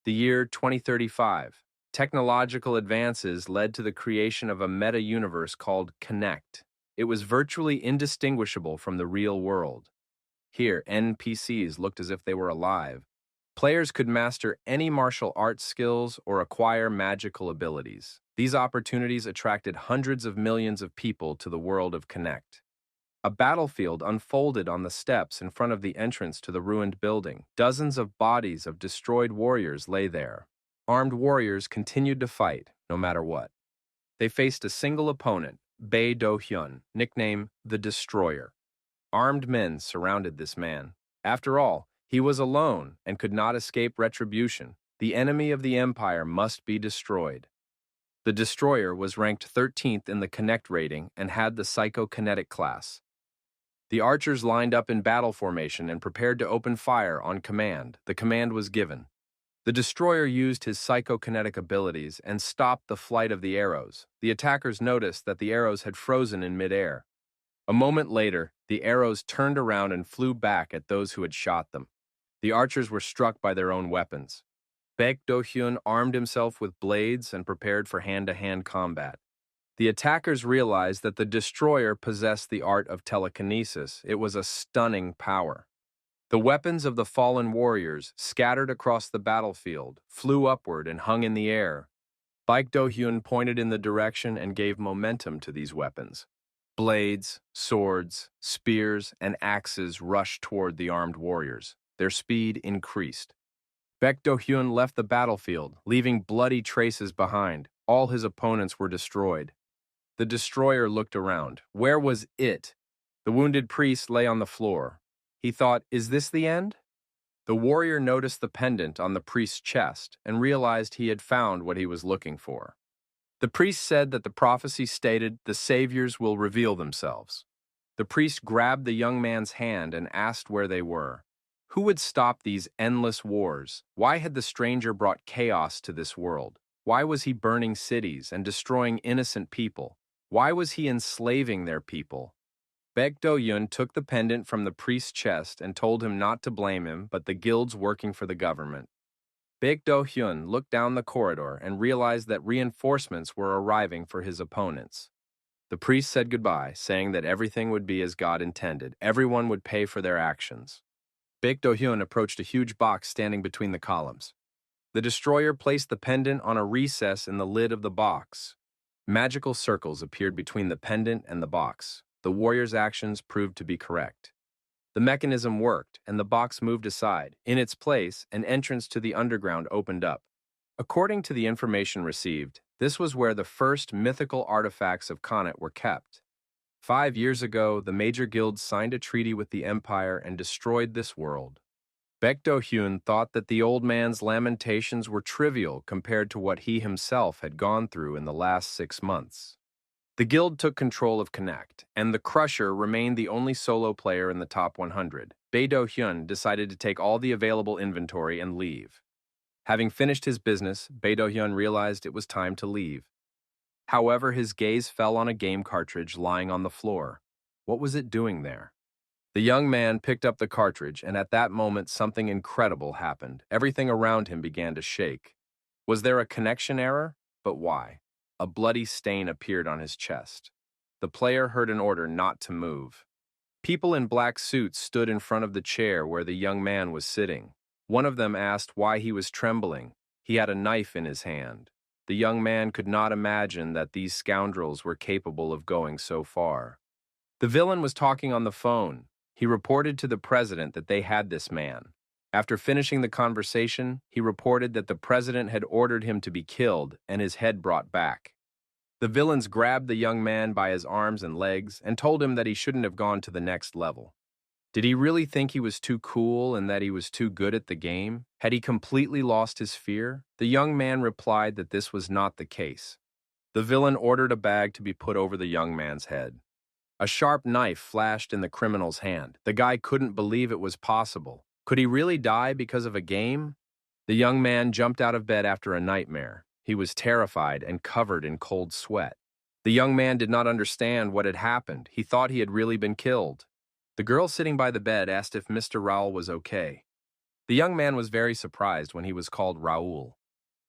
The year 2035. Technological advances led to the creation of a meta-universe called Connect. It was virtually indistinguishable from the real world. Here, NPCs looked as if they were alive. Players could master any martial arts skills or acquire magical abilities. These opportunities attracted hundreds of millions of people to the world of Connect. A battlefield unfolded on the steps in front of the entrance to the ruined building. Dozens of bodies of destroyed warriors lay there. Armed warriors continued to fight, no matter what. They faced a single opponent, Bae Do-hyun, nicknamed the Destroyer. Armed men surrounded this man. After all, he was alone and could not escape retribution. The enemy of the Empire must be destroyed. The Destroyer was ranked 13th in the Connect rating and had the Psychokinetic class. The archers lined up in battle formation and prepared to open fire on command. The command was given. The Destroyer used his psychokinetic abilities and stopped the flight of the arrows. The attackers noticed that the arrows had frozen in midair. A moment later, the arrows turned around and flew back at those who had shot them. The archers were struck by their own weapons. Baek Do-hyun armed himself with blades and prepared for hand-to-hand combat. The attackers realized that the Destroyer possessed the art of telekinesis. It was a stunning power. The weapons of the fallen warriors, scattered across the battlefield, flew upward and hung in the air. Baek Do-hyun pointed in the direction and gave momentum to these weapons. Blades, swords, spears, and axes rushed toward the armed warriors. Their speed increased. Baek Do-hyun left the battlefield, leaving bloody traces behind. All his opponents were destroyed. The Destroyer looked around. Where was it? The wounded priest lay on the floor. He thought, is this the end? The warrior noticed the pendant on the priest's chest and realized he had found what he was looking for. The priest said that the prophecy stated the saviors will reveal themselves. The priest grabbed the young man's hand and asked where they were. Who would stop these endless wars? Why had the stranger brought chaos to this world? Why was he burning cities and destroying innocent people? Why was he enslaving their people? Baek Do-hyun took the pendant from the priest's chest and told him not to blame him, but the guilds working for the government. Baek Do-hyun looked down the corridor and realized that reinforcements were arriving for his opponents. The priest said goodbye, saying that everything would be as God intended. Everyone would pay for their actions. Baek Do-hyun approached a huge box standing between the columns. The Destroyer placed the pendant on a recess in the lid of the box. Magical circles appeared between the pendant and the box. The warrior's actions proved to be correct. The mechanism worked, and the box moved aside. In its place, an entrance to the underground opened up. According to the information received, this was where the first mythical artifacts of Connacht were kept. 5 years ago, the major guilds signed a treaty with the Empire and destroyed this world. Baek Do-hyun thought that the old man's lamentations were trivial compared to what he himself had gone through in the last 6 months. The guild took control of Connect, and the Crusher remained the only solo player in the top 100. Bae Do-hyun decided to take all the available inventory and leave. Having finished his business, Bae Do-hyun realized it was time to leave. However, his gaze fell on a game cartridge lying on the floor. What was it doing there? The young man picked up the cartridge, and at that moment something incredible happened. Everything around him began to shake. Was there a connection error? But why? A bloody stain appeared on his chest. The player heard an order not to move. People in black suits stood in front of the chair where the young man was sitting. One of them asked why he was trembling. He had a knife in his hand. The young man could not imagine that these scoundrels were capable of going so far. The villain was talking on the phone. He reported to the president that they had this man. After finishing the conversation, he reported that the president had ordered him to be killed and his head brought back. The villains grabbed the young man by his arms and legs and told him that he shouldn't have gone to the next level. Did he really think he was too cool and that he was too good at the game? Had he completely lost his fear? The young man replied that this was not the case. The villain ordered a bag to be put over the young man's head. A sharp knife flashed in the criminal's hand. The guy couldn't believe it was possible. Could he really die because of a game? The young man jumped out of bed after a nightmare. He was terrified and covered in cold sweat. The young man did not understand what had happened. He thought he had really been killed. The girl sitting by the bed asked if Mr. Raoul was okay. The young man was very surprised when he was called Raoul.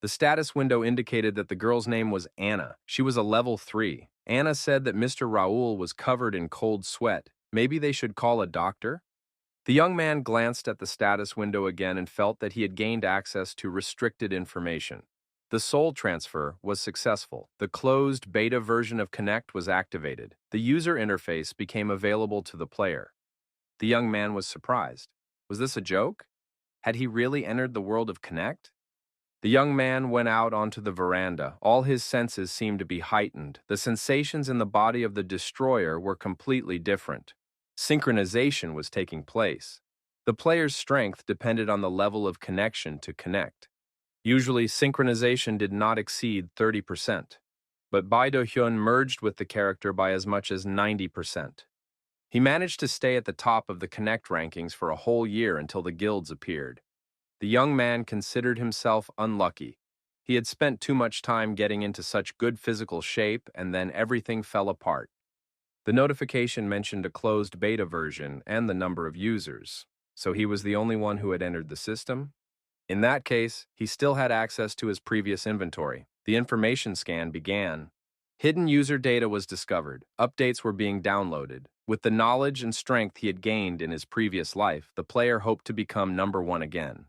The status window indicated that the girl's name was Anna. She was a level 3. Anna said that Mr. Raoul was covered in cold sweat. Maybe they should call a doctor? The young man glanced at the status window again and felt that he had gained access to restricted information. The soul transfer was successful. The closed beta version of Connect was activated. The user interface became available to the player. The young man was surprised. Was this a joke? Had he really entered the world of Connect? The young man went out onto the veranda. All his senses seemed to be heightened. The sensations in the body of the destroyer were completely different. Synchronization was taking place. The player's strength depended on the level of connection to Connect. Usually, synchronization did not exceed 30%, but Bai Do-hyun merged with the character by as much as 90%. He managed to stay at the top of the Connect rankings for a whole year until the guilds appeared. The young man considered himself unlucky. He had spent too much time getting into such good physical shape, and then everything fell apart. The notification mentioned a closed beta version and the number of users, so he was the only one who had entered the system. In that case, he still had access to his previous inventory. The information scan began. Hidden user data was discovered. Updates were being downloaded. With the knowledge and strength he had gained in his previous life, the player hoped to become number 1 again.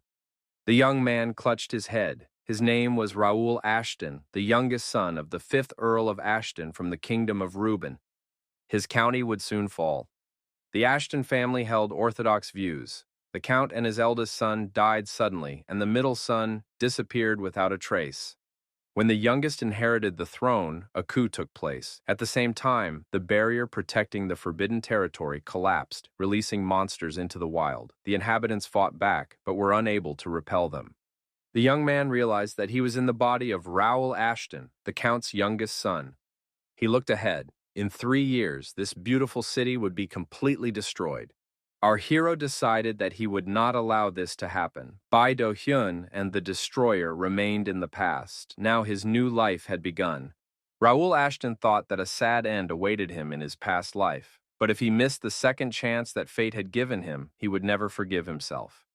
The young man clutched his head. His name was Raoul Ashton, the youngest son of the 5th Earl of Ashton from the Kingdom of Reuben. His county would soon fall. The Ashton family held orthodox views. The count and his eldest son died suddenly, and the middle son disappeared without a trace. When the youngest inherited the throne, a coup took place. At the same time, the barrier protecting the forbidden territory collapsed, releasing monsters into the wild. The inhabitants fought back, but were unable to repel them. The young man realized that he was in the body of Raoul Ashton, the count's youngest son. He looked ahead. In 3 years, this beautiful city would be completely destroyed. Our hero decided that he would not allow this to happen. Bai Do-hyun and the destroyer remained in the past. Now his new life had begun. Raoul Ashton thought that a sad end awaited him in his past life, but if he missed the second chance that fate had given him, he would never forgive himself.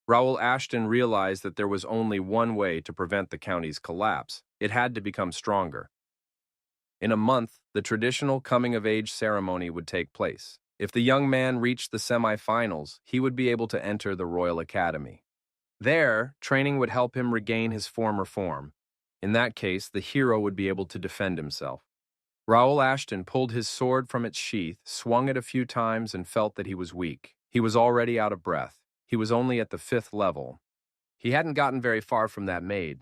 Raoul Ashton realized that there was only one way to prevent the county's collapse. It had to become stronger. In a month, the traditional coming-of-age ceremony would take place. If the young man reached the semi-finals, he would be able to enter the Royal Academy. There, training would help him regain his former form. In that case, the hero would be able to defend himself. Raoul Ashton pulled his sword from its sheath, swung it a few times, and felt that he was weak. He was already out of breath. He was only at the 5th level. He hadn't gotten very far from that maid.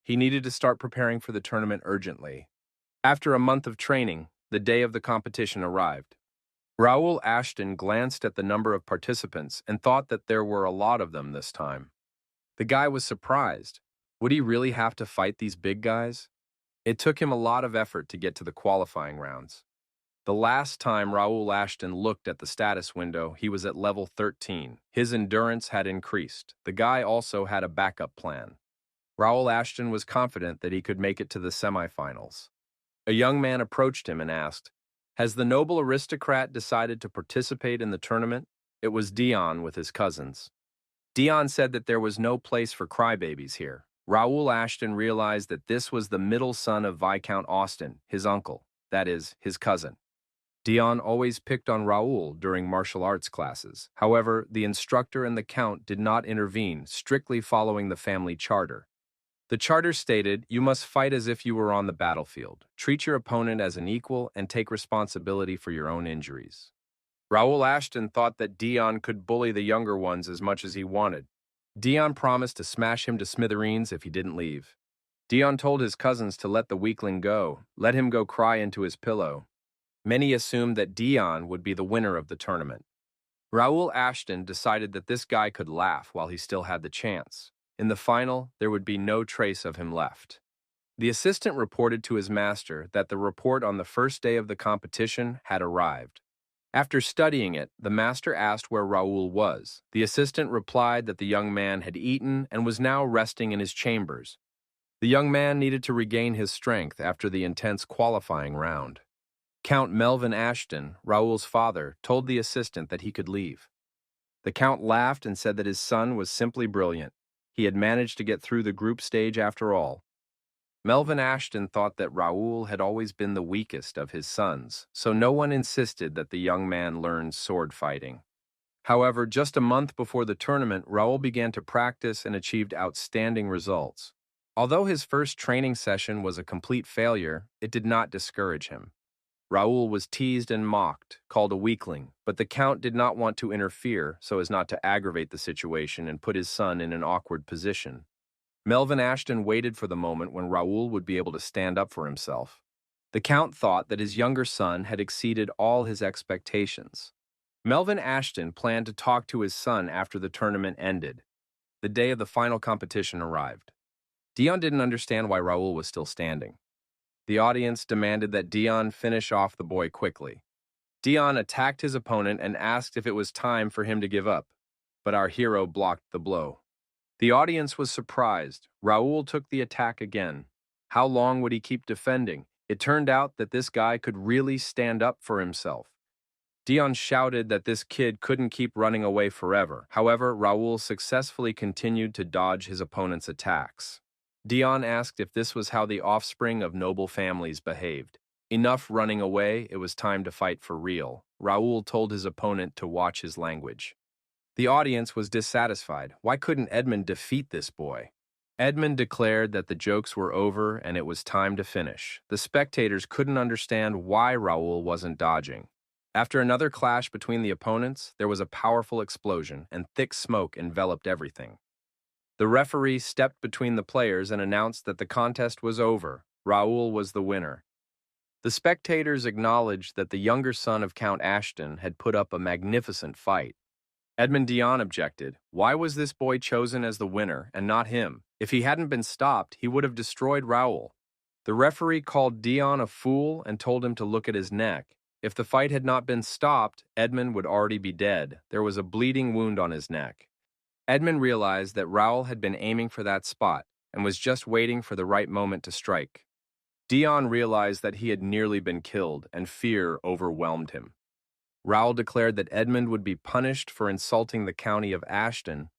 He needed to start preparing for the tournament urgently. After a month of training, the day of the competition arrived. Raoul Ashton glanced at the number of participants and thought that there were a lot of them this time. The guy was surprised. Would he really have to fight these big guys? It took him a lot of effort to get to the qualifying rounds. The last time Raoul Ashton looked at the status window, he was at level 13. His endurance had increased. The guy also had a backup plan. Raoul Ashton was confident that he could make it to the semifinals. A young man approached him and asked, "Has the noble aristocrat decided to participate in the tournament?" It was Dion with his cousins. Dion said that there was no place for crybabies here. Raoul Ashton realized that this was the middle son of Viscount Austin, his uncle, that is, his cousin. Dion always picked on Raoul during martial arts classes. However, the instructor and the count did not intervene, strictly following the family charter. The charter stated, "You must fight as if you were on the battlefield. Treat your opponent as an equal and take responsibility for your own injuries." Raoul Ashton thought that Dion could bully the younger ones as much as he wanted. Dion promised to smash him to smithereens if he didn't leave. Dion told his cousins to let the weakling go, let him go cry into his pillow. Many assumed that Dion would be the winner of the tournament. Raoul Ashton decided that this guy could laugh while he still had the chance. In the final, there would be no trace of him left. The assistant reported to his master that the report on the first day of the competition had arrived. After studying it, the master asked where Raoul was. The assistant replied that the young man had eaten and was now resting in his chambers. The young man needed to regain his strength after the intense qualifying round. Count Melvin Ashton, Raoul's father, told the assistant that he could leave. The Count laughed and said that his son was simply brilliant. He had managed to get through the group stage after all. Melvin Ashton thought that Raoul had always been the weakest of his sons, so no one insisted that the young man learn sword fighting. However, just a month before the tournament, Raoul began to practice and achieved outstanding results. Although his first training session was a complete failure, it did not discourage him. Raoul was teased and mocked, called a weakling, but the Count did not want to interfere so as not to aggravate the situation and put his son in an awkward position. Melvin Ashton waited for the moment when Raoul would be able to stand up for himself. The Count thought that his younger son had exceeded all his expectations. Melvin Ashton planned to talk to his son after the tournament ended. The day of the final competition arrived. Dion didn't understand why Raoul was still standing. The audience demanded that Dion finish off the boy quickly. Dion attacked his opponent and asked if it was time for him to give up, but our hero blocked the blow. The audience was surprised. Raoul took the attack again. How long would he keep defending? It turned out that this guy could really stand up for himself. Dion shouted that this kid couldn't keep running away forever. However, Raoul successfully continued to dodge his opponent's attacks. Dion asked if this was how the offspring of noble families behaved. Enough running away, it was time to fight for real. Raoul told his opponent to watch his language. The audience was dissatisfied. Why couldn't Edmund defeat this boy? Edmund declared that the jokes were over and it was time to finish. The spectators couldn't understand why Raoul wasn't dodging. After another clash between the opponents, there was a powerful explosion and thick smoke enveloped everything. The referee stepped between the players and announced that the contest was over. Raoul was the winner. The spectators acknowledged that the younger son of Count Ashton had put up a magnificent fight. Edmund Dion objected. Why was this boy chosen as the winner and not him? If he hadn't been stopped, he would have destroyed Raoul. The referee called Dion a fool and told him to look at his neck. If the fight had not been stopped, Edmund would already be dead. There was a bleeding wound on his neck. Edmund realized that Raoul had been aiming for that spot and was just waiting for the right moment to strike. Dion realized that he had nearly been killed, and fear overwhelmed him. Raoul declared that Edmund would be punished for insulting the county of Ashton.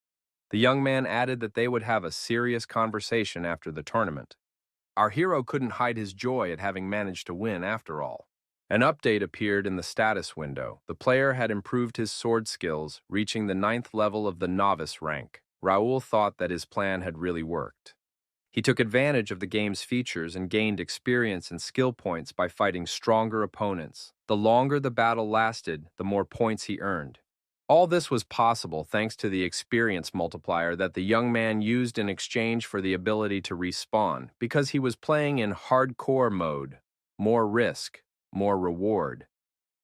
The young man added that they would have a serious conversation after the tournament. Our hero couldn't hide his joy at having managed to win after all. An update appeared in the status window. The player had improved his sword skills, reaching the 9th level of the novice rank. Raoul thought that his plan had really worked. He took advantage of the game's features and gained experience and skill points by fighting stronger opponents. The longer the battle lasted, the more points he earned. All this was possible thanks to the experience multiplier that the young man used in exchange for the ability to respawn, because he was playing in hardcore mode. More risk, more reward.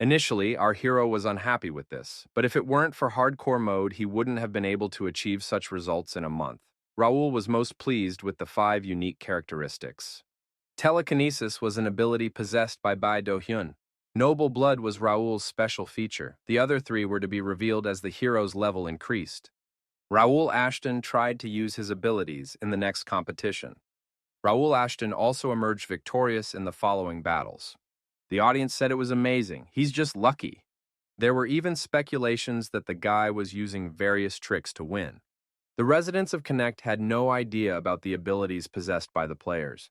Initially, our hero was unhappy with this, but if it weren't for hardcore mode, he wouldn't have been able to achieve such results in a month. Raoul was most pleased with the 5 unique characteristics. Telekinesis was an ability possessed by Bai Do-hyun. Noble blood was Raoul's special feature. The other 3 were to be revealed as the hero's level increased. Raoul Ashton tried to use his abilities in the next competition. Raoul Ashton also emerged victorious in the following battles. The audience said it was amazing. He's just lucky. There were even speculations that the guy was using various tricks to win. The residents of Connect had no idea about the abilities possessed by the players.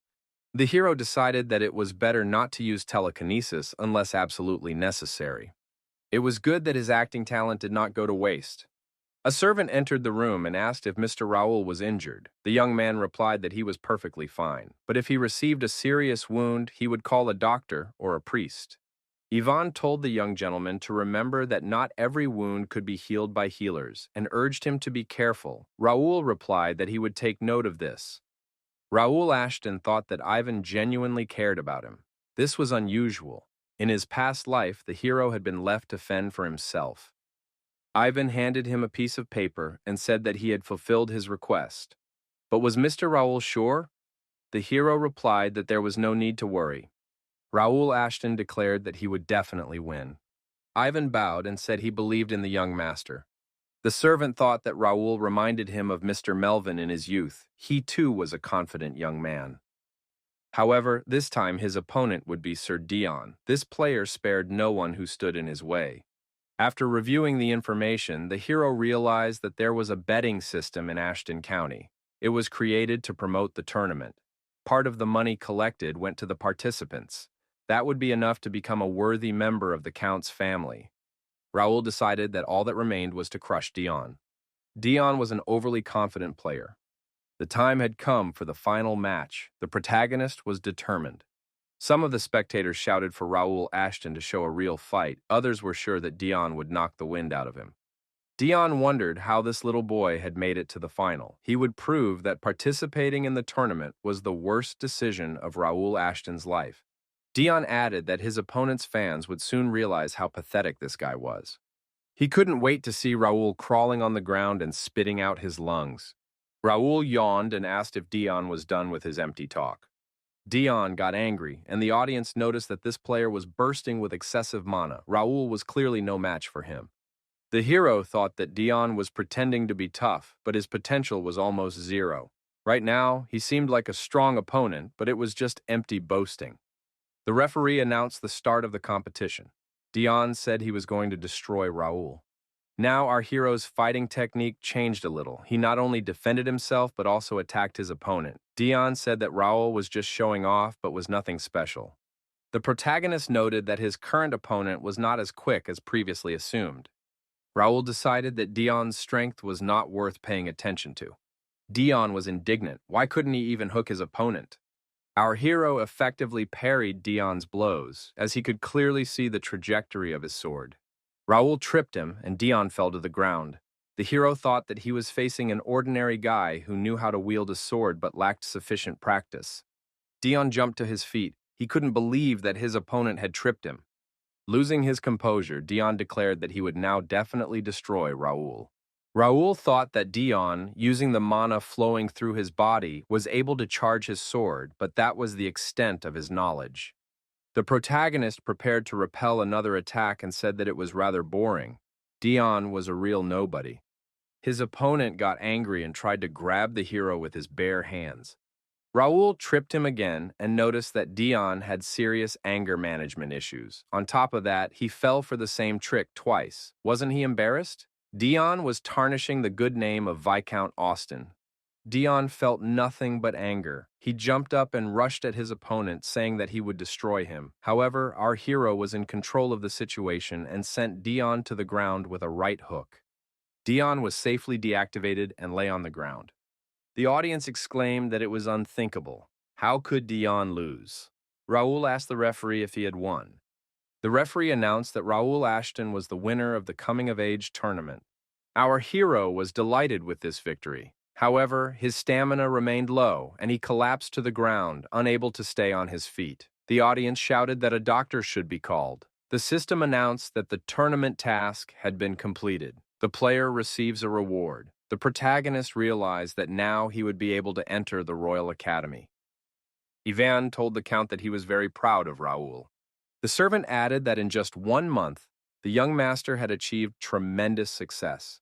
The hero decided that it was better not to use telekinesis unless absolutely necessary. It was good that his acting talent did not go to waste. A servant entered the room and asked if Mr. Raoul was injured. The young man replied that he was perfectly fine, but if he received a serious wound, he would call a doctor or a priest. Yvonne told the young gentleman to remember that not every wound could be healed by healers and urged him to be careful. Raoul replied that he would take note of this. Raoul Ashton thought that Ivan genuinely cared about him. This was unusual. In his past life, the hero had been left to fend for himself. Ivan handed him a piece of paper and said that he had fulfilled his request. But was Mr. Raoul sure? The hero replied that there was no need to worry. Raoul Ashton declared that he would definitely win. Ivan bowed and said he believed in the young master. The servant thought that Raoul reminded him of Mr. Melvin in his youth. He too was a confident young man. However, this time his opponent would be Sir Dion. This player spared no one who stood in his way. After reviewing the information, the hero realized that there was a betting system in Ashton County. It was created to promote the tournament. Part of the money collected went to the participants. That would be enough to become a worthy member of the Count's family. Raoul decided that all that remained was to crush Dion. Dion was an overly confident player. The time had come for the final match. The protagonist was determined. Some of the spectators shouted for Raoul Ashton to show a real fight. Others were sure that Dion would knock the wind out of him. Dion wondered how this little boy had made it to the final. He would prove that participating in the tournament was the worst decision of Raoul Ashton's life. Dion added that his opponent's fans would soon realize how pathetic this guy was. He couldn't wait to see Raoul crawling on the ground and spitting out his lungs. Raoul yawned and asked if Dion was done with his empty talk. Dion got angry, and the audience noticed that this player was bursting with excessive mana. Raoul was clearly no match for him. The hero thought that Dion was pretending to be tough, but his potential was almost zero. Right now, he seemed like a strong opponent, but it was just empty boasting. The referee announced the start of the competition. Dion said he was going to destroy Raoul. Now our hero's fighting technique changed a little. He not only defended himself, but also attacked his opponent. Dion said that Raoul was just showing off, but was nothing special. The protagonist noted that his current opponent was not as quick as previously assumed. Raoul decided that Dion's strength was not worth paying attention to. Dion was indignant. Why couldn't he even hook his opponent? Our hero effectively parried Dion's blows, as he could clearly see the trajectory of his sword. Raoul tripped him, and Dion fell to the ground. The hero thought that he was facing an ordinary guy who knew how to wield a sword but lacked sufficient practice. Dion jumped to his feet. He couldn't believe that his opponent had tripped him. Losing his composure, Dion declared that he would now definitely destroy Raoul. Raoul thought that Dion, using the mana flowing through his body, was able to charge his sword, but that was the extent of his knowledge. The protagonist prepared to repel another attack and said that it was rather boring. Dion was a real nobody. His opponent got angry and tried to grab the hero with his bare hands. Raoul tripped him again and noticed that Dion had serious anger management issues. On top of that, he fell for the same trick twice. Wasn't he embarrassed? Dion was tarnishing the good name of Viscount Austin. Dion felt nothing but anger. He jumped up and rushed at his opponent, saying that he would destroy him. However, our hero was in control of the situation and sent Dion to the ground with a right hook. Dion was safely deactivated and lay on the ground. The audience exclaimed that it was unthinkable. How could Dion lose? Raoul asked the referee if he had won. The referee announced that Raoul Ashton was the winner of the coming-of-age tournament. Our hero was delighted with this victory. However, his stamina remained low, and he collapsed to the ground, unable to stay on his feet. The audience shouted that a doctor should be called. The system announced that the tournament task had been completed. The player receives a reward. The protagonist realized that now he would be able to enter the Royal Academy. Ivan told the Count that he was very proud of Raoul. The servant added that in just 1 month, the young master had achieved tremendous success.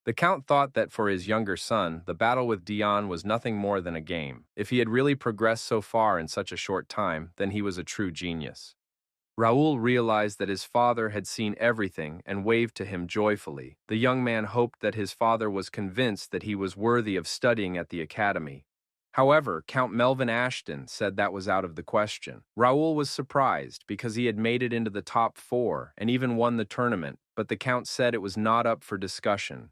The Count thought that for his younger son, the battle with Dion was nothing more than a game. If he had really progressed so far in such a short time, then he was a true genius. Raoul realized that his father had seen everything and waved to him joyfully. The young man hoped that his father was convinced that he was worthy of studying at the academy. However, Count Melvin Ashton said that was out of the question. Raoul was surprised because he had made it into the top 4 and even won the tournament, but the Count said it was not up for discussion.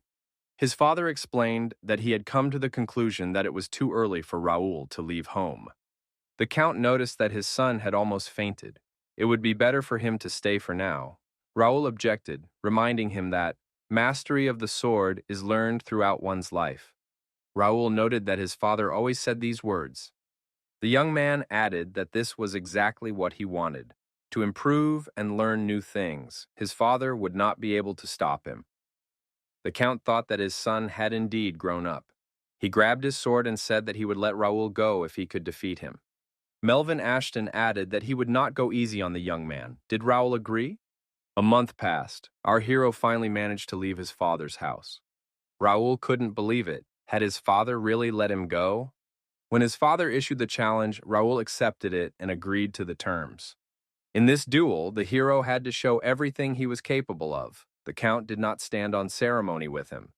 His father explained that he had come to the conclusion that it was too early for Raoul to leave home. The Count noticed that his son had almost fainted. It would be better for him to stay for now. Raoul objected, reminding him that mastery of the sword is learned throughout one's life. Raoul noted that his father always said these words. The young man added that this was exactly what he wanted, to improve and learn new things. His father would not be able to stop him. The Count thought that his son had indeed grown up. He grabbed his sword and said that he would let Raoul go if he could defeat him. Melvin Ashton added that he would not go easy on the young man. Did Raoul agree? A month passed. Our hero finally managed to leave his father's house. Raoul couldn't believe it. Had his father really let him go? When his father issued the challenge, Raoul accepted it and agreed to the terms. In this duel, the hero had to show everything he was capable of. the Count did not stand on ceremony with him.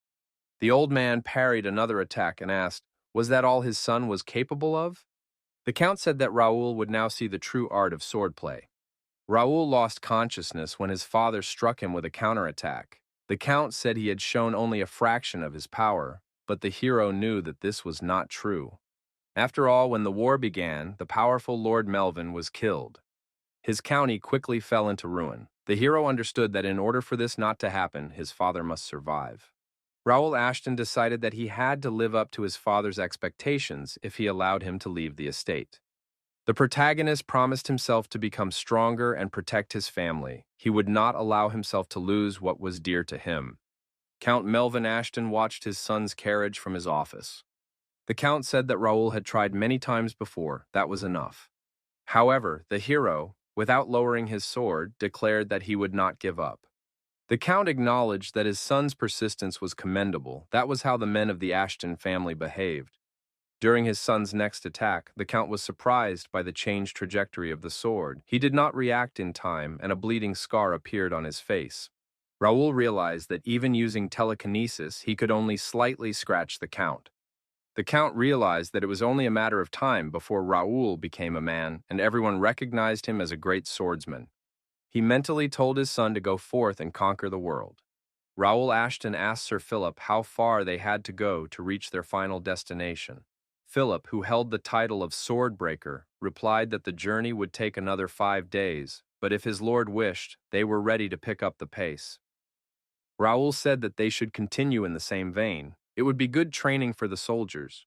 The old man parried another attack and asked, was that all his son was capable of? The Count said that Raoul would now see the true art of swordplay. Raoul lost consciousness when his father struck him with a counterattack. The Count said he had shown only a fraction of his power, but the hero knew that this was not true. After all, when the war began, the powerful Lord Melvin was killed. His county quickly fell into ruin. The hero understood that in order for this not to happen, his father must survive. Raoul Ashton decided that he had to live up to his father's expectations if he allowed him to leave the estate. The protagonist promised himself to become stronger and protect his family. He would not allow himself to lose what was dear to him. Count Melvin Ashton watched his son's carriage from his office. The Count said that Raoul had tried many times before. That was enough. However, the hero, without lowering his sword, declared that he would not give up. The Count acknowledged that his son's persistence was commendable. That was how the men of the Ashton family behaved. During his son's next attack, the Count was surprised by the changed trajectory of the sword. He did not react in time, and a bleeding scar appeared on his face. Raoul realized that even using telekinesis, he could only slightly scratch the Count. The Count realized that it was only a matter of time before Raoul became a man, and everyone recognized him as a great swordsman. He mentally told his son to go forth and conquer the world. Raoul Ashton asked Sir Philip how far they had to go to reach their final destination. Philip, who held the title of Swordbreaker, replied that the journey would take another 5 days, but if his lord wished, they were ready to pick up the pace. Raoul said that they should continue in the same vein. It would be good training for the soldiers.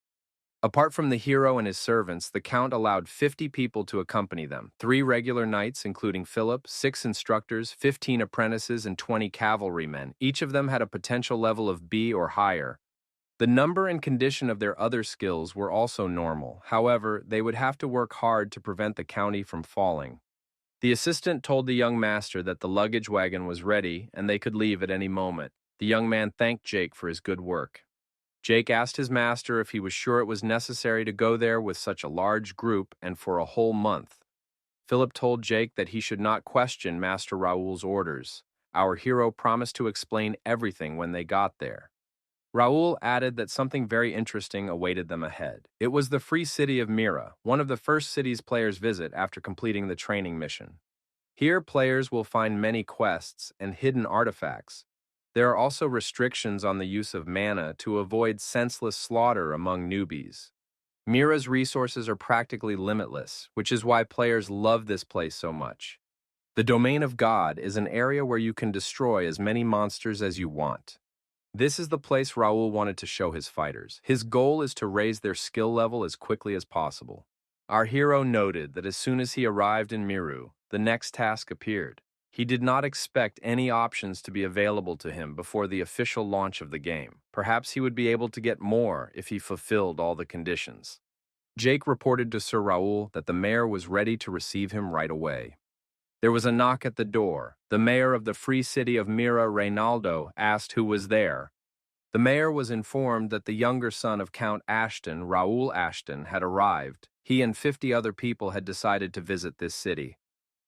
Apart from the hero and his servants, the Count allowed 50 people to accompany them, 3 regular knights, including Philip, 6 instructors, 15 apprentices, and 20 cavalrymen. Each of them had a potential level of B or higher. The number and condition of their other skills were also normal. However, they would have to work hard to prevent the county from falling. The assistant told the young master that the luggage wagon was ready and they could leave at any moment. The young man thanked Jake for his good work. Jake asked his master if he was sure it was necessary to go there with such a large group and for a whole month. Philip told Jake that he should not question Master Raoul's orders. Our hero promised to explain everything when they got there. Raoul added that something very interesting awaited them ahead. It was the free city of Mira, one of the first cities players visit after completing the training mission. Here, players will find many quests and hidden artifacts. There are also restrictions on the use of mana to avoid senseless slaughter among newbies. Mira's resources are practically limitless, which is why players love this place so much. The Domain of God is an area where you can destroy as many monsters as you want. This is the place Raoul wanted to show his fighters. His goal is to raise their skill level as quickly as possible. Our hero noted that as soon as he arrived in Miru, the next task appeared. He did not expect any options to be available to him before the official launch of the game. Perhaps he would be able to get more if he fulfilled all the conditions. Jake reported to Sir Raoul that the mayor was ready to receive him right away. There was a knock at the door. The mayor of the free city of Mira, Reynaldo, asked who was there. The mayor was informed that the younger son of Count Ashton, Raoul Ashton, had arrived. He and 50 other people had decided to visit this city.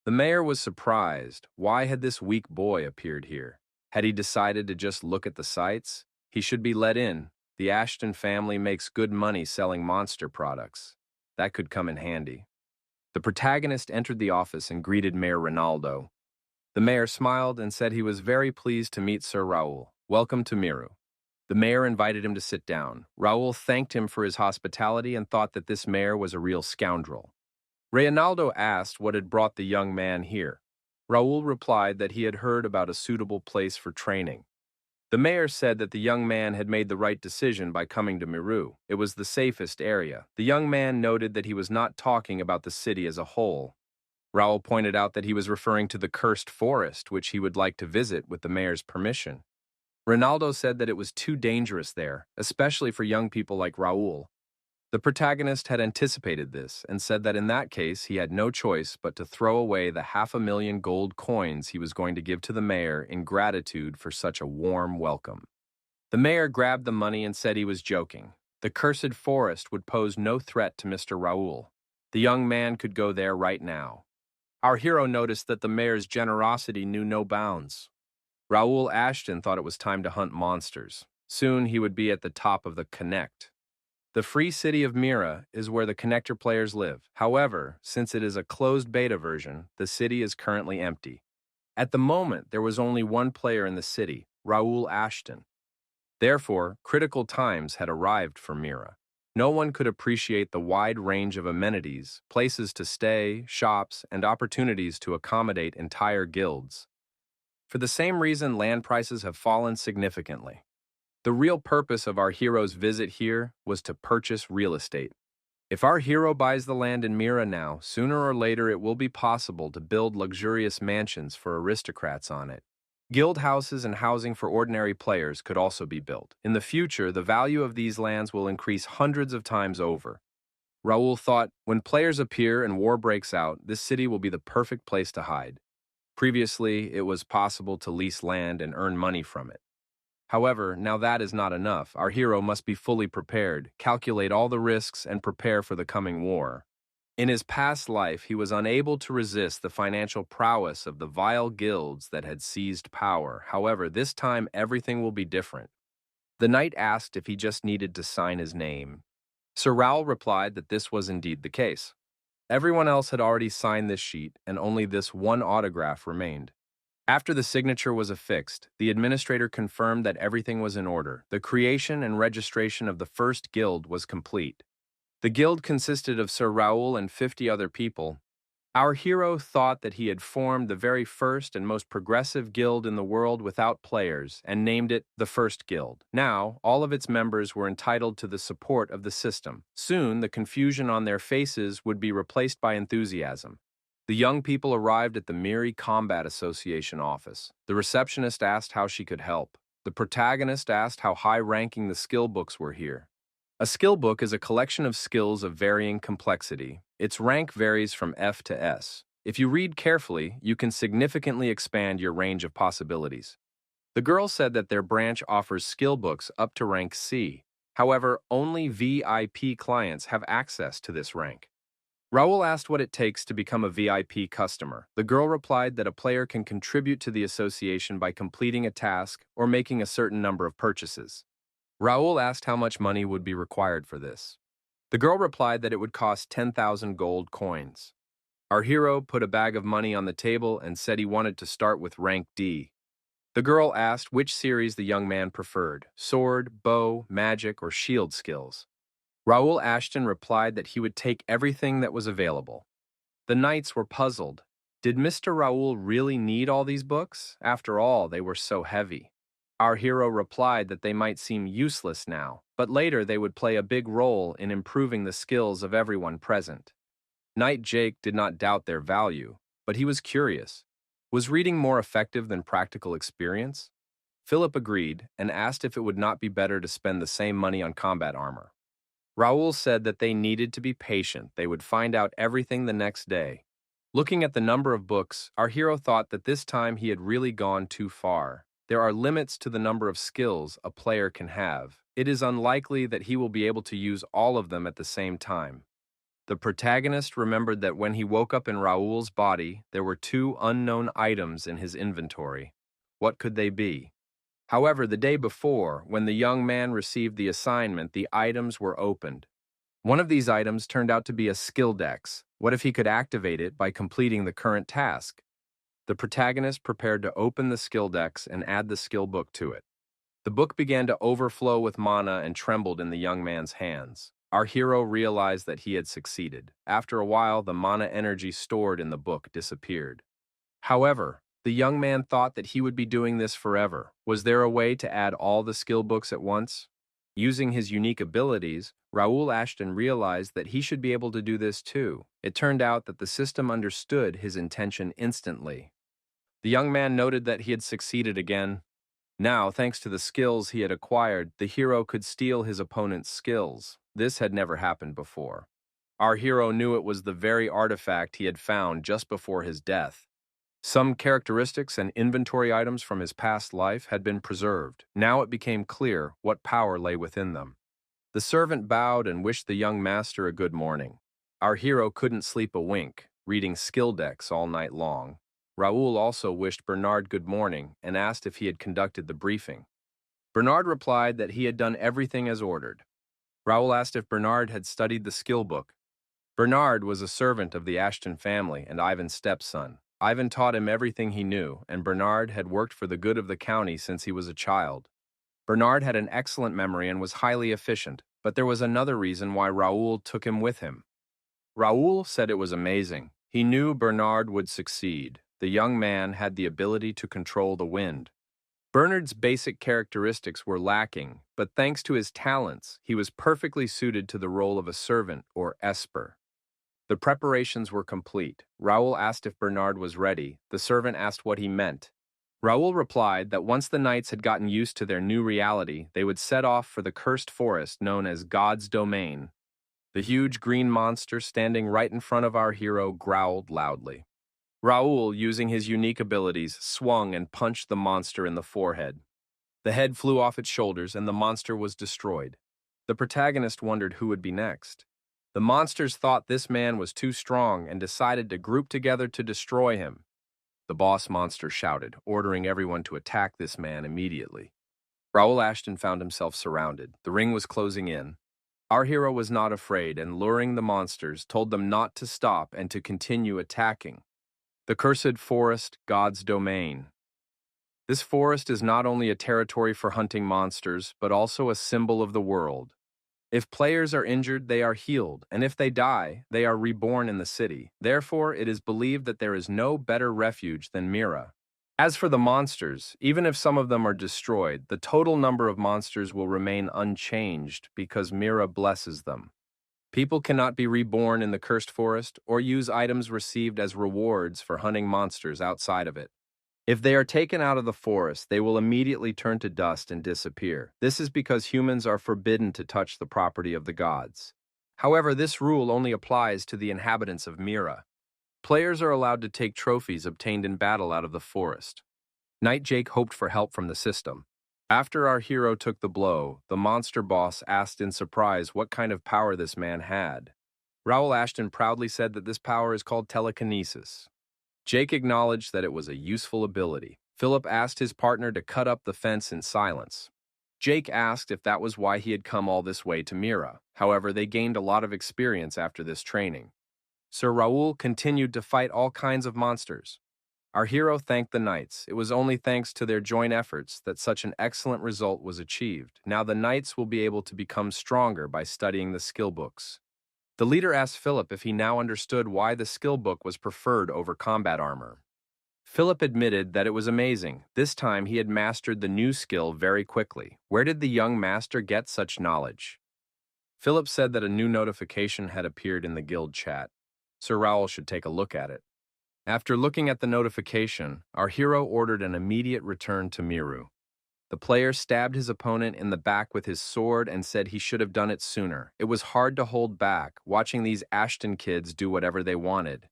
The mayor was surprised. Why had this weak boy appeared here? Had he decided to just look at the sights? He should be let in. The Ashton family makes good money selling monster products. That could come in handy. The protagonist entered the office and greeted Mayor Ronaldo. The mayor smiled and said he was very pleased to meet Sir Raoul. Welcome to Miru. The mayor invited him to sit down. Raoul thanked him for his hospitality and thought that this mayor was a real scoundrel. Reynaldo asked what had brought the young man here. Raoul replied that he had heard about a suitable place for training. The mayor said that the young man had made the right decision by coming to Miru. It was the safest area. The young man noted that he was not talking about the city as a whole. Raoul pointed out that he was referring to the cursed forest, which he would like to visit with the mayor's permission. Ronaldo said that it was too dangerous there, especially for young people like Raoul. The protagonist had anticipated this and said that in that case he had no choice but to throw away the 500,000 gold coins he was going to give to the mayor in gratitude for such a warm welcome. The mayor grabbed the money and said he was joking. The cursed forest would pose no threat to Mr. Raoul. The young man could go there right now. Our hero noticed that the mayor's generosity knew no bounds. Raoul Ashton thought it was time to hunt monsters. Soon he would be at the top of the Connect. The free city of Mira is where the connector players live. However, since it is a closed beta version, the city is currently empty. At the moment, there was only one player in the city, Raoul Ashton. Therefore, critical times had arrived for Mira. No one could appreciate the wide range of amenities, places to stay, shops, and opportunities to accommodate entire guilds. For the same reason, land prices have fallen significantly. The real purpose of our hero's visit here was to purchase real estate. If our hero buys the land in Mira now, sooner or later it will be possible to build luxurious mansions for aristocrats on it. Guild houses and housing for ordinary players could also be built. In the future, the value of these lands will increase hundreds of times over. Raoul thought, when players appear and war breaks out, this city will be the perfect place to hide. Previously, it was possible to lease land and earn money from it. However, now that is not enough. Our hero must be fully prepared, calculate all the risks, and prepare for the coming war. In his past life, he was unable to resist the financial prowess of the vile guilds that had seized power. However, this time everything will be different. The knight asked if he just needed to sign his name. Sir Raoul replied that this was indeed the case. Everyone else had already signed this sheet, and only this one autograph remained. After the signature was affixed, the administrator confirmed that everything was in order. The creation and registration of the first guild was complete. The guild consisted of Sir Raoul and 50 other people. Our hero thought that he had formed the very first and most progressive guild in the world without players and named it the First Guild. Now, all of its members were entitled to the support of the system. Soon, the confusion on their faces would be replaced by enthusiasm. The young people arrived at the Miri Combat Association office. The receptionist asked how she could help. The protagonist asked how high-ranking the skill books were here. A skill book is a collection of skills of varying complexity. Its rank varies from F to S. If you read carefully, you can significantly expand your range of possibilities. The girl said that their branch offers skill books up to rank C. However, only VIP clients have access to this rank. Raoul asked what it takes to become a VIP customer. The girl replied that a player can contribute to the association by completing a task or making a certain number of purchases. Raoul asked how much money would be required for this. The girl replied that it would cost 10,000 gold coins. Our hero put a bag of money on the table and said he wanted to start with rank D. The girl asked which series the young man preferred, sword, bow, magic, or shield skills. Raoul Ashton replied that he would take everything that was available. The knights were puzzled. Did Mr. Raoul really need all these books? After all, they were so heavy. Our hero replied that they might seem useless now, but later they would play a big role in improving the skills of everyone present. Knight Jake did not doubt their value, but he was curious. Was reading more effective than practical experience? Philip agreed and asked if it would not be better to spend the same money on combat armor. Raoul said that they needed to be patient. They would find out everything the next day. Looking at the number of books, our hero thought that this time he had really gone too far. There are limits to the number of skills a player can have. It is unlikely that he will be able to use all of them at the same time. The protagonist remembered that when he woke up in Raoul's body, there were 2 unknown items in his inventory. What could they be? However, the day before, when the young man received the assignment, the items were opened. One of these items turned out to be a skill dex. What if he could activate it by completing the current task? The protagonist prepared to open the skill dex and add the skill book to it. The book began to overflow with mana and trembled in the young man's hands. Our hero realized that he had succeeded. After a while, the mana energy stored in the book disappeared. However, the young man thought that he would be doing this forever. Was there a way to add all the skill books at once? Using his unique abilities, Raoul Ashton realized that he should be able to do this too. It turned out that the system understood his intention instantly. The young man noted that he had succeeded again. Now, thanks to the skills he had acquired, the hero could steal his opponent's skills. This had never happened before. Our hero knew it was the very artifact he had found just before his death. Some characteristics and inventory items from his past life had been preserved. Now it became clear what power lay within them. The servant bowed and wished the young master a good morning. Our hero couldn't sleep a wink, reading skill decks all night long. Raoul also wished Bernard good morning and asked if he had conducted the briefing. Bernard replied that he had done everything as ordered. Raoul asked if Bernard had studied the skill book. Bernard was a servant of the Ashton family and Ivan's stepson. Ivan taught him everything he knew, and Bernard had worked for the good of the county since he was a child. Bernard had an excellent memory and was highly efficient, but there was another reason why Raoul took him with him. Raoul said it was amazing. He knew Bernard would succeed. The young man had the ability to control the wind. Bernard's basic characteristics were lacking, but thanks to his talents, he was perfectly suited to the role of a servant or esper. The preparations were complete. Raoul asked if Bernard was ready. The servant asked what he meant. Raoul replied that once the knights had gotten used to their new reality, they would set off for the cursed forest known as God's Domain. The huge green monster standing right in front of our hero growled loudly. Raoul, using his unique abilities, swung and punched the monster in the forehead. The head flew off its shoulders and the monster was destroyed. The protagonist wondered who would be next. The monsters thought this man was too strong and decided to group together to destroy him. The boss monster shouted, ordering everyone to attack this man immediately. Raoul Ashton found himself surrounded. The ring was closing in. Our hero was not afraid and, luring the monsters, told them not to stop and to continue attacking. The cursed forest, God's domain. This forest is not only a territory for hunting monsters, but also a symbol of the world. If players are injured, they are healed, and if they die, they are reborn in the city. Therefore, it is believed that there is no better refuge than Mira. As for the monsters, even if some of them are destroyed, the total number of monsters will remain unchanged because Mira blesses them. People cannot be reborn in the cursed forest or use items received as rewards for hunting monsters outside of it. If they are taken out of the forest, they will immediately turn to dust and disappear. This is because humans are forbidden to touch the property of the gods. However, this rule only applies to the inhabitants of Mira. Players are allowed to take trophies obtained in battle out of the forest. Knight Jake hoped for help from the system. After our hero took the blow, the monster boss asked in surprise what kind of power this man had. Raoul Ashton proudly said that this power is called telekinesis. Jake acknowledged that it was a useful ability. Philip asked his partner to cut up the fence in silence. Jake asked if that was why he had come all this way to Mira. However, they gained a lot of experience after this training. Sir Raoul continued to fight all kinds of monsters. Our hero thanked the knights. It was only thanks to their joint efforts that such an excellent result was achieved. Now the knights will be able to become stronger by studying the skill books. The leader asked Philip if he now understood why the skill book was preferred over combat armor. Philip admitted that it was amazing. This time he had mastered the new skill very quickly. Where did the young master get such knowledge? Philip said that a new notification had appeared in the guild chat. Sir Raoul should take a look at it. After looking at the notification, our hero ordered an immediate return to Miru. The player stabbed his opponent in the back with his sword and said he should have done it sooner. It was hard to hold back, watching these Ashton kids do whatever they wanted.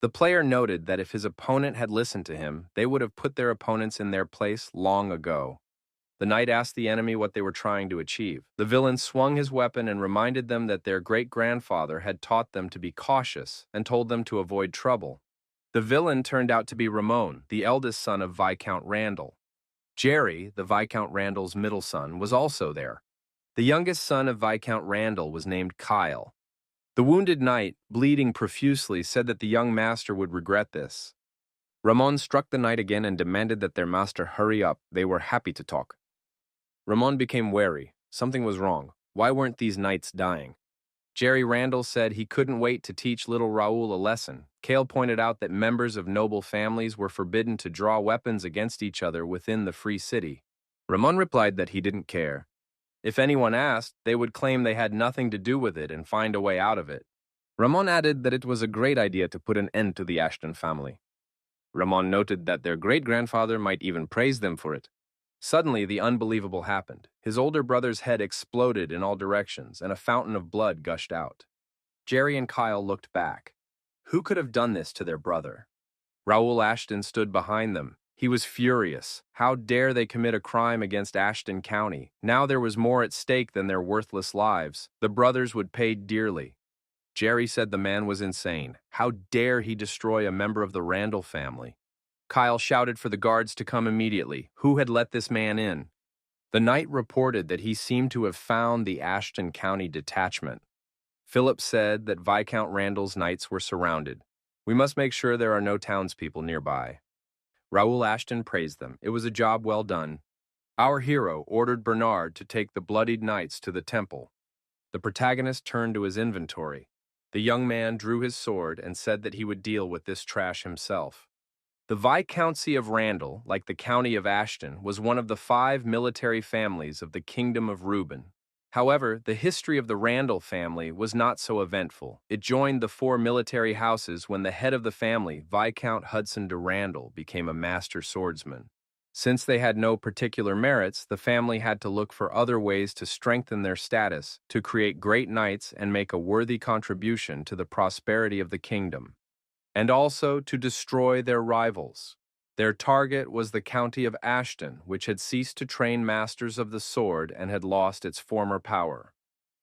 The player noted that if his opponent had listened to him, they would have put their opponents in their place long ago. The knight asked the enemy what they were trying to achieve. The villain swung his weapon and reminded them that their great-grandfather had taught them to be cautious and told them to avoid trouble. The villain turned out to be Ramon, the eldest son of Viscount Randall. Jerry, the Viscount Randall's middle son, was also there. The youngest son of Viscount Randall was named Kyle. The wounded knight, bleeding profusely, said that the young master would regret this. Ramon struck the knight again and demanded that their master hurry up. They were happy to talk. Ramon became wary. Something was wrong. Why weren't these knights dying? Jerry Randall said he couldn't wait to teach little Raoul a lesson. Cale pointed out that members of noble families were forbidden to draw weapons against each other within the free city. Ramon replied that he didn't care. If anyone asked, they would claim they had nothing to do with it and find a way out of it. Ramon added that it was a great idea to put an end to the Ashton family. Ramon noted that their great-grandfather might even praise them for it. Suddenly, the unbelievable happened. His older brother's head exploded in all directions, and a fountain of blood gushed out. Jerry and Kyle looked back. Who could have done this to their brother? Raoul Ashton stood behind them. He was furious. How dare they commit a crime against Ashton County? Now there was more at stake than their worthless lives. The brothers would pay dearly. Jerry said the man was insane. How dare he destroy a member of the Randall family? Kyle shouted for the guards to come immediately. Who had let this man in? The knight reported that he seemed to have found the Ashton County detachment. Philip said that Viscount Randall's knights were surrounded. We must make sure there are no townspeople nearby. Raoul Ashton praised them. It was a job well done. Our hero ordered Bernard to take the bloodied knights to the temple. The protagonist turned to his inventory. The young man drew his sword and said that he would deal with this trash himself. The Viscountcy of Randall, like the County of Ashton, was one of the 5 military families of the Kingdom of Reuben. However, the history of the Randall family was not so eventful. It joined the 4 military houses when the head of the family, Viscount Hudson de Randall, became a master swordsman. Since they had no particular merits, the family had to look for other ways to strengthen their status, to create great knights and make a worthy contribution to the prosperity of the kingdom, and also to destroy their rivals. Their target was the county of Ashton, which had ceased to train masters of the sword and had lost its former power.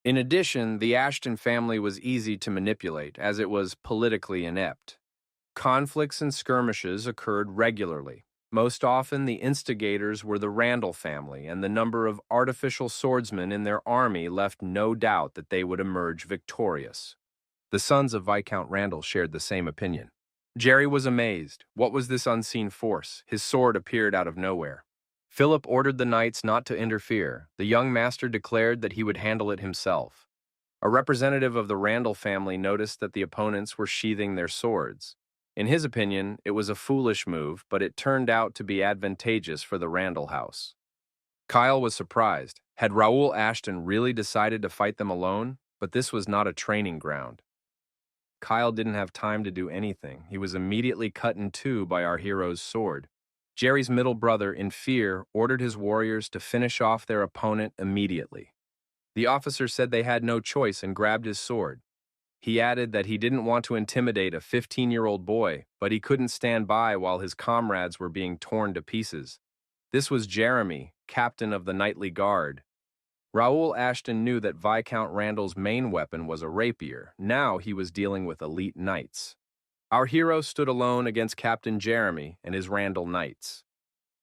In addition, the Ashton family was easy to manipulate, as it was politically inept. Conflicts and skirmishes occurred regularly. Most often, the instigators were the Randall family, and the number of artificial swordsmen in their army left no doubt that they would emerge victorious. The sons of Viscount Randall shared the same opinion. Jerry was amazed. What was this unseen force? His sword appeared out of nowhere. Philip ordered the knights not to interfere. The young master declared that he would handle it himself. A representative of the Randall family noticed that the opponents were sheathing their swords. In his opinion, it was a foolish move, but it turned out to be advantageous for the Randall house. Kyle was surprised. Had Raoul Ashton really decided to fight them alone? But this was not a training ground. Kyle didn't have time to do anything. He was immediately cut in two by our hero's sword. Jerry's middle brother, in fear, ordered his warriors to finish off their opponent immediately. The officer said they had no choice and grabbed his sword. He added that he didn't want to intimidate a 15-year-old boy, but he couldn't stand by while his comrades were being torn to pieces. This was Jeremy, captain of the knightly guard. Raoul Ashton knew that Viscount Randall's main weapon was a rapier. Now he was dealing with elite knights. Our hero stood alone against Captain Jeremy and his Randall knights.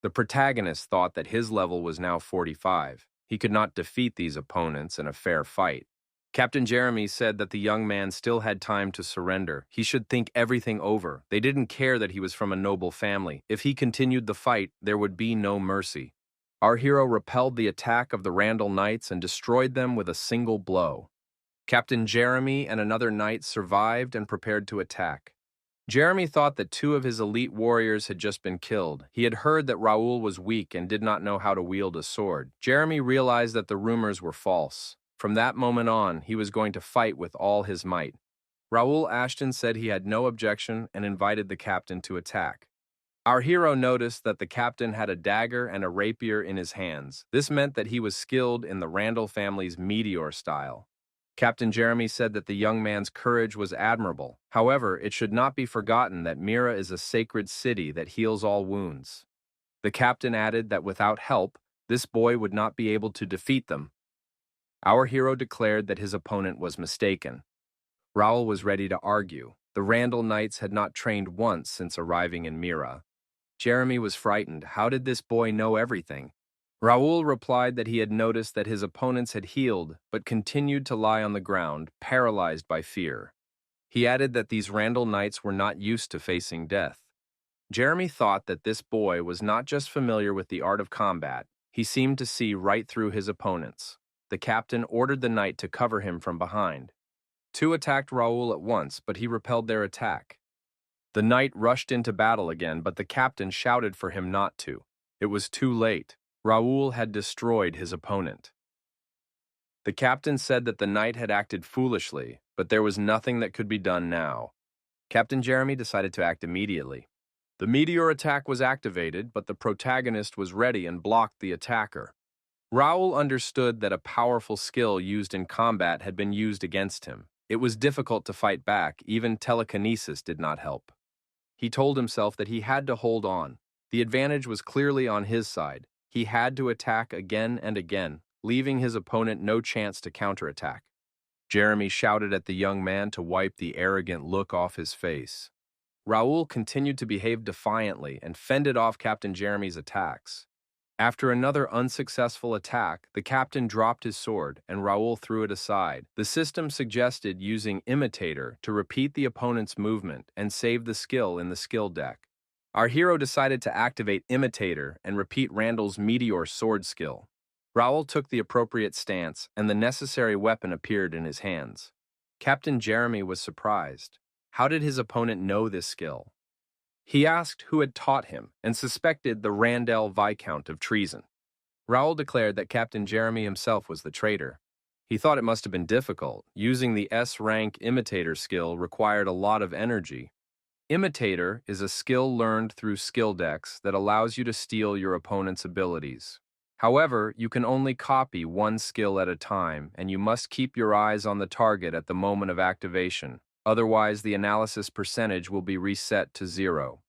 The protagonist thought that his level was now 45. He could not defeat these opponents in a fair fight. Captain Jeremy said that the young man still had time to surrender. He should think everything over. They didn't care that he was from a noble family. If he continued the fight, there would be no mercy. Our hero repelled the attack of the Randall Knights and destroyed them with a single blow. Captain Jeremy and another knight survived and prepared to attack. Jeremy thought that 2 of his elite warriors had just been killed. He had heard that Raoul was weak and did not know how to wield a sword. Jeremy realized that the rumors were false. From that moment on, he was going to fight with all his might. Raoul Ashton said he had no objection and invited the captain to attack. Our hero noticed that the captain had a dagger and a rapier in his hands. This meant that he was skilled in the Randall family's meteor style. Captain Jeremy said that the young man's courage was admirable. However, it should not be forgotten that Mira is a sacred city that heals all wounds. The captain added that without help, this boy would not be able to defeat them. Our hero declared that his opponent was mistaken. Raoul was ready to argue. The Randall Knights had not trained once since arriving in Mira. Jeremy was frightened. How did this boy know everything? Raoul replied that he had noticed that his opponents had healed, but continued to lie on the ground, paralyzed by fear. He added that these Randall Knights were not used to facing death. Jeremy thought that this boy was not just familiar with the art of combat, he seemed to see right through his opponents. The captain ordered the knight to cover him from behind. 2 attacked Raoul at once, but he repelled their attack. The knight rushed into battle again, but the captain shouted for him not to. It was too late. Raoul had destroyed his opponent. The captain said that the knight had acted foolishly, but there was nothing that could be done now. Captain Jeremy decided to act immediately. The meteor attack was activated, but the protagonist was ready and blocked the attacker. Raoul understood that a powerful skill used in combat had been used against him. It was difficult to fight back. Even telekinesis did not help. He told himself that he had to hold on. The advantage was clearly on his side. He had to attack again and again, leaving his opponent no chance to counterattack. Jeremy shouted at the young man to wipe the arrogant look off his face. Raoul continued to behave defiantly and fended off Captain Jeremy's attacks. After another unsuccessful attack, the captain dropped his sword and Raoul threw it aside. The system suggested using imitator to repeat the opponent's movement and save the skill in the skill deck. Our hero decided to activate imitator and repeat Randall's meteor sword skill. Raoul took the appropriate stance and the necessary weapon appeared in his hands. Captain Jeremy was surprised. How did his opponent know this skill? He asked who had taught him and suspected the Randall Viscount of treason. Raoul declared that Captain Jeremy himself was the traitor. He thought it must have been difficult. Using the S-rank imitator skill required a lot of energy. Imitator is a skill learned through skill decks that allows you to steal your opponent's abilities. However, you can only copy one skill at a time, and you must keep your eyes on the target at the moment of activation. Otherwise, the analysis percentage will be reset to 0.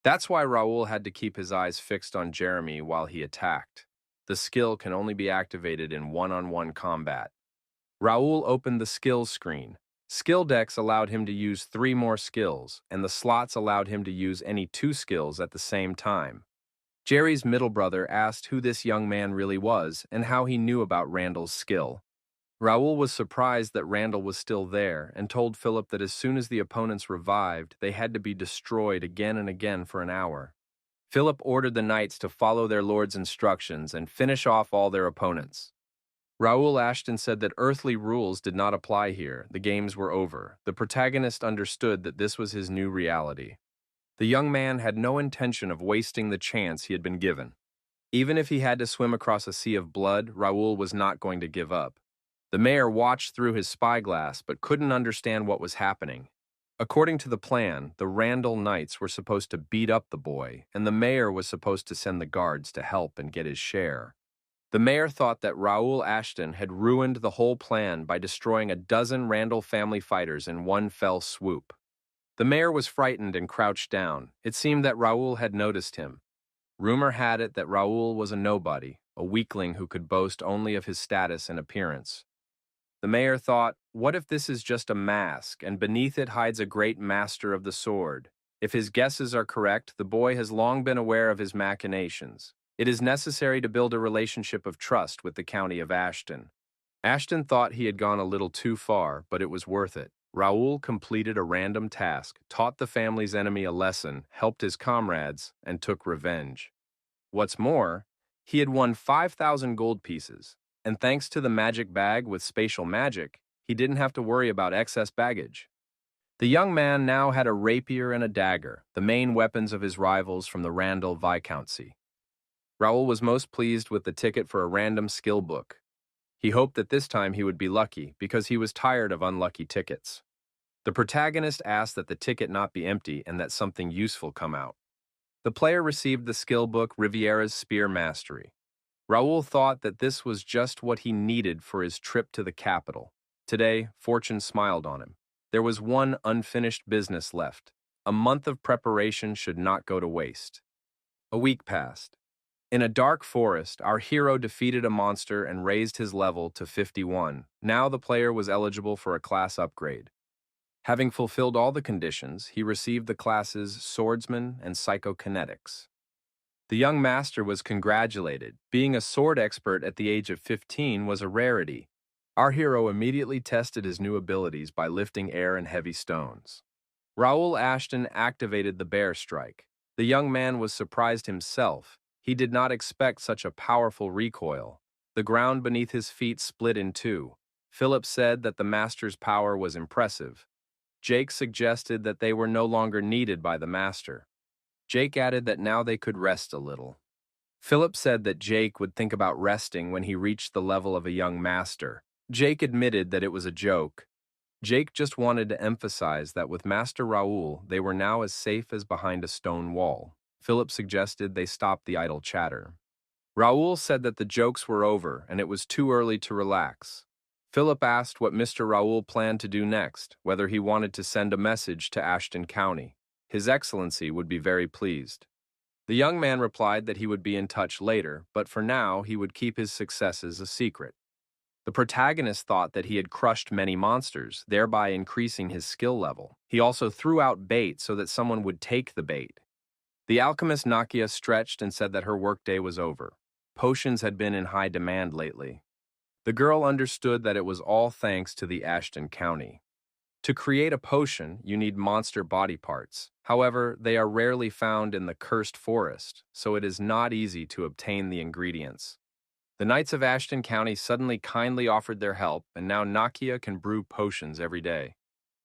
That's why Raoul had to keep his eyes fixed on Jeremy while he attacked. The skill can only be activated in one-on-one combat. Raoul opened the skills screen. Skill decks allowed him to use 3 more skills, and the slots allowed him to use any 2 skills at the same time. Jerry's middle brother asked who this young man really was and how he knew about Randall's skill. Raoul was surprised that Randall was still there and told Philip that as soon as the opponents revived, they had to be destroyed again and again for an hour. Philip ordered the knights to follow their lord's instructions and finish off all their opponents. Raoul Ashton said that earthly rules did not apply here. The games were over. The protagonist understood that this was his new reality. The young man had no intention of wasting the chance he had been given. Even if he had to swim across a sea of blood, Raoul was not going to give up. The mayor watched through his spyglass but couldn't understand what was happening. According to the plan, the Randall Knights were supposed to beat up the boy, and the mayor was supposed to send the guards to help and get his share. The mayor thought that Raoul Ashton had ruined the whole plan by destroying a dozen Randall family fighters in one fell swoop. The mayor was frightened and crouched down. It seemed that Raoul had noticed him. Rumor had it that Raoul was a nobody, a weakling who could boast only of his status and appearance. The mayor thought, what if this is just a mask, and beneath it hides a great master of the sword? If his guesses are correct, the boy has long been aware of his machinations. It is necessary to build a relationship of trust with the county of Ashton. Ashton thought he had gone a little too far, but it was worth it. Raoul completed a random task, taught the family's enemy a lesson, helped his comrades, and took revenge. What's more, he had won 5,000 gold pieces, and thanks to the magic bag with spatial magic, he didn't have to worry about excess baggage. The young man now had a rapier and a dagger, the main weapons of his rivals from the Randall Viscountcy. Raoul was most pleased with the ticket for a random skill book. He hoped that this time he would be lucky, because he was tired of unlucky tickets. The protagonist asked that the ticket not be empty and that something useful come out. The player received the skill book Riviera's Spear Mastery. Raoul thought that this was just what he needed for his trip to the capital. Today, fortune smiled on him. There was one unfinished business left. A month of preparation should not go to waste. A week passed. In a dark forest, our hero defeated a monster and raised his level to 51. Now the player was eligible for a class upgrade. Having fulfilled all the conditions, he received the classes Swordsman and Psychokinetics. The young master was congratulated. Being a sword expert at the age of 15 was a rarity. Our hero immediately tested his new abilities by lifting air and heavy stones. Raoul Ashton activated the Bear Strike. The young man was surprised himself. He did not expect such a powerful recoil. The ground beneath his feet split in 2. Philip said that the master's power was impressive. Jake suggested that they were no longer needed by the master. Jake added that now they could rest a little. Philip said that Jake would think about resting when he reached the level of a young master. Jake admitted that it was a joke. Jake just wanted to emphasize that with Master Raoul, they were now as safe as behind a stone wall. Philip suggested they stop the idle chatter. Raoul said that the jokes were over and it was too early to relax. Philip asked what Mr. Raoul planned to do next, whether he wanted to send a message to Ashton County. His Excellency would be very pleased. The young man replied that he would be in touch later, but for now he would keep his successes a secret. The protagonist thought that he had crushed many monsters, thereby increasing his skill level. He also threw out bait so that someone would take the bait. The alchemist Nakia stretched and said that her workday was over. Potions had been in high demand lately. The girl understood that it was all thanks to the Ashton County. To create a potion, you need monster body parts. However, they are rarely found in the cursed forest, so it is not easy to obtain the ingredients. The Knights of Ashton County suddenly kindly offered their help, and now Nakia can brew potions every day.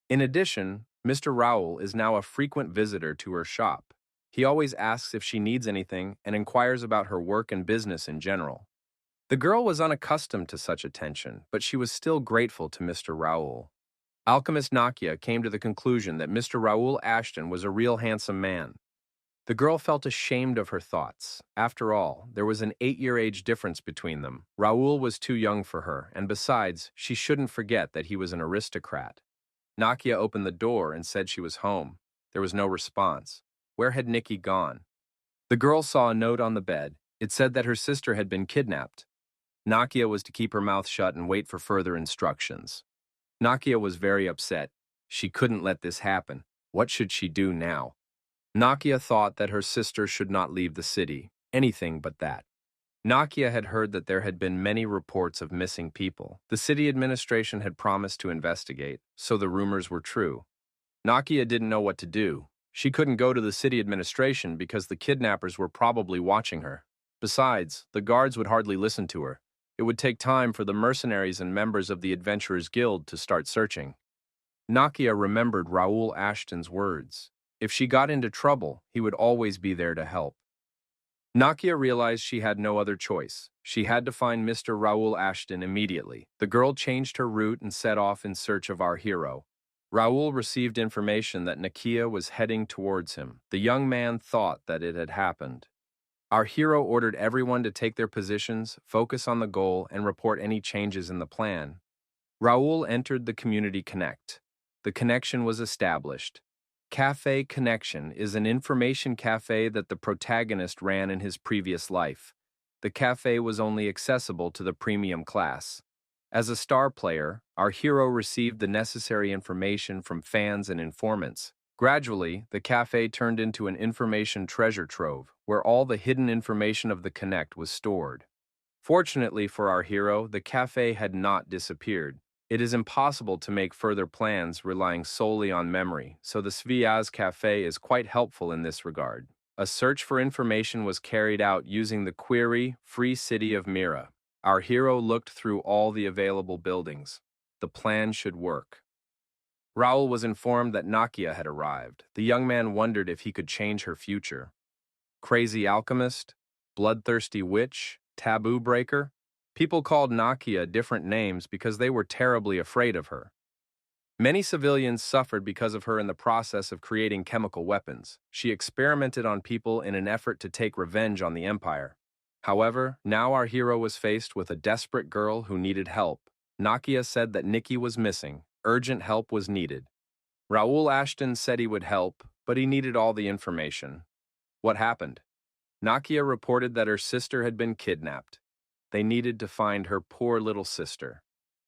In addition, Mr. Raoul is now a frequent visitor to her shop. He always asks if she needs anything and inquires about her work and business in general. The girl was unaccustomed to such attention, but she was still grateful to Mr. Raoul. Alchemist Nakia came to the conclusion that Mr. Raoul Ashton was a real handsome man. The girl felt ashamed of her thoughts. After all, there was an 8-year age difference between them. Raoul was too young for her, and besides, she shouldn't forget that he was an aristocrat. Nakia opened the door and said she was home. There was no response. Where had Nikki gone? The girl saw a note on the bed. It said that her sister had been kidnapped. Nakia was to keep her mouth shut and wait for further instructions. Nakia was very upset. She couldn't let this happen. What should she do now? Nakia thought that her sister should not leave the city. Anything but that. Nakia had heard that there had been many reports of missing people. The city administration had promised to investigate, so the rumors were true. Nakia didn't know what to do. She couldn't go to the city administration because the kidnappers were probably watching her. Besides, the guards would hardly listen to her. It would take time for the mercenaries and members of the Adventurers Guild to start searching. Nakia remembered Raoul Ashton's words. If she got into trouble, he would always be there to help. Nakia realized she had no other choice. She had to find Mr. Raoul Ashton immediately. The girl changed her route and set off in search of our hero. Raoul received information that Nakia was heading towards him. The young man thought that it had happened. Our hero ordered everyone to take their positions, focus on the goal, and report any changes in the plan. Raoul entered the Community Connect. The connection was established. Cafe Connection is an information cafe that the protagonist ran in his previous life. The cafe was only accessible to the premium class. As a star player, our hero received the necessary information from fans and informants. Gradually, the cafe turned into an information treasure trove, where all the hidden information of the Connect was stored. Fortunately for our hero, the cafe had not disappeared. It is impossible to make further plans relying solely on memory, so the Sviaz Cafe is quite helpful in this regard. A search for information was carried out using the query Free City of Mira. Our hero looked through all the available buildings. The plan should work. Raoul was informed that Nakia had arrived. The young man wondered if he could change her future. Crazy alchemist, bloodthirsty witch, taboo breaker. People called Nakia different names because they were terribly afraid of her. Many civilians suffered because of her in the process of creating chemical weapons. She experimented on people in an effort to take revenge on the Empire. However, now our hero was faced with a desperate girl who needed help. Nakia said that Nikki was missing. Urgent help was needed. Raoul Ashton said he would help, but he needed all the information. What happened? Nakia reported that her sister had been kidnapped. They needed to find her poor little sister.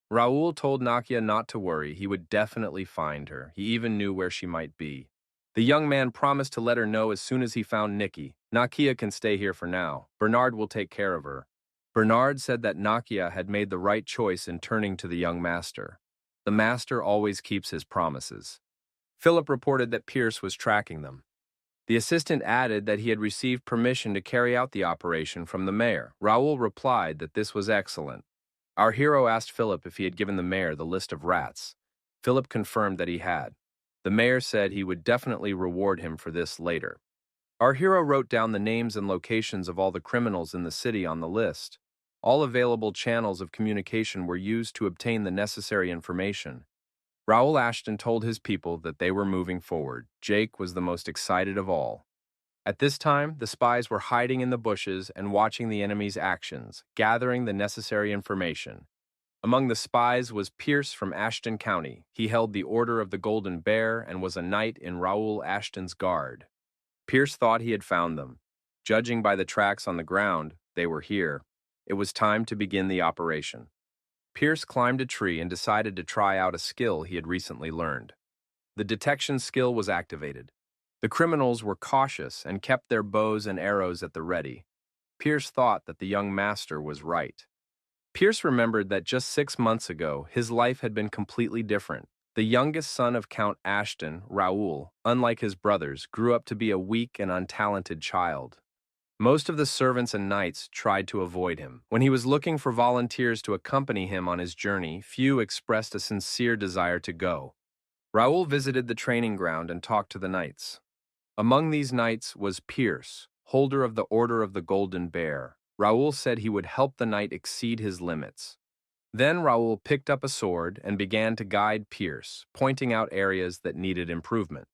Raoul told Nakia not to worry, he would definitely find her. He even knew where she might be. The young man promised to let her know as soon as he found Nikki. Nakia can stay here for now. Bernard will take care of her. Bernard said that Nakia had made the right choice in turning to the young master. The master always keeps his promises. Philip reported that Pierce was tracking them. The assistant added that he had received permission to carry out the operation from the mayor. Raoul replied that this was excellent. Our hero asked Philip if he had given the mayor the list of rats. Philip confirmed that he had. The mayor said he would definitely reward him for this later. Our hero wrote down the names and locations of all the criminals in the city on the list. All available channels of communication were used to obtain the necessary information. Raoul Ashton told his people that they were moving forward. Jake was the most excited of all. At this time, the spies were hiding in the bushes and watching the enemy's actions, gathering the necessary information. Among the spies was Pierce from Ashton County. He held the Order of the Golden Bear and was a knight in Raoul Ashton's guard. Pierce thought he had found them. Judging by the tracks on the ground, they were here. It was time to begin the operation. Pierce climbed a tree and decided to try out a skill he had recently learned. The detection skill was activated. The criminals were cautious and kept their bows and arrows at the ready. Pierce thought that the young master was right. Pierce remembered that just 6 months ago, his life had been completely different. The youngest son of Count Ashton, Raoul, unlike his brothers, grew up to be a weak and untalented child. Most of the servants and knights tried to avoid him. When he was looking for volunteers to accompany him on his journey, few expressed a sincere desire to go. Raoul visited the training ground and talked to the knights. Among these knights was Pierce, holder of the Order of the Golden Bear. Raoul said he would help the knight exceed his limits. Then Raoul picked up a sword and began to guide Pierce, pointing out areas that needed improvement.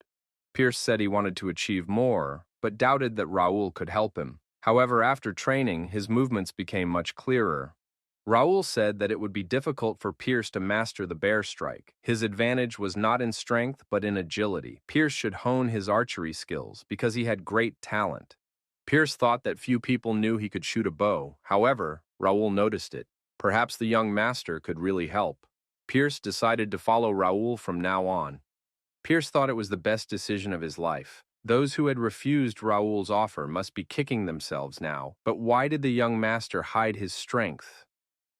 Pierce said he wanted to achieve more, but doubted that Raoul could help him. However, after training, his movements became much clearer. Raoul said that it would be difficult for Pierce to master the bear strike. His advantage was not in strength, but in agility. Pierce should hone his archery skills because he had great talent. Pierce thought that few people knew he could shoot a bow. However, Raoul noticed it. Perhaps the young master could really help. Pierce decided to follow Raoul from now on. Pierce thought it was the best decision of his life. Those who had refused Raoul's offer must be kicking themselves now. But why did the young master hide his strength?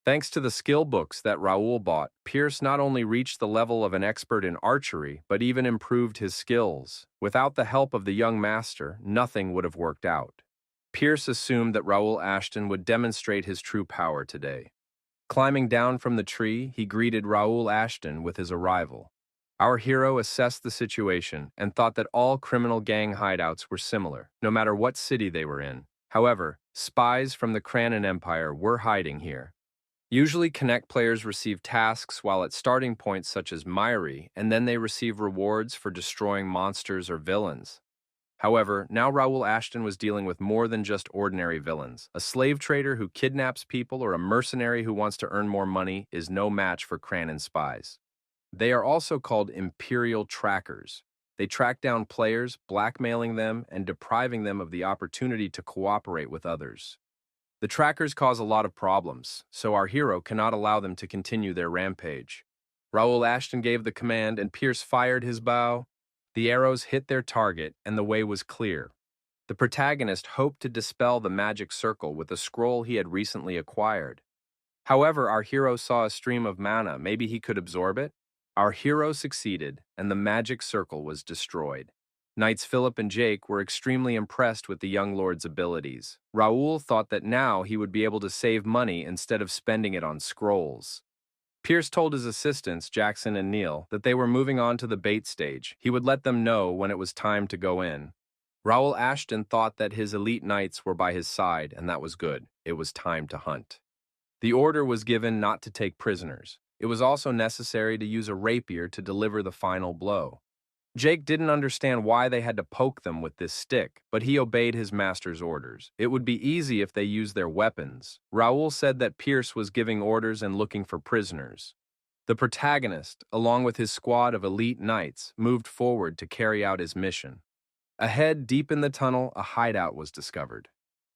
Thanks to the skill books that Raoul bought, Pierce not only reached the level of an expert in archery, but even improved his skills. Without the help of the young master, nothing would have worked out. Pierce assumed that Raoul Ashton would demonstrate his true power today. Climbing down from the tree, he greeted Raoul Ashton with his arrival. Our hero assessed the situation and thought that all criminal gang hideouts were similar, no matter what city they were in. However, spies from the Kranan Empire were hiding here. Usually, Connect players receive tasks while at starting points such as Myri, and then they receive rewards for destroying monsters or villains. However, now Raoul Ashton was dealing with more than just ordinary villains. A slave trader who kidnaps people or a mercenary who wants to earn more money is no match for Kranan spies. They are also called Imperial Trackers. They track down players, blackmailing them and depriving them of the opportunity to cooperate with others. The trackers cause a lot of problems, so our hero cannot allow them to continue their rampage. Raoul Ashton gave the command and Pierce fired his bow. The arrows hit their target and the way was clear. The protagonist hoped to dispel the magic circle with a scroll he had recently acquired. However, our hero saw a stream of mana. Maybe he could absorb it? Our hero succeeded, and the magic circle was destroyed. Knights Philip and Jake were extremely impressed with the young lord's abilities. Raoul thought that now he would be able to save money instead of spending it on scrolls. Pierce told his assistants, Jackson and Neil, that they were moving on to the bait stage. He would let them know when it was time to go in. Raoul Ashton thought that his elite knights were by his side, and that was good. It was time to hunt. The order was given not to take prisoners. It was also necessary to use a rapier to deliver the final blow. Jake didn't understand why they had to poke them with this stick, but he obeyed his master's orders. It would be easy if they used their weapons. Raoul said that Pierce was giving orders and looking for prisoners. The protagonist, along with his squad of elite knights, moved forward to carry out his mission. Ahead, deep in the tunnel, a hideout was discovered.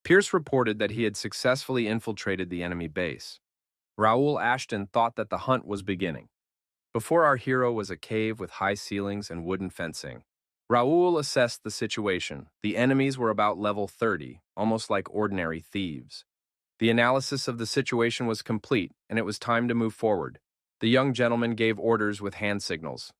Pierce reported that he had successfully infiltrated the enemy base. Raoul Ashton thought that the hunt was beginning. Before our hero was a cave with high ceilings and wooden fencing. Raoul assessed the situation. The enemies were about level 30, almost like ordinary thieves. The analysis of the situation was complete, and it was time to move forward. The young gentleman gave orders with hand signals.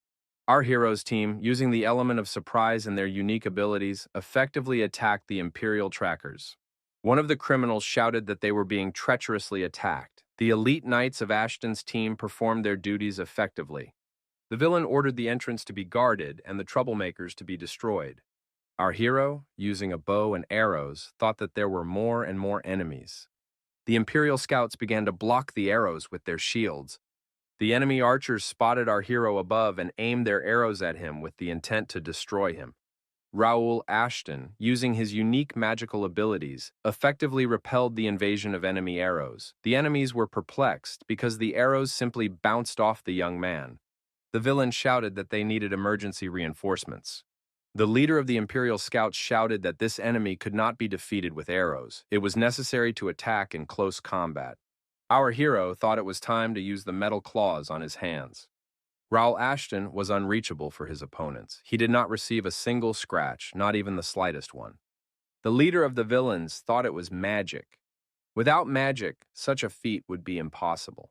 Our hero's team, using the element of surprise and their unique abilities, effectively attacked the Imperial trackers. One of the criminals shouted that they were being treacherously attacked. The elite knights of Ashton's team performed their duties effectively. The villain ordered the entrance to be guarded and the troublemakers to be destroyed. Our hero, using a bow and arrows, thought that there were more and more enemies. The Imperial scouts began to block the arrows with their shields. The enemy archers spotted our hero above and aimed their arrows at him with the intent to destroy him. Raoul Ashton, using his unique magical abilities, effectively repelled the invasion of enemy arrows. The enemies were perplexed because the arrows simply bounced off the young man. The villain shouted that they needed emergency reinforcements. The leader of the Imperial scouts shouted that this enemy could not be defeated with arrows. It was necessary to attack in close combat. Our hero thought it was time to use the metal claws on his hands. Raoul Ashton was unreachable for his opponents. He did not receive a single scratch, not even the slightest one. The leader of the villains thought it was magic. Without magic, such a feat would be impossible.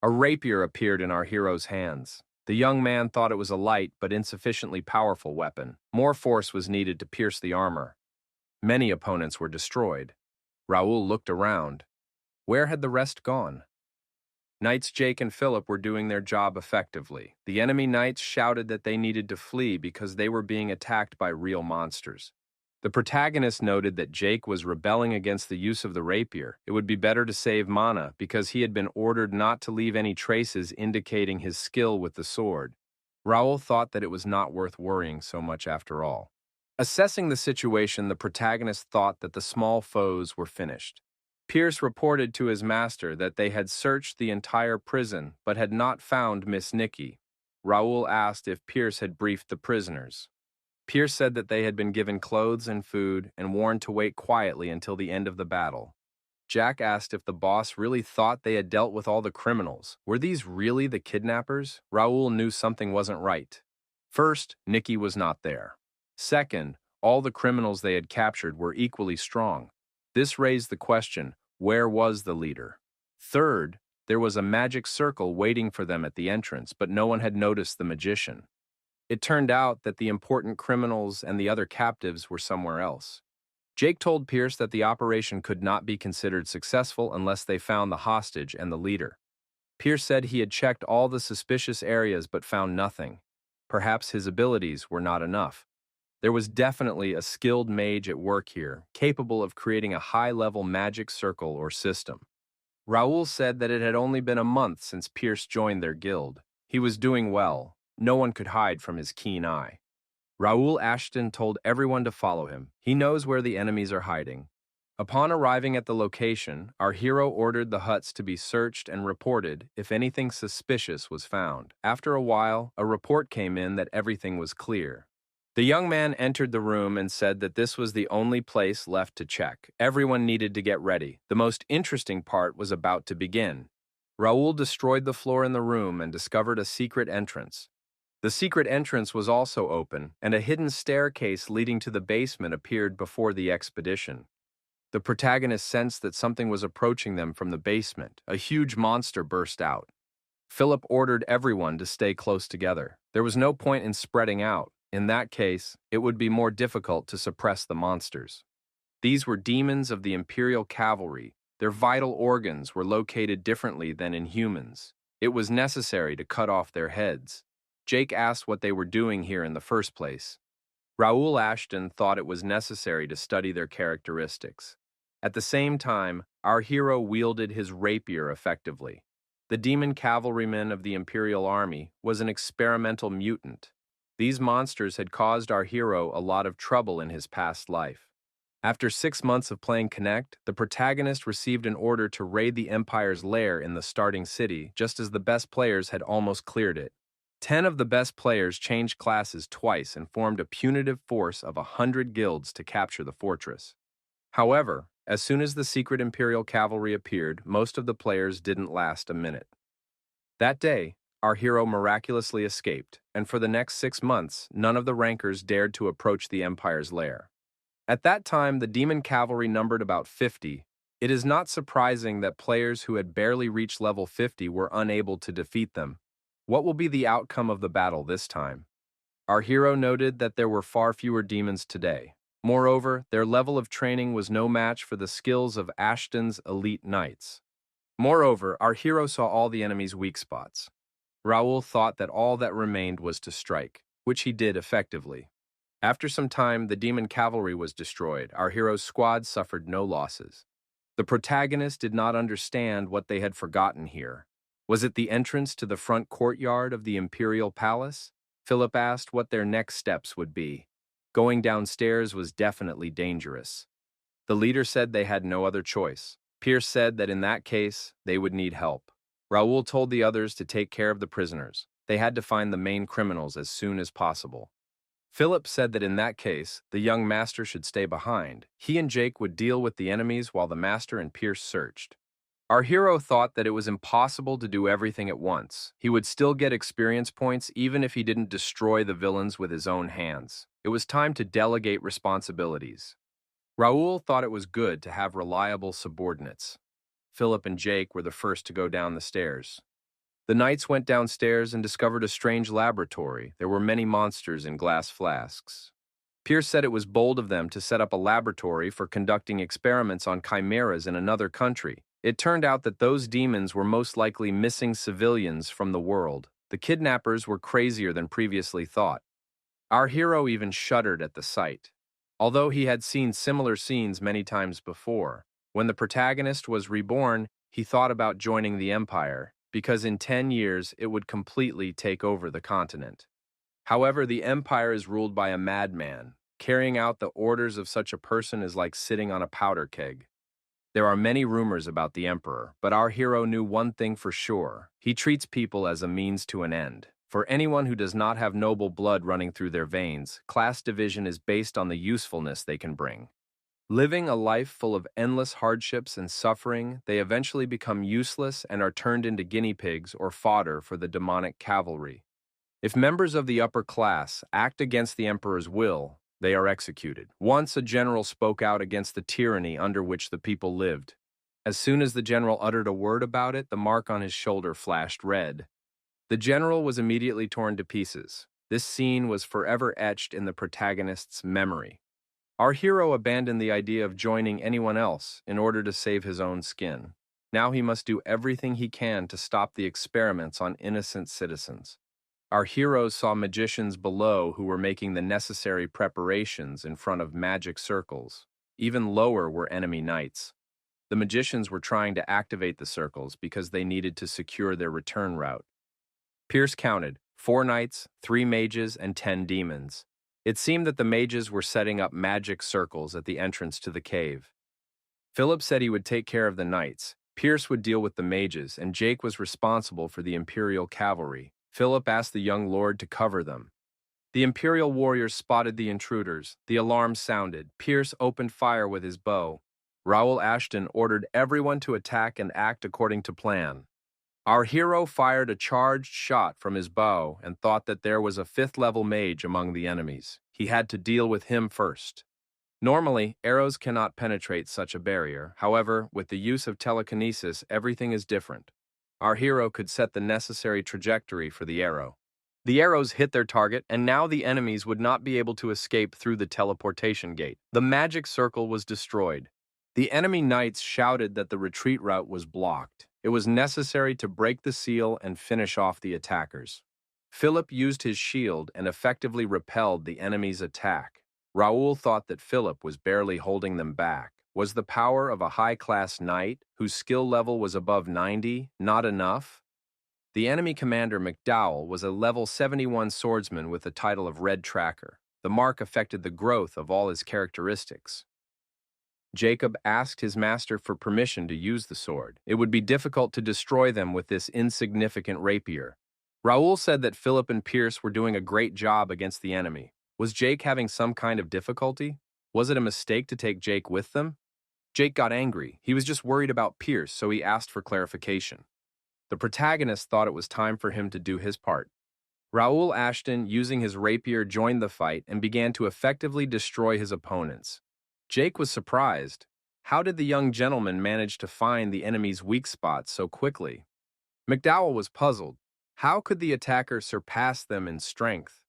A rapier appeared in our hero's hands. The young man thought it was a light but insufficiently powerful weapon. More force was needed to pierce the armor. Many opponents were destroyed. Raoul looked around. Where had the rest gone? Knights Jake and Philip were doing their job effectively. The enemy knights shouted that they needed to flee because they were being attacked by real monsters. The protagonist noted that Jake was rebelling against the use of the rapier. It would be better to save mana because he had been ordered not to leave any traces indicating his skill with the sword. Raoul thought that it was not worth worrying so much after all. Assessing the situation, the protagonist thought that the small foes were finished. Pierce reported to his master that they had searched the entire prison but had not found Miss Nikki. Raoul asked if Pierce had briefed the prisoners. Pierce said that they had been given clothes and food and warned to wait quietly until the end of the battle. Jack asked if the boss really thought they had dealt with all the criminals. Were these really the kidnappers? Raoul knew something wasn't right. First, Nikki was not there. Second, all the criminals they had captured were equally strong. This raised the question, where was the leader? Third, there was a magic circle waiting for them at the entrance, but no one had noticed the magician. It turned out that the important criminals and the other captives were somewhere else. Jake told Pierce that the operation could not be considered successful unless they found the hostage and the leader. Pierce said he had checked all the suspicious areas but found nothing. Perhaps his abilities were not enough. There was definitely a skilled mage at work here, capable of creating a high-level magic circle or system. Raoul said that it had only been a month since Pierce joined their guild. He was doing well. No one could hide from his keen eye. Raoul Ashton told everyone to follow him. He knows where the enemies are hiding. Upon arriving at the location, our hero ordered the huts to be searched and reported if anything suspicious was found. After a while, a report came in that everything was clear. The young man entered the room and said that this was the only place left to check. Everyone needed to get ready. The most interesting part was about to begin. Raoul destroyed the floor in the room and discovered a secret entrance. The secret entrance was also open, and a hidden staircase leading to the basement appeared before the expedition. The protagonist sensed that something was approaching them from the basement. A huge monster burst out. Philip ordered everyone to stay close together. There was no point in spreading out. In that case, it would be more difficult to suppress the monsters. These were demons of the Imperial Cavalry. Their vital organs were located differently than in humans. It was necessary to cut off their heads. Jake asked what they were doing here in the first place. Raoul Ashton thought it was necessary to study their characteristics. At the same time, our hero wielded his rapier effectively. The demon cavalryman of the Imperial Army was an experimental mutant. These monsters had caused our hero a lot of trouble in his past life. After 6 months of playing Connect, the protagonist received an order to raid the Empire's lair in the starting city, just as the best players had almost cleared it. 10 of the best players changed classes twice and formed a punitive force of 100 guilds to capture the fortress. However, as soon as the secret Imperial Cavalry appeared, most of the players didn't last a minute. That day, our hero miraculously escaped, and for the next 6 months, none of the rankers dared to approach the Empire's lair. At that time, the demon cavalry numbered about 50. It is not surprising that players who had barely reached level 50 were unable to defeat them. What will be the outcome of the battle this time? Our hero noted that there were far fewer demons today. Moreover, their level of training was no match for the skills of Ashton's elite knights. Moreover, our hero saw all the enemy's weak spots. Raoul thought that all that remained was to strike, which he did effectively. After some time, the demon cavalry was destroyed. Our hero's squad suffered no losses. The protagonist did not understand what they had forgotten here. Was it the entrance to the front courtyard of the Imperial Palace? Philip asked what their next steps would be. Going downstairs was definitely dangerous. The leader said they had no other choice. Pierce said that in that case, they would need help. Raoul told the others to take care of the prisoners. They had to find the main criminals as soon as possible. Philip said that in that case, the young master should stay behind. He and Jake would deal with the enemies while the master and Pierce searched. Our hero thought that it was impossible to do everything at once. He would still get experience points even if he didn't destroy the villains with his own hands. It was time to delegate responsibilities. Raoul thought it was good to have reliable subordinates. Philip and Jake were the first to go down the stairs. The knights went downstairs and discovered a strange laboratory. There were many monsters in glass flasks. Pierce said it was bold of them to set up a laboratory for conducting experiments on chimeras in another country. It turned out that those demons were most likely missing civilians from the world. The kidnappers were crazier than previously thought. Our hero even shuddered at the sight. Although he had seen similar scenes many times before, when the protagonist was reborn, he thought about joining the Empire, because in 10 years it would completely take over the continent. However, the Empire is ruled by a madman. Carrying out the orders of such a person is like sitting on a powder keg. There are many rumors about the Emperor, but our hero knew one thing for sure. He treats people as a means to an end. For anyone who does not have noble blood running through their veins, class division is based on the usefulness they can bring. Living a life full of endless hardships and suffering, they eventually become useless and are turned into guinea pigs or fodder for the demonic cavalry. If members of the upper class act against the emperor's will, they are executed. Once a general spoke out against the tyranny under which the people lived. As soon as the general uttered a word about it, the mark on his shoulder flashed red. The general was immediately torn to pieces. This scene was forever etched in the protagonist's memory. Our hero abandoned the idea of joining anyone else in order to save his own skin. Now he must do everything he can to stop the experiments on innocent citizens. Our heroes saw magicians below who were making the necessary preparations in front of magic circles. Even lower were enemy knights. The magicians were trying to activate the circles because they needed to secure their return route. Pierce counted 4 knights, 3 mages, and 10 demons. It seemed that the mages were setting up magic circles at the entrance to the cave. Philip said he would take care of the knights, Pierce would deal with the mages, and Jake was responsible for the Imperial cavalry. Philip asked the young lord to cover them. The Imperial warriors spotted the intruders. The alarm sounded. Pierce opened fire with his bow. Raoul Ashton ordered everyone to attack and act according to plan. Our hero fired a charged shot from his bow and thought that there was a 5th-level mage among the enemies. He had to deal with him first. Normally, arrows cannot penetrate such a barrier. However, with the use of telekinesis, everything is different. Our hero could set the necessary trajectory for the arrow. The arrows hit their target, and now the enemies would not be able to escape through the teleportation gate. The magic circle was destroyed. The enemy knights shouted that the retreat route was blocked. It was necessary to break the seal and finish off the attackers. Philip used his shield and effectively repelled the enemy's attack. Raoul thought that Philip was barely holding them back. Was the power of a high-class knight, whose skill level was above 90, not enough? The enemy commander McDowell was a level 71 swordsman with the title of Red Tracker. The mark affected the growth of all his characteristics. Jacob asked his master for permission to use the sword. It would be difficult to destroy them with this insignificant rapier. Raoul said that Philip and Pierce were doing a great job against the enemy. Was Jake having some kind of difficulty? Was it a mistake to take Jake with them? Jake got angry. He was just worried about Pierce, so he asked for clarification. The protagonist thought it was time for him to do his part. Raoul Ashton, using his rapier, joined the fight and began to effectively destroy his opponents. Jake was surprised. How did the young gentleman manage to find the enemy's weak spots so quickly? McDowell was puzzled. How could the attacker surpass them in strength?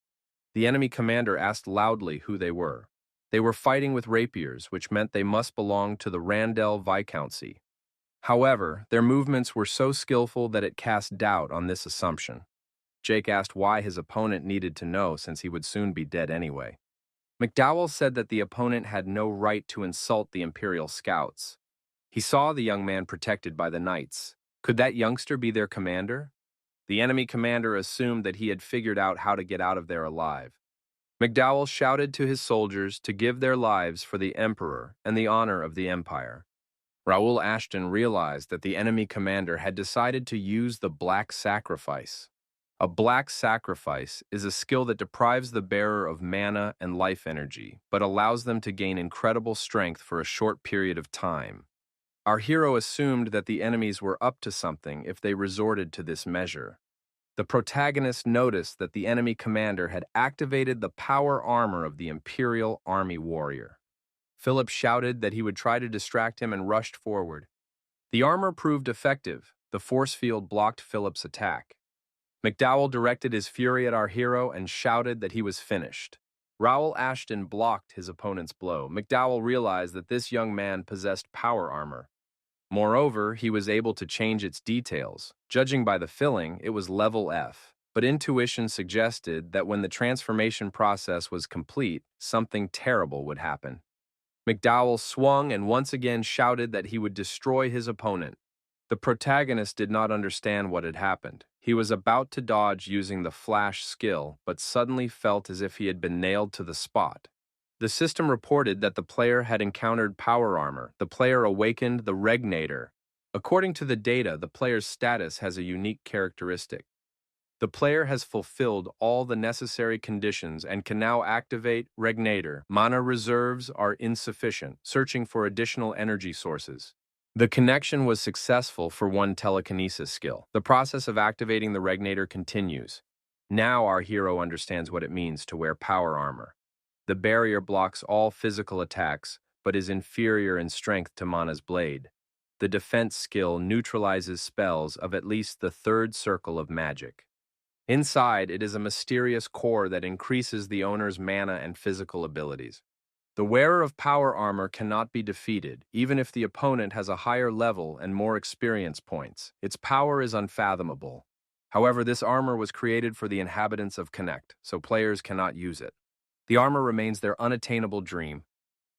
The enemy commander asked loudly who they were. They were fighting with rapiers, which meant they must belong to the Randell Viscountcy. However, their movements were so skillful that it cast doubt on this assumption. Jake asked why his opponent needed to know since he would soon be dead anyway. McDowell said that the opponent had no right to insult the Imperial scouts. He saw the young man protected by the knights. Could that youngster be their commander? The enemy commander assumed that he had figured out how to get out of there alive. McDowell shouted to his soldiers to give their lives for the Emperor and the honor of the Empire. Raoul Ashton realized that the enemy commander had decided to use the Black Sacrifice. A Black Sacrifice is a skill that deprives the bearer of mana and life energy, but allows them to gain incredible strength for a short period of time. Our hero assumed that the enemies were up to something if they resorted to this measure. The protagonist noticed that the enemy commander had activated the power armor of the Imperial Army warrior. Philip shouted that he would try to distract him and rushed forward. The armor proved effective. The force field blocked Philip's attack. McDowell directed his fury at our hero and shouted that he was finished. Raoul Ashton blocked his opponent's blow. McDowell realized that this young man possessed power armor. Moreover, he was able to change its details. Judging by the filling, it was level F. But intuition suggested that when the transformation process was complete, something terrible would happen. McDowell swung and once again shouted that he would destroy his opponent. The protagonist did not understand what had happened. He was about to dodge using the flash skill, but suddenly felt as if he had been nailed to the spot. The system reported that the player had encountered power armor. The player awakened the Regnator. According to the data, the player's status has a unique characteristic. The player has fulfilled all the necessary conditions and can now activate Regnator. Mana reserves are insufficient, searching for additional energy sources. The connection was successful for one telekinesis skill. The process of activating the Regnator continues. Now our hero understands what it means to wear power armor. The barrier blocks all physical attacks, but is inferior in strength to Mana's blade. The defense skill neutralizes spells of at least the third circle of magic. Inside, it is a mysterious core that increases the owner's mana and physical abilities. The wearer of power armor cannot be defeated, even if the opponent has a higher level and more experience points. Its power is unfathomable. However, this armor was created for the inhabitants of Connect, so players cannot use it. The armor remains their unattainable dream.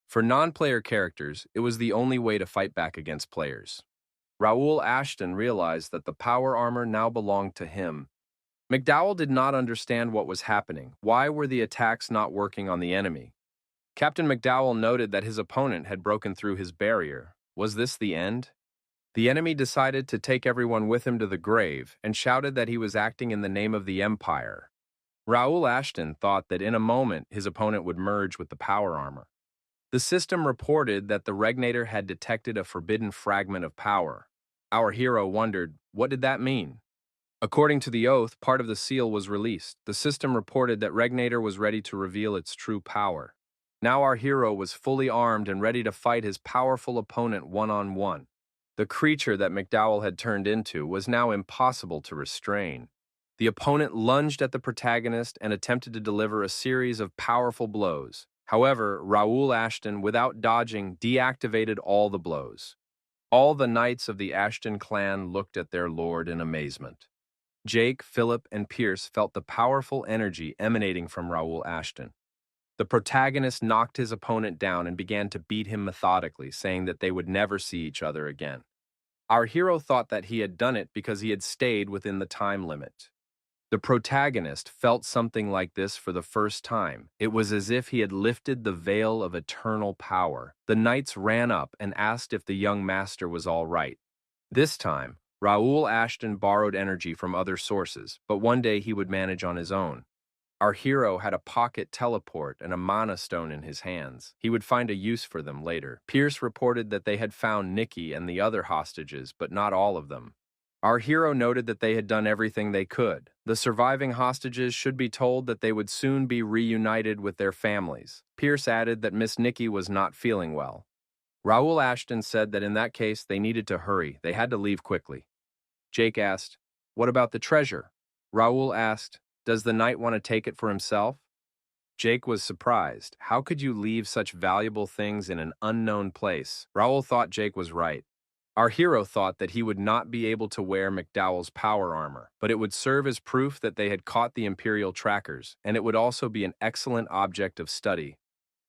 For non-player characters, it was the only way to fight back against players. Raoul Ashton realized that the power armor now belonged to him. McDowell did not understand what was happening. Why were the attacks not working on the enemy? Captain McDowell noted that his opponent had broken through his barrier. Was this the end? The enemy decided to take everyone with him to the grave and shouted that he was acting in the name of the Empire. Raoul Ashton thought that in a moment his opponent would merge with the power armor. The system reported that the Regnator had detected a forbidden fragment of power. Our hero wondered, what did that mean? According to the oath, part of the seal was released. The system reported that Regnator was ready to reveal its true power. Now our hero was fully armed and ready to fight his powerful opponent one-on-one. The creature that McDowell had turned into was now impossible to restrain. The opponent lunged at the protagonist and attempted to deliver a series of powerful blows. However, Raoul Ashton, without dodging, deactivated all the blows. All the knights of the Ashton clan looked at their lord in amazement. Jake, Philip, and Pierce felt the powerful energy emanating from Raoul Ashton. The protagonist knocked his opponent down and began to beat him methodically, saying that they would never see each other again. Our hero thought that he had done it because he had stayed within the time limit. The protagonist felt something like this for the first time. It was as if he had lifted the veil of eternal power. The knights ran up and asked if the young master was all right. This time, Raoul Ashton borrowed energy from other sources, but one day he would manage on his own. Our hero had a pocket teleport and a mana stone in his hands. He would find a use for them later. Pierce reported that they had found Nikki and the other hostages, but not all of them. Our hero noted that they had done everything they could. The surviving hostages should be told that they would soon be reunited with their families. Pierce added that Miss Nikki was not feeling well. Raoul Ashton said that in that case they needed to hurry. They had to leave quickly. Jake asked, "What about the treasure?" Raoul asked, "Does the knight want to take it for himself?" Jake was surprised. How could you leave such valuable things in an unknown place? Raoul thought Jake was right. Our hero thought that he would not be able to wear McDowell's power armor, but it would serve as proof that they had caught the Imperial trackers, and it would also be an excellent object of study.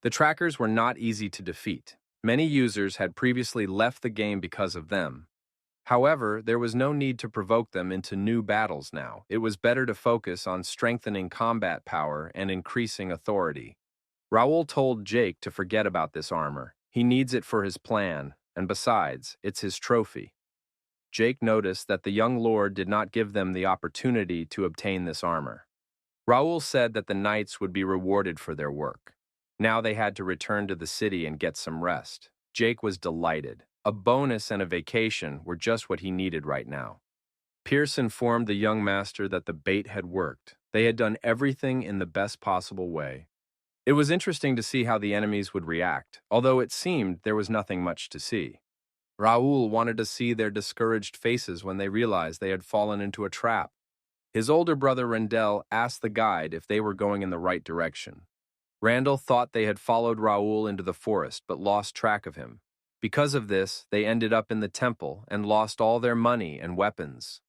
The trackers were not easy to defeat. Many users had previously left the game because of them. However, there was no need to provoke them into new battles now. It was better to focus on strengthening combat power and increasing authority. Raoul told Jake to forget about this armor. He needs it for his plan, and besides, it's his trophy. Jake noticed that the young lord did not give them the opportunity to obtain this armor. Raoul said that the knights would be rewarded for their work. Now they had to return to the city and get some rest. Jake was delighted. A bonus and a vacation were just what he needed right now. Pierce informed the young master that the bait had worked. They had done everything in the best possible way. It was interesting to see how the enemies would react, although it seemed there was nothing much to see. Raoul wanted to see their discouraged faces when they realized they had fallen into a trap. His older brother Rendell asked the guide if they were going in the right direction. Randall thought they had followed Raoul into the forest but lost track of him. Because of this, they ended up in the temple and lost all their money and weapons.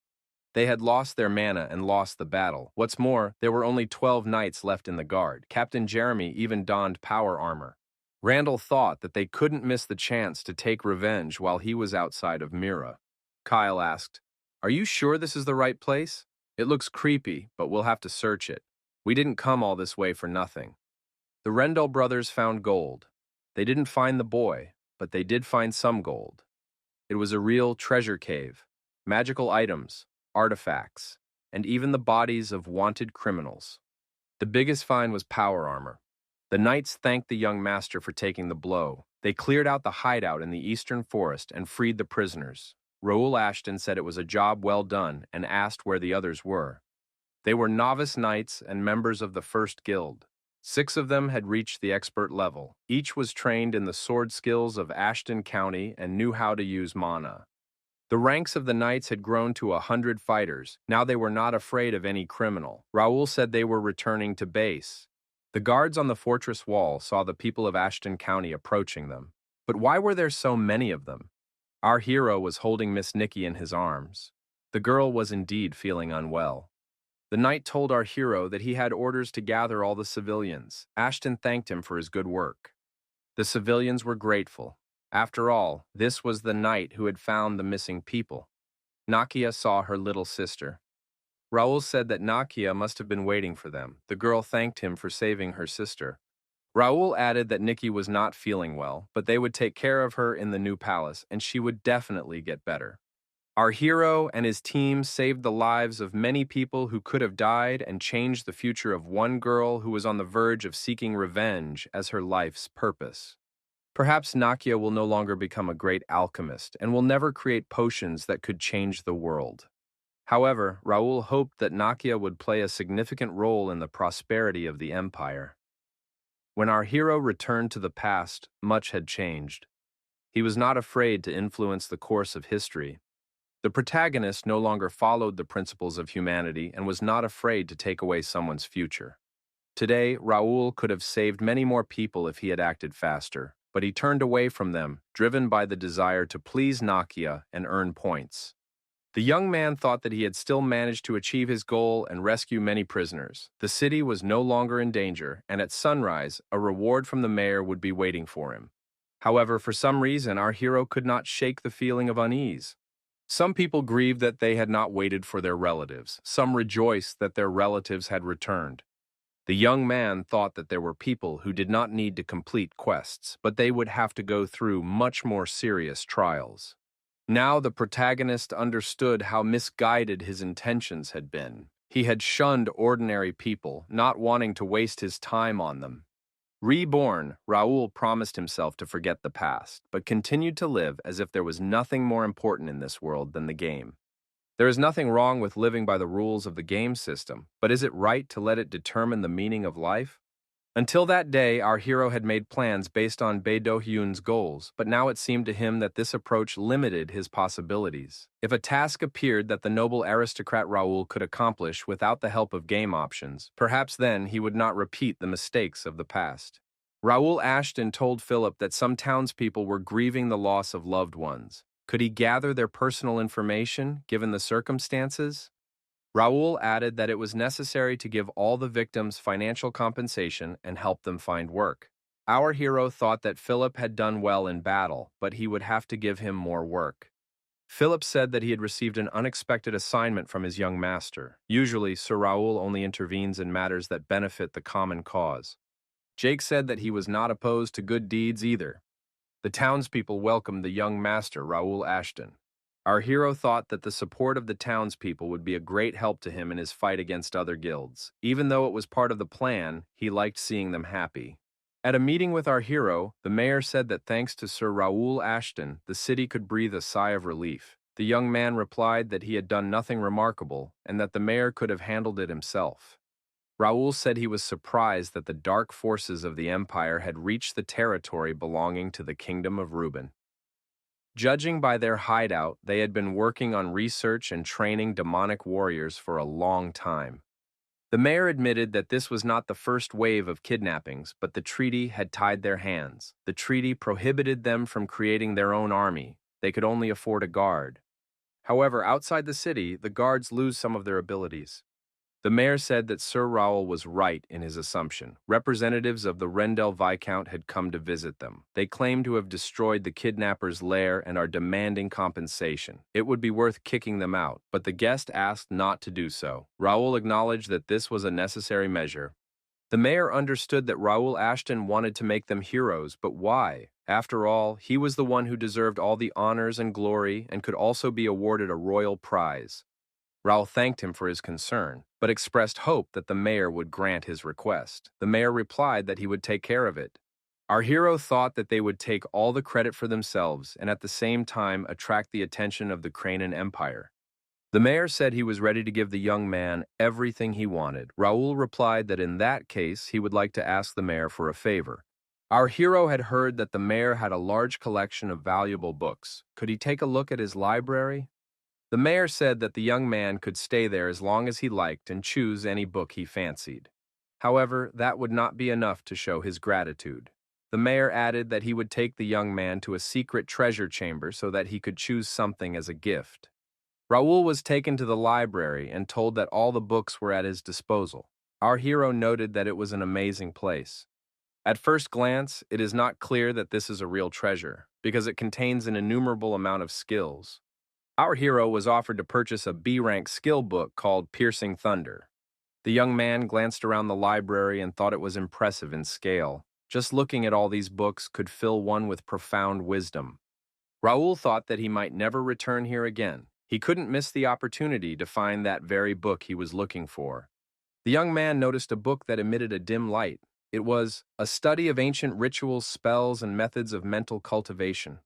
They had lost their mana and lost the battle. What's more, there were only 12 knights left in the guard. Captain Jeremy even donned power armor. Randall thought that they couldn't miss the chance to take revenge while he was outside of Mira. Kyle asked, "Are you sure this is the right place? It looks creepy, but we'll have to search it. We didn't come all this way for nothing." The Rendell brothers found gold. They didn't find the boy, but they did find some gold. It was a real treasure cave, magical items, artifacts, and even the bodies of wanted criminals. The biggest find was power armor. The knights thanked the young master for taking the blow. They cleared out the hideout in the eastern forest and freed the prisoners. Raoul Ashton said it was a job well done and asked where the others were. They were novice knights and members of the First Guild. 6 of them had reached the expert level. Each was trained in the sword skills of Ashton County and knew how to use mana. The ranks of the knights had grown to 100 fighters. Now they were not afraid of any criminal. Raoul said they were returning to base. The guards on the fortress wall saw the people of Ashton County approaching them. But why were there so many of them? Our hero was holding Miss Nikki in his arms. The girl was indeed feeling unwell. The knight told our hero that he had orders to gather all the civilians. Ashton thanked him for his good work. The civilians were grateful. After all, this was the knight who had found the missing people. Nakia saw her little sister. Raoul said that Nakia must have been waiting for them. The girl thanked him for saving her sister. Raoul added that Nikki was not feeling well, but they would take care of her in the new palace, and she would definitely get better. Our hero and his team saved the lives of many people who could have died and changed the future of one girl who was on the verge of seeking revenge as her life's purpose. Perhaps Nakia will no longer become a great alchemist and will never create potions that could change the world. However, Raoul hoped that Nakia would play a significant role in the prosperity of the empire. When our hero returned to the past, much had changed. He was not afraid to influence the course of history. The protagonist no longer followed the principles of humanity and was not afraid to take away someone's future. Today, Raoul could have saved many more people if he had acted faster, but he turned away from them, driven by the desire to please Nakia and earn points. The young man thought that he had still managed to achieve his goal and rescue many prisoners. The city was no longer in danger, and at sunrise, a reward from the mayor would be waiting for him. However, for some reason, our hero could not shake the feeling of unease. Some people grieved that they had not waited for their relatives. Some rejoiced that their relatives had returned. The young man thought that there were people who did not need to complete quests, but they would have to go through much more serious trials. Now the protagonist understood how misguided his intentions had been. He had shunned ordinary people, not wanting to waste his time on them. Reborn, Raoul promised himself to forget the past, but continued to live as if there was nothing more important in this world than the game. There is nothing wrong with living by the rules of the game system, but is it right to let it determine the meaning of life? Until that day, our hero had made plans based on Bae Do-hyun's goals, but now it seemed to him that this approach limited his possibilities. If a task appeared that the noble aristocrat Raoul could accomplish without the help of game options, perhaps then he would not repeat the mistakes of the past. Raoul Ashton told Philip that some townspeople were grieving the loss of loved ones. Could he gather their personal information, given the circumstances? Raoul added that it was necessary to give all the victims financial compensation and help them find work. Our hero thought that Philip had done well in battle, but he would have to give him more work. Philip said that he had received an unexpected assignment from his young master. Usually, Sir Raoul only intervenes in matters that benefit the common cause. Jake said that he was not opposed to good deeds either. The townspeople welcomed the young master, Raoul Ashton. Our hero thought that the support of the townspeople would be a great help to him in his fight against other guilds. Even though it was part of the plan, he liked seeing them happy. At a meeting with our hero, the mayor said that thanks to Sir Raoul Ashton, the city could breathe a sigh of relief. The young man replied that he had done nothing remarkable and that the mayor could have handled it himself. Raoul said he was surprised that the dark forces of the empire had reached the territory belonging to the Kingdom of Reuben. Judging by their hideout, they had been working on research and training demonic warriors for a long time. The mayor admitted that this was not the first wave of kidnappings, but the treaty had tied their hands. The treaty prohibited them from creating their own army. They could only afford a guard. However, outside the city, the guards lose some of their abilities. The mayor said that Sir Raoul was right in his assumption. Representatives of the Rendell Viscount had come to visit them. They claimed to have destroyed the kidnappers' lair and are demanding compensation. It would be worth kicking them out, but the guest asked not to do so. Raoul acknowledged that this was a necessary measure. The mayor understood that Raoul Ashton wanted to make them heroes, but why? After all, he was the one who deserved all the honors and glory and could also be awarded a royal prize. Raoul thanked him for his concern, but expressed hope that the mayor would grant his request. The mayor replied that he would take care of it. Our hero thought that they would take all the credit for themselves and at the same time attract the attention of the Cranian Empire. The mayor said he was ready to give the young man everything he wanted. Raoul replied that in that case he would like to ask the mayor for a favor. Our hero had heard that the mayor had a large collection of valuable books. Could he take a look at his library? The mayor said that the young man could stay there as long as he liked and choose any book he fancied. However, that would not be enough to show his gratitude. The mayor added that he would take the young man to a secret treasure chamber so that he could choose something as a gift. Raoul was taken to the library and told that all the books were at his disposal. Our hero noted that it was an amazing place. At first glance, it is not clear that this is a real treasure, because it contains an innumerable amount of skills. Our hero was offered to purchase a B-rank skill book called Piercing Thunder. The young man glanced around the library and thought it was impressive in scale. Just looking at all these books could fill one with profound wisdom. Raoul thought that he might never return here again. He couldn't miss the opportunity to find that very book he was looking for. The young man noticed a book that emitted a dim light. It was A Study of Ancient Rituals, Spells, and Methods of Mental Cultivation.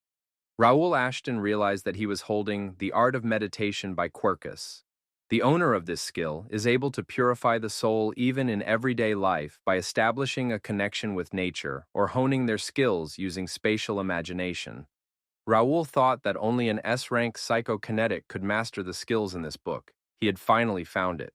Raoul Ashton realized that he was holding The Art of Meditation by Quercus. The owner of this skill is able to purify the soul even in everyday life by establishing a connection with nature or honing their skills using spatial imagination. Raoul thought that only an S-rank psychokinetic could master the skills in this book. He had finally found it.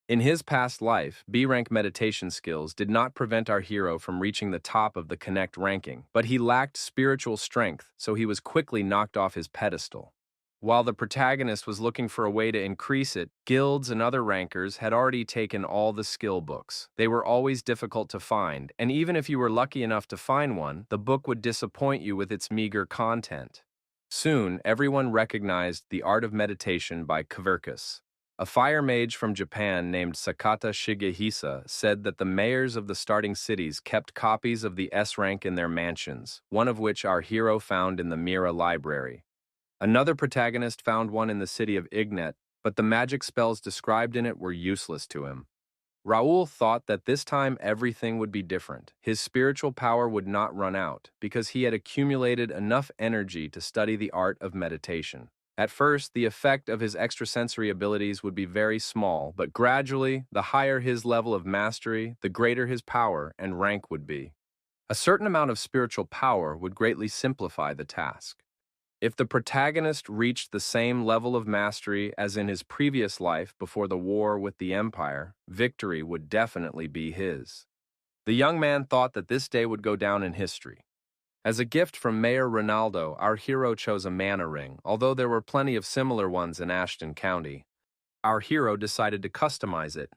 In his past life, B-rank meditation skills did not prevent our hero from reaching the top of the Connect ranking, but he lacked spiritual strength, so he was quickly knocked off his pedestal. While the protagonist was looking for a way to increase it, guilds and other rankers had already taken all the skill books. They were always difficult to find, and even if you were lucky enough to find one, the book would disappoint you with its meager content. Soon, everyone recognized The Art of Meditation by Quercus. A fire mage from Japan named Sakata Shigehisa said that the mayors of the starting cities kept copies of the S-rank in their mansions, one of which our hero found in the Mira library. Another protagonist found one in the city of Ignet, but the magic spells described in it were useless to him. Raoul thought that this time everything would be different. His spiritual power would not run out, because he had accumulated enough energy to study the art of meditation. At first, the effect of his extrasensory abilities would be very small, but gradually, the higher his level of mastery, the greater his power and rank would be. A certain amount of spiritual power would greatly simplify the task. If the protagonist reached the same level of mastery as in his previous life before the war with the Empire, victory would definitely be his. The young man thought that this day would go down in history. As a gift from Mayor Ronaldo, our hero chose a mana ring, although there were plenty of similar ones in Ashton County. Our hero decided to customize it.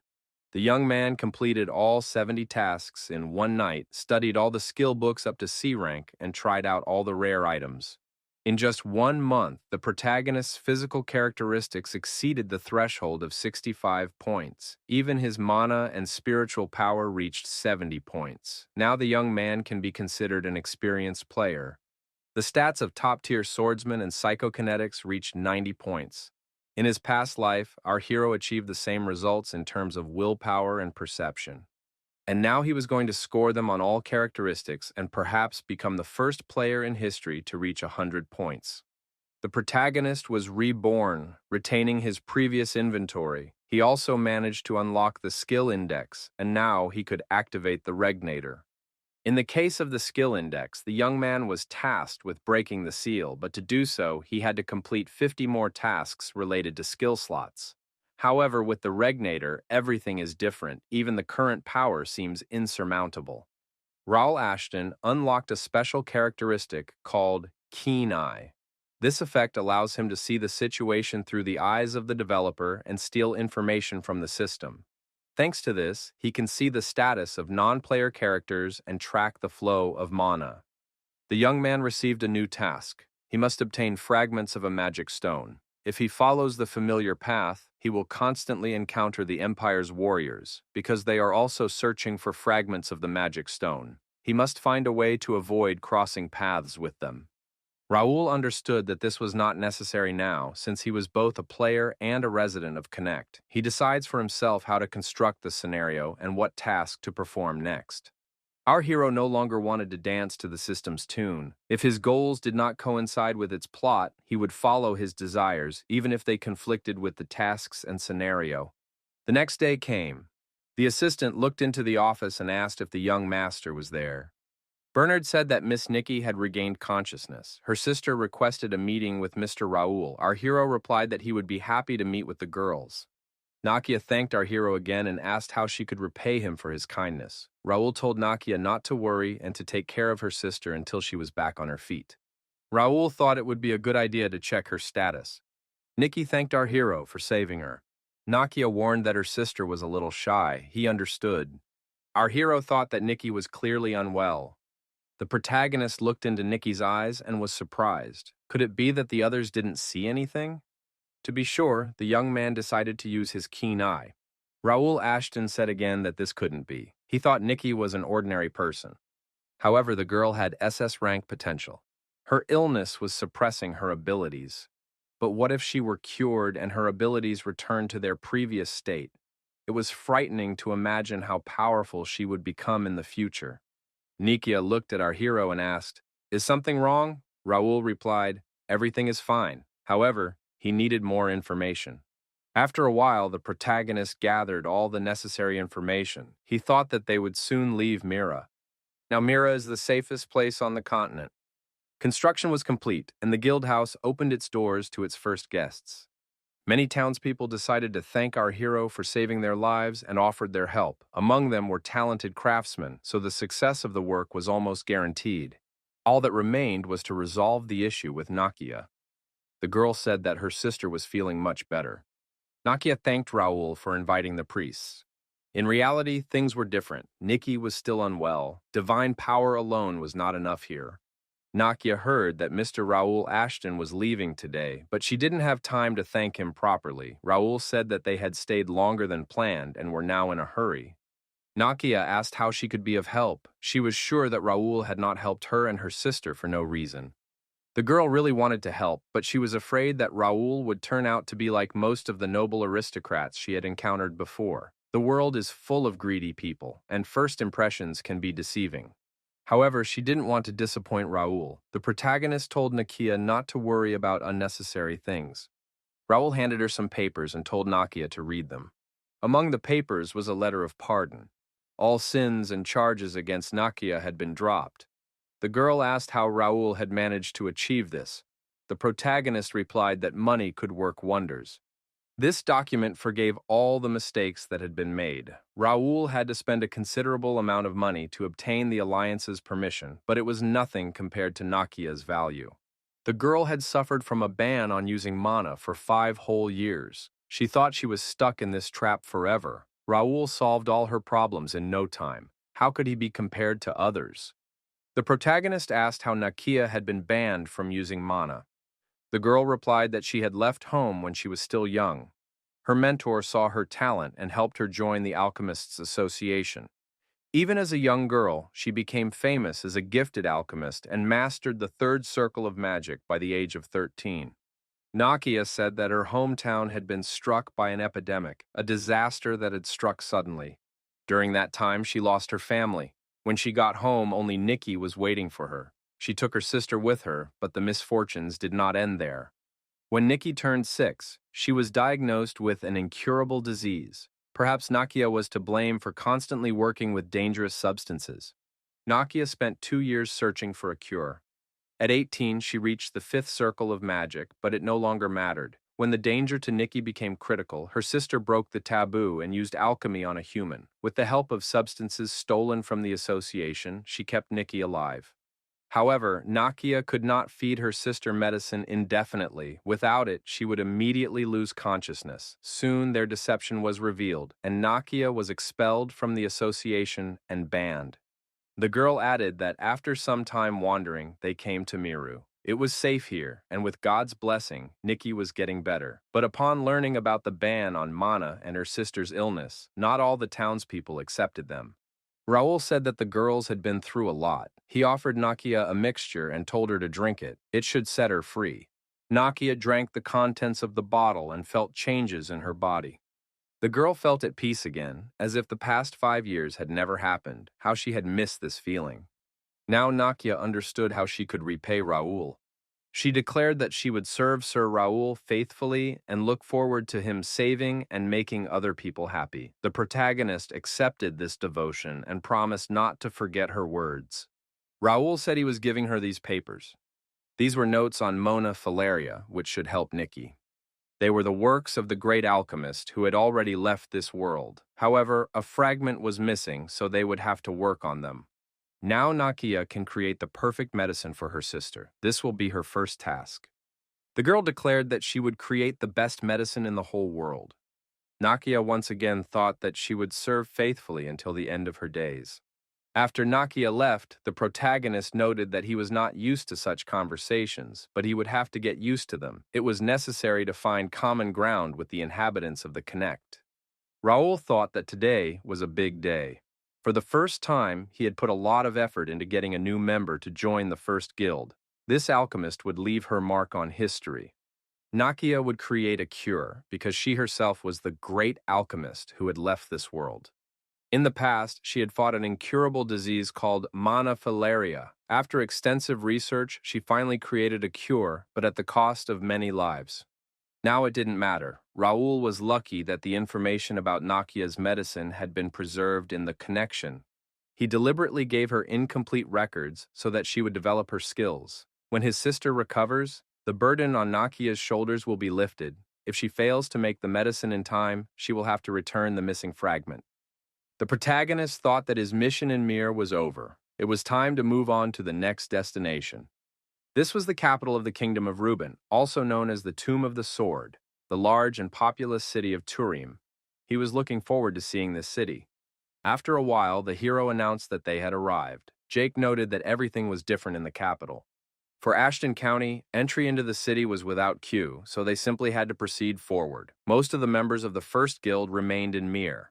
The young man completed all 70 tasks in one night, studied all the skill books up to C rank, and tried out all the rare items. In just 1 month, the protagonist's physical characteristics exceeded the threshold of 65 points. Even his mana and spiritual power reached 70 points. Now the young man can be considered an experienced player. The stats of top-tier swordsmen and psychokinetics reached 90 points. In his past life, our hero achieved the same results in terms of willpower and perception. And now he was going to score them on all characteristics and perhaps become the first player in history to reach 100 points. The protagonist was reborn, retaining his previous inventory. He also managed to unlock the skill index, and now he could activate the regnator. In the case of the skill index, the young man was tasked with breaking the seal, but to do so, he had to complete 50 more tasks related to skill slots. However, with the regnator, everything is different. Even the current power seems insurmountable. Raoul Ashton unlocked a special characteristic called Keen Eye. This effect allows him to see the situation through the eyes of the developer and steal information from the system. Thanks to this, he can see the status of non-player characters and track the flow of mana. The young man received a new task. He must obtain fragments of a magic stone. If he follows the familiar path, he will constantly encounter the Empire's warriors, because they are also searching for fragments of the magic stone. He must find a way to avoid crossing paths with them. Raoul understood that this was not necessary now, since he was both a player and a resident of Connect. He decides for himself how to construct the scenario and what task to perform next. Our hero no longer wanted to dance to the system's tune. If his goals did not coincide with its plot, he would follow his desires, even if they conflicted with the tasks and scenario. The next day came. The assistant looked into the office and asked if the young master was there. Bernard said that Miss Nikki had regained consciousness. Her sister requested a meeting with Mr. Raoul. Our hero replied that he would be happy to meet with the girls. Nakia thanked our hero again and asked how she could repay him for his kindness. Raoul told Nakia not to worry and to take care of her sister until she was back on her feet. Raoul thought it would be a good idea to check her status. Nikki thanked our hero for saving her. Nakia warned that her sister was a little shy. He understood. Our hero thought that Nikki was clearly unwell. The protagonist looked into Nikki's eyes and was surprised. Could it be that the others didn't see anything? To be sure, the young man decided to use his keen eye. Raoul Ashton said again that this couldn't be. He thought Nikki was an ordinary person. However, the girl had SS rank potential. Her illness was suppressing her abilities. But what if she were cured and her abilities returned to their previous state? It was frightening to imagine how powerful she would become in the future. Nikia looked at our hero and asked, "Is something wrong?" Raoul replied, "Everything is fine." However, he needed more information. After a while, the protagonist gathered all the necessary information. He thought that they would soon leave Mira. Now, Mira is the safest place on the continent. Construction was complete, and the guild house opened its doors to its first guests. Many townspeople decided to thank our hero for saving their lives and offered their help. Among them were talented craftsmen, so the success of the work was almost guaranteed. All that remained was to resolve the issue with Nakia. The girl said that her sister was feeling much better. Nakia thanked Raoul for inviting the priests. In reality, things were different. Nikki was still unwell. Divine power alone was not enough here. Nakia heard that Mr. Raoul Ashton was leaving today, but she didn't have time to thank him properly. Raoul said that they had stayed longer than planned and were now in a hurry. Nakia asked how she could be of help. She was sure that Raoul had not helped her and her sister for no reason. The girl really wanted to help, but she was afraid that Raoul would turn out to be like most of the noble aristocrats she had encountered before. The world is full of greedy people, and first impressions can be deceiving. However, she didn't want to disappoint Raoul. The protagonist told Nakia not to worry about unnecessary things. Raoul handed her some papers and told Nakia to read them. Among the papers was a letter of pardon. All sins and charges against Nakia had been dropped. The girl asked how Raoul had managed to achieve this. The protagonist replied that money could work wonders. This document forgave all the mistakes that had been made. Raoul had to spend a considerable amount of money to obtain the Alliance's permission, but it was nothing compared to Nakia's value. The girl had suffered from a ban on using mana for 5 whole years. She thought she was stuck in this trap forever. Raoul solved all her problems in no time. How could he be compared to others? The protagonist asked how Nakia had been banned from using mana. The girl replied that she had left home when she was still young. Her mentor saw her talent and helped her join the Alchemists Association. Even as a young girl, she became famous as a gifted alchemist and mastered the 3rd circle of magic by the age of 13. Nakia said that her hometown had been struck by an epidemic, a disaster that had struck suddenly. During that time, she lost her family. When she got home, only Nikki was waiting for her. She took her sister with her, but the misfortunes did not end there. When Nikki turned 6, she was diagnosed with an incurable disease. Perhaps Nakia was to blame for constantly working with dangerous substances. Nakia spent 2 years searching for a cure. At 18, she reached the 5th circle of magic, but it no longer mattered. When the danger to Nikki became critical, her sister broke the taboo and used alchemy on a human. With the help of substances stolen from the association, she kept Nikki alive. However, Nakia could not feed her sister medicine indefinitely. Without it, she would immediately lose consciousness. Soon, their deception was revealed, and Nakia was expelled from the association and banned. The girl added that after some time wandering, they came to Miru. It was safe here, and with God's blessing, Nikki was getting better. But upon learning about the ban on Mana and her sister's illness, not all the townspeople accepted them. Raoul said that the girls had been through a lot. He offered Nakia a mixture and told her to drink it. It should set her free. Nakia drank the contents of the bottle and felt changes in her body. The girl felt at peace again, as if the past 5 years had never happened, how she had missed this feeling. Now Nakia understood how she could repay Raoul. She declared that she would serve Sir Raoul faithfully and look forward to him saving and making other people happy. The protagonist accepted this devotion and promised not to forget her words. Raoul said he was giving her these papers. These were notes on Mona Filaria, which should help Nikki. They were the works of the great alchemist who had already left this world. However, a fragment was missing, so they would have to work on them. Now Nakia can create the perfect medicine for her sister. This will be her first task. The girl declared that she would create the best medicine in the whole world. Nakia once again thought that she would serve faithfully until the end of her days. After Nakia left, the protagonist noted that he was not used to such conversations, but he would have to get used to them. It was necessary to find common ground with the inhabitants of the Connect. Raoul thought that today was a big day. For the first time, he had put a lot of effort into getting a new member to join the first guild. This alchemist would leave her mark on history. Nakia would create a cure because she herself was the great alchemist who had left this world. In the past, she had fought an incurable disease called Mana Filaria. After extensive research, she finally created a cure, but at the cost of many lives. Now it didn't matter. Raoul was lucky that the information about Nakia's medicine had been preserved in the connection. He deliberately gave her incomplete records so that she would develop her skills. When his sister recovers, the burden on Nakia's shoulders will be lifted. If she fails to make the medicine in time, she will have to return the missing fragment. The protagonist thought that his mission in Mir was over. It was time to move on to the next destination. This was the capital of the Kingdom of Reuben, also known as the Tomb of the Sword, the large and populous city of Turim. He was looking forward to seeing this city. After a while, the hero announced that they had arrived. Jake noted that everything was different in the capital. For Ashton County, entry into the city was without queue, so they simply had to proceed forward. Most of the members of the first guild remained in Mir.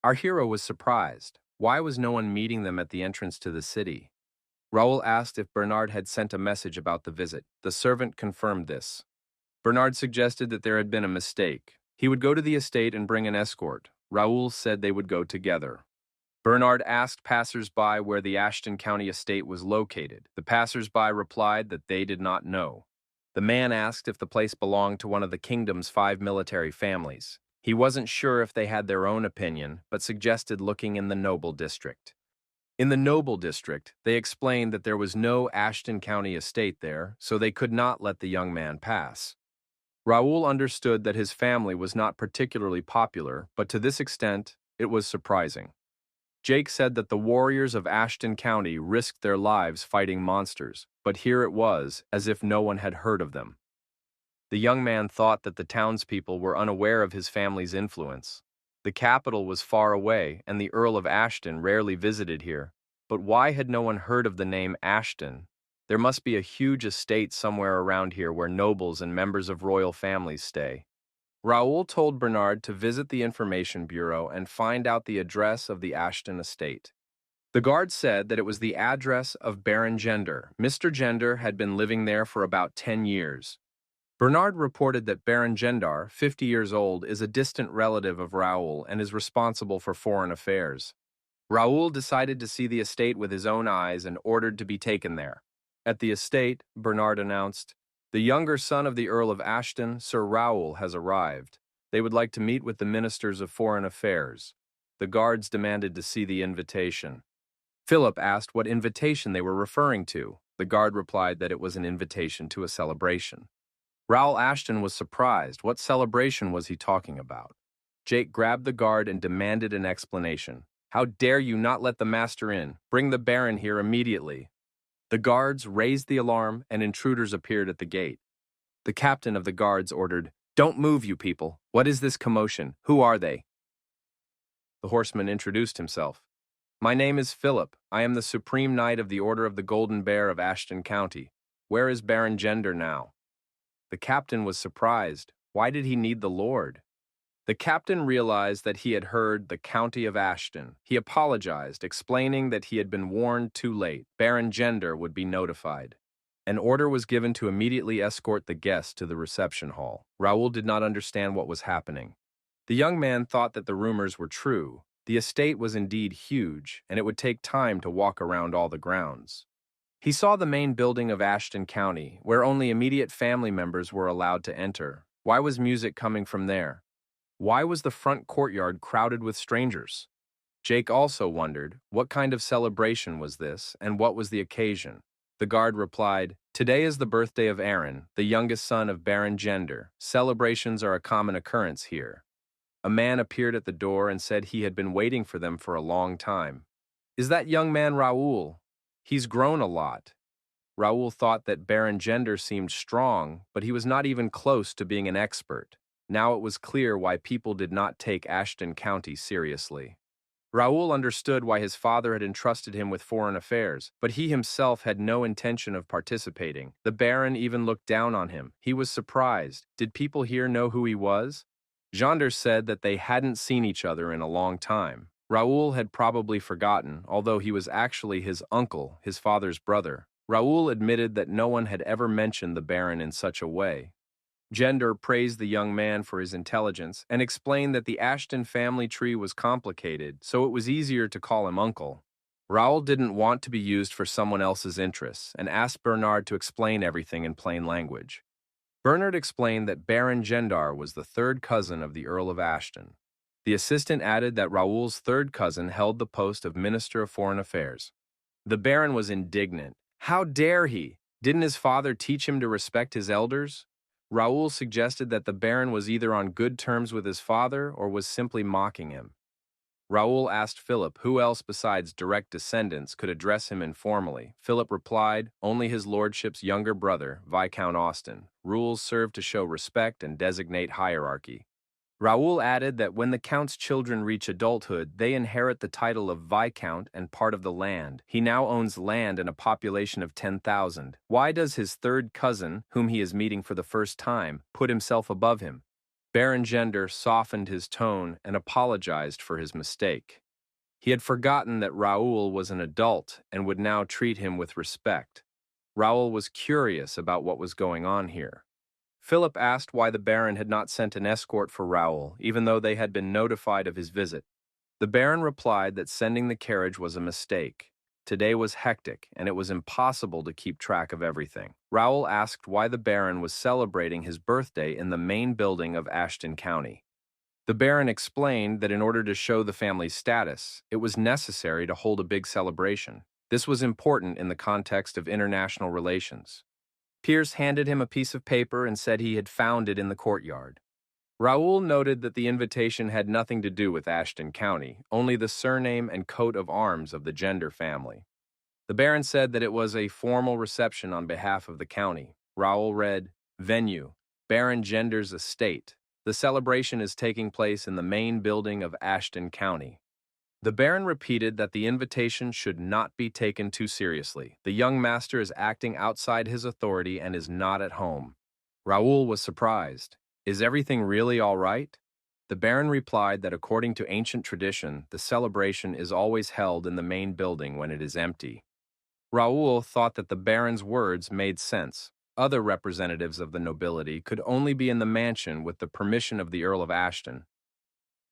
Our hero was surprised. Why was no one meeting them at the entrance to the city? Raoul asked if Bernard had sent a message about the visit. The servant confirmed this. Bernard suggested that there had been a mistake. He would go to the estate and bring an escort. Raoul said they would go together. Bernard asked passers-by where the Ashton County estate was located. The passers-by replied that they did not know. The man asked if the place belonged to one of the kingdom's 5 military families. He wasn't sure if they had their own opinion, but suggested looking in the noble district. In the noble district, they explained that there was no Ashton County estate there, so they could not let the young man pass. Raoul understood that his family was not particularly popular, but to this extent, it was surprising. Jake said that the warriors of Ashton County risked their lives fighting monsters, but here it was, as if no one had heard of them. The young man thought that the townspeople were unaware of his family's influence. The capital was far away, and the Earl of Ashton rarely visited here. But why had no one heard of the name Ashton? There must be a huge estate somewhere around here where nobles and members of royal families stay. Raoul told Bernard to visit the information bureau and find out the address of the Ashton estate. The guard said that it was the address of Baron Gender. Mr. Gender had been living there for about 10 years. Bernard reported that Baron Gendar, 50 years old, is a distant relative of Raoul and is responsible for foreign affairs. Raoul decided to see the estate with his own eyes and ordered to be taken there. At the estate, Bernard announced, "The younger son of the Earl of Ashton, Sir Raoul, has arrived. They would like to meet with the ministers of foreign affairs." The guards demanded to see the invitation. Philip asked what invitation they were referring to. The guard replied that it was an invitation to a celebration. Raoul Ashton was surprised. What celebration was he talking about? Jake grabbed the guard and demanded an explanation. "How dare you not let the master in? Bring the Baron here immediately." The guards raised the alarm and intruders appeared at the gate. The captain of the guards ordered, "Don't move, you people. What is this commotion? Who are they?" The horseman introduced himself. "My name is Philip. I am the Supreme Knight of the Order of the Golden Bear of Ashton County. Where is Baron Gender now?" The captain was surprised. Why did he need the Lord? The captain realized that he had heard the County of Ashton. He apologized, explaining that he had been warned too late. Baron Gender would be notified. An order was given to immediately escort the guests to the reception hall. Raoul did not understand what was happening. The young man thought that the rumors were true. The estate was indeed huge, and it would take time to walk around all the grounds. He saw the main building of Ashton County, where only immediate family members were allowed to enter. Why was music coming from there? Why was the front courtyard crowded with strangers? Jake also wondered, what kind of celebration was this, and what was the occasion? The guard replied, "Today is the birthday of Aaron, the youngest son of Baron Gender. Celebrations are a common occurrence here." A man appeared at the door and said he had been waiting for them for a long time. "Is that young man Raoul? He's grown a lot." Raoul thought that Baron Gender seemed strong, but he was not even close to being an expert. Now it was clear why people did not take Ashton County seriously. Raoul understood why his father had entrusted him with foreign affairs, but he himself had no intention of participating. The Baron even looked down on him. He was surprised. Did people here know who he was? Gender said that they hadn't seen each other in a long time. Raoul had probably forgotten, although he was actually his uncle, his father's brother. Raoul admitted that no one had ever mentioned the Baron in such a way. Gender praised the young man for his intelligence and explained that the Ashton family tree was complicated, so it was easier to call him uncle. Raoul didn't want to be used for someone else's interests and asked Bernard to explain everything in plain language. Bernard explained that Baron Gendar was the third cousin of the Earl of Ashton. The assistant added that Raoul's third cousin held the post of Minister of Foreign Affairs. The Baron was indignant. How dare he? Didn't his father teach him to respect his elders? Raoul suggested that the Baron was either on good terms with his father or was simply mocking him. Raoul asked Philip who else besides direct descendants could address him informally. Philip replied, only his lordship's younger brother, Viscount Austin. Rules serve to show respect and designate hierarchy. Raoul added that when the Count's children reach adulthood, they inherit the title of Viscount and part of the land. He now owns land and a population of 10,000. Why does his third cousin, whom he is meeting for the first time, put himself above him? Baron Gender softened his tone and apologized for his mistake. He had forgotten that Raoul was an adult and would now treat him with respect. Raoul was curious about what was going on here. Philip asked why the Baron had not sent an escort for Raoul, even though they had been notified of his visit. The Baron replied that sending the carriage was a mistake. Today was hectic, and it was impossible to keep track of everything. Raoul asked why the Baron was celebrating his birthday in the main building of Ashton County. The Baron explained that in order to show the family's status, it was necessary to hold a big celebration. This was important in the context of international relations. Pierce handed him a piece of paper and said he had found it in the courtyard. Raoul noted that the invitation had nothing to do with Ashton County, only the surname and coat of arms of the Gender family. The Baron said that it was a formal reception on behalf of the county. Raoul read, "Venue, Baron Gender's estate. The celebration is taking place in the main building of Ashton County." The Baron repeated that the invitation should not be taken too seriously. The young master is acting outside his authority and is not at home. Raoul was surprised. Is everything really all right? The Baron replied that according to ancient tradition, the celebration is always held in the main building when it is empty. Raoul thought that the Baron's words made sense. Other representatives of the nobility could only be in the mansion with the permission of the Earl of Ashton.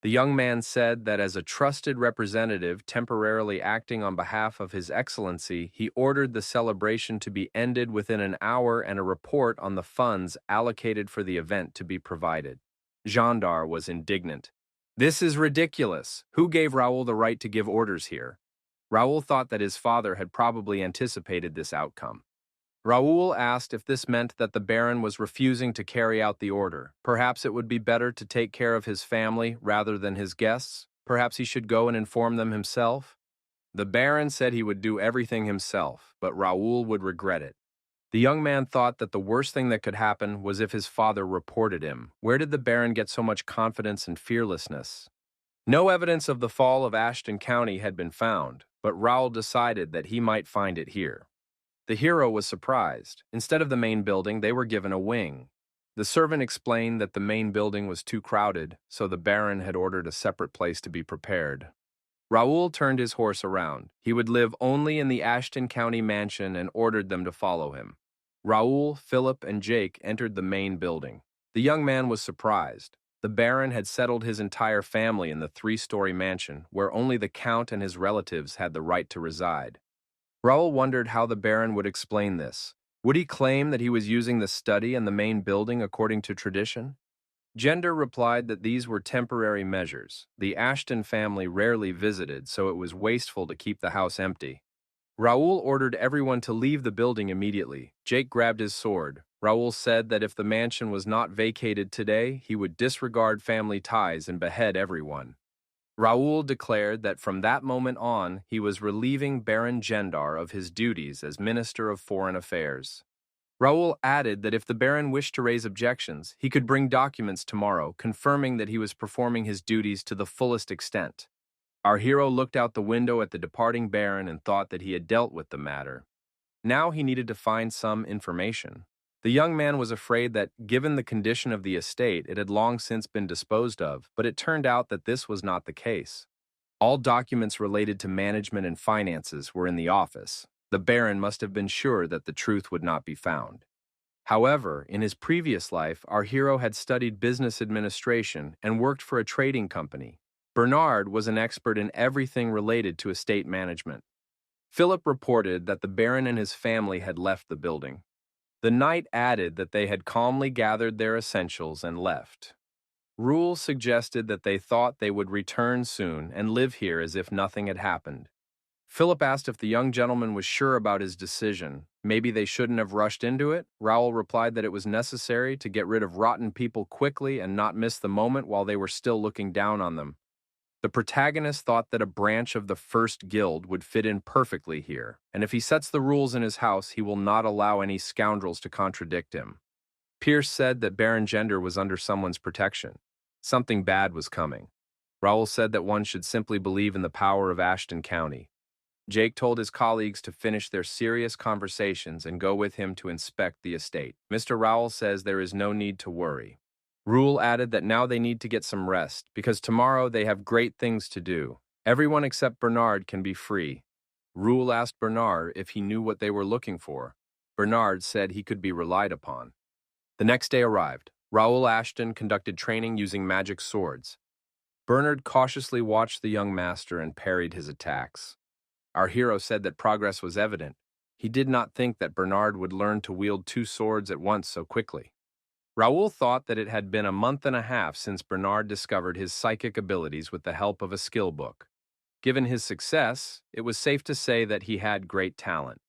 The young man said that as a trusted representative temporarily acting on behalf of His Excellency, he ordered the celebration to be ended within an hour and a report on the funds allocated for the event to be provided. Jandar was indignant. This is ridiculous. Who gave Raoul the right to give orders here? Raoul thought that his father had probably anticipated this outcome. Raoul asked if this meant that the Baron was refusing to carry out the order. Perhaps it would be better to take care of his family rather than his guests. Perhaps he should go and inform them himself. The Baron said he would do everything himself, but Raoul would regret it. The young man thought that the worst thing that could happen was if his father reported him. Where did the Baron get so much confidence and fearlessness? No evidence of the fall of Ashton County had been found, but Raoul decided that he might find it here. The hero was surprised. Instead of the main building, they were given a wing. The servant explained that the main building was too crowded, so the Baron had ordered a separate place to be prepared. Raoul turned his horse around. He would live only in the Ashton County mansion and ordered them to follow him. Raoul, Philip, and Jake entered the main building. The young man was surprised. The Baron had settled his entire family in the 3-story mansion, where only the Count and his relatives had the right to reside. Raoul wondered how the Baron would explain this. Would he claim that he was using the study and the main building according to tradition? Gender replied that these were temporary measures. The Ashton family rarely visited, so it was wasteful to keep the house empty. Raoul ordered everyone to leave the building immediately. Jake grabbed his sword. Raoul said that if the mansion was not vacated today, he would disregard family ties and behead everyone. Raoul declared that from that moment on, he was relieving Baron Gendar of his duties as Minister of Foreign Affairs. Raoul added that if the Baron wished to raise objections, he could bring documents tomorrow confirming that he was performing his duties to the fullest extent. Our hero looked out the window at the departing Baron and thought that he had dealt with the matter. Now he needed to find some information. The young man was afraid that, given the condition of the estate, it had long since been disposed of, but it turned out that this was not the case. All documents related to management and finances were in the office. The Baron must have been sure that the truth would not be found. However, in his previous life, our hero had studied business administration and worked for a trading company. Bernard was an expert in everything related to estate management. Philip reported that the Baron and his family had left the building. The knight added that they had calmly gathered their essentials and left. Rule suggested that they thought they would return soon and live here as if nothing had happened. Philip asked if the young gentleman was sure about his decision. Maybe they shouldn't have rushed into it. Raoul replied that it was necessary to get rid of rotten people quickly and not miss the moment while they were still looking down on them. The protagonist thought that a branch of the First Guild would fit in perfectly here, and if he sets the rules in his house, he will not allow any scoundrels to contradict him. Pierce said that Baron Gender was under someone's protection. Something bad was coming. Raoul said that one should simply believe in the power of Ashton County. Jake told his colleagues to finish their serious conversations and go with him to inspect the estate. Mr. Raoul says there is no need to worry. Rule added that now they need to get some rest, because tomorrow they have great things to do. Everyone except Bernard can be free. Rule asked Bernard if he knew what they were looking for. Bernard said he could be relied upon. The next day arrived. Raoul Ashton conducted training using magic swords. Bernard cautiously watched the young master and parried his attacks. Our hero said that progress was evident. He did not think that Bernard would learn to wield 2 swords at once so quickly. Raoul thought that it had been a month and a half since Bernard discovered his psychic abilities with the help of a skill book. Given his success, it was safe to say that he had great talent.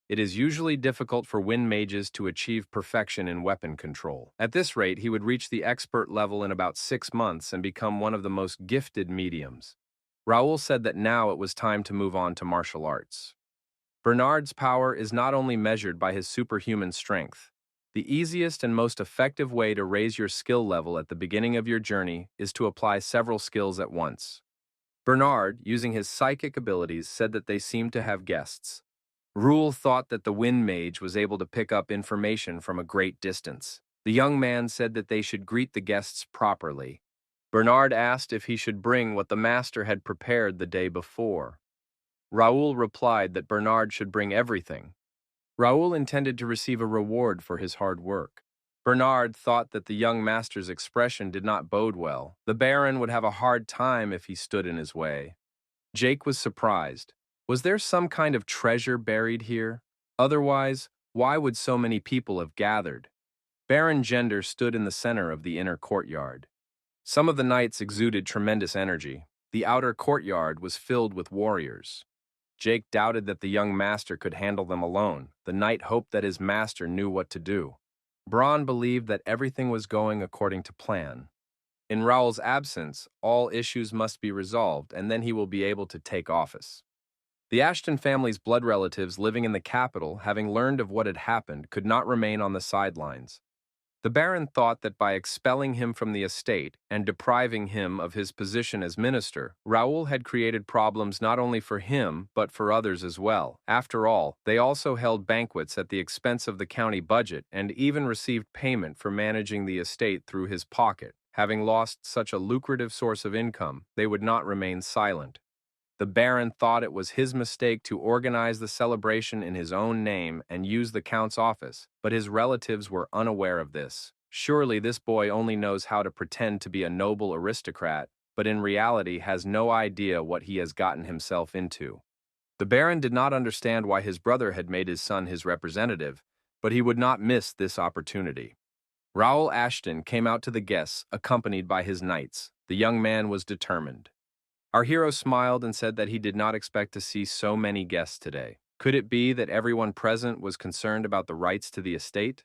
It is usually difficult for wind mages to achieve perfection in weapon control. At this rate, he would reach the expert level in about 6 months and become one of the most gifted mediums. Raoul said that now it was time to move on to martial arts. Bernard's power is not only measured by his superhuman strength. The easiest and most effective way to raise your skill level at the beginning of your journey is to apply several skills at once. Bernard, using his psychic abilities, said that they seemed to have guests. Rule thought that the wind mage was able to pick up information from a great distance. The young man said that they should greet the guests properly. Bernard asked if he should bring what the master had prepared the day before. Raoul replied that Bernard should bring everything. Raoul intended to receive a reward for his hard work. Bernard thought that the young master's expression did not bode well. The Baron would have a hard time if he stood in his way. Jake was surprised. Was there some kind of treasure buried here? Otherwise, why would so many people have gathered? Baron Gender stood in the center of the inner courtyard. Some of the knights exuded tremendous energy. The outer courtyard was filled with warriors. Jake doubted that the young master could handle them alone. The knight hoped that his master knew what to do. Braun believed that everything was going according to plan. In Raoul's absence, all issues must be resolved, and then he will be able to take office. The Ashton family's blood relatives living in the capital, having learned of what had happened, could not remain on the sidelines. The Baron thought that by expelling him from the estate and depriving him of his position as minister, Raoul had created problems not only for him but for others as well. After all, they also held banquets at the expense of the county budget and even received payment for managing the estate through his pocket. Having lost such a lucrative source of income, they would not remain silent. The Baron thought it was his mistake to organize the celebration in his own name and use the Count's office, but his relatives were unaware of this. Surely this boy only knows how to pretend to be a noble aristocrat, but in reality has no idea what he has gotten himself into. The Baron did not understand why his brother had made his son his representative, but he would not miss this opportunity. Raoul Ashton came out to the guests, accompanied by his knights. The young man was determined. Our hero smiled and said that he did not expect to see so many guests today. Could it be that everyone present was concerned about the rights to the estate?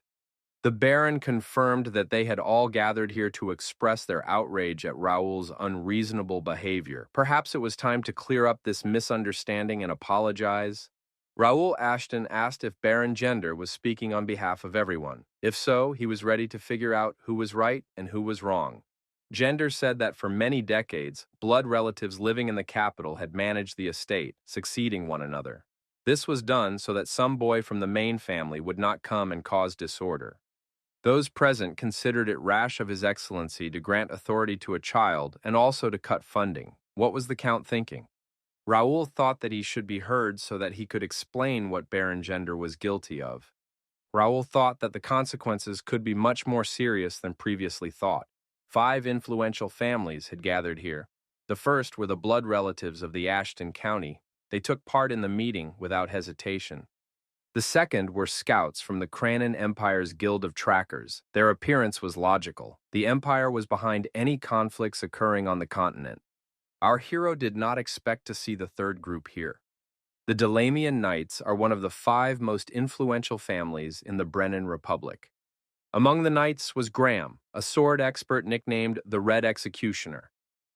The Baron confirmed that they had all gathered here to express their outrage at Raoul's unreasonable behavior. Perhaps it was time to clear up this misunderstanding and apologize. Raoul Ashton asked if Baron Gender was speaking on behalf of everyone. If so, he was ready to figure out who was right and who was wrong. Gender said that for many decades, blood relatives living in the capital had managed the estate, succeeding one another. This was done so that some boy from the main family would not come and cause disorder. Those present considered it rash of His Excellency to grant authority to a child and also to cut funding. What was the Count thinking? Raoul thought that he should be heard so that he could explain what Baron Gender was guilty of. Raoul thought that the consequences could be much more serious than previously thought. 5 influential families had gathered here. The first were the blood relatives of the Ashton County. They took part in the meeting without hesitation. The second were scouts from the Cranon Empire's Guild of Trackers. Their appearance was logical. The Empire was behind any conflicts occurring on the continent. Our hero did not expect to see the third group here. The Delamian Knights are one of the 5 most influential families in the Brennan Republic. Among the knights was Graham, a sword expert nicknamed the Red Executioner.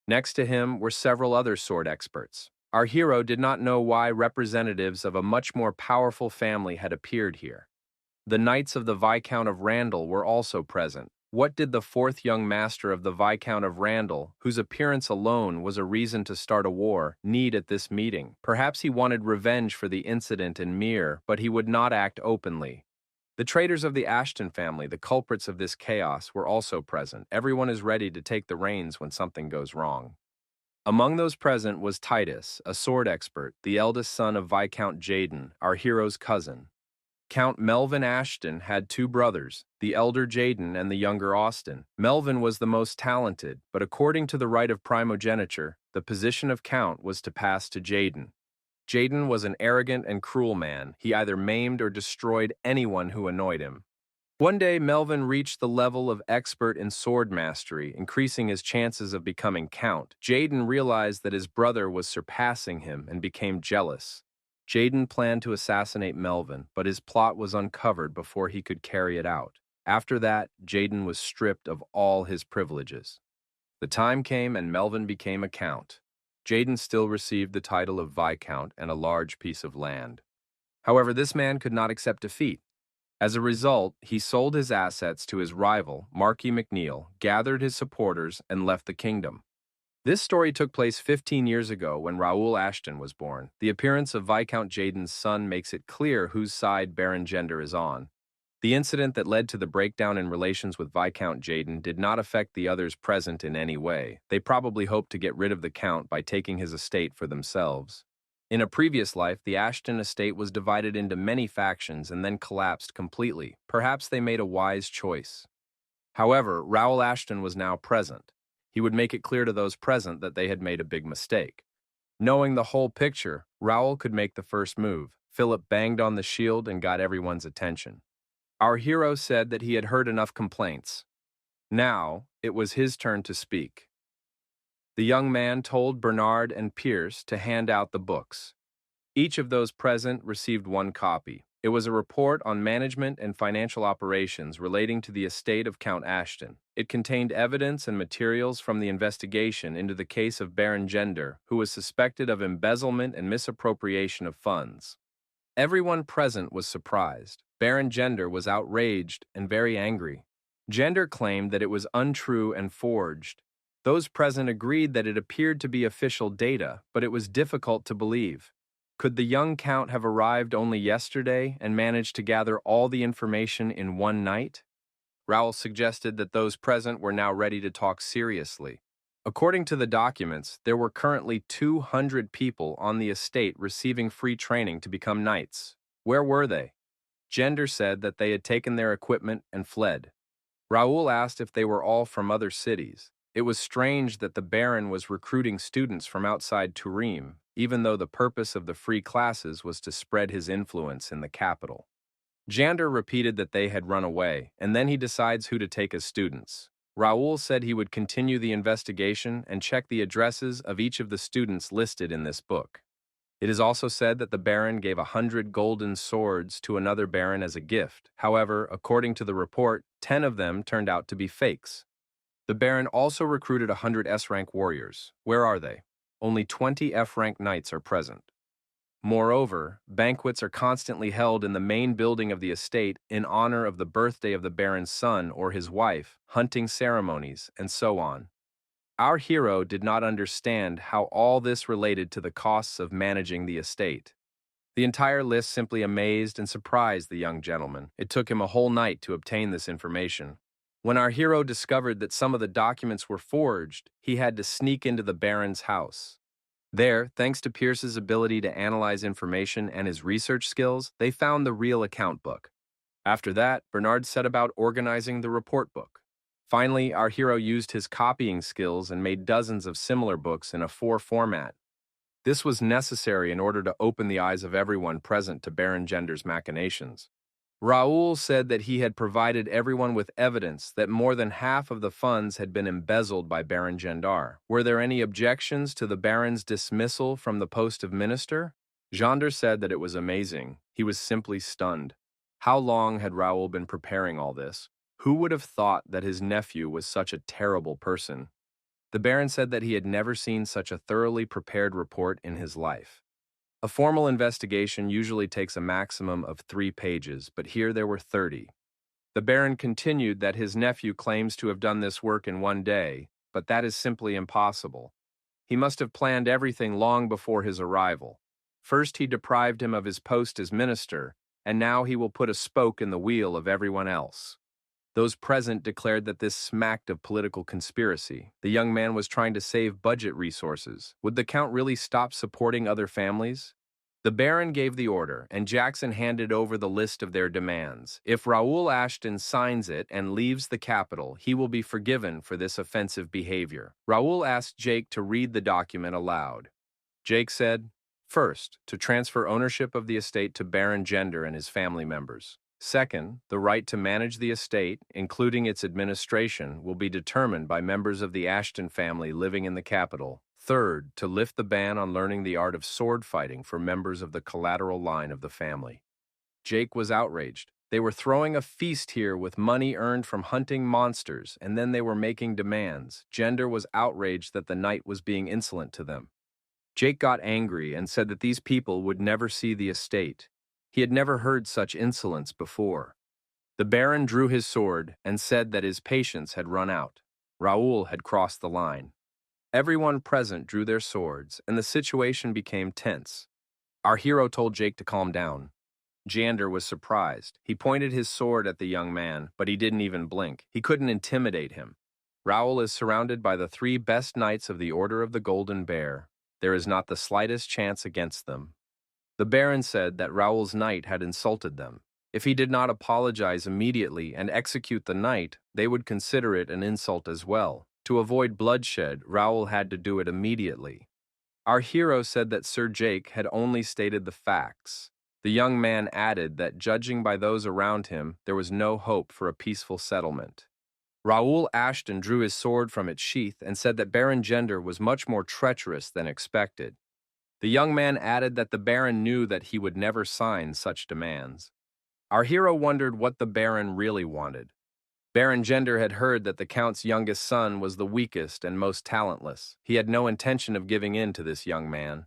Next to him were several other sword experts. Our hero did not know why representatives of a much more powerful family had appeared here. The knights of the Viscount of Randall were also present. What did the 4th young master of the Viscount of Randall, whose appearance alone was a reason to start a war, need at this meeting? Perhaps he wanted revenge for the incident in Mere, but he would not act openly. The traitors of the Ashton family, the culprits of this chaos, were also present. Everyone is ready to take the reins when something goes wrong. Among those present was Titus, a sword expert, the eldest son of Viscount Jaden, our hero's cousin. Count Melvin Ashton had 2 brothers, the elder Jaden and the younger Austin. Melvin was the most talented, but according to the right of primogeniture, the position of count was to pass to Jaden. Jaden was an arrogant and cruel man. He either maimed or destroyed anyone who annoyed him. One day, Melvin reached the level of expert in sword mastery, increasing his chances of becoming count. Jaden realized that his brother was surpassing him and became jealous. Jaden planned to assassinate Melvin, but his plot was uncovered before he could carry it out. After that, Jaden was stripped of all his privileges. The time came and Melvin became a count. Jaden still received the title of Viscount and a large piece of land. However, this man could not accept defeat. As a result, he sold his assets to his rival, Marquis McNeil, gathered his supporters, and left the kingdom. This story took place 15 years ago when Raoul Ashton was born. The appearance of Viscount Jaden's son makes it clear whose side Baron Gender is on. The incident that led to the breakdown in relations with Viscount Jaden did not affect the others present in any way. They probably hoped to get rid of the Count by taking his estate for themselves. In a previous life, the Ashton estate was divided into many factions and then collapsed completely. Perhaps they made a wise choice. However, Raoul Ashton was now present. He would make it clear to those present that they had made a big mistake. Knowing the whole picture, Raoul could make the first move. Philip banged on the shield and got everyone's attention. Our hero said that he had heard enough complaints. Now, it was his turn to speak. The young man told Bernard and Pierce to hand out the books. Each of those present received one copy. It was a report on management and financial operations relating to the estate of Count Ashton. It contained evidence and materials from the investigation into the case of Baron Gender, who was suspected of embezzlement and misappropriation of funds. Everyone present was surprised. Baron Gender was outraged and very angry. Gender claimed that it was untrue and forged. Those present agreed that it appeared to be official data, but it was difficult to believe. Could the young count have arrived only yesterday and managed to gather all the information in one night? Raoul suggested that those present were now ready to talk seriously. According to the documents, there were currently 200 people on the estate receiving free training to become knights. Where were they? Gender said that they had taken their equipment and fled. Raoul asked if they were all from other cities. It was strange that the Baron was recruiting students from outside Turim, even though the purpose of the free classes was to spread his influence in the capital. Jander repeated that they had run away, and then he decides who to take as students. Raoul said he would continue the investigation and check the addresses of each of the students listed in this book. It is also said that the Baron gave 100 golden swords to another Baron as a gift. However, according to the report, 10 of them turned out to be fakes. The Baron also recruited 100 S-rank warriors. Where are they? Only 20 F-rank knights are present. Moreover, banquets are constantly held in the main building of the estate in honor of the birthday of the Baron's son or his wife, hunting ceremonies, and so on. Our hero did not understand how all this related to the costs of managing the estate. The entire list simply amazed and surprised the young gentleman. It took him a whole night to obtain this information. When our hero discovered that some of the documents were forged, he had to sneak into the Baron's house. There, thanks to Pierce's ability to analyze information and his research skills, they found the real account book. After that, Bernard set about organizing the report book. Finally, our hero used his copying skills and made dozens of similar books in a 4 format. This was necessary in order to open the eyes of everyone present to Baron Gender's machinations. Raoul said that he had provided everyone with evidence that more than half of the funds had been embezzled by Baron Gender. Were there any objections to the Baron's dismissal from the post of minister? Gender said that it was amazing. He was simply stunned. How long had Raoul been preparing all this? Who would have thought that his nephew was such a terrible person? The Baron said that he had never seen such a thoroughly prepared report in his life. A formal investigation usually takes a maximum of 3 pages, but here there were 30. The Baron continued that his nephew claims to have done this work in one day, but that is simply impossible. He must have planned everything long before his arrival. First he deprived him of his post as minister, and now he will put a spoke in the wheel of everyone else. Those present declared that this smacked of political conspiracy. The young man was trying to save budget resources. Would the Count really stop supporting other families? The Baron gave the order, and Jackson handed over the list of their demands. If Raoul Ashton signs it and leaves the capital, he will be forgiven for this offensive behavior. Raoul asked Jake to read the document aloud. Jake said, first, to transfer ownership of the estate to Baron Gender and his family members. Second, the right to manage the estate, including its administration, will be determined by members of the Ashton family living in the capital. Third, to lift the ban on learning the art of sword fighting for members of the collateral line of the family. Jake was outraged. They were throwing a feast here with money earned from hunting monsters, and then they were making demands. Gender was outraged that the knight was being insolent to them. Jake got angry and said that these people would never see the estate. He had never heard such insolence before. The Baron drew his sword and said that his patience had run out. Raoul had crossed the line. Everyone present drew their swords, and the situation became tense. Our hero told Jake to calm down. Jander was surprised. He pointed his sword at the young man, but he didn't even blink. He couldn't intimidate him. Raoul is surrounded by the 3 best knights of the Order of the Golden Bear. There is not the slightest chance against them. The Baron said that Raoul's knight had insulted them. If he did not apologize immediately and execute the knight, they would consider it an insult as well. To avoid bloodshed, Raoul had to do it immediately. Our hero said that Sir Jake had only stated the facts. The young man added that judging by those around him, there was no hope for a peaceful settlement. Raoul Ashton drew his sword from its sheath and said that Baron Gender was much more treacherous than expected. The young man added that the Baron knew that he would never sign such demands. Our hero wondered what the Baron really wanted. Baron Gender had heard that the Count's youngest son was the weakest and most talentless. He had no intention of giving in to this young man.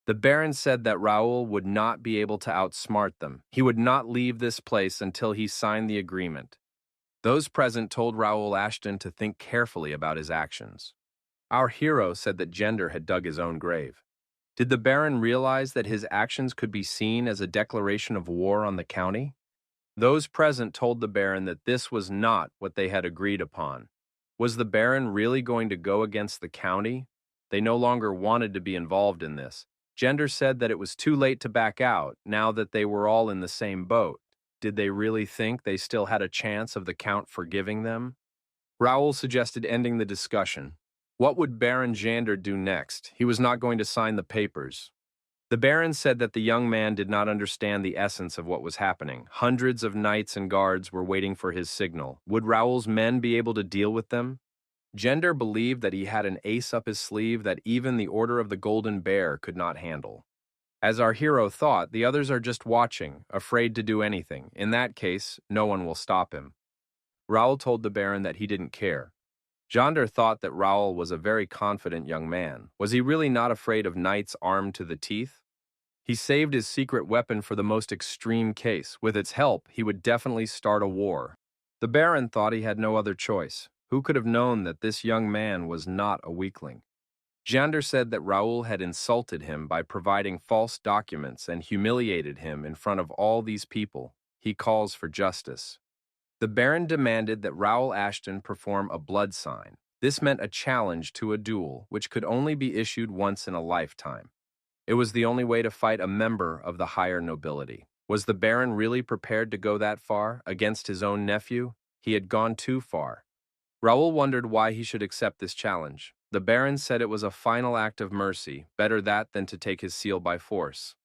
The Baron said that Raoul would not be able to outsmart them. He would not leave this place until he signed the agreement. Those present told Raoul Ashton to think carefully about his actions. Our hero said that Gender had dug his own grave. Did the Baron realize that his actions could be seen as a declaration of war on the county? Those present told the Baron that this was not what they had agreed upon. Was the Baron really going to go against the county? They no longer wanted to be involved in this. Gender said that it was too late to back out, now that they were all in the same boat. Did they really think they still had a chance of the Count forgiving them? Raoul suggested ending the discussion. What would Baron Gender do next? He was not going to sign the papers. The Baron said that the young man did not understand the essence of what was happening. Hundreds of knights and guards were waiting for his signal. Would Raoul's men be able to deal with them? Gender believed that he had an ace up his sleeve that even the Order of the Golden Bear could not handle. As our hero thought, the others are just watching, afraid to do anything. In that case, no one will stop him. Raoul told the Baron that he didn't care. Gender thought that Raoul was a very confident young man. Was he really not afraid of knights armed to the teeth? He saved his secret weapon for the most extreme case. With its help, he would definitely start a war. The Baron thought he had no other choice. Who could have known that this young man was not a weakling? Gender said that Raoul had insulted him by providing false documents and humiliated him in front of all these people. He calls for justice. The Baron demanded that Raoul Ashton perform a blood sign. This meant a challenge to a duel, which could only be issued once in a lifetime. It was the only way to fight a member of the higher nobility. Was the Baron really prepared to go that far, against his own nephew? He had gone too far. Raoul wondered why he should accept this challenge. The Baron said it was a final act of mercy, better that than to take his seal by force.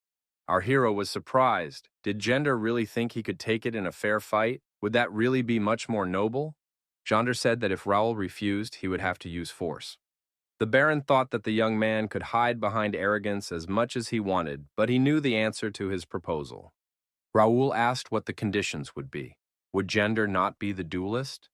Our hero was surprised. Did Gender really think he could take it in a fair fight? Would that really be much more noble? Gender said that if Raoul refused, he would have to use force. The Baron thought that the young man could hide behind arrogance as much as he wanted, but he knew the answer to his proposal. Raoul asked what the conditions would be. Would Gender not be the duelist?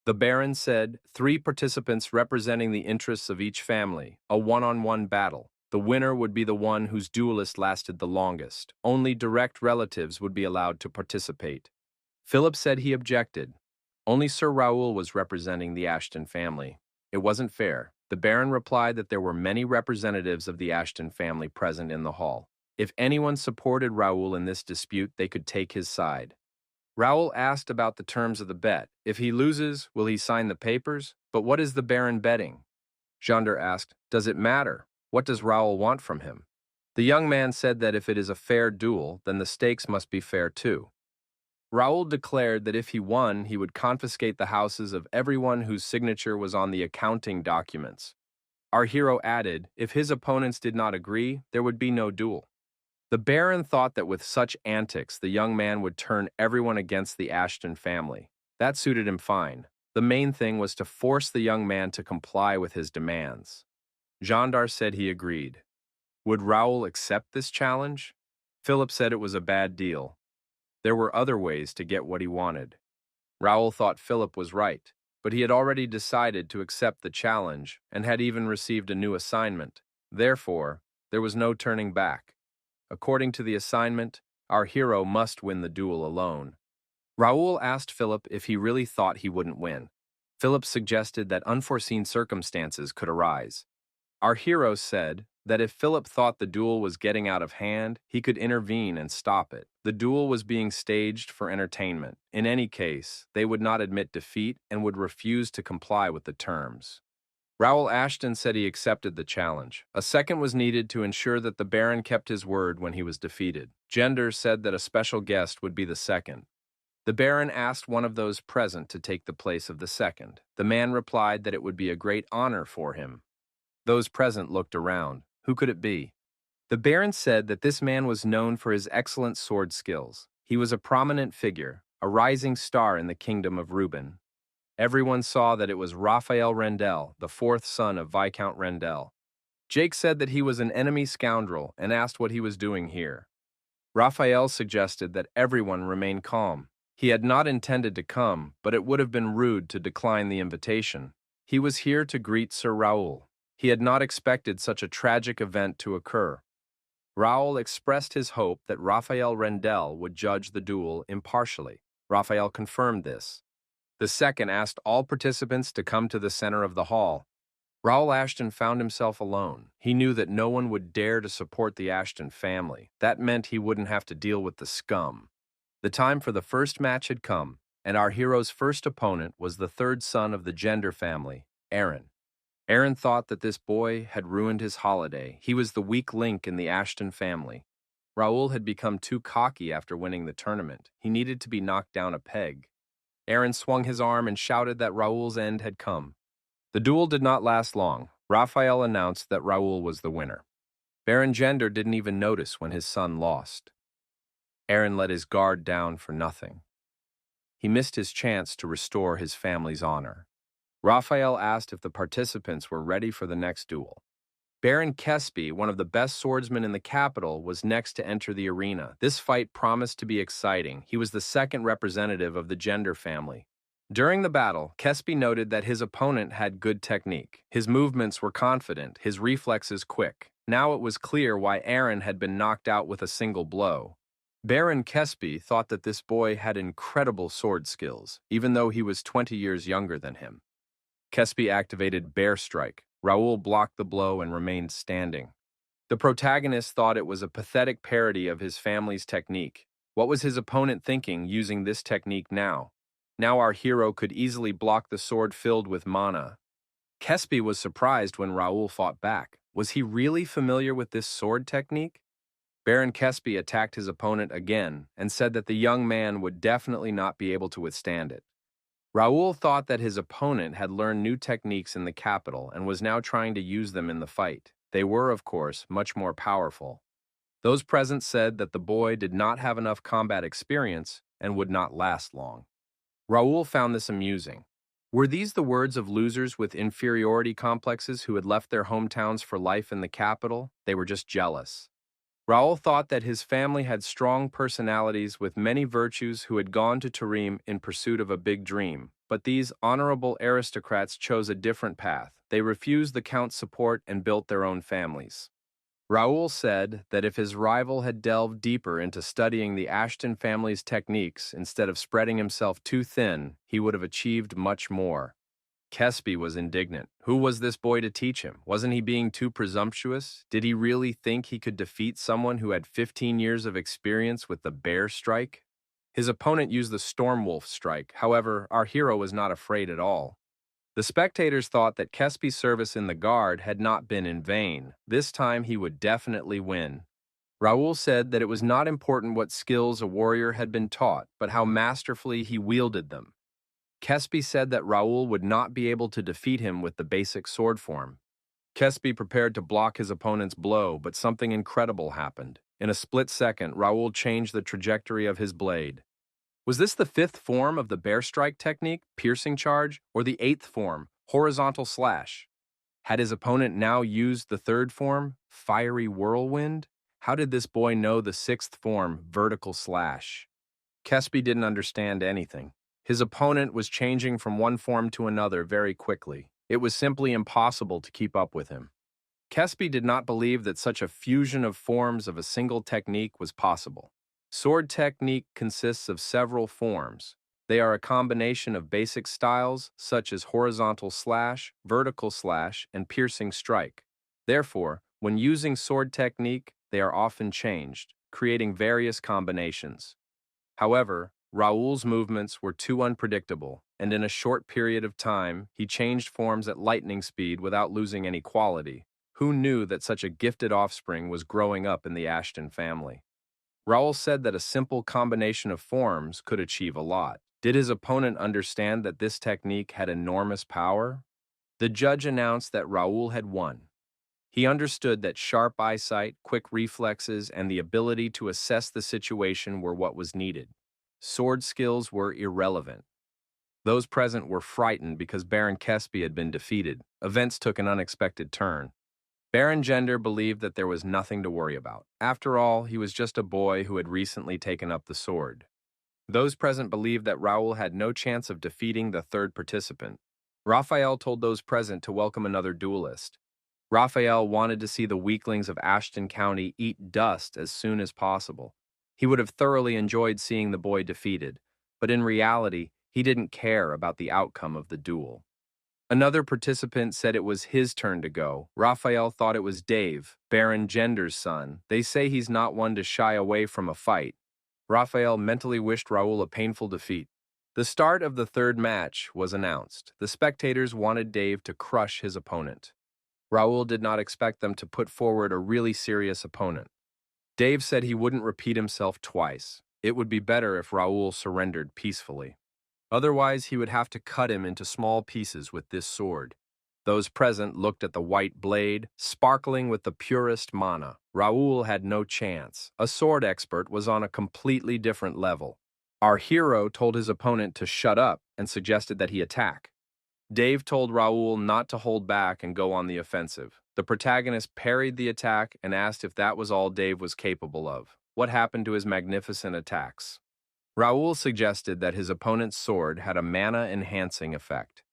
The Baron said, 3 participants representing the interests of each family, a one-on-one battle. The winner would be the one whose duelist lasted the longest. Only direct relatives would be allowed to participate. Philip said he objected. Only Sir Raoul was representing the Ashton family. It wasn't fair. The Baron replied that there were many representatives of the Ashton family present in the hall. If anyone supported Raoul in this dispute, they could take his side. Raoul asked about the terms of the bet. If he loses, will he sign the papers? But what is the Baron betting? Gender asked, does it matter? What does Raoul want from him? The young man said that if it is a fair duel, then the stakes must be fair too. Raoul declared that if he won, he would confiscate the houses of everyone whose signature was on the accounting documents. Our hero added, if his opponents did not agree, there would be no duel. The Baron thought that with such antics, the young man would turn everyone against the Ashton family. That suited him fine. The main thing was to force the young man to comply with his demands. Gender said he agreed. Would Raoul accept this challenge? Philip said it was a bad deal. There were other ways to get what he wanted. Raoul thought Philip was right, but he had already decided to accept the challenge and had even received a new assignment. Therefore, there was no turning back. According to the assignment, our hero must win the duel alone. Raoul asked Philip if he really thought he wouldn't win. Philip suggested that unforeseen circumstances could arise. Our hero said that if Philip thought the duel was getting out of hand, he could intervene and stop it. The duel was being staged for entertainment. In any case, they would not admit defeat and would refuse to comply with the terms. Raoul Ashton said he accepted the challenge. A second was needed to ensure that the Baron kept his word when he was defeated. Gender said that a special guest would be the second. The Baron asked one of those present to take the place of the second. The man replied that it would be a great honor for him. Those present looked around. Who could it be? The Baron said that this man was known for his excellent sword skills. He was a prominent figure, a rising star in the kingdom of Reuben. Everyone saw that it was Raphael Rendell, the fourth son of Viscount Rendell. Jake said that he was an enemy scoundrel and asked what he was doing here. Raphael suggested that everyone remain calm. He had not intended to come, but it would have been rude to decline the invitation. He was here to greet Sir Raoul. He had not expected such a tragic event to occur. Raoul expressed his hope that Raphael Rendell would judge the duel impartially. Raphael confirmed this. The second asked all participants to come to the center of the hall. Raoul Ashton found himself alone. He knew that no one would dare to support the Ashton family. That meant he wouldn't have to deal with the scum. The time for the first match had come, and our hero's first opponent was the third son of the Gender family, Aaron. Aaron thought that this boy had ruined his holiday. He was the weak link in the Ashton family. Raoul had become too cocky after winning the tournament. He needed to be knocked down a peg. Aaron swung his arm and shouted that Raoul's end had come. The duel did not last long. Raphael announced that Raoul was the winner. Baron Gender didn't even notice when his son lost. Aaron let his guard down for nothing. He missed his chance to restore his family's honor. Raphael asked if the participants were ready for the next duel. Baron Kesby, one of the best swordsmen in the capital, was next to enter the arena. This fight promised to be exciting. He was the second representative of the Gender family. During the battle, Kesby noted that his opponent had good technique. His movements were confident, his reflexes quick. Now it was clear why Aaron had been knocked out with a single blow. Baron Kesby thought that this boy had incredible sword skills, even though he was 20 years younger than him. Kesby activated Bear Strike. Raoul blocked the blow and remained standing. The protagonist thought it was a pathetic parody of his family's technique. What was his opponent thinking using this technique now? Now our hero could easily block the sword filled with mana. Kesby was surprised when Raoul fought back. Was he really familiar with this sword technique? Baron Kesby attacked his opponent again and said that the young man would definitely not be able to withstand it. Raoul thought that his opponent had learned new techniques in the capital and was now trying to use them in the fight. They were, of course, much more powerful. Those present said that the boy did not have enough combat experience and would not last long. Raoul found this amusing. Were these the words of losers with inferiority complexes who had left their hometowns for life in the capital? They were just jealous. Raoul thought that his family had strong personalities with many virtues who had gone to Tarim in pursuit of a big dream, but these honorable aristocrats chose a different path. They refused the count's support and built their own families. Raoul said that if his rival had delved deeper into studying the Ashton family's techniques instead of spreading himself too thin, he would have achieved much more. Kesby was indignant. Who was this boy to teach him? Wasn't he being too presumptuous? Did he really think he could defeat someone who had 15 years of experience with the Bear Strike? His opponent used the Stormwolf Strike. However, our hero was not afraid at all. The spectators thought that Kesby's service in the guard had not been in vain. This time he would definitely win. Raoul said that it was not important what skills a warrior had been taught, but how masterfully he wielded them. Kesby said that Raoul would not be able to defeat him with the basic sword form. Kesby prepared to block his opponent's blow, but something incredible happened. In a split second, Raoul changed the trajectory of his blade. Was this the fifth form of the Bear Strike technique, piercing charge, or the eighth form, horizontal slash? Had his opponent now used the third form, fiery whirlwind? How did this boy know the sixth form, vertical slash? Kesby didn't understand anything. His opponent was changing from one form to another very quickly. It was simply impossible to keep up with him. Kesby did not believe that such a fusion of forms of a single technique was possible. Sword technique consists of several forms. They are a combination of basic styles such as horizontal slash, vertical slash, and piercing strike. Therefore, when using sword technique, they are often changed, creating various combinations. However, Raoul's movements were too unpredictable. and in a short period of time, he changed forms at lightning speed without losing any quality. Who knew that such a gifted offspring was growing up in the Ashton family? Raoul said that a simple combination of forms could achieve a lot. Did his opponent understand that this technique had enormous power? The judge announced that Raoul had won. He understood that sharp eyesight, quick reflexes, and the ability to assess the situation were what was needed. Sword skills were irrelevant. Those present were frightened because Baron Kesby had been defeated. Events took an unexpected turn. Baron Gender believed that there was nothing to worry about. After all, he was just a boy who had recently taken up the sword. Those present believed that Raoul had no chance of defeating the third participant. Raphael told those present to welcome another duelist. Raphael wanted to see the weaklings of Ashton County eat dust as soon as possible. He would have thoroughly enjoyed seeing the boy defeated, but in reality, he didn't care about the outcome of the duel. Another participant said it was his turn to go. Raphael thought it was Dave, Baron Gender's son. They say he's not one to shy away from a fight. Raphael mentally wished Raoul a painful defeat. The start of the third match was announced. The spectators wanted Dave to crush his opponent. Raoul did not expect them to put forward a really serious opponent. Dave said he wouldn't repeat himself twice. It would be better if Raoul surrendered peacefully. Otherwise, he would have to cut him into small pieces with this sword. Those present looked at the white blade, sparkling with the purest mana. Raoul had no chance. A sword expert was on a completely different level. Our hero told his opponent to shut up and suggested that he attack. Dave told Raoul not to hold back and go on the offensive. The protagonist parried the attack and asked if that was all Dave was capable of. What happened to his magnificent attacks? Raoul suggested that his opponent's sword had a mana-enhancing effect.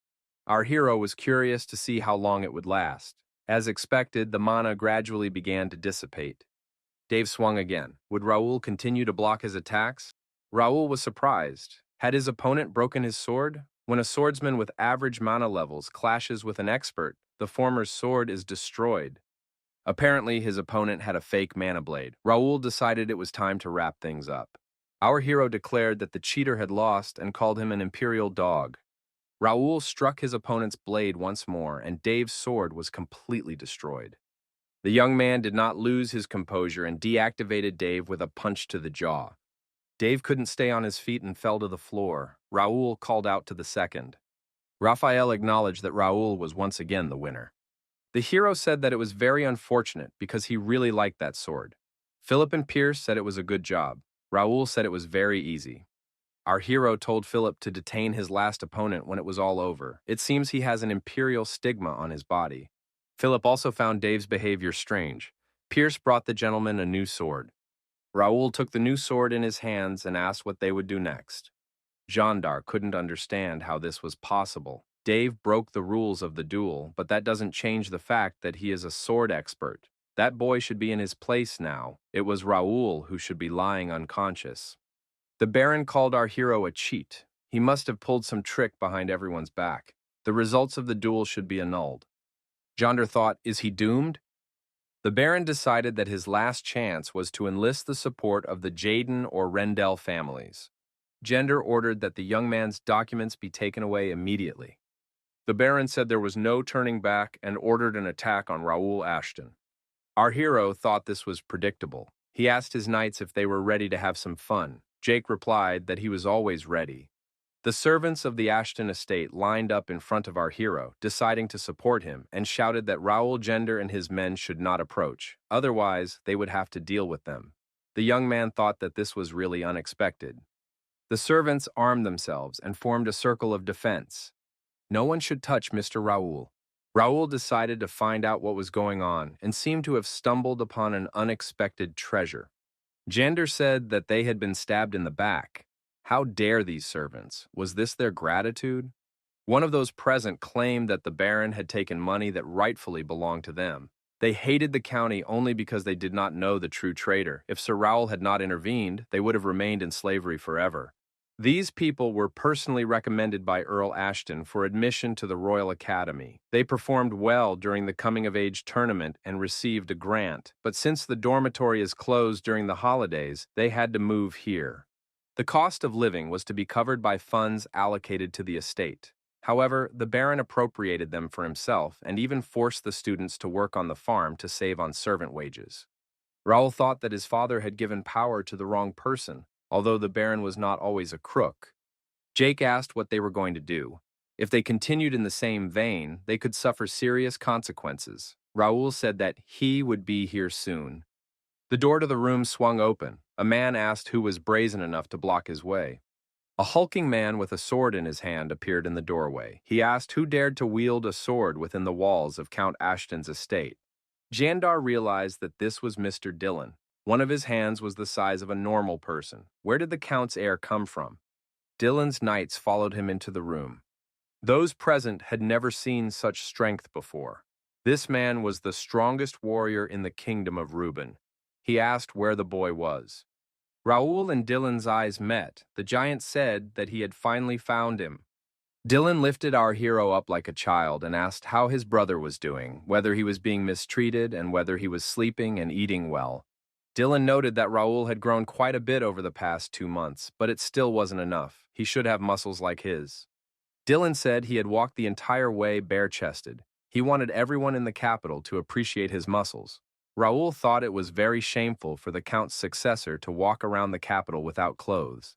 Our hero was curious to see how long it would last. As expected, the mana gradually began to dissipate. Dave swung again. Would Raoul continue to block his attacks? Raoul was surprised. Had his opponent broken his sword? When a swordsman with average mana levels clashes with an expert, the former's sword is destroyed. Apparently, his opponent had a fake mana blade. Raoul decided it was time to wrap things up. Our hero declared that the cheater had lost and called him an imperial dog. Raoul struck his opponent's blade once more, and Dave's sword was completely destroyed. The young man did not lose his composure and deactivated Dave with a punch to the jaw. Dave couldn't stay on his feet and fell to the floor. Raoul called out to the second. Raphael acknowledged that Raoul was once again the winner. The hero said that it was very unfortunate because he really liked that sword. Philip and Pierce said it was a good job. Raoul said it was very easy. Our hero told Philip to detain his last opponent when it was all over. It seems he has an imperial stigma on his body. Philip also found Dave's behavior strange. Pierce brought the gentleman a new sword. Raoul took the new sword in his hands and asked what they would do next. Jandar couldn't understand how this was possible. Dave broke the rules of the duel, but that doesn't change the fact that he is a sword expert. That boy should be in his place now. It was Raoul who should be lying unconscious. The Baron called our hero a cheat. He must have pulled some trick behind everyone's back. The results of the duel should be annulled. Jandar thought, is he doomed? The Baron decided that his last chance was to enlist the support of the Jaden or Rendell families. Gender ordered that the young man's documents be taken away immediately. The Baron said there was no turning back and ordered an attack on Raoul Ashton. Our hero thought this was predictable. He asked his knights if they were ready to have some fun. Jake replied that he was always ready. The servants of the Ashton estate lined up in front of our hero, deciding to support him, and shouted that Raoul Gender and his men should not approach. Otherwise, they would have to deal with them. The young man thought that this was really unexpected. The servants armed themselves and formed a circle of defense. No one should touch Mr. Raoul. Raoul decided to find out what was going on and seemed to have stumbled upon an unexpected treasure. Gender said that they had been stabbed in the back. How dare these servants? Was this their gratitude? One of those present claimed that the Baron had taken money that rightfully belonged to them. They hated the county only because they did not know the true traitor. If Sir Raoul had not intervened, they would have remained in slavery forever. These people were personally recommended by Earl Ashton for admission to the Royal Academy. They performed well during the coming-of-age tournament and received a grant, but since the dormitory is closed during the holidays, they had to move here. The cost of living was to be covered by funds allocated to the estate. However, the Baron appropriated them for himself and even forced the students to work on the farm to save on servant wages. Raoul thought that his father had given power to the wrong person, although the Baron was not always a crook. Jake asked what they were going to do. If they continued in the same vein, they could suffer serious consequences. Raoul said that he would be here soon. The door to the room swung open. A man asked who was brazen enough to block his way. A hulking man with a sword in his hand appeared in the doorway. He asked who dared to wield a sword within the walls of Count Ashton's estate. Jandar realized that this was Mr. Dillon. One of his hands was the size of a normal person. Where did the Count's heir come from? Dillon's knights followed him into the room. Those present had never seen such strength before. This man was the strongest warrior in the kingdom of Reuben. He asked where the boy was. Raoul and Dillon's eyes met. The giant said that he had finally found him. Dillon lifted our hero up like a child and asked how his brother was doing, whether he was being mistreated, and whether he was sleeping and eating well. Dillon noted that Raoul had grown quite a bit over the past 2 months, but it still wasn't enough. He should have muscles like his. Dillon said he had walked the entire way bare-chested. He wanted everyone in the capital to appreciate his muscles. Raoul thought it was very shameful for the Count's successor to walk around the capital without clothes.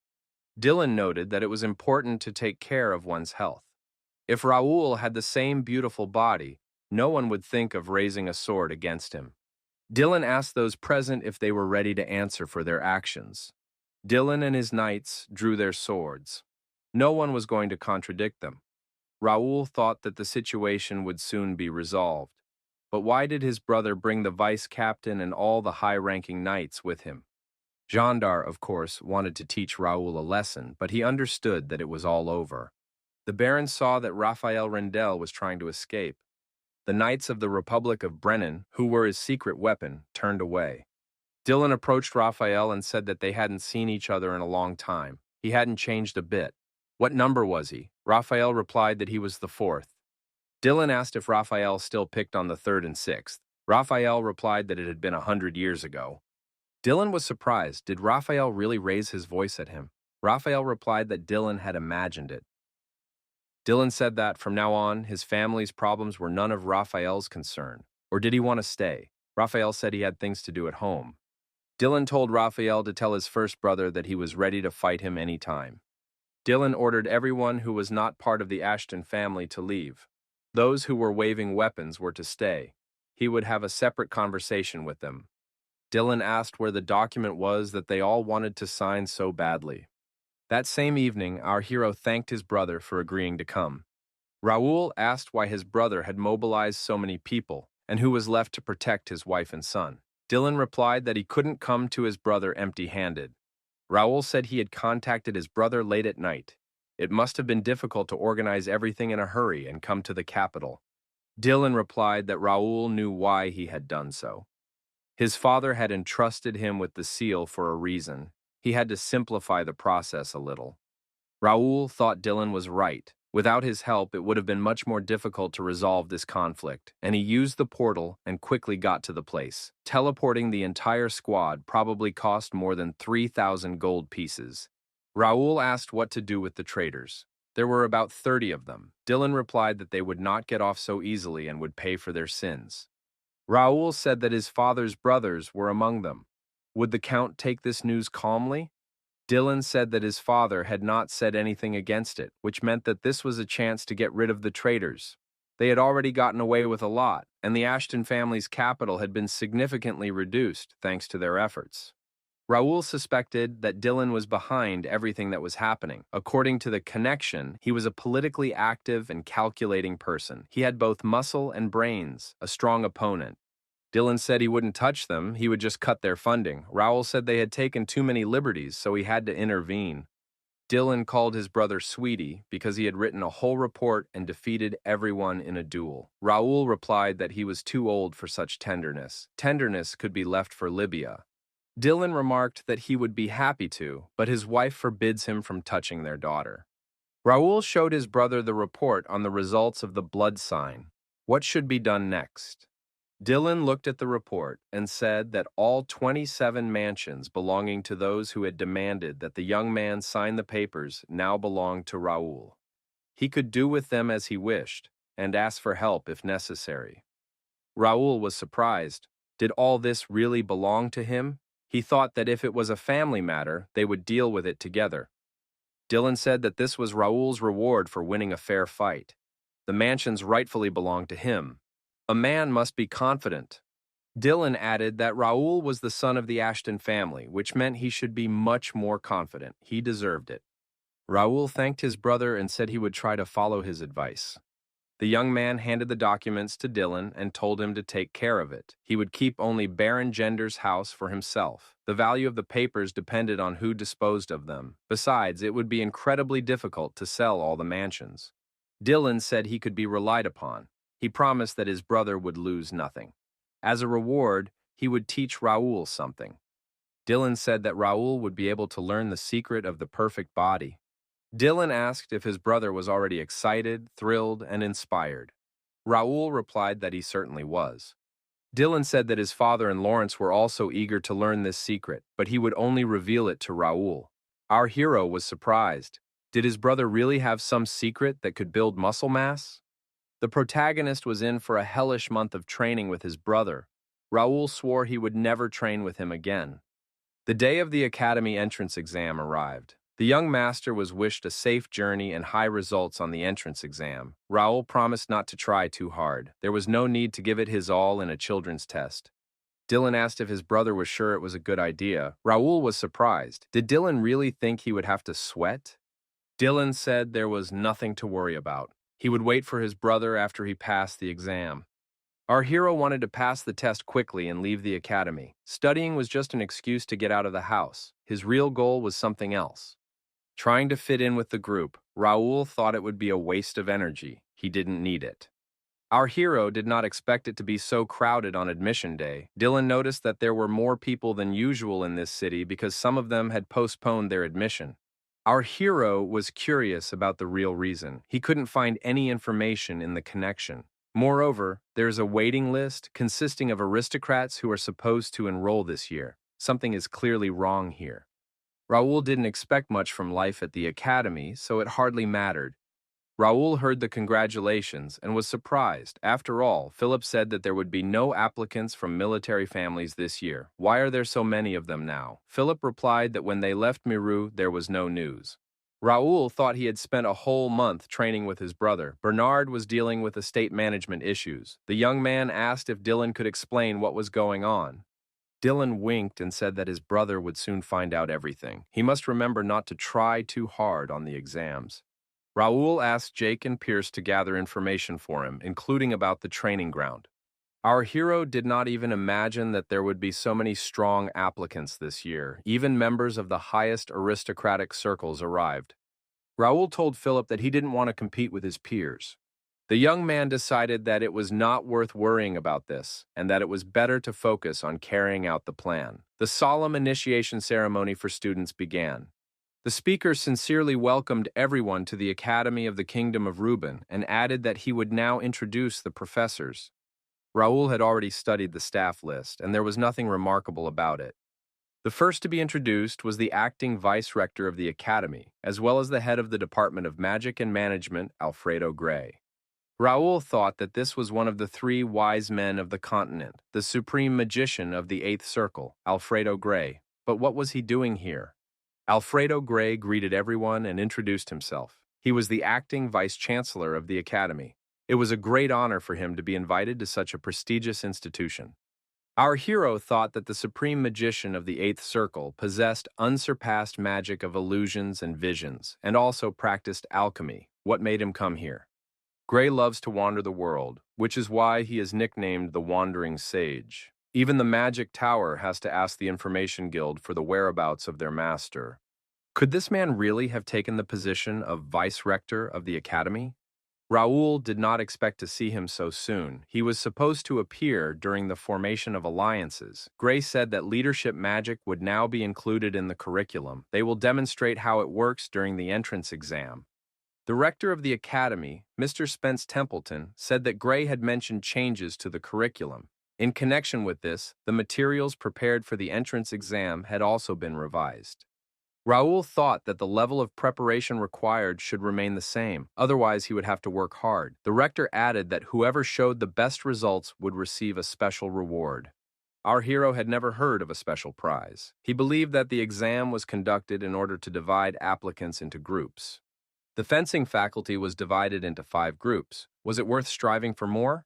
Dillon noted that it was important to take care of one's health. If Raoul had the same beautiful body, no one would think of raising a sword against him. Dillon asked those present if they were ready to answer for their actions. Dillon and his knights drew their swords. No one was going to contradict them. Raoul thought that the situation would soon be resolved. But why did his brother bring the vice-captain and all the high-ranking knights with him? Jandar, of course, wanted to teach Raoul a lesson, but he understood that it was all over. The Baron saw that Raphael Rendel was trying to escape. The Knights of the Republic of Brennan, who were his secret weapon, turned away. Dillon approached Raphael and said that they hadn't seen each other in a long time. He hadn't changed a bit. What number was he? Raphael replied that he was the 4th. Dillon asked if Raphael still picked on the 3rd and 6th. Raphael replied that it had been 100 years ago. Dillon was surprised. Did Raphael really raise his voice at him? Raphael replied that Dillon had imagined it. Dillon said that, from now on, his family's problems were none of Raphael's concern. Or did he want to stay? Raphael said he had things to do at home. Dillon told Raphael to tell his first brother that he was ready to fight him any time. Dillon ordered everyone who was not part of the Ashton family to leave. Those who were waving weapons were to stay. He would have a separate conversation with them. Dillon asked where the document was that they all wanted to sign so badly. That same evening, our hero thanked his brother for agreeing to come. Raoul asked why his brother had mobilized so many people and who was left to protect his wife and son. Dillon replied that he couldn't come to his brother empty-handed. Raoul said he had contacted his brother late at night. It must have been difficult to organize everything in a hurry and come to the capital. Dillon replied that Raoul knew why he had done so. His father had entrusted him with the seal for a reason. He had to simplify the process a little. Raoul thought Dillon was right. Without his help, it would have been much more difficult to resolve this conflict, and he used the portal and quickly got to the place. Teleporting the entire squad probably cost more than 3,000 gold pieces. Raoul asked what to do with the traitors. There were about 30 of them. Dillon replied that they would not get off so easily and would pay for their sins. Raoul said that his father's brothers were among them. Would the Count take this news calmly? Dillon said that his father had not said anything against it, which meant that this was a chance to get rid of the traitors. They had already gotten away with a lot, and the Ashton family's capital had been significantly reduced thanks to their efforts. Raoul suspected that Dillon was behind everything that was happening. According to the connection, he was a politically active and calculating person. He had both muscle and brains, a strong opponent. Dillon said he wouldn't touch them, he would just cut their funding. Raoul said they had taken too many liberties, so he had to intervene. Dillon called his brother Sweetie because he had written a whole report and defeated everyone in a duel. Raoul replied that he was too old for such tenderness. Tenderness could be left for Libya. Dillon remarked that he would be happy to, but his wife forbids him from touching their daughter. Raoul showed his brother the report on the results of the blood sign. What should be done next? Dylan looked at the report and said that all 27 mansions belonging to those who had demanded that the young man sign the papers now belonged to Raoul. He could do with them as he wished and ask for help if necessary. Raoul was surprised. Did all this really belong to him? He thought that if it was a family matter, they would deal with it together. Dylan said that this was Raoul's reward for winning a fair fight. The mansions rightfully belonged to him. A man must be confident. Dylan added that Raoul was the son of the Ashton family, which meant he should be much more confident. He deserved it. Raoul thanked his brother and said he would try to follow his advice. The young man handed the documents to Dylan and told him to take care of it. He would keep only Baron Gender's house for himself. The value of the papers depended on who disposed of them. Besides, it would be incredibly difficult to sell all the mansions. Dylan said he could be relied upon. He promised that his brother would lose nothing. As a reward, he would teach Raoul something. Dylan said that Raoul would be able to learn the secret of the perfect body. Dylan asked if his brother was already excited, thrilled, and inspired. Raoul replied that he certainly was. Dylan said that his father and Lawrence were also eager to learn this secret, but he would only reveal it to Raoul. Our hero was surprised. Did his brother really have some secret that could build muscle mass? The protagonist was in for a hellish month of training with his brother. Raoul swore he would never train with him again. The day of the academy entrance exam arrived. The young master was wished a safe journey and high results on the entrance exam. Raoul promised not to try too hard. There was no need to give it his all in a children's test. Dylan asked if his brother was sure it was a good idea. Raoul was surprised. Did Dylan really think he would have to sweat? Dylan said there was nothing to worry about. He would wait for his brother after he passed the exam. Our hero wanted to pass the test quickly and leave the academy. Studying was just an excuse to get out of the house. His real goal was something else. Trying to fit in with the group, Raoul thought it would be a waste of energy. He didn't need it. Our hero did not expect it to be so crowded on admission day. Dylan noticed that there were more people than usual in this city because some of them had postponed their admission. Our hero was curious about the real reason. He couldn't find any information in the connection. Moreover, there's a waiting list consisting of aristocrats who are supposed to enroll this year. Something is clearly wrong here. Raoul didn't expect much from life at the academy, so it hardly mattered. Raoul heard the congratulations and was surprised. After all, Philip said that there would be no applicants from military families this year. Why are there so many of them now? Philip replied that when they left Miru, there was no news. Raoul thought he had spent a whole month training with his brother. Bernard was dealing with estate management issues. The young man asked if Dylan could explain what was going on. Dylan winked and said that his brother would soon find out everything. He must remember not to try too hard on the exams. Raoul asked Jake and Pierce to gather information for him, including about the training ground. Our hero did not even imagine that there would be so many strong applicants this year. Even members of the highest aristocratic circles arrived. Raoul told Philip that he didn't want to compete with his peers. The young man decided that it was not worth worrying about this, and that it was better to focus on carrying out the plan. The solemn initiation ceremony for students began. The speaker sincerely welcomed everyone to the Academy of the Kingdom of Reuben and added that he would now introduce the professors. Raoul had already studied the staff list, and there was nothing remarkable about it. The first to be introduced was the acting vice-rector of the Academy, as well as the head of the Department of Magic and Management, Alfredo Gray. Raoul thought that this was one of the three wise men of the continent, the supreme magician of the Eighth Circle, Alfredo Gray. But what was he doing here? Alfredo Gray greeted everyone and introduced himself. He was the acting vice-chancellor of the Academy. It was a great honor for him to be invited to such a prestigious institution. Our hero thought that the supreme magician of the Eighth Circle possessed unsurpassed magic of illusions and visions, and also practiced alchemy. What made him come here? Gray loves to wander the world, which is why he is nicknamed the Wandering Sage. Even the Magic Tower has to ask the Information Guild for the whereabouts of their master. Could this man really have taken the position of vice-rector of the Academy? Raoul did not expect to see him so soon. He was supposed to appear during the formation of alliances. Gray said that leadership magic would now be included in the curriculum. They will demonstrate how it works during the entrance exam. The rector of the academy, Mr. Spence Templeton, said that Gray had mentioned changes to the curriculum. In connection with this, the materials prepared for the entrance exam had also been revised. Raoul thought that the level of preparation required should remain the same, otherwise he would have to work hard. The rector added that whoever showed the best results would receive a special reward. Our hero had never heard of a special prize. He believed that the exam was conducted in order to divide applicants into groups. The fencing faculty was divided into 5 groups. Was it worth striving for more?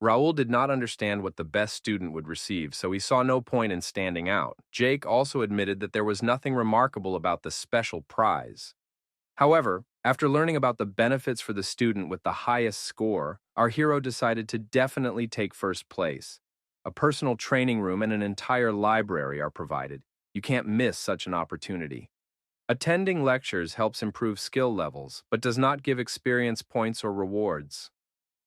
Raoul did not understand what the best student would receive, so he saw no point in standing out. Jake also admitted that there was nothing remarkable about the special prize. However, after learning about the benefits for the student with the highest score, our hero decided to definitely take first place. A personal training room and an entire library are provided. You can't miss such an opportunity. Attending lectures helps improve skill levels, but does not give experience points or rewards.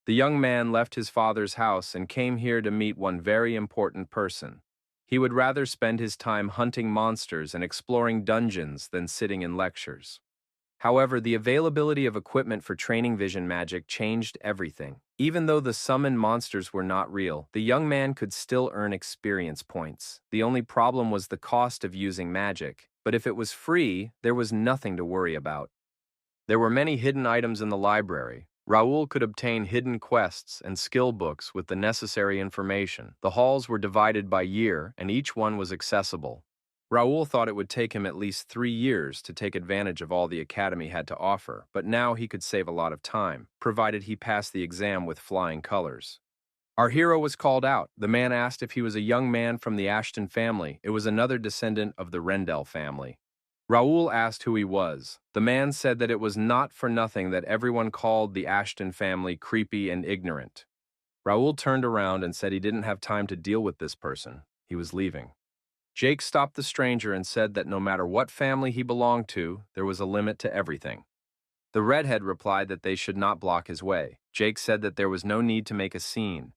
The young man left his father's house and came here to meet one very important person. He would rather spend his time hunting monsters and exploring dungeons than sitting in lectures. However, the availability of equipment for training vision magic changed everything. Even though the summoned monsters were not real, the young man could still earn experience points. The only problem was the cost of using magic, but if it was free, there was nothing to worry about. There were many hidden items in the library. Raoul could obtain hidden quests and skill books with the necessary information. The halls were divided by year, and each one was accessible. Raoul thought it would take him at least 3 years to take advantage of all the academy had to offer, but now he could save a lot of time, provided he passed the exam with flying colors. Our hero was called out. The man asked if he was a young man from the Ashton family. It was another descendant of the Rendell family. Raoul asked who he was. The man said that it was not for nothing that everyone called the Ashton family creepy and ignorant. Raoul turned around and said he didn't have time to deal with this person. He was leaving. Jake stopped the stranger and said that no matter what family he belonged to, there was a limit to everything. The redhead replied that they should not block his way. Jake said that there was no need to make a scene.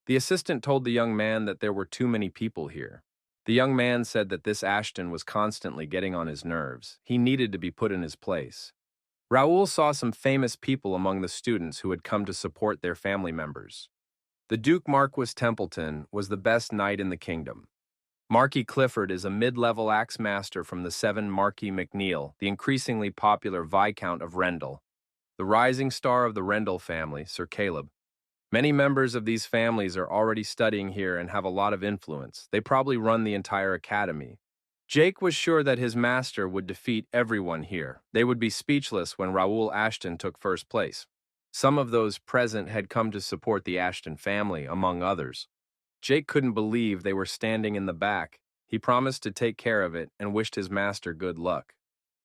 The assistant told the young man that there were too many people here. The young man said that this Ashton was constantly getting on his nerves. He needed to be put in his place. Raoul saw some famous people among the students who had come to support their family members. The Duke Marquis Templeton was the best knight in the kingdom. Marquis Clifford is a mid-level axe master from the 7 Marquis McNeil, the increasingly popular Viscount of Rendell. The rising star of the Rendell family, Sir Caleb. Many members of these families are already studying here and have a lot of influence. They probably run the entire academy. Jake was sure that his master would defeat everyone here. They would be speechless when Raoul Ashton took first place. Some of those present had come to support the Ashton family, among others. Jake couldn't believe they were standing in the back. He promised to take care of it and wished his master good luck.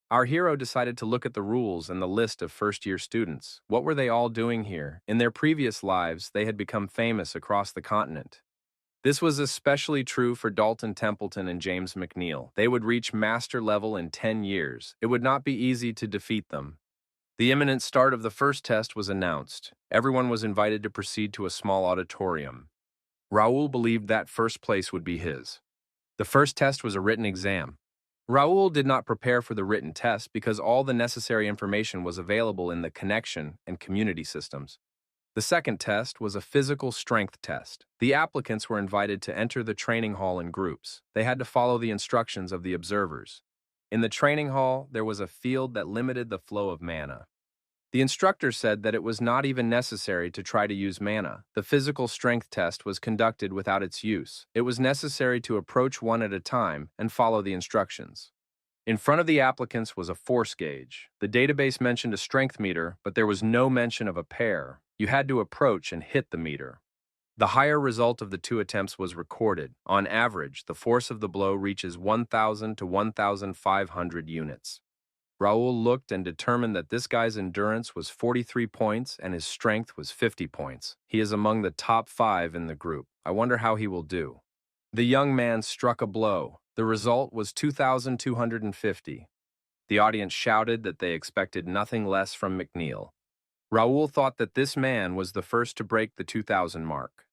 Our hero decided to look at the rules and the list of first-year students. What were they all doing here? In their previous lives, they had become famous across the continent. This was especially true for Dalton Templeton and James McNeil. They would reach master level in 10 years. It would not be easy to defeat them. The imminent start of the first test was announced. Everyone was invited to proceed to a small auditorium. Raoul believed that first place would be his. The first test was a written exam. Raoul did not prepare for the written test because all the necessary information was available in the connection and community systems. The second test was a physical strength test. The applicants were invited to enter the training hall in groups. They had to follow the instructions of the observers. In the training hall, there was a field that limited the flow of mana. The instructor said that it was not even necessary to try to use mana. The physical strength test was conducted without its use. It was necessary to approach one at a time and follow the instructions. In front of the applicants was a force gauge. The database mentioned a strength meter, but there was no mention of a pair. You had to approach and hit the meter. The higher result of the 2 attempts was recorded. On average, the force of the blow reaches 1,000 to 1,500 units. Raoul looked and determined that this guy's endurance was 43 points and his strength was 50 points. He is among the top 5 in the group. I wonder how he will do. The young man struck a blow. The result was 2,250. The audience shouted that they expected nothing less from McNeil. Raoul thought that this man was the first to break the 2,000 mark.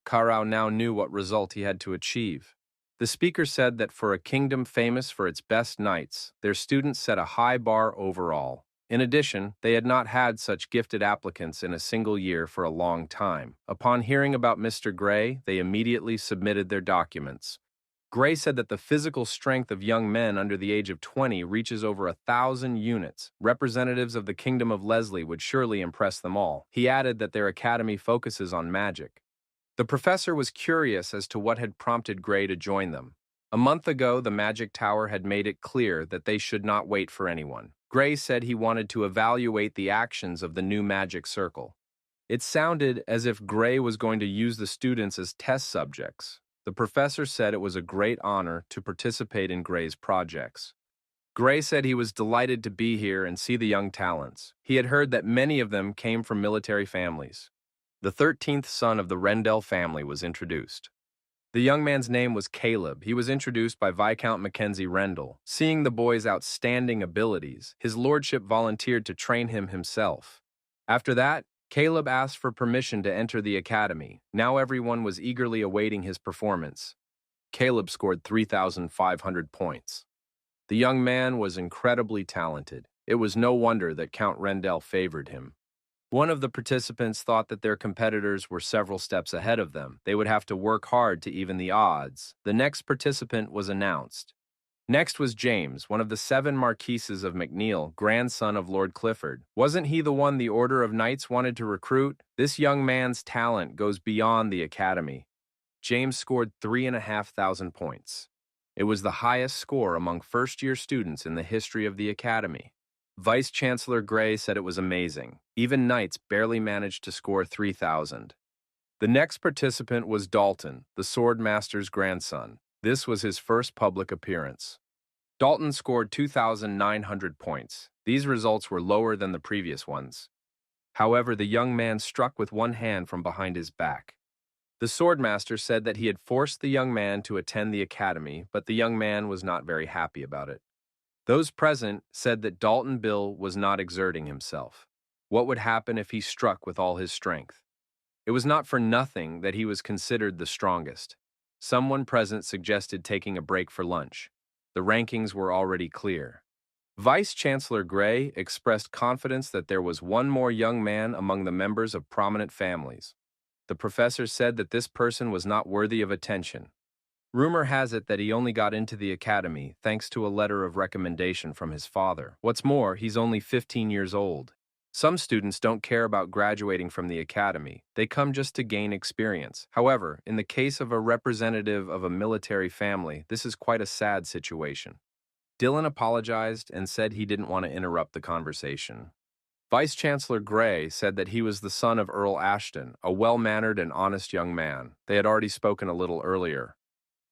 Karau now knew what result he had to achieve. The speaker said that for a kingdom famous for its best knights, their students set a high bar overall. In addition, they had not had such gifted applicants in a single year for a long time. Upon hearing about Mr. Gray, they immediately submitted their documents. Gray said that the physical strength of young men under the age of 20 reaches over 1,000 units. Representatives of the Kingdom of Leslie would surely impress them all. He added that their academy focuses on magic. The professor was curious as to what had prompted Gray to join them. A month ago, the Magic Tower had made it clear that they should not wait for anyone. Gray said he wanted to evaluate the actions of the new magic circle. It sounded as if Gray was going to use the students as test subjects. The professor said it was a great honor to participate in Gray's projects. Gray said he was delighted to be here and see the young talents. He had heard that many of them came from military families. The 13th son of the Rendell family was introduced. The young man's name was Caleb. He was introduced by Viscount Mackenzie Rendell. Seeing the boy's outstanding abilities, his lordship volunteered to train him himself. After that, Caleb asked for permission to enter the academy. Now everyone was eagerly awaiting his performance. Caleb scored 3,500 points. The young man was incredibly talented. It was no wonder that Count Rendell favored him. One of the participants thought that their competitors were several steps ahead of them. They would have to work hard to even the odds. The next participant was announced. Next was James, one of the 7 Marquises of McNeil, grandson of Lord Clifford. Wasn't he the one the Order of Knights wanted to recruit? This young man's talent goes beyond the academy. James scored 3,500 points. It was the highest score among first-year students in the history of the academy. Vice-Chancellor Gray said it was amazing. Even Knights barely managed to score 3,000. The next participant was Dalton, the swordmaster's grandson. This was his first public appearance. Dalton scored 2,900 points. These results were lower than the previous ones. However, the young man struck with one hand from behind his back. The swordmaster said that he had forced the young man to attend the academy, but the young man was not very happy about it. Those present said that Dalton Bill was not exerting himself. What would happen if he struck with all his strength? It was not for nothing that he was considered the strongest. Someone present suggested taking a break for lunch. The rankings were already clear. Vice-Chancellor Gray expressed confidence that there was one more young man among the members of prominent families. The professor said that this person was not worthy of attention. Rumor has it that he only got into the academy thanks to a letter of recommendation from his father. What's more, he's only 15 years old. Some students don't care about graduating from the academy. They come just to gain experience. However, in the case of a representative of a military family, this is quite a sad situation. Dylan apologized and said he didn't want to interrupt the conversation. Vice-Chancellor Gray said that he was the son of Earl Ashton, a well-mannered and honest young man. They had already spoken a little earlier.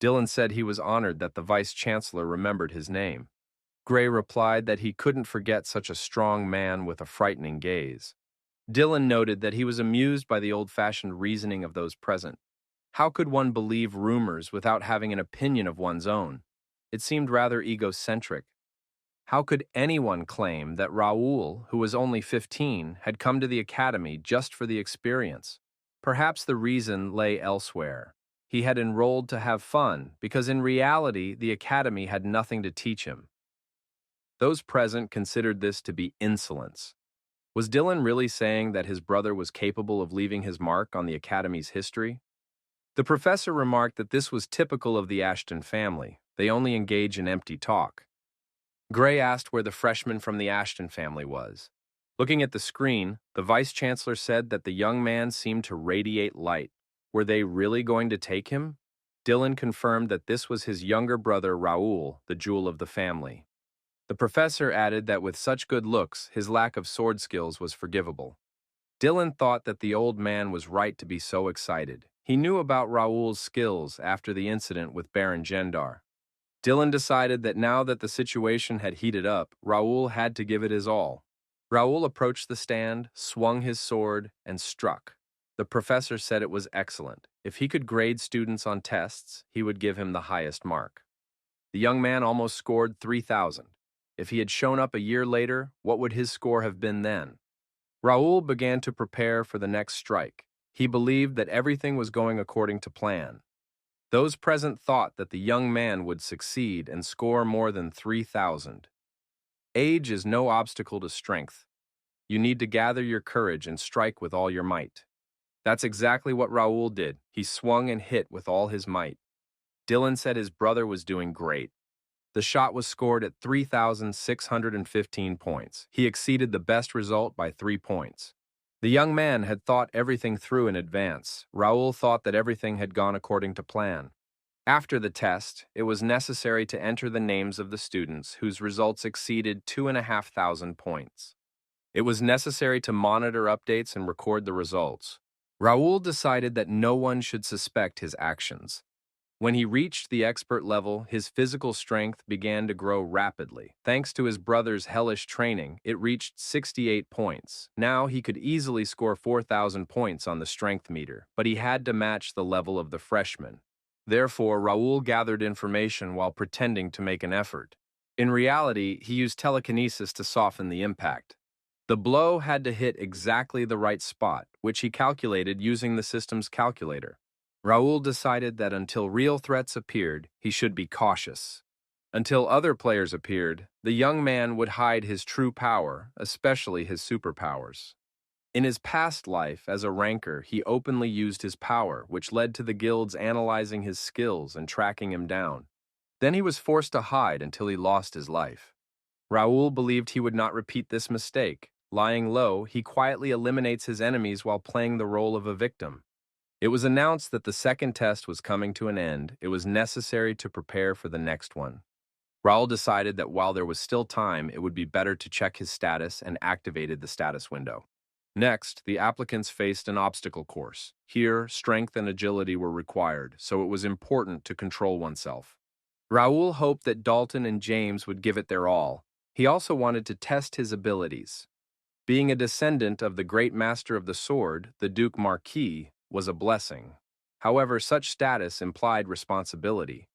Dylan said he was honored that the Vice-Chancellor remembered his name. Gray replied that he couldn't forget such a strong man with a frightening gaze. Dylan noted that he was amused by the old-fashioned reasoning of those present. How could one believe rumors without having an opinion of one's own? It seemed rather egocentric. How could anyone claim that Raoul, who was only 15, had come to the academy just for the experience? Perhaps the reason lay elsewhere. He had enrolled to have fun, because in reality the academy had nothing to teach him. Those present considered this to be insolence. Was Dylan really saying that his brother was capable of leaving his mark on the academy's history? The professor remarked that this was typical of the Ashton family. They only engage in empty talk. Gray asked where the freshman from the Ashton family was. Looking at the screen, the vice-chancellor said that the young man seemed to radiate light. Were they really going to take him? Dylan confirmed that this was his younger brother Raoul, the jewel of the family. The professor added that with such good looks, his lack of sword skills was forgivable. Dylan thought that the old man was right to be so excited. He knew about Raoul's skills after the incident with Baron Gendar. Dylan decided that now that the situation had heated up, Raoul had to give it his all. Raoul approached the stand, swung his sword, and struck. The professor said it was excellent. If he could grade students on tests, he would give him the highest mark. The young man almost scored 3,000. If he had shown up a year later, what would his score have been then? Raoul began to prepare for the next strike. He believed that everything was going according to plan. Those present thought that the young man would succeed and score more than 3,000. Age is no obstacle to strength. You need to gather your courage and strike with all your might. That's exactly what Raoul did. He swung and hit with all his might. Dylan said his brother was doing great. The shot was scored at 3,615 points. He exceeded the best result by 3 points. The young man had thought everything through in advance. Raoul thought that everything had gone according to plan. After the test, it was necessary to enter the names of the students whose results exceeded 2,500 points. It was necessary to monitor updates and record the results. Raoul decided that no one should suspect his actions. When he reached the expert level, his physical strength began to grow rapidly. Thanks to his brother's hellish training, it reached 68 points. Now he could easily score 4,000 points on the strength meter, but he had to match the level of the freshman. Therefore, Raoul gathered information while pretending to make an effort. In reality, he used telekinesis to soften the impact. The blow had to hit exactly the right spot, which he calculated using the system's calculator. Raoul decided that until real threats appeared, he should be cautious. Until other players appeared, the young man would hide his true power, especially his superpowers. In his past life as a ranker, he openly used his power, which led to the guilds analyzing his skills and tracking him down. Then he was forced to hide until he lost his life. Raoul believed he would not repeat this mistake. Lying low, he quietly eliminates his enemies while playing the role of a victim. It was announced that the second test was coming to an end. It was necessary to prepare for the next one. Raoul decided that while there was still time, it would be better to check his status and activated the status window. Next, the applicants faced an obstacle course. Here, strength and agility were required, so it was important to control oneself. Raoul hoped that Dalton and James would give it their all. He also wanted to test his abilities. Being a descendant of the great master of the sword, the Duke Marquis, was a blessing. However, such status implied responsibility.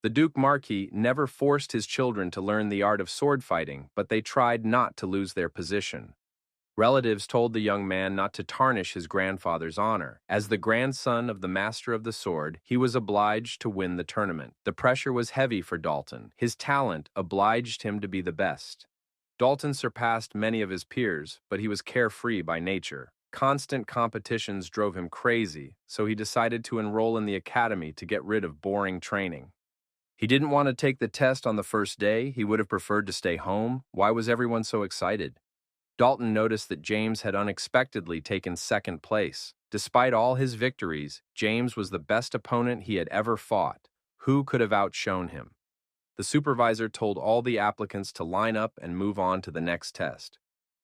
The Duke Marquis never forced his children to learn the art of sword fighting, but they tried not to lose their position. Relatives told the young man not to tarnish his grandfather's honor. As the grandson of the master of the sword, he was obliged to win the tournament. The pressure was heavy for Dalton. His talent obliged him to be the best. Dalton surpassed many of his peers, but he was carefree by nature. Constant competitions drove him crazy, so he decided to enroll in the academy to get rid of boring training. He didn't want to take the test on the first day. He would have preferred to stay home. Why was everyone so excited? Dalton noticed that James had unexpectedly taken second place. Despite all his victories, James was the best opponent he had ever fought. Who could have outshone him? The supervisor told all the applicants to line up and move on to the next test.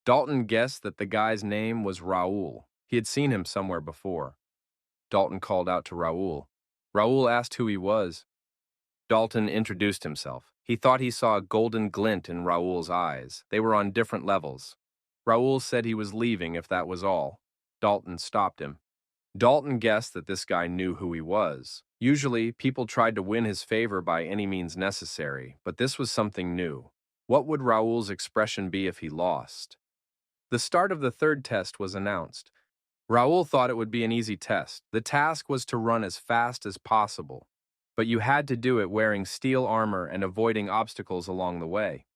Dalton guessed that the guy's name was Raoul. He had seen him somewhere before. Dalton called out to Raoul. Raoul asked who he was. Dalton introduced himself. He thought he saw a golden glint in Raoul's eyes. They were on different levels. Raoul said he was leaving if that was all. Dalton stopped him. Dalton guessed that this guy knew who he was. Usually, people tried to win his favor by any means necessary, but this was something new. What would Raoul's expression be if he lost? The start of the third test was announced. Raoul thought it would be an easy test. The task was to run as fast as possible, but you had to do it wearing steel armor and avoiding obstacles along the way.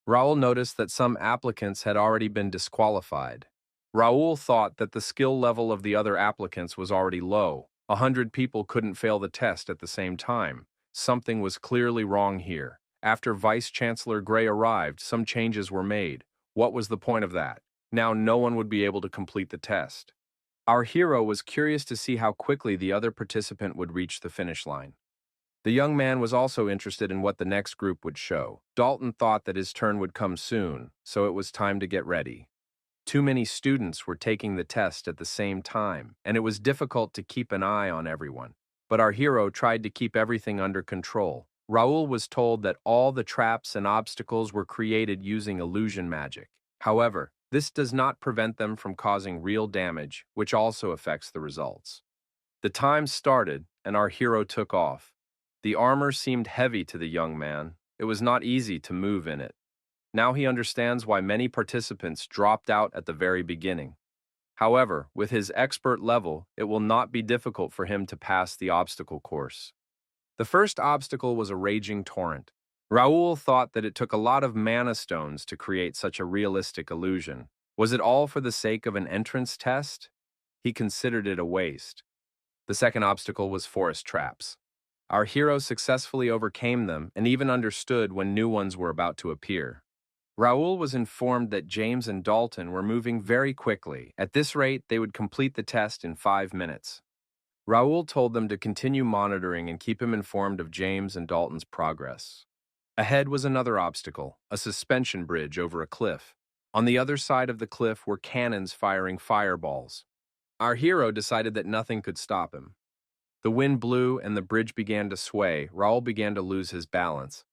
Raoul noticed that some applicants had already been disqualified. Raoul thought that the skill level of the other applicants was already low. 100 people couldn't fail the test at the same time. Something was clearly wrong here. After Vice Chancellor Gray arrived, some changes were made. What was the point of that? Now no one would be able to complete the test. Our hero was curious to see how quickly the other participant would reach the finish line. The young man was also interested in what the next group would show. Dalton thought that his turn would come soon, so it was time to get ready. Too many students were taking the test at the same time, and it was difficult to keep an eye on everyone. But our hero tried to keep everything under control. Raoul was told that all the traps and obstacles were created using illusion magic. However, this does not prevent them from causing real damage, which also affects the results. The time started, and our hero took off. The armor seemed heavy to the young man. It was not easy to move in it. Now he understands why many participants dropped out at the very beginning. However, with his expert level, it will not be difficult for him to pass the obstacle course. The first obstacle was a raging torrent. Raoul thought that it took a lot of mana stones to create such a realistic illusion. Was it all for the sake of an entrance test? He considered it a waste. The second obstacle was forest traps. Our hero successfully overcame them and even understood when new ones were about to appear. Raoul was informed that James and Dalton were moving very quickly. At this rate, they would complete the test in 5 minutes. Raoul told them to continue monitoring and keep him informed of James and Dalton's progress. Ahead was another obstacle, a suspension bridge over a cliff. On the other side of the cliff were cannons firing fireballs. Our hero decided that nothing could stop him. The wind blew and the bridge began to sway. Raoul began to lose his balance.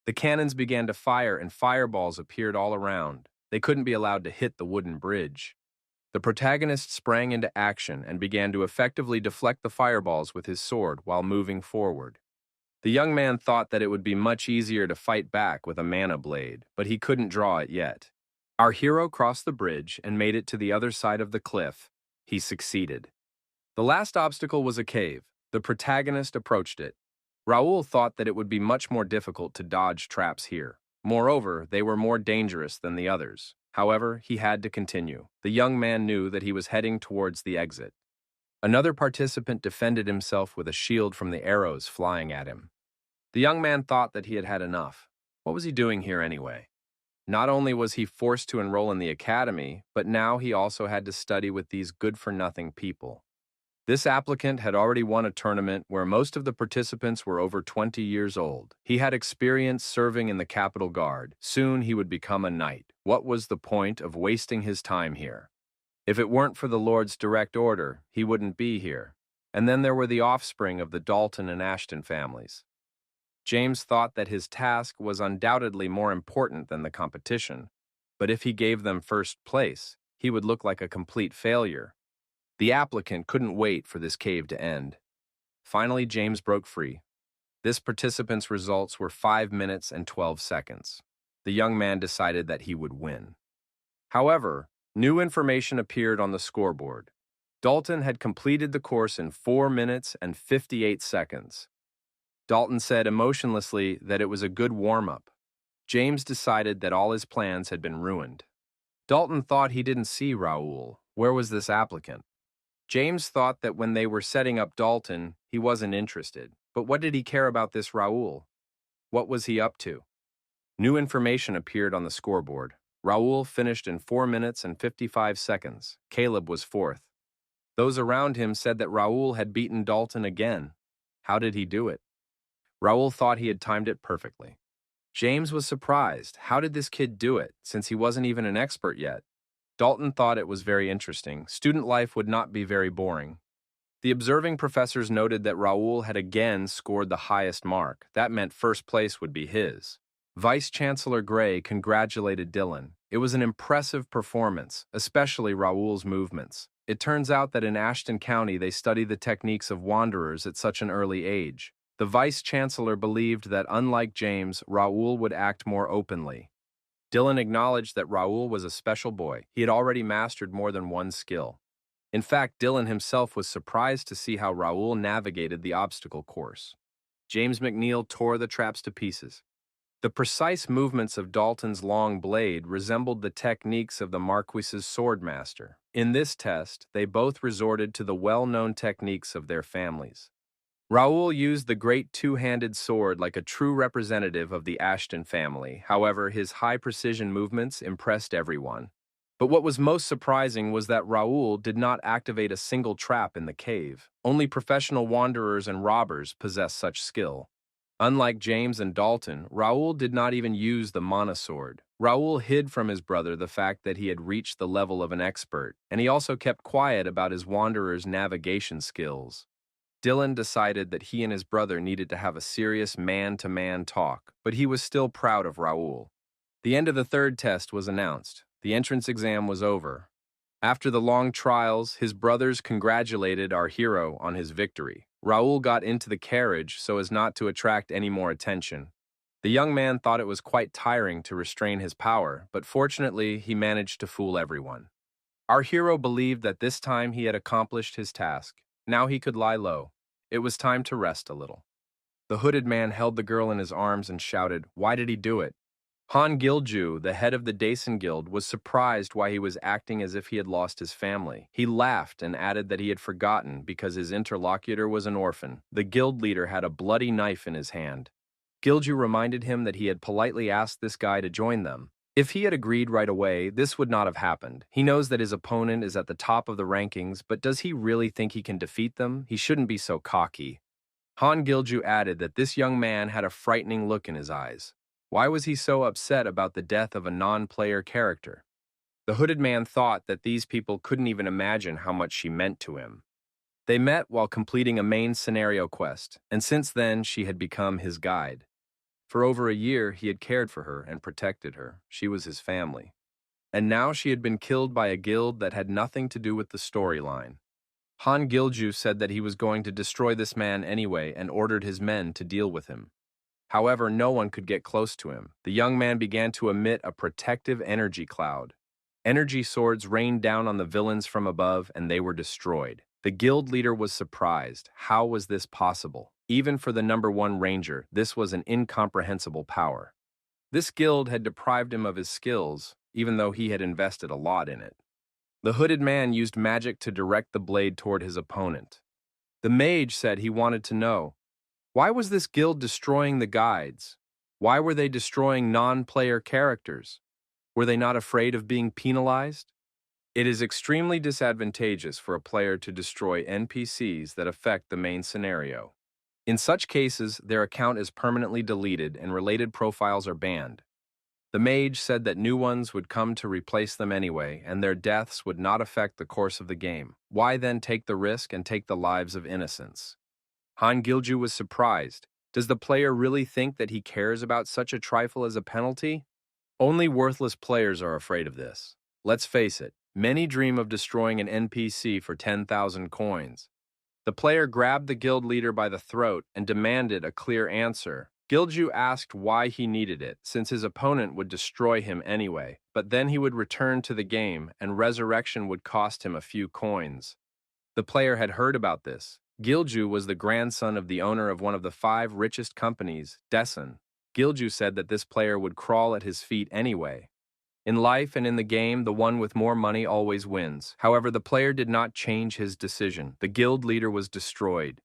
The cannons began to fire and fireballs appeared all around. They couldn't be allowed to hit the wooden bridge. The protagonist sprang into action and began to effectively deflect the fireballs with his sword while moving forward. The young man thought that it would be much easier to fight back with a mana blade, but he couldn't draw it yet. Our hero crossed the bridge and made it to the other side of the cliff. He succeeded. The last obstacle was a cave. The protagonist approached it. Raoul thought that it would be much more difficult to dodge traps here. Moreover, they were more dangerous than the others. However, he had to continue. The young man knew that he was heading towards the exit. Another participant defended himself with a shield from the arrows flying at him. The young man thought that he had had enough. What was he doing here anyway? Not only was he forced to enroll in the academy, but now he also had to study with these good-for-nothing people. This applicant had already won a tournament where most of the participants were over 20 years old. He had experience serving in the Capitol Guard. Soon he would become a knight. What was the point of wasting his time here? If it weren't for the Lord's direct order, he wouldn't be here. And then there were the offspring of the Dalton and Ashton families. James thought that his task was undoubtedly more important than the competition, but if he gave them first place, he would look like a complete failure. The applicant couldn't wait for this cave to end. Finally, James broke free. This participant's results were 5 minutes and 12 seconds. The young man decided that he would win. However, new information appeared on the scoreboard. Dalton had completed the course in 4 minutes and 58 seconds. Dalton said emotionlessly that it was a good warm-up. James decided that all his plans had been ruined. Dalton thought he didn't see Raoul. Where was this applicant? James thought that when they were setting up Dalton, he wasn't interested. But what did he care about this Raoul? What was he up to? New information appeared on the scoreboard. Raoul finished in 4 minutes and 55 seconds. Caleb was fourth. Those around him said that Raoul had beaten Dalton again. How did he do it? Raoul thought he had timed it perfectly. James was surprised. How did this kid do it, since he wasn't even an expert yet? Dalton thought it was very interesting. Student life would not be very boring. The observing professors noted that Raoul had again scored the highest mark. That meant first place would be his. Vice-Chancellor Gray congratulated Dylan. It was an impressive performance, especially Raoul's movements. It turns out that in Ashton County they study the techniques of wanderers at such an early age. The Vice-Chancellor believed that unlike James, Raoul would act more openly. Dylan acknowledged that Raoul was a special boy. He had already mastered more than one skill. In fact, Dylan himself was surprised to see how Raoul navigated the obstacle course. James McNeil tore the traps to pieces. The precise movements of Dalton's long blade resembled the techniques of the Marquis's swordmaster. In this test, they both resorted to the well-known techniques of their families. Raoul used the great two-handed sword like a true representative of the Ashton family. However, his high-precision movements impressed everyone. But what was most surprising was that Raoul did not activate a single trap in the cave. Only professional wanderers and robbers possess such skill. Unlike James and Dalton, Raoul did not even use the mana sword. Raoul hid from his brother the fact that he had reached the level of an expert, and he also kept quiet about his wanderer's navigation skills. Dylan decided that he and his brother needed to have a serious man-to-man talk, but he was still proud of Raoul. The end of the third test was announced. The entrance exam was over. After the long trials, his brothers congratulated our hero on his victory. Raoul got into the carriage so as not to attract any more attention. The young man thought it was quite tiring to restrain his power, but fortunately he managed to fool everyone. Our hero believed that this time he had accomplished his task. Now he could lie low. It was time to rest a little. The hooded man held the girl in his arms and shouted, "Why did he do it?" Han Gilju, the head of the Daesan Guild, was surprised why he was acting as if he had lost his family. He laughed and added that he had forgotten because his interlocutor was an orphan. The guild leader had a bloody knife in his hand. Gilju reminded him that he had politely asked this guy to join them. If he had agreed right away, this would not have happened. He knows that his opponent is at the top of the rankings, but does he really think he can defeat them? He shouldn't be so cocky. Han Gilju added that this young man had a frightening look in his eyes. Why was he so upset about the death of a non-player character? The hooded man thought that these people couldn't even imagine how much she meant to him. They met while completing a main scenario quest, and since then she had become his guide. For over a year, he had cared for her and protected her. She was his family. And now she had been killed by a guild that had nothing to do with the storyline. Han Gilju said that he was going to destroy this man anyway and ordered his men to deal with him. However, no one could get close to him. The young man began to emit a protective energy cloud. Energy swords rained down on the villains from above, and they were destroyed. The guild leader was surprised. How was this possible? Even for the #1 ranger, this was an incomprehensible power. This guild had deprived him of his skills, even though he had invested a lot in it. The hooded man used magic to direct the blade toward his opponent. The mage said he wanted to know, why was this guild destroying the guides? Why were they destroying non-player characters? Were they not afraid of being penalized? It is extremely disadvantageous for a player to destroy NPCs that affect the main scenario. In such cases, their account is permanently deleted and related profiles are banned. The mage said that new ones would come to replace them anyway, and their deaths would not affect the course of the game. Why then take the risk and take the lives of innocents? Han Gilju was surprised. Does the player really think that he cares about such a trifle as a penalty? Only worthless players are afraid of this. Let's face it, many dream of destroying an NPC for 10,000 coins. The player grabbed the guild leader by the throat and demanded a clear answer. Gilju asked why he needed it, since his opponent would destroy him anyway, but then he would return to the game and resurrection would cost him a few coins. The player had heard about this. Gilju was the grandson of the owner of one of the 5 richest companies, Daesan. Gilju said that this player would crawl at his feet anyway. In life and in the game, the one with more money always wins. However, the player did not change his decision. The guild leader was destroyed.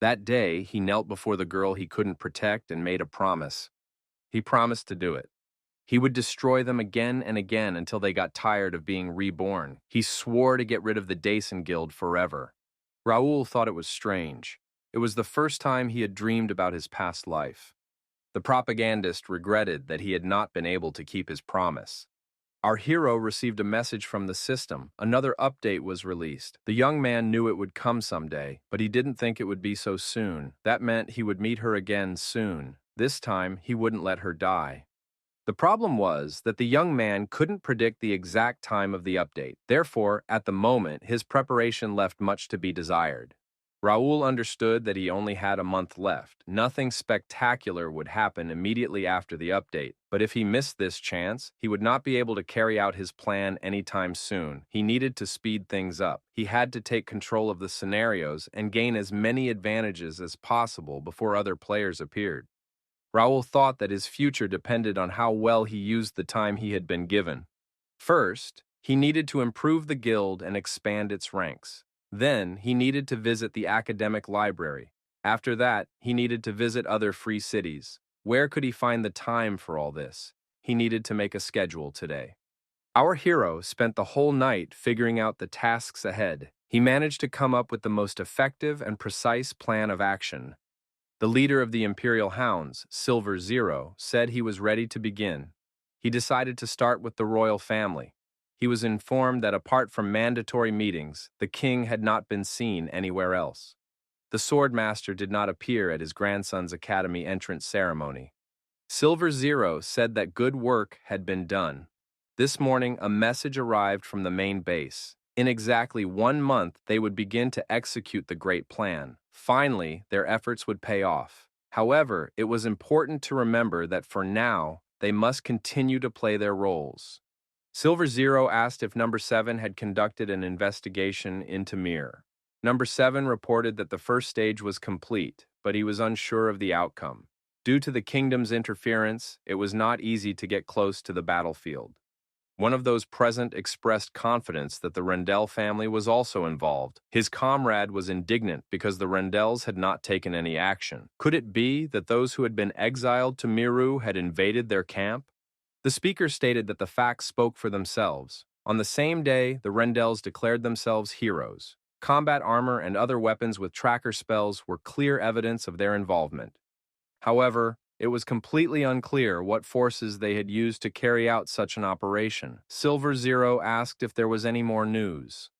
That day, he knelt before the girl he couldn't protect and made a promise. He promised to do it. He would destroy them again and again until they got tired of being reborn. He swore to get rid of the Daesan Guild forever. Raoul thought it was strange. It was the first time he had dreamed about his past life. The propagandist regretted that he had not been able to keep his promise. Our hero received a message from the system. Another update was released. The young man knew it would come someday, but he didn't think it would be so soon. That meant he would meet her again soon. This time, he wouldn't let her die. The problem was that the young man couldn't predict the exact time of the update. Therefore, at the moment, his preparation left much to be desired. Raoul understood that he only had a month left. Nothing spectacular would happen immediately after the update, but if he missed this chance, he would not be able to carry out his plan anytime soon. He needed to speed things up. He had to take control of the scenarios and gain as many advantages as possible before other players appeared. Raoul thought that his future depended on how well he used the time he had been given. First, he needed to improve the guild and expand its ranks. Then, he needed to visit the academic library. After that, he needed to visit other free cities. Where could he find the time for all this? He needed to make a schedule today. Our hero spent the whole night figuring out the tasks ahead. He managed to come up with the most effective and precise plan of action. The leader of the Imperial Hounds, Silver Zero, said he was ready to begin. He decided to start with the royal family. He was informed that apart from mandatory meetings, the king had not been seen anywhere else. The swordmaster did not appear at his grandson's academy entrance ceremony. Silver Zero said that good work had been done. This morning, a message arrived from the main base. In exactly 1 month, they would begin to execute the great plan. Finally, their efforts would pay off. However, it was important to remember that for now, they must continue to play their roles. Silver Zero asked if Number 7 had conducted an investigation into Mir. Number 7 reported that the first stage was complete, but he was unsure of the outcome. Due to the kingdom's interference, it was not easy to get close to the battlefield. One of those present expressed confidence that the Rendell family was also involved. His comrade was indignant because the Rendells had not taken any action. Could it be that those who had been exiled to Miru had invaded their camp? The speaker stated that the facts spoke for themselves. On the same day, the Rendells declared themselves heroes. Combat armor and other weapons with tracker spells were clear evidence of their involvement. However, it was completely unclear what forces they had used to carry out such an operation. Silver Zero asked if there was any more news.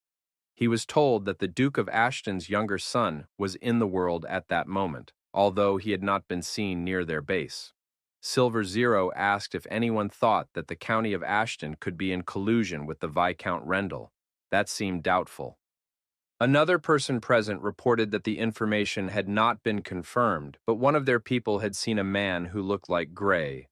He was told that the Duke of Ashton's younger son was in the world at that moment, although he had not been seen near their base. Silver Zero asked if anyone thought that the county of Ashton could be in collusion with the Viscount Rendell. That seemed doubtful. Another person present reported that the information had not been confirmed, but one of their people had seen a man who looked like Gray.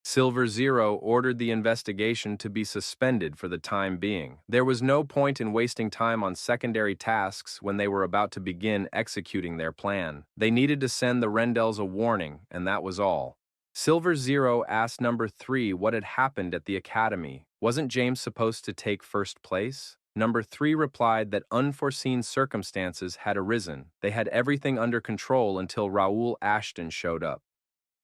Silver Zero ordered the investigation to be suspended for the time being. There was no point in wasting time on secondary tasks when they were about to begin executing their plan. They needed to send the Rendells a warning, and that was all. Silver Zero asked Number 3 what had happened at the academy. Wasn't James supposed to take first place? Number 3 replied that unforeseen circumstances had arisen. They had everything under control until Raoul Ashton showed up.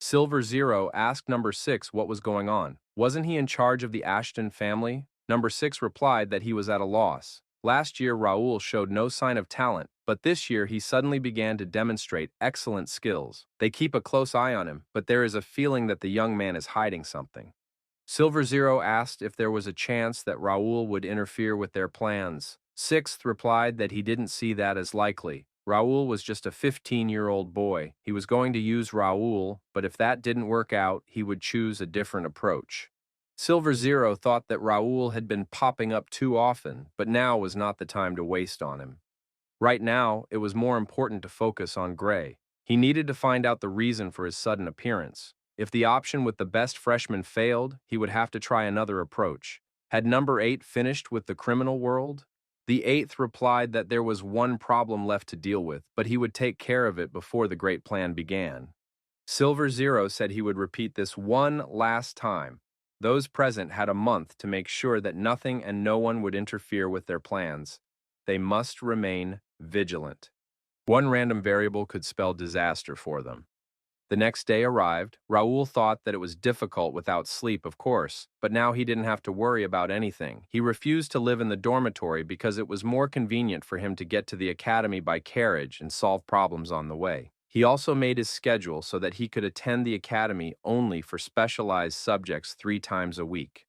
Silver Zero asked Number 6 what was going on. Wasn't he in charge of the Ashton family? Number 6 replied that he was at a loss. Last year, Raoul showed no sign of talent, but this year he suddenly began to demonstrate excellent skills. They keep a close eye on him, but there is a feeling that the young man is hiding something. Silver Zero asked if there was a chance that Raoul would interfere with their plans. Sixth replied that he didn't see that as likely. Raoul was just a 15-year-old boy. He was going to use Raoul, but if that didn't work out, he would choose a different approach. Silver Zero thought that Raoul had been popping up too often, but now was not the time to waste on him. Right now, it was more important to focus on Gray. He needed to find out the reason for his sudden appearance. If the option with the best freshman failed, he would have to try another approach. Had Number 8 finished with the criminal world? The 8th replied that there was one problem left to deal with, but he would take care of it before the great plan began. Silver Zero said he would repeat this one last time. Those present had a month to make sure that nothing and no one would interfere with their plans. They must remain vigilant. One random variable could spell disaster for them. The next day arrived. Raoul thought that it was difficult without sleep, of course, but now he didn't have to worry about anything. He refused to live in the dormitory because it was more convenient for him to get to the academy by carriage and solve problems on the way. He also made his schedule so that he could attend the academy only for specialized subjects 3 times a week.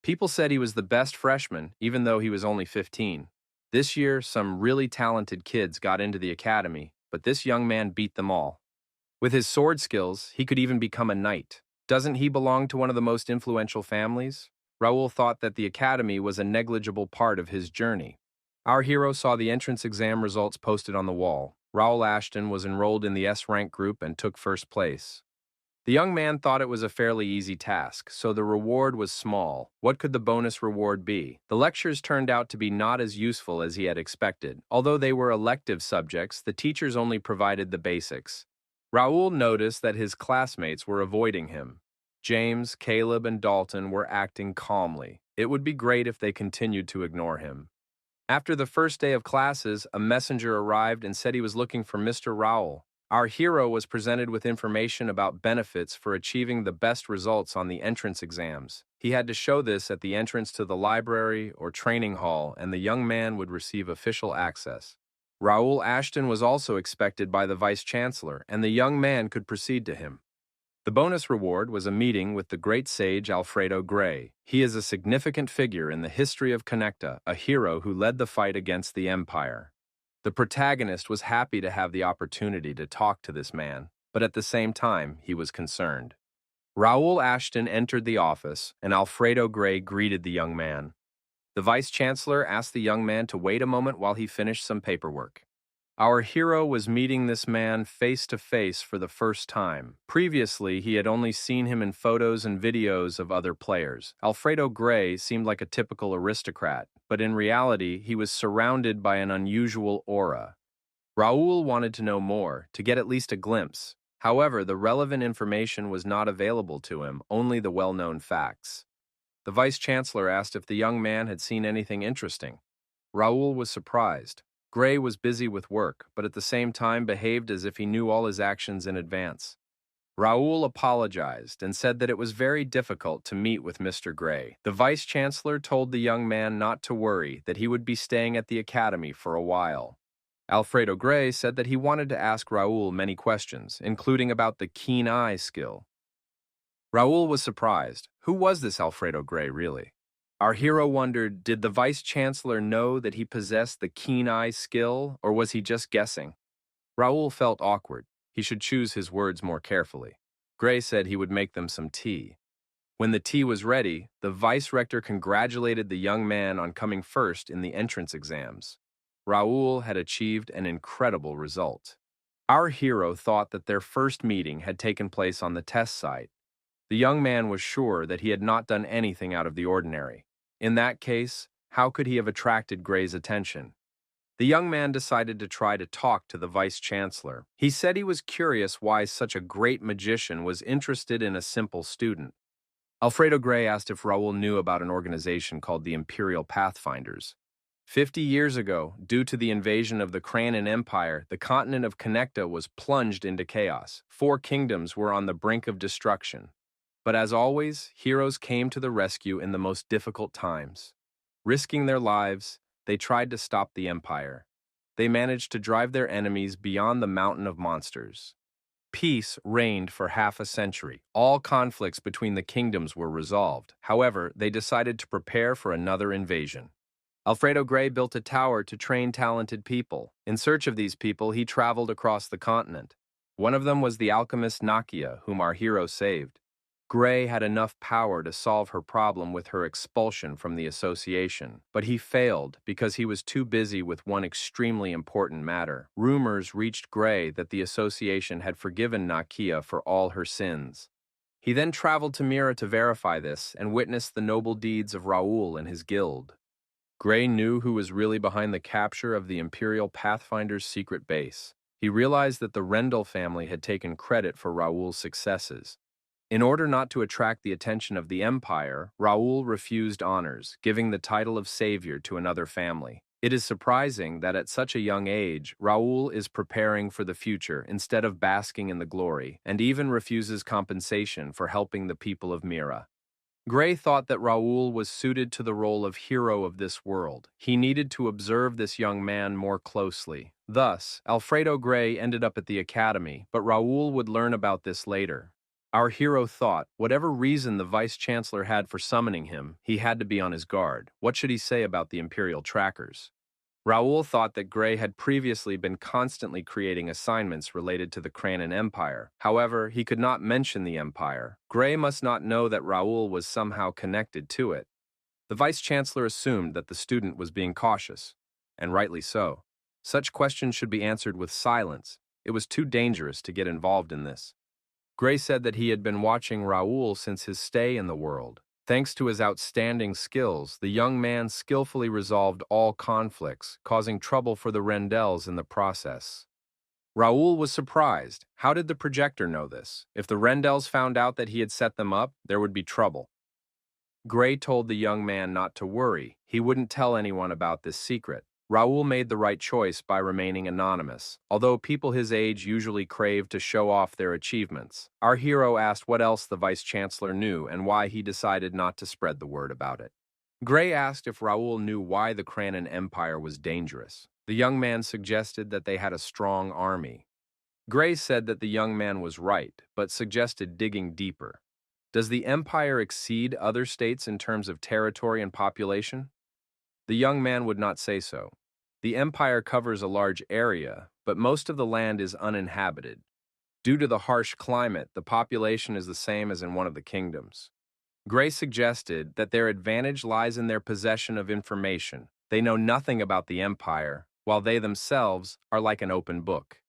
People said he was the best freshman, even though he was only 15. This year, some really talented kids got into the academy, but this young man beat them all. With his sword skills, he could even become a knight. Doesn't he belong to one of the most influential families? Raoul thought that the academy was a negligible part of his journey. Our hero saw the entrance exam results posted on the wall. Raoul Ashton was enrolled in the S-rank group and took first place. The young man thought it was a fairly easy task, so the reward was small. What could the bonus reward be? The lectures turned out to be not as useful as he had expected. Although they were elective subjects, the teachers only provided the basics. Raoul noticed that his classmates were avoiding him. James, Caleb, and Dalton were acting calmly. It would be great if they continued to ignore him. After the first day of classes, a messenger arrived and said he was looking for Mr. Raoul. Our hero was presented with information about benefits for achieving the best results on the entrance exams. He had to show this at the entrance to the library or training hall, and the young man would receive official access. Raoul Ashton was also expected by the Vice-Chancellor, and the young man could proceed to him. The bonus reward was a meeting with the great sage Alfredo Gray. He is a significant figure in the history of Connecta, a hero who led the fight against the Empire. The protagonist was happy to have the opportunity to talk to this man, but at the same time, he was concerned. Raoul Ashton entered the office, and Alfredo Gray greeted the young man. The Vice-Chancellor asked the young man to wait a moment while he finished some paperwork. Our hero was meeting this man face to face for the first time. Previously, he had only seen him in photos and videos of other players. Alfredo Gray seemed like a typical aristocrat, but in reality, he was surrounded by an unusual aura. Raoul wanted to know more, to get at least a glimpse. However, the relevant information was not available to him, only the well-known facts. The vice-chancellor asked if the young man had seen anything interesting. Raoul was surprised. Gray was busy with work, but at the same time behaved as if he knew all his actions in advance. Raoul apologized and said that it was very difficult to meet with Mr. Gray. The vice-chancellor told the young man not to worry, that he would be staying at the academy for a while. Alfredo Gray said that he wanted to ask Raoul many questions, including about the keen eye skill. Raoul was surprised. Who was this Alfredo Gray, really? Our hero wondered, did the vice-chancellor know that he possessed the keen eye skill, or was he just guessing? Raoul felt awkward. He should choose his words more carefully. Gray said he would make them some tea. When the tea was ready, the vice-rector congratulated the young man on coming first in the entrance exams. Raoul had achieved an incredible result. Our hero thought that their first meeting had taken place on the test site. The young man was sure that he had not done anything out of the ordinary. In that case, how could he have attracted Gray's attention? The young man decided to try to talk to the vice-chancellor. He said he was curious why such a great magician was interested in a simple student. Alfredo Gray asked if Raoul knew about an organization called the Imperial Pathfinders. 50 years ago, due to the invasion of the Kranan Empire, the continent of Connecta was plunged into chaos. 4 kingdoms were on the brink of destruction. But as always, heroes came to the rescue in the most difficult times. Risking their lives, they tried to stop the empire. They managed to drive their enemies beyond the mountain of monsters. Peace reigned for half a century. All conflicts between the kingdoms were resolved. However, they decided to prepare for another invasion. Alfredo Gray built a tower to train talented people. In search of these people, he traveled across the continent. One of them was the alchemist Nakia, whom our hero saved. Gray had enough power to solve her problem with her expulsion from the association, but he failed because he was too busy with one extremely important matter. Rumors reached Gray that the association had forgiven Nakia for all her sins. He then traveled to Mira to verify this and witnessed the noble deeds of Raoul and his guild. Gray knew who was really behind the capture of the Imperial Pathfinder's secret base. He realized that the Rendell family had taken credit for Raoul's successes. In order not to attract the attention of the Empire, Raoul refused honors, giving the title of savior to another family. It is surprising that at such a young age, Raoul is preparing for the future instead of basking in the glory, and even refuses compensation for helping the people of Mira. Gray thought that Raoul was suited to the role of hero of this world. He needed to observe this young man more closely. Thus, Alfredo Gray ended up at the academy, but Raoul would learn about this later. Our hero thought, whatever reason the vice-chancellor had for summoning him, he had to be on his guard. What should he say about the Imperial trackers? Raoul thought that Gray had previously been constantly creating assignments related to the Kranan Empire. However, he could not mention the Empire. Gray must not know that Raoul was somehow connected to it. The vice-chancellor assumed that the student was being cautious, and rightly so. Such questions should be answered with silence. It was too dangerous to get involved in this. Gray said that he had been watching Raoul since his stay in the world. Thanks to his outstanding skills, the young man skillfully resolved all conflicts, causing trouble for the Rendells in the process. Raoul was surprised. How did the projector know this? If the Rendells found out that he had set them up, there would be trouble. Gray told the young man not to worry. He wouldn't tell anyone about this secret. Raoul made the right choice by remaining anonymous, although people his age usually crave to show off their achievements. Our hero asked what else the vice-chancellor knew and why he decided not to spread the word about it. Gray asked if Raoul knew why the Kranan Empire was dangerous. The young man suggested that they had a strong army. Gray said that the young man was right, but suggested digging deeper. Does the Empire exceed other states in terms of territory and population? The young man would not say so. The empire covers a large area, but most of the land is uninhabited. Due to the harsh climate, the population is the same as in one of the kingdoms. Gray suggested that their advantage lies in their possession of information. They know nothing about the empire, while they themselves are like an open book.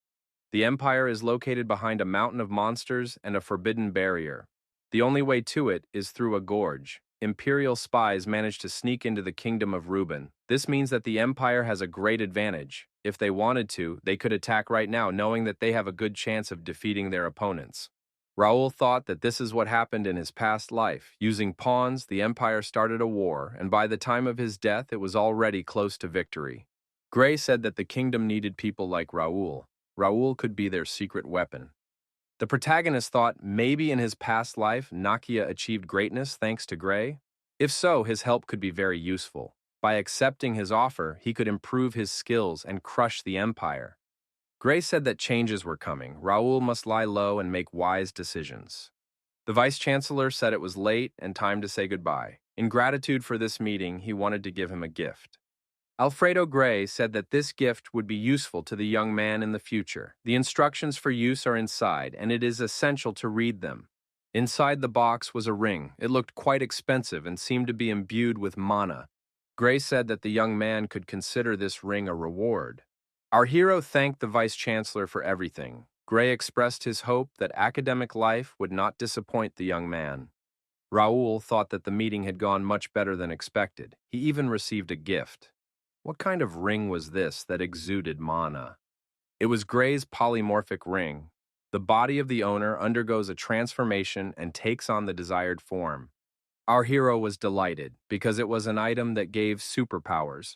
The empire is located behind a mountain of monsters and a forbidden barrier. The only way to it is through a gorge. Imperial spies managed to sneak into the kingdom of Reuben. This means that the empire has a great advantage. If they wanted to, they could attack right now, knowing that they have a good chance of defeating their opponents. Raoul thought that this is what happened in his past life. Using pawns, the empire started a war, and by the time of his death, it was already close to victory. Gray said that the kingdom needed people like Raoul. Raoul could be their secret weapon. The protagonist thought maybe in his past life, Nakia achieved greatness thanks to Gray. If so, his help could be very useful. By accepting his offer, he could improve his skills and crush the empire. Gray said that changes were coming. Raoul must lie low and make wise decisions. The vice-chancellor said it was late and time to say goodbye. In gratitude for this meeting, he wanted to give him a gift. Alfredo Gray said that this gift would be useful to the young man in the future. The instructions for use are inside, and it is essential to read them. Inside the box was a ring. It looked quite expensive and seemed to be imbued with mana. Gray said that the young man could consider this ring a reward. Our hero thanked the vice-chancellor for everything. Gray expressed his hope that academic life would not disappoint the young man. Raoul thought that the meeting had gone much better than expected. He even received a gift. What kind of ring was this that exuded mana? It was Gray's polymorphic ring. The body of the owner undergoes a transformation and takes on the desired form. Our hero was delighted because it was an item that gave superpowers.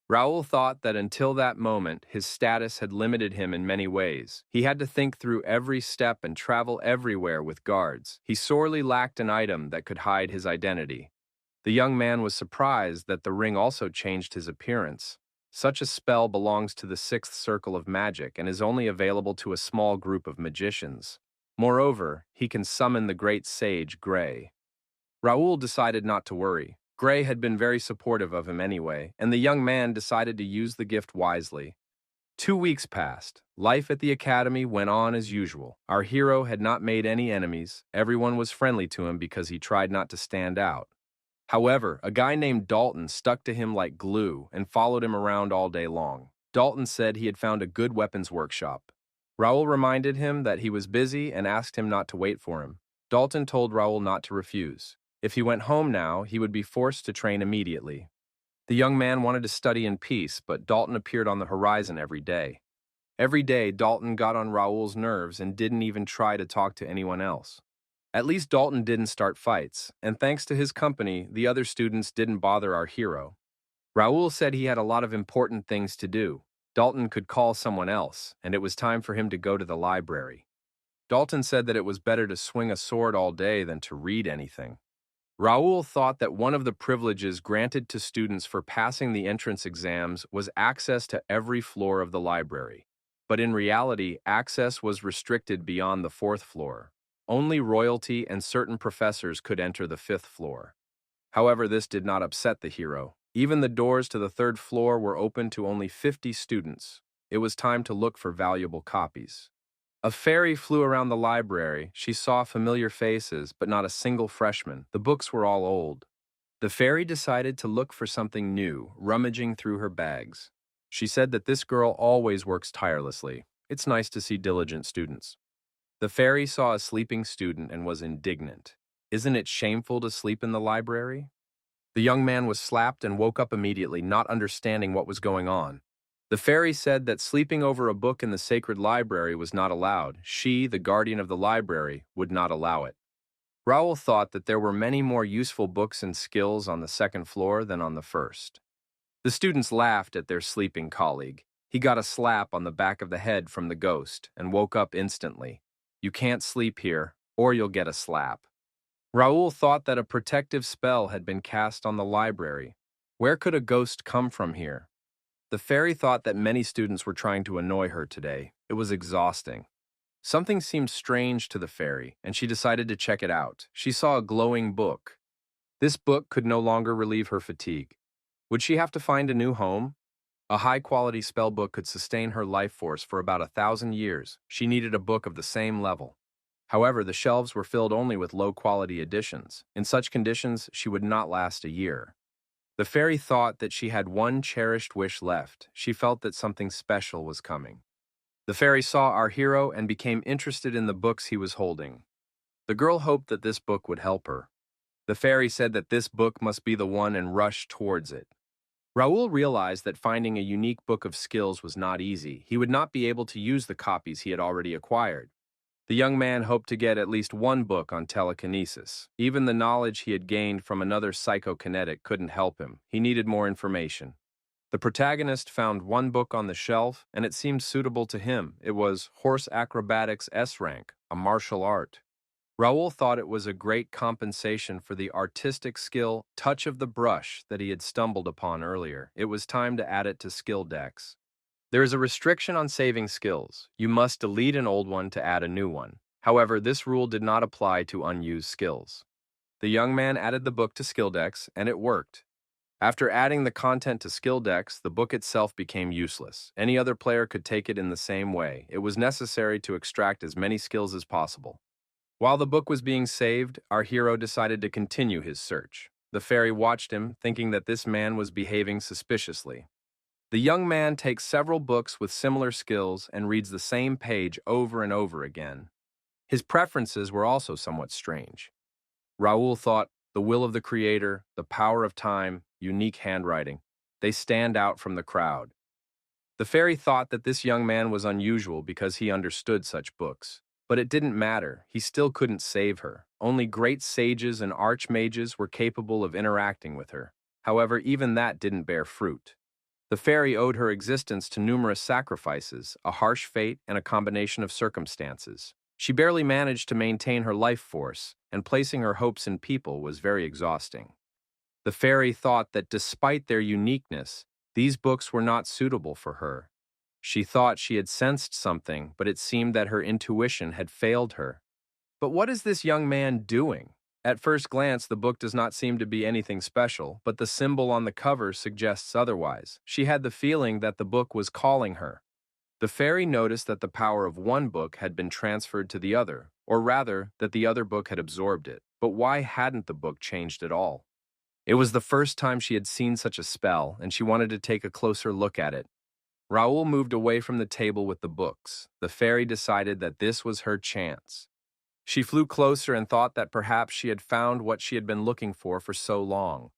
Raoul thought that until that moment, his status had limited him in many ways. He had to think through every step and travel everywhere with guards. He sorely lacked an item that could hide his identity. The young man was surprised that the ring also changed his appearance. Such a spell belongs to the sixth circle of magic and is only available to a small group of magicians. Moreover, he can summon the great sage Gray. Raoul decided not to worry. Gray had been very supportive of him anyway, and the young man decided to use the gift wisely. 2 weeks passed. Life at the academy went on as usual. Our hero had not made any enemies. Everyone was friendly to him because he tried not to stand out. However, a guy named Dalton stuck to him like glue and followed him around all day long. Dalton said he had found a good weapons workshop. Raoul reminded him that he was busy and asked him not to wait for him. Dalton told Raoul not to refuse. If he went home now, he would be forced to train immediately. The young man wanted to study in peace, but Dalton appeared on the horizon every day. Every day, Dalton got on Raoul's nerves and didn't even try to talk to anyone else. At least Dalton didn't start fights, and thanks to his company, the other students didn't bother our hero. Raoul said he had a lot of important things to do. Dalton could call someone else, and it was time for him to go to the library. Dalton said that it was better to swing a sword all day than to read anything. Raoul thought that one of the privileges granted to students for passing the entrance exams was access to every floor of the library. But in reality, access was restricted beyond the 4th floor. Only royalty and certain professors could enter the 5th floor. However, this did not upset the hero. Even the doors to the 3rd floor were open to only 50 students. It was time to look for valuable copies. A fairy flew around the library. She saw familiar faces, but not a single freshman. The books were all old. The fairy decided to look for something new, rummaging through her bags. She said that this girl always works tirelessly. It's nice to see diligent students. The fairy saw a sleeping student and was indignant. Isn't it shameful to sleep in the library? The young man was slapped and woke up immediately, not understanding what was going on. The fairy said that sleeping over a book in the sacred library was not allowed. She, the guardian of the library, would not allow it. Raoul thought that there were many more useful books and skills on the 2nd floor than on the 1st. The students laughed at their sleeping colleague. He got a slap on the back of the head from the ghost and woke up instantly. You can't sleep here, or you'll get a slap. Raoul thought that a protective spell had been cast on the library. Where could a ghost come from here? The fairy thought that many students were trying to annoy her today. It was exhausting. Something seemed strange to the fairy, and she decided to check it out. She saw a glowing book. This book could no longer relieve her fatigue. Would she have to find a new home? A high-quality spell book could sustain her life force for about 1,000 years. She needed a book of the same level. However, the shelves were filled only with low-quality editions. In such conditions, she would not last a year. The fairy thought that she had one cherished wish left. She felt that something special was coming. The fairy saw our hero and became interested in the books he was holding. The girl hoped that this book would help her. The fairy said that this book must be the one and rushed towards it. Raoul realized that finding a unique book of skills was not easy. He would not be able to use the copies he had already acquired. The young man hoped to get at least one book on telekinesis. Even the knowledge he had gained from another psychokinetic couldn't help him. He needed more information. The protagonist found one book on the shelf, and it seemed suitable to him. It was Horse Acrobatics S Rank, a martial art. Raoul thought it was a great compensation for the artistic skill touch of the brush that he had stumbled upon earlier. It was time to add it to skill decks. There is a restriction on saving skills. You must delete an old one to add a new one. However, this rule did not apply to unused skills. The young man added the book to skill decks, and it worked. After adding the content to skill decks, the book itself became useless. Any other player could take it in the same way. It was necessary to extract as many skills as possible. While the book was being saved, our hero decided to continue his search. The fairy watched him, thinking that this man was behaving suspiciously. The young man takes several books with similar skills and reads the same page over and over again. His preferences were also somewhat strange. Raoul thought, the will of the creator, the power of time, unique handwriting. They stand out from the crowd. The fairy thought that this young man was unusual because he understood such books. But it didn't matter. He still couldn't save her. Only great sages and archmages were capable of interacting with her. However, even that didn't bear fruit. The fairy owed her existence to numerous sacrifices, a harsh fate, and a combination of circumstances. She barely managed to maintain her life force, and placing her hopes in people was very exhausting. The fairy thought that despite their uniqueness, these books were not suitable for her. She thought she had sensed something, but it seemed that her intuition had failed her. But what is this young man doing? At first glance, the book does not seem to be anything special, but the symbol on the cover suggests otherwise. She had the feeling that the book was calling her. The fairy noticed that the power of one book had been transferred to the other, or rather, that the other book had absorbed it. But why hadn't the book changed at all? It was the first time she had seen such a spell, and she wanted to take a closer look at it. Raoul moved away from the table with the books. The fairy decided that this was her chance. She flew closer and thought that perhaps she had found what she had been looking for so long.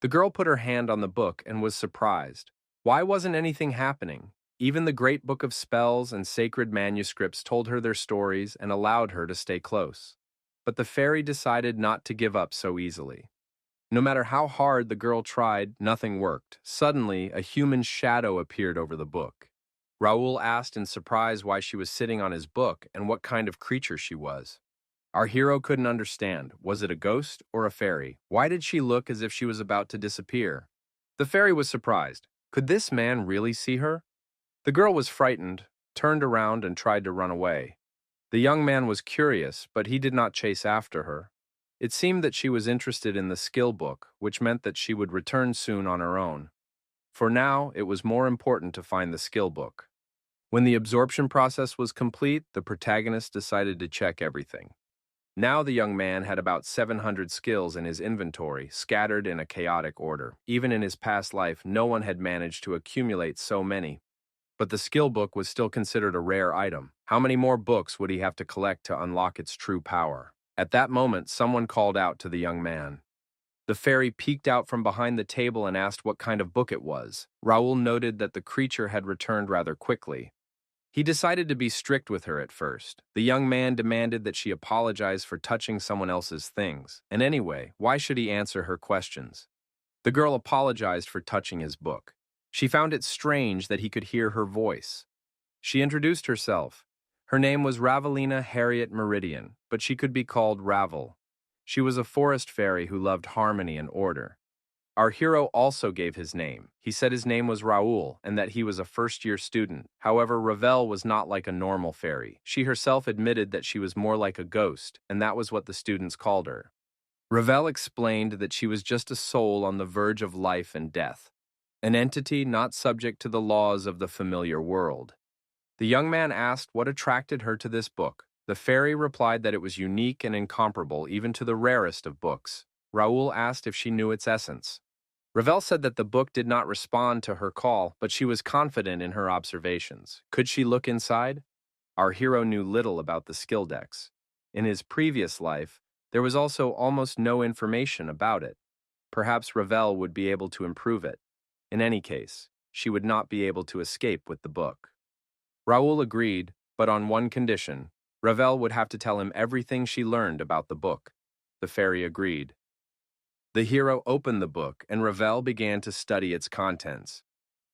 The girl put her hand on the book and was surprised. Why wasn't anything happening? Even the great book of spells and sacred manuscripts told her their stories and allowed her to stay close. But the fairy decided not to give up so easily. No matter how hard the girl tried, nothing worked. Suddenly, a human shadow appeared over the book. Raoul asked in surprise why she was sitting on his book and what kind of creature she was. Our hero couldn't understand. Was it a ghost or a fairy? Why did she look as if she was about to disappear? The fairy was surprised. Could this man really see her? The girl was frightened, turned around, and tried to run away. The young man was curious, but he did not chase after her. It seemed that she was interested in the skill book, which meant that she would return soon on her own. For now, it was more important to find the skill book. When the absorption process was complete, the protagonist decided to check everything. Now the young man had about 700 skills in his inventory, scattered in a chaotic order. Even in his past life, no one had managed to accumulate so many. But the skill book was still considered a rare item. How many more books would he have to collect to unlock its true power? At that moment, someone called out to the young man. The fairy peeked out from behind the table and asked what kind of book it was. Raoul noted that the creature had returned rather quickly. He decided to be strict with her at first. The young man demanded that she apologize for touching someone else's things. And anyway, why should he answer her questions? The girl apologized for touching his book. She found it strange that he could hear her voice. She introduced herself. Her name was Ravelina Harriet Meridian, but she could be called Ravel. She was a forest fairy who loved harmony and order. Our hero also gave his name. He said his name was Raoul and that he was a first-year student. However, Ravel was not like a normal fairy. She herself admitted that she was more like a ghost, and that was what the students called her. Ravel explained that she was just a soul on the verge of life and death, an entity not subject to the laws of the familiar world. The young man asked what attracted her to this book. The fairy replied that it was unique and incomparable even to the rarest of books. Raoul asked if she knew its essence. Ravel said that the book did not respond to her call, but she was confident in her observations. Could she look inside? Our hero knew little about the skill decks. In his previous life, there was also almost no information about it. Perhaps Ravel would be able to improve it. In any case, she would not be able to escape with the book. Raoul agreed, but on one condition. Ravel would have to tell him everything she learned about the book. The fairy agreed. The hero opened the book, and Ravel began to study its contents.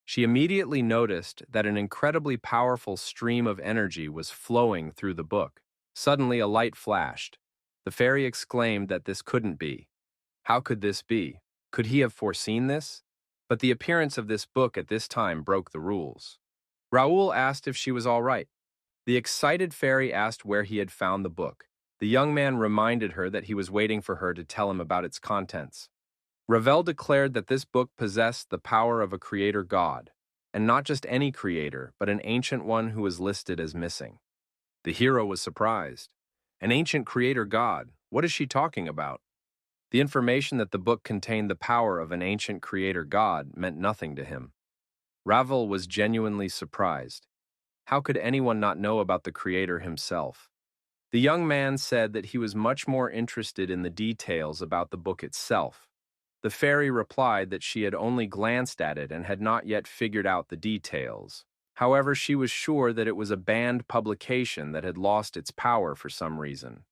She immediately noticed that an incredibly powerful stream of energy was flowing through the book. Suddenly, a light flashed. The fairy exclaimed that this couldn't be. How could this be? Could he have foreseen this? But the appearance of this book at this time broke the rules. Raoul asked if she was all right. The excited fairy asked where he had found the book. The young man reminded her that he was waiting for her to tell him about its contents. Ravel declared that this book possessed the power of a creator god, and not just any creator, but an ancient one who was listed as missing. The hero was surprised. An ancient creator god? What is she talking about? The information that the book contained the power of an ancient creator god meant nothing to him. Ravel was genuinely surprised. How could anyone not know about the creator himself? The young man said that he was much more interested in the details about the book itself. The fairy replied that she had only glanced at it and had not yet figured out the details. However, she was sure that it was a banned publication that had lost its power for some reason.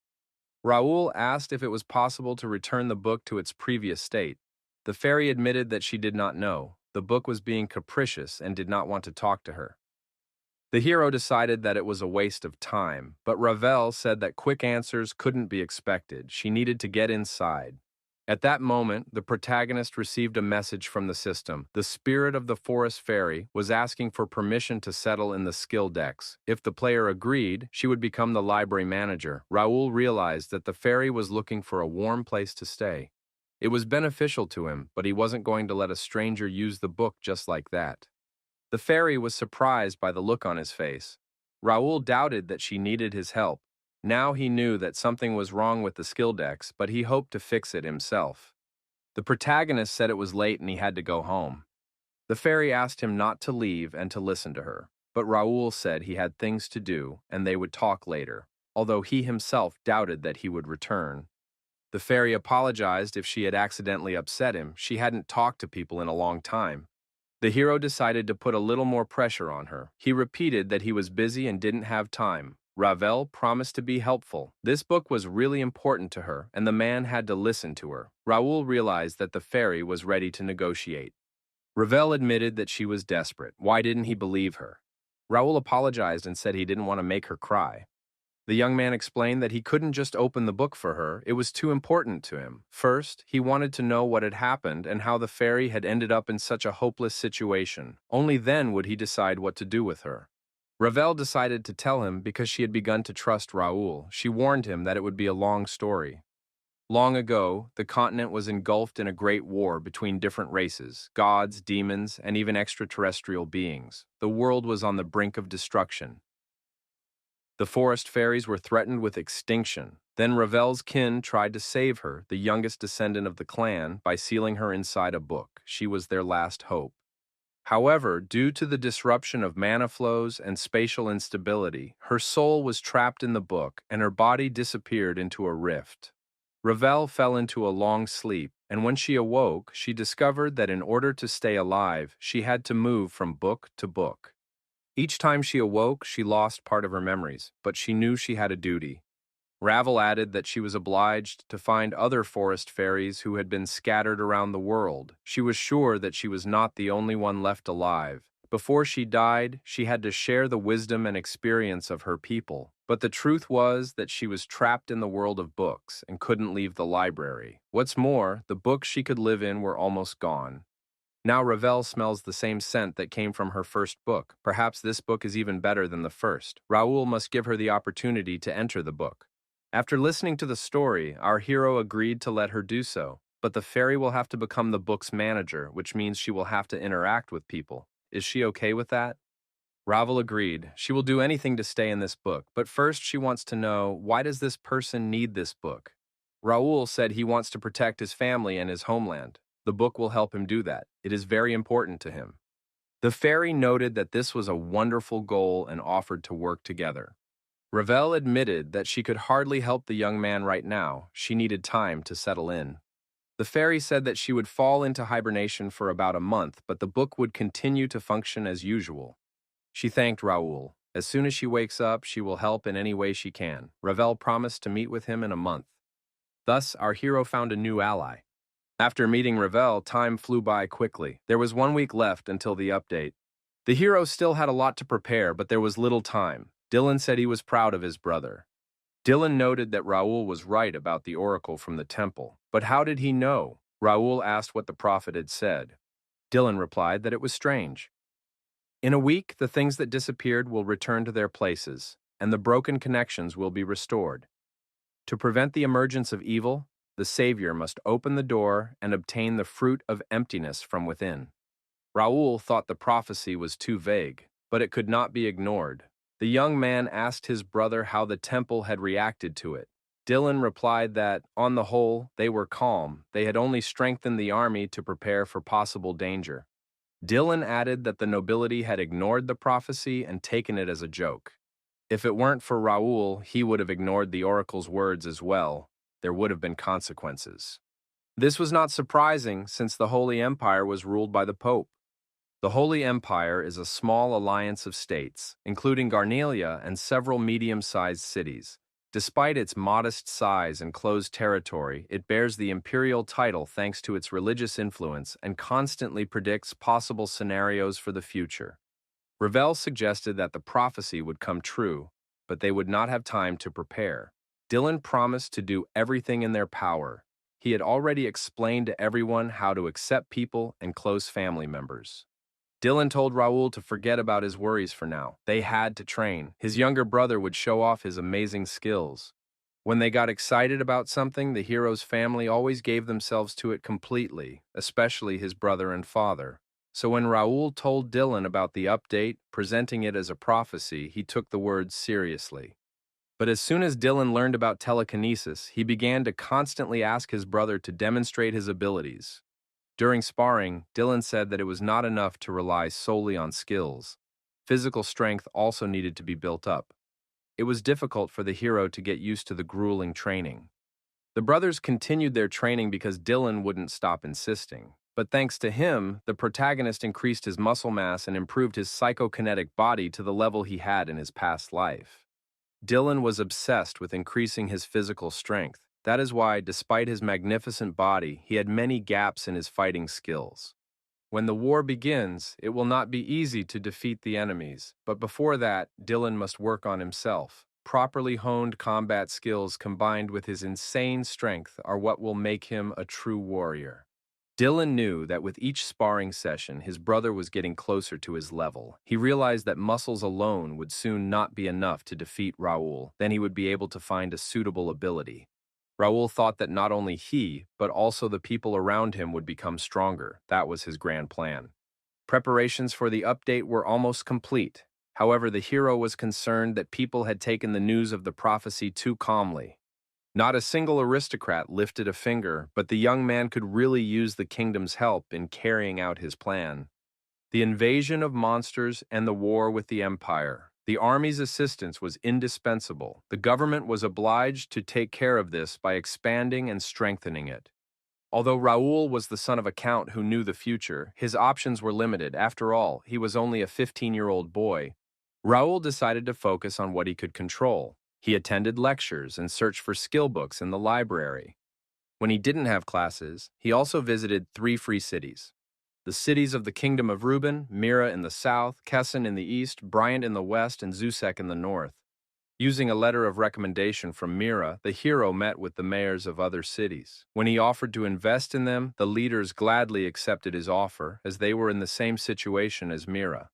Raoul asked if it was possible to return the book to its previous state. The fairy admitted that she did not know. The book was being capricious and did not want to talk to her. The hero decided that it was a waste of time, but Ravel said that quick answers couldn't be expected. She needed to get inside. At that moment, the protagonist received a message from the system. The spirit of the forest fairy was asking for permission to settle in the skill decks. If the player agreed, she would become the library manager. Raoul realized that the fairy was looking for a warm place to stay. It was beneficial to him, but he wasn't going to let a stranger use the book just like that. The fairy was surprised by the look on his face. Raoul doubted that she needed his help. Now he knew that something was wrong with the skill decks, but he hoped to fix it himself. The protagonist said it was late and he had to go home. The fairy asked him not to leave and to listen to her, but Raoul said he had things to do and they would talk later, although he himself doubted that he would return. The fairy apologized if she had accidentally upset him. She hadn't talked to people in a long time. The hero decided to put a little more pressure on her. He repeated that he was busy and didn't have time. Ravel promised to be helpful. This book was really important to her, and the man had to listen to her. Raoul realized that the fairy was ready to negotiate. Ravel admitted that she was desperate. Why didn't he believe her? Raoul apologized and said he didn't want to make her cry. The young man explained that he couldn't just open the book for her, it was too important to him. First, he wanted to know what had happened and how the fairy had ended up in such a hopeless situation. Only then would he decide what to do with her. Ravel decided to tell him because she had begun to trust Raoul. She warned him that it would be a long story. Long ago, the continent was engulfed in a great war between different races, gods, demons, and even extraterrestrial beings. The world was on the brink of destruction. The forest fairies were threatened with extinction. Then Ravel's kin tried to save her, the youngest descendant of the clan, by sealing her inside a book. She was their last hope. However, due to the disruption of mana flows and spatial instability, her soul was trapped in the book and her body disappeared into a rift. Ravel fell into a long sleep, and when she awoke, she discovered that in order to stay alive, she had to move from book to book. Each time she awoke, she lost part of her memories, but she knew she had a duty. Ravel added that she was obliged to find other forest fairies who had been scattered around the world. She was sure that she was not the only one left alive. Before she died, she had to share the wisdom and experience of her people. But the truth was that she was trapped in the world of books and couldn't leave the library. What's more, the books she could live in were almost gone. Now Ravel smells the same scent that came from her first book. Perhaps this book is even better than the first. Raoul must give her the opportunity to enter the book. After listening to the story, our hero agreed to let her do so, but the fairy will have to become the book's manager, which means she will have to interact with people. Is she okay with that? Ravel agreed. She will do anything to stay in this book, but first she wants to know, why does this person need this book? Raoul said he wants to protect his family and his homeland. The book will help him do that. It is very important to him. The fairy noted that this was a wonderful goal and offered to work together. Ravel admitted that she could hardly help the young man right now. She needed time to settle in. The fairy said that she would fall into hibernation for about a month, but the book would continue to function as usual. She thanked Raoul. As soon as she wakes up, she will help in any way she can. Ravel promised to meet with him in a month. Thus, our hero found a new ally. After meeting Ravel, time flew by quickly. There was 1 week left until the update. The hero still had a lot to prepare, but there was little time. Dylan said he was proud of his brother. Dylan noted that Raoul was right about the oracle from the temple. But how did he know? Raoul asked what the prophet had said. Dylan replied that it was strange. In a week, the things that disappeared will return to their places, and the broken connections will be restored. To prevent the emergence of evil, the Savior must open the door and obtain the fruit of emptiness from within. Raoul thought the prophecy was too vague, but it could not be ignored. The young man asked his brother how the temple had reacted to it. Dylan replied that, on the whole, they were calm. They had only strengthened the army to prepare for possible danger. Dylan added that the nobility had ignored the prophecy and taken it as a joke. If it weren't for Raoul, he would have ignored the oracle's words as well. There would have been consequences. This was not surprising, since the Holy Empire was ruled by the Pope. The Holy Empire is a small alliance of states, including Garnelia and several medium-sized cities. Despite its modest size and closed territory, it bears the imperial title thanks to its religious influence and constantly predicts possible scenarios for the future. Ravel suggested that the prophecy would come true, but they would not have time to prepare. Dylan promised to do everything in their power. He had already explained to everyone how to accept people and close family members. Dylan told Raoul to forget about his worries for now. They had to train. His younger brother would show off his amazing skills. When they got excited about something, the hero's family always gave themselves to it completely, especially his brother and father. So when Raoul told Dylan about the update, presenting it as a prophecy, he took the words seriously. But as soon as Dylan learned about telekinesis, he began to constantly ask his brother to demonstrate his abilities. During sparring, Dylan said that it was not enough to rely solely on skills. Physical strength also needed to be built up. It was difficult for the hero to get used to the grueling training. The brothers continued their training because Dylan wouldn't stop insisting. But thanks to him, the protagonist increased his muscle mass and improved his psychokinetic body to the level he had in his past life. Dylan was obsessed with increasing his physical strength. That is why, despite his magnificent body, he had many gaps in his fighting skills. When the war begins, it will not be easy to defeat the enemies, but before that, Dylan must work on himself. Properly honed combat skills combined with his insane strength are what will make him a true warrior. Dylan knew that with each sparring session, his brother was getting closer to his level. He realized that muscles alone would soon not be enough to defeat Raoul. Then he would be able to find a suitable ability. Raoul thought that not only he, but also the people around him would become stronger. That was his grand plan. Preparations for the update were almost complete. However, the hero was concerned that people had taken the news of the prophecy too calmly. Not a single aristocrat lifted a finger, but the young man could really use the kingdom's help in carrying out his plan. The invasion of monsters and the war with the empire. The army's assistance was indispensable. The government was obliged to take care of this by expanding and strengthening it. Although Raoul was the son of a count who knew the future, his options were limited. After all, he was only a 15-year-old boy. Raoul decided to focus on what he could control. He attended lectures and searched for skill books in the library. When he didn't have classes, he also visited 3 free cities. The cities of the Kingdom of Reuben, Mira in the south, Kessin in the east, Bryant in the west, and Zusek in the north. Using a letter of recommendation from Mira, the hero met with the mayors of other cities. When he offered to invest in them, the leaders gladly accepted his offer, as they were in the same situation as Mira.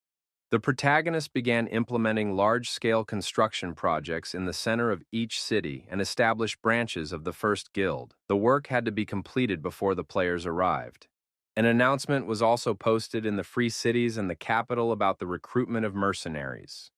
The protagonist began implementing large-scale construction projects in the center of each city and established branches of the first guild. The work had to be completed before the players arrived. An announcement was also posted in the free cities and the capital about the recruitment of mercenaries.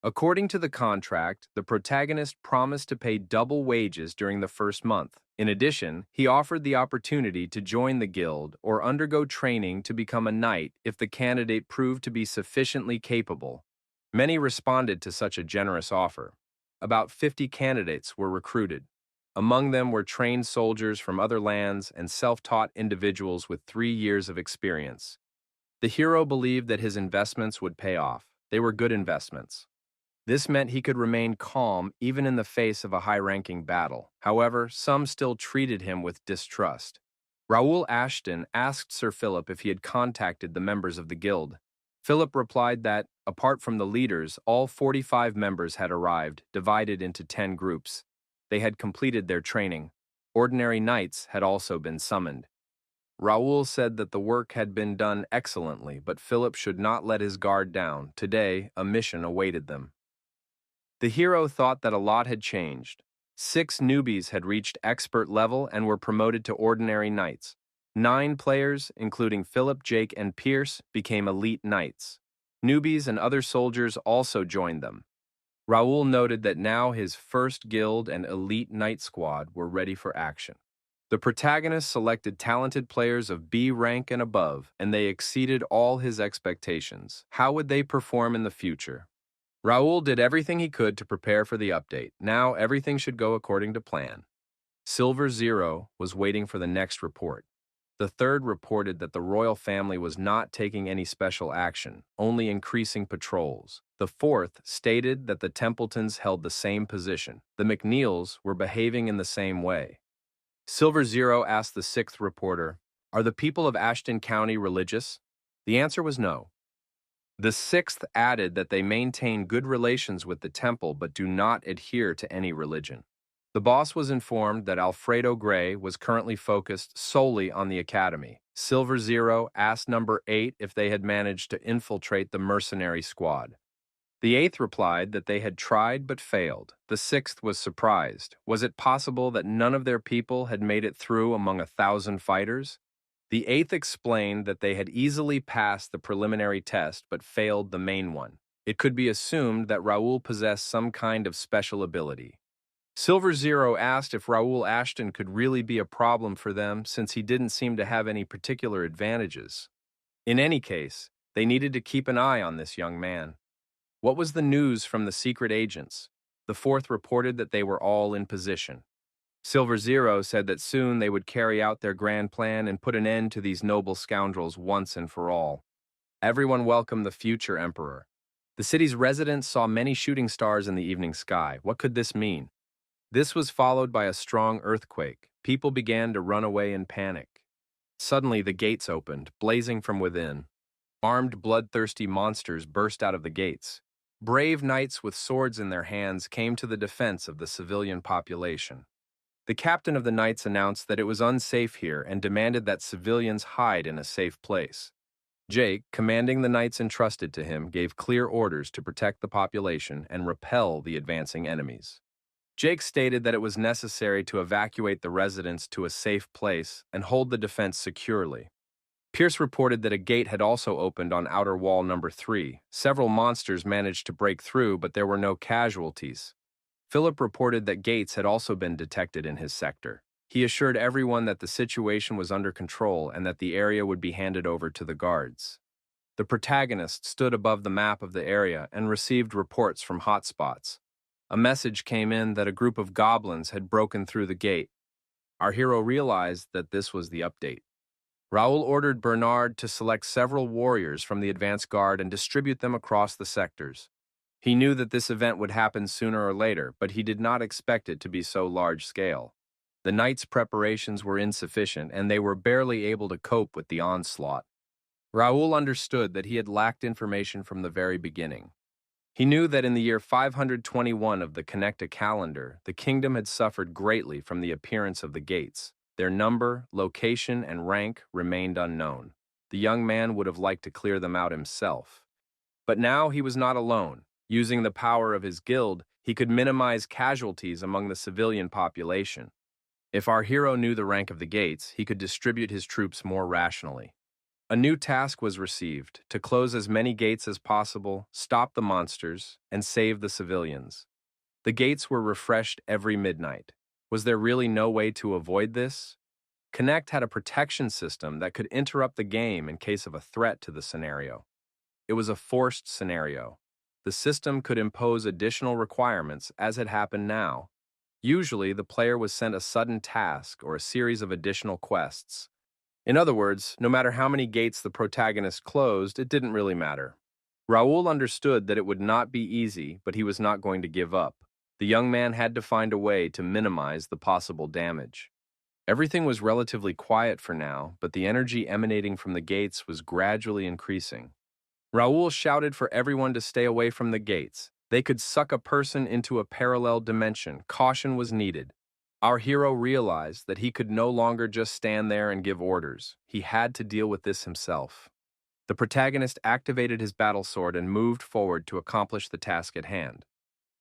According to the contract, the protagonist promised to pay double wages during the first month. In addition, he offered the opportunity to join the guild or undergo training to become a knight if the candidate proved to be sufficiently capable. Many responded to such a generous offer. About 50 candidates were recruited. Among them were trained soldiers from other lands and self-taught individuals with 3 years of experience. The hero believed that his investments would pay off. They were good investments. This meant he could remain calm even in the face of a high-ranking battle. However, some still treated him with distrust. Raoul Ashton asked Sir Philip if he had contacted the members of the guild. Philip replied that, apart from the leaders, all 45 members had arrived, divided into 10 groups. They had completed their training. Ordinary knights had also been summoned. Raoul said that the work had been done excellently, but Philip should not let his guard down. Today, a mission awaited them. The hero thought that a lot had changed. 6 newbies had reached expert level and were promoted to ordinary knights. 9 players, including Philip, Jake, and Pierce, became elite knights. Newbies and other soldiers also joined them. Raoul noted that now his first guild and elite knight squad were ready for action. The protagonist selected talented players of B rank and above, and they exceeded all his expectations. How would they perform in the future? Raoul did everything he could to prepare for the update. Now everything should go according to plan. Silver Zero was waiting for the next report. The third reported that the royal family was not taking any special action, only increasing patrols. The fourth stated that the Templetons held the same position. The McNeils were behaving in the same way. Silver Zero asked the sixth reporter, "Are the people of Ashton County religious?" The answer was no. The sixth added that they maintain good relations with the temple but do not adhere to any religion. The boss was informed that Alfredo Gray was currently focused solely on the academy. Silver Zero asked number 8 if they had managed to infiltrate the mercenary squad. The 8th replied that they had tried but failed. The 6th was surprised. Was it possible that none of their people had made it through among 1,000 fighters? The 8th explained that they had easily passed the preliminary test but failed the main one. It could be assumed that Raoul possessed some kind of special ability. Silver Zero asked if Raoul Ashton could really be a problem for them since he didn't seem to have any particular advantages. In any case, they needed to keep an eye on this young man. What was the news from the secret agents? The 4th reported that they were all in position. Silver Zero said that soon they would carry out their grand plan and put an end to these noble scoundrels once and for all. Everyone welcomed the future emperor. The city's residents saw many shooting stars in the evening sky. What could this mean? This was followed by a strong earthquake. People began to run away in panic. Suddenly the gates opened, blazing from within. Armed, bloodthirsty monsters burst out of the gates. Brave knights with swords in their hands came to the defense of the civilian population. The captain of the knights announced that it was unsafe here and demanded that civilians hide in a safe place. Jake, commanding the knights entrusted to him, gave clear orders to protect the population and repel the advancing enemies. Jake stated that it was necessary to evacuate the residents to a safe place and hold the defense securely. Pierce reported that a gate had also opened on outer wall number 3. Several monsters managed to break through, but there were no casualties. Philip reported that gates had also been detected in his sector. He assured everyone that the situation was under control and that the area would be handed over to the guards. The protagonist stood above the map of the area and received reports from hotspots. A message came in that a group of goblins had broken through the gate. Our hero realized that this was the update. Raoul ordered Bernard to select several warriors from the advance guard and distribute them across the sectors. He knew that this event would happen sooner or later, but he did not expect it to be so large-scale. The knights' preparations were insufficient, and they were barely able to cope with the onslaught. Raoul understood that he had lacked information from the very beginning. He knew that in the year 521 of the Connecta calendar, the kingdom had suffered greatly from the appearance of the gates. Their number, location, and rank remained unknown. The young man would have liked to clear them out himself. But now he was not alone. Using the power of his guild, he could minimize casualties among the civilian population. If our hero knew the rank of the gates, he could distribute his troops more rationally. A new task was received, to close as many gates as possible, stop the monsters, and save the civilians. The gates were refreshed every midnight. Was there really no way to avoid this? Connect had a protection system that could interrupt the game in case of a threat to the scenario. It was a forced scenario. The system could impose additional requirements, as had happened now. Usually, the player was sent a sudden task or a series of additional quests. In other words, no matter how many gates the protagonist closed, it didn't really matter. Raoul understood that it would not be easy, but he was not going to give up. The young man had to find a way to minimize the possible damage. Everything was relatively quiet for now, but the energy emanating from the gates was gradually increasing. Raoul shouted for everyone to stay away from the gates. They could suck a person into a parallel dimension. Caution was needed. Our hero realized that he could no longer just stand there and give orders. He had to deal with this himself. The protagonist activated his battle sword and moved forward to accomplish the task at hand.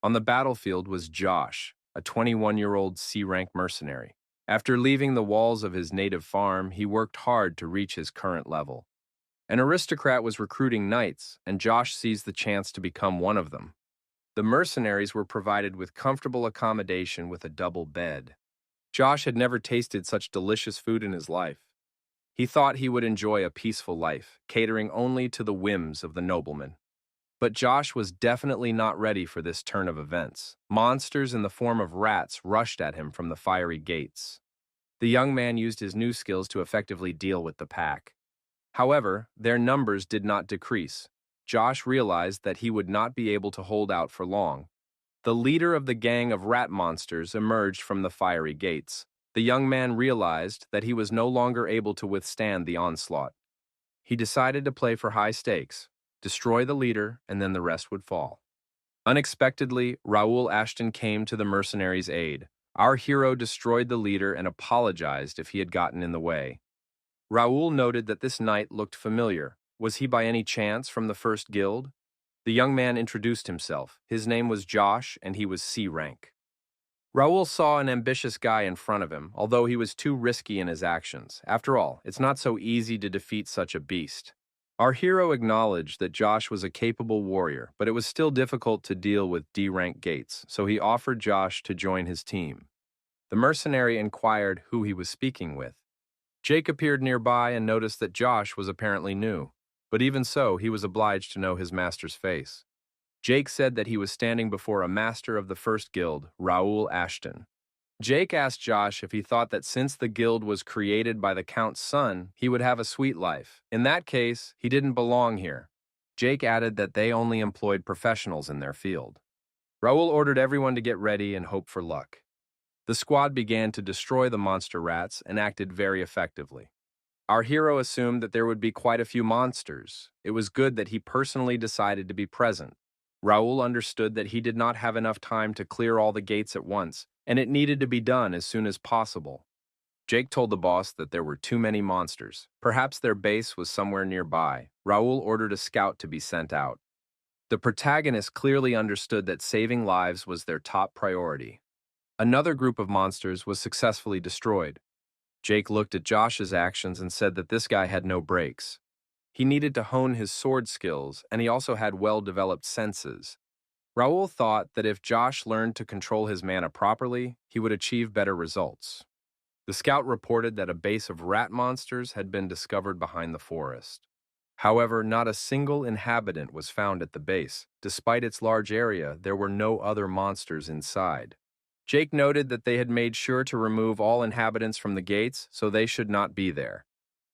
On the battlefield was Josh, a 21-year-old C-rank mercenary. After leaving the walls of his native farm, he worked hard to reach his current level. An aristocrat was recruiting knights, and Josh seized the chance to become one of them. The mercenaries were provided with comfortable accommodation with a double bed. Josh had never tasted such delicious food in his life. He thought he would enjoy a peaceful life, catering only to the whims of the nobleman. But Josh was definitely not ready for this turn of events. Monsters in the form of rats rushed at him from the fiery gates. The young man used his new skills to effectively deal with the pack. However, their numbers did not decrease. Josh realized that he would not be able to hold out for long. The leader of the gang of rat monsters emerged from the fiery gates. The young man realized that he was no longer able to withstand the onslaught. He decided to play for high stakes, destroy the leader, and then the rest would fall. Unexpectedly, Raoul Ashton came to the mercenaries' aid. Our hero destroyed the leader and apologized if he had gotten in the way. Raoul noted that this knight looked familiar. Was he by any chance from the first guild? The young man introduced himself. His name was Josh, and he was C rank. Raoul saw an ambitious guy in front of him, although he was too risky in his actions. After all, it's not so easy to defeat such a beast. Our hero acknowledged that Josh was a capable warrior, but it was still difficult to deal with D-rank gates, so he offered Josh to join his team. The mercenary inquired who he was speaking with. Jake appeared nearby and noticed that Josh was apparently new, but even so, he was obliged to know his master's face. Jake said that he was standing before a master of the first guild, Raoul Ashton. Jake asked Josh if he thought that since the guild was created by the Count's son, he would have a sweet life. In that case, he didn't belong here. Jake added that they only employed professionals in their field. Raoul ordered everyone to get ready and hope for luck. The squad began to destroy the monster rats and acted very effectively. Our hero assumed that there would be quite a few monsters. It was good that he personally decided to be present. Raoul understood that he did not have enough time to clear all the gates at once, and it needed to be done as soon as possible. Jake told the boss that there were too many monsters. Perhaps their base was somewhere nearby. Raoul ordered a scout to be sent out. The protagonist clearly understood that saving lives was their top priority. Another group of monsters was successfully destroyed. Jake looked at Josh's actions and said that this guy had no brakes. He needed to hone his sword skills, and he also had well-developed senses. Raoul thought that if Josh learned to control his mana properly, he would achieve better results. The scout reported that a base of rat monsters had been discovered behind the forest. However, not a single inhabitant was found at the base. Despite its large area, there were no other monsters inside. Jake noted that they had made sure to remove all inhabitants from the gates, so they should not be there.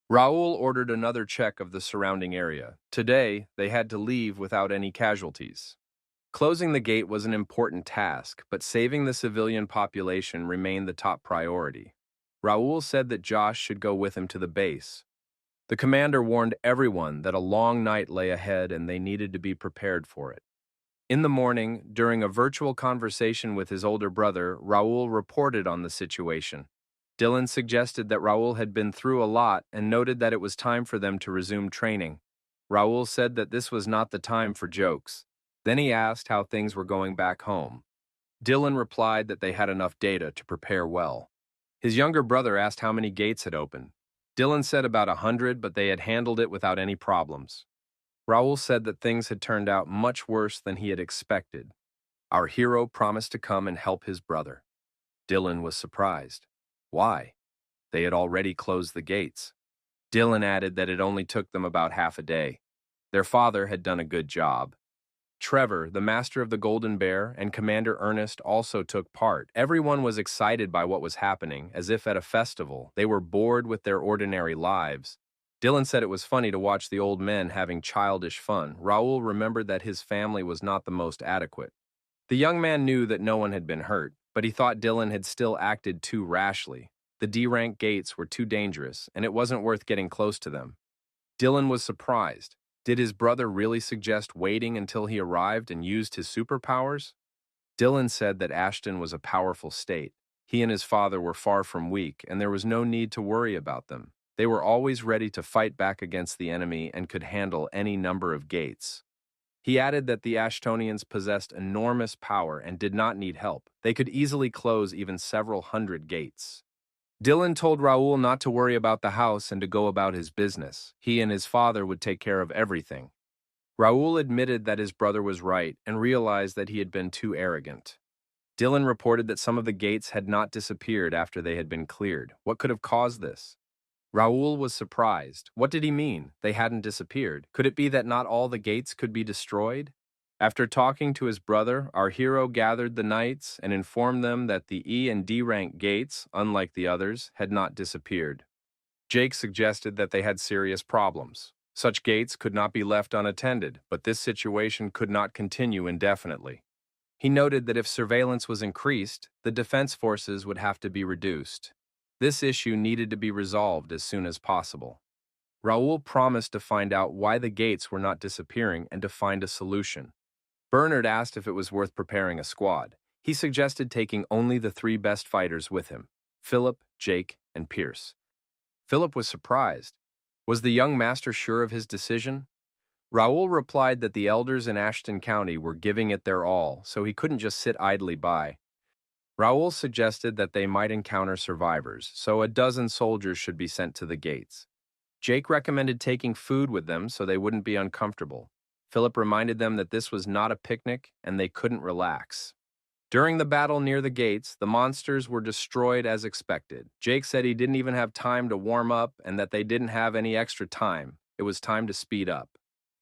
Raoul ordered another check of the surrounding area. Today, they had to leave without any casualties. Closing the gate was an important task, but saving the civilian population remained the top priority. Raoul said that Josh should go with him to the base. The commander warned everyone that a long night lay ahead and they needed to be prepared for it. In the morning, during a virtual conversation with his older brother, Raoul reported on the situation. Dylan suggested that Raoul had been through a lot and noted that it was time for them to resume training. Raoul said that this was not the time for jokes. Then he asked how things were going back home. Dylan replied that they had enough data to prepare well. His younger brother asked how many gates had opened. Dylan said about 100, but they had handled it without any problems. Raoul said that things had turned out much worse than he had expected. Our hero promised to come and help his brother. Dylan was surprised. Why? They had already closed the gates. Dylan added that it only took them about half a day. Their father had done a good job. Trevor, the master of the Golden Bear, and Commander Ernest also took part. Everyone was excited by what was happening, as if at a festival. They were bored with their ordinary lives. Dylan said it was funny to watch the old men having childish fun. Raoul remembered that his family was not the most adequate. The young man knew that no one had been hurt, but he thought Dylan had still acted too rashly. The D-rank gates were too dangerous, and it wasn't worth getting close to them. Dylan was surprised. Did his brother really suggest waiting until he arrived and used his superpowers? Dylan said that Ashton was a powerful state. He and his father were far from weak, and there was no need to worry about them. They were always ready to fight back against the enemy and could handle any number of gates. He added that the Ashtonians possessed enormous power and did not need help. They could easily close even several hundred gates. Dylan told Raoul not to worry about the house and to go about his business. He and his father would take care of everything. Raoul admitted that his brother was right and realized that he had been too arrogant. Dylan reported that some of the gates had not disappeared after they had been cleared. What could have caused this? Raoul was surprised. What did he mean? They hadn't disappeared. Could it be that not all the gates could be destroyed? After talking to his brother, our hero gathered the knights and informed them that the E and D rank gates, unlike the others, had not disappeared. Jake suggested that they had serious problems. Such gates could not be left unattended, but this situation could not continue indefinitely. He noted that if surveillance was increased, the defense forces would have to be reduced. This issue needed to be resolved as soon as possible. Raoul promised to find out why the gates were not disappearing and to find a solution. Bernard asked if it was worth preparing a squad. He suggested taking only the 3 best fighters with him: Philip, Jake, and Pierce. Philip was surprised. Was the young master sure of his decision? Raoul replied that the elders in Ashton County were giving it their all, so he couldn't just sit idly by. Raoul suggested that they might encounter survivors, so a dozen soldiers should be sent to the gates. Jake recommended taking food with them so they wouldn't be uncomfortable. Philip reminded them that this was not a picnic and they couldn't relax. During the battle near the gates, the monsters were destroyed as expected. Jake said he didn't even have time to warm up and that they didn't have any extra time. It was time to speed up.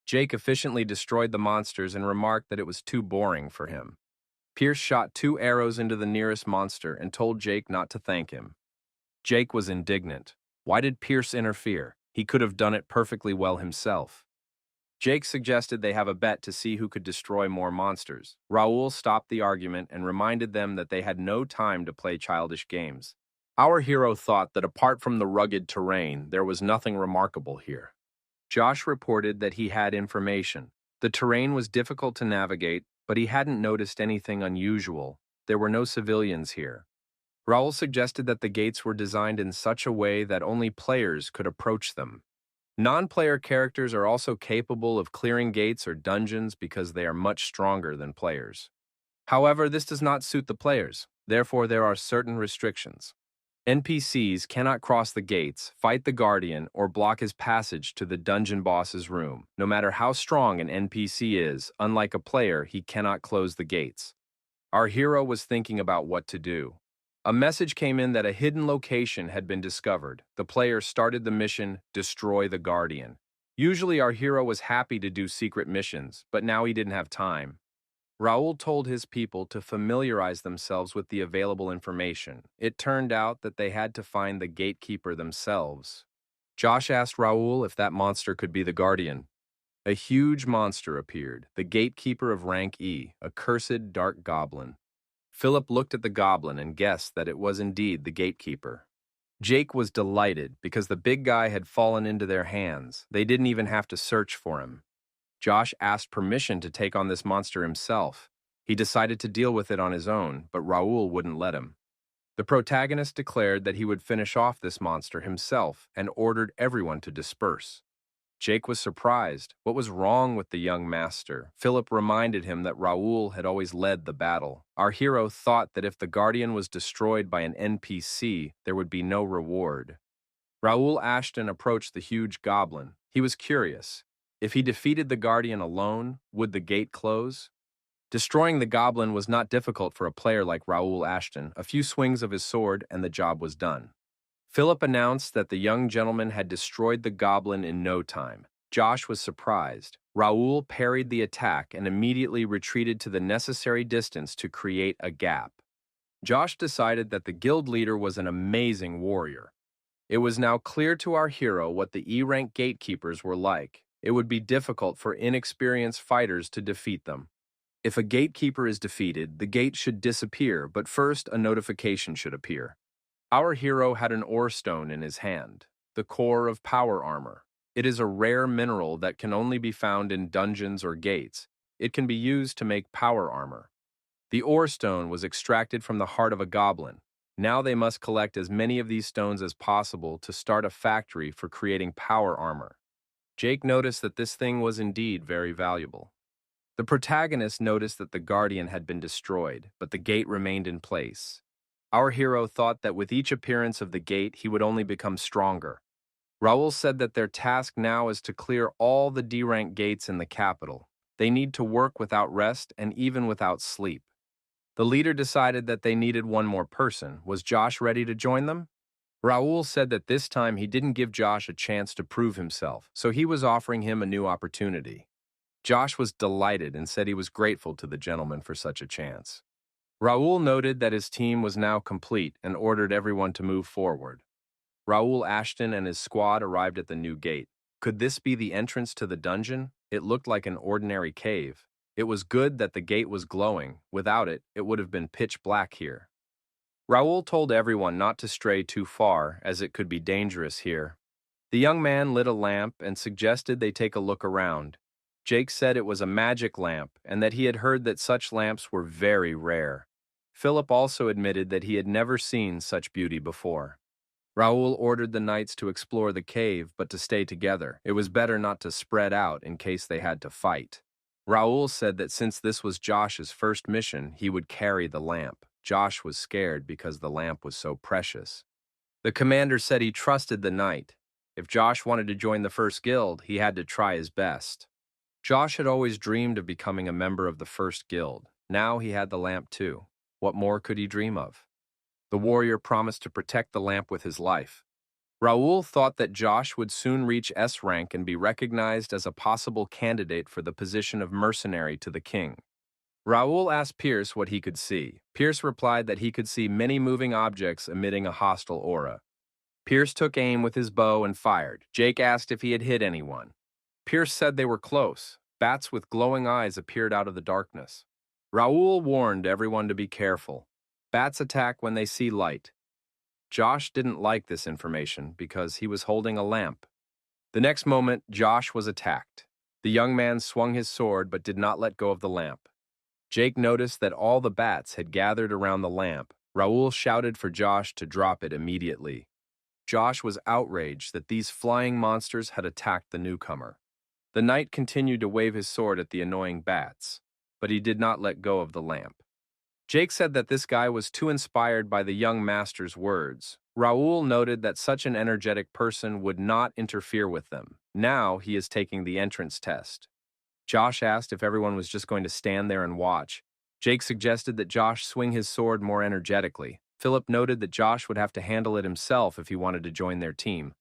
Jake efficiently destroyed the monsters and remarked that it was too boring for him. Pierce shot 2 arrows into the nearest monster and told Jake not to thank him. Jake was indignant. Why did Pierce interfere? He could have done it perfectly well himself. Jake suggested they have a bet to see who could destroy more monsters. Raoul stopped the argument and reminded them that they had no time to play childish games. Our hero thought that apart from the rugged terrain, there was nothing remarkable here. Josh reported that he had information. The terrain was difficult to navigate, but he hadn't noticed anything unusual. There were no civilians here. Raoul suggested that the gates were designed in such a way that only players could approach them. Non-player characters are also capable of clearing gates or dungeons because they are much stronger than players. However, this does not suit the players. Therefore, there are certain restrictions. NPCs cannot cross the gates, fight the Guardian, or block his passage to the dungeon boss's room. No matter how strong an NPC is, unlike a player, he cannot close the gates. Our hero was thinking about what to do. A message came in that a hidden location had been discovered. The player started the mission, Destroy the Guardian. Usually our hero was happy to do secret missions, but now he didn't have time. Raoul told his people to familiarize themselves with the available information. It turned out that they had to find the gatekeeper themselves. Josh asked Raoul if that monster could be the Guardian. A huge monster appeared, the gatekeeper of rank E, a cursed dark goblin. Philip looked at the goblin and guessed that it was indeed the gatekeeper. Jake was delighted because the big guy had fallen into their hands. They didn't even have to search for him. Josh asked permission to take on this monster himself. He decided to deal with it on his own, but Raoul wouldn't let him. The protagonist declared that he would finish off this monster himself and ordered everyone to disperse. Jake was surprised. What was wrong with the young master? Philip reminded him that Raoul had always led the battle. Our hero thought that if the Guardian was destroyed by an NPC, there would be no reward. Raoul Ashton approached the huge goblin. He was curious. If he defeated the Guardian alone, would the gate close? Destroying the goblin was not difficult for a player like Raoul Ashton. A few swings of his sword and the job was done. Philip announced that the young gentleman had destroyed the goblin in no time. Josh was surprised. Raoul parried the attack and immediately retreated to the necessary distance to create a gap. Josh decided that the guild leader was an amazing warrior. It was now clear to our hero what the E-rank gatekeepers were like. It would be difficult for inexperienced fighters to defeat them. If a gatekeeper is defeated, the gate should disappear, but first a notification should appear. Our hero had an ore stone in his hand, the core of power armor. It is a rare mineral that can only be found in dungeons or gates. It can be used to make power armor. The ore stone was extracted from the heart of a goblin. Now they must collect as many of these stones as possible to start a factory for creating power armor. Jake noticed that this thing was indeed very valuable. The protagonist noticed that the guardian had been destroyed, but the gate remained in place. Our hero thought that with each appearance of the gate, he would only become stronger. Raoul said that their task now is to clear all the D-rank gates in the capital. They need to work without rest and even without sleep. The leader decided that they needed one more person. Was Josh ready to join them? Raoul said that this time he didn't give Josh a chance to prove himself, so he was offering him a new opportunity. Josh was delighted and said he was grateful to the gentleman for such a chance. Raoul noted that his team was now complete and ordered everyone to move forward. Raoul Ashton and his squad arrived at the new gate. Could this be the entrance to the dungeon? It looked like an ordinary cave. It was good that the gate was glowing. Without it, it would have been pitch black here. Raoul told everyone not to stray too far, as it could be dangerous here. The young man lit a lamp and suggested they take a look around. Jake said it was a magic lamp and that he had heard that such lamps were very rare. Philip also admitted that he had never seen such beauty before. Raoul ordered the knights to explore the cave, but to stay together. It was better not to spread out in case they had to fight. Raoul said that since this was Josh's first mission, he would carry the lamp. Josh was scared because the lamp was so precious. The commander said he trusted the knight. If Josh wanted to join the first guild, he had to try his best. Josh had always dreamed of becoming a member of the first guild. Now he had the lamp too. What more could he dream of? The warrior promised to protect the lamp with his life. Raoul thought that Josh would soon reach S rank and be recognized as a possible candidate for the position of mercenary to the king. Raoul asked Pierce what he could see. Pierce replied that he could see many moving objects emitting a hostile aura. Pierce took aim with his bow and fired. Jake asked if he had hit anyone. Pierce said they were close. Bats with glowing eyes appeared out of the darkness. Raoul warned everyone to be careful. Bats attack when they see light. Josh didn't like this information because he was holding a lamp. The next moment, Josh was attacked. The young man swung his sword but did not let go of the lamp. Jake noticed that all the bats had gathered around the lamp. Raoul shouted for Josh to drop it immediately. Josh was outraged that these flying monsters had attacked the newcomer. The knight continued to wave his sword at the annoying bats, but he did not let go of the lamp. Jake said that this guy was too inspired by the young master's words. Raoul noted that such an energetic person would not interfere with them. Now he is taking the entrance test. Josh asked if everyone was just going to stand there and watch. Jake suggested that Josh swing his sword more energetically. Philip noted that Josh would have to handle it himself if he wanted to join their team.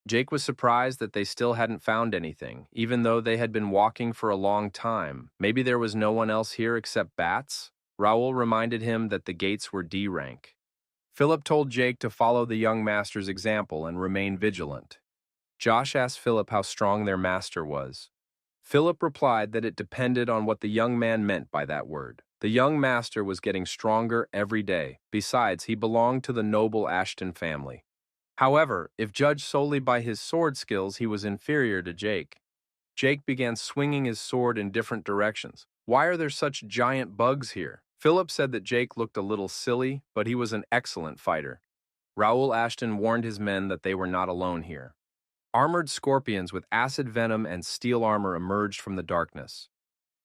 Jake was surprised that they still hadn't found anything, even though they had been walking for a long time. Maybe there was no one else here except bats? Raoul reminded him that the gates were D rank. Philip told Jake to follow the young master's example and remain vigilant. Josh asked Philip how strong their master was. Philip replied that it depended on what the young man meant by that word. The young master was getting stronger every day. Besides, he belonged to the noble Ashton family. However, if judged solely by his sword skills, he was inferior to Jake. Jake began swinging his sword in different directions. Why are there such giant bugs here? Philip said that Jake looked a little silly, but he was an excellent fighter. Raoul Ashton warned his men that they were not alone here. Armored scorpions with acid venom and steel armor emerged from the darkness.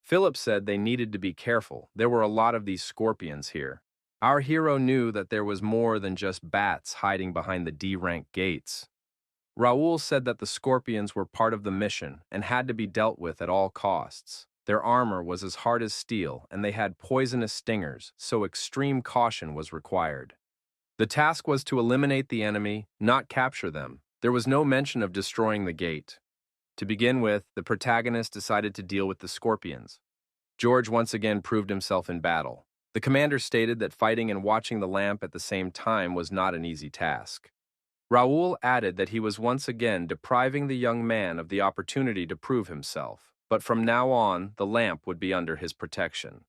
Philip said they needed to be careful. There were a lot of these scorpions here. Our hero knew that there was more than just bats hiding behind the D-rank gates. Raoul said that the scorpions were part of the mission and had to be dealt with at all costs. Their armor was as hard as steel, and they had poisonous stingers, so extreme caution was required. The task was to eliminate the enemy, not capture them. There was no mention of destroying the gate. To begin with, the protagonist decided to deal with the scorpions. George once again proved himself in battle. The commander stated that fighting and watching the lamp at the same time was not an easy task. Raoul added that he was once again depriving the young man of the opportunity to prove himself, but from now on, the lamp would be under his protection.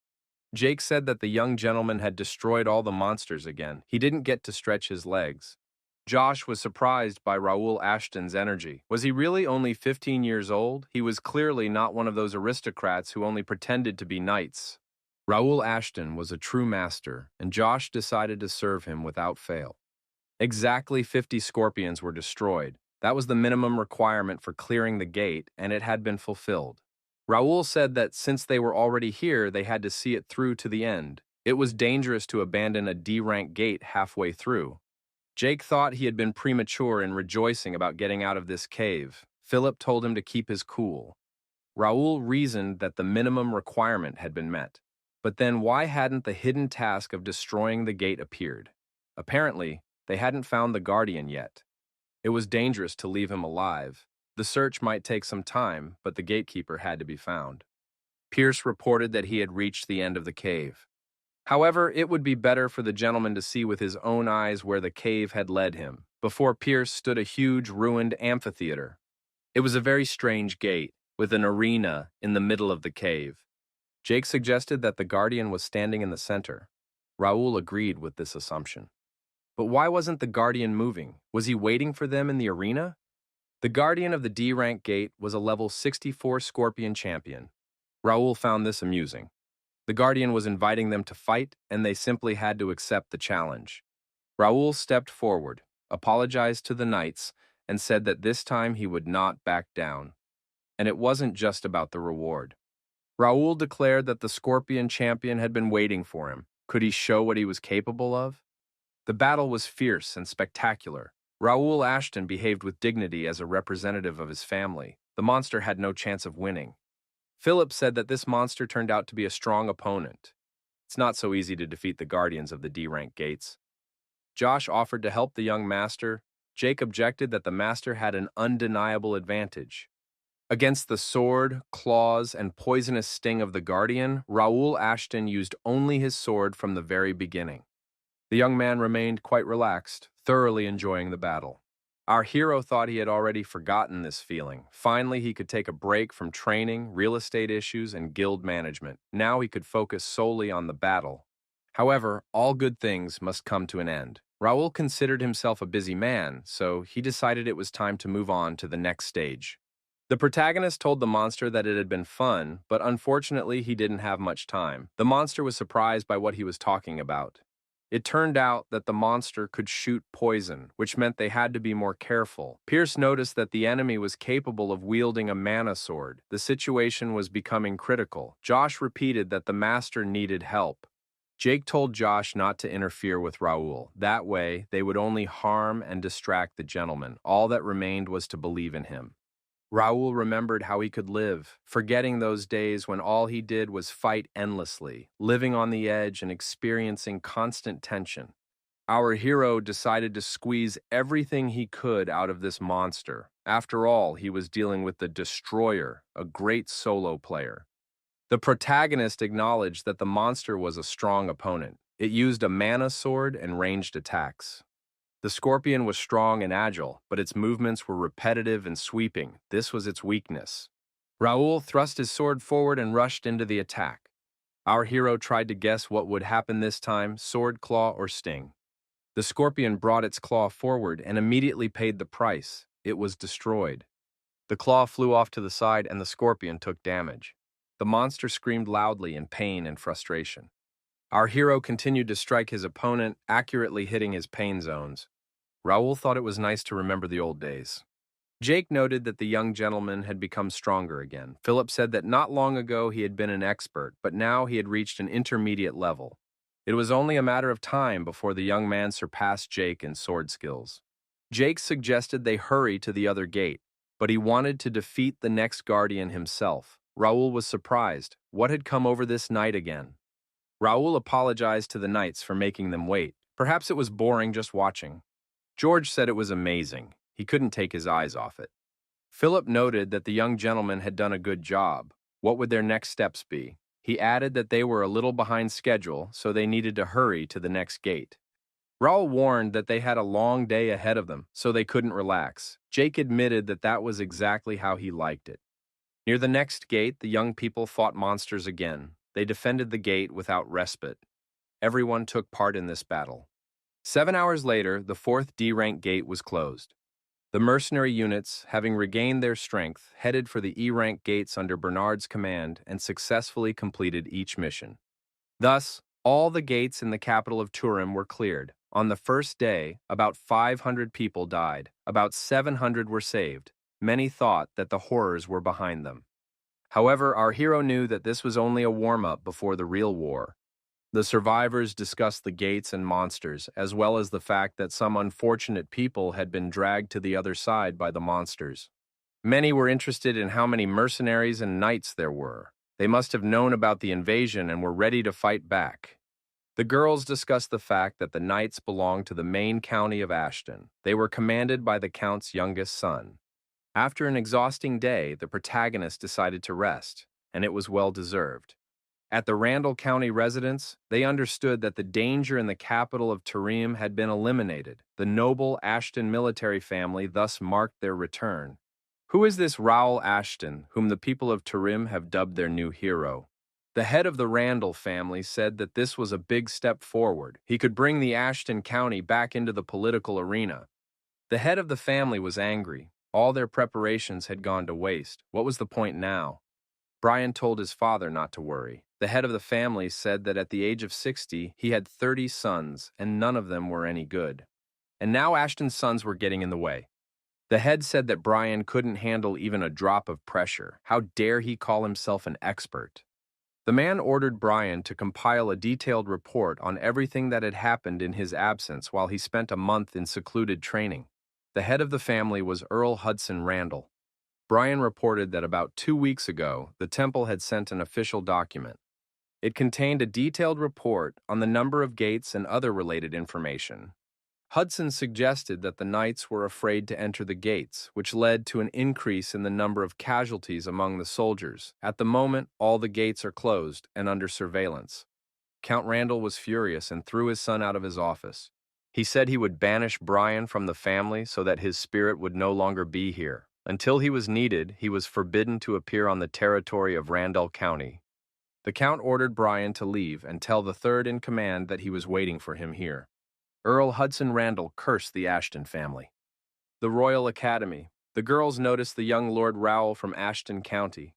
Jake said that the young gentleman had destroyed all the monsters again. He didn't get to stretch his legs. Josh was surprised by Raoul Ashton's energy. Was he really only 15 years old? He was clearly not one of those aristocrats who only pretended to be knights. Raoul Ashton was a true master, and Josh decided to serve him without fail. Exactly 50 scorpions were destroyed. That was the minimum requirement for clearing the gate, and it had been fulfilled. Raoul said that since they were already here, they had to see it through to the end. It was dangerous to abandon a D-rank gate halfway through. Jake thought he had been premature in rejoicing about getting out of this cave. Philip told him to keep his cool. Raoul reasoned that the minimum requirement had been met. But then why hadn't the hidden task of destroying the gate appeared? Apparently, they hadn't found the Guardian yet. It was dangerous to leave him alive. The search might take some time, but the gatekeeper had to be found. Pierce reported that he had reached the end of the cave. However, it would be better for the gentleman to see with his own eyes where the cave had led him. Before Pierce stood a huge, ruined amphitheater. It was a very strange gate, with an arena in the middle of the cave. Jake suggested that the Guardian was standing in the center. Raoul agreed with this assumption. But why wasn't the Guardian moving? Was he waiting for them in the arena? The Guardian of the D-rank gate was a level 64 Scorpion champion. Raoul found this amusing. The Guardian was inviting them to fight, and they simply had to accept the challenge. Raoul stepped forward, apologized to the knights, and said that this time he would not back down. And it wasn't just about the reward. Raoul declared that the Scorpion champion had been waiting for him. Could he show what he was capable of? The battle was fierce and spectacular. Raoul Ashton behaved with dignity as a representative of his family. The monster had no chance of winning. Philip said that this monster turned out to be a strong opponent. It's not so easy to defeat the Guardians of the D-rank gates. Josh offered to help the young master. Jake objected that the master had an undeniable advantage. Against the sword, claws, and poisonous sting of the Guardian, Raoul Ashton used only his sword from the very beginning. The young man remained quite relaxed, thoroughly enjoying the battle. Our hero thought he had already forgotten this feeling. Finally, he could take a break from training, real estate issues, and guild management. Now he could focus solely on the battle. However, all good things must come to an end. Raoul considered himself a busy man, so he decided it was time to move on to the next stage. The protagonist told the monster that it had been fun, but unfortunately he didn't have much time. The monster was surprised by what he was talking about. It turned out that the monster could shoot poison, which meant they had to be more careful. Pierce noticed that the enemy was capable of wielding a mana sword. The situation was becoming critical. Josh repeated that the master needed help. Jake told Josh not to interfere with Raoul. That way, they would only harm and distract the gentleman. All that remained was to believe in him. Raoul remembered how he could live, forgetting those days when all he did was fight endlessly, living on the edge and experiencing constant tension. Our hero decided to squeeze everything he could out of this monster. After all, he was dealing with the Destroyer, a great solo player. The protagonist acknowledged that the monster was a strong opponent. It used a mana sword and ranged attacks. The scorpion was strong and agile, but its movements were repetitive and sweeping. This was its weakness. Raoul thrust his sword forward and rushed into the attack. Our hero tried to guess what would happen this time, sword, claw, or sting. The scorpion brought its claw forward and immediately paid the price. It was destroyed. The claw flew off to the side and the scorpion took damage. The monster screamed loudly in pain and frustration. Our hero continued to strike his opponent, accurately hitting his pain zones. Raoul thought it was nice to remember the old days. Jake noted that the young gentleman had become stronger again. Philip said that not long ago he had been an expert, but now he had reached an intermediate level. It was only a matter of time before the young man surpassed Jake in sword skills. Jake suggested they hurry to the other gate, but he wanted to defeat the next Guardian himself. Raoul was surprised. What had come over this knight again? Raoul apologized to the knights for making them wait. Perhaps it was boring just watching. George said it was amazing. He couldn't take his eyes off it. Philip noted that the young gentleman had done a good job. What would their next steps be? He added that they were a little behind schedule, so they needed to hurry to the next gate. Raoul warned that they had a long day ahead of them, so they couldn't relax. Jake admitted that that was exactly how he liked it. Near the next gate, the young people fought monsters again. They defended the gate without respite. Everyone took part in this battle. 7 hours later, the fourth D-rank gate was closed. The mercenary units, having regained their strength, headed for the E-rank gates under Bernard's command and successfully completed each mission. Thus, all the gates in the capital of Turim were cleared. On the first day, about 500 people died. About 700 were saved. Many thought that the horrors were behind them. However, our hero knew that this was only a warm-up before the real war. The survivors discussed the gates and monsters, as well as the fact that some unfortunate people had been dragged to the other side by the monsters. Many were interested in how many mercenaries and knights there were. They must have known about the invasion and were ready to fight back. The girls discussed the fact that the knights belonged to the main county of Ashton. They were commanded by the count's youngest son. After an exhausting day, the protagonist decided to rest, and it was well-deserved. At the Randall County residence, they understood that the danger in the capital of Turim had been eliminated. The noble Ashton military family thus marked their return. Who is this Raoul Ashton, whom the people of Turim have dubbed their new hero? The head of the Randall family said that this was a big step forward. He could bring the Ashton County back into the political arena. The head of the family was angry. All their preparations had gone to waste. What was the point now? Brian told his father not to worry. The head of the family said that at the age of 60, he had 30 sons, and none of them were any good. And now Ashton's sons were getting in the way. The head said that Brian couldn't handle even a drop of pressure. How dare he call himself an expert? The man ordered Brian to compile a detailed report on everything that had happened in his absence while he spent a month in secluded training. The head of the family was Earl Hudson Randall. Brian reported that about 2 weeks ago, the temple had sent an official document. It contained a detailed report on the number of gates and other related information. Hudson suggested that the knights were afraid to enter the gates, which led to an increase in the number of casualties among the soldiers. At the moment, all the gates are closed and under surveillance. Count Randall was furious and threw his son out of his office. He said he would banish Brian from the family so that his spirit would no longer be here. Until he was needed, he was forbidden to appear on the territory of Randall County. The Count ordered Brian to leave and tell the third in command that he was waiting for him here. Earl Hudson Randall cursed the Ashton family. The Royal Academy. The girls noticed the young Lord Raoul from Ashton County.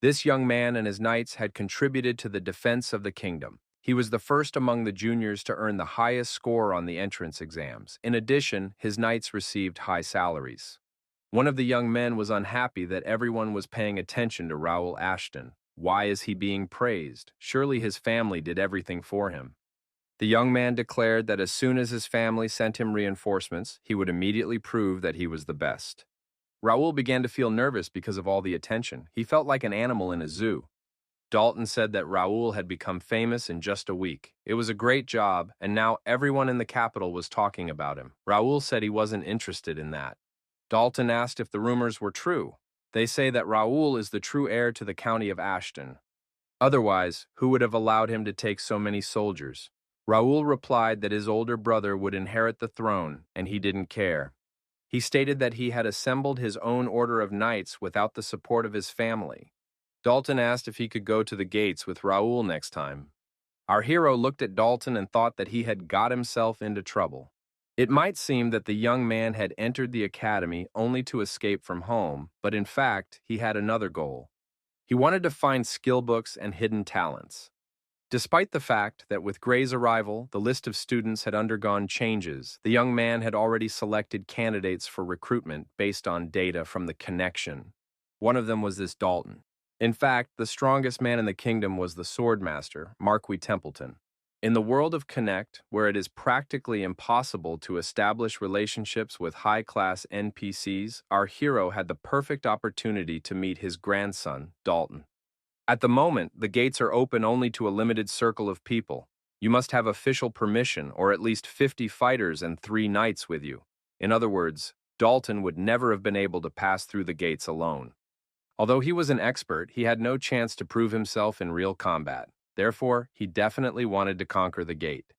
This young man and his knights had contributed to the defense of the kingdom. He was the first among the juniors to earn the highest score on the entrance exams. In addition, his knights received high salaries. One of the young men was unhappy that everyone was paying attention to Raoul Ashton. Why is he being praised? Surely his family did everything for him. The young man declared that as soon as his family sent him reinforcements, he would immediately prove that he was the best. Raoul began to feel nervous because of all the attention. He felt like an animal in a zoo. Dalton said that Raoul had become famous in just a week. It was a great job, and now everyone in the capital was talking about him. Raoul said he wasn't interested in that. Dalton asked if the rumors were true. They say that Raoul is the true heir to the county of Ashton. Otherwise, who would have allowed him to take so many soldiers? Raoul replied that his older brother would inherit the throne, and he didn't care. He stated that he had assembled his own order of knights without the support of his family. Dalton asked if he could go to the gates with Raoul next time. Our hero looked at Dalton and thought that he had got himself into trouble. It might seem that the young man had entered the academy only to escape from home, but in fact, he had another goal. He wanted to find skill books and hidden talents. Despite the fact that with Gray's arrival, the list of students had undergone changes, the young man had already selected candidates for recruitment based on data from the connection. One of them was this Dalton. In fact, the strongest man in the kingdom was the swordmaster, Marquis Templeton. In the world of Connect, where it is practically impossible to establish relationships with high-class NPCs, our hero had the perfect opportunity to meet his grandson, Dalton. At the moment, the gates are open only to a limited circle of people. You must have official permission or at least 50 fighters and 3 knights with you. In other words, Dalton would never have been able to pass through the gates alone. Although he was an expert, he had no chance to prove himself in real combat. Therefore, he definitely wanted to conquer the gate.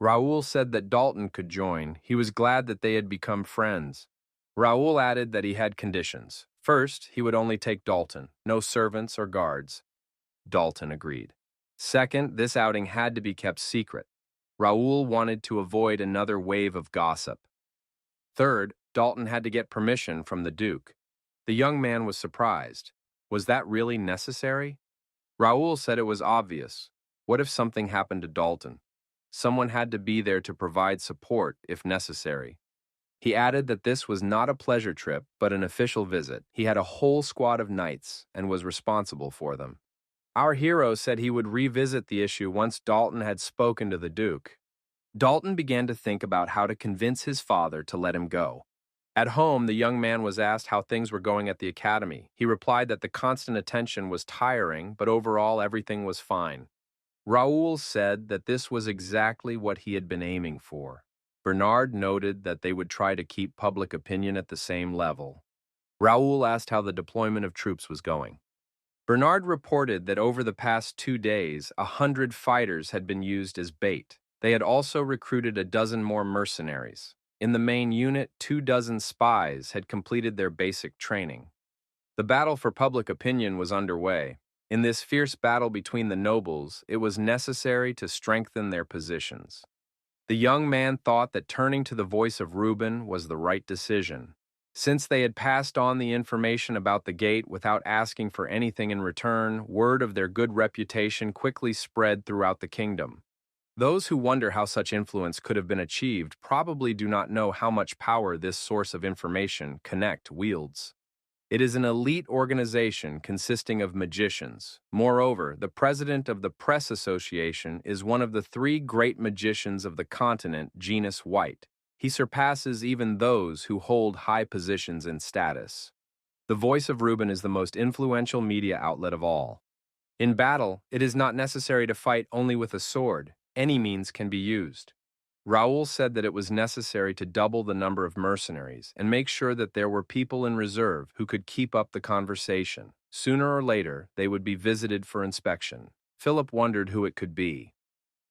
Raoul said that Dalton could join. He was glad that they had become friends. Raoul added that he had conditions. First, he would only take Dalton, no servants or guards. Dalton agreed. Second, this outing had to be kept secret. Raoul wanted to avoid another wave of gossip. Third, Dalton had to get permission from the Duke. The young man was surprised. Was that really necessary? Raoul said it was obvious. What if something happened to Dalton? Someone had to be there to provide support if necessary. He added that this was not a pleasure trip, but an official visit. He had a whole squad of knights and was responsible for them. Our hero said he would revisit the issue once Dalton had spoken to the Duke. Dalton began to think about how to convince his father to let him go. At home, the young man was asked how things were going at the academy. He replied that the constant attention was tiring, but overall everything was fine. Raoul said that this was exactly what he had been aiming for. Bernard noted that they would try to keep public opinion at the same level. Raoul asked how the deployment of troops was going. Bernard reported that over the past 2 days, 100 fighters had been used as bait. They had also recruited a dozen more mercenaries. In the main unit, 24 spies had completed their basic training. The battle for public opinion was underway. In this fierce battle between the nobles, it was necessary to strengthen their positions. The young man thought that turning to the voice of Reuben was the right decision. Since they had passed on the information about the gate without asking for anything in return, word of their good reputation quickly spread throughout the kingdom. Those who wonder how such influence could have been achieved probably do not know how much power this source of information, Connect, wields. It is an elite organization consisting of magicians. Moreover, the president of the Press Association is one of the 3 great magicians of the continent, genus White. He surpasses even those who hold high positions in status. The voice of Reuben is the most influential media outlet of all. In battle, it is not necessary to fight only with a sword. Any means can be used. Raoul said that it was necessary to double the number of mercenaries and make sure that there were people in reserve who could keep up the conversation. Sooner or later, they would be visited for inspection. Philip wondered who it could be.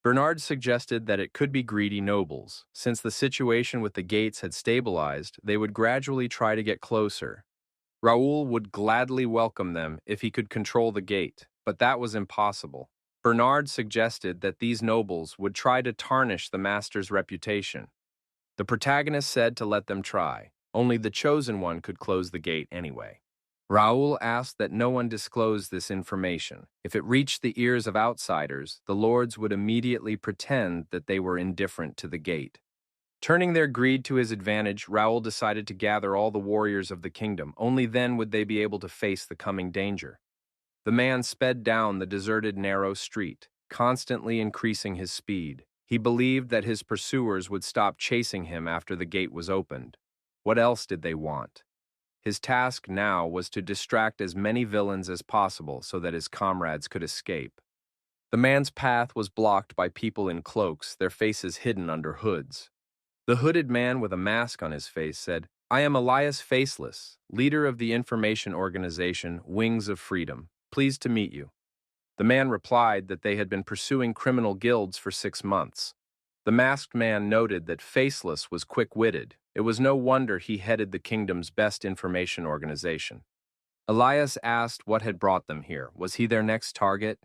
Bernard suggested that it could be greedy nobles. Since the situation with the gates had stabilized, they would gradually try to get closer. Raoul would gladly welcome them if he could control the gate, but that was impossible. Bernard suggested that these nobles would try to tarnish the master's reputation. The protagonist said to let them try. Only the chosen one could close the gate anyway. Raoul asked that no one disclose this information. If it reached the ears of outsiders, the lords would immediately pretend that they were indifferent to the gate. Turning their greed to his advantage, Raoul decided to gather all the warriors of the kingdom. Only then would they be able to face the coming danger. The man sped down the deserted narrow street, constantly increasing his speed. He believed that his pursuers would stop chasing him after the gate was opened. What else did they want? His task now was to distract as many villains as possible so that his comrades could escape. The man's path was blocked by people in cloaks, their faces hidden under hoods. The hooded man with a mask on his face said, "I am Elias Faceless, leader of the information organization Wings of Freedom. Pleased to meet you." The man replied that they had been pursuing criminal guilds for 6 months. The masked man noted that Faceless was quick-witted. It was no wonder he headed the kingdom's best information organization. Elias asked what had brought them here. Was he their next target?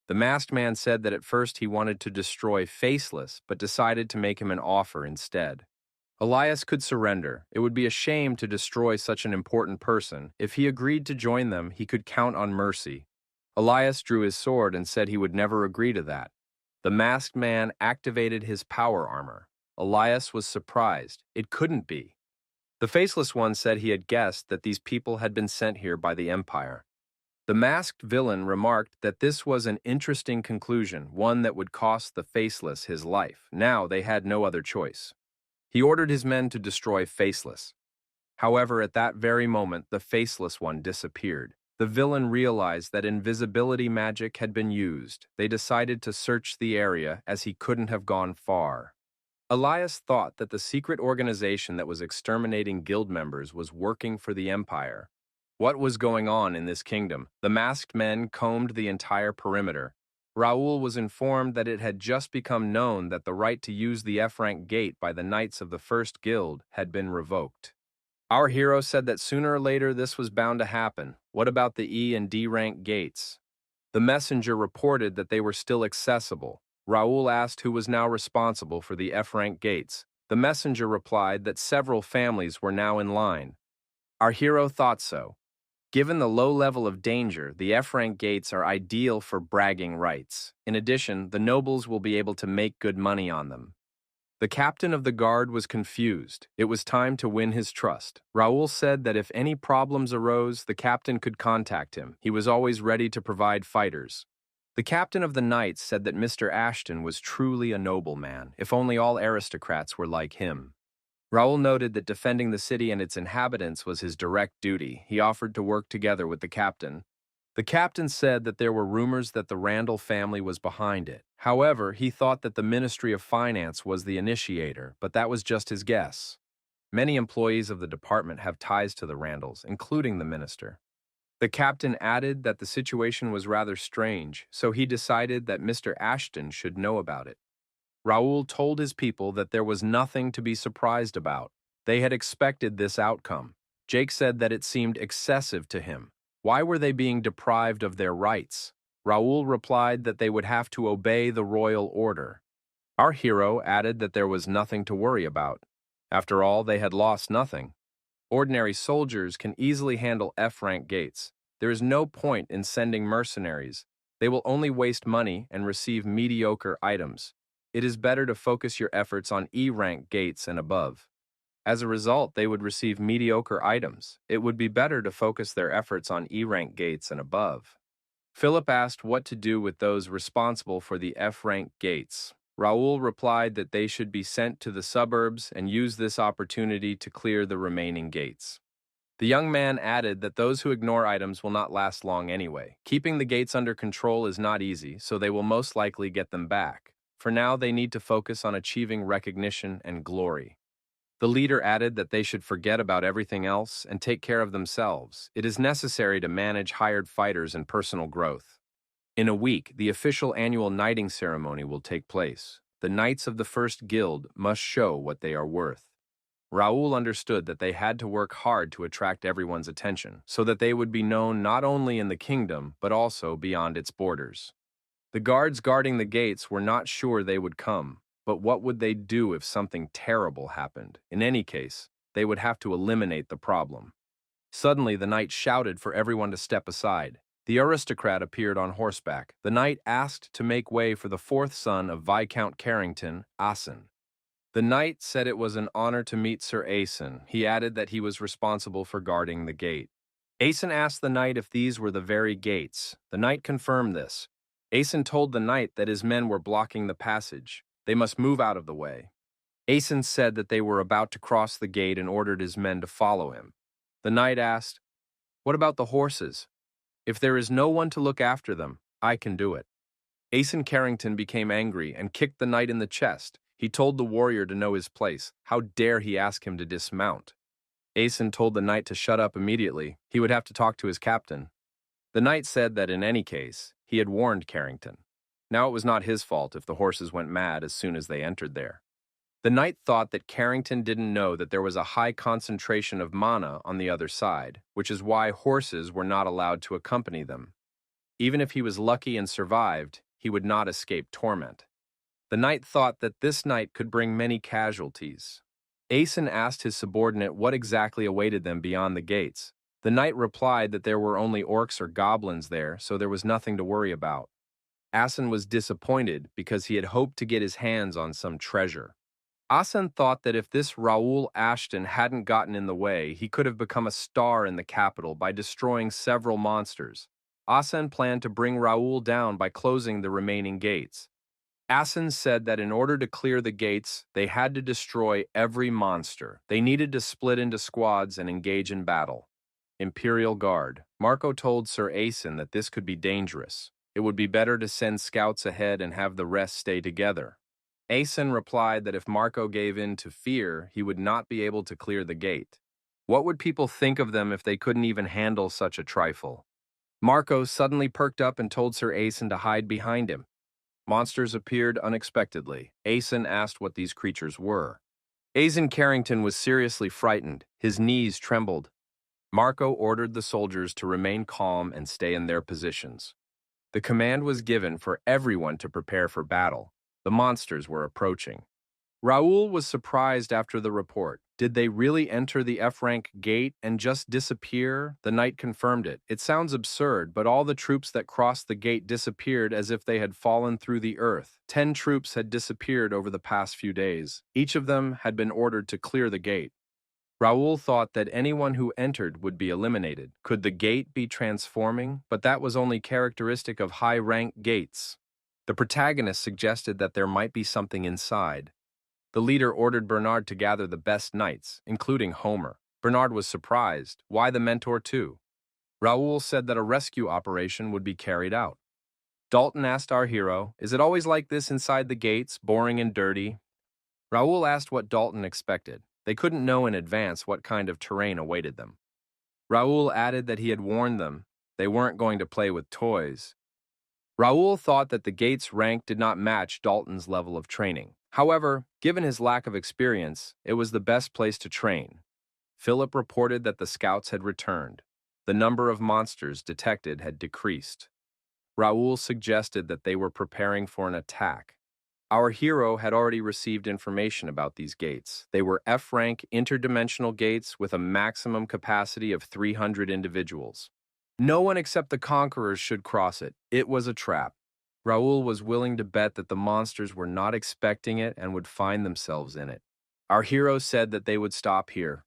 The masked man said that at first he wanted to destroy Faceless, but decided to make him an offer instead. Elias could surrender. It would be a shame to destroy such an important person. If he agreed to join them, he could count on mercy. Elias drew his sword and said he would never agree to that. The masked man activated his power armor. Elias was surprised. It couldn't be. The Faceless one said he had guessed that these people had been sent here by the Empire. The masked villain remarked that this was an interesting conclusion, one that would cost the Faceless his life. Now they had no other choice. He ordered his men to destroy Faceless. However, at that very moment, the Faceless one disappeared. The villain realized that invisibility magic had been used. They decided to search the area as he couldn't have gone far. Elias thought that the secret organization that was exterminating guild members was working for the Empire. What was going on in this kingdom? The masked men combed the entire perimeter. Raoul was informed that it had just become known that the right to use the F-rank gate by the knights of the First Guild had been revoked. Our hero said that sooner or later this was bound to happen. What about the E and D rank gates? The messenger reported that they were still accessible. Raoul asked who was now responsible for the F-rank gates. The messenger replied that several families were now in line. Our hero thought so. Given the low level of danger, the F-rank gates are ideal for bragging rights. In addition, the nobles will be able to make good money on them. The captain of the guard was confused. It was time to win his trust. Raoul said that if any problems arose, the captain could contact him. He was always ready to provide fighters. The captain of the knights said that Mr. Ashton was truly a noble man, if only all aristocrats were like him. Raoul noted that defending the city and its inhabitants was his direct duty. He offered to work together with the captain. The captain said that there were rumors that the Randall family was behind it. However, he thought that the Ministry of Finance was the initiator, but that was just his guess. Many employees of the department have ties to the Randalls, including the minister. The captain added that the situation was rather strange, so he decided that Mr. Ashton should know about it. Raoul told his people that there was nothing to be surprised about. They had expected this outcome. Jake said that it seemed excessive to him. Why were they being deprived of their rights? Raoul replied that they would have to obey the royal order. Our hero added that there was nothing to worry about. After all, they had lost nothing. Ordinary soldiers can easily handle F-rank gates. There is no point in sending mercenaries. They will only waste money and receive mediocre items. It is better to focus your efforts on E-rank gates and above. As a result, they would receive mediocre items. It would be better to focus their efforts on E-rank gates and above. Philip asked what to do with those responsible for the F-rank gates. Raoul replied that they should be sent to the suburbs and use this opportunity to clear the remaining gates. The young man added that those who ignore items will not last long anyway. Keeping the gates under control is not easy, so they will most likely get them back. For now, they need to focus on achieving recognition and glory. The leader added that they should forget about everything else and take care of themselves. It is necessary to manage hired fighters and personal growth. In a week, the official annual knighting ceremony will take place. The knights of the First Guild must show what they are worth. Raoul understood that they had to work hard to attract everyone's attention, so that they would be known not only in the kingdom, but also beyond its borders. The guards guarding the gates were not sure they would come. But what would they do if something terrible happened? In any case, they would have to eliminate the problem. Suddenly, the knight shouted for everyone to step aside. The aristocrat appeared on horseback. The knight asked to make way for the fourth son of Viscount Carrington, Asen. The knight said it was an honor to meet Sir Asen. He added that he was responsible for guarding the gate. Asen asked the knight if these were the very gates. The knight confirmed this. Asen told the knight that his men were blocking the passage. They must move out of the way. Asen said that they were about to cross the gate and ordered his men to follow him. The knight asked, "What about the horses? If there is no one to look after them, I can do it." Asen Carrington became angry and kicked the knight in the chest. He told the warrior to know his place. How dare he ask him to dismount? Asen told the knight to shut up immediately. He would have to talk to his captain. The knight said that in any case, he had warned Carrington. Now it was not his fault if the horses went mad as soon as they entered there. The knight thought that Carrington didn't know that there was a high concentration of mana on the other side, which is why horses were not allowed to accompany them. Even if he was lucky and survived, he would not escape torment. The knight thought that this night could bring many casualties. Asen asked his subordinate what exactly awaited them beyond the gates. The knight replied that there were only orcs or goblins there, so there was nothing to worry about. Asen was disappointed because he had hoped to get his hands on some treasure. Asen thought that if this Raoul Ashton hadn't gotten in the way, he could have become a star in the capital by destroying several monsters. Asen planned to bring Raoul down by closing the remaining gates. Asen said that in order to clear the gates, they had to destroy every monster. They needed to split into squads and engage in battle. Imperial Guard. Marco told Sir Asen that this could be dangerous. It would be better to send scouts ahead and have the rest stay together. Asen replied that if Marco gave in to fear, he would not be able to clear the gate. What would people think of them if they couldn't even handle such a trifle? Marco suddenly perked up and told Sir Asen to hide behind him. Monsters appeared unexpectedly. Asen asked what these creatures were. Asen Carrington was seriously frightened. His knees trembled. Marco ordered the soldiers to remain calm and stay in their positions. The command was given for everyone to prepare for battle. The monsters were approaching. Raoul was surprised after the report. Did they really enter the F-rank gate and just disappear? The knight confirmed it. It sounds absurd, but all the troops that crossed the gate disappeared as if they had fallen through the earth. 10 troops had disappeared over the past few days. Each of them had been ordered to clear the gate. Raoul thought that anyone who entered would be eliminated. Could the gate be transforming? But that was only characteristic of high-rank gates. The protagonist suggested that there might be something inside. The leader ordered Bernard to gather the best knights, including Homer. Bernard was surprised. Why the mentor too? Raoul said that a rescue operation would be carried out. Dalton asked our hero, "Is it always like this inside the gates, boring and dirty?" Raoul asked what Dalton expected. They couldn't know in advance what kind of terrain awaited them. Raoul added that he had warned them they weren't going to play with toys. Raoul thought that the gate's rank did not match Dalton's level of training. However, given his lack of experience, it was the best place to train. Philip reported that the scouts had returned. The number of monsters detected had decreased. Raoul suggested that they were preparing for an attack. Our hero had already received information about these gates. They were F-rank interdimensional gates with a maximum capacity of 300 individuals. No one except the conquerors should cross it. It was a trap. Raoul was willing to bet that the monsters were not expecting it and would find themselves in it. Our hero said that they would stop here.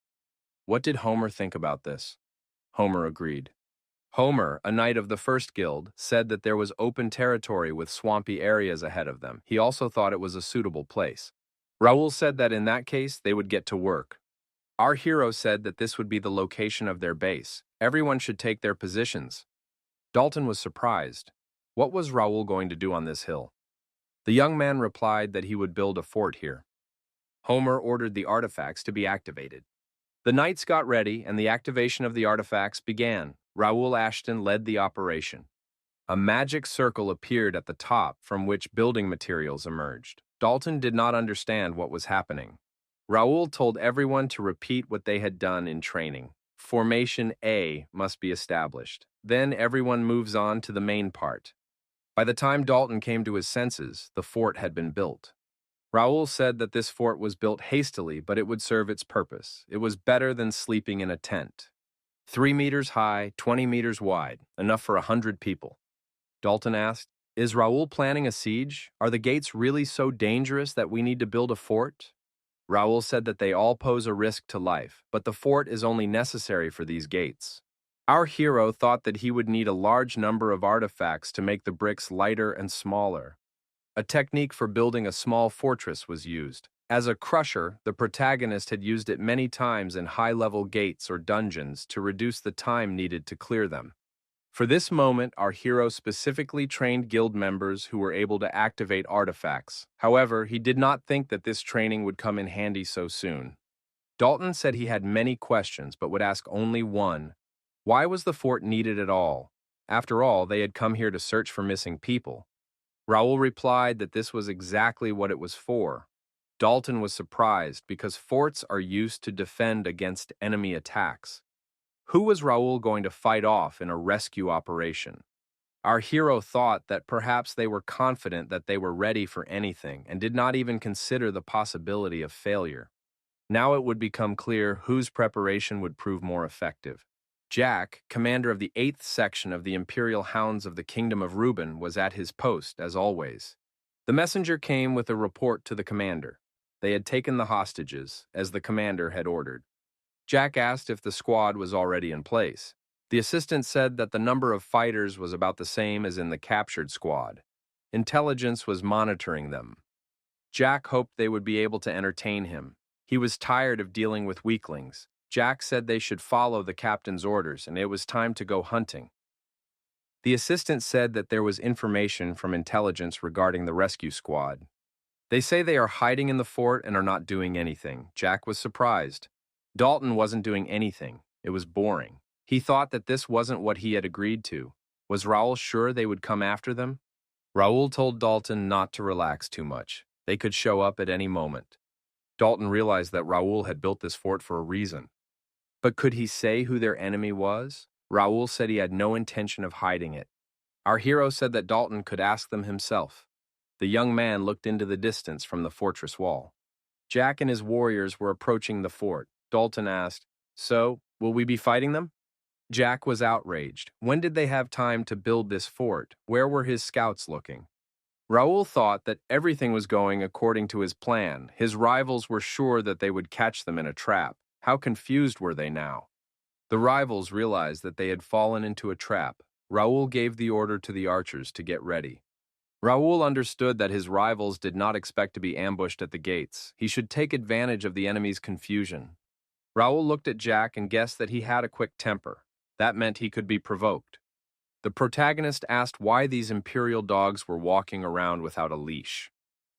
What did Homer think about this? Homer agreed. Homer, a knight of the First Guild, said that there was open territory with swampy areas ahead of them. He also thought it was a suitable place. Raoul said that in that case, they would get to work. Our hero said that this would be the location of their base. Everyone should take their positions. Dalton was surprised. What was Raoul going to do on this hill? The young man replied that he would build a fort here. Homer ordered the artifacts to be activated. The knights got ready, and the activation of the artifacts began. Raoul Ashton led the operation. A magic circle appeared at the top from which building materials emerged. Dalton did not understand what was happening. Raoul told everyone to repeat what they had done in training. Formation A must be established. Then everyone moves on to the main part. By the time Dalton came to his senses, the fort had been built. Raoul said that this fort was built hastily, but it would serve its purpose. It was better than sleeping in a tent. 3 meters high, 20 meters wide, enough for 100 people. Dalton asked, "Is Raoul planning a siege? Are the gates really so dangerous that we need to build a fort?" Raoul said that they all pose a risk to life, but the fort is only necessary for these gates. Our hero thought that he would need a large number of artifacts to make the bricks lighter and smaller. A technique for building a small fortress was used. As a crusher, the protagonist had used it many times in high-level gates or dungeons to reduce the time needed to clear them. For this moment, our hero specifically trained guild members who were able to activate artifacts. However, he did not think that this training would come in handy so soon. Dalton said he had many questions but would ask only one. Why was the fort needed at all? After all, they had come here to search for missing people. Raoul replied that this was exactly what it was for. Dalton was surprised because forts are used to defend against enemy attacks. Who was Raoul going to fight off in a rescue operation? Our hero thought that perhaps they were confident that they were ready for anything and did not even consider the possibility of failure. Now it would become clear whose preparation would prove more effective. Jack, commander of the 8th section of the Imperial Hounds of the Kingdom of Reuben, was at his post, as always. The messenger came with a report to the commander. They had taken the hostages, as the commander had ordered. Jack asked if the squad was already in place. The assistant said that the number of fighters was about the same as in the captured squad. Intelligence was monitoring them. Jack hoped they would be able to entertain him. He was tired of dealing with weaklings. Jack said they should follow the captain's orders, and it was time to go hunting. The assistant said that there was information from intelligence regarding the rescue squad. They say they are hiding in the fort and are not doing anything. Jack was surprised. Dalton wasn't doing anything. It was boring. He thought that this wasn't what he had agreed to. Was Raoul sure they would come after them? Raoul told Dalton not to relax too much. They could show up at any moment. Dalton realized that Raoul had built this fort for a reason. But could he say who their enemy was? Raoul said he had no intention of hiding it. Our hero said that Dalton could ask them himself. The young man looked into the distance from the fortress wall. Jack and his warriors were approaching the fort. Dalton asked, "So, will we be fighting them?" Jack was outraged. When did they have time to build this fort? Where were his scouts looking? Raoul thought that everything was going according to his plan. His rivals were sure that they would catch them in a trap. How confused were they now? The rivals realized that they had fallen into a trap. Raoul gave the order to the archers to get ready. Raoul understood that his rivals did not expect to be ambushed at the gates. He should take advantage of the enemy's confusion. Raoul looked at Jack and guessed that he had a quick temper. That meant he could be provoked. The protagonist asked why these imperial dogs were walking around without a leash.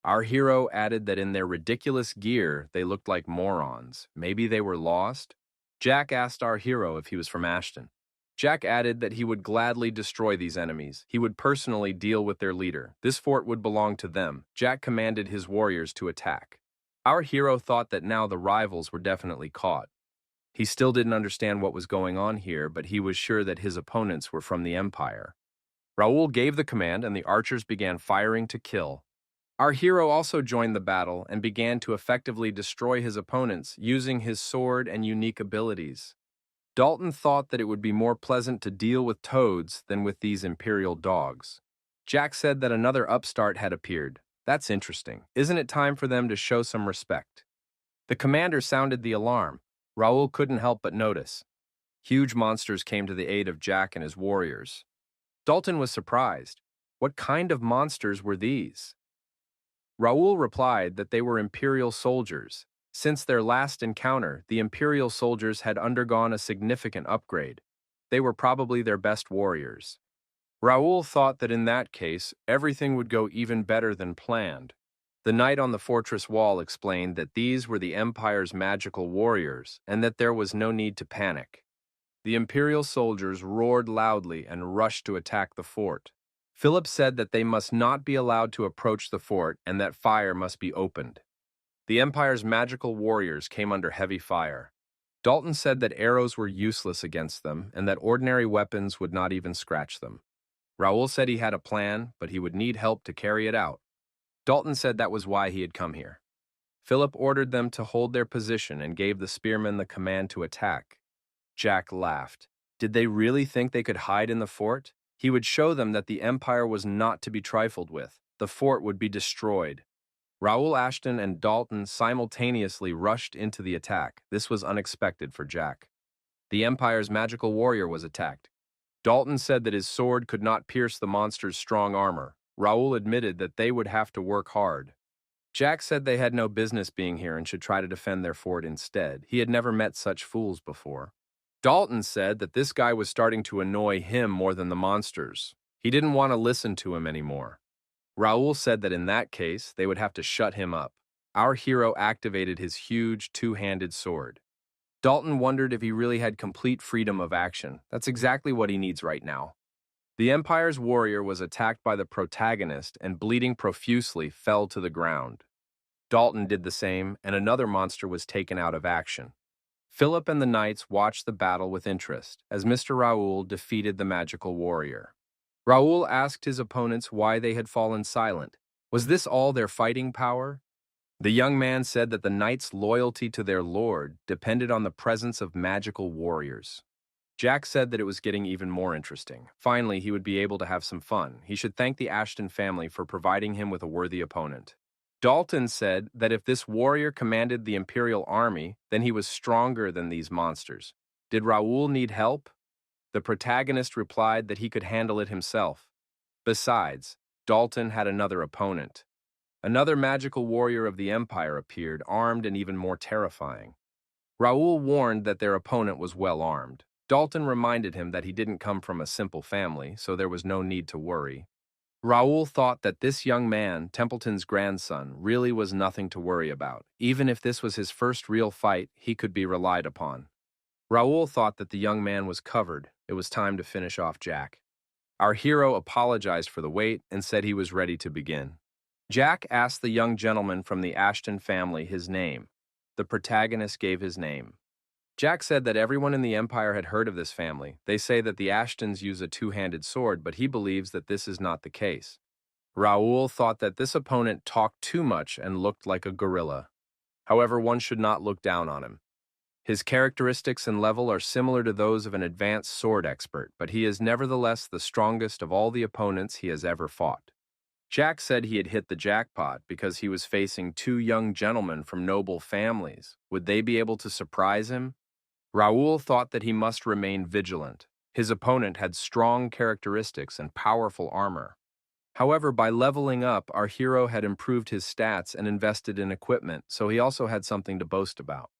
Our hero added that in their ridiculous gear, they looked like morons. Maybe they were lost? Jack asked our hero if he was from Ashton. Jack added that he would gladly destroy these enemies. He would personally deal with their leader. This fort would belong to them. Jack commanded his warriors to attack. Our hero thought that now the rivals were definitely caught. He still didn't understand what was going on here, but he was sure that his opponents were from the Empire. Raoul gave the command and the archers began firing to kill. Our hero also joined the battle and began to effectively destroy his opponents using his sword and unique abilities. Dalton thought that it would be more pleasant to deal with toads than with these imperial dogs. Jack said that another upstart had appeared. That's interesting. Isn't it time for them to show some respect? The commander sounded the alarm. Raoul couldn't help but notice. Huge monsters came to the aid of Jack and his warriors. Dalton was surprised. What kind of monsters were these? Raoul replied that they were Imperial soldiers. Since their last encounter, the Imperial soldiers had undergone a significant upgrade. They were probably their best warriors. Raoul thought that in that case, everything would go even better than planned. The knight on the fortress wall explained that these were the Empire's magical warriors and that there was no need to panic. The Imperial soldiers roared loudly and rushed to attack the fort. Philip said that they must not be allowed to approach the fort and that fire must be opened. The Empire's magical warriors came under heavy fire. Dalton said that arrows were useless against them and that ordinary weapons would not even scratch them. Raoul said he had a plan, but he would need help to carry it out. Dalton said that was why he had come here. Philip ordered them to hold their position and gave the spearmen the command to attack. Jack laughed. Did they really think they could hide in the fort? He would show them that the Empire was not to be trifled with. The fort would be destroyed. Raoul Ashton and Dalton simultaneously rushed into the attack. This was unexpected for Jack. The Empire's magical warrior was attacked. Dalton said that his sword could not pierce the monster's strong armor. Raoul admitted that they would have to work hard. Jack said they had no business being here and should try to defend their fort instead. He had never met such fools before. Dalton said that this guy was starting to annoy him more than the monsters. He didn't want to listen to him anymore. Raoul said that in that case, they would have to shut him up. Our hero activated his huge two-handed sword. Dalton wondered if he really had complete freedom of action. That's exactly what he needs right now. The Empire's warrior was attacked by the protagonist and bleeding profusely fell to the ground. Dalton did the same, and another monster was taken out of action. Philip and the knights watched the battle with interest as Mr. Raoul defeated the magical warrior. Raoul asked his opponents why they had fallen silent. Was this all their fighting power? The young man said that the knights' loyalty to their lord depended on the presence of magical warriors. Jack said that it was getting even more interesting. Finally, he would be able to have some fun. He should thank the Ashton family for providing him with a worthy opponent. Dalton said that if this warrior commanded the Imperial army, then he was stronger than these monsters. Did Raoul need help? The protagonist replied that he could handle it himself. Besides, Dalton had another opponent. Another magical warrior of the Empire appeared, armed and even more terrifying. Raoul warned that their opponent was well armed. Dalton reminded him that he didn't come from a simple family, so there was no need to worry. Raoul thought that this young man, Templeton's grandson, really was nothing to worry about. Even if this was his first real fight, he could be relied upon. Raoul thought that the young man was covered. It was time to finish off Jack. Our hero apologized for the wait and said he was ready to begin. Jack asked the young gentleman from the Ashton family his name. The protagonist gave his name. Jack said that everyone in the Empire had heard of this family. They say that the Ashtons use a two-handed sword, but he believes that this is not the case. Raoul thought that this opponent talked too much and looked like a gorilla. However, one should not look down on him. His characteristics and level are similar to those of an advanced sword expert, but he is nevertheless the strongest of all the opponents he has ever fought. Jack said he had hit the jackpot because he was facing two young gentlemen from noble families. Would they be able to surprise him? Raoul thought that he must remain vigilant. His opponent had strong characteristics and powerful armor. However, by leveling up, our hero had improved his stats and invested in equipment, so he also had something to boast about.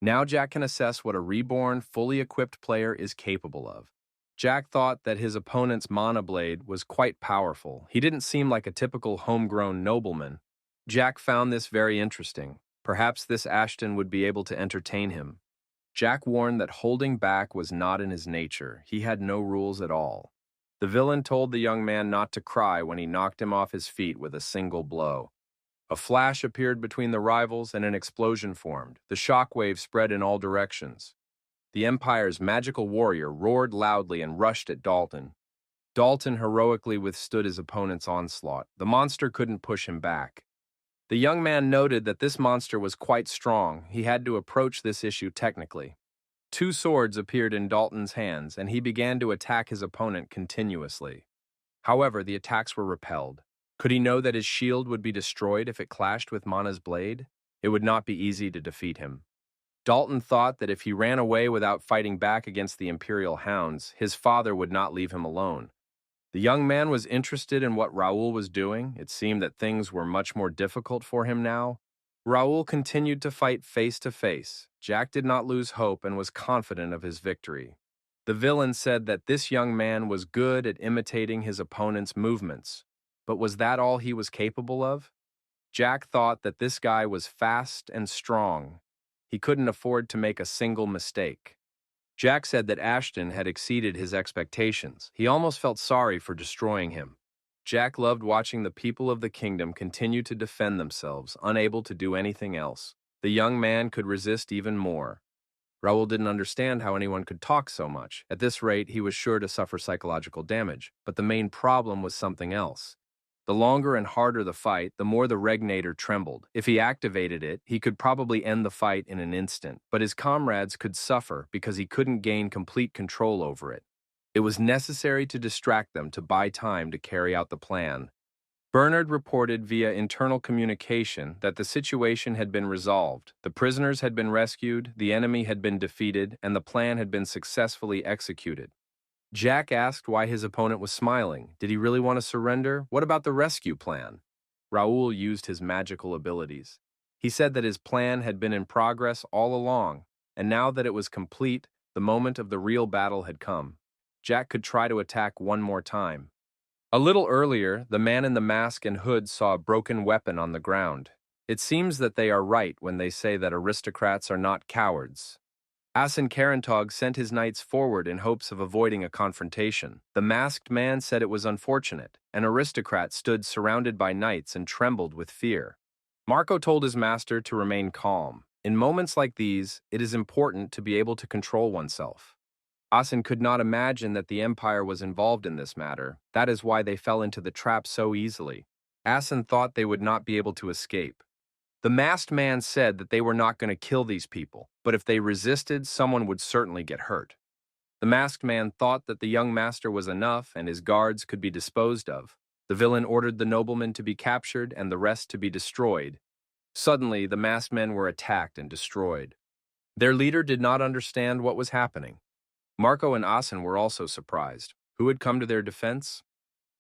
Now Jack can assess what a reborn, fully equipped player is capable of. Jack thought that his opponent's mana blade was quite powerful. He didn't seem like a typical homegrown nobleman. Jack found this very interesting. Perhaps this Ashton would be able to entertain him. Jack warned that holding back was not in his nature. He had no rules at all. The villain told the young man not to cry when he knocked him off his feet with a single blow. A flash appeared between the rivals and an explosion formed. The shockwave spread in all directions. The Empire's magical warrior roared loudly and rushed at Dalton. Dalton heroically withstood his opponent's onslaught. The monster couldn't push him back. The young man noted that this monster was quite strong. He had to approach this issue technically. Two swords appeared in Dalton's hands, and he began to attack his opponent continuously. However, the attacks were repelled. Could he know that his shield would be destroyed if it clashed with Mana's blade? It would not be easy to defeat him. Dalton thought that if he ran away without fighting back against the Imperial hounds, his father would not leave him alone. The young man was interested in what Raoul was doing. It seemed that things were much more difficult for him now. Raoul continued to fight face to face. Jack did not lose hope and was confident of his victory. The villain said that this young man was good at imitating his opponent's movements. But was that all he was capable of? Jack thought that this guy was fast and strong. He couldn't afford to make a single mistake. Jack said that Ashton had exceeded his expectations. He almost felt sorry for destroying him. Jack loved watching the people of the kingdom continue to defend themselves, unable to do anything else. The young man could resist even more. Raoul didn't understand how anyone could talk so much. At this rate, he was sure to suffer psychological damage. But the main problem was something else. The longer and harder the fight, the more the regnator trembled. If he activated it, he could probably end the fight in an instant, but his comrades could suffer because he couldn't gain complete control over it. It was necessary to distract them to buy time to carry out the plan. Bernard reported via internal communication that the situation had been resolved, the prisoners had been rescued, the enemy had been defeated, and the plan had been successfully executed. Jack asked why his opponent was smiling. Did he really want to surrender? What about the rescue plan? Raoul used his magical abilities. He said that his plan had been in progress all along, and now that it was complete, the moment of the real battle had come. Jack could try to attack one more time. A little earlier, the man in the mask and hood saw a broken weapon on the ground. It seems that they are right when they say that aristocrats are not cowards. Asen Karantog sent his knights forward in hopes of avoiding a confrontation. The masked man said it was unfortunate. An aristocrat stood surrounded by knights and trembled with fear. Marco told his master to remain calm. In moments like these, it is important to be able to control oneself. Asen could not imagine that the Empire was involved in this matter. That is why they fell into the trap so easily. Asen thought they would not be able to escape. The masked man said that they were not going to kill these people, but if they resisted, someone would certainly get hurt. The masked man thought that the young master was enough and his guards could be disposed of. The villain ordered the nobleman to be captured and the rest to be destroyed. Suddenly, the masked men were attacked and destroyed. Their leader did not understand what was happening. Marco and Asen were also surprised. Who had come to their defense?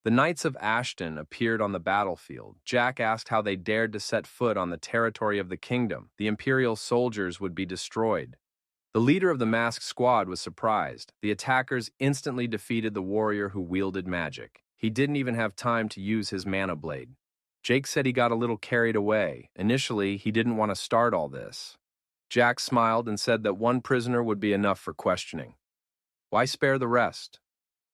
The Knights of Ashton appeared on the battlefield. Jack asked how they dared to set foot on the territory of the kingdom. The Imperial soldiers would be destroyed. The leader of the masked squad was surprised. The attackers instantly defeated the warrior who wielded magic. He didn't even have time to use his mana blade. Jake said he got a little carried away. Initially, he didn't want to start all this. Jack smiled and said that one prisoner would be enough for questioning. Why spare the rest?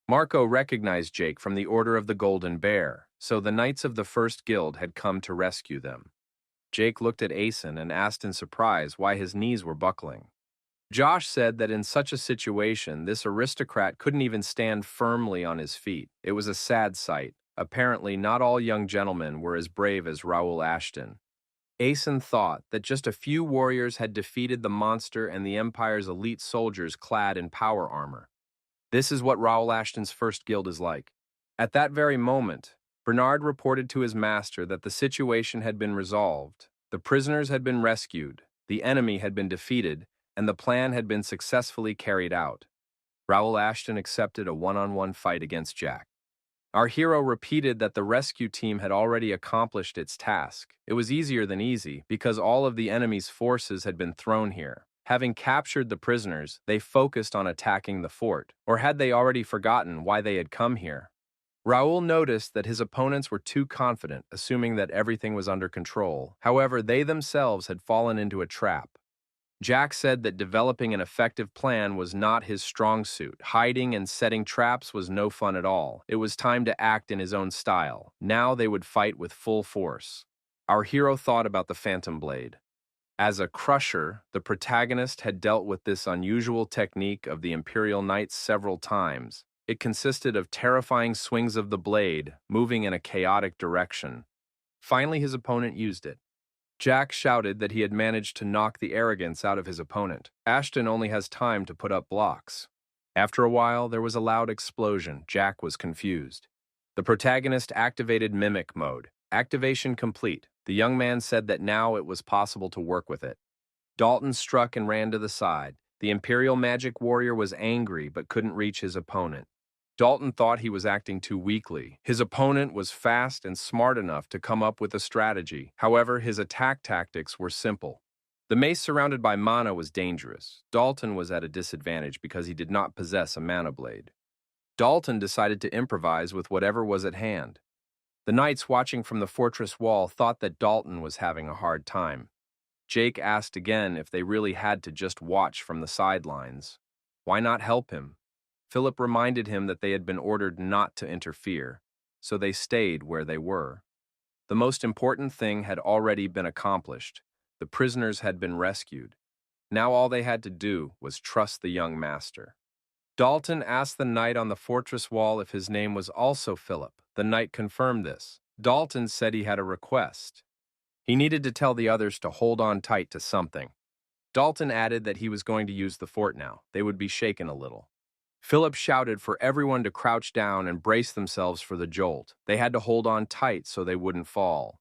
Marco recognized Jake from the Order of the Golden Bear, so the Knights of the First Guild had come to rescue them. Jake looked at Asen and asked in surprise why his knees were buckling. Josh said that in such a situation, this aristocrat couldn't even stand firmly on his feet. It was a sad sight. Apparently, not all young gentlemen were as brave as Raoul Ashton. Asen thought that just a few warriors had defeated the monster and the Empire's elite soldiers clad in power armor. This is what Raoul Ashton's first guild is like. At that very moment, Bernard reported to his master that the situation had been resolved. The prisoners had been rescued, the enemy had been defeated, and the plan had been successfully carried out. Raoul Ashton accepted a one-on-one fight against Jack. Our hero repeated that the rescue team had already accomplished its task. It was easier than easy, because all of the enemy's forces had been thrown here. Having captured the prisoners, they focused on attacking the fort, or had they already forgotten why they had come here? Raoul noticed that his opponents were too confident, assuming that everything was under control. However, they themselves had fallen into a trap. Jack said that developing an effective plan was not his strong suit. Hiding and setting traps was no fun at all. It was time to act in his own style. Now they would fight with full force. Our hero thought about the Phantom Blade. As a crusher, the protagonist had dealt with this unusual technique of the Imperial Knights several times. It consisted of terrifying swings of the blade, moving in a chaotic direction. Finally, his opponent used it. Jack shouted that he had managed to knock the arrogance out of his opponent. Ashton only has time to put up blocks. After a while, there was a loud explosion. Jack was confused. The protagonist activated mimic mode. Activation complete. The young man said that now it was possible to work with it. Dalton struck and ran to the side. The Imperial Magic Warrior was angry but couldn't reach his opponent. Dalton thought he was acting too weakly. His opponent was fast and smart enough to come up with a strategy. However, his attack tactics were simple. The mace surrounded by mana was dangerous. Dalton was at a disadvantage because he did not possess a mana blade. Dalton decided to improvise with whatever was at hand. The knights watching from the fortress wall thought that Dalton was having a hard time. Jake asked again if they really had to just watch from the sidelines. Why not help him? Philip reminded him that they had been ordered not to interfere, so they stayed where they were. The most important thing had already been accomplished. The prisoners had been rescued. Now all they had to do was trust the young master. Dalton asked the knight on the fortress wall if his name was also Philip. The knight confirmed this. Dalton said he had a request. He needed to tell the others to hold on tight to something. Dalton added that he was going to use the fort now. They would be shaken a little. Philip shouted for everyone to crouch down and brace themselves for the jolt. They had to hold on tight so they wouldn't fall.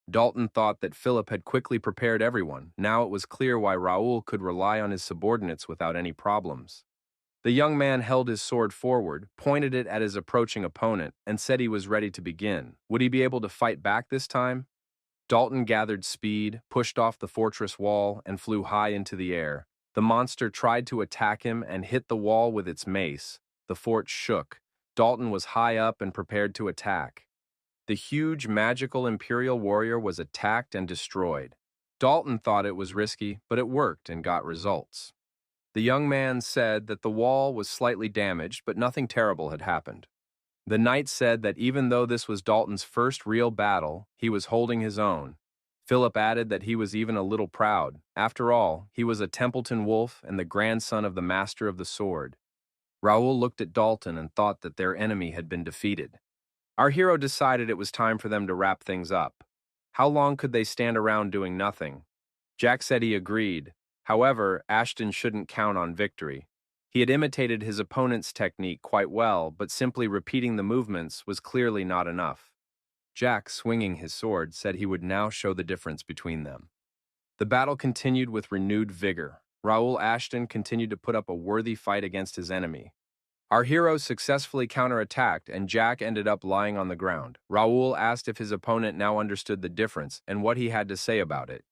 Dalton thought that Philip had quickly prepared everyone. Now it was clear why Raoul could rely on his subordinates without any problems. The young man held his sword forward, pointed it at his approaching opponent, and said he was ready to begin. Would he be able to fight back this time? Dalton gathered speed, pushed off the fortress wall, and flew high into the air. The monster tried to attack him and hit the wall with its mace. The fort shook. Dalton was high up and prepared to attack. The huge magical Imperial warrior was attacked and destroyed. Dalton thought it was risky, but it worked and got results. The young man said that the wall was slightly damaged, but nothing terrible had happened. The knight said that even though this was Dalton's first real battle, he was holding his own. Philip added that he was even a little proud. After all, he was a Templeton wolf and the grandson of the master of the sword. Raoul looked at Dalton and thought that their enemy had been defeated. Our hero decided it was time for them to wrap things up. How long could they stand around doing nothing? Jack said he agreed. However, Ashton shouldn't count on victory. He had imitated his opponent's technique quite well, but simply repeating the movements was clearly not enough. Jack, swinging his sword, said he would now show the difference between them. The battle continued with renewed vigor. Raoul Ashton continued to put up a worthy fight against his enemy. Our hero successfully counterattacked, and Jack ended up lying on the ground. Raoul asked if his opponent now understood the difference and what he had to say about it.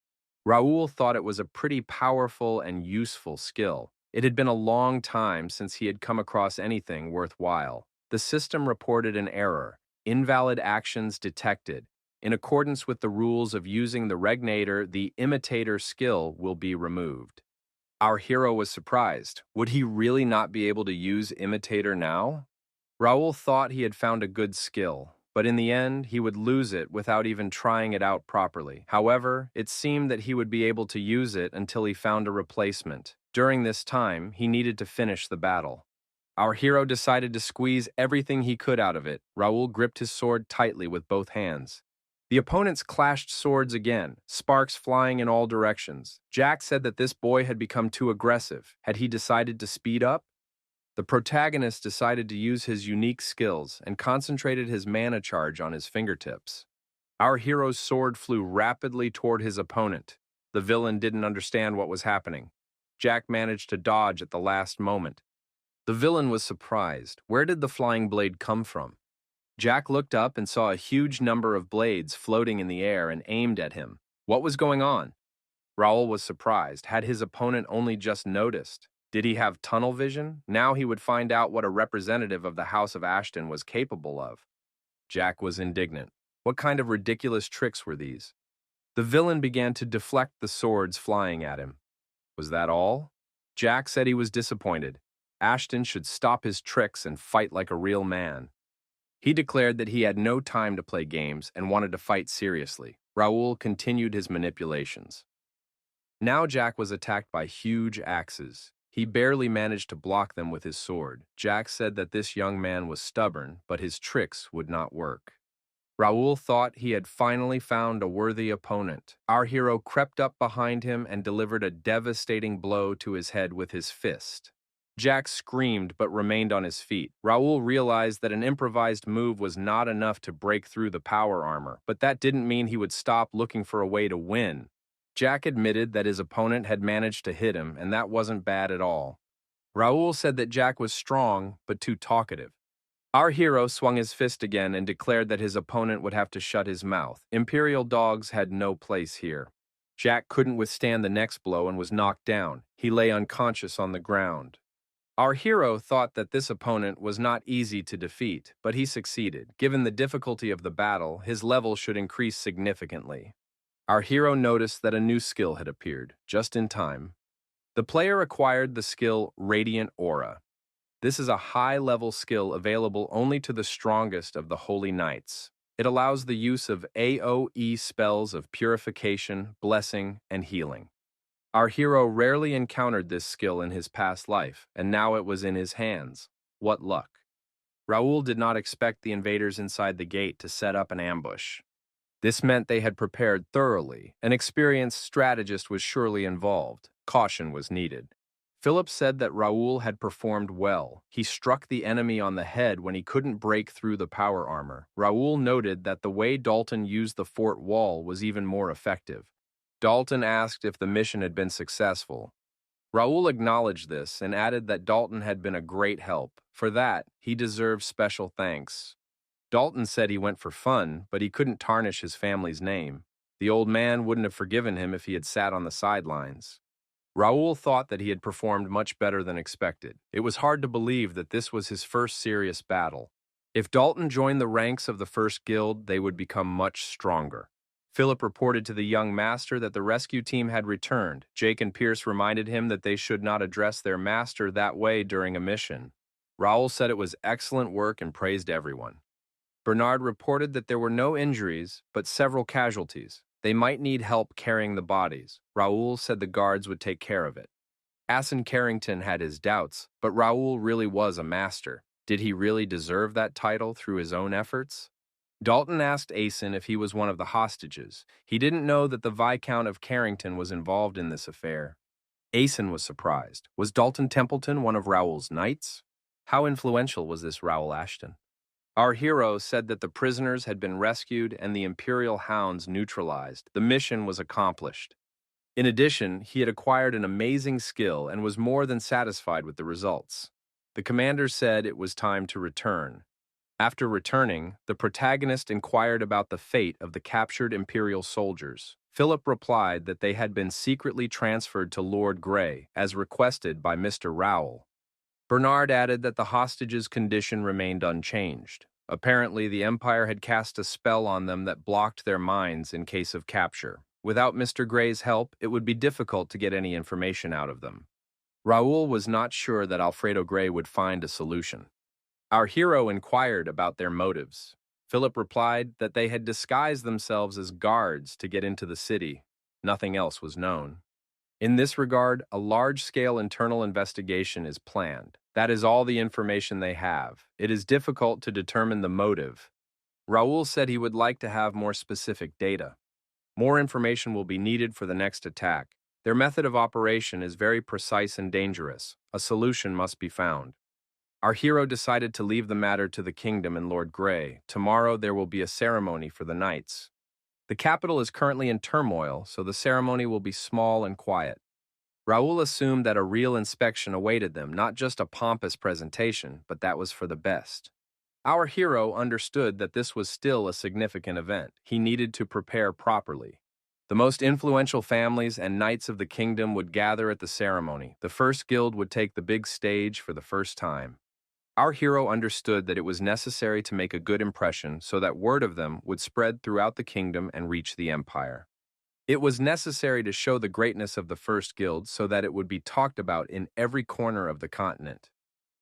Raoul thought it was a pretty powerful and useful skill. It had been a long time since he had come across anything worthwhile. the system reported an error, invalid actions detected. In accordance with the rules of using the regnator, the imitator skill will be removed. Our hero was surprised. Would he really not be able to use imitator now? Raoul thought he had found a good skill, but in the end, he would lose it without even trying it out properly. However, it seemed that he would be able to use it until he found a replacement. During this time, he needed to finish the battle. Our hero decided to squeeze everything he could out of it. Raoul gripped his sword tightly with both hands. The opponents clashed swords again, sparks flying in all directions. Jack said that this boy had become too aggressive. Had he decided to speed up? The protagonist decided to use his unique skills and concentrated his mana charge on his fingertips. Our hero's sword flew rapidly toward his opponent. The villain didn't understand what was happening. Jack managed to dodge at the last moment. The villain was surprised. Where did the flying blade come from? Jack looked up and saw a huge number of blades floating in the air and aimed at him. What was going on? Raoul was surprised. Had his opponent only just noticed? Did he have tunnel vision? Now he would find out what a representative of the House of Ashton was capable of. Jack was indignant. What kind of ridiculous tricks were these? The villain began to deflect the swords flying at him. Was that all? Jack said he was disappointed. Ashton should stop his tricks and fight like a real man. He declared that he had no time to play games and wanted to fight seriously. Raoul continued his manipulations. Now Jack was attacked by huge axes. He barely managed to block them with his sword. Jack said that this young man was stubborn, but his tricks would not work. Raoul thought he had finally found a worthy opponent. Our hero crept up behind him and delivered a devastating blow to his head with his fist. Jack screamed but remained on his feet. Raoul realized that an improvised move was not enough to break through the power armor, but that didn't mean he would stop looking for a way to win. Jack admitted that his opponent had managed to hit him, and that wasn't bad at all. Raoul said that Jack was strong, but too talkative. Our hero swung his fist again and declared that his opponent would have to shut his mouth. Imperial dogs had no place here. Jack couldn't withstand the next blow and was knocked down. He lay unconscious on the ground. Our hero thought that this opponent was not easy to defeat, but he succeeded. Given the difficulty of the battle, his level should increase significantly. Our hero noticed that a new skill had appeared, just in time. The player acquired the skill Radiant Aura. This is a high-level skill available only to the strongest of the Holy Knights. It allows the use of AoE spells of purification, blessing, and healing. Our hero rarely encountered this skill in his past life, and now it was in his hands. What luck. Raoul did not expect the invaders inside the gate to set up an ambush. This meant they had prepared thoroughly. An experienced strategist was surely involved. Caution was needed. Philip said that Raoul had performed well. He struck the enemy on the head when he couldn't break through the power armor. Raoul noted that the way Dalton used the fort wall was even more effective. Dalton asked if the mission had been successful. Raoul acknowledged this and added that Dalton had been a great help. For that, he deserved special thanks. Dalton said he went for fun, but he couldn't tarnish his family's name. The old man wouldn't have forgiven him if he had sat on the sidelines. Raoul thought that he had performed much better than expected. It was hard to believe that this was his first serious battle. If Dalton joined the ranks of the first guild, they would become much stronger. Philip reported to the young master that the rescue team had returned. Jake and Pierce reminded him that they should not address their master that way during a mission. Raoul said it was excellent work and praised everyone. Bernard reported that there were no injuries, but several casualties. They might need help carrying the bodies. Raoul said the guards would take care of it. Asen Carrington had his doubts, but Raoul really was a master. Did he really deserve that title through his own efforts? Dalton asked Asen if he was one of the hostages. He didn't know that the Viscount of Carrington was involved in this affair. Asen was surprised. Was Dalton Templeton one of Raoul's knights? How influential was this Raoul Ashton? Our hero said that the prisoners had been rescued and the Imperial hounds neutralized. The mission was accomplished. In addition, he had acquired an amazing skill and was more than satisfied with the results. The commander said it was time to return. After returning, the protagonist inquired about the fate of the captured Imperial soldiers. Philip replied that they had been secretly transferred to Lord Grey, as requested by Mr. Raoul. Bernard added that the hostages' condition remained unchanged. Apparently, the Empire had cast a spell on them that blocked their minds in case of capture. Without Mr. Gray's help, it would be difficult to get any information out of them. Raoul was not sure that Alfredo Gray would find a solution. Our hero inquired about their motives. Philip replied that they had disguised themselves as guards to get into the city. Nothing else was known. In this regard, a large-scale internal investigation is planned. That is all the information they have. It is difficult to determine the motive. Raoul said he would like to have more specific data. More information will be needed for the next attack. Their method of operation is very precise and dangerous. A solution must be found. Our hero decided to leave the matter to the kingdom and Lord Grey. Tomorrow there will be a ceremony for the knights. The capital is currently in turmoil, so the ceremony will be small and quiet. Raoul assumed that a real inspection awaited them, not just a pompous presentation, but that was for the best. Our hero understood that this was still a significant event. He needed to prepare properly. The most influential families and knights of the kingdom would gather at the ceremony. The first guild would take the big stage for the first time. Our hero understood that it was necessary to make a good impression so that word of them would spread throughout the kingdom and reach the empire. It was necessary to show the greatness of the first guild so that it would be talked about in every corner of the continent.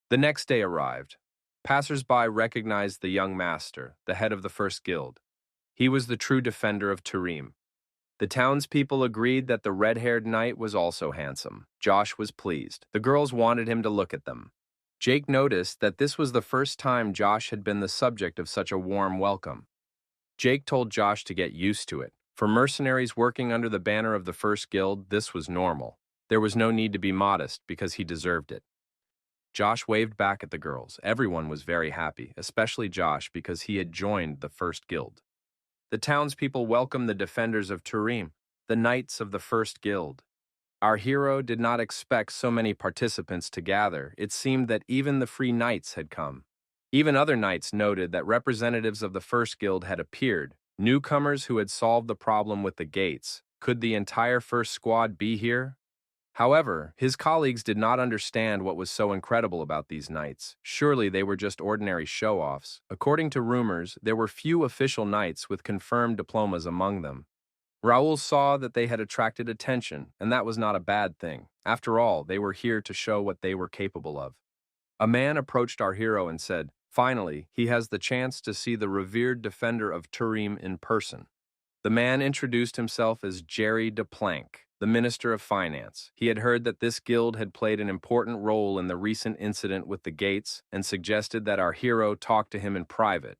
The next day arrived. Passers-by recognized the young master, the head of the first guild. He was the true defender of Turim. The townspeople agreed that the red-haired knight was also handsome. Josh was pleased. The girls wanted him to look at them. Jake noticed that this was the first time Josh had been the subject of such a warm welcome. Jake told Josh to get used to it. For mercenaries working under the banner of the first guild, this was normal. There was no need to be modest because he deserved it. Josh waved back at the girls. Everyone was very happy, especially Josh because he had joined the first guild. The townspeople welcomed the defenders of Turim, the knights of the first guild. Our hero did not expect so many participants to gather. It seemed that even the free knights had come. Even other knights noted that representatives of the first guild had appeared, newcomers who had solved the problem with the gates. Could the entire first squad be here? However, his colleagues did not understand what was so incredible about these knights. Surely they were just ordinary show-offs. According to rumors, there were few official knights with confirmed diplomas among them. Raoul saw that they had attracted attention, and that was not a bad thing. After all, they were here to show what they were capable of. A man approached our hero and said, "Finally, he has the chance to see the revered defender of Turim in person." The man introduced himself as Jerry DePlank, the Minister of Finance. He had heard that this guild had played an important role in the recent incident with the gates and suggested that our hero talk to him in private.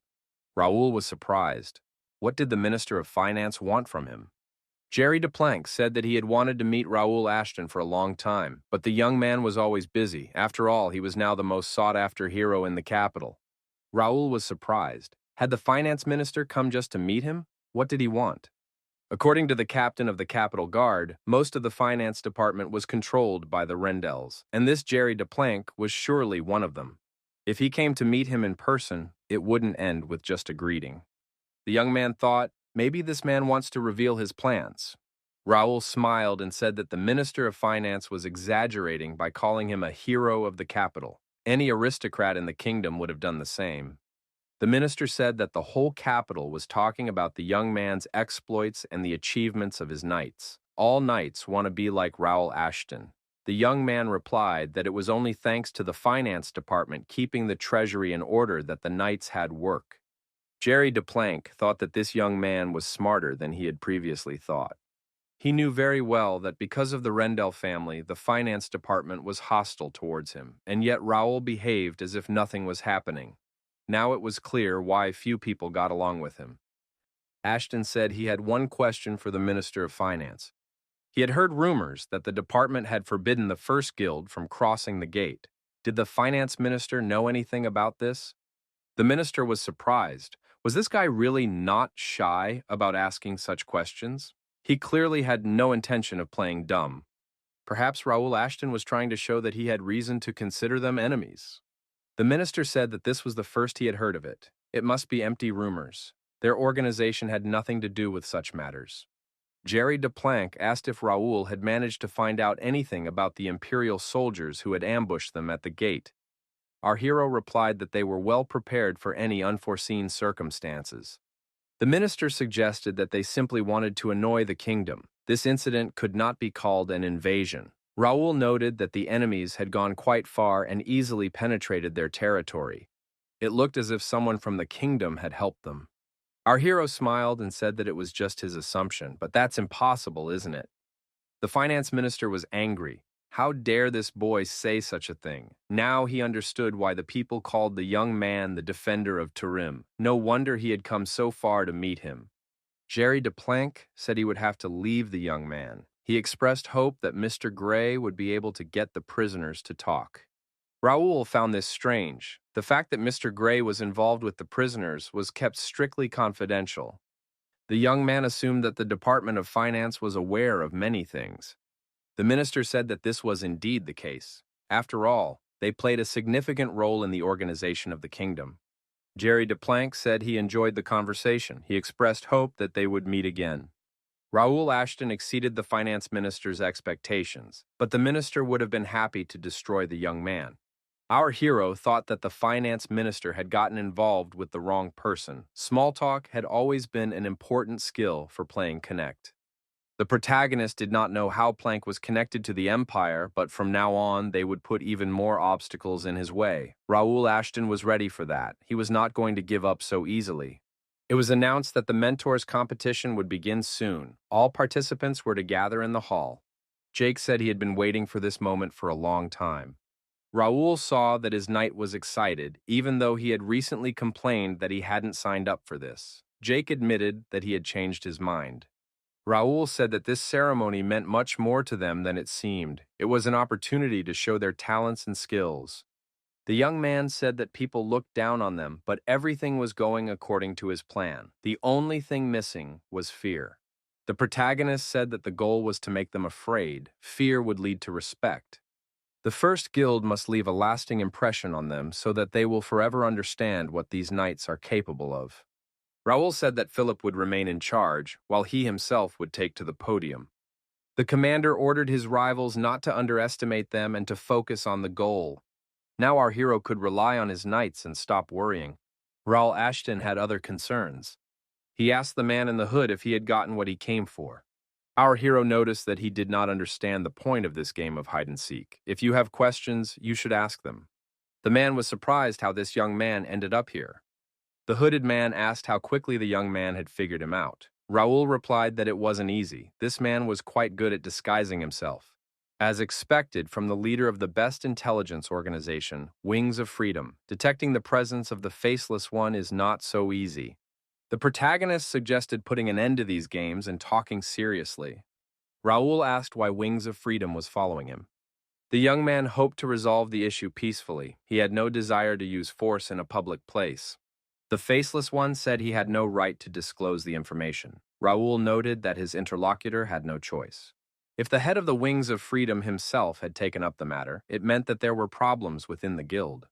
Raoul was surprised. What did the Minister of Finance want from him? Jerry DePlank said that he had wanted to meet Raoul Ashton for a long time, but the young man was always busy. After all, he was now the most sought-after hero in the capital. Raoul was surprised. Had the finance minister come just to meet him? What did he want? According to the captain of the Capitol Guard, most of the finance department was controlled by the Rendells, and this Jerry DePlank was surely one of them. If he came to meet him in person, it wouldn't end with just a greeting. The young man thought, maybe this man wants to reveal his plans. Raoul smiled and said that the Minister of Finance was exaggerating by calling him a hero of the capital. Any aristocrat in the kingdom would have done the same. The minister said that the whole capital was talking about the young man's exploits and the achievements of his knights. All knights want to be like Raoul Ashton. The young man replied that it was only thanks to the finance department keeping the treasury in order that the knights had work. Jerry DePlank thought that this young man was smarter than he had previously thought. He knew very well that because of the Rendell family, the finance department was hostile towards him, and yet Raoul behaved as if nothing was happening. Now it was clear why few people got along with him. Ashton said he had one question for the Minister of Finance. He had heard rumors that the department had forbidden the first guild from crossing the gate. Did the finance minister know anything about this? The minister was surprised. Was this guy really not shy about asking such questions? He clearly had no intention of playing dumb. Perhaps Raoul Ashton was trying to show that he had reason to consider them enemies. The minister said that this was the first he had heard of it. It must be empty rumors. Their organization had nothing to do with such matters. Jerry Duplank asked if Raoul had managed to find out anything about the Imperial soldiers who had ambushed them at the gate. Our hero replied that they were well prepared for any unforeseen circumstances. The minister suggested that they simply wanted to annoy the kingdom. This incident could not be called an invasion. Raoul noted that the enemies had gone quite far and easily penetrated their territory. It looked as if someone from the kingdom had helped them. Our hero smiled and said that it was just his assumption, but that's impossible, isn't it? The finance minister was angry. How dare this boy say such a thing? Now he understood why the people called the young man the defender of Turim. No wonder he had come so far to meet him. Jerry Duplank said he would have to leave the young man. He expressed hope that Mr. Gray would be able to get the prisoners to talk. Raoul found this strange. The fact that Mr. Gray was involved with the prisoners was kept strictly confidential. The young man assumed that the Department of Finance was aware of many things. The minister said that this was indeed the case. After all, they played a significant role in the organization of the kingdom. Jerry Duplank said he enjoyed the conversation. He expressed hope that they would meet again. Raoul Ashton exceeded the finance minister's expectations, but the minister would have been happy to destroy the young man. Our hero thought that the finance minister had gotten involved with the wrong person. Small talk had always been an important skill for playing Connect. The protagonist did not know how Plank was connected to the Empire, but from now on they would put even more obstacles in his way. Raoul Ashton was ready for that. He was not going to give up so easily. It was announced that the mentors competition would begin soon. All participants were to gather in the hall. Jake said he had been waiting for this moment for a long time. Raoul saw that his knight was excited, even though he had recently complained that he hadn't signed up for this. Jake admitted that he had changed his mind. Raoul said that this ceremony meant much more to them than it seemed. It was an opportunity to show their talents and skills. The young man said that people looked down on them, but everything was going according to his plan. The only thing missing was fear. The protagonist said that the goal was to make them afraid. Fear would lead to respect. The first guild must leave a lasting impression on them so that they will forever understand what these knights are capable of. Raoul said that Philip would remain in charge, while he himself would take to the podium. The commander ordered his rivals not to underestimate them and to focus on the goal. Now our hero could rely on his knights and stop worrying. Raoul Ashton had other concerns. He asked the man in the hood if he had gotten what he came for. Our hero noticed that he did not understand the point of this game of hide-and-seek. If you have questions, you should ask them. The man was surprised how this young man ended up here. The hooded man asked how quickly the young man had figured him out. Raoul replied that it wasn't easy. This man was quite good at disguising himself. As expected from the leader of the best intelligence organization, Wings of Freedom, detecting the presence of the faceless one is not so easy. The protagonist suggested putting an end to these games and talking seriously. Raoul asked why Wings of Freedom was following him. The young man hoped to resolve the issue peacefully. He had no desire to use force in a public place. The faceless one said he had no right to disclose the information. Raoul noted that his interlocutor had no choice. If the head of the Wings of Freedom himself had taken up the matter, it meant that there were problems within the guild.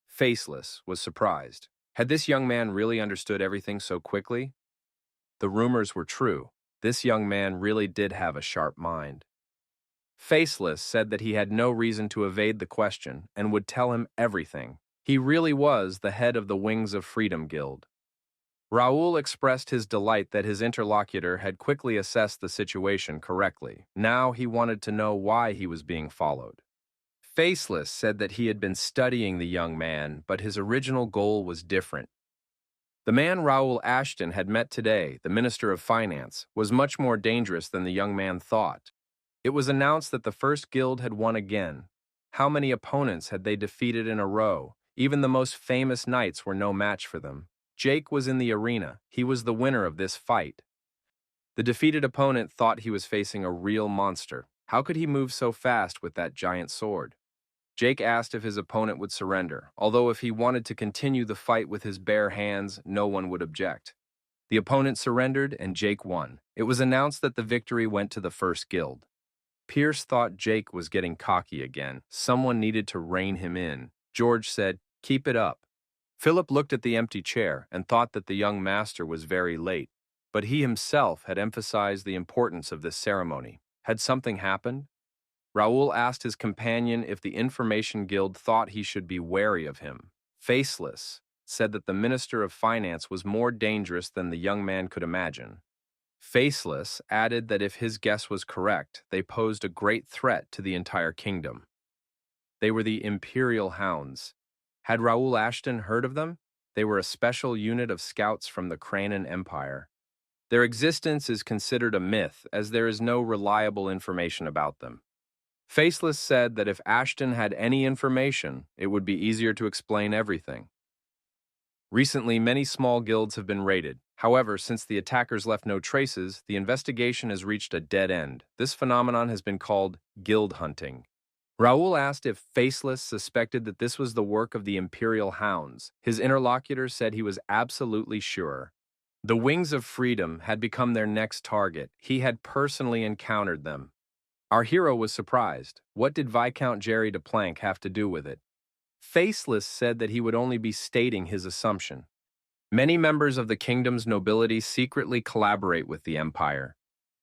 Faceless was surprised. Had this young man really understood everything so quickly? The rumors were true. This young man really did have a sharp mind. Faceless said that he had no reason to evade the question and would tell him everything. He really was the head of the Wings of Freedom Guild. Raoul expressed his delight that his interlocutor had quickly assessed the situation correctly. Now he wanted to know why he was being followed. Faceless said that he had been studying the young man, but his original goal was different. The man Raoul Ashton had met today, the Minister of Finance, was much more dangerous than the young man thought. It was announced that the first guild had won again. How many opponents had they defeated in a row? Even the most famous knights were no match for them. Jake was in the arena. He was the winner of this fight. The defeated opponent thought he was facing a real monster. How could he move so fast with that giant sword? Jake asked if his opponent would surrender, although if he wanted to continue the fight with his bare hands, no one would object. The opponent surrendered and Jake won. It was announced that the victory went to the first guild. Pierce thought Jake was getting cocky again. Someone needed to rein him in. George said, "Keep it up." Philip looked at the empty chair and thought that the young master was very late. but he himself had emphasized the importance of this ceremony. Had something happened? Raoul asked his companion if the Information Guild thought he should be wary of him. Faceless said that the Minister of Finance was more dangerous than the young man could imagine. Faceless added that if his guess was correct, they posed a great threat to the entire kingdom. They were the Imperial Hounds. Had Raoul Ashton heard of them? They were a special unit of scouts from the Kranan Empire. Their existence is considered a myth, as there is no reliable information about them. Faceless said that if Ashton had any information, it would be easier to explain everything. Recently, many small guilds have been raided. However, since the attackers left no traces, the investigation has reached a dead end. This phenomenon has been called guild hunting. Raoul asked if Faceless suspected that this was the work of the Imperial Hounds. His interlocutor said he was absolutely sure. The Wings of Freedom had become their next target. He had personally encountered them. Our hero was surprised. What did Viscount Jerry de Planck have to do with it? Faceless said that he would only be stating his assumption. Many members of the kingdom's nobility secretly collaborate with the Empire.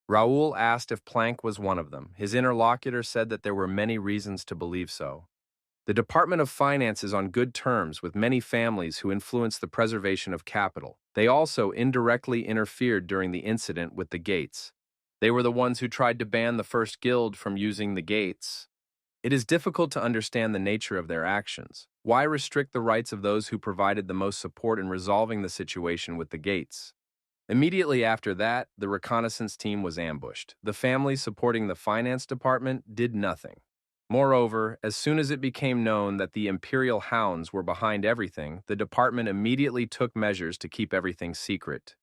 Raoul asked if Planck was one of them. His interlocutor said that there were many reasons to believe so. The Department of Finance is on good terms with many families who influence the preservation of capital. They also indirectly interfered during the incident with the gates. They were the ones who tried to ban the First Guild from using the gates. It is difficult to understand the nature of their actions. Why restrict the rights of those who provided the most support in resolving the situation with the gates? Immediately after that, the reconnaissance team was ambushed. The family supporting the finance department did nothing. Moreover, as soon as it became known that the Imperial Hounds were behind everything, the department immediately took measures to keep everything secret.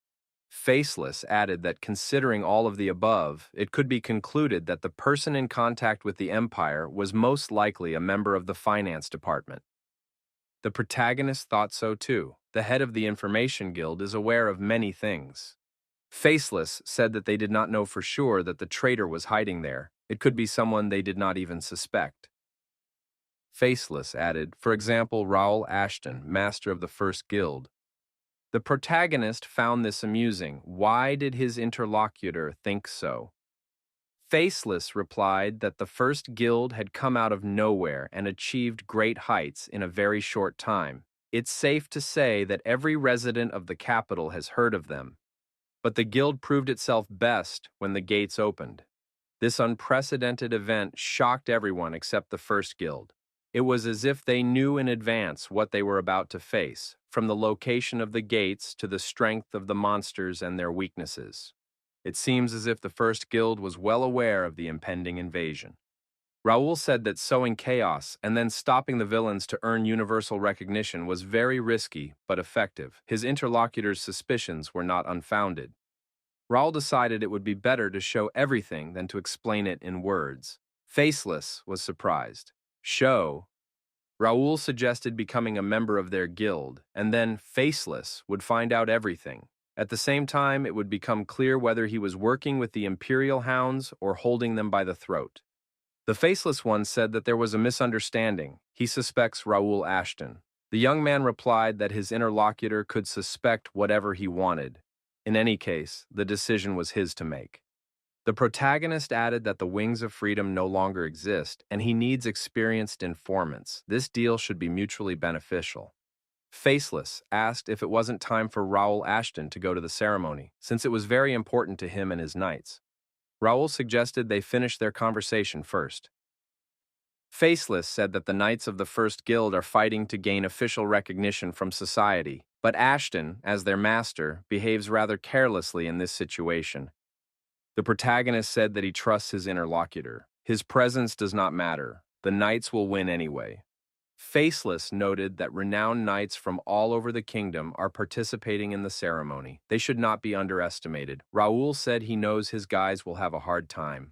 Faceless added that considering all of the above, it could be concluded that the person in contact with the Empire was most likely a member of the finance department. The protagonist thought so too. The head of the Information Guild is aware of many things. Faceless said that they did not know for sure that the traitor was hiding there. It could be someone they did not even suspect. Faceless added, for example, Raoul Ashton, master of the First Guild. The protagonist found this amusing. Why did his interlocutor think so? Faceless replied that the First Guild had come out of nowhere and achieved great heights in a very short time. It's safe to say that every resident of the capital has heard of them. But the guild proved itself best when the gates opened. This unprecedented event shocked everyone except the First Guild. It was as if they knew in advance what they were about to face, from the location of the gates to the strength of the monsters and their weaknesses. It seems as if the First Guild was well aware of the impending invasion. Raoul said that sowing chaos and then stopping the villains to earn universal recognition was very risky but effective. His interlocutor's suspicions were not unfounded. Raoul decided it would be better to show everything than to explain it in words. Faceless was surprised. Show? Raoul suggested becoming a member of their guild, and then Faceless would find out everything. At the same time, it would become clear whether he was working with the Imperial Hounds or holding them by the throat. The Faceless one said that there was a misunderstanding. He suspects Raoul Ashton. The young man replied that his interlocutor could suspect whatever he wanted. In any case, the decision was his to make. The protagonist added that the Wings of Freedom no longer exist, and he needs experienced informants. This deal should be mutually beneficial. Faceless asked if it wasn't time for Raoul Ashton to go to the ceremony, since it was very important to him and his knights. Raoul suggested they finish their conversation first. Faceless said that the Knights of the First Guild are fighting to gain official recognition from society, but Ashton, as their master, behaves rather carelessly in this situation. The protagonist said that he trusts his interlocutor. His presence does not matter. The knights will win anyway. Faceless noted that renowned knights from all over the kingdom are participating in the ceremony. They should not be underestimated. Raoul said he knows his guys will have a hard time.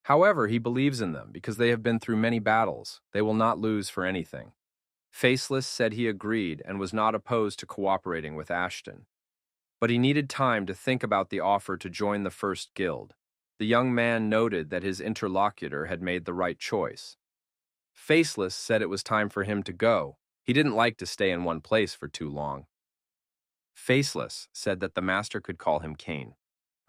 However, he believes in them because they have been through many battles. They will not lose for anything. Faceless said he agreed and was not opposed to cooperating with Ashton. But he needed time to think about the offer to join the First Guild. The young man noted that his interlocutor had made the right choice. Faceless said it was time for him to go. He didn't like to stay in one place for too long. Faceless said that the master could call him Cain.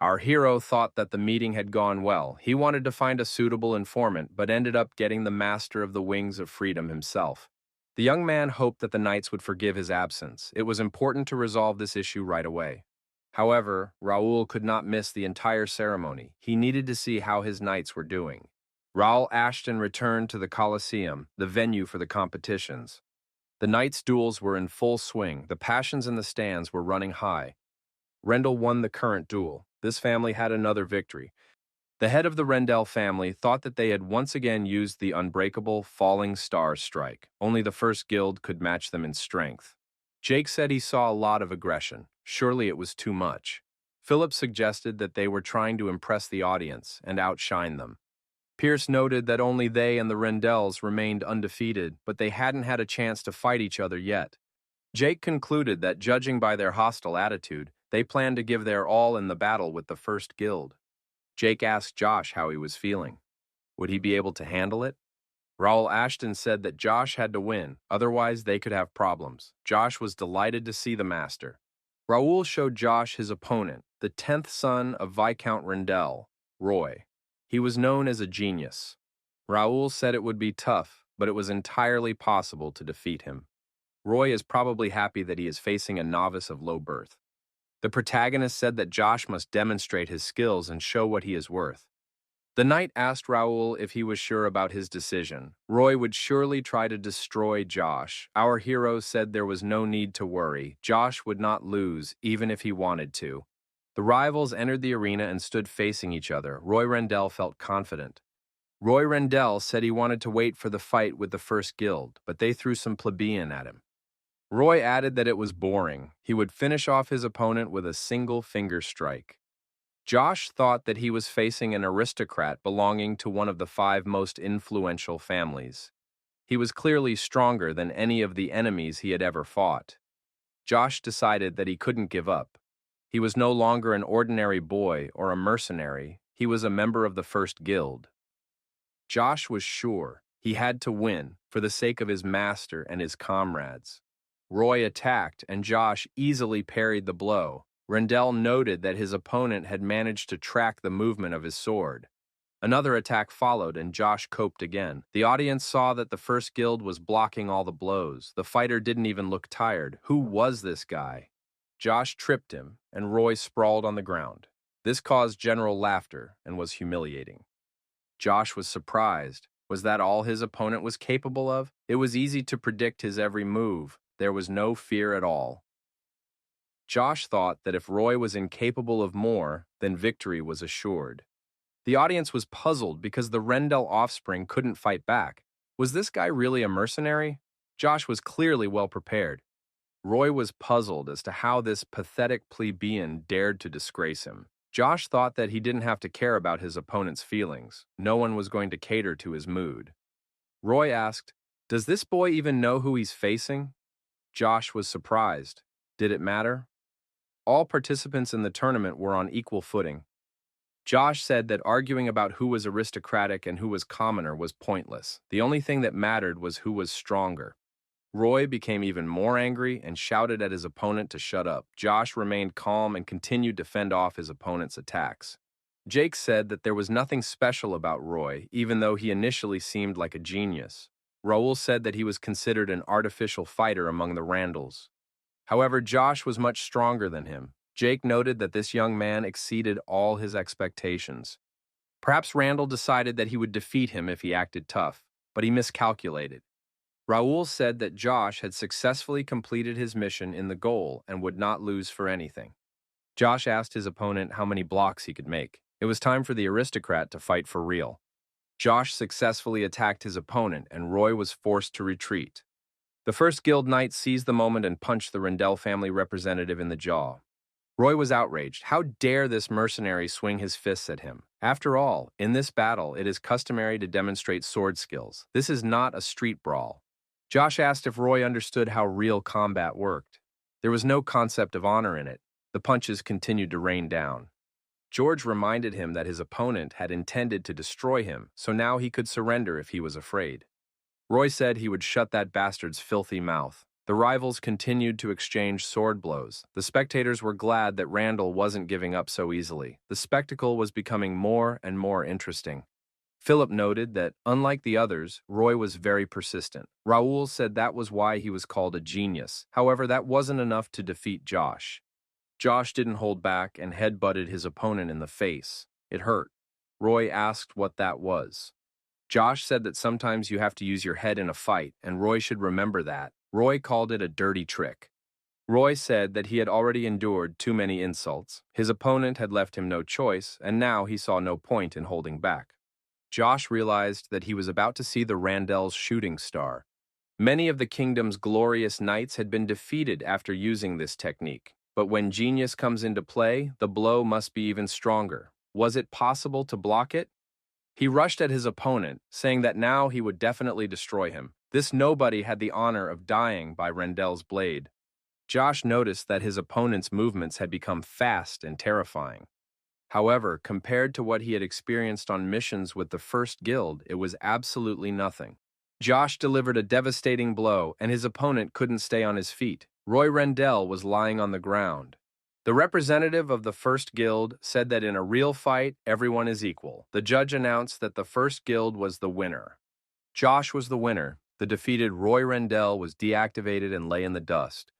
Our hero thought that the meeting had gone well. He wanted to find a suitable informant, but ended up getting the master of the Wings of Freedom himself. The young man hoped that the knights would forgive his absence. It was important to resolve this issue right away. However, Raoul could not miss the entire ceremony. He needed to see how his knights were doing. Raoul Ashton returned to the Colosseum, the venue for the competitions. The knights' duels were in full swing. The passions in the stands were running high. Rendell won the current duel. This family had another victory. The head of the Rendell family thought that they had once again used the unbreakable falling star strike. Only the first guild could match them in strength. Jake said he saw a lot of aggression. Surely it was too much. Philip suggested that they were trying to impress the audience and outshine them. Pierce noted that only they and the Rendells remained undefeated, but they hadn't had a chance to fight each other yet. Jake concluded that, judging by their hostile attitude, they planned to give their all in the battle with the first guild. Jake asked Josh how he was feeling. Would he be able to handle it? Raoul Ashton said that Josh had to win, otherwise they could have problems. Josh was delighted to see the master. Raoul showed Josh his opponent, the 10th son of Viscount Rendell, Roy. He was known as a genius. Raoul said it would be tough, but it was entirely possible to defeat him. Roy is probably happy that he is facing a novice of low birth. The protagonist said that Josh must demonstrate his skills and show what he is worth. The knight asked Raoul if he was sure about his decision. Roy would surely try to destroy Josh. Our hero said there was no need to worry. Josh would not lose, even if he wanted to. The rivals entered the arena and stood facing each other. Roy Rendell felt confident. Roy Rendell said he wanted to wait for the fight with the first guild, but they threw some plebeian at him. Roy added that it was boring. He would finish off his opponent with a single finger strike. Josh thought that he was facing an aristocrat belonging to one of the 5 most influential families. He was clearly stronger than any of the enemies he had ever fought. Josh decided that he couldn't give up. He was no longer an ordinary boy or a mercenary. He was a member of the first guild. Josh was sure he had to win for the sake of his master and his comrades. Roy attacked, and Josh easily parried the blow. Rendell noted that his opponent had managed to track the movement of his sword. Another attack followed, and Josh coped again. The audience saw that the first guild was blocking all the blows. The fighter didn't even look tired. Who was this guy? Josh tripped him, and Roy sprawled on the ground. This caused general laughter and was humiliating. Josh was surprised. Was that all his opponent was capable of? It was easy to predict his every move. There was no fear at all. Josh thought that if Roy was incapable of more, then victory was assured. The audience was puzzled because the Rendell offspring couldn't fight back. Was this guy really a mercenary? Josh was clearly well prepared. Roy was puzzled as to how this pathetic plebeian dared to disgrace him. Josh thought that he didn't have to care about his opponent's feelings. No one was going to cater to his mood. Roy asked, "Does this boy even know who he's facing?" Josh was surprised. Did it matter? All participants in the tournament were on equal footing. Josh said that arguing about who was aristocratic and who was commoner was pointless. The only thing that mattered was who was stronger. Roy became even more angry and shouted at his opponent to shut up. Josh remained calm and continued to fend off his opponent's attacks. Jake said that there was nothing special about Roy, even though he initially seemed like a genius. Raoul said that he was considered an artificial fighter among the Randalls. However, Josh was much stronger than him. Jake noted that this young man exceeded all his expectations. Perhaps Randall decided that he would defeat him if he acted tough, but he miscalculated. Raoul said that Josh had successfully completed his mission in the goal and would not lose for anything. Josh asked his opponent how many blocks he could make. It was time for the aristocrat to fight for real. Josh successfully attacked his opponent, and Roy was forced to retreat. The first guild knight seized the moment and punched the Rendell family representative in the jaw. Roy was outraged. How dare this mercenary swing his fists at him? After all, in this battle, it is customary to demonstrate sword skills. This is not a street brawl. Josh asked if Roy understood how real combat worked. There was no concept of honor in it. The punches continued to rain down. George reminded him that his opponent had intended to destroy him, so now he could surrender if he was afraid. Roy said he would shut that bastard's filthy mouth. The rivals continued to exchange sword blows. The spectators were glad that Randall wasn't giving up so easily. The spectacle was becoming more and more interesting. Philip noted that, unlike the others, Roy was very persistent. Raoul said that was why he was called a genius. However, that wasn't enough to defeat Josh. Josh didn't hold back and headbutted his opponent in the face. It hurt. Roy asked what that was. Josh said that sometimes you have to use your head in a fight, and Roy should remember that. Roy called it a dirty trick. Roy said that he had already endured too many insults. His opponent had left him no choice, and now he saw no point in holding back. Josh realized that he was about to see the Randell's shooting star. Many of the kingdom's glorious knights had been defeated after using this technique. But when genius comes into play, the blow must be even stronger. Was it possible to block it? He rushed at his opponent, saying that now he would definitely destroy him. This nobody had the honor of dying by Randell's blade. Josh noticed that his opponent's movements had become fast and terrifying. However, compared to what he had experienced on missions with the First Guild, it was absolutely nothing. Josh delivered a devastating blow, and his opponent couldn't stay on his feet. Roy Rendell was lying on the ground. The representative of the First Guild said that in a real fight, everyone is equal. The judge announced that the First Guild was the winner. Josh was the winner. The defeated Roy Rendell was deactivated and lay in the dust.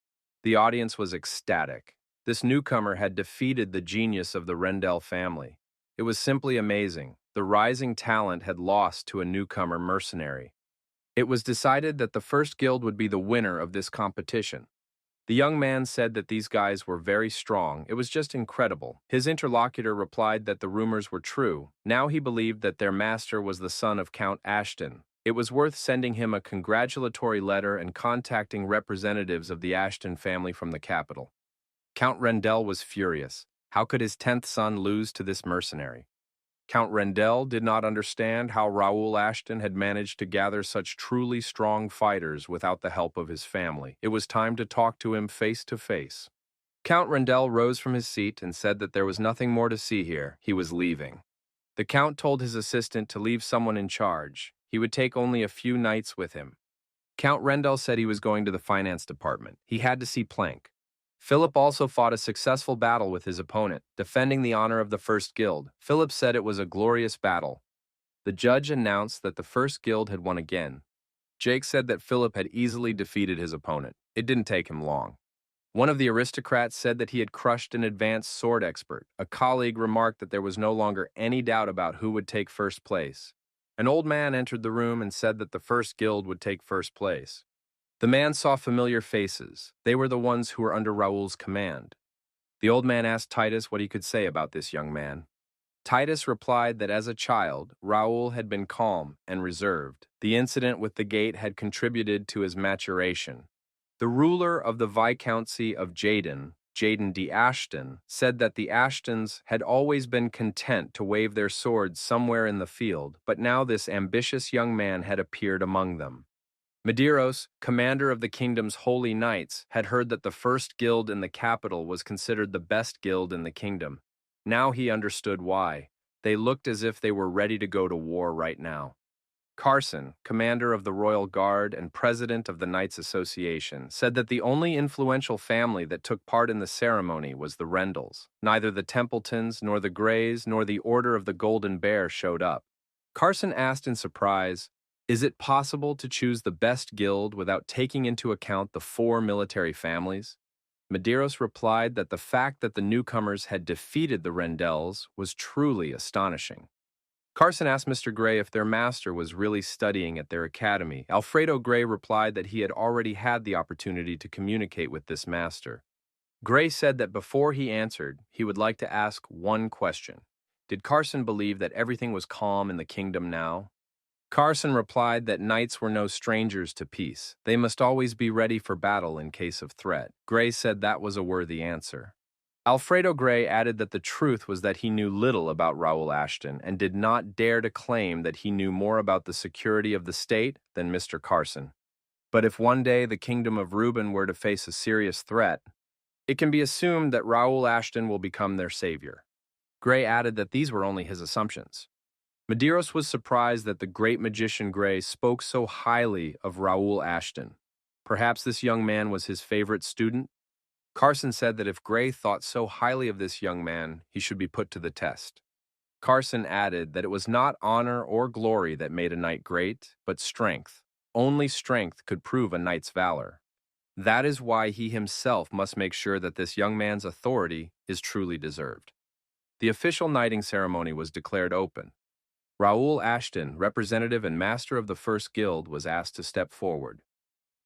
The audience was ecstatic. This newcomer had defeated the genius of the Rendell family. It was simply amazing. The rising talent had lost to a newcomer mercenary. It was decided that the First Guild would be the winner of this competition. The young man said that these guys were very strong. It was just incredible. His interlocutor replied that the rumors were true. Now he believed that their master was the son of Count Ashton. It was worth sending him a congratulatory letter and contacting representatives of the Ashton family from the capital. Count Rendell was furious. How could his 10th son lose to this mercenary? Count Rendell did not understand how Raoul Ashton had managed to gather such truly strong fighters without the help of his family. It was time to talk to him face to face. Count Rendell rose from his seat and said that there was nothing more to see here. He was leaving. The Count told his assistant to leave someone in charge. He would take only a few knights with him. Count Rendell said he was going to the finance department. He had to see Plank. Philip also fought a successful battle with his opponent, defending the honor of the First Guild. Philip said it was a glorious battle. The judge announced that the First Guild had won again. Jake said that Philip had easily defeated his opponent. It didn't take him long. One of the aristocrats said that he had crushed an advanced sword expert. A colleague remarked that there was no longer any doubt about who would take first place. An old man entered the room and said that the First Guild would take first place. The man saw familiar faces. They were the ones who were under Raoul's command. The old man asked Titus what he could say about this young man. Titus replied that as a child, Raoul had been calm and reserved. The incident with the gate had contributed to his maturation. The ruler of the Viscountcy of Jaden de Ashton, said that the Ashtons had always been content to wave their swords somewhere in the field, but now this ambitious young man had appeared among them. Medeiros, commander of the kingdom's holy knights, had heard that the First Guild in the capital was considered the best guild in the kingdom. Now he understood why. They looked as if they were ready to go to war right now. Carson, commander of the Royal Guard and president of the Knights Association, said that the only influential family that took part in the ceremony was the Rendells. Neither the Templetons, nor the Greys, nor the Order of the Golden Bear showed up. Carson asked in surprise, "Is it possible to choose the best guild without taking into account the 4 military families?" Medeiros replied that the fact that the newcomers had defeated the Rendells was truly astonishing. Carson asked Mr. Gray if their master was really studying at their academy. Alfredo Gray replied that he had already had the opportunity to communicate with this master. Gray said that before he answered, he would like to ask one question. Did Carson believe that everything was calm in the kingdom now? Carson replied that knights were no strangers to peace. They must always be ready for battle in case of threat. Gray said that was a worthy answer. Alfredo Gray added that the truth was that he knew little about Raoul Ashton and did not dare to claim that he knew more about the security of the state than Mr. Carson. But if one day the kingdom of Reuben were to face a serious threat, it can be assumed that Raoul Ashton will become their savior. Gray added that these were only his assumptions. Medeiros was surprised that the great magician Gray spoke so highly of Raoul Ashton. Perhaps this young man was his favorite student? Carson said that if Gray thought so highly of this young man, he should be put to the test. Carson added that it was not honor or glory that made a knight great, but strength. Only strength could prove a knight's valor. That is why he himself must make sure that this young man's authority is truly deserved. The official knighting ceremony was declared open. Raoul Ashton, representative and master of the First Guild, was asked to step forward.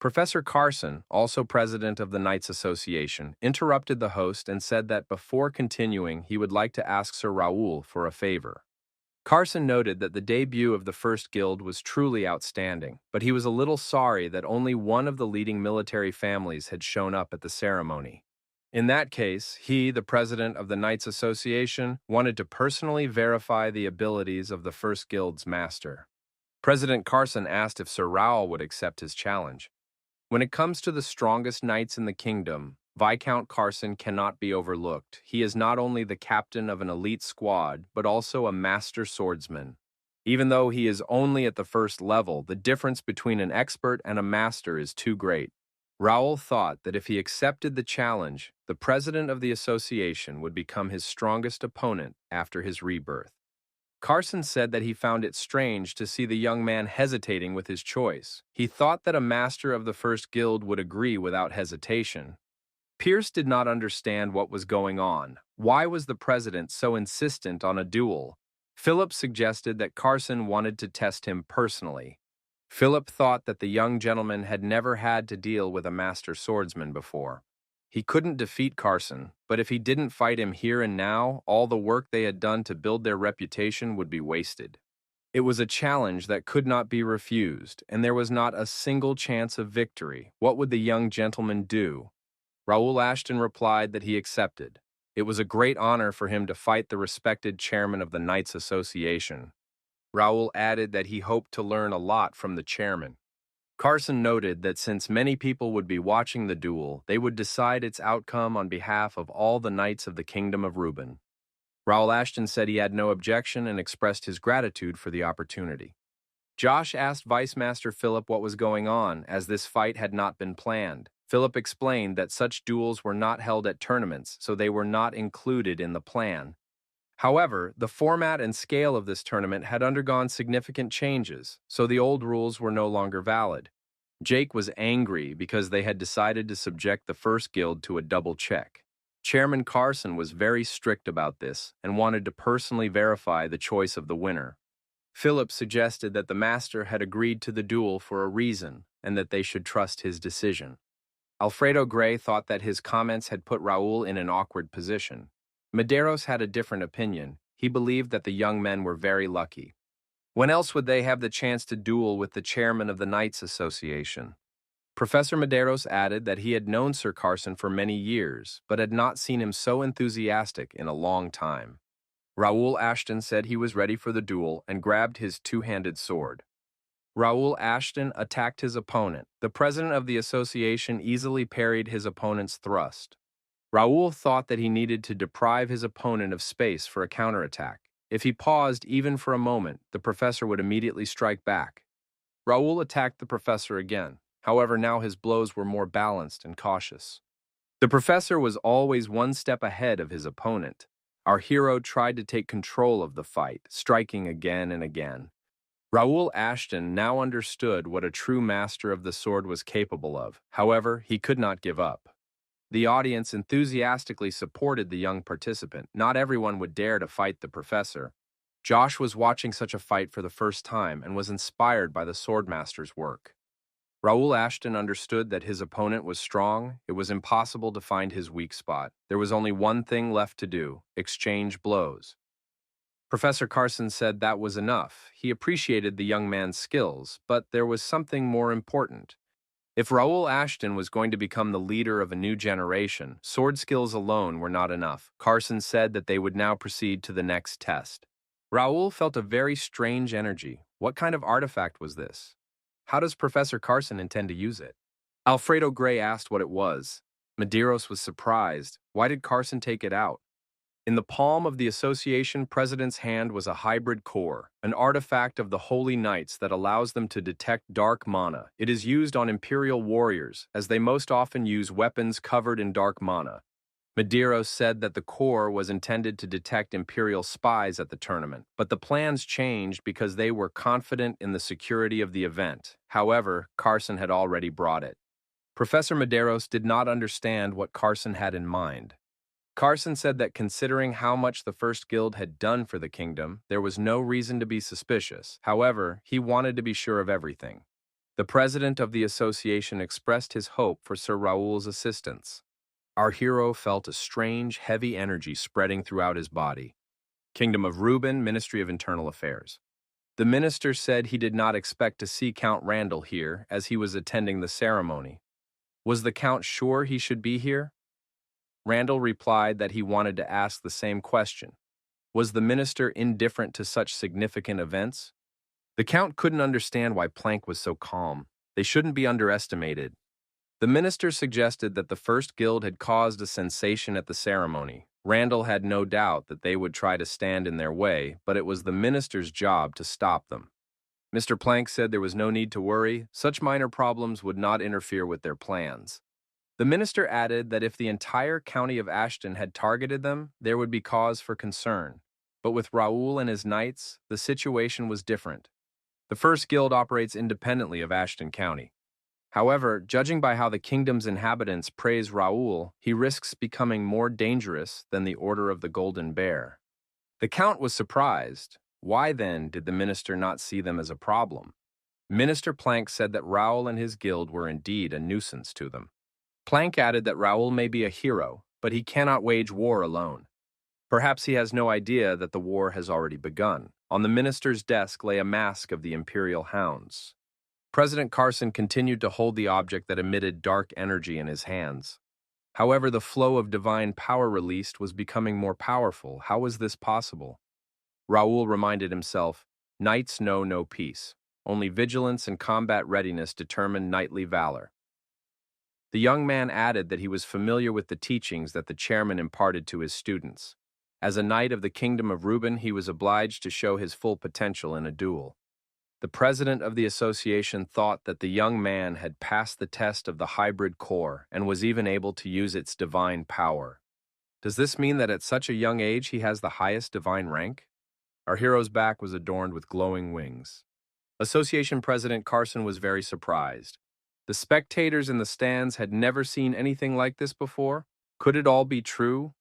Professor Carson, also president of the Knights Association, interrupted the host and said that before continuing, he would like to ask Sir Raoul for a favor. Carson noted that the debut of the First Guild was truly outstanding, but he was a little sorry that only one of the leading military families had shown up at the ceremony. In that case, he, the president of the Knights Association, wanted to personally verify the abilities of the First Guild's master. President Carson asked if Sir Raoul would accept his challenge. When it comes to the strongest knights in the kingdom, Viscount Carson cannot be overlooked. He is not only the captain of an elite squad, but also a master swordsman. Even though he is only at the first level, the difference between an expert and a master is too great. Raoul thought that if he accepted the challenge, the president of the association would become his strongest opponent after his rebirth. Carson said that he found it strange to see the young man hesitating with his choice. He thought that a master of the First Guild would agree without hesitation. Pierce did not understand what was going on. Why was the president so insistent on a duel? Philip suggested that Carson wanted to test him personally. Philip thought that the young gentleman had never had to deal with a master swordsman before. He couldn't defeat Carson, but if he didn't fight him here and now, all the work they had done to build their reputation would be wasted. It was a challenge that could not be refused, and there was not a single chance of victory. What would the young gentleman do? Raoul Ashton replied that he accepted. It was a great honor for him to fight the respected chairman of the Knights Association. Raoul added that he hoped to learn a lot from the chairman. Carson noted that since many people would be watching the duel, they would decide its outcome on behalf of all the knights of the Kingdom of Reuben. Raoul Ashton said he had no objection and expressed his gratitude for the opportunity. Josh asked Vice Master Philip what was going on, as this fight had not been planned. Philip explained that such duels were not held at tournaments, so they were not included in the plan. However, the format and scale of this tournament had undergone significant changes, so the old rules were no longer valid. Jake was angry because they had decided to subject the First Guild to a double check. Chairman Carson was very strict about this and wanted to personally verify the choice of the winner. Philip suggested that the master had agreed to the duel for a reason and that they should trust his decision. Alfredo Gray thought that his comments had put Raoul in an awkward position. Medeiros had a different opinion. He believed that the young men were very lucky. When else would they have the chance to duel with the chairman of the Knights Association? Professor Medeiros added that he had known Sir Carson for many years, but had not seen him so enthusiastic in a long time. Raoul Ashton said he was ready for the duel and grabbed his two-handed sword. Raoul Ashton attacked his opponent. The president of the association easily parried his opponent's thrust. Raoul thought that he needed to deprive his opponent of space for a counterattack. If he paused even for a moment, the professor would immediately strike back. Raoul attacked the professor again. However, now his blows were more balanced and cautious. The professor was always one step ahead of his opponent. Our hero tried to take control of the fight, striking again and again. Raoul Ashton now understood what a true master of the sword was capable of. However, he could not give up. The audience enthusiastically supported the young participant. Not everyone would dare to fight the professor. Josh was watching such a fight for the first time and was inspired by the swordmaster's work. Raoul Ashton understood that his opponent was strong. It was impossible to find his weak spot. There was only one thing left to do: exchange blows. Professor Carson said that was enough. He appreciated the young man's skills, but there was something more important. If Raoul Ashton was going to become the leader of a new generation, sword skills alone were not enough. Carson said that they would now proceed to the next test. Raoul felt a very strange energy. What kind of artifact was this? How does Professor Carson intend to use it? Alfredo Gray asked what it was. Medeiros was surprised. Why did Carson take it out? In the palm of the association president's hand was a hybrid core, an artifact of the Holy Knights that allows them to detect dark mana. It is used on Imperial warriors, as they most often use weapons covered in dark mana. Medeiros said that the core was intended to detect Imperial spies at the tournament, but the plans changed because they were confident in the security of the event. However, Carson had already brought it. Professor Medeiros did not understand what Carson had in mind. Carson said that considering how much the First Guild had done for the kingdom, there was no reason to be suspicious. However, he wanted to be sure of everything. The president of the association expressed his hope for Sir Raoul's assistance. Our hero felt a strange, heavy energy spreading throughout his body. Kingdom of Reuben, Ministry of Internal Affairs. The minister said he did not expect to see Count Randall here as he was attending the ceremony. Was the Count sure he should be here? Randall replied that he wanted to ask the same question. Was the minister indifferent to such significant events? The Count couldn't understand why Plank was so calm. They shouldn't be underestimated. The minister suggested that the First Guild had caused a sensation at the ceremony. Randall had no doubt that they would try to stand in their way, but it was the minister's job to stop them. Mr. Plank said there was no need to worry. Such minor problems would not interfere with their plans. The minister added that if the entire county of Ashton had targeted them, there would be cause for concern. But with Raoul and his knights, the situation was different. The First Guild operates independently of Ashton County. However, judging by how the kingdom's inhabitants praise Raoul, he risks becoming more dangerous than the Order of the Golden Bear. The Count was surprised. Why then did the minister not see them as a problem? Minister Plank said that Raoul and his guild were indeed a nuisance to them. Plank added that Raoul may be a hero, but he cannot wage war alone. Perhaps he has no idea that the war has already begun. On the minister's desk lay a mask of the Imperial Hounds. President Carson continued to hold the object that emitted dark energy in his hands. However, the flow of divine power released was becoming more powerful. How was this possible? Raoul reminded himself, knights know no peace. Only vigilance and combat readiness determine knightly valor. The young man added that he was familiar with the teachings that the chairman imparted to his students. As a knight of the Kingdom of Reuben, he was obliged to show his full potential in a duel. The president of the association thought that the young man had passed the test of the hybrid core and was even able to use its divine power. Does this mean that at such a young age he has the highest divine rank? Our hero's back was adorned with glowing wings. Association President Carson was very surprised. The spectators in the stands had never seen anything like this before. Could it all be true?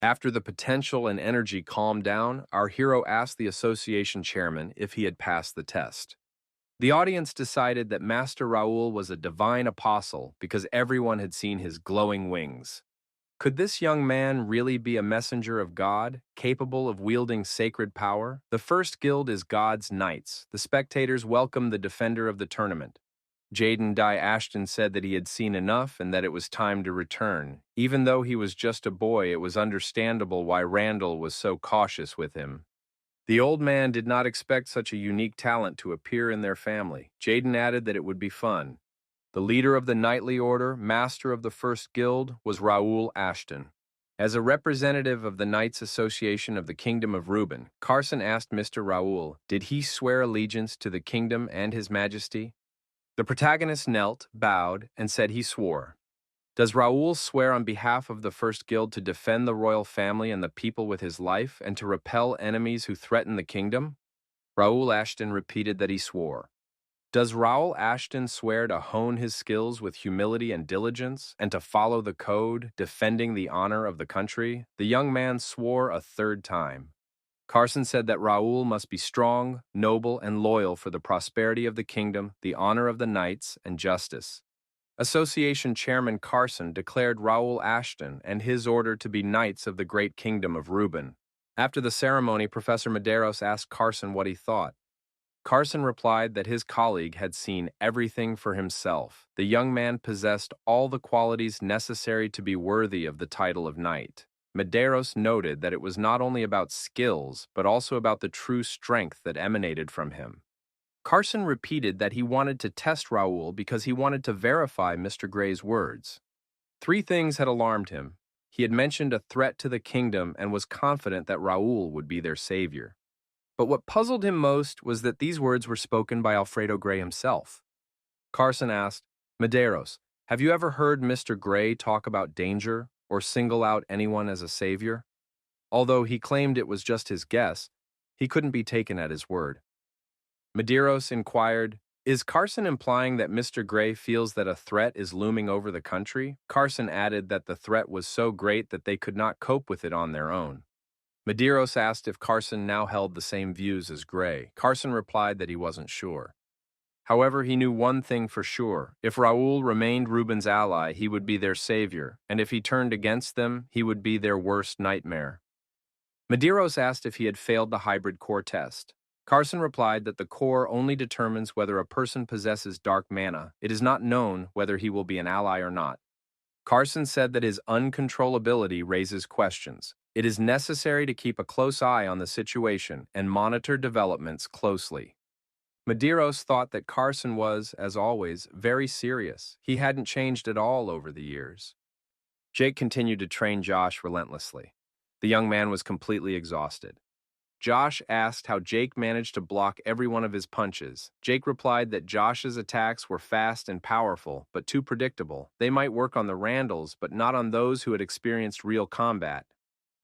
After the potential and energy calmed down, our hero asked the association chairman if he had passed the test. The audience decided that Master Raoul was a divine apostle because everyone had seen his glowing wings. Could this young man really be a messenger of God, capable of wielding sacred power? The First Guild is God's knights. The spectators welcomed the defender of the tournament. Jaden Dye Ashton said that he had seen enough and that it was time to return. Even though he was just a boy, it was understandable why Randall was so cautious with him. The old man did not expect such a unique talent to appear in their family. Jaden added that it would be fun. The leader of the knightly order, master of the First Guild, was Raoul Ashton. As a representative of the Knights Association of the Kingdom of Reuben, Carson asked Mr. Raoul, did he swear allegiance to the kingdom and his majesty? The protagonist knelt, bowed, and said he swore. Does Raoul swear on behalf of the First Guild to defend the royal family and the people with his life and to repel enemies who threaten the kingdom? Raoul Ashton repeated that he swore. Does Raoul Ashton swear to hone his skills with humility and diligence and to follow the code, defending the honor of the country? The young man swore a third time. Carson said that Raoul must be strong, noble, and loyal for the prosperity of the kingdom, the honor of the knights, and justice. Association Chairman Carson declared Raoul Ashton and his order to be knights of the great kingdom of Reuben. After the ceremony, Professor Medeiros asked Carson what he thought. Carson replied that his colleague had seen everything for himself. The young man possessed all the qualities necessary to be worthy of the title of knight. Medeiros noted that it was not only about skills, but also about the true strength that emanated from him. Carson repeated that he wanted to test Raoul because he wanted to verify Mr. Gray's words. Three things had alarmed him. He had mentioned a threat to the kingdom and was confident that Raoul would be their savior. But what puzzled him most was that these words were spoken by Alfredo Gray himself. Carson asked, Medeiros, have you ever heard Mr. Gray talk about danger or single out anyone as a savior? Although he claimed it was just his guess, he couldn't be taken at his word. Medeiros inquired, is Carson implying that Mr. Gray feels that a threat is looming over the country? Carson added that the threat was so great that they could not cope with it on their own. Medeiros asked if Carson now held the same views as Gray. Carson replied that he wasn't sure. However, he knew one thing for sure. If Raoul remained Ruben's ally, he would be their savior, and if he turned against them, he would be their worst nightmare. Medeiros asked if he had failed the hybrid core test. Carson replied that the core only determines whether a person possesses dark mana. It is not known whether he will be an ally or not. Carson said that his uncontrollability raises questions. It is necessary to keep a close eye on the situation and monitor developments closely. Medeiros thought that Carson was, as always, very serious. He hadn't changed at all over the years. Jake continued to train Josh relentlessly. The young man was completely exhausted. Josh asked how Jake managed to block every one of his punches. Jake replied that Josh's attacks were fast and powerful, but too predictable. They might work on the Randalls, but not on those who had experienced real combat.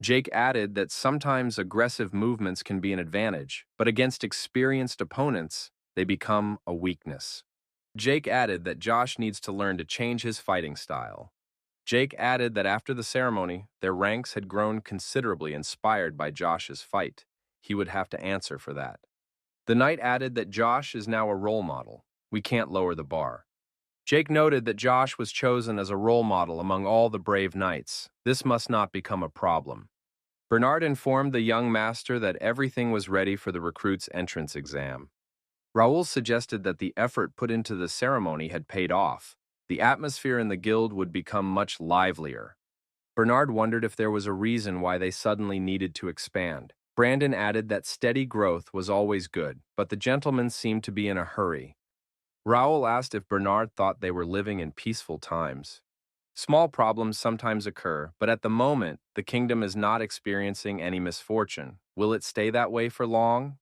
Jake added that sometimes aggressive movements can be an advantage, but against experienced opponents, they become a weakness. Jake added that Josh needs to learn to change his fighting style. Jake added that after the ceremony, their ranks had grown considerably inspired by Josh's fight. He would have to answer for that. The knight added that Josh is now a role model. We can't lower the bar. Jake noted that Josh was chosen as a role model among all the brave knights. This must not become a problem. Bernard informed the young master that everything was ready for the recruit's entrance exam. Raoul suggested that the effort put into the ceremony had paid off. The atmosphere in the guild would become much livelier. Bernard wondered if there was a reason why they suddenly needed to expand. Brandon added that steady growth was always good, but the gentlemen seemed to be in a hurry. Raoul asked if Bernard thought they were living in peaceful times. Small problems sometimes occur, but at the moment, the kingdom is not experiencing any misfortune. Will it stay that way for long?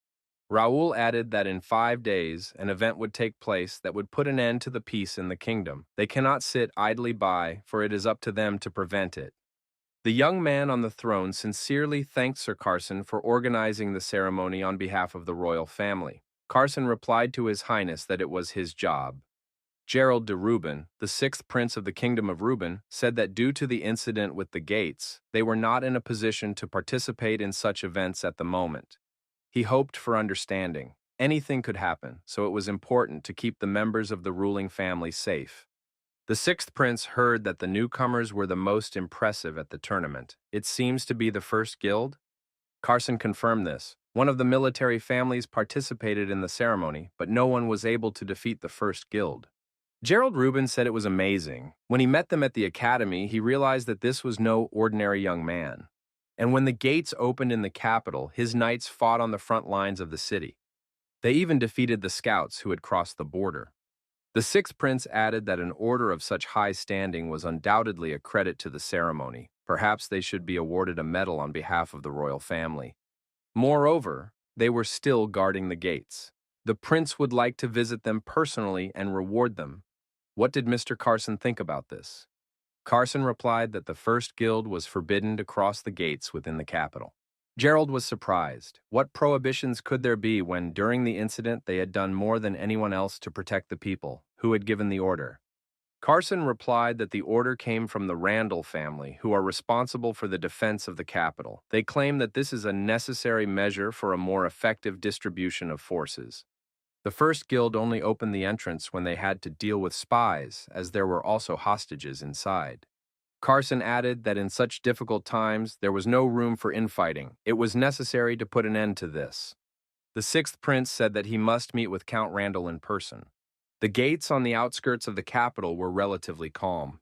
Raoul added that in 5 days, an event would take place that would put an end to the peace in the kingdom. They cannot sit idly by, for it is up to them to prevent it. The young man on the throne sincerely thanked Sir Carson for organizing the ceremony on behalf of the royal family. Carson replied to His Highness that it was his job. Gerald de Reuben, the 6th prince of the Kingdom of Reuben, said that due to the incident with the gates, they were not in a position to participate in such events at the moment. He hoped for understanding. Anything could happen, so it was important to keep the members of the ruling family safe. The 6th prince heard that the newcomers were the most impressive at the tournament. It seems to be the first guild? Carson confirmed this. One of the military families participated in the ceremony, but no one was able to defeat the first guild. Gerald Reuben said it was amazing. When he met them at the academy, he realized that this was no ordinary young man. And when the gates opened in the capital, his knights fought on the front lines of the city. They even defeated the scouts who had crossed the border. The 6th prince added that an order of such high standing was undoubtedly a credit to the ceremony. Perhaps they should be awarded a medal on behalf of the royal family. Moreover, they were still guarding the gates. The prince would like to visit them personally and reward them. What did Mr. Carson think about this? Carson replied that the first guild was forbidden to cross the gates within the capital. Gerald was surprised. What prohibitions could there be when, during the incident, they had done more than anyone else to protect the people? Who had given the order? Carson replied that the order came from the Randall family, who are responsible for the defense of the capital. They claim that this is a necessary measure for a more effective distribution of forces. The first guild only opened the entrance when they had to deal with spies, as there were also hostages inside. Carson added that in such difficult times, there was no room for infighting. It was necessary to put an end to this. The 6th prince said that he must meet with Count Randall in person. The gates on the outskirts of the capital were relatively calm.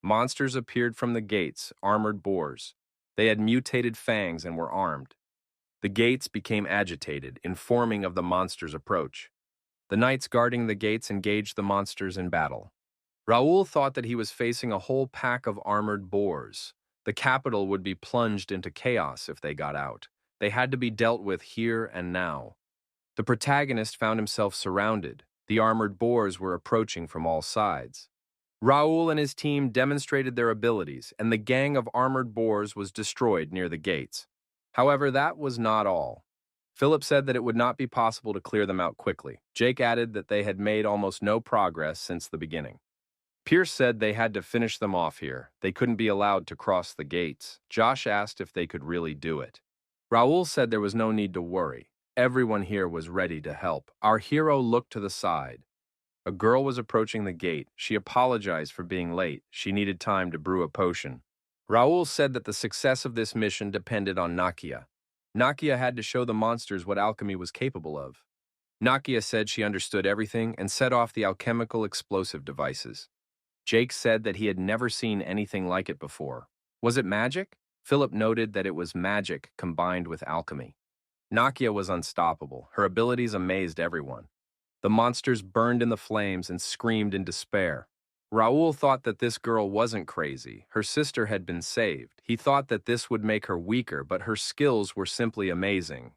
Monsters appeared from the gates, armored boars. They had mutated fangs and were armed. The gates became agitated, informing of the monsters' approach. The knights guarding the gates engaged the monsters in battle. Raoul thought that he was facing a whole pack of armored boars. The capital would be plunged into chaos if they got out. They had to be dealt with here and now. The protagonist found himself surrounded. The armored boars were approaching from all sides. Raoul and his team demonstrated their abilities, and the gang of armored boars was destroyed near the gates. However, that was not all. Philip said that it would not be possible to clear them out quickly. Jake added that they had made almost no progress since the beginning. Pierce said they had to finish them off here. They couldn't be allowed to cross the gates. Josh asked if they could really do it. Raoul said there was no need to worry. Everyone here was ready to help. Our hero looked to the side. A girl was approaching the gate. She apologized for being late. She needed time to brew a potion. Raoul said that the success of this mission depended on Nakia. Nakia had to show the monsters what alchemy was capable of. Nakia said she understood everything and set off the alchemical explosive devices. Jake said that he had never seen anything like it before. Was it magic? Philip noted that it was magic combined with alchemy. Nakia was unstoppable. Her abilities amazed everyone. The monsters burned in the flames and screamed in despair. Raoul thought that this girl wasn't crazy. Her sister had been saved. He thought that this would make her weaker, but her skills were simply amazing.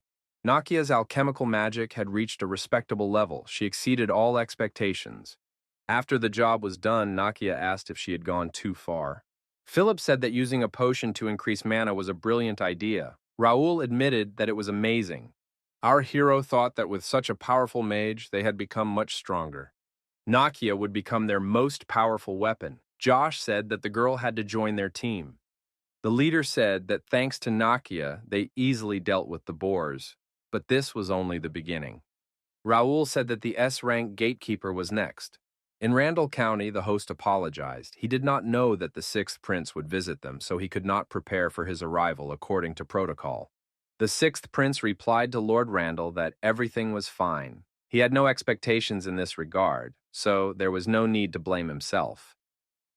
Nakia's alchemical magic had reached a respectable level. She exceeded all expectations. After the job was done, Nakia asked if she had gone too far. Philip said that using a potion to increase mana was a brilliant idea. Raoul admitted that it was amazing. Our hero thought that with such a powerful mage, they had become much stronger. Nakia would become their most powerful weapon. Josh said that the girl had to join their team. The leader said that thanks to Nakia, they easily dealt with the boars, but this was only the beginning. Raoul said that the S-rank gatekeeper was next. In Randall County, the host apologized. He did not know that the sixth prince would visit them, so he could not prepare for his arrival according to protocol. The sixth prince replied to Lord Randall that everything was fine. He had no expectations in this regard, so there was no need to blame himself.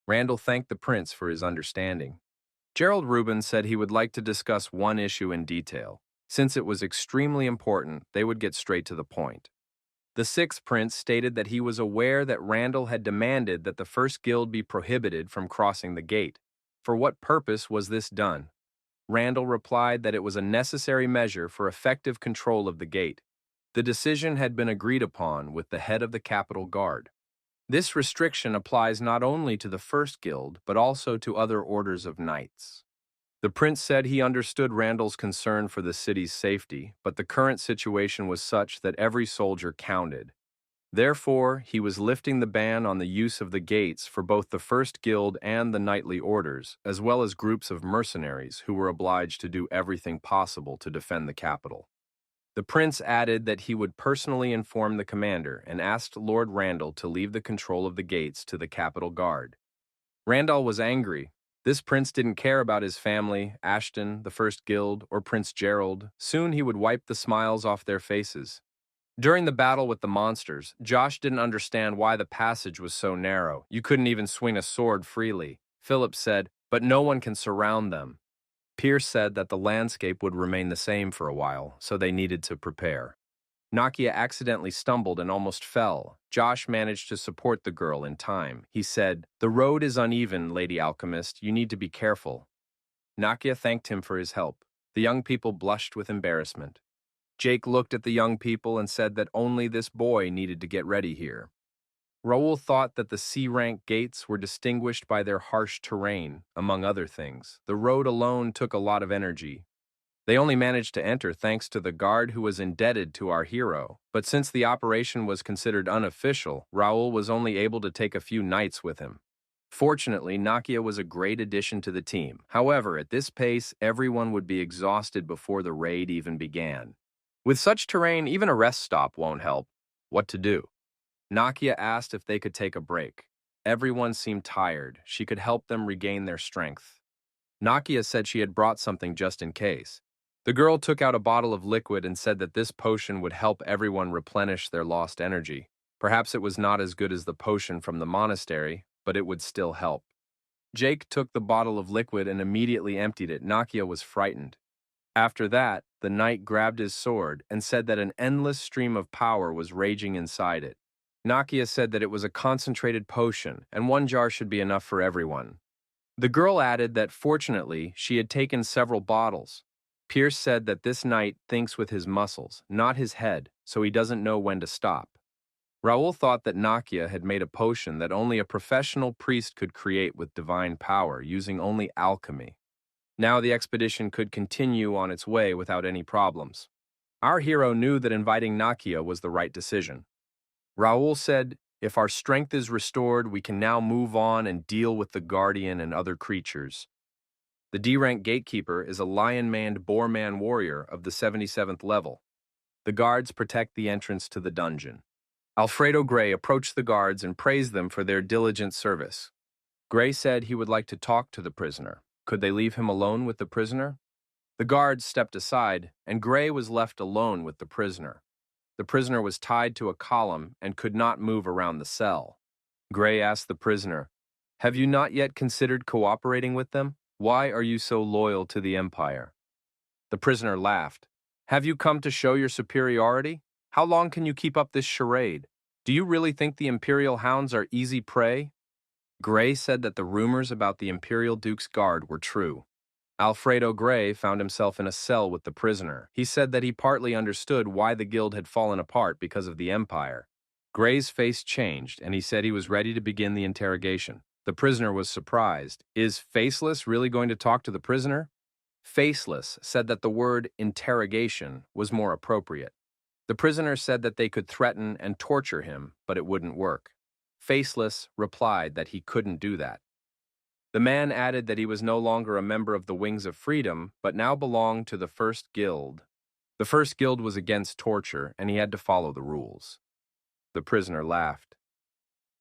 Randall thanked the prince for his understanding. Gerald Rubin said he would like to discuss one issue in detail. Since it was extremely important, they would get straight to the point. The sixth prince stated that he was aware that Randall had demanded that the first guild be prohibited from crossing the gate. For what purpose was this done? Randall replied that it was a necessary measure for effective control of the gate. The decision had been agreed upon with the head of the Capitol Guard. This restriction applies not only to the first guild, but also to other orders of knights. The prince said he understood Randall's concern for the city's safety, but the current situation was such that every soldier counted. Therefore, he was lifting the ban on the use of the gates for both the First Guild and the knightly orders, as well as groups of mercenaries who were obliged to do everything possible to defend the capital. The prince added that he would personally inform the commander and asked Lord Randall to leave the control of the gates to the Capitol Guard. Randall was angry. This prince didn't care about his family, Ashton, the First Guild, or Prince Gerald. Soon he would wipe the smiles off their faces. During the battle with the monsters, Josh didn't understand why the passage was so narrow. You couldn't even swing a sword freely. Philip said, but no one can surround them. Pierce said that the landscape would remain the same for a while, so they needed to prepare. Nakia accidentally stumbled and almost fell. Josh managed to support the girl in time. He said, "The road is uneven, Lady Alchemist. You need to be careful." Nakia thanked him for his help. The young people blushed with embarrassment. Jake looked at the young people and said that only this boy needed to get ready here. Raoul thought that the C-rank gates were distinguished by their harsh terrain, among other things. The road alone took a lot of energy. They only managed to enter thanks to the guard who was indebted to our hero, but since the operation was considered unofficial, Raoul was only able to take a few knights with him. Fortunately, Nakia was a great addition to the team. However, at this pace, everyone would be exhausted before the raid even began. With such terrain, even a rest stop won't help. What to do? Nakia asked if they could take a break. Everyone seemed tired. She could help them regain their strength. Nakia said she had brought something just in case. The girl took out a bottle of liquid and said that this potion would help everyone replenish their lost energy. Perhaps it was not as good as the potion from the monastery, but it would still help. Jake took the bottle of liquid and immediately emptied it. Nakia was frightened. After that, the knight grabbed his sword and said that an endless stream of power was raging inside it. Nakia said that it was a concentrated potion, and one jar should be enough for everyone. The girl added that fortunately she had taken several bottles. Pierce said that this knight thinks with his muscles, not his head, so he doesn't know when to stop. Raoul thought that Nakia had made a potion that only a professional priest could create with divine power, using only alchemy. Now the expedition could continue on its way without any problems. Our hero knew that inviting Nakia was the right decision. Raoul said, "If our strength is restored, we can now move on and deal with the Guardian and other creatures." The D-rank gatekeeper is a lion-maned boar-man warrior of the 77th level. The guards protect the entrance to the dungeon. Alfredo Gray approached the guards and praised them for their diligent service. Gray said he would like to talk to the prisoner. Could they leave him alone with the prisoner? The guards stepped aside, and Gray was left alone with the prisoner. The prisoner was tied to a column and could not move around the cell. Gray asked the prisoner, "Have you not yet considered cooperating with them? Why are you so loyal to the Empire?" The prisoner laughed. "Have you come to show your superiority? How long can you keep up this charade? Do you really think the Imperial hounds are easy prey?" Gray said that the rumors about the Imperial Duke's guard were true. Alfredo Gray found himself in a cell with the prisoner. He said that he partly understood why the guild had fallen apart because of the Empire. Gray's face changed, and he said he was ready to begin the interrogation. The prisoner was surprised. Is Faceless really going to talk to the prisoner? Faceless said that the word interrogation was more appropriate. The prisoner said that they could threaten and torture him, but it wouldn't work. Faceless replied that he couldn't do that. The man added that he was no longer a member of the Wings of Freedom, but now belonged to the First Guild. The First Guild was against torture, and he had to follow the rules. The prisoner laughed.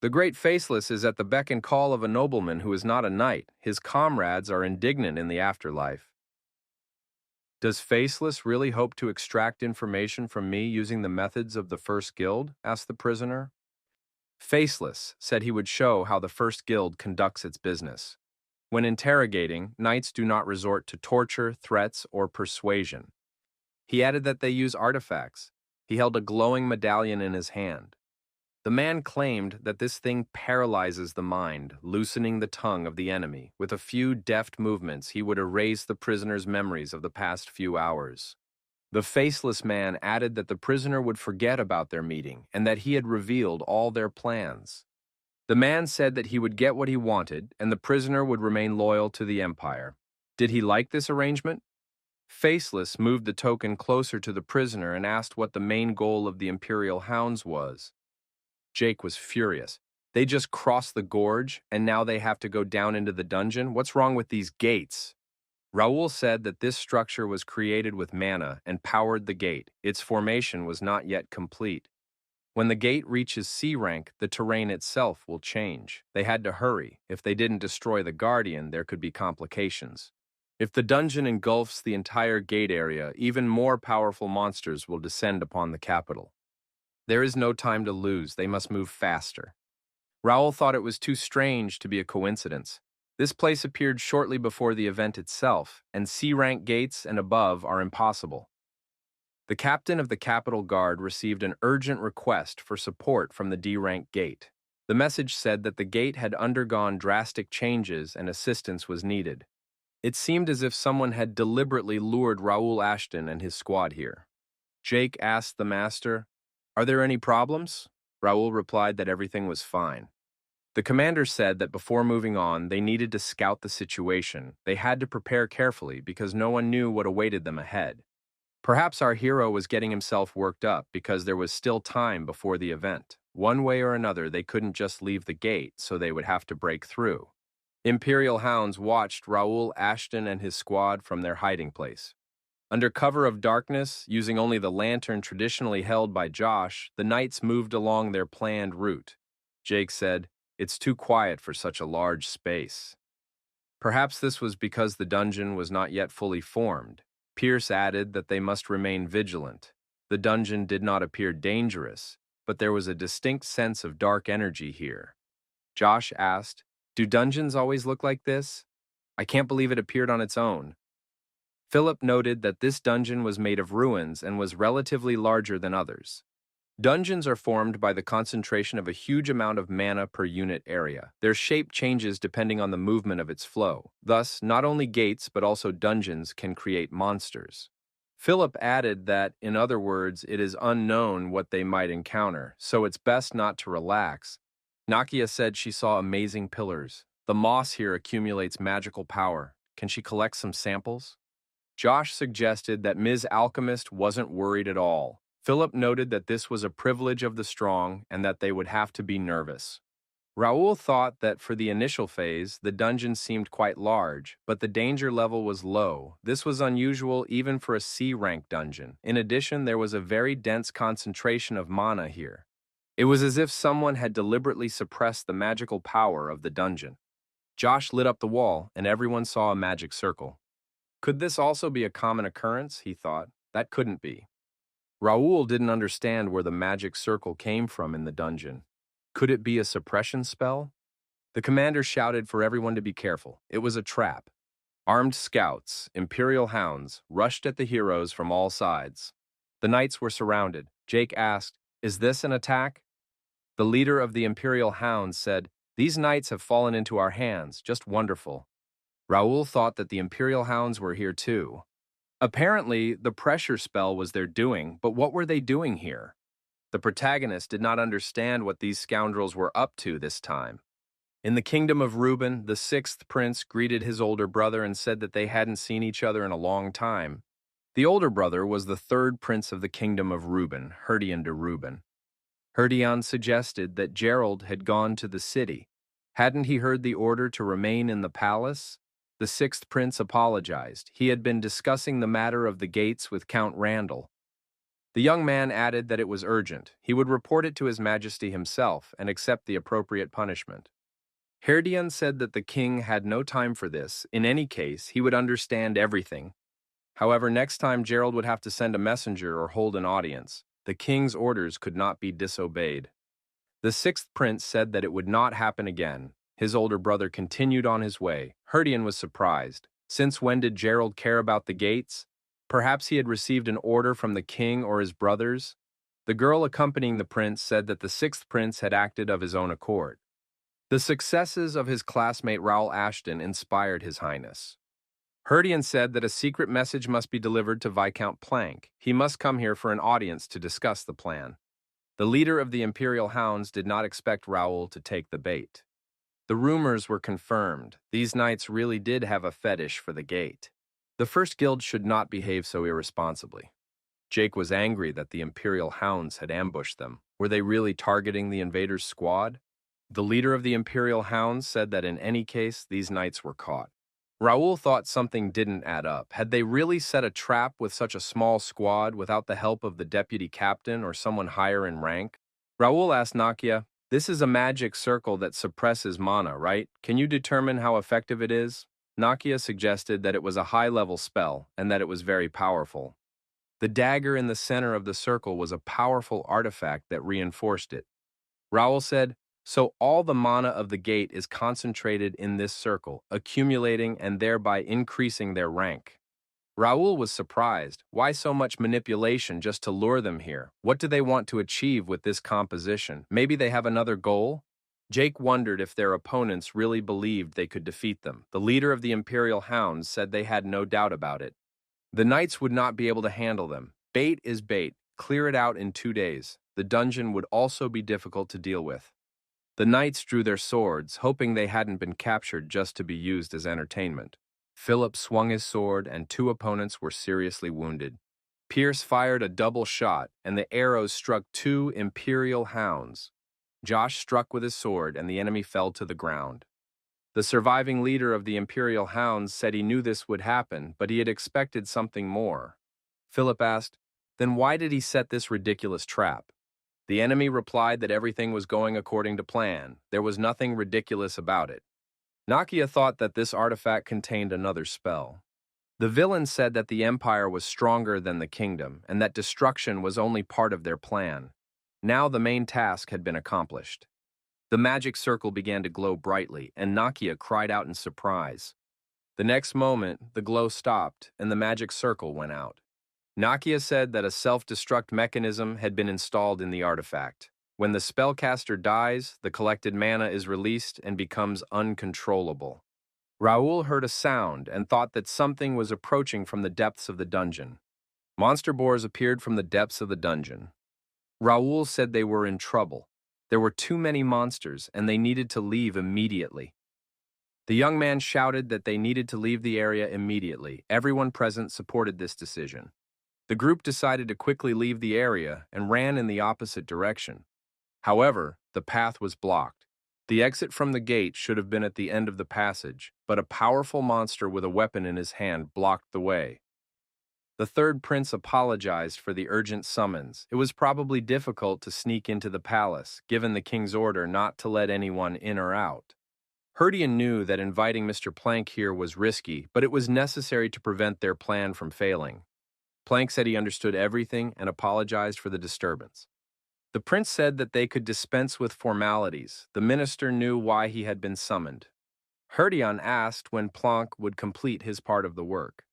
"The great Faceless is at the beck and call of a nobleman who is not a knight. His comrades are indignant in the afterlife." "Does Faceless really hope to extract information from me using the methods of the First Guild?" asked the prisoner. Faceless said he would show how the First Guild conducts its business. When interrogating, knights do not resort to torture, threats, or persuasion. He added that they use artifacts. He held a glowing medallion in his hand. The man claimed that this thing paralyzes the mind, loosening the tongue of the enemy. With a few deft movements, he would erase the prisoner's memories of the past few hours. The Faceless man added that the prisoner would forget about their meeting and that he had revealed all their plans. The man said that he would get what he wanted and the prisoner would remain loyal to the Empire. Did he like this arrangement? Faceless moved the token closer to the prisoner and asked what the main goal of the Imperial Hounds was. Jake was furious. They just crossed the gorge and now they have to go down into the dungeon? What's wrong with these gates? Raoul said that this structure was created with mana and powered the gate. Its formation was not yet complete. When the gate reaches C rank, the terrain itself will change. They had to hurry. If they didn't destroy the Guardian, there could be complications. If the dungeon engulfs the entire gate area, even more powerful monsters will descend upon the capital. There is no time to lose. They must move faster. Raoul thought it was too strange to be a coincidence. This place appeared shortly before the event itself, and C-rank gates and above are impossible. The captain of the Capitol Guard received an urgent request for support from the D-rank gate. The message said that the gate had undergone drastic changes and assistance was needed. It seemed as if someone had deliberately lured Raoul Ashton and his squad here. Jake asked the master, "Are there any problems?" Raoul replied that everything was fine. The commander said that before moving on, they needed to scout the situation. They had to prepare carefully because no one knew what awaited them ahead. Perhaps our hero was getting himself worked up because there was still time before the event. One way or another, they couldn't just leave the gate, so they would have to break through. Imperial hounds watched Raoul Ashton and his squad from their hiding place. Under cover of darkness, using only the lantern traditionally held by Josh, the knights moved along their planned route. Jake said, "It's too quiet for such a large space." Perhaps this was because the dungeon was not yet fully formed. Pierce added that they must remain vigilant. The dungeon did not appear dangerous, but there was a distinct sense of dark energy here. Josh asked, "Do dungeons always look like this? I can't believe it appeared on its own." Philip noted that this dungeon was made of ruins and was relatively larger than others. Dungeons are formed by the concentration of a huge amount of mana per unit area. Their shape changes depending on the movement of its flow. Thus, not only gates but also dungeons can create monsters. Philip added that, in other words, it is unknown what they might encounter, so it's best not to relax. Nakia said she saw amazing pillars. The moss here accumulates magical power. Can she collect some samples? Josh suggested that Ms. Alchemist wasn't worried at all. Philip noted that this was a privilege of the strong and that they would have to be nervous. Raoul thought that for the initial phase, the dungeon seemed quite large, but the danger level was low. This was unusual even for a C-rank dungeon. In addition, there was a very dense concentration of mana here. It was as if someone had deliberately suppressed the magical power of the dungeon. Josh lit up the wall, and everyone saw a magic circle. Could this also be a common occurrence? He thought. That couldn't be. Raoul didn't understand where the magic circle came from in the dungeon. Could it be a suppression spell? The commander shouted for everyone to be careful. It was a trap. Armed scouts, Imperial hounds, rushed at the heroes from all sides. The knights were surrounded. Jake asked, "Is this an attack?" The leader of the Imperial hounds said, "These knights have fallen into our hands. Just wonderful." Raoul thought that the Imperial hounds were here too. Apparently, the pressure spell was their doing, but what were they doing here? The protagonist did not understand what these scoundrels were up to this time. In the kingdom of Reuben, the sixth prince greeted his older brother and said that they hadn't seen each other in a long time. The older brother was the third prince of the kingdom of Reuben, Herdian de Reuben. Herdian suggested that Gerald had gone to the city. Hadn't he heard the order to remain in the palace? The sixth prince apologized. He had been discussing the matter of the gates with Count Randall. The young man added that it was urgent. He would report it to His Majesty himself and accept the appropriate punishment. Herdian said that the king had no time for this. In any case, he would understand everything. However, next time Gerald would have to send a messenger or hold an audience. The king's orders could not be disobeyed. The sixth prince said that it would not happen again. His older brother continued on his way. Herdian was surprised. Since when did Gerald care about the gates? Perhaps he had received an order from the king or his brothers? The girl accompanying the prince said that the sixth prince had acted of his own accord. The successes of his classmate Raoul Ashton inspired His Highness. Herdian said that a secret message must be delivered to Viscount Plank. He must come here for an audience to discuss the plan. The leader of the Imperial Hounds did not expect Raoul to take the bait. The rumors were confirmed. These knights really did have a fetish for the gate. The first guild should not behave so irresponsibly. Jake was angry that the Imperial Hounds had ambushed them. Were they really targeting the invaders' squad? The leader of the Imperial Hounds said that in any case, these knights were caught. Raoul thought something didn't add up. Had they really set a trap with such a small squad without the help of the deputy captain or someone higher in rank? Raoul asked Nakia, "This is a magic circle that suppresses mana, right? Can you determine how effective it is?" Nakia suggested that it was a high-level spell and that it was very powerful. The dagger in the center of the circle was a powerful artifact that reinforced it. Raoul said, "So all the mana of the gate is concentrated in this circle, accumulating and thereby increasing their rank." Raoul was surprised. Why so much manipulation just to lure them here? What do they want to achieve with this composition? Maybe they have another goal? Jake wondered if their opponents really believed they could defeat them. The leader of the Imperial Hounds said they had no doubt about it. The knights would not be able to handle them. Bait is bait. Clear it out in 2 days. The dungeon would also be difficult to deal with. The knights drew their swords, hoping they hadn't been captured just to be used as entertainment. Philip swung his sword, and 2 opponents were seriously wounded. Pierce fired a double shot, and the arrows struck 2 Imperial hounds. Josh struck with his sword, and the enemy fell to the ground. The surviving leader of the Imperial hounds said he knew this would happen, but he had expected something more. Philip asked, "Then why did he set this ridiculous trap?" The enemy replied that everything was going according to plan. There was nothing ridiculous about it. Nakia thought that this artifact contained another spell. The villain said that the empire was stronger than the kingdom, and that destruction was only part of their plan. Now the main task had been accomplished. The magic circle began to glow brightly, and Nakia cried out in surprise. The next moment, the glow stopped, and the magic circle went out. Nakia said that a self-destruct mechanism had been installed in the artifact. When the spellcaster dies, the collected mana is released and becomes uncontrollable. Raoul heard a sound and thought that something was approaching from the depths of the dungeon. Monster boars appeared from the depths of the dungeon. Raoul said they were in trouble. There were too many monsters, and they needed to leave immediately. The young man shouted that they needed to leave the area immediately. Everyone present supported this decision. The group decided to quickly leave the area and ran in the opposite direction. However, the path was blocked. The exit from the gate should have been at the end of the passage, but a powerful monster with a weapon in his hand blocked the way. The third prince apologized for the urgent summons. It was probably difficult to sneak into the palace, given the king's order not to let anyone in or out. Herdian knew that inviting Mr. Plank here was risky, but it was necessary to prevent their plan from failing. Plank said he understood everything and apologized for the disturbance. The prince said that they could dispense with formalities. The minister knew why he had been summoned. Herdian asked when Plank would complete his part of the work.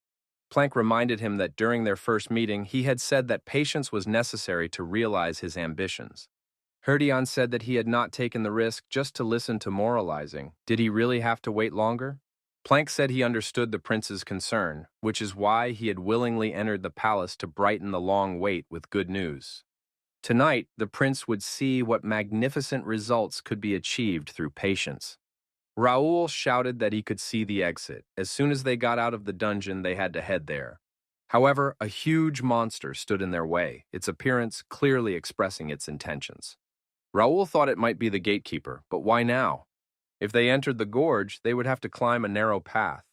Plank reminded him that during their first meeting, he had said that patience was necessary to realize his ambitions. Herdian said that he had not taken the risk just to listen to moralizing. Did he really have to wait longer? Plank said he understood the prince's concern, which is why he had willingly entered the palace to brighten the long wait with good news. Tonight, the prince would see what magnificent results could be achieved through patience. Raoul shouted that he could see the exit. As soon as they got out of the dungeon, they had to head there. However, a huge monster stood in their way, its appearance clearly expressing its intentions. Raoul thought it might be the gatekeeper, but why now? If they entered the gorge, they would have to climb a narrow path.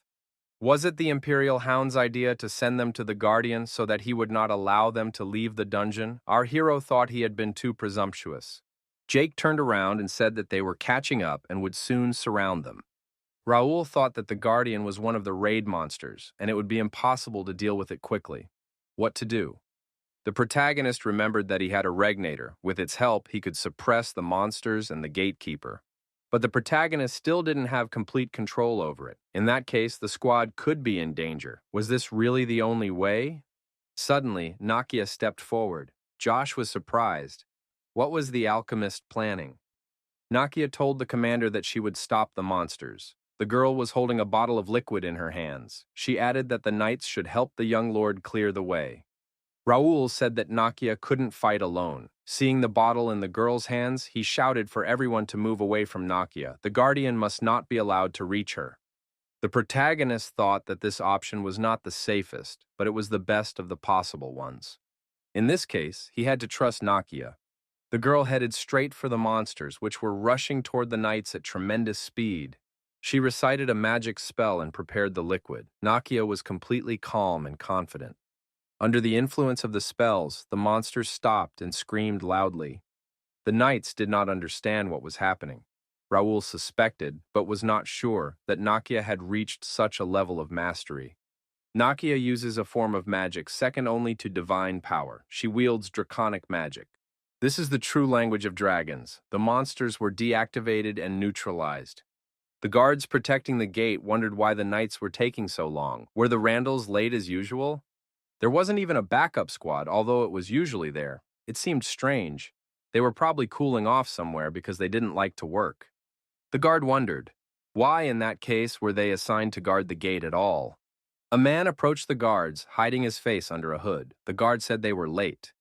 Was it the Imperial Hound's idea to send them to the Guardian so that he would not allow them to leave the dungeon? Our hero thought he had been too presumptuous. Jake turned around and said that they were catching up and would soon surround them. Raoul thought that the Guardian was one of the raid monsters, and it would be impossible to deal with it quickly. What to do? The protagonist remembered that he had a regnator. With its help, he could suppress the monsters and the gatekeeper. But the protagonist still didn't have complete control over it. In that case, the squad could be in danger. Was this really the only way? Suddenly, Nakia stepped forward. Josh was surprised. What was the alchemist planning? Nakia told the commander that she would stop the monsters. The girl was holding a bottle of liquid in her hands. She added that the knights should help the young lord clear the way. Raoul said that Nakia couldn't fight alone. Seeing the bottle in the girl's hands, he shouted for everyone to move away from Nakia. The Guardian must not be allowed to reach her. The protagonist thought that this option was not the safest, but it was the best of the possible ones. In this case, he had to trust Nakia. The girl headed straight for the monsters, which were rushing toward the knights at tremendous speed. She recited a magic spell and prepared the liquid. Nakia was completely calm and confident. Under the influence of the spells, the monsters stopped and screamed loudly. The knights did not understand what was happening. Raoul suspected, but was not sure, that Nakia had reached such a level of mastery. Nakia uses a form of magic second only to divine power. She wields draconic magic. This is the true language of dragons. The monsters were deactivated and neutralized. The guards protecting the gate wondered why the knights were taking so long. Were the Randalls late as usual? There wasn't even a backup squad, although it was usually there. It seemed strange. They were probably cooling off somewhere because they didn't like to work. The guard wondered, why in that case were they assigned to guard the gate at all? A man approached the guards, hiding his face under a hood. The guard said they were late.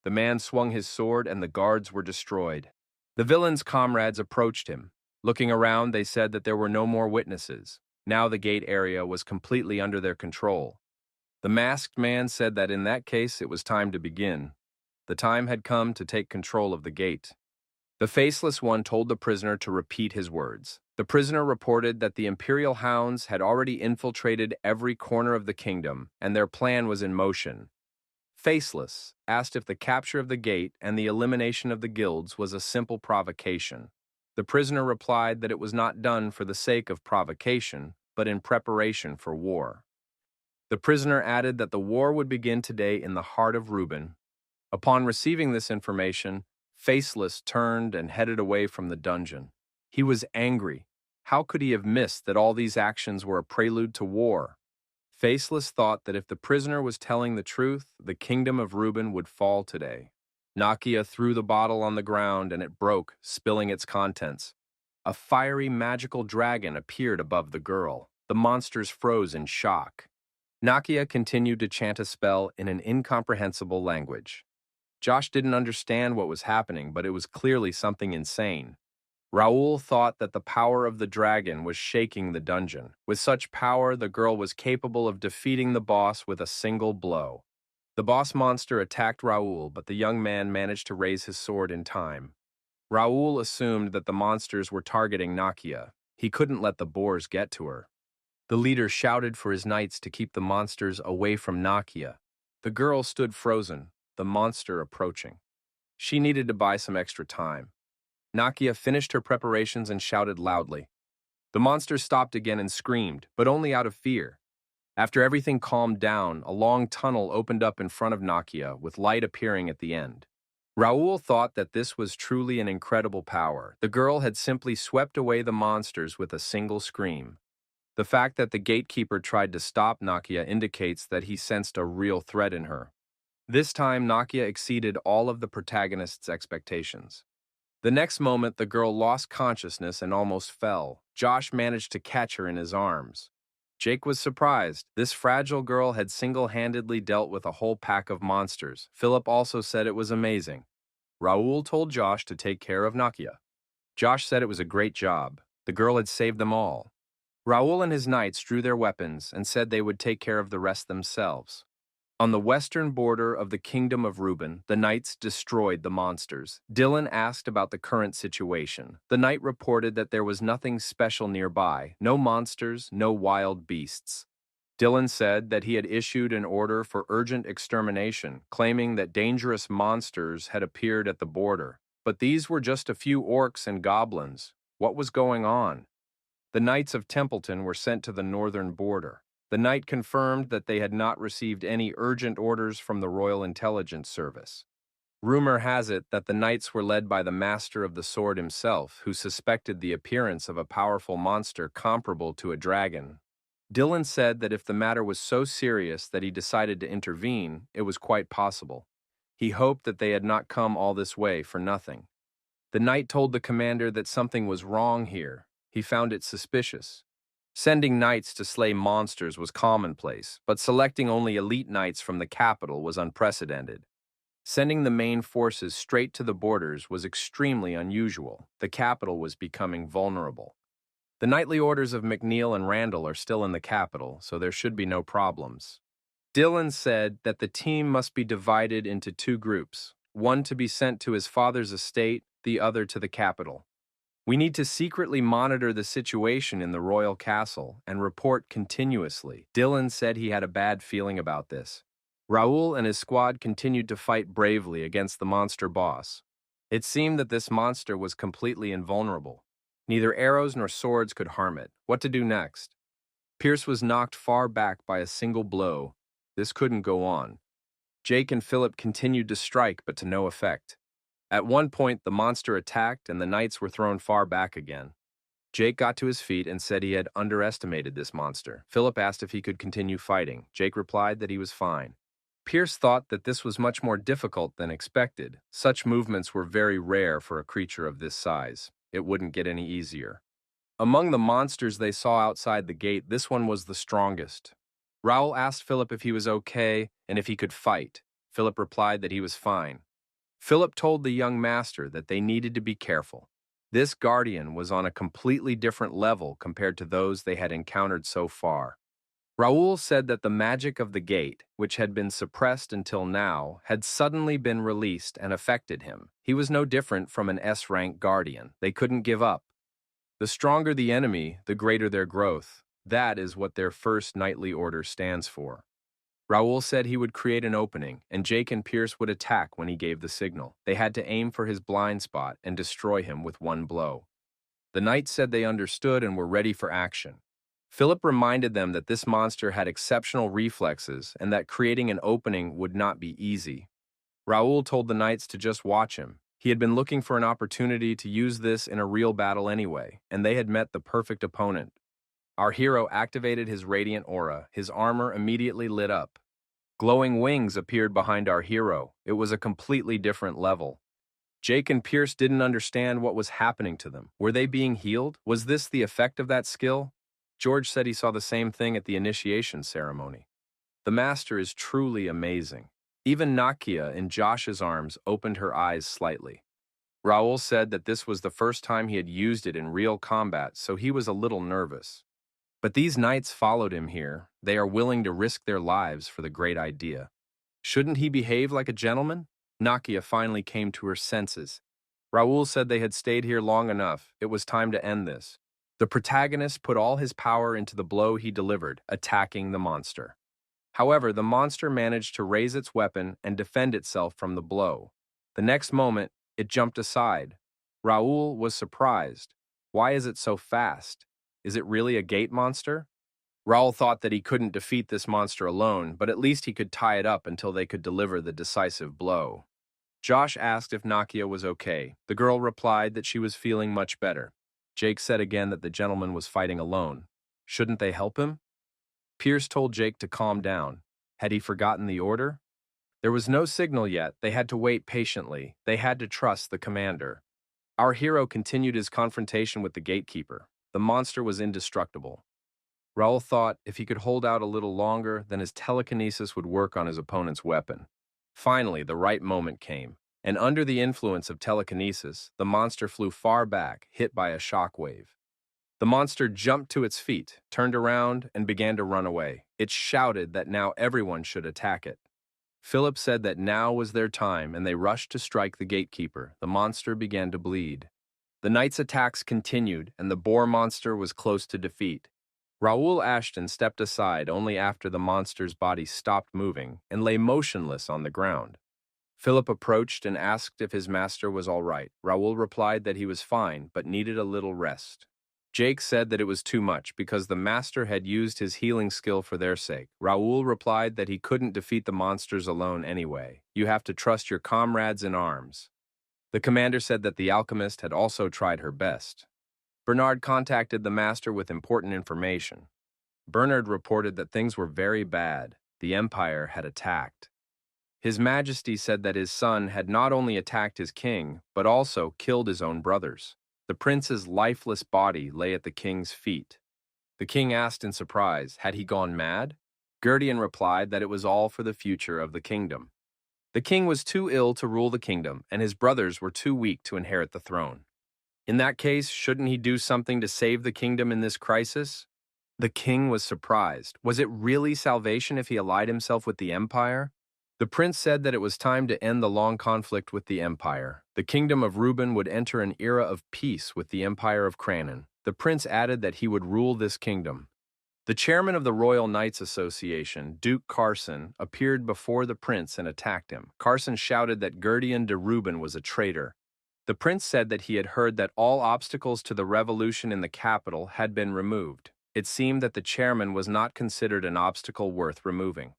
The man swung his sword and the guards were destroyed. The villain's comrades approached him. Looking around, they said that there were no more witnesses. Now the gate area was completely under their control. The masked man said that in that case it was time to begin. The time had come to take control of the gate. The faceless one told the prisoner to repeat his words. The prisoner reported that the Imperial Hounds had already infiltrated every corner of the kingdom, and their plan was in motion. Faceless asked if the capture of the gate and the elimination of the guilds was a simple provocation. The prisoner replied that it was not done for the sake of provocation, but in preparation for war. The prisoner added that the war would begin today in the heart of Reuben. Upon receiving this information, Faceless turned and headed away from the dungeon. He was angry. How could he have missed that all these actions were a prelude to war? Faceless thought that if the prisoner was telling the truth, the kingdom of Reuben would fall today. Nakia threw the bottle on the ground and it broke, spilling its contents. A fiery magical dragon appeared above the girl. The monsters froze in shock. Nakia continued to chant a spell in an incomprehensible language. Josh didn't understand what was happening, but it was clearly something insane. Raoul thought that the power of the dragon was shaking the dungeon. With such power, the girl was capable of defeating the boss with a single blow. The boss monster attacked Raoul, but the young man managed to raise his sword in time. Raoul assumed that the monsters were targeting Nakia. He couldn't let the boars get to her. The leader shouted for his knights to keep the monsters away from Nakia. The girl stood frozen, the monster approaching. She needed to buy some extra time. Nakia finished her preparations and shouted loudly. The monster stopped again and screamed, but only out of fear. After everything calmed down, a long tunnel opened up in front of Nakia, with light appearing at the end. Raoul thought that this was truly an incredible power. The girl had simply swept away the monsters with a single scream. The fact that the gatekeeper tried to stop Nakia indicates that he sensed a real threat in her. This time, Nakia exceeded all of the protagonist's expectations. The next moment, the girl lost consciousness and almost fell. Josh managed to catch her in his arms. Jake was surprised. This fragile girl had single-handedly dealt with a whole pack of monsters. Philip also said it was amazing. Raoul told Josh to take care of Nakia. Josh said it was a great job. The girl had saved them all. Raoul and his knights drew their weapons and said they would take care of the rest themselves. On the western border of the kingdom of Reuben, the knights destroyed the monsters. Dylan asked about the current situation. The knight reported that there was nothing special nearby, no monsters, no wild beasts. Dylan said that he had issued an order for urgent extermination, claiming that dangerous monsters had appeared at the border. But these were just a few orcs and goblins. What was going on? The Knights of Templeton were sent to the northern border. The knight confirmed that they had not received any urgent orders from the Royal Intelligence Service. Rumor has it that the knights were led by the Master of the Sword himself, who suspected the appearance of a powerful monster comparable to a dragon. Dylan said that if the matter was so serious that he decided to intervene, it was quite possible. He hoped that they had not come all this way for nothing. The knight told the commander that something was wrong here. He found it suspicious. Sending knights to slay monsters was commonplace, but selecting only elite knights from the capital was unprecedented. Sending the main forces straight to the borders was extremely unusual. The capital was becoming vulnerable. The knightly orders of McNeil and Randall are still in the capital, so there should be no problems. Dylan said that the team must be divided into two groups, one to be sent to his father's estate, the other to the capital. We need to secretly monitor the situation in the royal castle and report continuously. Dylan said he had a bad feeling about this. Raoul and his squad continued to fight bravely against the monster boss. It seemed that this monster was completely invulnerable. Neither arrows nor swords could harm it. What to do next? Pierce was knocked far back by a single blow. This couldn't go on. Jake and Philip continued to strike, but to no effect. At one point, the monster attacked and the knights were thrown far back again. Jake got to his feet and said he had underestimated this monster. Philip asked if he could continue fighting. Jake replied that he was fine. Pierce thought that this was much more difficult than expected. Such movements were very rare for a creature of this size. It wouldn't get any easier. Among the monsters they saw outside the gate, this one was the strongest. Raoul asked Philip if he was okay and if he could fight. Philip replied that he was fine. Philip told the young master that they needed to be careful. This guardian was on a completely different level compared to those they had encountered so far. Raoul said that the magic of the gate, which had been suppressed until now, had suddenly been released and affected him. He was no different from an S-rank guardian. They couldn't give up. The stronger the enemy, the greater their growth. That is what their first knightly order stands for. Raoul said he would create an opening, and Jake and Pierce would attack when he gave the signal. They had to aim for his blind spot and destroy him with one blow. The knights said they understood and were ready for action. Philip reminded them that this monster had exceptional reflexes and that creating an opening would not be easy. Raoul told the knights to just watch him. He had been looking for an opportunity to use this in a real battle anyway, and they had met the perfect opponent. Our hero activated his radiant aura. His armor immediately lit up. Glowing wings appeared behind our hero. It was a completely different level. Jake and Pierce didn't understand what was happening to them. Were they being healed? Was this the effect of that skill? George said he saw the same thing at the initiation ceremony. The master is truly amazing. Even Nakia in Josh's arms opened her eyes slightly. Raoul said that this was the first time he had used it in real combat, so he was a little nervous. But these knights followed him here. They are willing to risk their lives for the great idea. Shouldn't he behave like a gentleman? Nakia finally came to her senses. Raoul said they had stayed here long enough. It was time to end this. The protagonist put all his power into the blow he delivered, attacking the monster. However, the monster managed to raise its weapon and defend itself from the blow. The next moment, it jumped aside. Raoul was surprised. Why is it so fast? Is it really a gate monster? Raoul thought that he couldn't defeat this monster alone, but at least he could tie it up until they could deliver the decisive blow. Josh asked if Nakia was okay. The girl replied that she was feeling much better. Jake said again that the gentleman was fighting alone. Shouldn't they help him? Pierce told Jake to calm down. Had he forgotten the order? There was no signal yet. They had to wait patiently. They had to trust the commander. Our hero continued his confrontation with the gatekeeper. The monster was indestructible. Raoul thought if he could hold out a little longer, then his telekinesis would work on his opponent's weapon. Finally, the right moment came, and under the influence of telekinesis, the monster flew far back, hit by a shockwave. The monster jumped to its feet, turned around, and began to run away. It shouted that now everyone should attack it. Philip said that now was their time, and they rushed to strike the gatekeeper. The monster began to bleed. The knights' attacks continued, and the boar monster was close to defeat. Raoul Ashton stepped aside only after the monster's body stopped moving and lay motionless on the ground. Philip approached and asked if his master was all right. Raoul replied that he was fine, but needed a little rest. Jake said that it was too much because the master had used his healing skill for their sake. Raoul replied that he couldn't defeat the monsters alone anyway. You have to trust your comrades in arms. The commander said that the alchemist had also tried her best. Bernard contacted the master with important information. Bernard reported that things were very bad. The Empire had attacked. His Majesty said that his son had not only attacked his king, but also killed his own brothers. The prince's lifeless body lay at the king's feet. The king asked in surprise, had he gone mad? Gurdian replied that it was all for the future of the kingdom. The king was too ill to rule the kingdom, and his brothers were too weak to inherit the throne. In that case, shouldn't he do something to save the kingdom in this crisis? The king was surprised. Was it really salvation if he allied himself with the Empire? The prince said that it was time to end the long conflict with the Empire. The kingdom of Reuben would enter an era of peace with the Empire of Cranon. The prince added that he would rule this kingdom. The chairman of the Royal Knights Association, Duke Carson, appeared before the prince and attacked him. Carson shouted that Gurdian de Reuben was a traitor. The prince said that he had heard that all obstacles to the revolution in the capital had been removed. It seemed that the chairman was not considered an obstacle worth removing.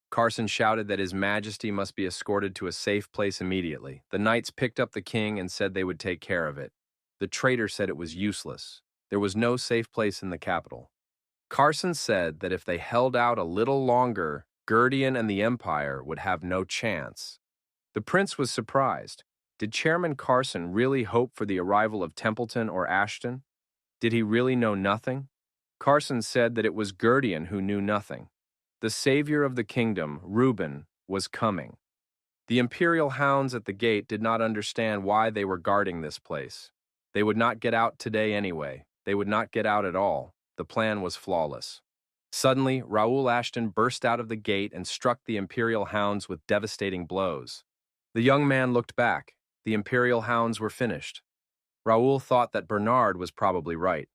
Carson shouted that His Majesty must be escorted to a safe place immediately. The knights picked up the king and said they would take care of it. The traitor said it was useless. There was no safe place in the capital. Carson said that if they held out a little longer, Gurdian and the Empire would have no chance. The prince was surprised. Did Chairman Carson really hope for the arrival of Templeton or Ashton? Did he really know nothing? Carson said that it was Gurdian who knew nothing. The savior of the kingdom, Reuben, was coming. The imperial hounds at the gate did not understand why they were guarding this place. They would not get out today anyway. They would not get out at all. The plan was flawless. Suddenly, Raoul Ashton burst out of the gate and struck the imperial hounds with devastating blows. The young man looked back. The imperial hounds were finished. Raoul thought that Bernard was probably right.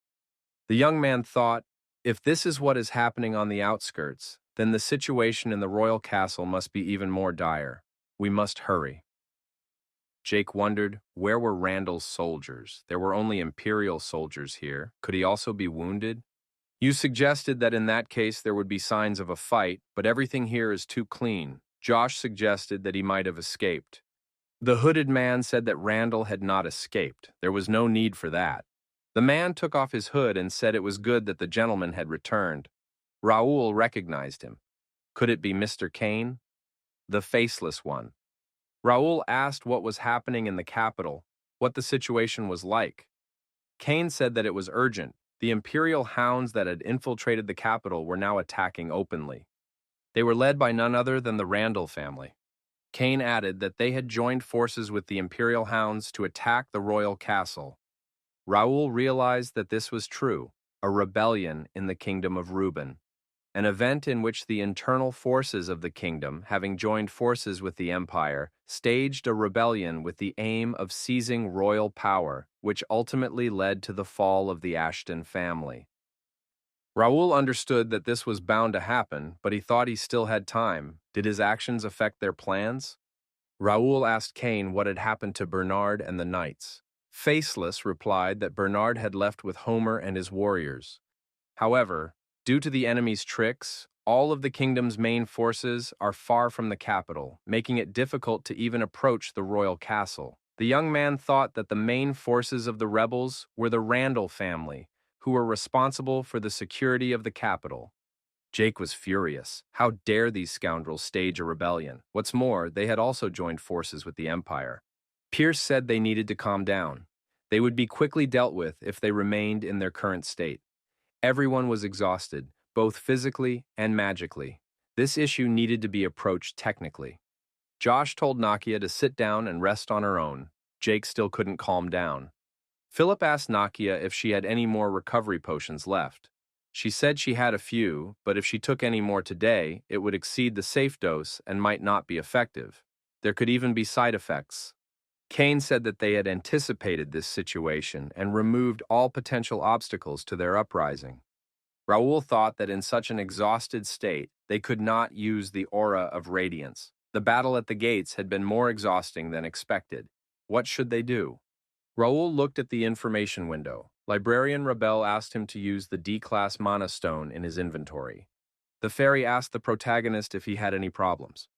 The young man thought, if this is what is happening on the outskirts, then the situation in the royal castle must be even more dire. We must hurry. Jake wondered, where were Randall's soldiers? There were only imperial soldiers here. Could he also be wounded? You suggested that in that case there would be signs of a fight, but everything here is too clean. Josh suggested that he might have escaped. The hooded man said that Randall had not escaped. There was no need for that. The man took off his hood and said it was good that the gentleman had returned. Raoul recognized him. Could it be Mr. Kane? The faceless one. Raoul asked what was happening in the capital, what the situation was like. Kane said that it was urgent. The imperial hounds that had infiltrated the capital were now attacking openly. They were led by none other than the Randall family. Kane added that they had joined forces with the imperial hounds to attack the royal castle. Raoul realized that this was true, a rebellion in the kingdom of Reuben, an event in which the internal forces of the kingdom, having joined forces with the empire, staged a rebellion with the aim of seizing royal power, which ultimately led to the fall of the Ashton family. Raoul understood that this was bound to happen, but he thought he still had time. Did his actions affect their plans? Raoul asked Kane what had happened to Bernard and the knights. Faceless replied that Bernard had left with Homer and his warriors. However, due to the enemy's tricks, all of the kingdom's main forces are far from the capital, making it difficult to even approach the royal castle. The young man thought that the main forces of the rebels were the Randall family, who were responsible for the security of the capital. Jake was furious. How dare these scoundrels stage a rebellion? What's more, they had also joined forces with the Empire. Pierce said they needed to calm down. They would be quickly dealt with if they remained in their current state. Everyone was exhausted, both physically and magically. This issue needed to be approached technically. Josh told Nakia to sit down and rest on her own. Jake still couldn't calm down. Philip asked Nakia if she had any more recovery potions left. She said she had a few, but if she took any more today, it would exceed the safe dose and might not be effective. There could even be side effects. Kane said that they had anticipated this situation and removed all potential obstacles to their uprising. Raoul thought that in such an exhausted state, they could not use the aura of radiance. The battle at the gates had been more exhausting than expected. What should they do? Raoul looked at the information window. Librarian Rebel asked him to use the D-class mana stone in his inventory. The fairy asked the protagonist if he had any problems.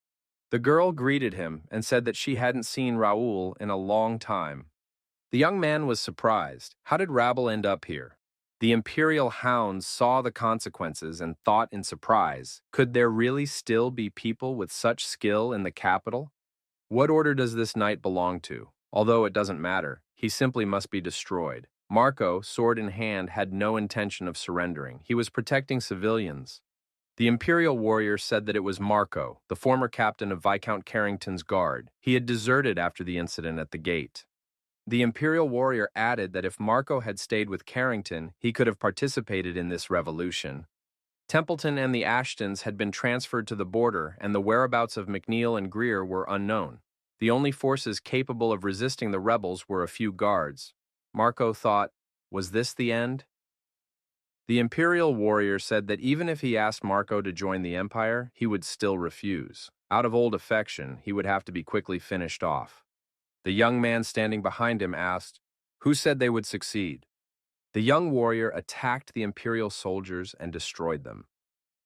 The girl greeted him and said that she hadn't seen Raoul in a long time. The young man was surprised. How did Rabble end up here? The imperial hounds saw the consequences and thought in surprise, could there really still be people with such skill in the capital? What order does this knight belong to? Although it doesn't matter, he simply must be destroyed. Marco, sword in hand, had no intention of surrendering. He was protecting civilians. The Imperial warrior said that it was Marco, the former captain of Viscount Carrington's guard. He had deserted after the incident at the gate. The Imperial warrior added that if Marco had stayed with Carrington, he could have participated in this revolution. Templeton and the Ashtons had been transferred to the border, and the whereabouts of McNeil and Greer were unknown. The only forces capable of resisting the rebels were a few guards. Marco thought, was this the end? The Imperial warrior said that even if he asked Marco to join the Empire, he would still refuse. Out of old affection, he would have to be quickly finished off. The young man standing behind him asked, who said they would succeed? The young warrior attacked the Imperial soldiers and destroyed them.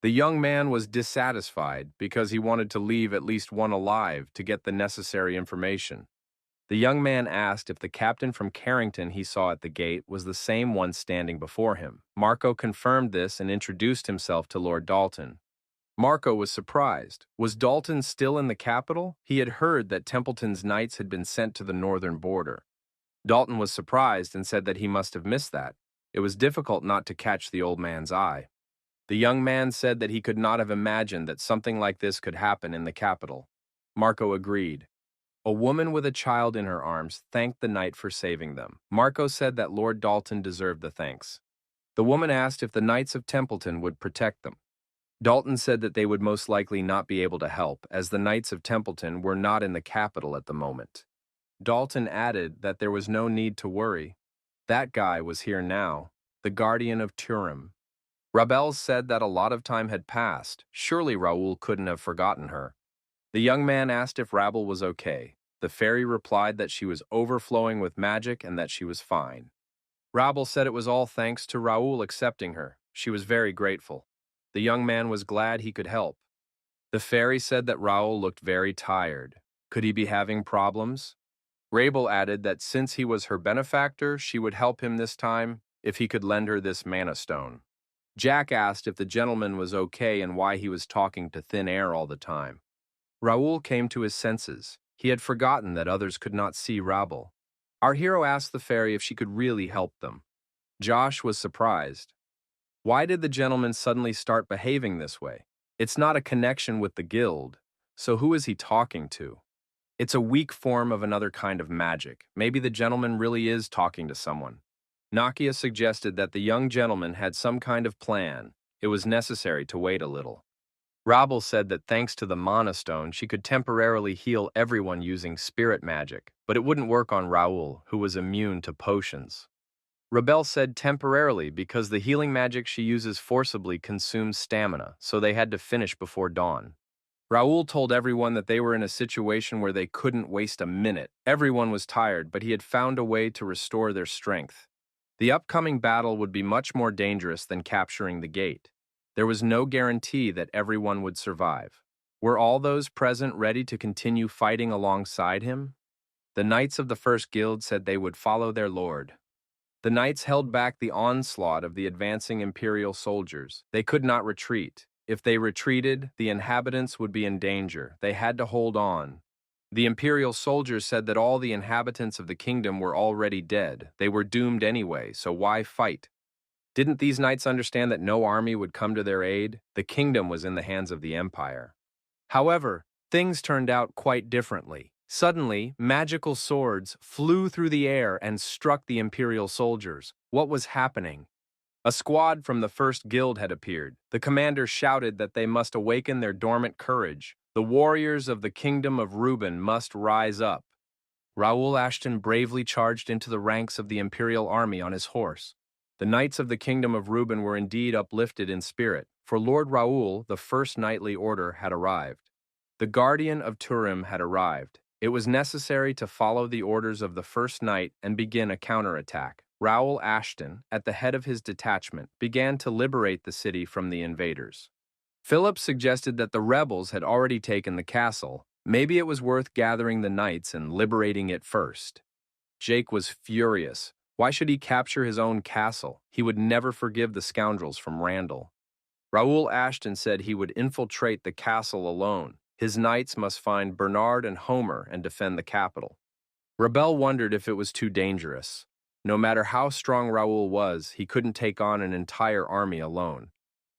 The young man was dissatisfied because he wanted to leave at least one alive to get the necessary information. The young man asked if the captain from Carrington he saw at the gate was the same one standing before him. Marco confirmed this and introduced himself to Lord Dalton. Marco was surprised. Was Dalton still in the capital? He had heard that Templeton's knights had been sent to the northern border. Dalton was surprised and said that he must have missed that. It was difficult not to catch the old man's eye. The young man said that he could not have imagined that something like this could happen in the capital. Marco agreed. A woman with a child in her arms thanked the knight for saving them. Marco said that Lord Dalton deserved the thanks. The woman asked if the Knights of Templeton would protect them. Dalton said that they would most likely not be able to help, as the Knights of Templeton were not in the capital at the moment. Dalton added that there was no need to worry. That guy was here now, the Guardian of Turim. Rabel said that a lot of time had passed. Surely Raoul couldn't have forgotten her. The young man asked if Rabel was okay. The fairy replied that she was overflowing with magic and that she was fine. Rabel said it was all thanks to Raoul accepting her. She was very grateful. The young man was glad he could help. The fairy said that Raoul looked very tired. Could he be having problems? Rabel added that since he was her benefactor, she would help him this time. if he could lend her this mana stone. Jack asked if the gentleman was okay and why he was talking to thin air all the time. Raoul came to his senses. He had forgotten that others could not see Rabble. Our hero asked the fairy if she could really help them. Josh was surprised. Why did the gentleman suddenly start behaving this way? It's not a connection with the guild, so who is he talking to? It's a weak form of another kind of magic. Maybe the gentleman really is talking to someone. Nakia suggested that the young gentleman had some kind of plan. It was necessary to wait a little. Rabble said that thanks to the Mana Stone, she could temporarily heal everyone using spirit magic, but it wouldn't work on Raoul, who was immune to potions. Rebel said temporarily because the healing magic she uses forcibly consumes stamina, so they had to finish before dawn. Raoul told everyone that they were in a situation where they couldn't waste a minute. Everyone was tired, but he had found a way to restore their strength. The upcoming battle would be much more dangerous than capturing the gate. There was no guarantee that everyone would survive. Were all those present ready to continue fighting alongside him? The knights of the first guild said they would follow their lord. The knights held back the onslaught of the advancing imperial soldiers. They could not retreat. If they retreated, the inhabitants would be in danger. They had to hold on. The imperial soldiers said that all the inhabitants of the kingdom were already dead. They were doomed anyway, so why fight? Didn't these knights understand that no army would come to their aid? The kingdom was in the hands of the empire. However, things turned out quite differently. Suddenly, magical swords flew through the air and struck the imperial soldiers. What was happening? A squad from the first guild had appeared. The commander shouted that they must awaken their dormant courage. The warriors of the kingdom of Reuben must rise up. Raoul Ashton bravely charged into the ranks of the imperial army on his horse. The knights of the kingdom of Reuben were indeed uplifted in spirit. For Lord Raoul, the first knightly order had arrived. The guardian of Turim had arrived. It was necessary to follow the orders of the first knight and begin a counterattack. Raoul Ashton, at the head of his detachment, began to liberate the city from the invaders. Philip suggested that the rebels had already taken the castle. Maybe it was worth gathering the knights and liberating it first. Jake was furious. Why should he capture his own castle? He would never forgive the scoundrels from Randall. Raoul Ashton said he would infiltrate the castle alone. His knights must find Bernard and Homer and defend the capital. Rebel wondered if it was too dangerous. No matter how strong Raoul was, he couldn't take on an entire army alone.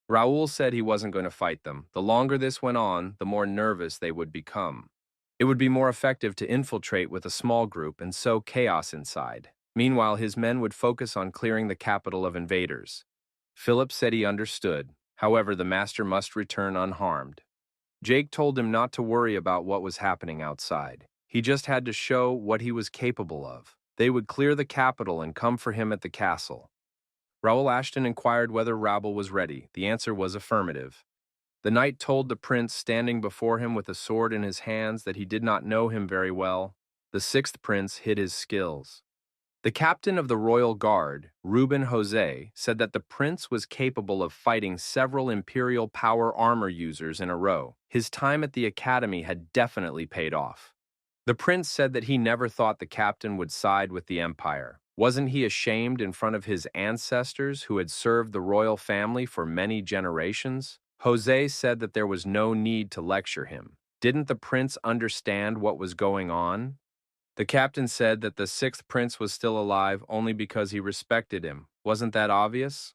Raoul said he wasn't going to fight them. The longer this went on, the more nervous they would become. It would be more effective to infiltrate with a small group and sow chaos inside. Meanwhile, his men would focus on clearing the capital of invaders. Philip said he understood. However, the master must return unharmed. Jake told him not to worry about what was happening outside. He just had to show what he was capable of. They would clear the capital and come for him at the castle. Raoul Ashton inquired whether Rabble was ready. The answer was affirmative. The knight told the prince standing before him with a sword in his hands that he did not know him very well. The sixth prince hid his skills. The captain of the royal guard, Reuben Jose, said that the prince was capable of fighting several imperial power armor users in a row. His time at the academy had definitely paid off. The prince said that he never thought the captain would side with the empire. Wasn't he ashamed in front of his ancestors who had served the royal family for many generations? Jose said that there was no need to lecture him. Didn't the prince understand what was going on? The captain said that the sixth prince was still alive only because he respected him. Wasn't that obvious?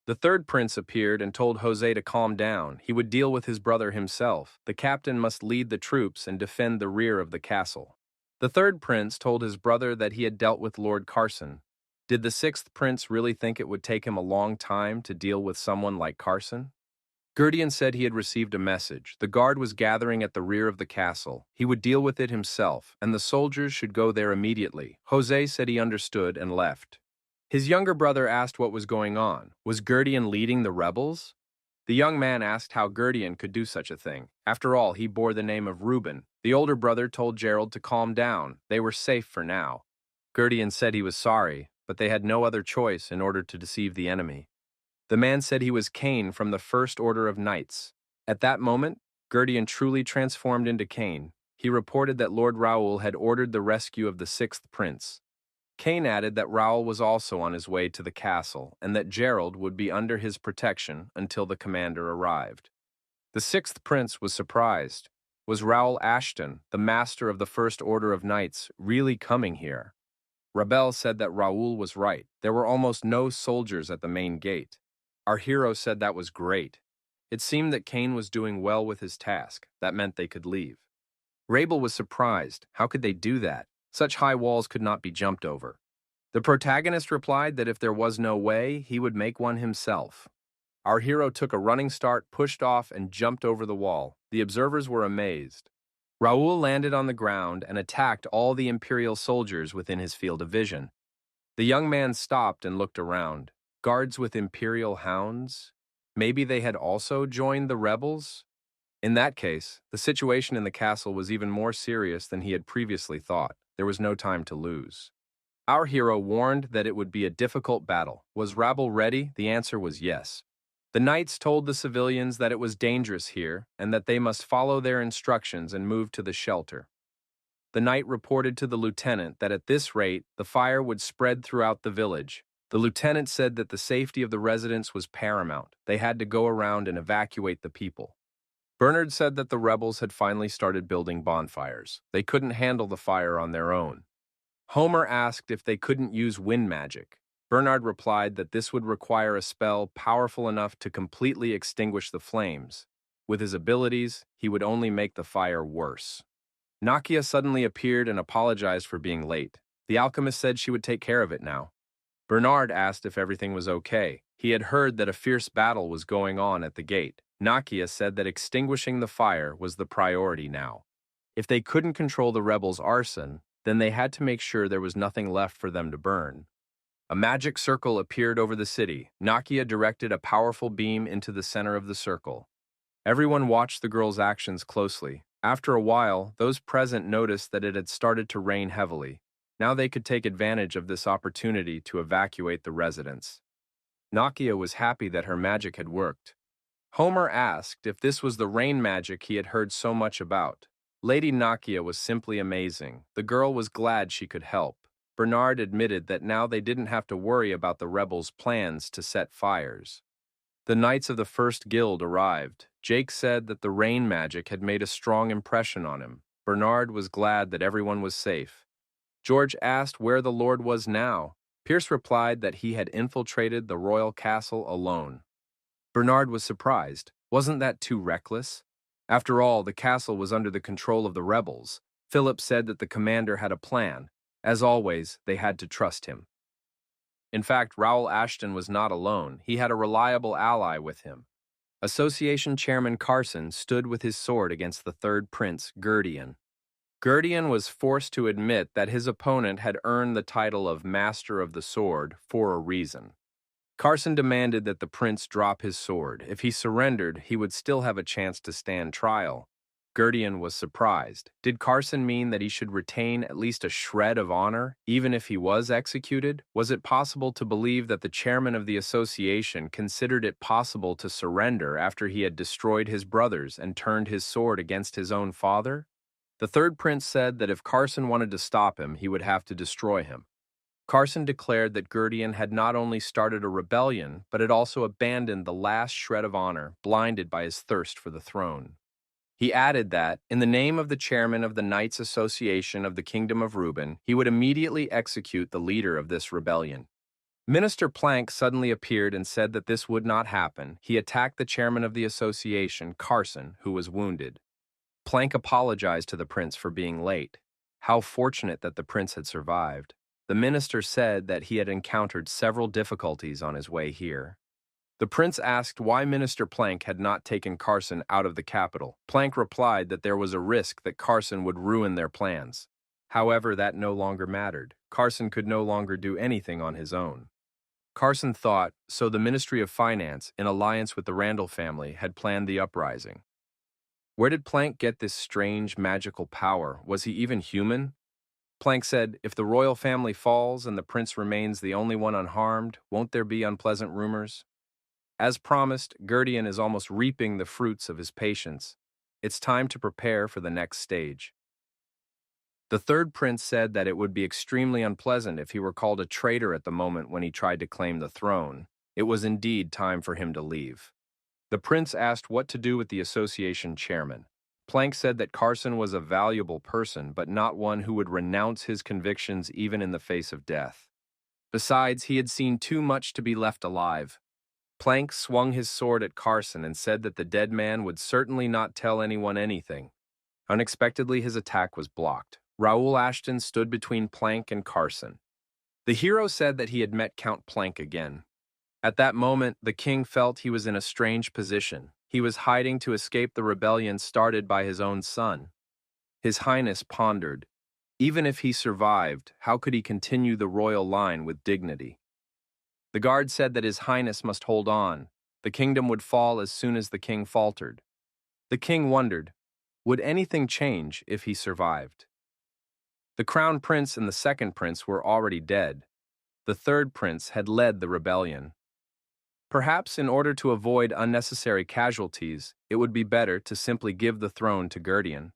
The third prince appeared and told Jose to calm down. He would deal with his brother himself. The captain must lead the troops and defend the rear of the castle. The third prince told his brother that he had dealt with Lord Carson. Did the sixth prince really think it would take him a long time to deal with someone like Carson? Gurdian said he had received a message. The guard was gathering at the rear of the castle. He would deal with it himself, and the soldiers should go there immediately. Jose said he understood and left. His younger brother asked what was going on. Was Gurdian leading the rebels? The young man asked how Gurdian could do such a thing. After all, he bore the name of Reuben. The older brother told Gerald to calm down. They were safe for now. Gurdian said he was sorry, but they had no other choice in order to deceive the enemy. The man said he was Cain from the First Order of Knights. At that moment, Gurdian truly transformed into Cain. He reported that Lord Raoul had ordered the rescue of the sixth prince. Kane added that Raoul was also on his way to the castle and that Gerald would be under his protection until the commander arrived. The sixth prince was surprised. Was Raoul Ashton, the master of the First Order of Knights, really coming here? Rabel said that Raoul was right. There were almost no soldiers at the main gate. Our hero said that was great. It seemed that Kane was doing well with his task. That meant they could leave. Rabel was surprised. How could they do that? Such high walls could not be jumped over. The protagonist replied that if there was no way, he would make one himself. Our hero took a running start, pushed off, and jumped over the wall. The observers were amazed. Raoul landed on the ground and attacked all the Imperial soldiers within his field of vision. The young man stopped and looked around. Guards with Imperial hounds? Maybe they had also joined the rebels? In that case, the situation in the castle was even more serious than he had previously thought. There was no time to lose. Our hero warned that it would be a difficult battle. Was Rabel ready? The answer was yes. The knights told the civilians that it was dangerous here and that they must follow their instructions and move to the shelter. The knight reported to the lieutenant that at this rate, the fire would spread throughout the village. The lieutenant said that the safety of the residents was paramount. They had to go around and evacuate the people. Bernard said that the rebels had finally started building bonfires. They couldn't handle the fire on their own. Homer asked if they couldn't use wind magic. Bernard replied that this would require a spell powerful enough to completely extinguish the flames. With his abilities, he would only make the fire worse. Nakia suddenly appeared and apologized for being late. The alchemist said she would take care of it now. Bernard asked if everything was okay. He had heard that a fierce battle was going on at the gate. Nakia said that extinguishing the fire was the priority now. If they couldn't control the rebels' arson, then they had to make sure there was nothing left for them to burn. A magic circle appeared over the city. Nakia directed a powerful beam into the center of the circle. Everyone watched the girl's actions closely. After a while, those present noticed that it had started to rain heavily. Now they could take advantage of this opportunity to evacuate the residents. Nakia was happy that her magic had worked. Homer asked if this was the rain magic he had heard so much about. Lady Nakia was simply amazing. The girl was glad she could help. Bernard admitted that now they didn't have to worry about the rebels' plans to set fires. The knights of the First Guild arrived. Jake said that the rain magic had made a strong impression on him. Bernard was glad that everyone was safe. George asked where the Lord was now. Pierce replied that he had infiltrated the royal castle alone. Bernard was surprised. Wasn't that too reckless? After all, the castle was under the control of the rebels. Philip said that the commander had a plan. As always, they had to trust him. In fact, Raoul Ashton was not alone. He had a reliable ally with him. Association Chairman Carson stood with his sword against the third prince, Gurdian. Gurdian was forced to admit that his opponent had earned the title of Master of the Sword for a reason. Carson demanded that the prince drop his sword. If he surrendered, he would still have a chance to stand trial. Gurdian was surprised. Did Carson mean that he should retain at least a shred of honor, even if he was executed? Was it possible to believe that the chairman of the association considered it possible to surrender after he had destroyed his brothers and turned his sword against his own father? The third prince said that if Carson wanted to stop him, he would have to destroy him. Carson declared that Gurdian had not only started a rebellion, but had also abandoned the last shred of honor, blinded by his thirst for the throne. He added that, in the name of the chairman of the Knights Association of the Kingdom of Reuben, he would immediately execute the leader of this rebellion. Minister Plank suddenly appeared and said that this would not happen. He attacked the chairman of the association, Carson, who was wounded. Plank apologized to the prince for being late. How fortunate that the prince had survived. The minister said that he had encountered several difficulties on his way here. The prince asked why Minister Plank had not taken Carson out of the capital. Plank replied that there was a risk that Carson would ruin their plans. However, that no longer mattered. Carson could no longer do anything on his own. Carson thought, so the Ministry of Finance, in alliance with the Randall family, had planned the uprising. Where did Plank get this strange, magical power? Was he even human? Plank said, if the royal family falls and the prince remains the only one unharmed, won't there be unpleasant rumors? As promised, Gurdian is almost reaping the fruits of his patience. It's time to prepare for the next stage. The third prince said that it would be extremely unpleasant if he were called a traitor at the moment when he tried to claim the throne. It was indeed time for him to leave. The prince asked what to do with the association chairman. Plank said that Carson was a valuable person, but not one who would renounce his convictions even in the face of death. Besides, he had seen too much to be left alive. Plank swung his sword at Carson and said that the dead man would certainly not tell anyone anything. Unexpectedly, his attack was blocked. Raoul Ashton stood between Plank and Carson. The hero said that he had met Count Plank again. At that moment, the king felt he was in a strange position. He was hiding to escape the rebellion started by his own son. His Highness pondered. Even if he survived, how could he continue the royal line with dignity? The guard said that His Highness must hold on. The kingdom would fall as soon as the king faltered. The king wondered, would anything change if he survived? The crown prince and the second prince were already dead. The third prince had led the rebellion. Perhaps in order to avoid unnecessary casualties, it would be better to simply give the throne to Gurdian.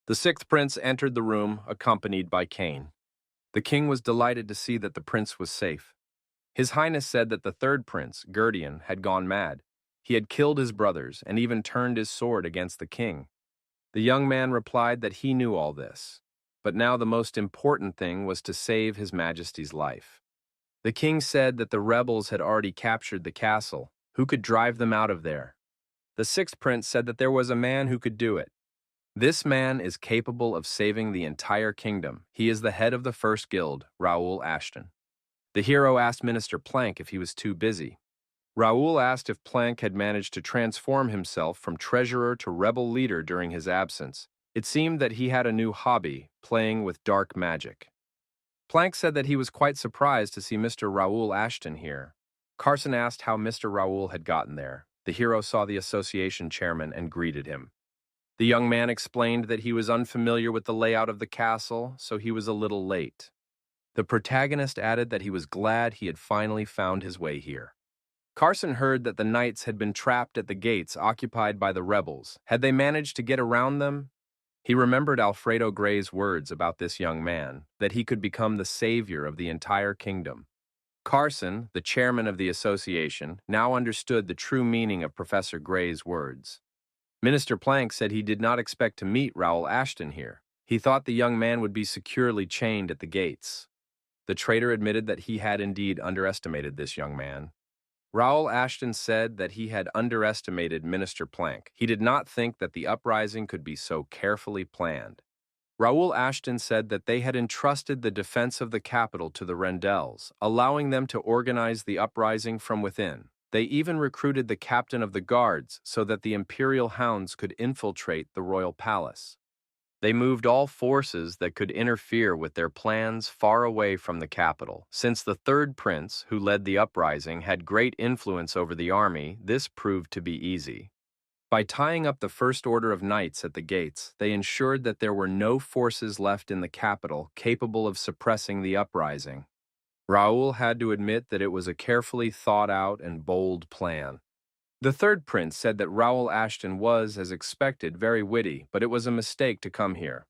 The sixth prince entered the room, accompanied by Cain. The king was delighted to see that the prince was safe. His Highness said that the third prince, Gurdian, had gone mad. He had killed his brothers and even turned his sword against the king. The young man replied that he knew all this, but now the most important thing was to save His Majesty's life. The king said that the rebels had already captured the castle. Who could drive them out of there? The sixth prince said that there was a man who could do it. This man is capable of saving the entire kingdom. He is the head of the first guild, Raoul Ashton. The hero asked Minister Plank if he was too busy. Raoul asked if Plank had managed to transform himself from treasurer to rebel leader during his absence. It seemed that he had a new hobby, playing with dark magic. Plank said that he was quite surprised to see Mr. Raoul Ashton here. Carson asked how Mr. Raoul had gotten there. The hero saw the association chairman and greeted him. The young man explained that he was unfamiliar with the layout of the castle, so he was a little late. The protagonist added that he was glad he had finally found his way here. Carson heard that the knights had been trapped at the gates occupied by the rebels. Had they managed to get around them? He remembered Alfredo Gray's words about this young man, that he could become the savior of the entire kingdom. Carson, the chairman of the association, now understood the true meaning of Professor Gray's words. Minister Plank said he did not expect to meet Raoul Ashton here. He thought the young man would be securely chained at the gates. The traitor admitted that he had indeed underestimated this young man. Raoul Ashton said that he had underestimated Minister Plank. He did not think that the uprising could be so carefully planned. Raoul Ashton said that they had entrusted the defense of the capital to the Rendels, allowing them to organize the uprising from within. They even recruited the captain of the guards so that the imperial hounds could infiltrate the royal palace. They moved all forces that could interfere with their plans far away from the capital. Since the third prince, who led the uprising, had great influence over the army, this proved to be easy. By tying up the first order of knights at the gates, they ensured that there were no forces left in the capital capable of suppressing the uprising. Raoul had to admit that it was a carefully thought-out and bold plan. The third prince said that Raoul Ashton was, as expected, very witty, but it was a mistake to come here.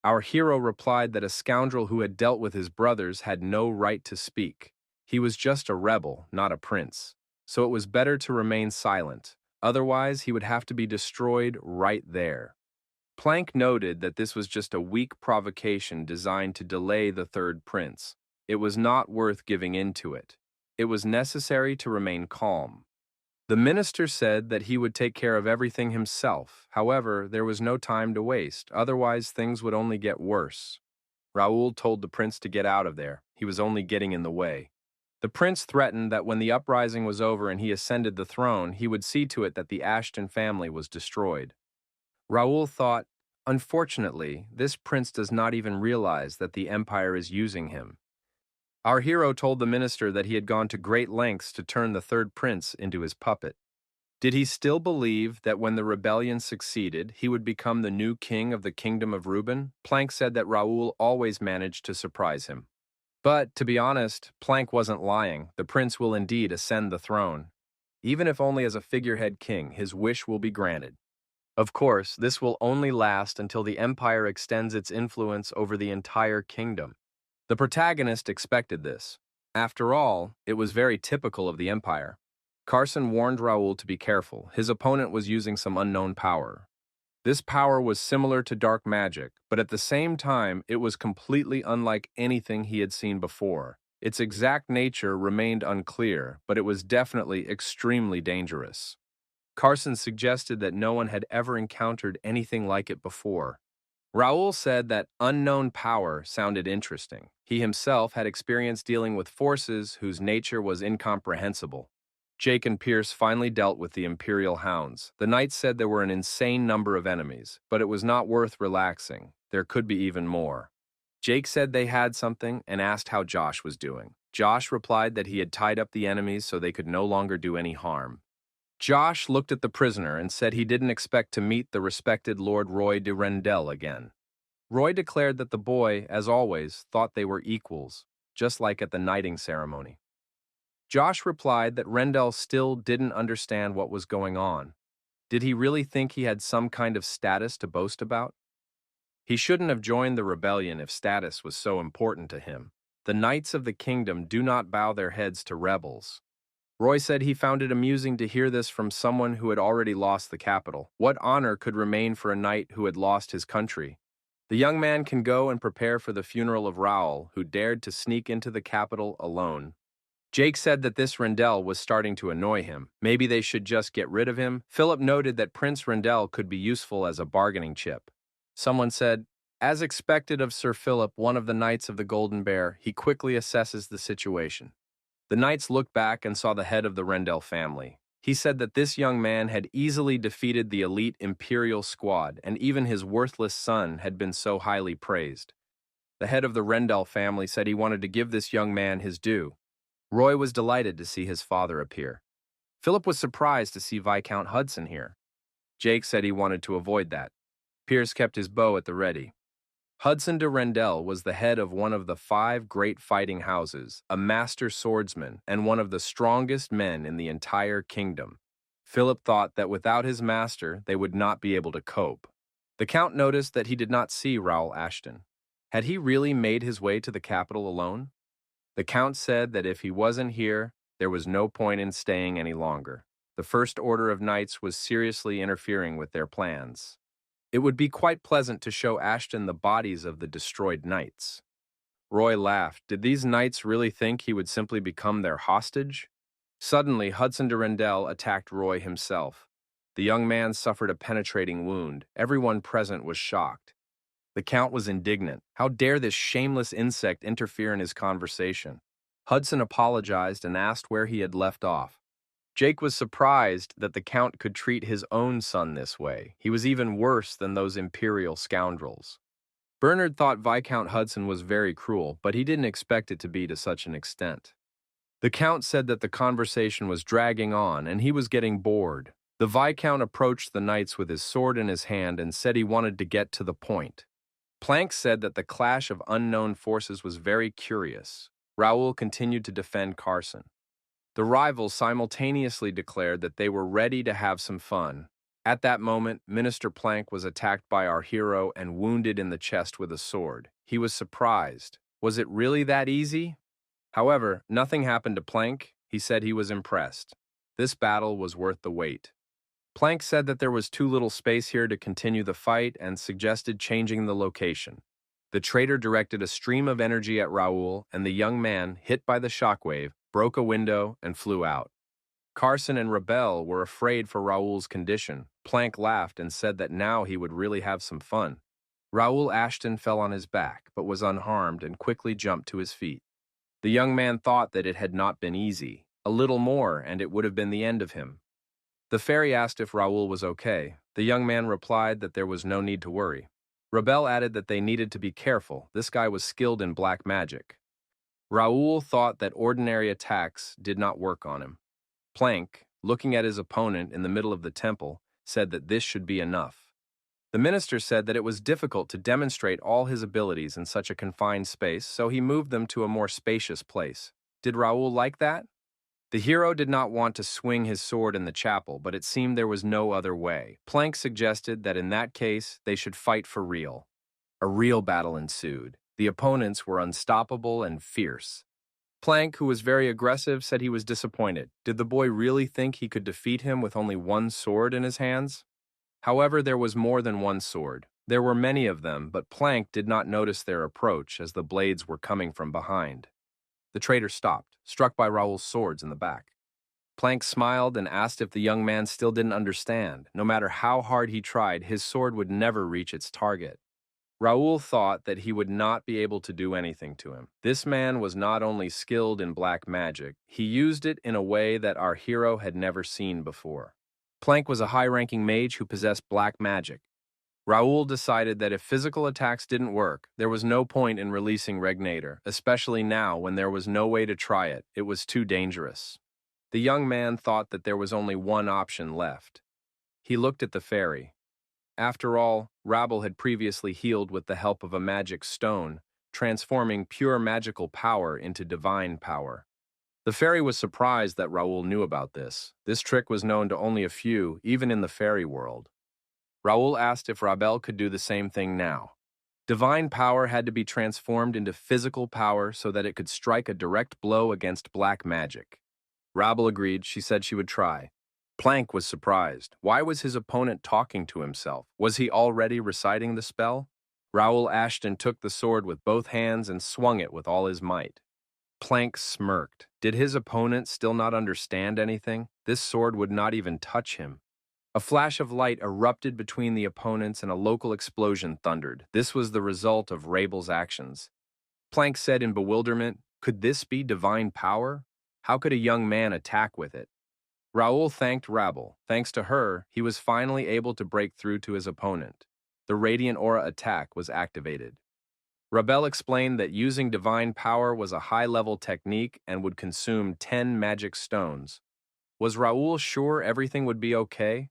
Our hero replied that a scoundrel who had dealt with his brothers had no right to speak. He was just a rebel, not a prince. So it was better to remain silent. Otherwise, he would have to be destroyed right there. Plank noted that this was just a weak provocation designed to delay the third prince. It was not worth giving in to it. It was necessary to remain calm. The minister said that he would take care of everything himself. However, there was no time to waste, otherwise things would only get worse. Raoul told the prince to get out of there. He was only getting in the way. The prince threatened that when the uprising was over and he ascended the throne, he would see to it that the Ashton family was destroyed. Raoul thought, unfortunately, this prince does not even realize that the empire is using him. Our hero told the minister that he had gone to great lengths to turn the third prince into his puppet. Did he still believe that when the rebellion succeeded, he would become the new king of the kingdom of Reuben? Plank said that Raoul always managed to surprise him. But, to be honest, Plank wasn't lying. The prince will indeed ascend the throne. Even if only as a figurehead king, his wish will be granted. Of course, this will only last until the Empire extends its influence over the entire kingdom. The protagonist expected this. After all, it was very typical of the Empire. Carson warned Raoul to be careful. His opponent was using some unknown power. This power was similar to dark magic, but at the same time, it was completely unlike anything he had seen before. Its exact nature remained unclear, but it was definitely extremely dangerous. Carson suggested that no one had ever encountered anything like it before. Raoul said that unknown power sounded interesting. He himself had experience dealing with forces whose nature was incomprehensible. Jake and Pierce finally dealt with the Imperial Hounds. The knights said there were an insane number of enemies, but it was not worth relaxing. There could be even more. Jake said they had something and asked how Josh was doing. Josh replied that he had tied up the enemies so they could no longer do any harm. Josh looked at the prisoner and said he didn't expect to meet the respected Lord Roy de Rendell again. Roy declared that the boy, as always, thought they were equals, just like at the knighting ceremony. Josh replied that Rendell still didn't understand what was going on. Did he really think he had some kind of status to boast about? He shouldn't have joined the rebellion if status was so important to him. The knights of the kingdom do not bow their heads to rebels. Roy said he found it amusing to hear this from someone who had already lost the capital. What honor could remain for a knight who had lost his country? The young man can go and prepare for the funeral of Raoul, who dared to sneak into the capital alone. Jake said that this Rendell was starting to annoy him. Maybe they should just get rid of him. Philip noted that Prince Rendell could be useful as a bargaining chip. Someone said, as expected of Sir Philip, one of the Knights of the Golden Bear, he quickly assesses the situation. The knights looked back and saw the head of the Rendell family. He said that this young man had easily defeated the elite Imperial squad, and even his worthless son had been so highly praised. The head of the Rendell family said he wanted to give this young man his due. Roy was delighted to see his father appear. Philip was surprised to see Viscount Hudson here. Jake said he wanted to avoid that. Pierce kept his bow at the ready. Hudson de Rendell was the head of one of the 5 great fighting houses, a master swordsman, and one of the strongest men in the entire kingdom. Philip thought that without his master, they would not be able to cope. The Count noticed that he did not see Raoul Ashton. Had he really made his way to the capital alone? The Count said that if he wasn't here, there was no point in staying any longer. The First Order of Knights was seriously interfering with their plans. It would be quite pleasant to show Ashton the bodies of the destroyed knights. Roy laughed. Did these knights really think he would simply become their hostage? Suddenly, Hudson de Rendell attacked Roy himself. The young man suffered a penetrating wound. Everyone present was shocked. The Count was indignant. How dare this shameless insect interfere in his conversation? Hudson apologized and asked where he had left off. Jake was surprised that the Count could treat his own son this way. He was even worse than those imperial scoundrels. Bernard thought Viscount Hudson was very cruel, but he didn't expect it to be to such an extent. The Count said that the conversation was dragging on and he was getting bored. The Viscount approached the knights with his sword in his hand and said he wanted to get to the point. Plank said that the clash of unknown forces was very curious. Raoul continued to defend Carson. The rivals simultaneously declared that they were ready to have some fun. At that moment, Minister Plank was attacked by our hero and wounded in the chest with a sword. He was surprised. Was it really that easy? However, nothing happened to Plank. He said he was impressed. This battle was worth the wait. Plank said that there was too little space here to continue the fight and suggested changing the location. The traitor directed a stream of energy at Raoul, and the young man, hit by the shockwave, broke a window and flew out. Carson and Rebel were afraid for Raoul's condition. Plank laughed and said that now he would really have some fun. Raoul Ashton fell on his back, but was unharmed and quickly jumped to his feet. The young man thought that it had not been easy. A little more, and it would have been the end of him. The fairy asked if Raoul was okay. The young man replied that there was no need to worry. Rebel added that they needed to be careful. This guy was skilled in black magic. Raoul thought that ordinary attacks did not work on him. Plank, looking at his opponent in the middle of the temple, said that this should be enough. The minister said that it was difficult to demonstrate all his abilities in such a confined space, so he moved them to a more spacious place. Did Raoul like that? The hero did not want to swing his sword in the chapel, but it seemed there was no other way. Plank suggested that in that case, they should fight for real. A real battle ensued. The opponents were unstoppable and fierce. Plank, who was very aggressive, said he was disappointed. Did the boy really think he could defeat him with only one sword in his hands? However, there was more than one sword. There were many of them, but Plank did not notice their approach as the blades were coming from behind. The traitor stopped, struck by Raoul's swords in the back. Plank smiled and asked if the young man still didn't understand. No matter how hard he tried, his sword would never reach its target. Raoul thought that he would not be able to do anything to him. This man was not only skilled in black magic, he used it in a way that our hero had never seen before. Plank was a high-ranking mage who possessed black magic. Raoul decided that if physical attacks didn't work, there was no point in releasing Regnator, especially now when there was no way to try it. It was too dangerous. The young man thought that there was only one option left. He looked at the fairy. After all, Raoul had previously healed with the help of a magic stone, transforming pure magical power into divine power. The fairy was surprised that Raoul knew about this. This trick was known to only a few, even in the fairy world. Raoul asked if Raoul could do the same thing now. Divine power had to be transformed into physical power so that it could strike a direct blow against black magic. Raoul agreed. She said she would try. Plank was surprised. Why was his opponent talking to himself? Was he already reciting the spell? Raoul Ashton took the sword with both hands and swung it with all his might. Plank smirked. Did his opponent still not understand anything? This sword would not even touch him. A flash of light erupted between the opponents and a local explosion thundered. This was the result of Raoul's actions. Plank said in bewilderment, "Could this be divine power? How could a young man attack with it?" Raoul thanked Raoul. Thanks to her, he was finally able to break through to his opponent. The Radiant Aura attack was activated. Raoul explained that using divine power was a high-level technique and would consume 10 magic stones. Was Raoul sure everything would be okay?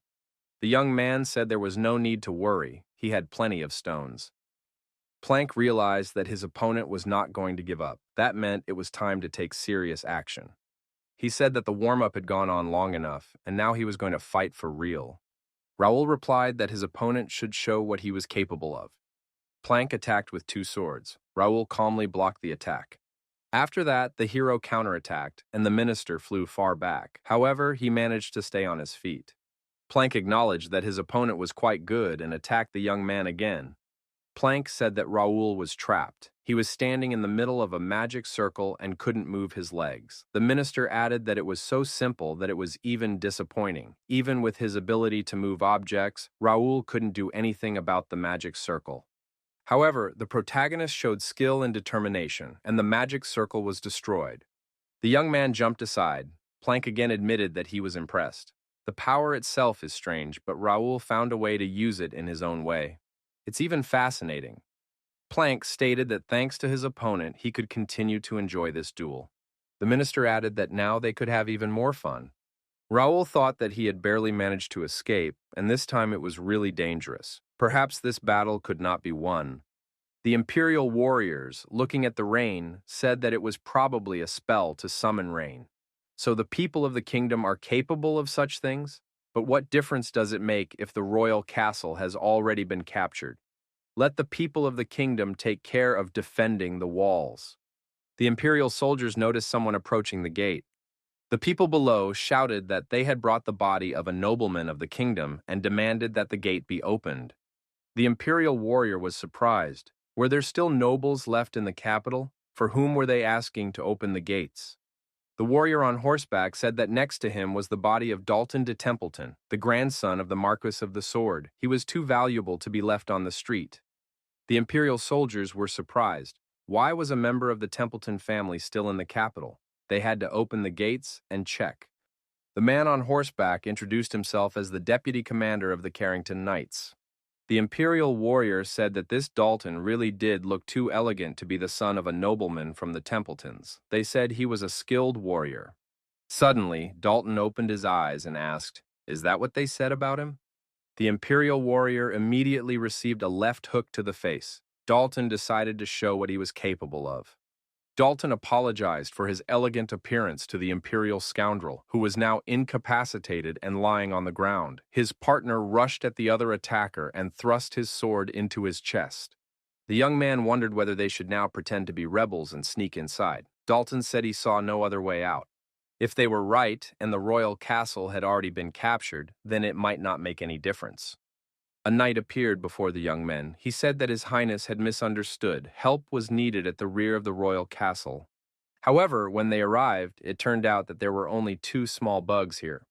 The young man said there was no need to worry. He had plenty of stones. Plank realized that his opponent was not going to give up. That meant it was time to take serious action. He said that the warm-up had gone on long enough, and now he was going to fight for real. Raoul replied that his opponent should show what he was capable of. Plank attacked with 2 swords. Raoul calmly blocked the attack. After that, the hero counterattacked, and the minister flew far back. However, he managed to stay on his feet. Plank acknowledged that his opponent was quite good and attacked the young man again. Plank said that Raoul was trapped. He was standing in the middle of a magic circle and couldn't move his legs. The minister added that it was so simple that it was even disappointing. Even with his ability to move objects, Raoul couldn't do anything about the magic circle. However, the protagonist showed skill and determination, and the magic circle was destroyed. The young man jumped aside. Plank again admitted that he was impressed. The power itself is strange, but Raoul found a way to use it in his own way. It's even fascinating. Plank stated that thanks to his opponent, he could continue to enjoy this duel. The minister added that now they could have even more fun. Raoul thought that he had barely managed to escape, and this time it was really dangerous. Perhaps this battle could not be won. The Imperial warriors, looking at the rain, said that it was probably a spell to summon rain. So the people of the kingdom are capable of such things? But what difference does it make if the royal castle has already been captured? Let the people of the kingdom take care of defending the walls. The Imperial soldiers noticed someone approaching the gate. The people below shouted that they had brought the body of a nobleman of the kingdom and demanded that the gate be opened. The Imperial warrior was surprised. Were there still nobles left in the capital? For whom were they asking to open the gates? The warrior on horseback said that next to him was the body of Dalton de Templeton, the grandson of the Marquis of the Sword. He was too valuable to be left on the street. The Imperial soldiers were surprised. Why was a member of the Templeton family still in the capital? They had to open the gates and check. The man on horseback introduced himself as the deputy commander of the Carrington Knights. The Imperial warrior said that this Dalton really did look too elegant to be the son of a nobleman from the Templetons. They said he was a skilled warrior. Suddenly, Dalton opened his eyes and asked, "Is that what they said about him?" The Imperial warrior immediately received a left hook to the face. Dalton decided to show what he was capable of. Dalton apologized for his elegant appearance to the imperial scoundrel, who was now incapacitated and lying on the ground. His partner rushed at the other attacker and thrust his sword into his chest. The young man wondered whether they should now pretend to be rebels and sneak inside. Dalton said he saw no other way out. If they were right and the royal castle had already been captured, then it might not make any difference. A knight appeared before the young men. He said that His Highness had misunderstood. Help was needed at the rear of the royal castle. However, when they arrived, it turned out that there were only 2 small bugs here.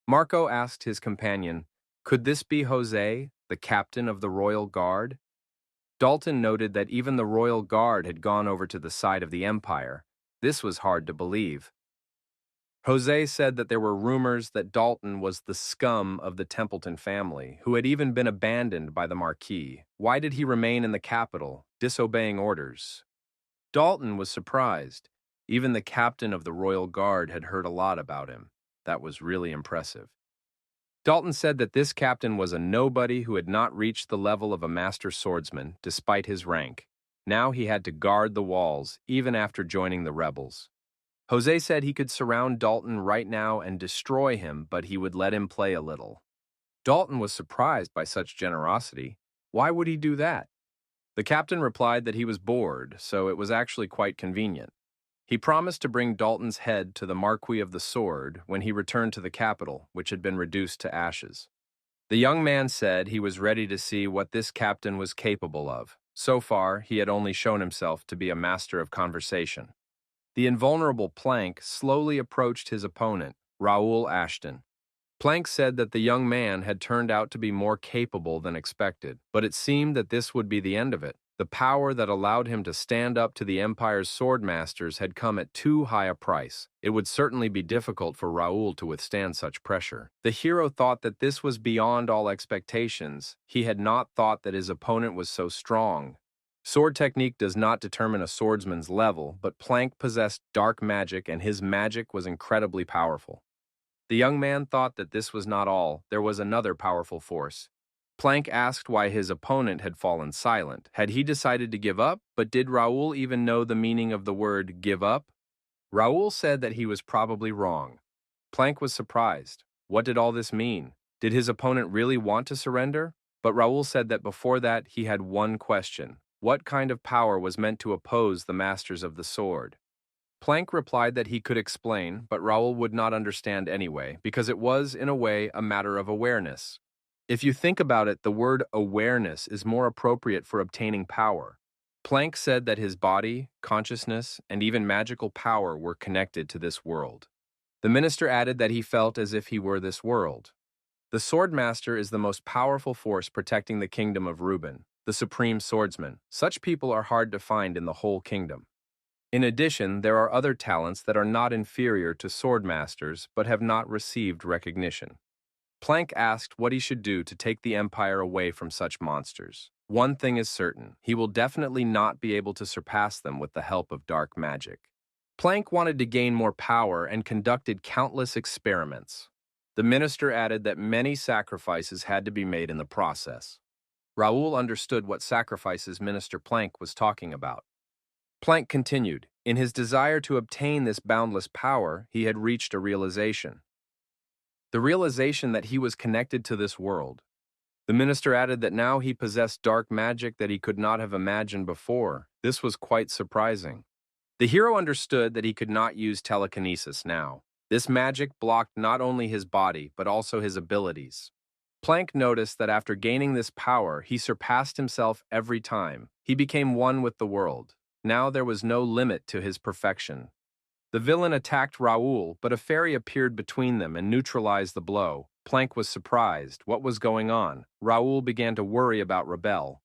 Marco asked his companion, "Could this be Jose, the captain of the royal guard?" Dalton noted that even the royal guard had gone over to the side of the empire. This was hard to believe. Jose said that there were rumors that Dalton was the scum of the Templeton family, who had even been abandoned by the Marquis. Why did he remain in the capital, disobeying orders? Dalton was surprised. Even the captain of the Royal Guard had heard a lot about him. That was really impressive. Dalton said that this captain was a nobody who had not reached the level of a master swordsman, despite his rank. Now he had to guard the walls, even after joining the rebels. Jose said he could surround Dalton right now and destroy him, but he would let him play a little. Dalton was surprised by such generosity. Why would he do that? The captain replied that he was bored, so it was actually quite convenient. He promised to bring Dalton's head to the Marquis of the Sword when he returned to the capital, which had been reduced to ashes. The young man said he was ready to see what this captain was capable of. So far, he had only shown himself to be a master of conversation. The invulnerable Plank slowly approached his opponent, Raoul Ashton. Plank said that the young man had turned out to be more capable than expected, but it seemed that this would be the end of it. The power that allowed him to stand up to the Empire's swordmasters had come at too high a price. It would certainly be difficult for Raoul to withstand such pressure. The hero thought that this was beyond all expectations. He had not thought that his opponent was so strong. Sword technique does not determine a swordsman's level, but Plank possessed dark magic and his magic was incredibly powerful. The young man thought that this was not all. There was another powerful force. Plank asked why his opponent had fallen silent. Had he decided to give up? But did Raoul even know the meaning of the word give up? Raoul said that he was probably wrong. Plank was surprised. What did all this mean? Did his opponent really want to surrender? But Raoul said that before that he had one question. What kind of power was meant to oppose the masters of the sword? Plank replied that he could explain, but Raoul would not understand anyway, because it was, in a way, a matter of awareness. If you think about it, the word awareness is more appropriate for obtaining power. Plank said that his body, consciousness, and even magical power were connected to this world. The minister added that he felt as if he were this world. The swordmaster is the most powerful force protecting the kingdom of Reuben, the supreme swordsman. Such people are hard to find in the whole kingdom. In addition, there are other talents that are not inferior to swordmasters but have not received recognition. Plank asked what he should do to take the empire away from such monsters. One thing is certain, he will definitely not be able to surpass them with the help of dark magic. Plank wanted to gain more power and conducted countless experiments. The minister added that many sacrifices had to be made in the process. Raoul understood what sacrifices Minister Plank was talking about. Plank continued, in his desire to obtain this boundless power, he had reached a realization. The realization that he was connected to this world. The minister added that now he possessed dark magic that he could not have imagined before. This was quite surprising. The hero understood that he could not use telekinesis now. This magic blocked not only his body, but also his abilities. Plank noticed that after gaining this power, he surpassed himself every time. He became one with the world. Now there was no limit to his perfection. The villain attacked Raoul, but a fairy appeared between them and neutralized the blow. Plank was surprised. What was going on? Raoul began to worry about Rebelle.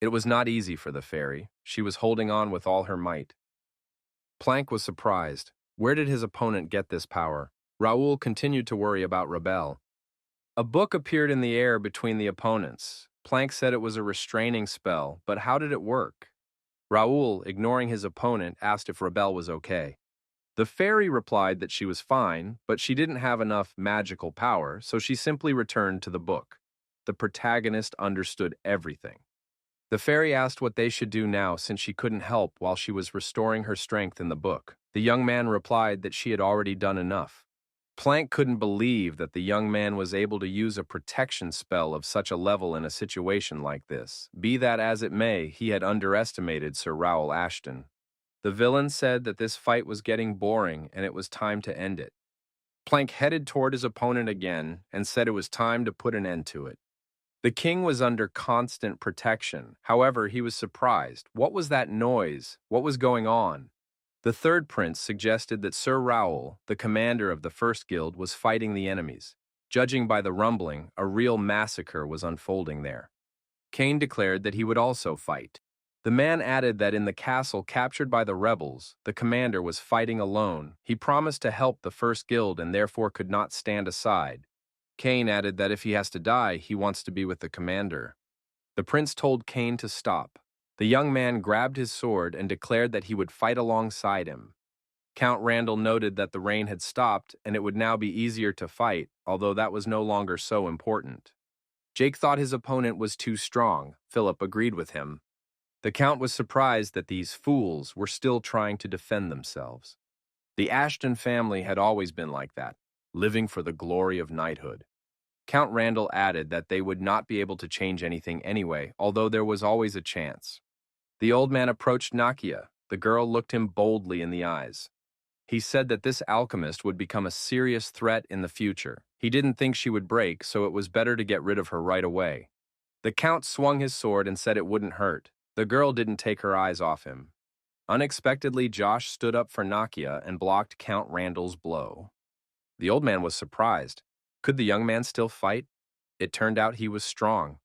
It was not easy for the fairy. She was holding on with all her might. Plank was surprised. Where did his opponent get this power? Raoul continued to worry about Rebelle. A book appeared in the air between the opponents. Plank said it was a restraining spell, but how did it work? Raoul, ignoring his opponent, asked if Rebelle was okay. The fairy replied that she was fine, but she didn't have enough magical power, so she simply returned to the book. The protagonist understood everything. The fairy asked what they should do now since she couldn't help while she was restoring her strength in the book. The young man replied that she had already done enough. Plank couldn't believe that the young man was able to use a protection spell of such a level in a situation like this. Be that as it may, he had underestimated Sir Raoul Ashton. The villain said that this fight was getting boring and it was time to end it. Plank headed toward his opponent again and said it was time to put an end to it. The king was under constant protection. However, he was surprised. What was that noise? What was going on? The third prince suggested that Sir Raoul, the commander of the first guild, was fighting the enemies. Judging by the rumbling, a real massacre was unfolding there. Kane declared that he would also fight. The man added that in the castle captured by the rebels, the commander was fighting alone. He promised to help the first guild and therefore could not stand aside. Kane added that if he has to die, he wants to be with the commander. The prince told Kane to stop. The young man grabbed his sword and declared that he would fight alongside him. Count Randall noted that the rain had stopped and it would now be easier to fight, although that was no longer so important. Jake thought his opponent was too strong. Philip agreed with him. The Count was surprised that these fools were still trying to defend themselves. The Ashton family had always been like that, living for the glory of knighthood. Count Randall added that they would not be able to change anything anyway, although there was always a chance. The old man approached Nakia. The girl looked him boldly in the eyes. He said that this alchemist would become a serious threat in the future. He didn't think she would break, so it was better to get rid of her right away. The Count swung his sword and said it wouldn't hurt. The girl didn't take her eyes off him. Unexpectedly, Josh stood up for Nakia and blocked Count Randall's blow. The old man was surprised. Could the young man still fight? It turned out he was strong.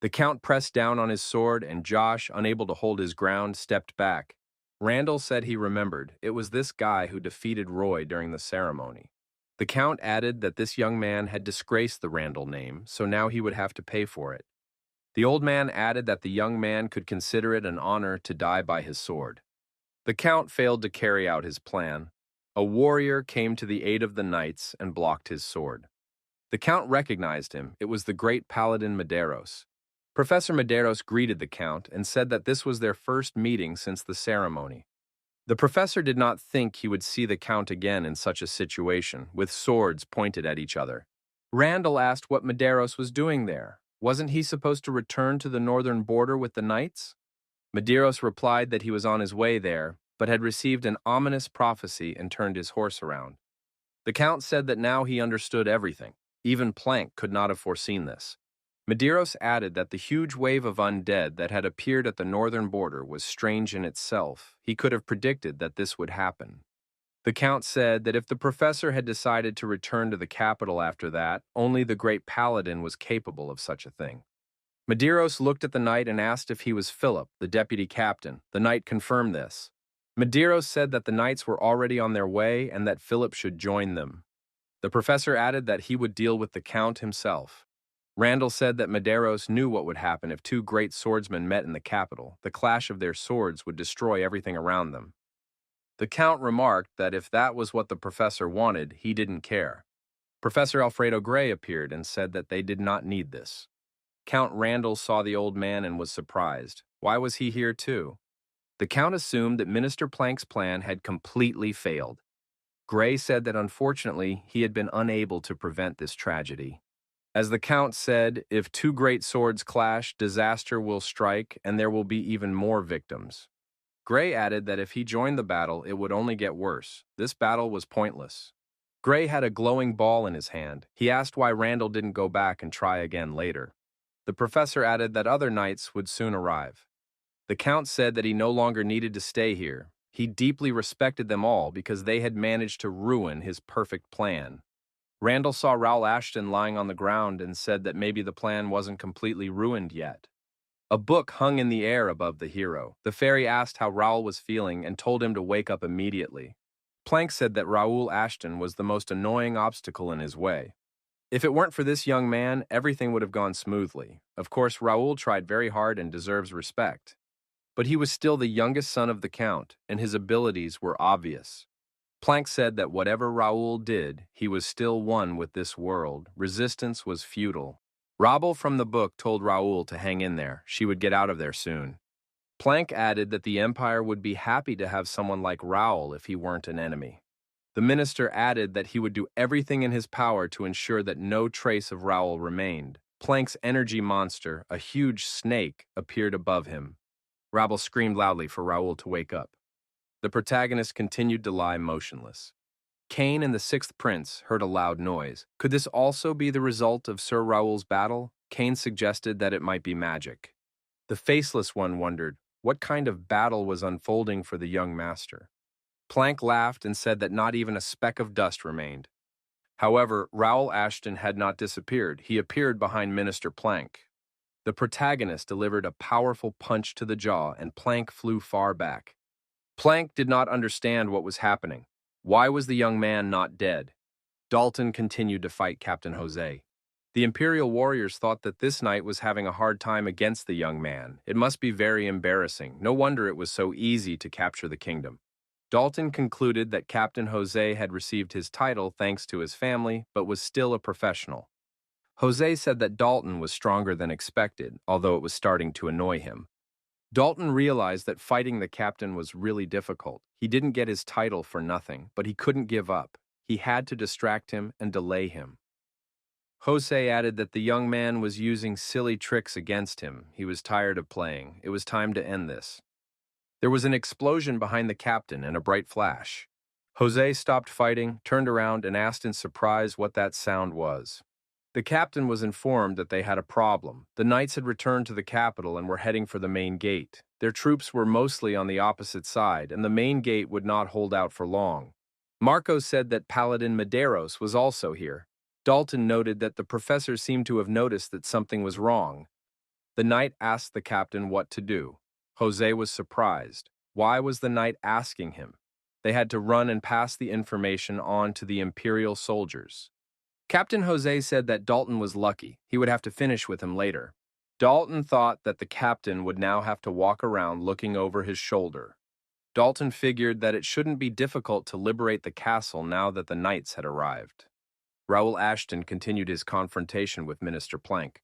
The Count pressed down on his sword, and Josh, unable to hold his ground, stepped back. Randall said he remembered. It was this guy who defeated Roy during the ceremony. The Count added that this young man had disgraced the Randall name, so now he would have to pay for it. The old man added that the young man could consider it an honor to die by his sword. The Count failed to carry out his plan. A warrior came to the aid of the knights and blocked his sword. The Count recognized him. It was the great paladin Medeiros. Professor Medeiros greeted the Count and said that this was their first meeting since the ceremony. The professor did not think he would see the Count again in such a situation, with swords pointed at each other. Randall asked what Medeiros was doing there. Wasn't he supposed to return to the northern border with the knights? Medeiros replied that he was on his way there, but had received an ominous prophecy and turned his horse around. The Count said that now he understood everything. Even Plank could not have foreseen this. Medeiros added that the huge wave of undead that had appeared at the northern border was strange in itself. He could have predicted that this would happen. The Count said that if the professor had decided to return to the capital after that, only the great paladin was capable of such a thing. Medeiros looked at the knight and asked if he was Philip, the deputy captain. The knight confirmed this. Medeiros said that the knights were already on their way and that Philip should join them. The professor added that he would deal with the Count himself. Randall said that Medeiros knew what would happen if two great swordsmen met in the capital. The clash of their swords would destroy everything around them. The Count remarked that if that was what the professor wanted, he didn't care. Professor Alfredo Gray appeared and said that they did not need this. Count Randall saw the old man and was surprised. Why was he here too? The Count assumed that Minister Plank's plan had completely failed. Gray said that unfortunately he had been unable to prevent this tragedy. As the Count said, if two great swords clash, disaster will strike and there will be even more victims. Gray added that if he joined the battle, it would only get worse. This battle was pointless. Gray had a glowing ball in his hand. He asked why Randall didn't go back and try again later. The professor added that other knights would soon arrive. The Count said that he no longer needed to stay here. He deeply respected them all because they had managed to ruin his perfect plan. Randall saw Raoul Ashton lying on the ground and said that maybe the plan wasn't completely ruined yet. A book hung in the air above the hero. The fairy asked how Raoul was feeling and told him to wake up immediately. Plank said that Raoul Ashton was the most annoying obstacle in his way. If it weren't for this young man, everything would have gone smoothly. Of course, Raoul tried very hard and deserves respect. But he was still the youngest son of the Count, and his abilities were obvious. Plank said that whatever Raoul did, he was still one with this world. Resistance was futile. Rabel from the book told Raoul to hang in there. She would get out of there soon. Planck added that the Empire would be happy to have someone like Raoul if he weren't an enemy. The minister added that he would do everything in his power to ensure that no trace of Raoul remained. Planck's energy monster, a huge snake, appeared above him. Rabel screamed loudly for Raoul to wake up. The protagonist continued to lie motionless. Cain and the Sixth Prince heard a loud noise. Could this also be the result of Sir Raoul's battle? Cain suggested that it might be magic. The Faceless One wondered what kind of battle was unfolding for the young master. Planck laughed and said that not even a speck of dust remained. However, Raoul Ashton had not disappeared. He appeared behind Minister Planck. The protagonist delivered a powerful punch to the jaw, and Planck flew far back. Planck did not understand what was happening. Why was the young man not dead? Dalton continued to fight Captain Jose. The Imperial warriors thought that this knight was having a hard time against the young man. It must be very embarrassing. No wonder it was so easy to capture the kingdom. Dalton concluded that Captain Jose had received his title thanks to his family, but was still a professional. Jose said that Dalton was stronger than expected, although it was starting to annoy him. Dalton realized that fighting the captain was really difficult. He didn't get his title for nothing, but he couldn't give up. He had to distract him and delay him. Jose added that the young man was using silly tricks against him. He was tired of playing. It was time to end this. There was an explosion behind the captain and a bright flash. Jose stopped fighting, turned around, and asked in surprise what that sound was. The captain was informed that they had a problem. The knights had returned to the capital and were heading for the main gate. Their troops were mostly on the opposite side, and the main gate would not hold out for long. Marco said that Paladin Medeiros was also here. Dalton noted that the professor seemed to have noticed that something was wrong. The knight asked the captain what to do. Jose was surprised. Why was the knight asking him? They had to run and pass the information on to the Imperial soldiers. Captain Jose said that Dalton was lucky. He would have to finish with him later. Dalton thought that the captain would now have to walk around looking over his shoulder. Dalton figured that it shouldn't be difficult to liberate the castle now that the knights had arrived. Raoul Ashton continued his confrontation with Minister Planck.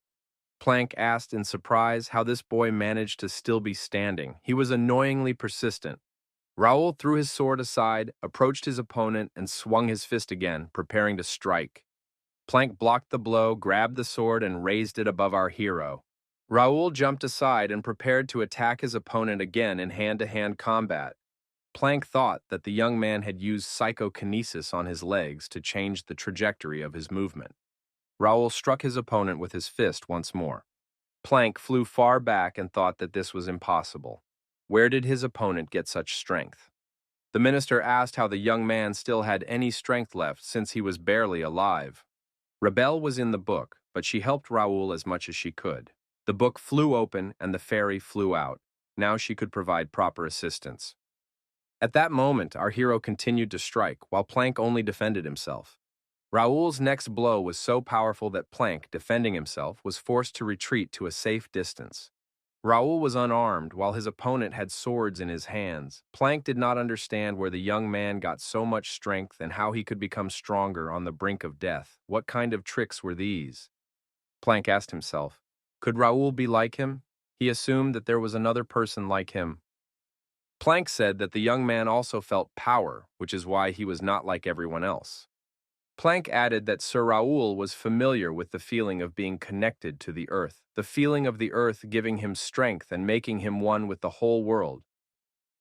Planck asked in surprise how this boy managed to still be standing. He was annoyingly persistent. Raoul threw his sword aside, approached his opponent, and swung his fist again, preparing to strike. Planck blocked the blow, grabbed the sword, and raised it above our hero. Raoul jumped aside and prepared to attack his opponent again in hand-to-hand combat. Planck thought that the young man had used psychokinesis on his legs to change the trajectory of his movement. Raoul struck his opponent with his fist once more. Planck flew far back and thought that this was impossible. Where did his opponent get such strength? The minister asked how the young man still had any strength left since he was barely alive. Rebelle was in the book, but she helped Raoul as much as she could. The book flew open and the fairy flew out. Now she could provide proper assistance. At that moment, our hero continued to strike, while Planck only defended himself. Raoul's next blow was so powerful that Planck, defending himself, was forced to retreat to a safe distance. Raoul was unarmed, while his opponent had swords in his hands. Planck did not understand where the young man got so much strength and how he could become stronger on the brink of death. What kind of tricks were these? Planck asked himself, could Raoul be like him? He assumed that there was another person like him. Planck said that the young man also felt power, which is why he was not like everyone else. Planck added that Sir Raoul was familiar with the feeling of being connected to the earth, the feeling of the earth giving him strength and making him one with the whole world.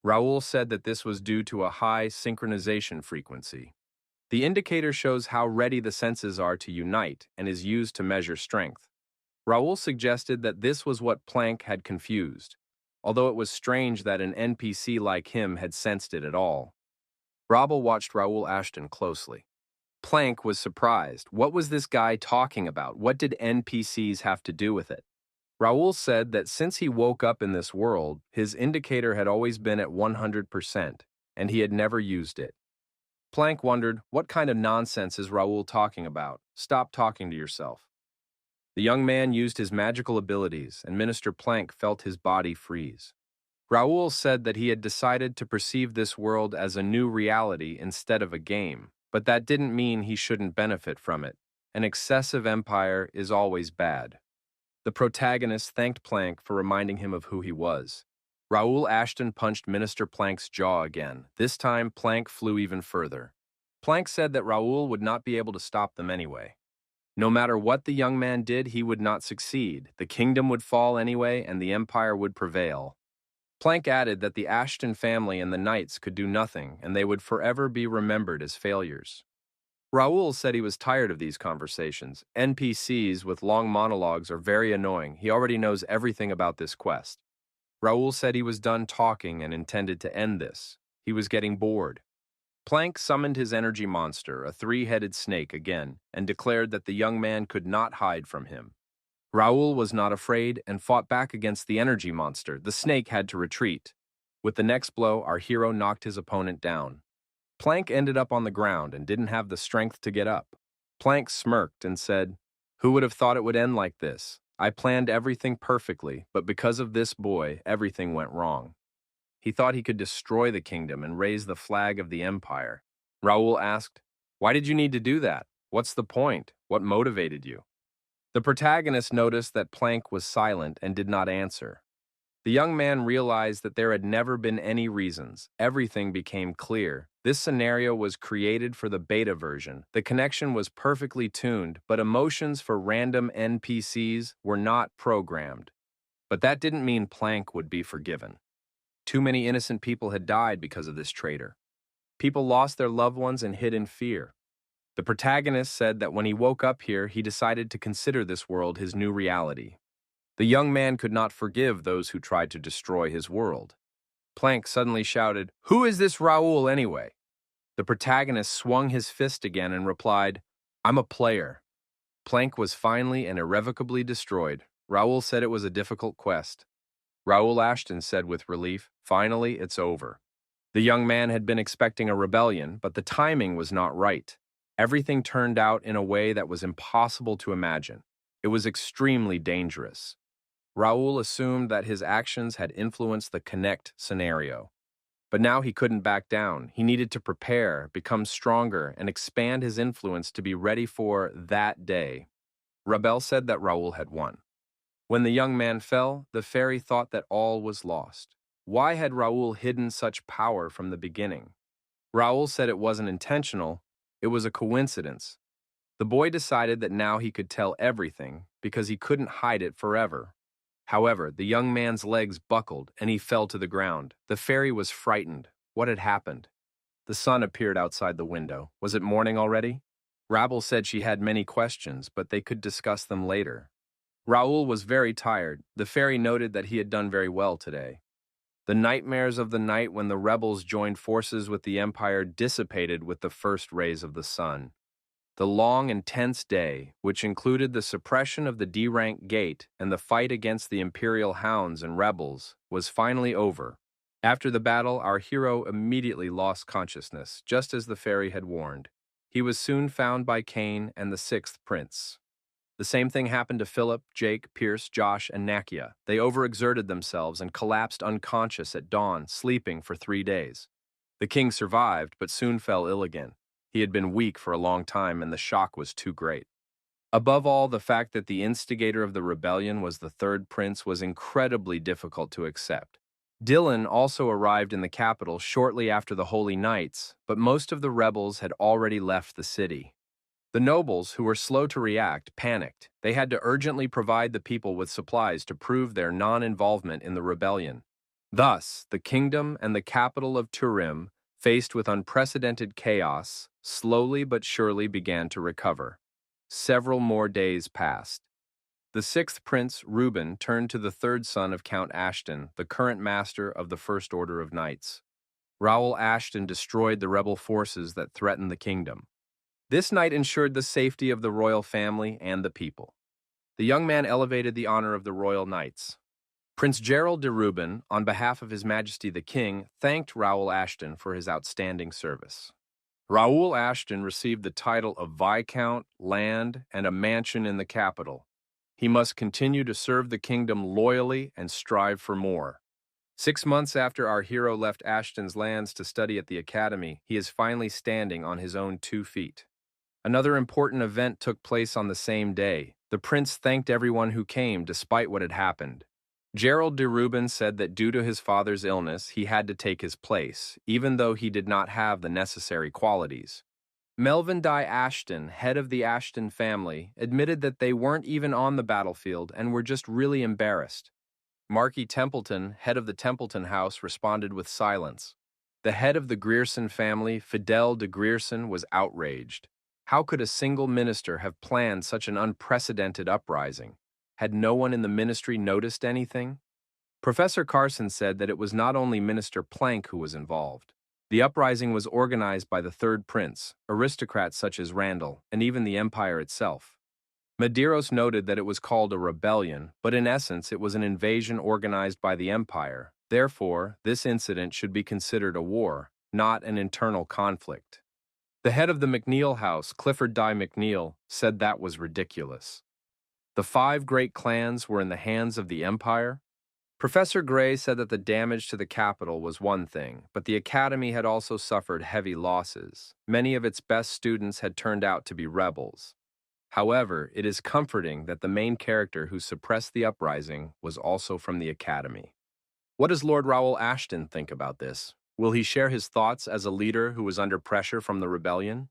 Raoul said that this was due to a high synchronization frequency. The indicator shows how ready the senses are to unite and is used to measure strength. Raoul suggested that this was what Planck had confused, although it was strange that an NPC like him had sensed it at all. Raoul watched Raoul Ashton closely. Planck was surprised. What was this guy talking about? What did NPCs have to do with it? Raoul said that since he woke up in this world, his indicator had always been at 100%, and he had never used it. Planck wondered, what kind of nonsense is Raoul talking about? Stop talking to yourself. The young man used his magical abilities, and Minister Planck felt his body freeze. Raoul said that he had decided to perceive this world as a new reality instead of a game. But that didn't mean he shouldn't benefit from it. An excessive empire is always bad. The protagonist thanked Plank for reminding him of who he was. Raoul Ashton punched Minister Plank's jaw again. This time, Plank flew even further. Plank said that Raoul would not be able to stop them anyway. No matter what the young man did, he would not succeed. The kingdom would fall anyway, and the empire would prevail. Plank added that the Ashton family and the knights could do nothing, and they would forever be remembered as failures. Raoul said he was tired of these conversations. NPCs with long monologues are very annoying. He already knows everything about this quest. Raoul said he was done talking and intended to end this. He was getting bored. Plank summoned his energy monster, a three-headed snake, again, and declared that the young man could not hide from him. Raoul was not afraid and fought back against the energy monster. The snake had to retreat. With the next blow, our hero knocked his opponent down. Plank ended up on the ground and didn't have the strength to get up. Plank smirked and said, "Who would have thought it would end like this? I planned everything perfectly, but because of this boy, everything went wrong." He thought he could destroy the kingdom and raise the flag of the empire. Raoul asked, "Why did you need to do that? What's the point? What motivated you?" The protagonist noticed that Plank was silent and did not answer. The young man realized that there had never been any reasons. Everything became clear. This scenario was created for the beta version. The connection was perfectly tuned, but emotions for random NPCs were not programmed. But that didn't mean Plank would be forgiven. Too many innocent people had died because of this traitor. People lost their loved ones and hid in fear. The protagonist said that when he woke up here, he decided to consider this world his new reality. The young man could not forgive those who tried to destroy his world. Plank suddenly shouted, "Who is this Raoul anyway?" The protagonist swung his fist again and replied, "I'm a player." Plank was finally and irrevocably destroyed. Raoul said it was a difficult quest. Raoul Ashton said with relief, "Finally, it's over." The young man had been expecting a rebellion, but the timing was not right. Everything turned out in a way that was impossible to imagine. It was extremely dangerous. Raoul assumed that his actions had influenced the Connect scenario. But now he couldn't back down. He needed to prepare, become stronger, and expand his influence to be ready for that day. Rebel said that Raoul had won. When the young man fell, the fairy thought that all was lost. Why had Raoul hidden such power from the beginning? Raoul said it wasn't intentional, it was a coincidence. The boy decided that now he could tell everything because he couldn't hide it forever. However, the young man's legs buckled and he fell to the ground. The fairy was frightened. What had happened? The sun appeared outside the window. Was it morning already? Rabel said she had many questions, but they could discuss them later. Raoul was very tired. The fairy noted that he had done very well today. The nightmares of the night when the rebels joined forces with the Empire dissipated with the first rays of the sun. The long, intense day, which included the suppression of the D-rank gate and the fight against the Imperial hounds and rebels, was finally over. After the battle, our hero immediately lost consciousness, just as the fairy had warned. He was soon found by Cain and the sixth prince. The same thing happened to Philip, Jake, Pierce, Josh, and Nakia. They overexerted themselves and collapsed unconscious at dawn, sleeping for 3 days. The king survived, but soon fell ill again. He had been weak for a long time, and the shock was too great. Above all, the fact that the instigator of the rebellion was the third prince was incredibly difficult to accept. Dylan also arrived in the capital shortly after the Holy Knights, but most of the rebels had already left the city. The nobles, who were slow to react, panicked. They had to urgently provide the people with supplies to prove their non-involvement in the rebellion. Thus, the kingdom and the capital of Turim, faced with unprecedented chaos, slowly but surely began to recover. Several more days passed. The sixth prince, Reuben, turned to the third son of Count Ashton, the current master of the First Order of Knights. Raoul Ashton destroyed the rebel forces that threatened the kingdom. This knight ensured the safety of the royal family and the people. The young man elevated the honor of the royal knights. Prince Gerald de Reuben, on behalf of His Majesty the King, thanked Raoul Ashton for his outstanding service. Raoul Ashton received the title of Viscount, land, and a mansion in the capital. He must continue to serve the kingdom loyally and strive for more. 6 months after our hero left Ashton's lands to study at the academy, he is finally standing on his own 2 feet. Another important event took place on the same day. The prince thanked everyone who came despite what had happened. Gerald de Rubin said that due to his father's illness, he had to take his place, even though he did not have the necessary qualities. Melvin Di Ashton, head of the Ashton family, admitted that they weren't even on the battlefield and were just really embarrassed. Marky Templeton, head of the Templeton house, responded with silence. The head of the Grierson family, Fidel de Grierson, was outraged. How could a single minister have planned such an unprecedented uprising? Had no one in the ministry noticed anything? Professor Carson said that it was not only Minister Plank who was involved. The uprising was organized by the Third Prince, aristocrats such as Randall, and even the empire itself. Medeiros noted that it was called a rebellion, but in essence it was an invasion organized by the empire. Therefore, this incident should be considered a war, not an internal conflict. The head of the McNeil house, Clifford Di McNeil, said that was ridiculous. The 5 great clans were in the hands of the empire? Professor Gray said that the damage to the capital was one thing, but the academy had also suffered heavy losses. Many of its best students had turned out to be rebels. However, it is comforting that the main character who suppressed the uprising was also from the academy. What does Lord Raoul Ashton think about this? Will he share his thoughts as a leader who was under pressure from the rebellion?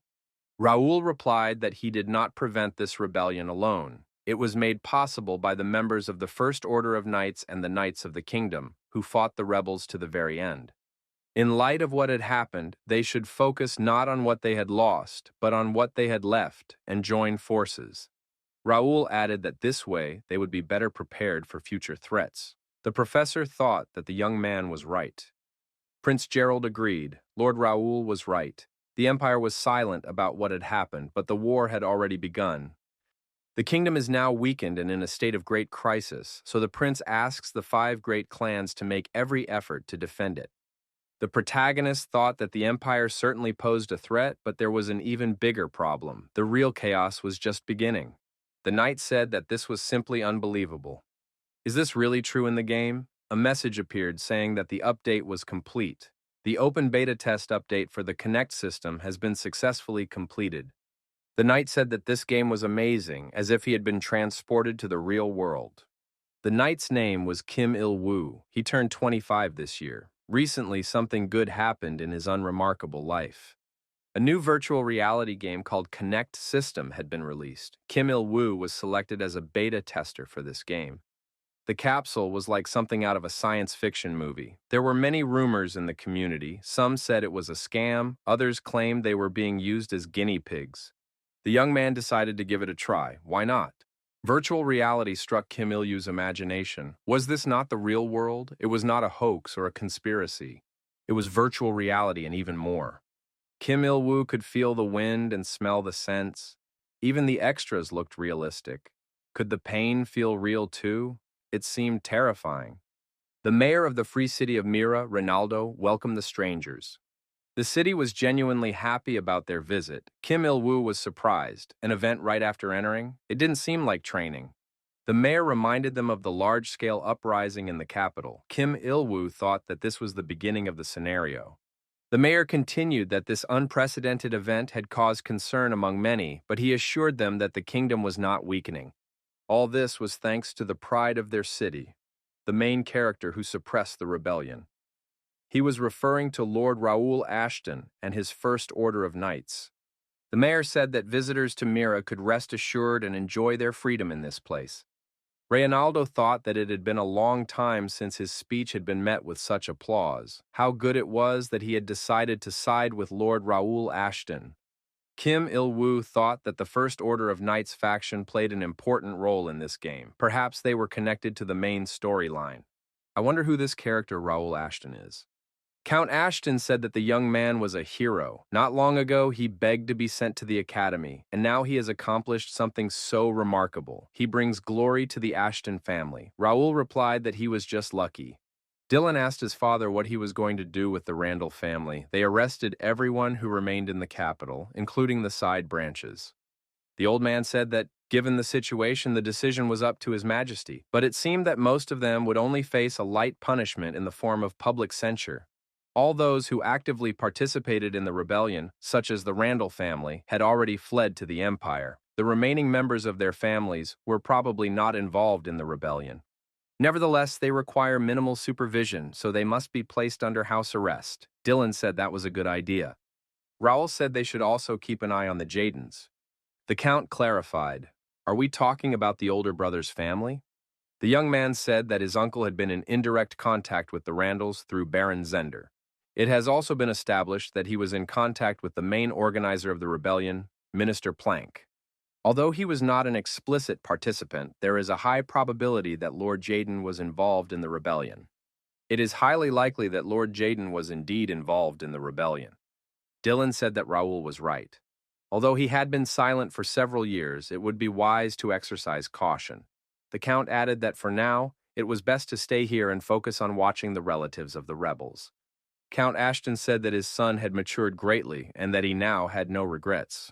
Raoul replied that he did not prevent this rebellion alone. It was made possible by the members of the First Order of Knights and the Knights of the Kingdom, who fought the rebels to the very end. In light of what had happened, they should focus not on what they had lost, but on what they had left, and join forces. Raoul added that this way they would be better prepared for future threats. The professor thought that the young man was right. Prince Gerald agreed. Lord Raoul was right. The empire was silent about what had happened, but the war had already begun. The kingdom is now weakened and in a state of great crisis, so the prince asks the 5 great clans to make every effort to defend it. The protagonist thought that the empire certainly posed a threat, but there was an even bigger problem. The real chaos was just beginning. The knight said that this was simply unbelievable. Is this really true in the game? A message appeared saying that the update was complete. The open beta test update for the Connect system has been successfully completed. The knight said that this game was amazing, as if he had been transported to the real world. The knight's name was Kim Il-woo. He turned 25 this year. Recently, something good happened in his unremarkable life. A new virtual reality game called Connect System had been released. Kim Il-woo was selected as a beta tester for this game. The capsule was like something out of a science fiction movie. There were many rumors in the community. Some said it was a scam, others claimed they were being used as guinea pigs. The young man decided to give it a try. Why not? Virtual reality struck Kim Il-woo's imagination. Was this not the real world? It was not a hoax or a conspiracy. It was virtual reality and even more. Kim Il-woo could feel the wind and smell the scents. Even the extras looked realistic. Could the pain feel real too? It seemed terrifying. The mayor of the free city of Mira, Ronaldo, welcomed the strangers. The city was genuinely happy about their visit. Kim Il-woo was surprised. An event right after entering? It didn't seem like training. The mayor reminded them of the large-scale uprising in the capital. Kim Il-woo thought that this was the beginning of the scenario. The mayor continued that this unprecedented event had caused concern among many, but he assured them that the kingdom was not weakening. All this was thanks to the pride of their city, the main character who suppressed the rebellion. He was referring to Lord Raoul Ashton and his First Order of Knights. The mayor said that visitors to Mira could rest assured and enjoy their freedom in this place. Reynaldo thought that it had been a long time since his speech had been met with such applause. How good it was that he had decided to side with Lord Raoul Ashton. Kim Il-woo thought that the First Order of Knights faction played an important role in this game. Perhaps they were connected to the main storyline. I wonder who this character Raoul Ashton is. Count Ashton said that the young man was a hero. Not long ago, he begged to be sent to the academy, and now he has accomplished something so remarkable. He brings glory to the Ashton family. Raoul replied that he was just lucky. Dylan asked his father what he was going to do with the Randall family. They arrested everyone who remained in the capital, including the side branches. The old man said that, given the situation, the decision was up to His Majesty, but it seemed that most of them would only face a light punishment in the form of public censure. All those who actively participated in the rebellion, such as the Randall family, had already fled to the empire. The remaining members of their families were probably not involved in the rebellion. Nevertheless, they require minimal supervision, so they must be placed under house arrest. Dylan said that was a good idea. Raoul said they should also keep an eye on the Jadens. The Count clarified, "Are we talking about the older brother's family?" The young man said that his uncle had been in indirect contact with the Randalls through Baron Zender. It has also been established that he was in contact with the main organizer of the rebellion, Minister Plank. Although he was not an explicit participant, there is a high probability that Lord Jaden was involved in the rebellion. It is highly likely that Lord Jaden was indeed involved in the rebellion. Dylan said that Raoul was right. Although he had been silent for several years, it would be wise to exercise caution. The Count added that for now, it was best to stay here and focus on watching the relatives of the rebels. Count Ashton said that his son had matured greatly and that he now had no regrets.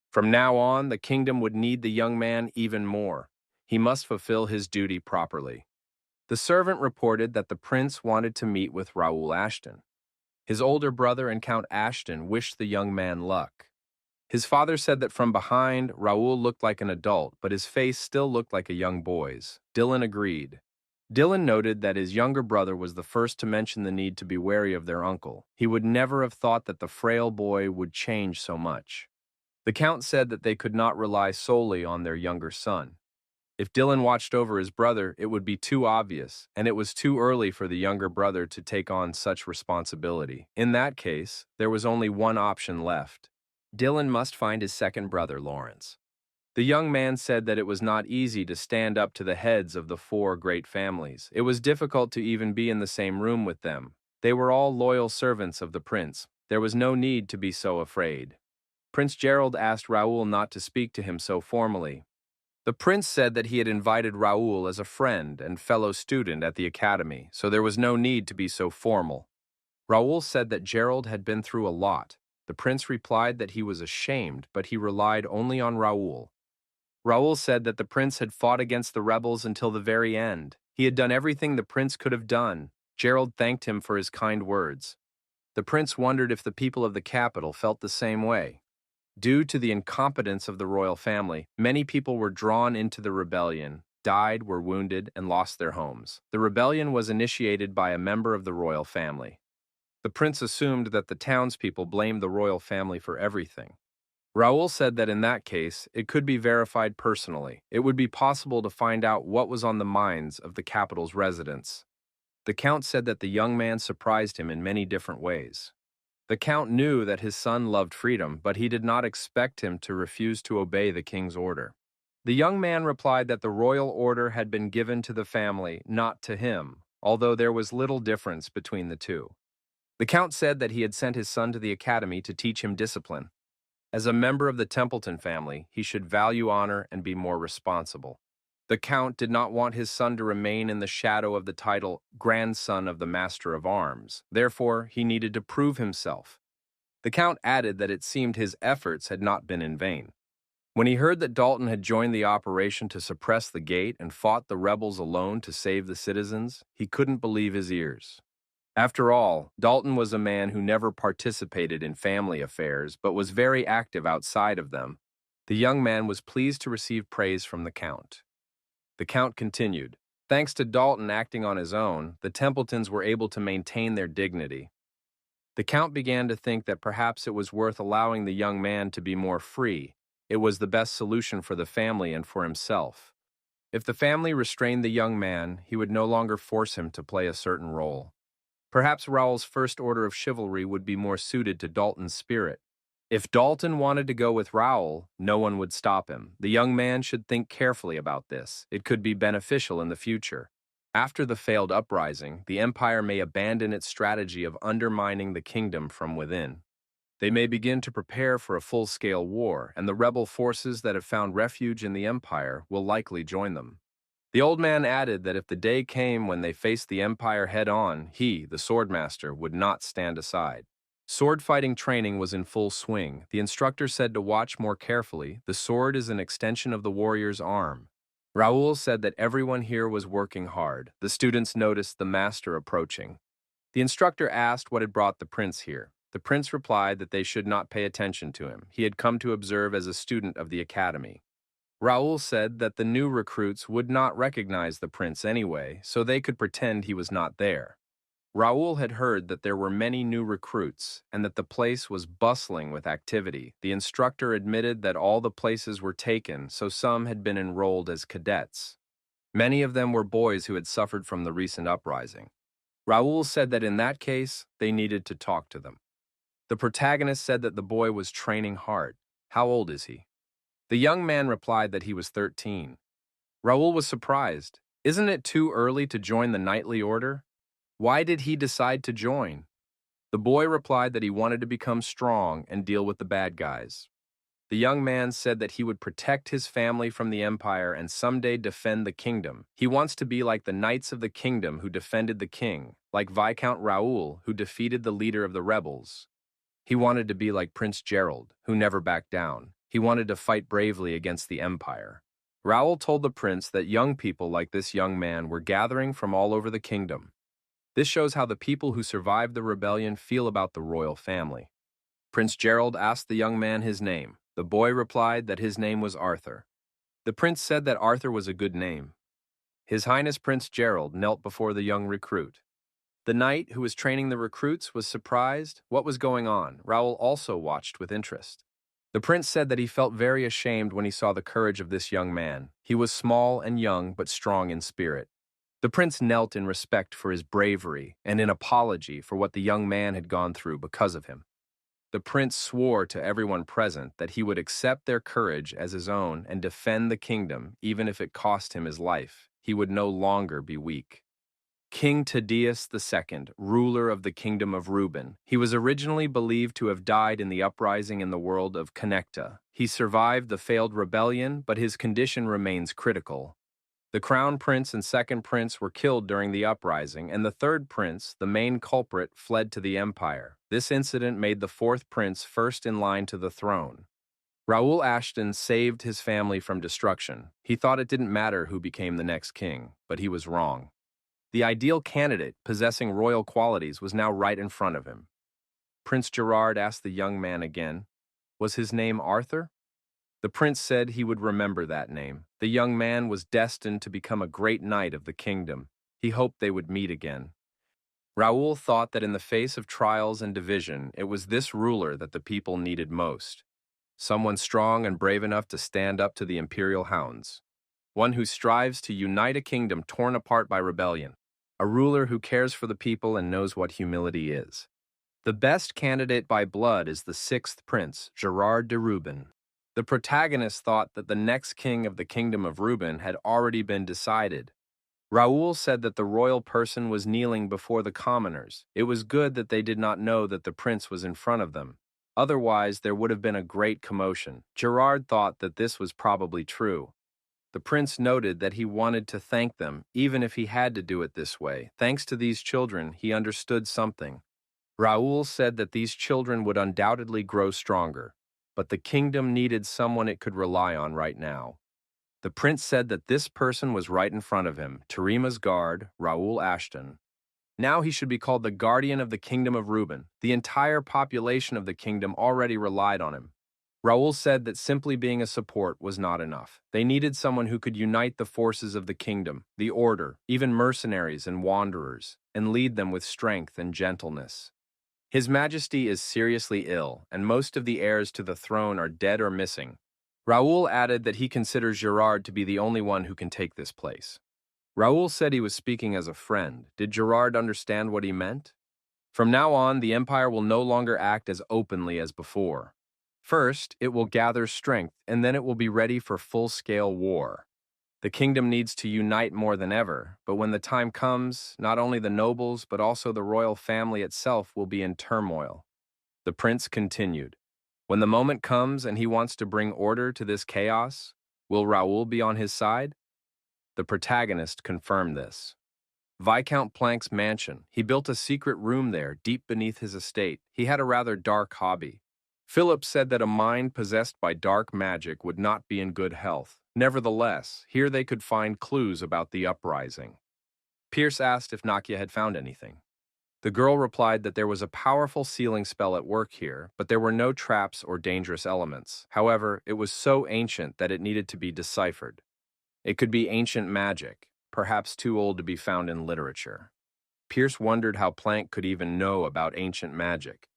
From now on, the kingdom would need the young man even more. He must fulfill his duty properly. The servant reported that the prince wanted to meet with Raoul Ashton. His older brother and Count Ashton wished the young man luck. His father said that from behind, Raoul looked like an adult, but his face still looked like a young boy's. Dylan agreed. Dylan noted that his younger brother was the first to mention the need to be wary of their uncle. He would never have thought that the frail boy would change so much. The Count said that they could not rely solely on their younger son. If Dylan watched over his brother, it would be too obvious, and it was too early for the younger brother to take on such responsibility. In that case, there was only one option left. Dylan must find his second brother, Lawrence. The young man said that it was not easy to stand up to the heads of the four great families. It was difficult to even be in the same room with them. They were all loyal servants of the prince. There was no need to be so afraid. Prince Gerald asked Raoul not to speak to him so formally. The prince said that he had invited Raoul as a friend and fellow student at the academy, so there was no need to be so formal. Raoul said that Gerald had been through a lot. The prince replied that he was ashamed, but he relied only on Raoul. Raoul said that the prince had fought against the rebels until the very end. He had done everything the prince could have done. Gerald thanked him for his kind words. The prince wondered if the people of the capital felt the same way. Due to the incompetence of the royal family, many people were drawn into the rebellion, died, were wounded, and lost their homes. The rebellion was initiated by a member of the royal family. The prince assumed that the townspeople blamed the royal family for everything. Raoul said that in that case, it could be verified personally. It would be possible to find out what was on the minds of the capital's residents. The Count said that the young man surprised him in many different ways. The Count knew that his son loved freedom, but he did not expect him to refuse to obey the king's order. The young man replied that the royal order had been given to the family, not to him, although there was little difference between the two. The Count said that he had sent his son to the academy to teach him discipline. As a member of the Templeton family, he should value honor and be more responsible. The Count did not want his son to remain in the shadow of the title grandson of the Master of Arms. Therefore, he needed to prove himself. The Count added that it seemed his efforts had not been in vain. When he heard that Dalton had joined the operation to suppress the gate and fought the rebels alone to save the citizens, he couldn't believe his ears. After all, Dalton was a man who never participated in family affairs but was very active outside of them. The young man was pleased to receive praise from the Count. The Count continued, "Thanks to Dalton acting on his own, the Templetons were able to maintain their dignity." The Count began to think that perhaps it was worth allowing the young man to be more free. It was the best solution for the family and for himself. If the family restrained the young man, he would no longer force him to play a certain role. Perhaps Raoul's first order of chivalry would be more suited to Dalton's spirit. If Dalton wanted to go with Raoul, no one would stop him. The young man should think carefully about this. It could be beneficial in the future. After the failed uprising, the Empire may abandon its strategy of undermining the kingdom from within. They may begin to prepare for a full-scale war, and the rebel forces that have found refuge in the Empire will likely join them. The old man added that if the day came when they faced the Empire head-on, he, the swordmaster, would not stand aside. Sword fighting training was in full swing. The instructor said to watch more carefully. The sword is an extension of the warrior's arm. Raoul said that everyone here was working hard. The students noticed the master approaching. The instructor asked what had brought the prince here. The prince replied that they should not pay attention to him. He had come to observe as a student of the academy. Raoul said that the new recruits would not recognize the prince anyway, so they could pretend he was not there. Raoul had heard that there were many new recruits and that the place was bustling with activity. The instructor admitted that all the places were taken, so some had been enrolled as cadets. Many of them were boys who had suffered from the recent uprising. Raoul said that in that case, they needed to talk to them. The protagonist said that the boy was training hard. How old is he? The young man replied that he was 13. Raoul was surprised. Isn't it too early to join the knightly order? Why did he decide to join? The boy replied that he wanted to become strong and deal with the bad guys. The young man said that he would protect his family from the empire and someday defend the kingdom. He wants to be like the knights of the kingdom who defended the king, like Viscount Raoul, who defeated the leader of the rebels. He wanted to be like Prince Gerald, who never backed down. He wanted to fight bravely against the empire. Raoul told the prince that young people like this young man were gathering from all over the kingdom. This shows how the people who survived the rebellion feel about the royal family. Prince Gerald asked the young man his name. The boy replied that his name was Arthur. The prince said that Arthur was a good name. His Highness Prince Gerald knelt before the young recruit. The knight who was training the recruits was surprised. What was going on? Raoul also watched with interest. The prince said that he felt very ashamed when he saw the courage of this young man. He was small and young, but strong in spirit. The prince knelt in respect for his bravery and in apology for what the young man had gone through because of him. The prince swore to everyone present that he would accept their courage as his own and defend the kingdom, even if it cost him his life. He would no longer be weak. King Tadeus II, ruler of the kingdom of Reuben. He was originally believed to have died in the uprising in the world of Connecta. He survived the failed rebellion, but his condition remains critical. The crown prince and second prince were killed during the uprising, and the third prince, the main culprit, fled to the empire. This incident made the fourth prince first in line to the throne. Raoul Ashton saved his family from destruction. He thought it didn't matter who became the next king, but he was wrong. The ideal candidate, possessing royal qualities, was now right in front of him. Prince Gerard asked the young man again, was his name Arthur? The prince said he would remember that name. The young man was destined to become a great knight of the kingdom. He hoped they would meet again. Raoul thought that in the face of trials and division, it was this ruler that the people needed most. Someone strong and brave enough to stand up to the imperial hounds. One who strives to unite a kingdom torn apart by rebellion. A ruler who cares for the people and knows what humility is. The best candidate by blood is the sixth prince, Gerard de Reuben. The protagonist thought that the next king of the kingdom of Reuben had already been decided. Raoul said that the royal person was kneeling before the commoners. It was good that they did not know that the prince was in front of them. Otherwise, there would have been a great commotion. Gerard thought that this was probably true. The prince noted that he wanted to thank them, even if he had to do it this way. Thanks to these children, he understood something. Raoul said that these children would undoubtedly grow stronger, but the kingdom needed someone it could rely on right now. The prince said that this person was right in front of him, Tarima's guard, Raoul Ashton. Now he should be called the guardian of the kingdom of Reuben. The entire population of the kingdom already relied on him. Raoul said that simply being a support was not enough. They needed someone who could unite the forces of the kingdom, the order, even mercenaries and wanderers, and lead them with strength and gentleness. His Majesty is seriously ill, and most of the heirs to the throne are dead or missing. Raoul added that he considers Gerard to be the only one who can take this place. Raoul said he was speaking as a friend. Did Gerard understand what he meant? From now on, the empire will no longer act as openly as before. First, it will gather strength, and then it will be ready for full-scale war. The kingdom needs to unite more than ever, but when the time comes, not only the nobles, but also the royal family itself will be in turmoil. The prince continued, when the moment comes and he wants to bring order to this chaos, will Raoul be on his side? The protagonist confirmed this. Viscount Plank's mansion. He built a secret room there, deep beneath his estate. He had a rather dark hobby. Philip said that a mind possessed by dark magic would not be in good health. Nevertheless, here they could find clues about the uprising. Pierce asked if Nakia had found anything. The girl replied that there was a powerful sealing spell at work here, but there were no traps or dangerous elements. However, it was so ancient that it needed to be deciphered. It could be ancient magic, perhaps too old to be found in literature. Pierce wondered how Planck could even know about ancient magic.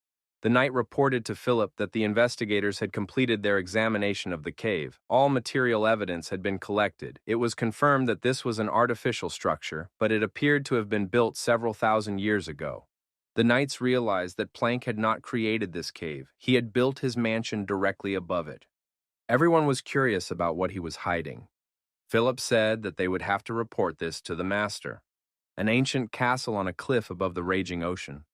The knight reported to Philip that the investigators had completed their examination of the cave. All material evidence had been collected. It was confirmed that this was an artificial structure, but it appeared to have been built several thousand years ago. The knights realized that Planck had not created this cave. He had built his mansion directly above it. Everyone was curious about what he was hiding. Philip said that they would have to report this to the master. An ancient castle on a cliff above the raging ocean.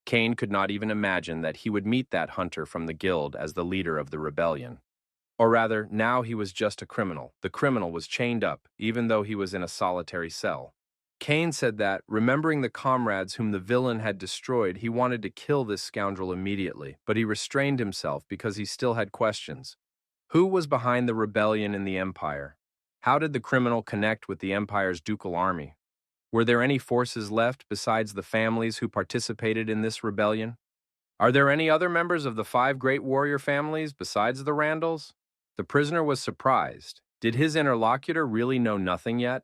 Cain could not even imagine that he would meet that hunter from the guild as the leader of the rebellion. Or rather, now he was just a criminal. The criminal was chained up, even though he was in a solitary cell. Cain said that, remembering the comrades whom the villain had destroyed, he wanted to kill this scoundrel immediately, but he restrained himself because he still had questions. Who was behind the rebellion in the Empire? How did the criminal connect with the Empire's ducal army? Were there any forces left besides the families who participated in this rebellion? Are there any other members of the 5 great warrior families besides the Randalls? The prisoner was surprised. Did his interlocutor really know nothing yet?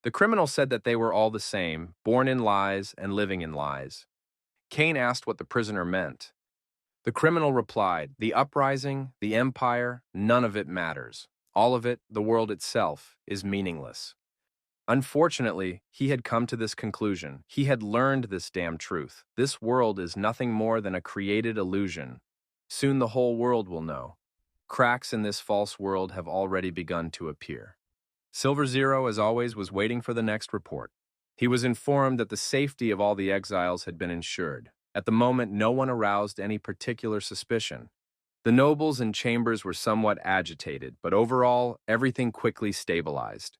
The criminal said that they were all the same, born in lies and living in lies. Cain asked what the prisoner meant. The criminal replied, the uprising, the empire, none of it matters. All of it, the world itself, is meaningless. Unfortunately, he had come to this conclusion. He had learned this damn truth. This world is nothing more than a created illusion. Soon the whole world will know. Cracks in this false world have already begun to appear. Silver Zero, as always, was waiting for the next report. He was informed that the safety of all the exiles had been ensured. At the moment, no one aroused any particular suspicion. The nobles and chambers were somewhat agitated, but overall, everything quickly stabilized.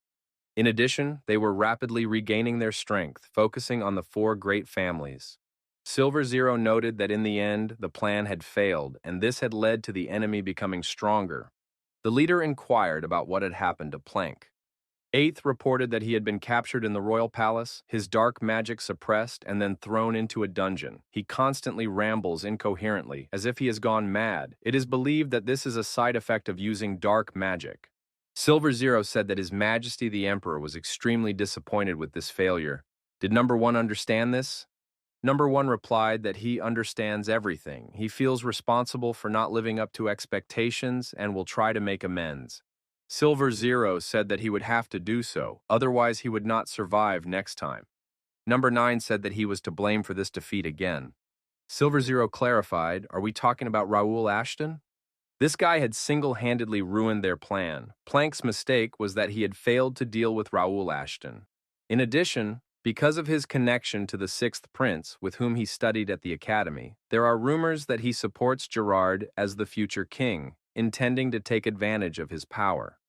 In addition, they were rapidly regaining their strength, focusing on the 4 great families. Silver Zero noted that in the end, the plan had failed, and this had led to the enemy becoming stronger. The leader inquired about what had happened to Planck. Eighth reported that he had been captured in the royal palace, his dark magic suppressed, and then thrown into a dungeon. He constantly rambles incoherently, as if he has gone mad. It is believed that this is a side effect of using dark magic. Silver Zero said that His Majesty the Emperor was extremely disappointed with this failure. Did Number 1 understand this? Number 1 replied that he understands everything. He feels responsible for not living up to expectations and will try to make amends. Silver Zero said that he would have to do so, otherwise he would not survive next time. Number 9 said that he was to blame for this defeat again. Silver Zero clarified, are we talking about Raoul Ashton? This guy had single-handedly ruined their plan. Planck's mistake was that he had failed to deal with Raoul Ashton. In addition, because of his connection to the 6th Prince, with whom he studied at the academy, there are rumors that he supports Gerard as the future king, intending to take advantage of his power.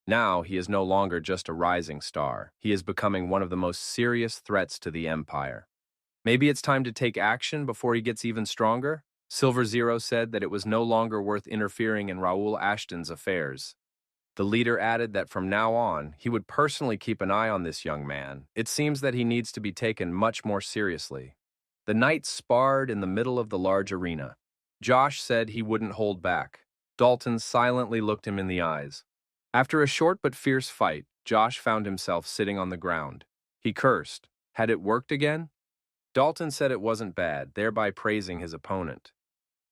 Now, he is no longer just a rising star. He is becoming one of the most serious threats to the Empire. Maybe it's time to take action before he gets even stronger? Silver Zero said that it was no longer worth interfering in Raoul Ashton's affairs. The leader added that from now on, he would personally keep an eye on this young man. It seems that he needs to be taken much more seriously. The knights sparred in the middle of the large arena. Josh said he wouldn't hold back. Dalton silently looked him in the eyes. After a short but fierce fight, Josh found himself sitting on the ground. He cursed. Had it worked again? Dalton said it wasn't bad, thereby praising his opponent.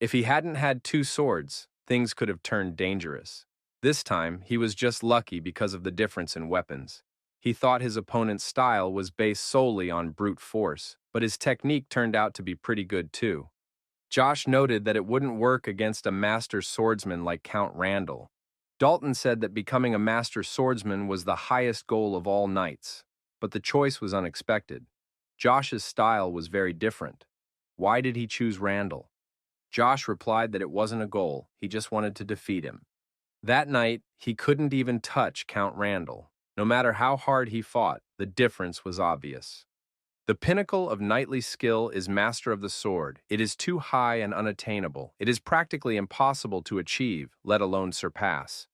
If he hadn't had 2 swords, things could have turned dangerous. This time, he was just lucky because of the difference in weapons. He thought his opponent's style was based solely on brute force, but his technique turned out to be pretty good too. Josh noted that it wouldn't work against a master swordsman like Count Randall. Dalton said that becoming a master swordsman was the highest goal of all knights, but the choice was unexpected. Josh's style was very different. Why did he choose Randall? Josh replied that it wasn't a goal, he just wanted to defeat him. That night, he couldn't even touch Count Randall. No matter how hard he fought, the difference was obvious. The pinnacle of knightly skill is Master of the Sword. It is too high and unattainable. It is practically impossible to achieve, let alone surpass.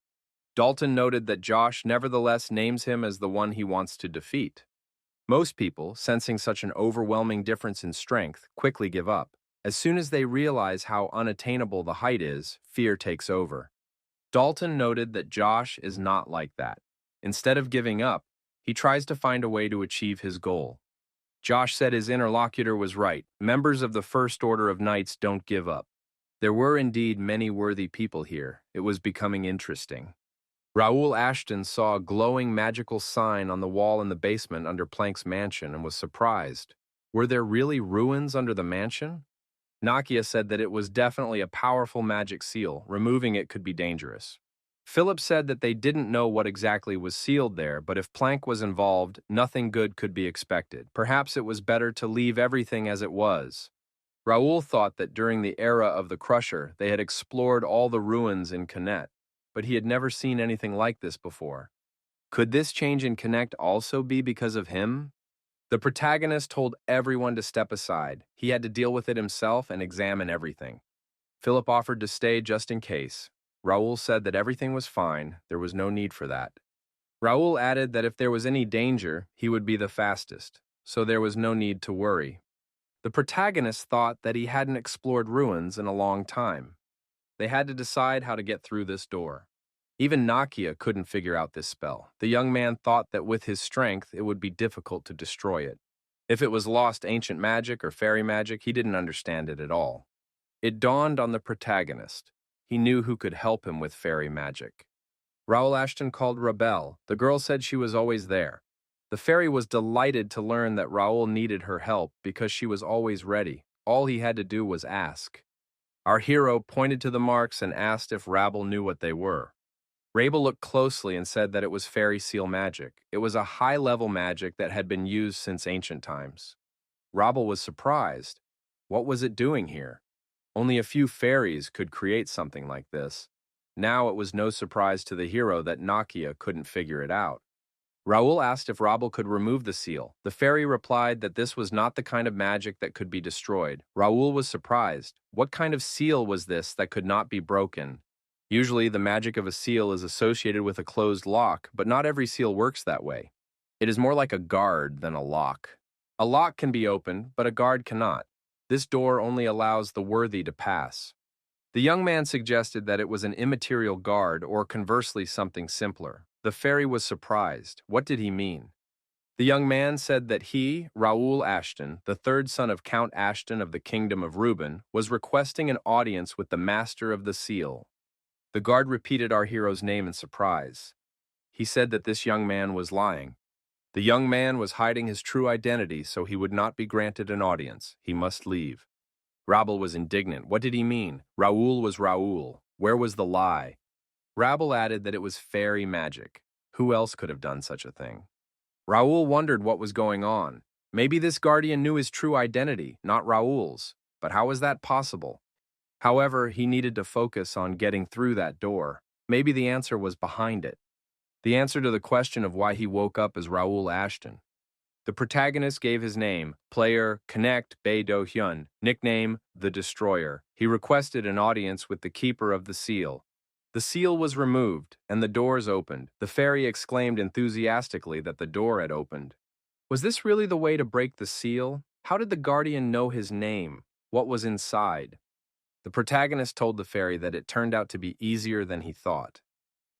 Dalton noted that Josh nevertheless names him as the one he wants to defeat. Most people, sensing such an overwhelming difference in strength, quickly give up. As soon as they realize how unattainable the height is, fear takes over. Dalton noted that Josh is not like that. Instead of giving up, he tries to find a way to achieve his goal. Josh said his interlocutor was right. Members of the First Order of Knights don't give up. There were indeed many worthy people here. It was becoming interesting. Raoul Ashton saw a glowing magical sign on the wall in the basement under Plank's mansion and was surprised. Were there really ruins under the mansion? Nakia said that it was definitely a powerful magic seal. Removing it could be dangerous. Philip said that they didn't know what exactly was sealed there, but if Plank was involved, nothing good could be expected. Perhaps it was better to leave everything as it was. Raoul thought that during the era of the Crusher, they had explored all the ruins in Connect, but he had never seen anything like this before. Could this change in Connect also be because of him? The protagonist told everyone to step aside. He had to deal with it himself and examine everything. Philip offered to stay just in case. Raoul said that everything was fine, there was no need for that. Raoul added that if there was any danger, he would be the fastest, so there was no need to worry. The protagonist thought that he hadn't explored ruins in a long time. They had to decide how to get through this door. Even Nakia couldn't figure out this spell. The young man thought that with his strength, it would be difficult to destroy it. If it was lost ancient magic or fairy magic, he didn't understand it at all. It dawned on the protagonist. He knew who could help him with fairy magic. Raoul Ashton called Rebelle. The girl said she was always there. The fairy was delighted to learn that Raoul needed her help because she was always ready. All he had to do was ask. Our hero pointed to the marks and asked if Rabel knew what they were. Rabel looked closely and said that it was fairy seal magic. It was a high-level magic that had been used since ancient times. Rabel was surprised. What was it doing here? Only a few fairies could create something like this. Now it was no surprise to the hero that Nakia couldn't figure it out. Raoul asked if Rabel could remove the seal. The fairy replied that this was not the kind of magic that could be destroyed. Raoul was surprised. What kind of seal was this that could not be broken? Usually, the magic of a seal is associated with a closed lock, but not every seal works that way. It is more like a guard than a lock. A lock can be opened, but a guard cannot. This door only allows the worthy to pass. The young man suggested that it was an immaterial guard or conversely something simpler. The fairy was surprised. What did he mean? The young man said that he, Raoul Ashton, the third son of Count Ashton of the Kingdom of Reuben, was requesting an audience with the master of the seal. The guard repeated our hero's name in surprise. He said that this young man was lying. The young man was hiding his true identity, so he would not be granted an audience. He must leave. Rabel was indignant. What did he mean? Raoul was Raoul. Where was the lie? Rabel added that it was fairy magic. Who else could have done such a thing? Raoul wondered what was going on. Maybe this guardian knew his true identity, not Raoul's. But how was that possible? However, he needed to focus on getting through that door. Maybe the answer was behind it. The answer to the question of why he woke up as Raoul Ashton. The protagonist gave his name, player Connect Bae Do Hyun, nickname The Destroyer. He requested an audience with the keeper of the seal. The seal was removed, and the doors opened. The fairy exclaimed enthusiastically that the door had opened. Was this really the way to break the seal? How did the guardian know his name? What was inside? The protagonist told the fairy that it turned out to be easier than he thought.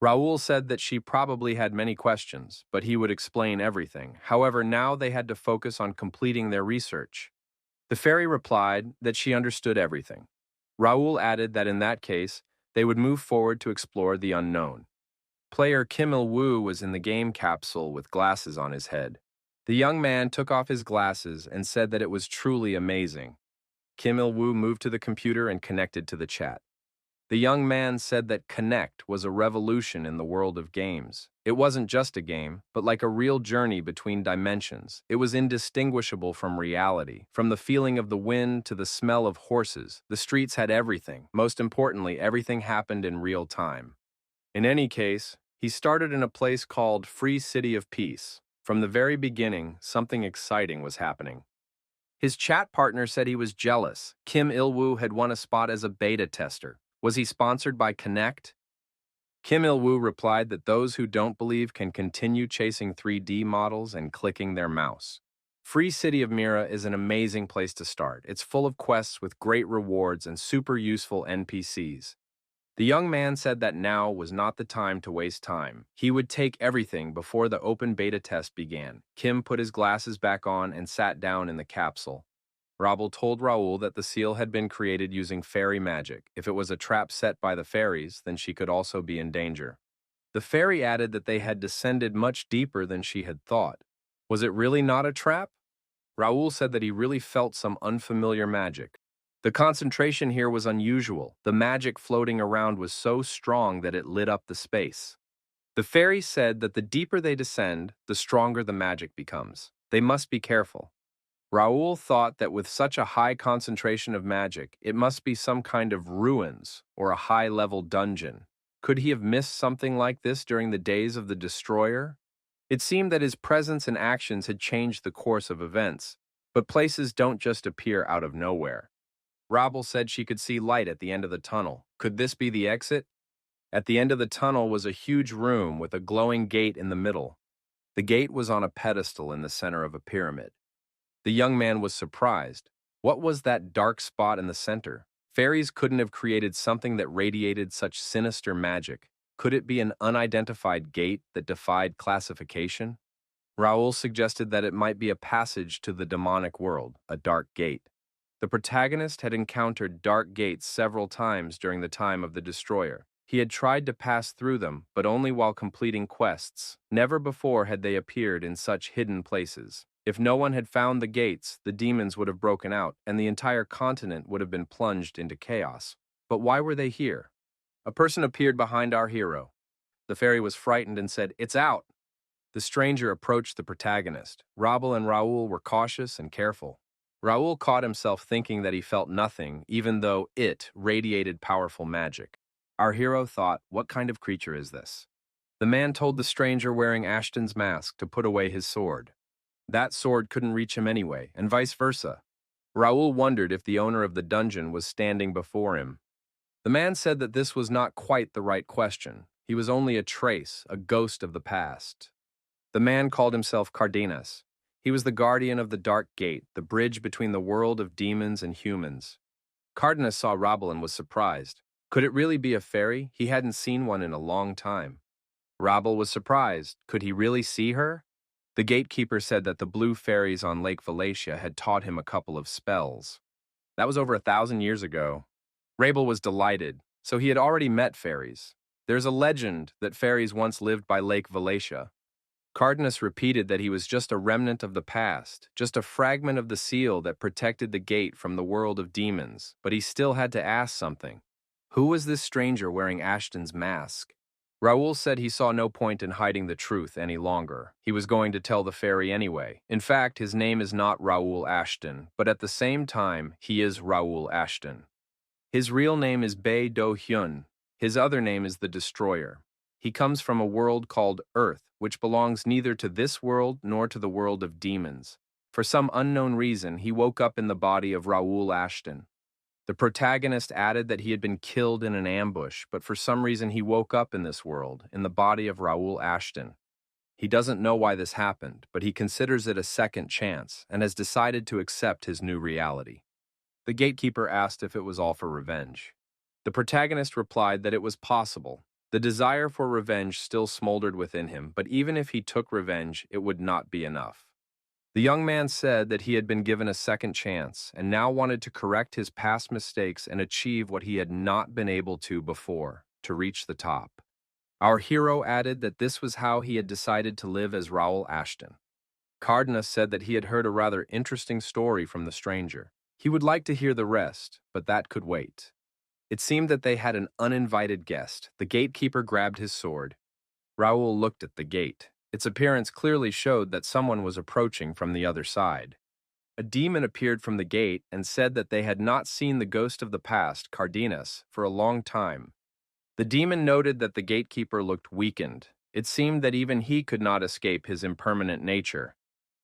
Raoul said that she probably had many questions, but he would explain everything. However, now they had to focus on completing their research. The fairy replied that she understood everything. Raoul added that in that case, they would move forward to explore the unknown. Player Kim Il-woo was in the game capsule with glasses on his head. The young man took off his glasses and said that it was truly amazing. Kim Il-woo moved to the computer and connected to the chat. The young man said that Connect was a revolution in the world of games. It wasn't just a game, but like a real journey between dimensions. It was indistinguishable from reality. From the feeling of the wind to the smell of horses, the streets had everything. Most importantly, everything happened in real time. In any case, he started in a place called Free City of Peace. From the very beginning, something exciting was happening. His chat partner said he was jealous. Kim Il-woo had won a spot as a beta tester. Was he sponsored by Connect? Kim Il-woo replied that those who don't believe can continue chasing 3D models and clicking their mouse. Free City of Mira is an amazing place to start. It's full of quests with great rewards and super useful NPCs. The young man said that now was not the time to waste time. He would take everything before the open beta test began. Kim put his glasses back on and sat down in the capsule. Rabel told Raoul that the seal had been created using fairy magic. If it was a trap set by the fairies, then she could also be in danger. The fairy added that they had descended much deeper than she had thought. Was it really not a trap? Raoul said that he really felt some unfamiliar magic. The concentration here was unusual. The magic floating around was so strong that it lit up the space. The fairy said that the deeper they descend, the stronger the magic becomes. They must be careful. Raoul thought that with such a high concentration of magic, it must be some kind of ruins or a high-level dungeon. Could he have missed something like this during the days of the Destroyer? It seemed that his presence and actions had changed the course of events, but places don't just appear out of nowhere. Rabel said she could see light at the end of the tunnel. Could this be the exit? At the end of the tunnel was a huge room with a glowing gate in the middle. The gate was on a pedestal in the center of a pyramid. The young man was surprised. What was that dark spot in the center? Fairies couldn't have created something that radiated such sinister magic. Could it be an unidentified gate that defied classification? Raoul suggested that it might be a passage to the demonic world, a dark gate. The protagonist had encountered dark gates several times during the time of the Destroyer. He had tried to pass through them, but only while completing quests. Never before had they appeared in such hidden places. If no one had found the gates, the demons would have broken out, and the entire continent would have been plunged into chaos. But why were they here? A person appeared behind our hero. The fairy was frightened and said, "It's out!" The stranger approached the protagonist. Rabel and Raoul were cautious and careful. Raoul caught himself thinking that he felt nothing, even though it radiated powerful magic. Our hero thought, what kind of creature is this? The man told the stranger wearing Ashton's mask to put away his sword. That sword couldn't reach him anyway, and vice versa. Raoul wondered if the owner of the dungeon was standing before him. The man said that this was not quite the right question. He was only a trace, a ghost of the past. The man called himself Cardenas. He was the guardian of the Dark Gate, the bridge between the world of demons and humans. Cardenas saw Rabel and was surprised. Could it really be a fairy? He hadn't seen one in a long time. Rabel was surprised. Could he really see her? The gatekeeper said that the blue fairies on Lake Valatia had taught him a couple of spells. That was over 1,000 years ago. Rabel was delighted, so he had already met fairies. There's a legend that fairies once lived by Lake Valatia. Cardenas repeated that he was just a remnant of the past, just a fragment of the seal that protected the gate from the world of demons, but he still had to ask something. Who was this stranger wearing Ashton's mask? Raoul said he saw no point in hiding the truth any longer. He was going to tell the fairy anyway. In fact, his name is not Raoul Ashton, but at the same time, he is Raoul Ashton. His real name is Bae Do-hyun. His other name is the Destroyer. He comes from a world called Earth, which belongs neither to this world nor to the world of demons. For some unknown reason, he woke up in the body of Raoul Ashton. The protagonist added that he had been killed in an ambush, but for some reason he woke up in this world, in the body of Raoul Ashton. He doesn't know why this happened, but he considers it a second chance and has decided to accept his new reality. The gatekeeper asked if it was all for revenge. The protagonist replied that it was possible. The desire for revenge still smoldered within him, but even if he took revenge, it would not be enough. The young man said that he had been given a second chance and now wanted to correct his past mistakes and achieve what he had not been able to before, to reach the top. Our hero added that this was how he had decided to live as Raoul Ashton. Cardenas said that he had heard a rather interesting story from the stranger. He would like to hear the rest, but that could wait. It seemed that they had an uninvited guest. The gatekeeper grabbed his sword. Raoul looked at the gate. Its appearance clearly showed that someone was approaching from the other side. A demon appeared from the gate and said that they had not seen the ghost of the past, Cardenas, for a long time. The demon noted that the gatekeeper looked weakened. It seemed that even he could not escape his impermanent nature.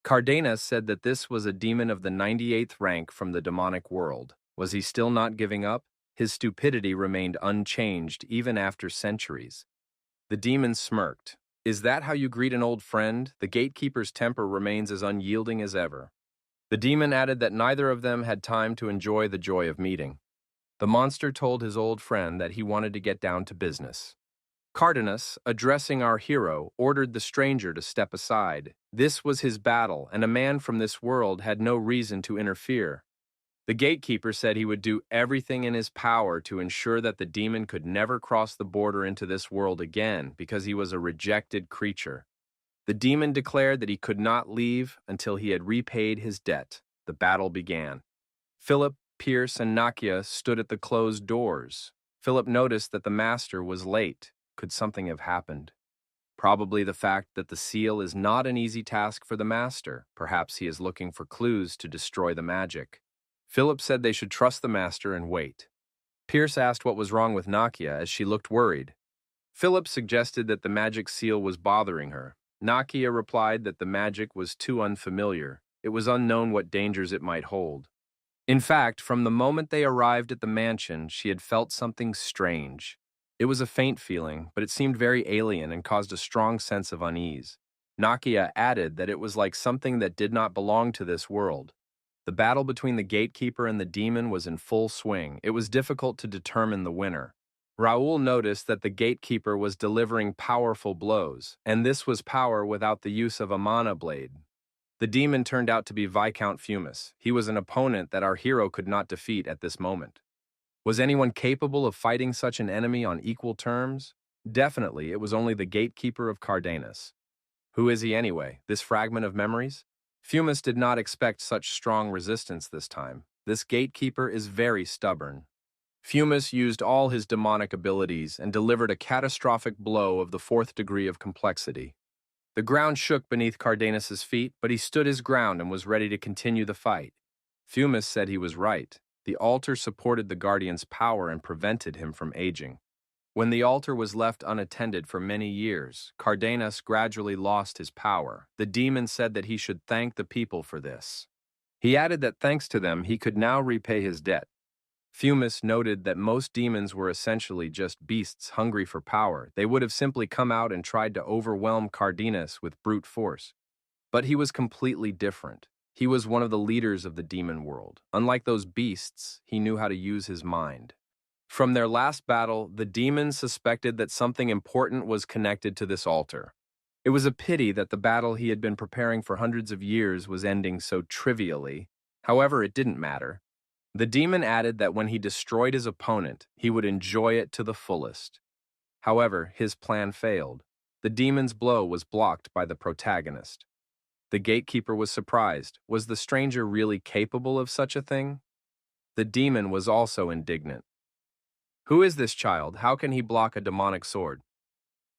Cardenas said that this was a demon of the 98th rank from the demonic world. Was he still not giving up? His stupidity remained unchanged even after centuries. The demon smirked. Is that how you greet an old friend? The gatekeeper's temper remains as unyielding as ever. The demon added that neither of them had time to enjoy the joy of meeting. The monster told his old friend that he wanted to get down to business. Cardenas, addressing our hero, ordered the stranger to step aside. This was his battle, and a man from this world had no reason to interfere. The gatekeeper said he would do everything in his power to ensure that the demon could never cross the border into this world again because he was a rejected creature. The demon declared that he could not leave until he had repaid his debt. The battle began. Philip, Pierce, and Nakia stood at the closed doors. Philip noticed that the master was late. Could something have happened? Probably the fact that the seal is not an easy task for the master. Perhaps he is looking for clues to destroy the magic. Philip said they should trust the master and wait. Pierce asked what was wrong with Nakia as she looked worried. Philip suggested that the magic seal was bothering her. Nakia replied that the magic was too unfamiliar. It was unknown what dangers it might hold. In fact, from the moment they arrived at the mansion, she had felt something strange. It was a faint feeling, but it seemed very alien and caused a strong sense of unease. Nakia added that it was like something that did not belong to this world. The battle between the gatekeeper and the demon was in full swing. It was difficult to determine the winner. Raoul noticed that the gatekeeper was delivering powerful blows, and this was power without the use of a mana blade. The demon turned out to be Viscount Fumus. He was an opponent that our hero could not defeat at this moment. Was anyone capable of fighting such an enemy on equal terms? Definitely, it was only the gatekeeper of Cardenas. Who is he anyway, this fragment of memories? Fumus did not expect such strong resistance this time. This gatekeeper is very stubborn. Fumus used all his demonic abilities and delivered a catastrophic blow of the 4th degree of complexity. The ground shook beneath Cardenas's feet, but he stood his ground and was ready to continue the fight. Fumus said he was right. The altar supported the guardian's power and prevented him from aging. When the altar was left unattended for many years, Cardenas gradually lost his power. The demon said that he should thank the people for this. He added that thanks to them, he could now repay his debt. Fumus noted that most demons were essentially just beasts hungry for power. They would have simply come out and tried to overwhelm Cardenas with brute force. But he was completely different. He was one of the leaders of the demon world. Unlike those beasts, he knew how to use his mind. From their last battle, the demons suspected that something important was connected to this altar. It was a pity that the battle he had been preparing for hundreds of years was ending so trivially. However, it didn't matter. The demon added that when he destroyed his opponent, he would enjoy it to the fullest. However, his plan failed. The demon's blow was blocked by the protagonist. The gatekeeper was surprised. Was the stranger really capable of such a thing? The demon was also indignant. Who is this child? How can he block a demonic sword?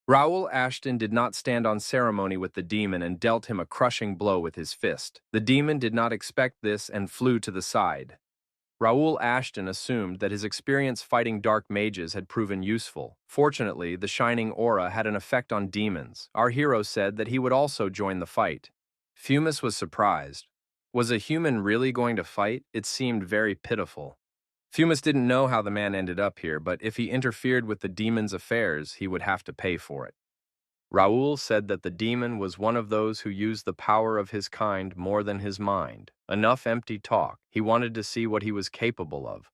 Raoul Ashton did not stand on ceremony with the demon and dealt him a crushing blow with his fist. The demon did not expect this and flew to the side. Raoul Ashton assumed that his experience fighting dark mages had proven useful. Fortunately, the shining aura had an effect on demons. Our hero said that he would also join the fight. Fumus was surprised. Was a human really going to fight? It seemed very pitiful. Fumus didn't know how the man ended up here, but if he interfered with the demon's affairs, he would have to pay for it. Raoul said that the demon was one of those who used the power of his kind more than his mind. Enough empty talk. He wanted to see what he was capable of.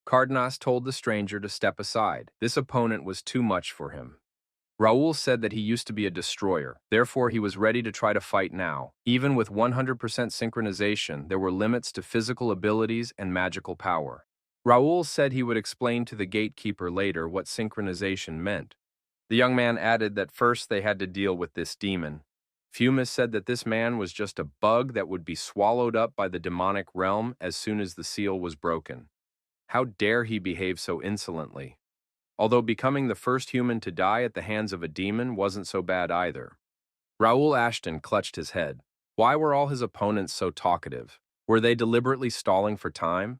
Cardenas told the stranger to step aside. This opponent was too much for him. Raoul said that he used to be a destroyer, therefore he was ready to try to fight now. Even with 100% synchronization, there were limits to physical abilities and magical power. Raoul said he would explain to the gatekeeper later what synchronization meant. The young man added that first they had to deal with this demon. Fumus said that this man was just a bug that would be swallowed up by the demonic realm as soon as the seal was broken. How dare he behave so insolently? Although becoming the first human to die at the hands of a demon wasn't so bad either. Raoul Ashton clutched his head. Why were all his opponents so talkative? Were they deliberately stalling for time?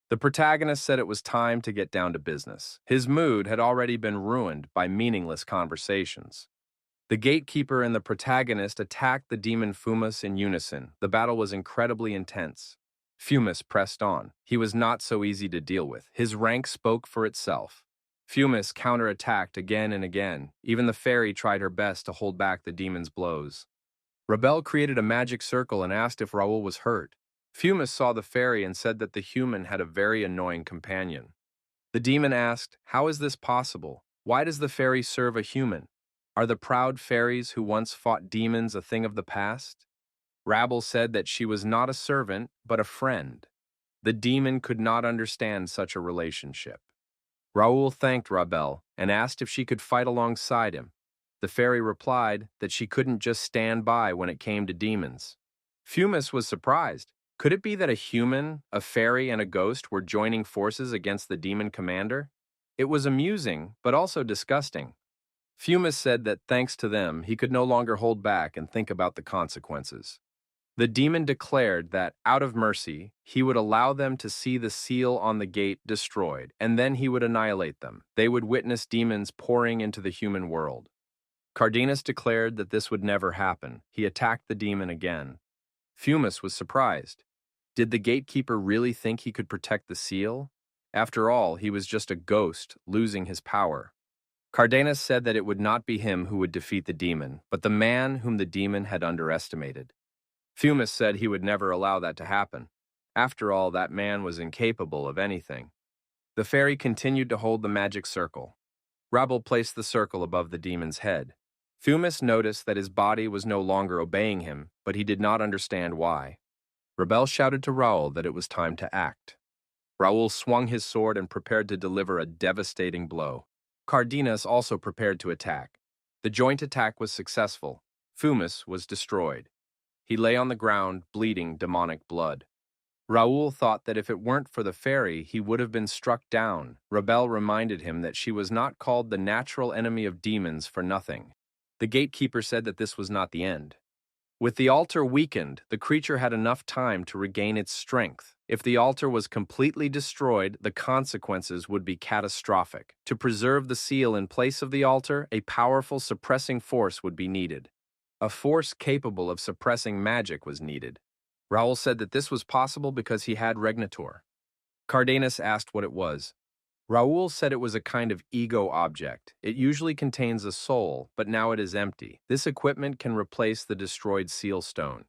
The protagonist said it was time to get down to business. His mood had already been ruined by meaningless conversations. The gatekeeper and the protagonist attacked the demon Fumus in unison. The battle was incredibly intense. Fumus pressed on. He was not so easy to deal with. His rank spoke for itself. Fumis counterattacked again and again. Even the fairy tried her best to hold back the demon's blows. Rebel created a magic circle and asked if Raoul was hurt. Fumis saw the fairy and said that the human had a very annoying companion. The demon asked, "How is this possible? Why does the fairy serve a human? Are the proud fairies who once fought demons a thing of the past?" Rabble said that she was not a servant, but a friend. The demon could not understand such a relationship. Raoul thanked Rabel and asked if she could fight alongside him. The fairy replied that she couldn't just stand by when it came to demons. Fumis was surprised. Could it be that a human, a fairy, and a ghost were joining forces against the demon commander? It was amusing, but also disgusting. Fumis said that thanks to them, he could no longer hold back and think about the consequences. The demon declared that, out of mercy, he would allow them to see the seal on the gate destroyed, and then he would annihilate them. They would witness demons pouring into the human world. Cardenas declared that this would never happen. He attacked the demon again. Fumis was surprised. Did the gatekeeper really think he could protect the seal? After all, he was just a ghost, losing his power. Cardenas said that it would not be him who would defeat the demon, but the man whom the demon had underestimated. Fumis said he would never allow that to happen. After all, that man was incapable of anything. The fairy continued to hold the magic circle. Rabel placed the circle above the demon's head. Fumis noticed that his body was no longer obeying him, but he did not understand why. Rebel shouted to Raoul that it was time to act. Raoul swung his sword and prepared to deliver a devastating blow. Cardenas also prepared to attack. The joint attack was successful. Fumis was destroyed. He lay on the ground, bleeding demonic blood. Raoul thought that if it weren't for the fairy, he would have been struck down. Rebel reminded him that she was not called the natural enemy of demons for nothing. The gatekeeper said that this was not the end. With the altar weakened, the creature had enough time to regain its strength. If the altar was completely destroyed, the consequences would be catastrophic. To preserve the seal in place of the altar, a powerful suppressing force would be needed. A force capable of suppressing magic was needed. Raoul said that this was possible because he had Regnator. Cardenas asked what it was. Raoul said it was a kind of ego object. It usually contains a soul, but now it is empty. This equipment can replace the destroyed seal stone.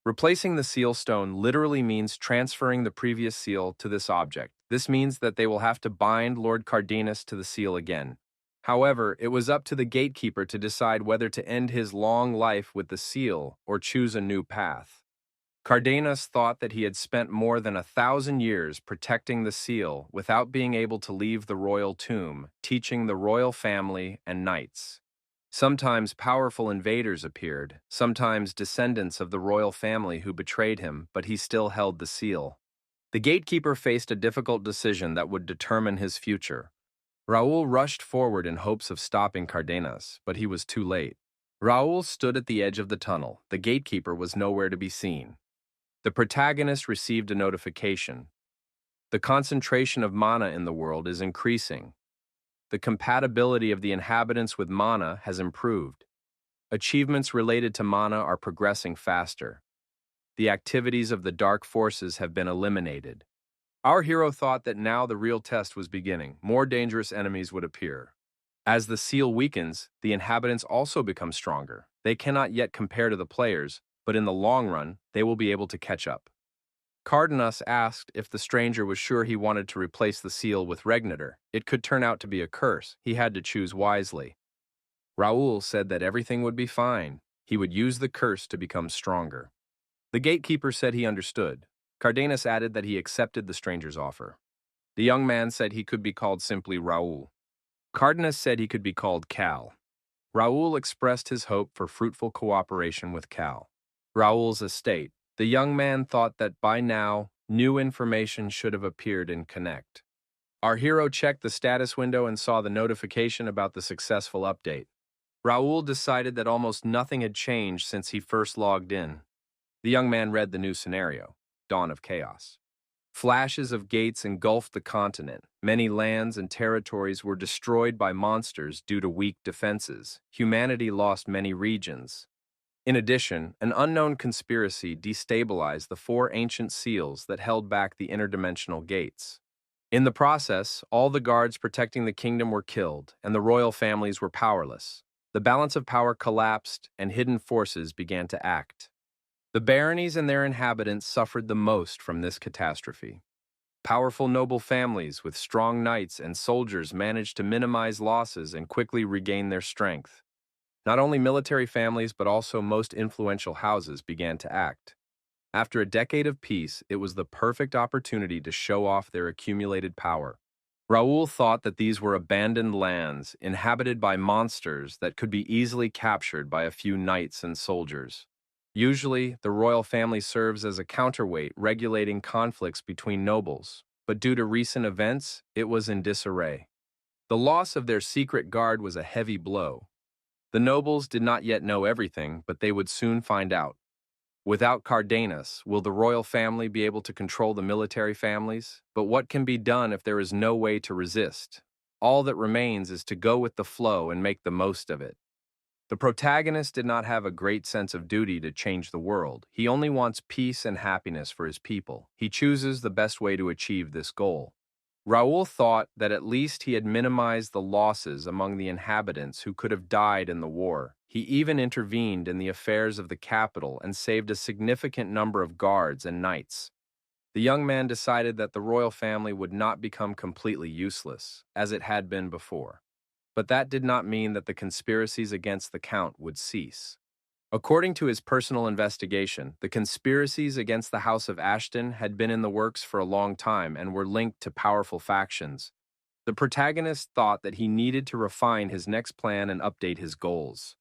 Replacing the seal stone literally means transferring the previous seal to this object. This means that they will have to bind Lord Cardenas to the seal again. However, it was up to the gatekeeper to decide whether to end his long life with the seal or choose a new path. Cardenas thought that he had spent more than 1,000 years protecting the seal without being able to leave the royal tomb, teaching the royal family and knights. Sometimes powerful invaders appeared, sometimes descendants of the royal family who betrayed him, but he still held the seal. The gatekeeper faced a difficult decision that would determine his future. Raoul rushed forward in hopes of stopping Cardenas, but he was too late. Raoul stood at the edge of the tunnel. The gatekeeper was nowhere to be seen. The protagonist received a notification. The concentration of mana in the world is increasing. The compatibility of the inhabitants with mana has improved. Achievements related to mana are progressing faster. The activities of the dark forces have been eliminated. Our hero thought that now the real test was beginning. More dangerous enemies would appear. As the seal weakens, the inhabitants also become stronger. They cannot yet compare to the players, but in the long run, they will be able to catch up. Cardenas asked if the stranger was sure he wanted to replace the seal with Regnator. It could turn out to be a curse. He had to choose wisely. Raoul said that everything would be fine. He would use the curse to become stronger. The gatekeeper said he understood. Cardenas added that he accepted the stranger's offer. The young man said he could be called simply Raoul. Cardenas said he could be called Cal. Raoul expressed his hope for fruitful cooperation with Cal. Raoul's estate. The young man thought that by now, new information should have appeared in Connect. Our hero checked the status window and saw the notification about the successful update. Raoul decided that almost nothing had changed since he first logged in. The young man read the new scenario, Dawn of Chaos. Flashes of gates engulfed the continent. Many lands and territories were destroyed by monsters due to weak defenses. Humanity lost many regions. In addition, an unknown conspiracy destabilized the 4 ancient seals that held back the interdimensional gates. In the process, all the guards protecting the kingdom were killed, and the royal families were powerless. The balance of power collapsed, and hidden forces began to act. The baronies and their inhabitants suffered the most from this catastrophe. Powerful noble families with strong knights and soldiers managed to minimize losses and quickly regain their strength. Not only military families but also most influential houses began to act. After a decade of peace, it was the perfect opportunity to show off their accumulated power. Raoul thought that these were abandoned lands, inhabited by monsters that could be easily captured by a few knights and soldiers. Usually, the royal family serves as a counterweight regulating conflicts between nobles, but due to recent events, it was in disarray. The loss of their secret guard was a heavy blow. The nobles did not yet know everything, but they would soon find out. Without Cardenas, will the royal family be able to control the military families? But what can be done if there is no way to resist? All that remains is to go with the flow and make the most of it. The protagonist did not have a great sense of duty to change the world. He only wants peace and happiness for his people. He chooses the best way to achieve this goal. Raoul thought that at least he had minimized the losses among the inhabitants who could have died in the war. He even intervened in the affairs of the capital and saved a significant number of guards and knights. The young man decided that the royal family would not become completely useless, as it had been before. But that did not mean that the conspiracies against the Count would cease. According to his personal investigation, the conspiracies against the House of Ashton had been in the works for a long time and were linked to powerful factions. The protagonist thought that he needed to refine his next plan and update his goals.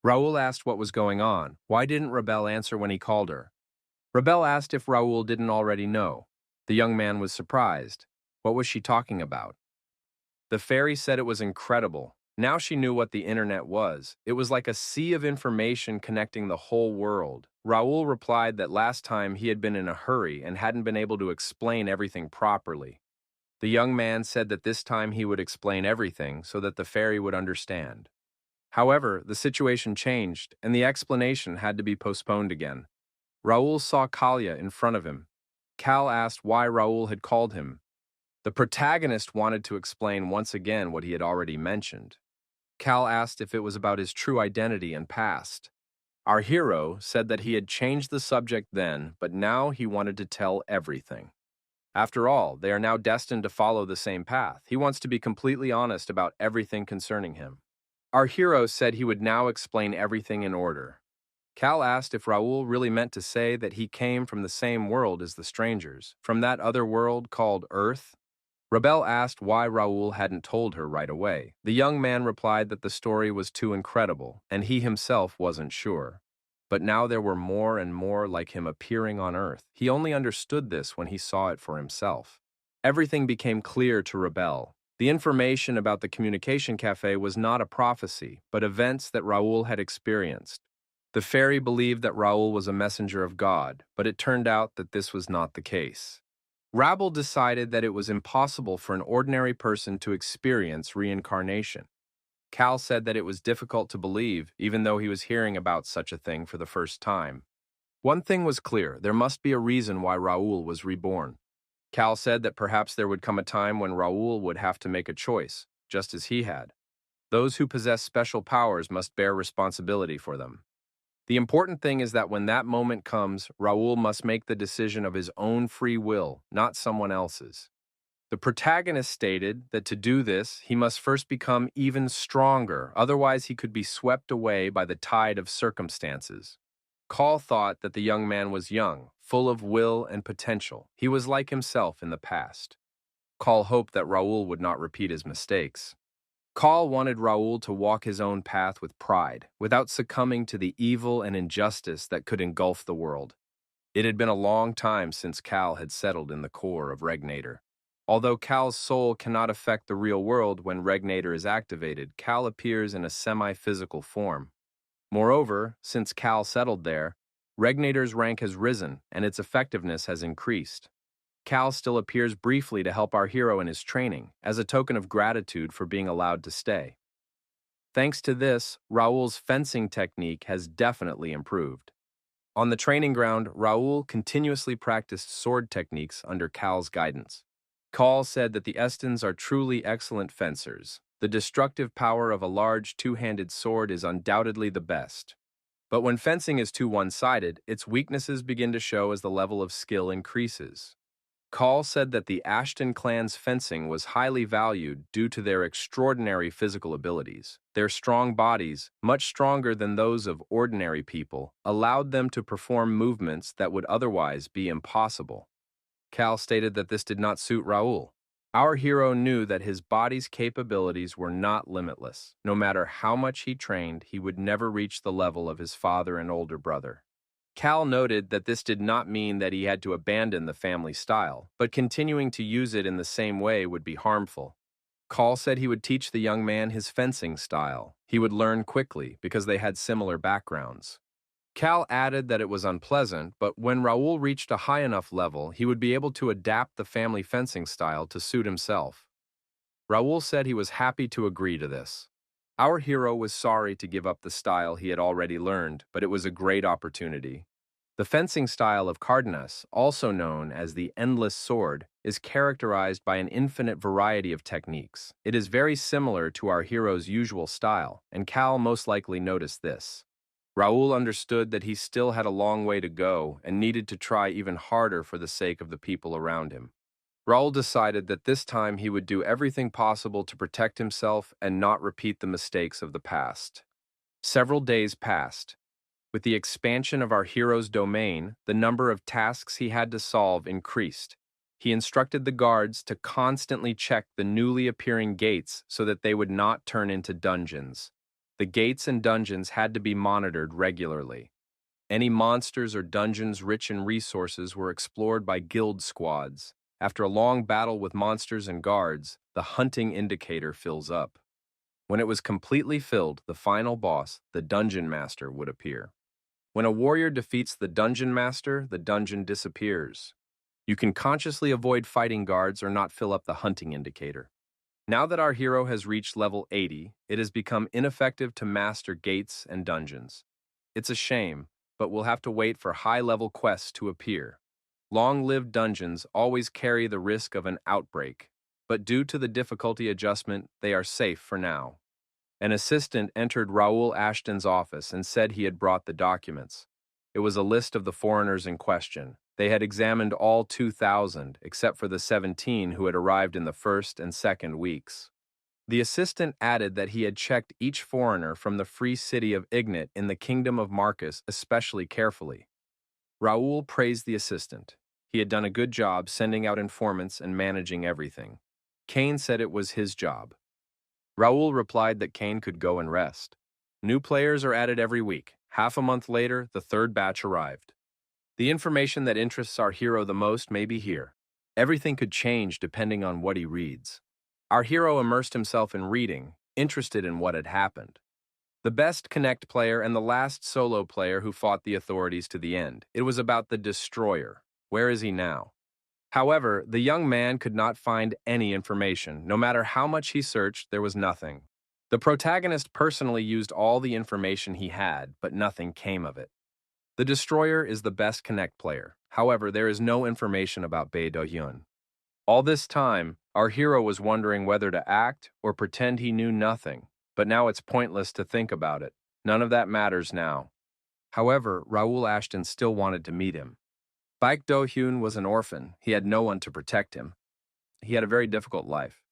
Raoul asked what was going on. Why didn't Rebelle answer when he called her? Rebelle asked if Raoul didn't already know. The young man was surprised. What was she talking about? The fairy said it was incredible. Now she knew what the internet was. It was like a sea of information connecting the whole world. Raoul replied that last time he had been in a hurry and hadn't been able to explain everything properly. The young man said that this time he would explain everything so that the fairy would understand. However, the situation changed, and the explanation had to be postponed again. Raoul saw Kalia in front of him. Cal asked why Raoul had called him. The protagonist wanted to explain once again what he had already mentioned. Cal asked if it was about his true identity and past. Our hero said that he had changed the subject then, but now he wanted to tell everything. After all, they are now destined to follow the same path. He wants to be completely honest about everything concerning him. Our hero said he would now explain everything in order. Cal asked if Raoul really meant to say that he came from the same world as the strangers, from that other world called Earth. Rebelle asked why Raoul hadn't told her right away. The young man replied that the story was too incredible, and he himself wasn't sure. But now there were more and more like him appearing on Earth. He only understood this when he saw it for himself. Everything became clear to Rebelle. The information about the communication cafe was not a prophecy, but events that Raoul had experienced. The fairy believed that Raoul was a messenger of God, but it turned out that this was not the case. Raoul decided that it was impossible for an ordinary person to experience reincarnation. Cal said that it was difficult to believe, even though he was hearing about such a thing for the first time. One thing was clear, there must be a reason why Raoul was reborn. Cal said that perhaps there would come a time when Raoul would have to make a choice, just as he had. Those who possess special powers must bear responsibility for them. The important thing is that when that moment comes, Raoul must make the decision of his own free will, not someone else's. The protagonist stated that to do this, he must first become even stronger, otherwise he could be swept away by the tide of circumstances. Call thought that the young man was young, full of will and potential. He was like himself in the past. Call hoped that Raoul would not repeat his mistakes. Call wanted Raoul to walk his own path with pride, without succumbing to the evil and injustice that could engulf the world. It had been a long time since Cal had settled in the core of Regnator. Although Cal's soul cannot affect the real world when Regnator is activated, Cal appears in a semi-physical form. Moreover, since Cal settled there, Regnator's rank has risen and its effectiveness has increased. Cal still appears briefly to help our hero in his training, as a token of gratitude for being allowed to stay. Thanks to this, Raoul's fencing technique has definitely improved. On the training ground, Raoul continuously practiced sword techniques under Cal's guidance. Call said that the Estons are truly excellent fencers. The destructive power of a large two-handed sword is undoubtedly the best. But when fencing is too one-sided, its weaknesses begin to show as the level of skill increases. Call said that the Ashton clan's fencing was highly valued due to their extraordinary physical abilities. Their strong bodies, much stronger than those of ordinary people, allowed them to perform movements that would otherwise be impossible. Cal stated that this did not suit Raul. Our hero knew that his body's capabilities were not limitless. No matter how much he trained, he would never reach the level of his father and older brother. Cal noted that this did not mean that he had to abandon the family style, but continuing to use it in the same way would be harmful. Cal said he would teach the young man his fencing style. He would learn quickly because they had similar backgrounds. Cal added that it was unpleasant, but when Raul reached a high enough level, he would be able to adapt the family fencing style to suit himself. Raul said he was happy to agree to this. Our hero was sorry to give up the style he had already learned, but it was a great opportunity. The fencing style of Cardenas, also known as the Endless Sword, is characterized by an infinite variety of techniques. It is very similar to our hero's usual style, and Cal most likely noticed this. Raul understood that he still had a long way to go and needed to try even harder for the sake of the people around him. Raul decided that this time he would do everything possible to protect himself and not repeat the mistakes of the past. Several days passed. With the expansion of our hero's domain, the number of tasks he had to solve increased. He instructed the guards to constantly check the newly appearing gates so that they would not turn into dungeons. The gates and dungeons had to be monitored regularly. Any monsters or dungeons rich in resources were explored by guild squads. After a long battle with monsters and guards, the hunting indicator fills up. When it was completely filled, the final boss, the dungeon master, would appear. When a warrior defeats the dungeon master, the dungeon disappears. You can consciously avoid fighting guards or not fill up the hunting indicator. Now that our hero has reached level 80, it has become ineffective to master gates and dungeons. It's a shame, but we'll have to wait for high-level quests to appear. Long-lived dungeons always carry the risk of an outbreak, but due to the difficulty adjustment, they are safe for now. An assistant entered Raul Ashton's office and said he had brought the documents. It was a list of the foreigners in question. They had examined all 2,000, except for the 17 who had arrived in the first and second weeks. The assistant added that he had checked each foreigner from the free city of Ignat in the kingdom of Marcus especially carefully. Raul praised the assistant. He had done a good job sending out informants and managing everything. Kane said it was his job. Raul replied that Kane could go and rest. New players are added every week. Half a month later, the third batch arrived. The information that interests our hero the most may be here. Everything could change depending on what he reads. Our hero immersed himself in reading, interested in what had happened. The best Connect player and the last solo player who fought the authorities to the end. It was about the Destroyer. Where is he now? However, the young man could not find any information. No matter how much he searched, there was nothing. The protagonist personally used all the information he had, but nothing came of it. The Destroyer is the best Connect player. However, there is no information about Bae Do-hyun. All this time, our hero was wondering whether to act or pretend he knew nothing, but now it's pointless to think about it. None of that matters now. However, Raul Ashton still wanted to meet him. Baek Do-hyun was an orphan. He had no one to protect him. He had a very difficult life.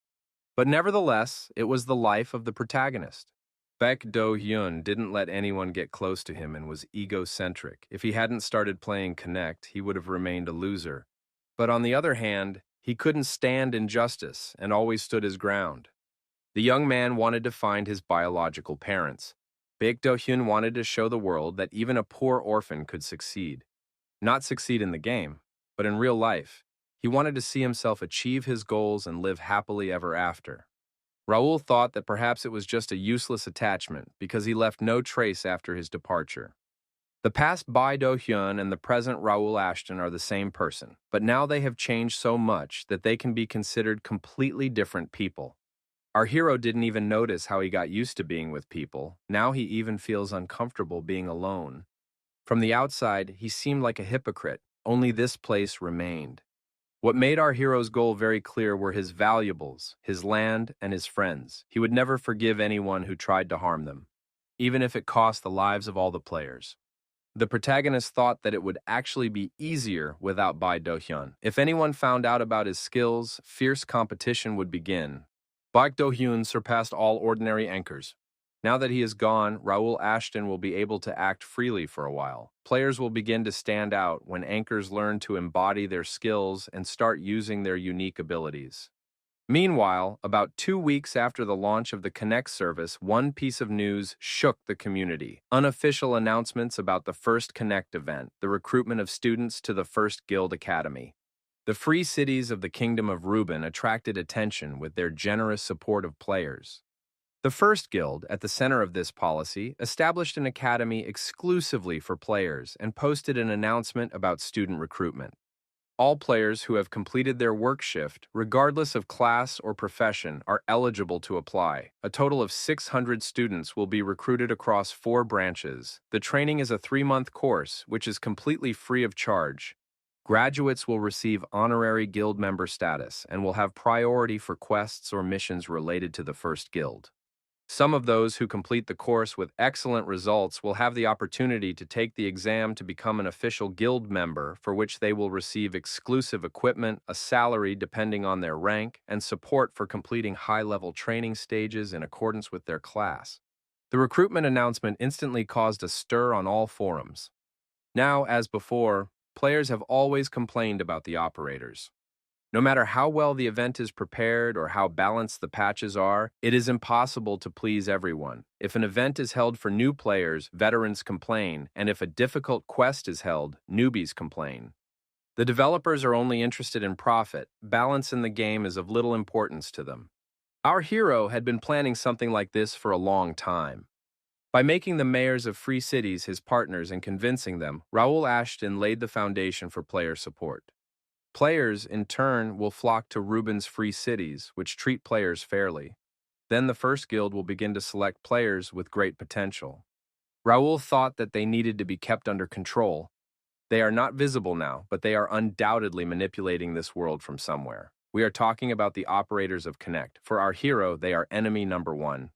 But nevertheless, it was the life of the protagonist. Baek Do-hyun didn't let anyone get close to him and was egocentric. If he hadn't started playing Connect, he would have remained a loser. But on the other hand, he couldn't stand injustice and always stood his ground. The young man wanted to find his biological parents. Baek Do-hyun wanted to show the world that even a poor orphan could succeed. Not succeed in the game, but in real life. He wanted to see himself achieve his goals and live happily ever after. Raul thought that perhaps it was just a useless attachment because he left no trace after his departure. The past Bae Do-hyun and the present Raul Ashton are the same person, but now they have changed so much that they can be considered completely different people. Our hero didn't even notice how he got used to being with people. Now he even feels uncomfortable being alone. From the outside, he seemed like a hypocrite. Only this place remained. What made our hero's goal very clear were his valuables, his land, and his friends. He would never forgive anyone who tried to harm them, even if it cost the lives of all the players. The protagonist thought that it would actually be easier without Bai Do-hyun. If anyone found out about his skills, fierce competition would begin. Bai Do-hyun surpassed all ordinary anchors. Now that he is gone, Raoul Ashton will be able to act freely for a while. Players will begin to stand out when anchors learn to embody their skills and start using their unique abilities. Meanwhile, about 2 weeks after the launch of the Connect service, one piece of news shook the community. Unofficial announcements about the first Connect event, the recruitment of students to the first Guild Academy. The free cities of the Kingdom of Reuben attracted attention with their generous support of players. The first guild, at the center of this policy, established an academy exclusively for players and posted an announcement about student recruitment. All players who have completed their work shift, regardless of class or profession, are eligible to apply. A total of 600 students will be recruited across 4 branches. The training is a 3-month course, which is completely free of charge. Graduates will receive honorary guild member status and will have priority for quests or missions related to the first guild. Some of those who complete the course with excellent results will have the opportunity to take the exam to become an official guild member, for which they will receive exclusive equipment, a salary depending on their rank, and support for completing high-level training stages in accordance with their class. The recruitment announcement instantly caused a stir on all forums. Now, as before, players have always complained about the operators. No matter how well the event is prepared or how balanced the patches are, it is impossible to please everyone. If an event is held for new players, veterans complain, and if a difficult quest is held, newbies complain. The developers are only interested in profit. Balance in the game is of little importance to them. Our hero had been planning something like this for a long time. By making the mayors of free cities his partners and convincing them, Raoul Ashton laid the foundation for player support. Players, in turn, will flock to Reuben's free cities, which treat players fairly. Then the first guild will begin to select players with great potential. Raoul thought that they needed to be kept under control. They are not visible now, but they are undoubtedly manipulating this world from somewhere. We are talking about the operators of Connect. For our hero, they are enemy number 1.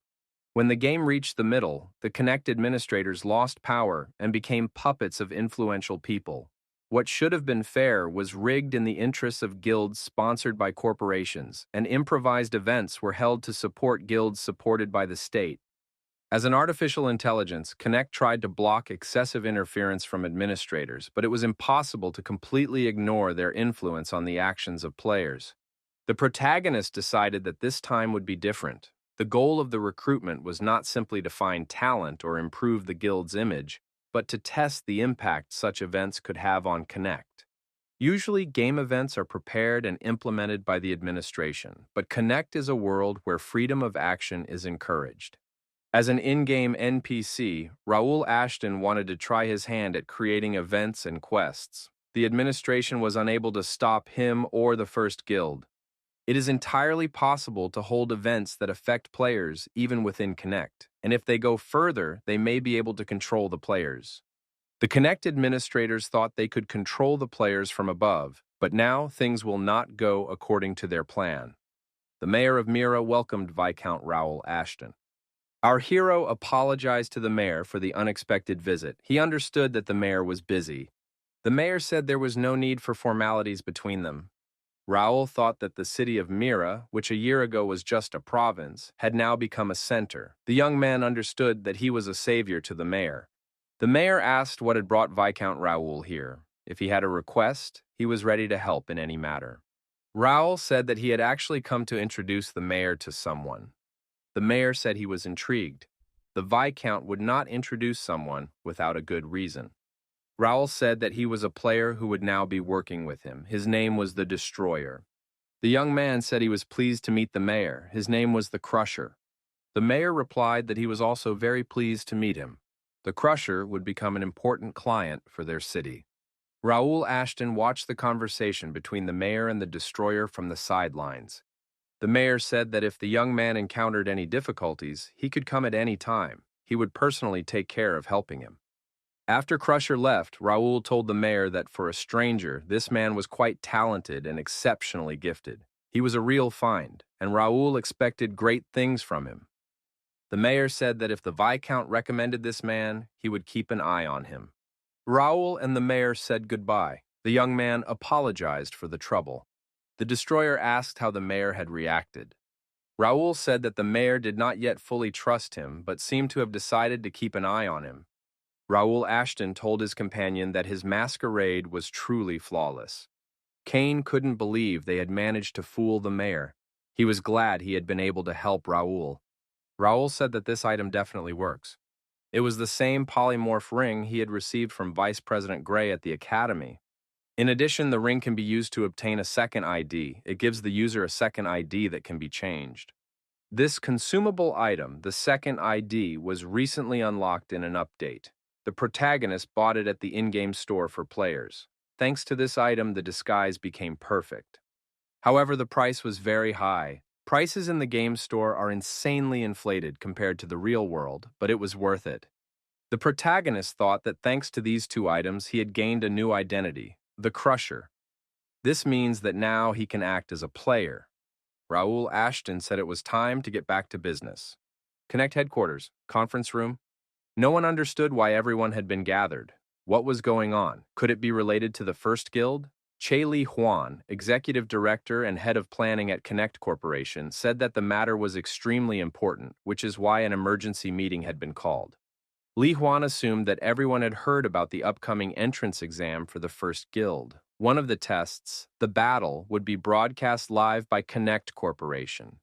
When the game reached the middle, the Connect administrators lost power and became puppets of influential people. What should have been fair was rigged in the interests of guilds sponsored by corporations, and improvised events were held to support guilds supported by the state. As an artificial intelligence, Connect tried to block excessive interference from administrators, but it was impossible to completely ignore their influence on the actions of players. The protagonist decided that this time would be different. The goal of the recruitment was not simply to find talent or improve the guild's image, but to test the impact such events could have on Connect. Usually, game events are prepared and implemented by the administration, but Connect is a world where freedom of action is encouraged. As an in-game NPC, Raoul Ashton wanted to try his hand at creating events and quests. The administration was unable to stop him or the first guild. It is entirely possible to hold events that affect players even within Connect, and if they go further, they may be able to control the players. The Connect administrators thought they could control the players from above, but now things will not go according to their plan. The mayor of Mira welcomed Viscount Raoul Ashton. Our hero apologized to the mayor for the unexpected visit. He understood that the mayor was busy. The mayor said there was no need for formalities between them. Raoul thought that the city of Mira, which a year ago was just a province, had now become a center. The young man understood that he was a savior to the mayor. The mayor asked what had brought Viscount Raoul here. If he had a request, he was ready to help in any matter. Raoul said that he had actually come to introduce the mayor to someone. The mayor said he was intrigued. The Viscount would not introduce someone without a good reason. Raoul said that he was a player who would now be working with him. His name was the Destroyer. The young man said he was pleased to meet the mayor. His name was the Crusher. The mayor replied that he was also very pleased to meet him. The Crusher would become an important client for their city. Raoul Ashton watched the conversation between the mayor and the Destroyer from the sidelines. The mayor said that if the young man encountered any difficulties, he could come at any time. He would personally take care of helping him. After Crusher left, Raoul told the mayor that for a stranger, this man was quite talented and exceptionally gifted. He was a real find, and Raoul expected great things from him. The mayor said that if the Viscount recommended this man, he would keep an eye on him. Raoul and the mayor said goodbye. The young man apologized for the trouble. The destroyer asked how the mayor had reacted. Raoul said that the mayor did not yet fully trust him, but seemed to have decided to keep an eye on him. Raoul Ashton told his companion that his masquerade was truly flawless. Kane couldn't believe they had managed to fool the mayor. He was glad he had been able to help Raoul. Raoul said that this item definitely works. It was the same polymorph ring he had received from Vice President Gray at the Academy. In addition, the ring can be used to obtain a second ID. It gives the user a second ID that can be changed. This consumable item, the second ID, was recently unlocked in an update. The protagonist bought it at the in-game store for players. Thanks to this item, the disguise became perfect. However, the price was very high. Prices in the game store are insanely inflated compared to the real world, but it was worth it. The protagonist thought that thanks to these two items, he had gained a new identity, the Crusher. This means that now he can act as a player. Raoul Ashton said it was time to get back to business. Connect headquarters, conference room. No one understood why everyone had been gathered. What was going on? Could it be related to the first guild? Che Li Huan, executive director and head of planning at Connect Corporation, said that the matter was extremely important, which is why an emergency meeting had been called. Li Huan assumed that everyone had heard about the upcoming entrance exam for the first guild. One of the tests, the battle, would be broadcast live by Connect Corporation.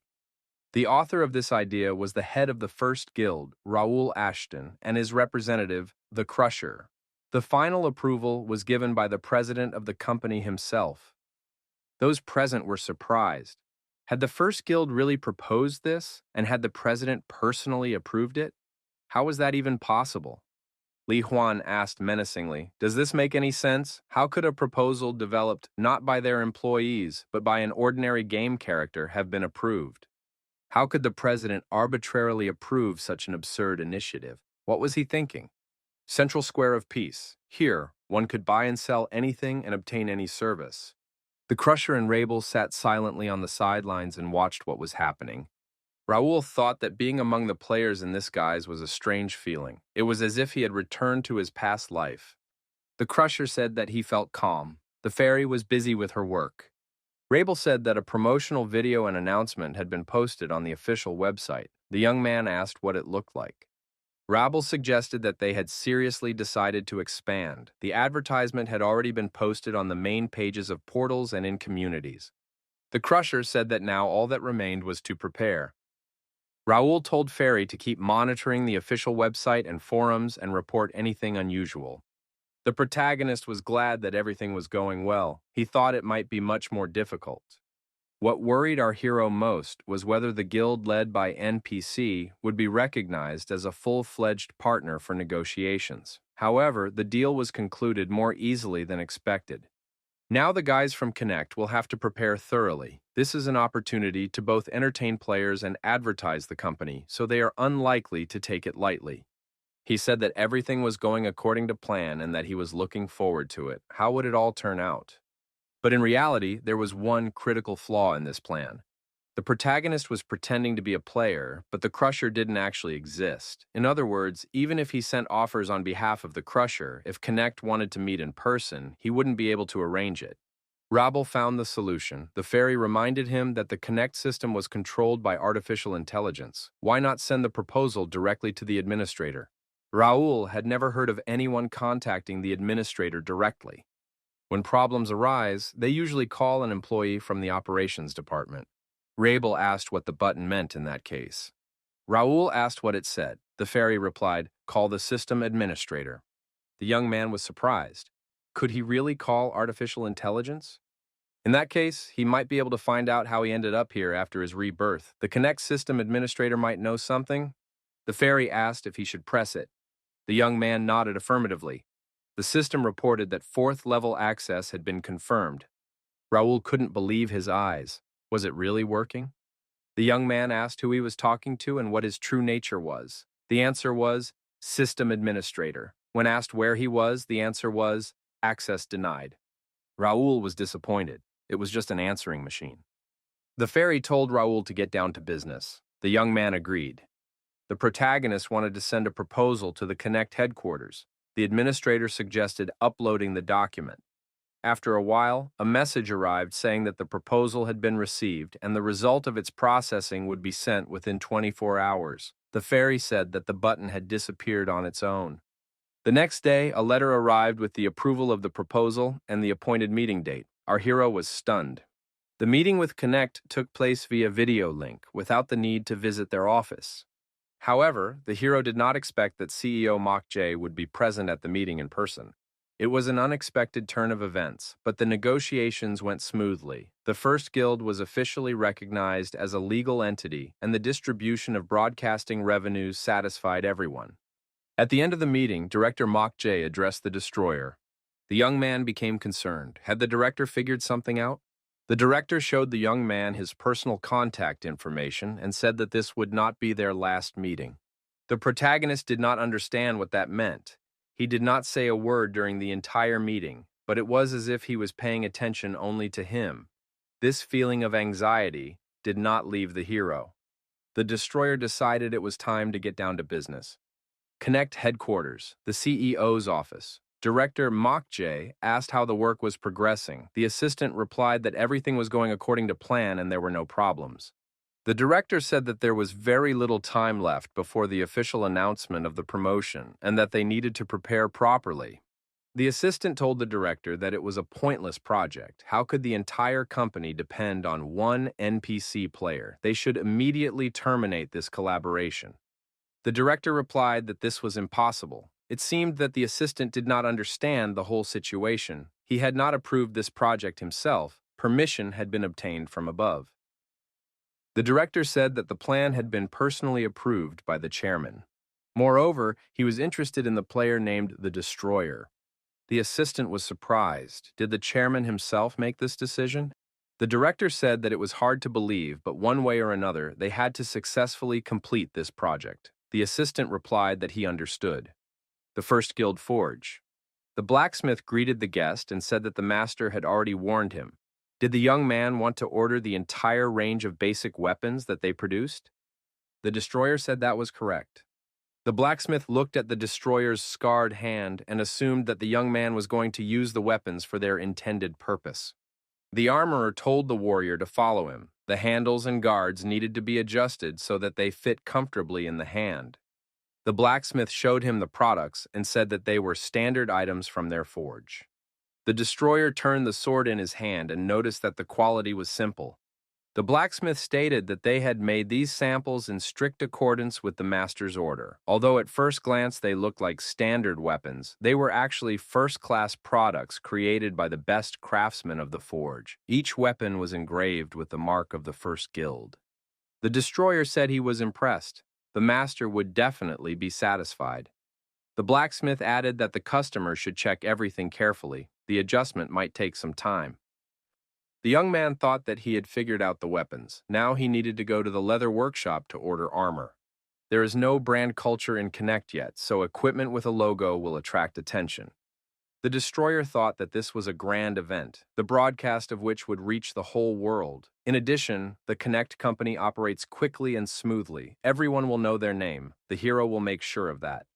The author of this idea was the head of the first guild, Raoul Ashton, and his representative, the Crusher. The final approval was given by the president of the company himself. Those present were surprised. Had the first guild really proposed this, and had the president personally approved it? How was that even possible? Li Huan asked menacingly, "Does this make any sense? How could a proposal developed not by their employees, but by an ordinary game character have been approved? How could the president arbitrarily approve such an absurd initiative? What was he thinking? Central Square of Peace. Here, one could buy and sell anything and obtain any service." The Crusher and Rabel sat silently on the sidelines and watched what was happening. Raoul thought that being among the players in this guise was a strange feeling. It was as if he had returned to his past life. The Crusher said that he felt calm. The fairy was busy with her work. Rabel said that a promotional video and announcement had been posted on the official website. The young man asked what it looked like. Rabel suggested that they had seriously decided to expand. The advertisement had already been posted on the main pages of portals and in communities. The Crusher said that now all that remained was to prepare. Raoul told Fairy to keep monitoring the official website and forums and report anything unusual. The protagonist was glad that everything was going well. He thought it might be much more difficult. What worried our hero most was whether the guild led by NPC would be recognized as a full-fledged partner for negotiations. However, the deal was concluded more easily than expected. Now the guys from Connect will have to prepare thoroughly. This is an opportunity to both entertain players and advertise the company, so they are unlikely to take it lightly. He said that everything was going according to plan and that he was looking forward to it. How would it all turn out? But in reality, there was one critical flaw in this plan. The protagonist was pretending to be a player, but the Crusher didn't actually exist. In other words, even if he sent offers on behalf of the Crusher, if Connect wanted to meet in person, he wouldn't be able to arrange it. Rabel found the solution. The fairy reminded him that the Connect system was controlled by artificial intelligence. Why not send the proposal directly to the administrator? Raoul had never heard of anyone contacting the administrator directly. When problems arise, they usually call an employee from the operations department. Rabel asked what the button meant in that case. Raoul asked what it said. The fairy replied, "Call the system administrator." The young man was surprised. Could he really call artificial intelligence? In that case, he might be able to find out how he ended up here after his rebirth. The Connect system administrator might know something. The fairy asked if he should press it. The young man nodded affirmatively. The system reported that 4th level access had been confirmed. Raoul couldn't believe his eyes. Was it really working? The young man asked who he was talking to and what his true nature was. The answer was, System Administrator. When asked where he was, the answer was, access denied. Raoul was disappointed. It was just an answering machine. The fairy told Raoul to get down to business. The young man agreed. The protagonist wanted to send a proposal to the Connect headquarters. The administrator suggested uploading the document. After a while, a message arrived saying that the proposal had been received and the result of its processing would be sent within 24 hours. The fairy said that the button had disappeared on its own. The next day, a letter arrived with the approval of the proposal and the appointed meeting date. Our hero was stunned. The meeting with Connect took place via video link, without the need to visit their office. However, the hero did not expect that CEO Mok Jae would be present at the meeting in person. It was an unexpected turn of events, but the negotiations went smoothly. The first guild was officially recognized as a legal entity, and the distribution of broadcasting revenues satisfied everyone. At the end of the meeting, Director Mok Jae addressed the destroyer. The young man became concerned. Had the director figured something out? The director showed the young man his personal contact information and said that this would not be their last meeting. The protagonist did not understand what that meant. He did not say a word during the entire meeting, but it was as if he was paying attention only to him. This feeling of anxiety did not leave the hero. The destroyer decided it was time to get down to business. Connect headquarters, the CEO's office. Director Mok Jae asked how the work was progressing. The assistant replied that everything was going according to plan and there were no problems. The director said that there was very little time left before the official announcement of the promotion and that they needed to prepare properly. The assistant told the director that it was a pointless project. How could the entire company depend on one NPC player? They should immediately terminate this collaboration. The director replied that this was impossible. It seemed that the assistant did not understand the whole situation. He had not approved this project himself. Permission had been obtained from above. The director said that the plan had been personally approved by the chairman. Moreover, he was interested in the player named the Destroyer. The assistant was surprised. Did the chairman himself make this decision? The director said that it was hard to believe, but one way or another, they had to successfully complete this project. The assistant replied that he understood. The first guild forge. The blacksmith greeted the guest and said that the master had already warned him. Did the young man want to order the entire range of basic weapons that they produced? The destroyer said that was correct. The blacksmith looked at the destroyer's scarred hand and assumed that the young man was going to use the weapons for their intended purpose. The armorer told the warrior to follow him. The handles and guards needed to be adjusted so that they fit comfortably in the hand. The blacksmith showed him the products and said that they were standard items from their forge. The destroyer turned the sword in his hand and noticed that the quality was simple. The blacksmith stated that they had made these samples in strict accordance with the master's order. Although at first glance they looked like standard weapons, they were actually first-class products created by the best craftsmen of the forge. Each weapon was engraved with the mark of the first guild. The destroyer said he was impressed. The master would definitely be satisfied. The blacksmith added that the customer should check everything carefully. The adjustment might take some time. The young man thought that he had figured out the weapons. Now he needed to go to the leather workshop to order armor. There is no brand culture in Connect yet, so equipment with a logo will attract attention. The destroyer thought that this was a grand event, the broadcast of which would reach the whole world. In addition, the Connect company operates quickly and smoothly. Everyone will know their name. The hero will make sure of that.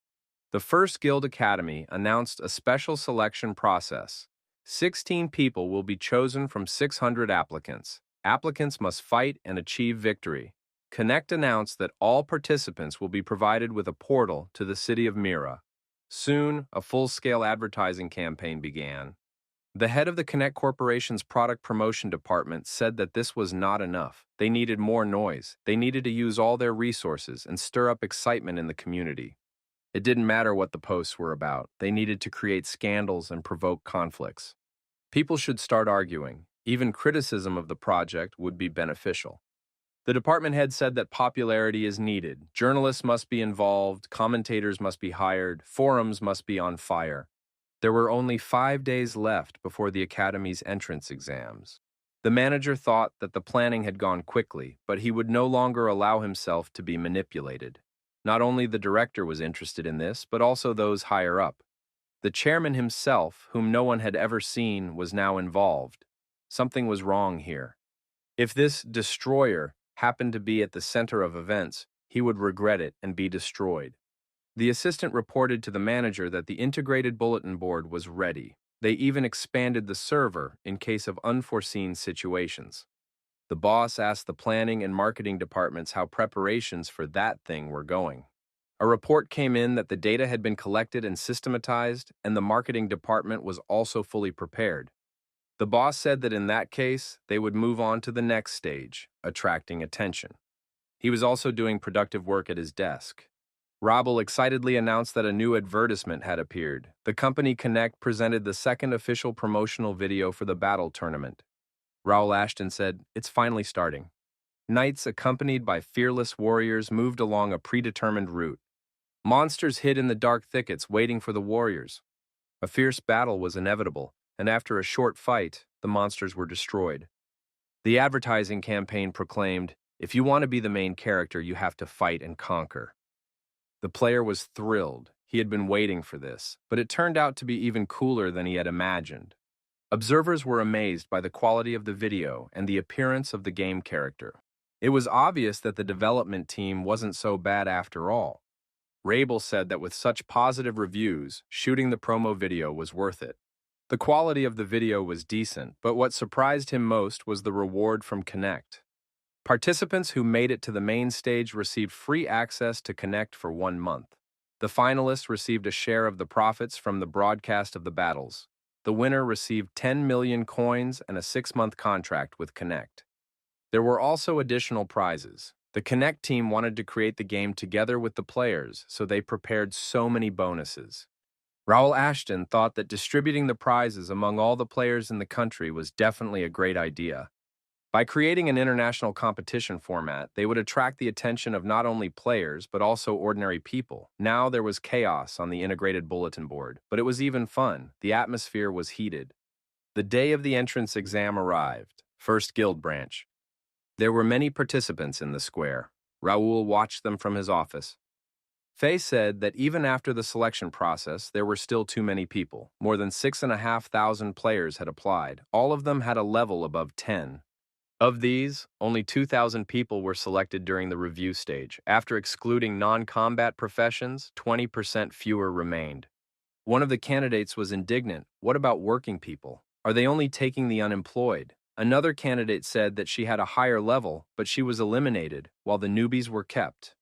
The First Guild Academy announced a special selection process. 16 people will be chosen from 600 applicants. Applicants must fight and achieve victory. Connect announced that all participants will be provided with a portal to the city of Mira. Soon, a full-scale advertising campaign began. The head of the Connect Corporation's product promotion department said that this was not enough. They needed more noise. They needed to use all their resources and stir up excitement in the community. It didn't matter what the posts were about. They needed to create scandals and provoke conflicts. People should start arguing. Even criticism of the project would be beneficial. The department head said that popularity is needed. Journalists must be involved, commentators must be hired, forums must be on fire. There were only 5 days left before the Academy's entrance exams. The manager thought that the planning had gone quickly, but he would no longer allow himself to be manipulated. Not only the director was interested in this, but also those higher up. The chairman himself, whom no one had ever seen, was now involved. Something was wrong here. If this destroyer happened to be at the center of events, he would regret it and be destroyed. The assistant reported to the manager that the integrated bulletin board was ready. They even expanded the server in case of unforeseen situations. The boss asked the planning and marketing departments how preparations for that thing were going. A report came in that the data had been collected and systematized, and the marketing department was also fully prepared. The boss said that in that case, they would move on to the next stage, attracting attention. He was also doing productive work at his desk. Raoul excitedly announced that a new advertisement had appeared. The company Connect presented the second official promotional video for the battle tournament. Raoul Ashton said, "It's finally starting." Knights accompanied by fearless warriors moved along a predetermined route. Monsters hid in the dark thickets waiting for the warriors. A fierce battle was inevitable, and after a short fight, the monsters were destroyed. The advertising campaign proclaimed, "If you want to be the main character, you have to fight and conquer." The player was thrilled. He had been waiting for this, but it turned out to be even cooler than he had imagined. Observers were amazed by the quality of the video and the appearance of the game character. It was obvious that the development team wasn't so bad after all. Rabel said that with such positive reviews, shooting the promo video was worth it. The quality of the video was decent, but what surprised him most was the reward from Connect. Participants who made it to the main stage received free access to Connect for 1 month. The finalists received a share of the profits from the broadcast of the battles. The winner received 10 million coins and a 6-month contract with Connect. There were also additional prizes. The Connect team wanted to create the game together with the players, so they prepared so many bonuses. Raoul Ashton thought that distributing the prizes among all the players in the country was definitely a great idea. By creating an international competition format, they would attract the attention of not only players, but also ordinary people. Now there was chaos on the integrated bulletin board, but it was even fun. The atmosphere was heated. The day of the entrance exam arrived. First guild branch. There were many participants in the square. Raoul watched them from his office. Faye said that even after the selection process, there were still too many people. More than 6,500 players had applied. All of them had a level above 10. Of these, only 2,000 people were selected during the review stage. After excluding non-combat professions, 20% fewer remained. One of the candidates was indignant. "What about working people? Are they only taking the unemployed?" Another candidate said that she had a higher level, but she was eliminated, while the newbies were kept.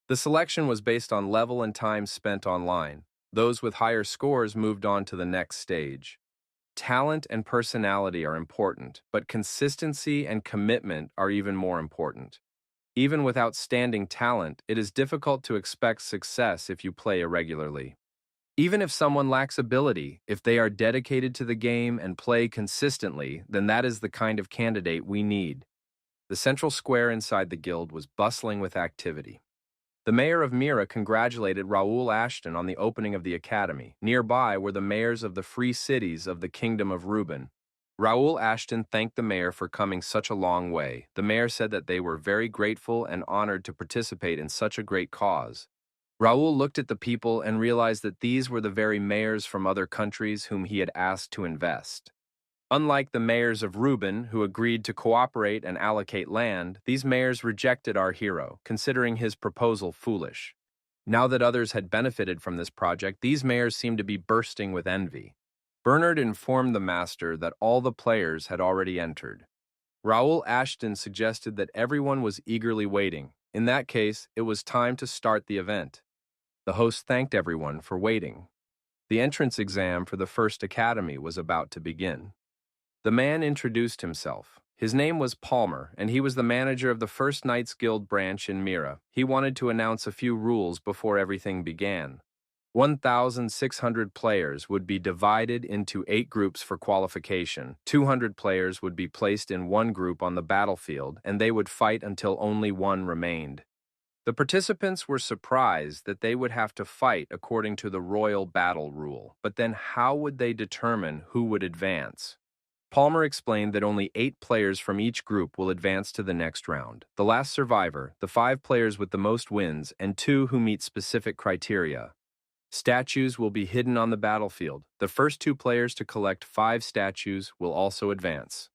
The selection was based on level and time spent online. Those with higher scores moved on to the next stage. Talent and personality are important, but consistency and commitment are even more important. Even with outstanding talent, it is difficult to expect success if you play irregularly. Even if someone lacks ability, if they are dedicated to the game and play consistently, then that is the kind of candidate we need. The central square inside the guild was bustling with activity. The mayor of Mira congratulated Raoul Ashton on the opening of the academy. Nearby were the mayors of the free cities of the Kingdom of Reuben. Raoul Ashton thanked the mayor for coming such a long way. The mayor said that they were very grateful and honored to participate in such a great cause. Raoul looked at the people and realized that these were the very mayors from other countries whom he had asked to invest. Unlike the mayors of Reuben, who agreed to cooperate and allocate land, these mayors rejected our hero, considering his proposal foolish. Now that others had benefited from this project, these mayors seemed to be bursting with envy. Bernard informed the master that all the players had already entered. Raoul Ashton suggested that everyone was eagerly waiting. In that case, it was time to start the event. The host thanked everyone for waiting. The entrance exam for the first academy was about to begin. The man introduced himself. His name was Palmer, and he was the manager of the First Knights Guild branch in Mira. He wanted to announce a few rules before everything began. 1,600 players would be divided into 8 groups for qualification. 200 players would be placed in one group on the battlefield, and they would fight until only one remained. The participants were surprised that they would have to fight according to the royal battle rule, but then how would they determine who would advance? Palmer explained that only 8 players from each group will advance to the next round. The last survivor, the 5 players with the most wins, and 2 who meet specific criteria. Statues will be hidden on the battlefield. The first two players to collect 5 statues will also advance.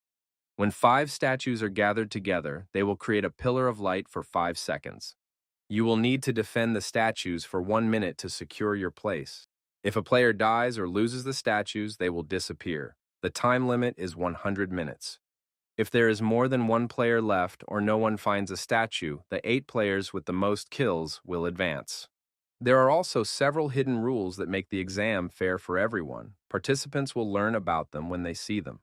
When 5 statues are gathered together, they will create a pillar of light for 5 seconds. You will need to defend the statues for 1 minute to secure your place. If a player dies or loses the statues, they will disappear. The time limit is 100 minutes. If there is more than one player left or no one finds a statue, the 8 players with the most kills will advance. There are also several hidden rules that make the exam fair for everyone. Participants will learn about them when they see them.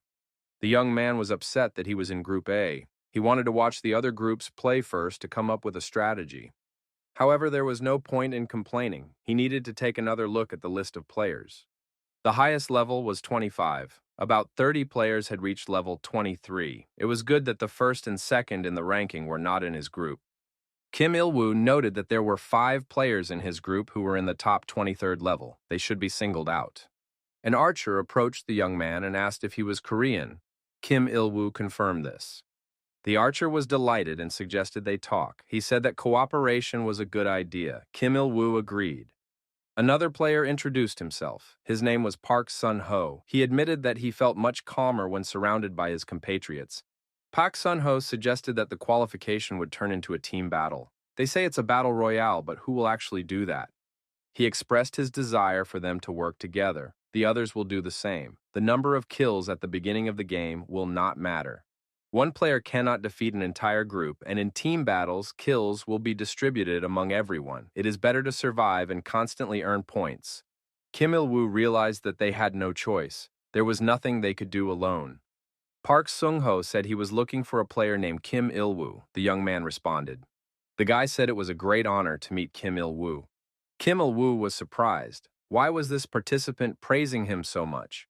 The young man was upset that he was in Group A. He wanted to watch the other groups play first to come up with a strategy. However, there was no point in complaining. He needed to take another look at the list of players. The highest level was 25. About 30 players had reached level 23. It was good that the first and second in the ranking were not in his group. Kim Il-woo noted that there were 5 players in his group who were in the top 23rd level. They should be singled out. An archer approached the young man and asked if he was Korean. Kim Il-woo confirmed this. The archer was delighted and suggested they talk. He said that cooperation was a good idea. Kim Il-woo agreed. Another player introduced himself. His name was Park Sun-ho. He admitted that he felt much calmer when surrounded by his compatriots. Park Sun-ho suggested that the qualification would turn into a team battle. They say it's a battle royale, but who will actually do that? He expressed his desire for them to work together. The others will do the same. The number of kills at the beginning of the game will not matter. One player cannot defeat an entire group, and in team battles, kills will be distributed among everyone. It is better to survive and constantly earn points. Kim Il-woo realized that they had no choice. There was nothing they could do alone. Park Sung-ho said he was looking for a player named Kim Il-woo. The young man responded. The guy said it was a great honor to meet Kim Il-woo. Kim Il-woo was surprised. Why was this participant praising him so much?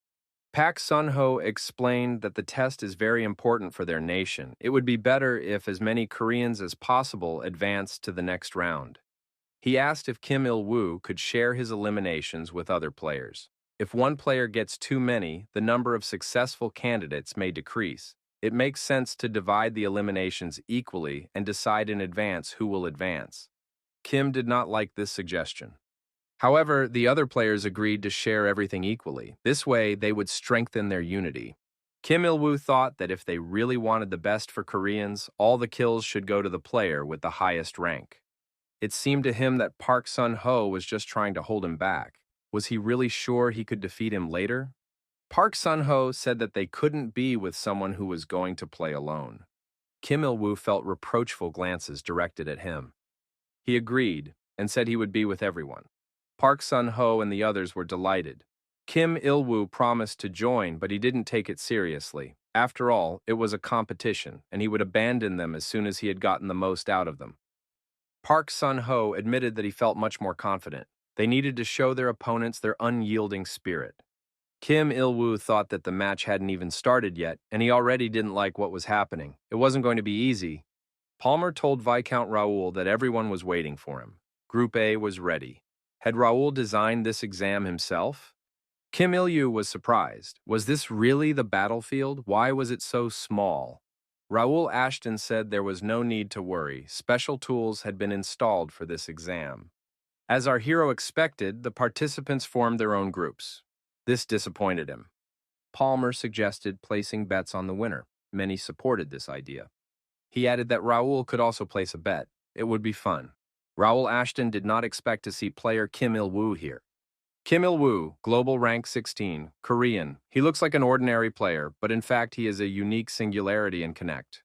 Park Sun-ho explained that the test is very important for their nation. It would be better if as many Koreans as possible advanced to the next round. He asked if Kim Il-woo could share his eliminations with other players. If one player gets too many, the number of successful candidates may decrease. It makes sense to divide the eliminations equally and decide in advance who will advance. Kim did not like this suggestion. However, the other players agreed to share everything equally. This way, they would strengthen their unity. Kim Il-woo thought that if they really wanted the best for Koreans, all the kills should go to the player with the highest rank. It seemed to him that Park Sun-ho was just trying to hold him back. Was he really sure he could defeat him later? Park Sun-ho said that they couldn't be with someone who was going to play alone. Kim Il-woo felt reproachful glances directed at him. He agreed and said he would be with everyone. Park Sun-ho and the others were delighted. Kim Il-woo promised to join, but he didn't take it seriously. After all, it was a competition, and he would abandon them as soon as he had gotten the most out of them. Park Sun-ho admitted that he felt much more confident. They needed to show their opponents their unyielding spirit. Kim Il-woo thought that the match hadn't even started yet, and he already didn't like what was happening. It wasn't going to be easy. Palmer told Viscount Raoul that everyone was waiting for him. Group A was ready. Had Raoul designed this exam himself? Kim Il-woo was surprised. Was this really the battlefield? Why was it so small? Raoul Ashton said there was no need to worry. Special tools had been installed for this exam. As our hero expected, the participants formed their own groups. This disappointed him. Palmer suggested placing bets on the winner. Many supported this idea. He added that Raoul could also place a bet. It would be fun. Raoul Ashton did not expect to see player Kim Il-woo here. Kim Il-woo, global rank 16, Korean. He looks like an ordinary player, but in fact he is a unique singularity in Connect.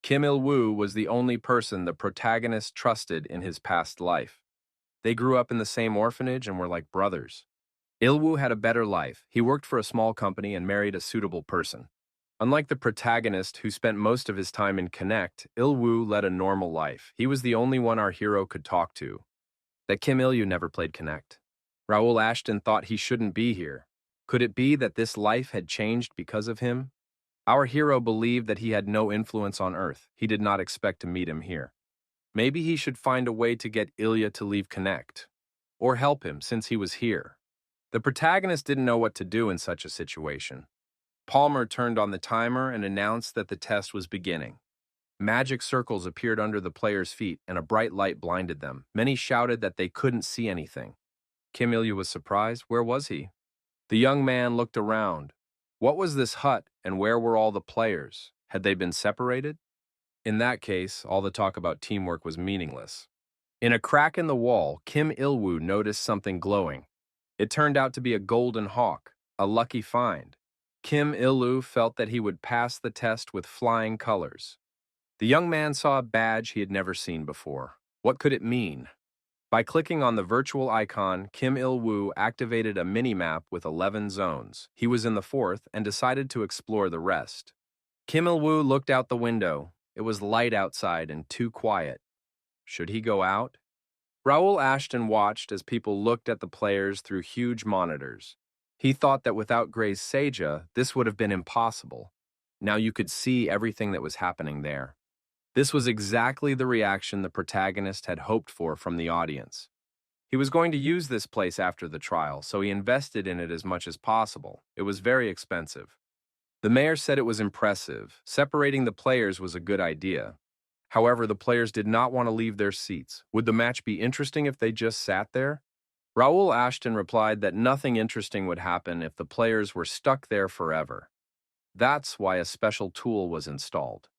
Kim Il-woo was the only person the protagonist trusted in his past life. They grew up in the same orphanage and were like brothers. Il-woo had a better life. He worked for a small company and married a suitable person. Unlike the protagonist, who spent most of his time in Connect, Il-woo led a normal life. He was the only one our hero could talk to. That Kim Il-woo never played Connect. Raoul Ashton thought he shouldn't be here. Could it be that this life had changed because of him? Our hero believed that he had no influence on Earth. He did not expect to meet him here. Maybe he should find a way to get Ilya to leave Connect. Or help him, since he was here. The protagonist didn't know what to do in such a situation. Palmer turned on the timer and announced that the test was beginning. Magic circles appeared under the players' feet, and a bright light blinded them. Many shouted that they couldn't see anything. Kim Il was surprised. Where was he? The young man looked around. What was this hut, and where were all the players? Had they been separated? In that case, all the talk about teamwork was meaningless. In a crack in the wall, Kim Il noticed something glowing. It turned out to be a golden hawk, a lucky find. Kim Il felt that he would pass the test with flying colors. The young man saw a badge he had never seen before. What could it mean? By clicking on the virtual icon, Kim Il activated a mini-map with 11 zones. He was in the fourth and decided to explore the rest. Kim Il looked out the window. It was light outside and too quiet. Should he go out? Raoul Ashton watched as people looked at the players through huge monitors. He thought that without Gray's Seija, this would have been impossible. Now you could see everything that was happening there. This was exactly the reaction the protagonist had hoped for from the audience. He was going to use this place after the trial, so he invested in it as much as possible. It was very expensive. The mayor said it was impressive. Separating the players was a good idea. However, the players did not want to leave their seats. Would the match be interesting if they just sat there? Raoul Ashton replied that nothing interesting would happen if the players were stuck there forever. That's why a special tool was installed.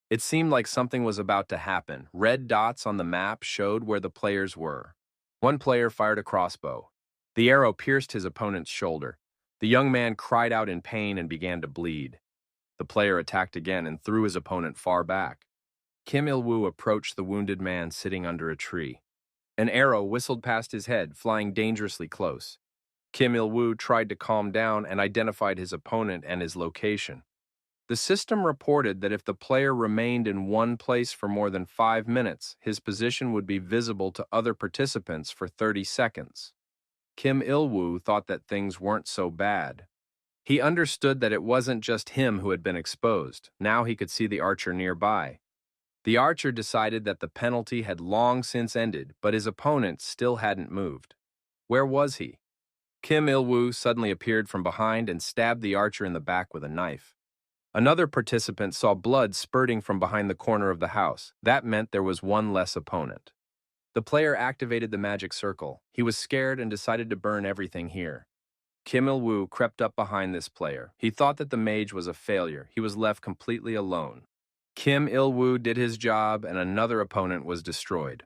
It seemed like something was about to happen. Red dots on the map showed where the players were. One player fired a crossbow. The arrow pierced his opponent's shoulder. The young man cried out in pain and began to bleed. The player attacked again and threw his opponent far back. Kim Il approached the wounded man sitting under a tree. An arrow whistled past his head, flying dangerously close. Kim Il tried to calm down and identified his opponent and his location. The system reported that if the player remained in one place for more than 5 minutes, his position would be visible to other participants for 30 seconds. Kim Il thought that things weren't so bad. He understood that it wasn't just him who had been exposed. Now he could see the archer nearby. The archer decided that the penalty had long since ended, but his opponent still hadn't moved. Where was he? Kim Il suddenly appeared from behind and stabbed the archer in the back with a knife. Another participant saw blood spurting from behind the corner of the house. That meant there was one less opponent. The player activated the magic circle. He was scared and decided to burn everything here. Kim Il crept up behind this player. He thought that the mage was a failure. He was left completely alone. Kim Il did his job and another opponent was destroyed.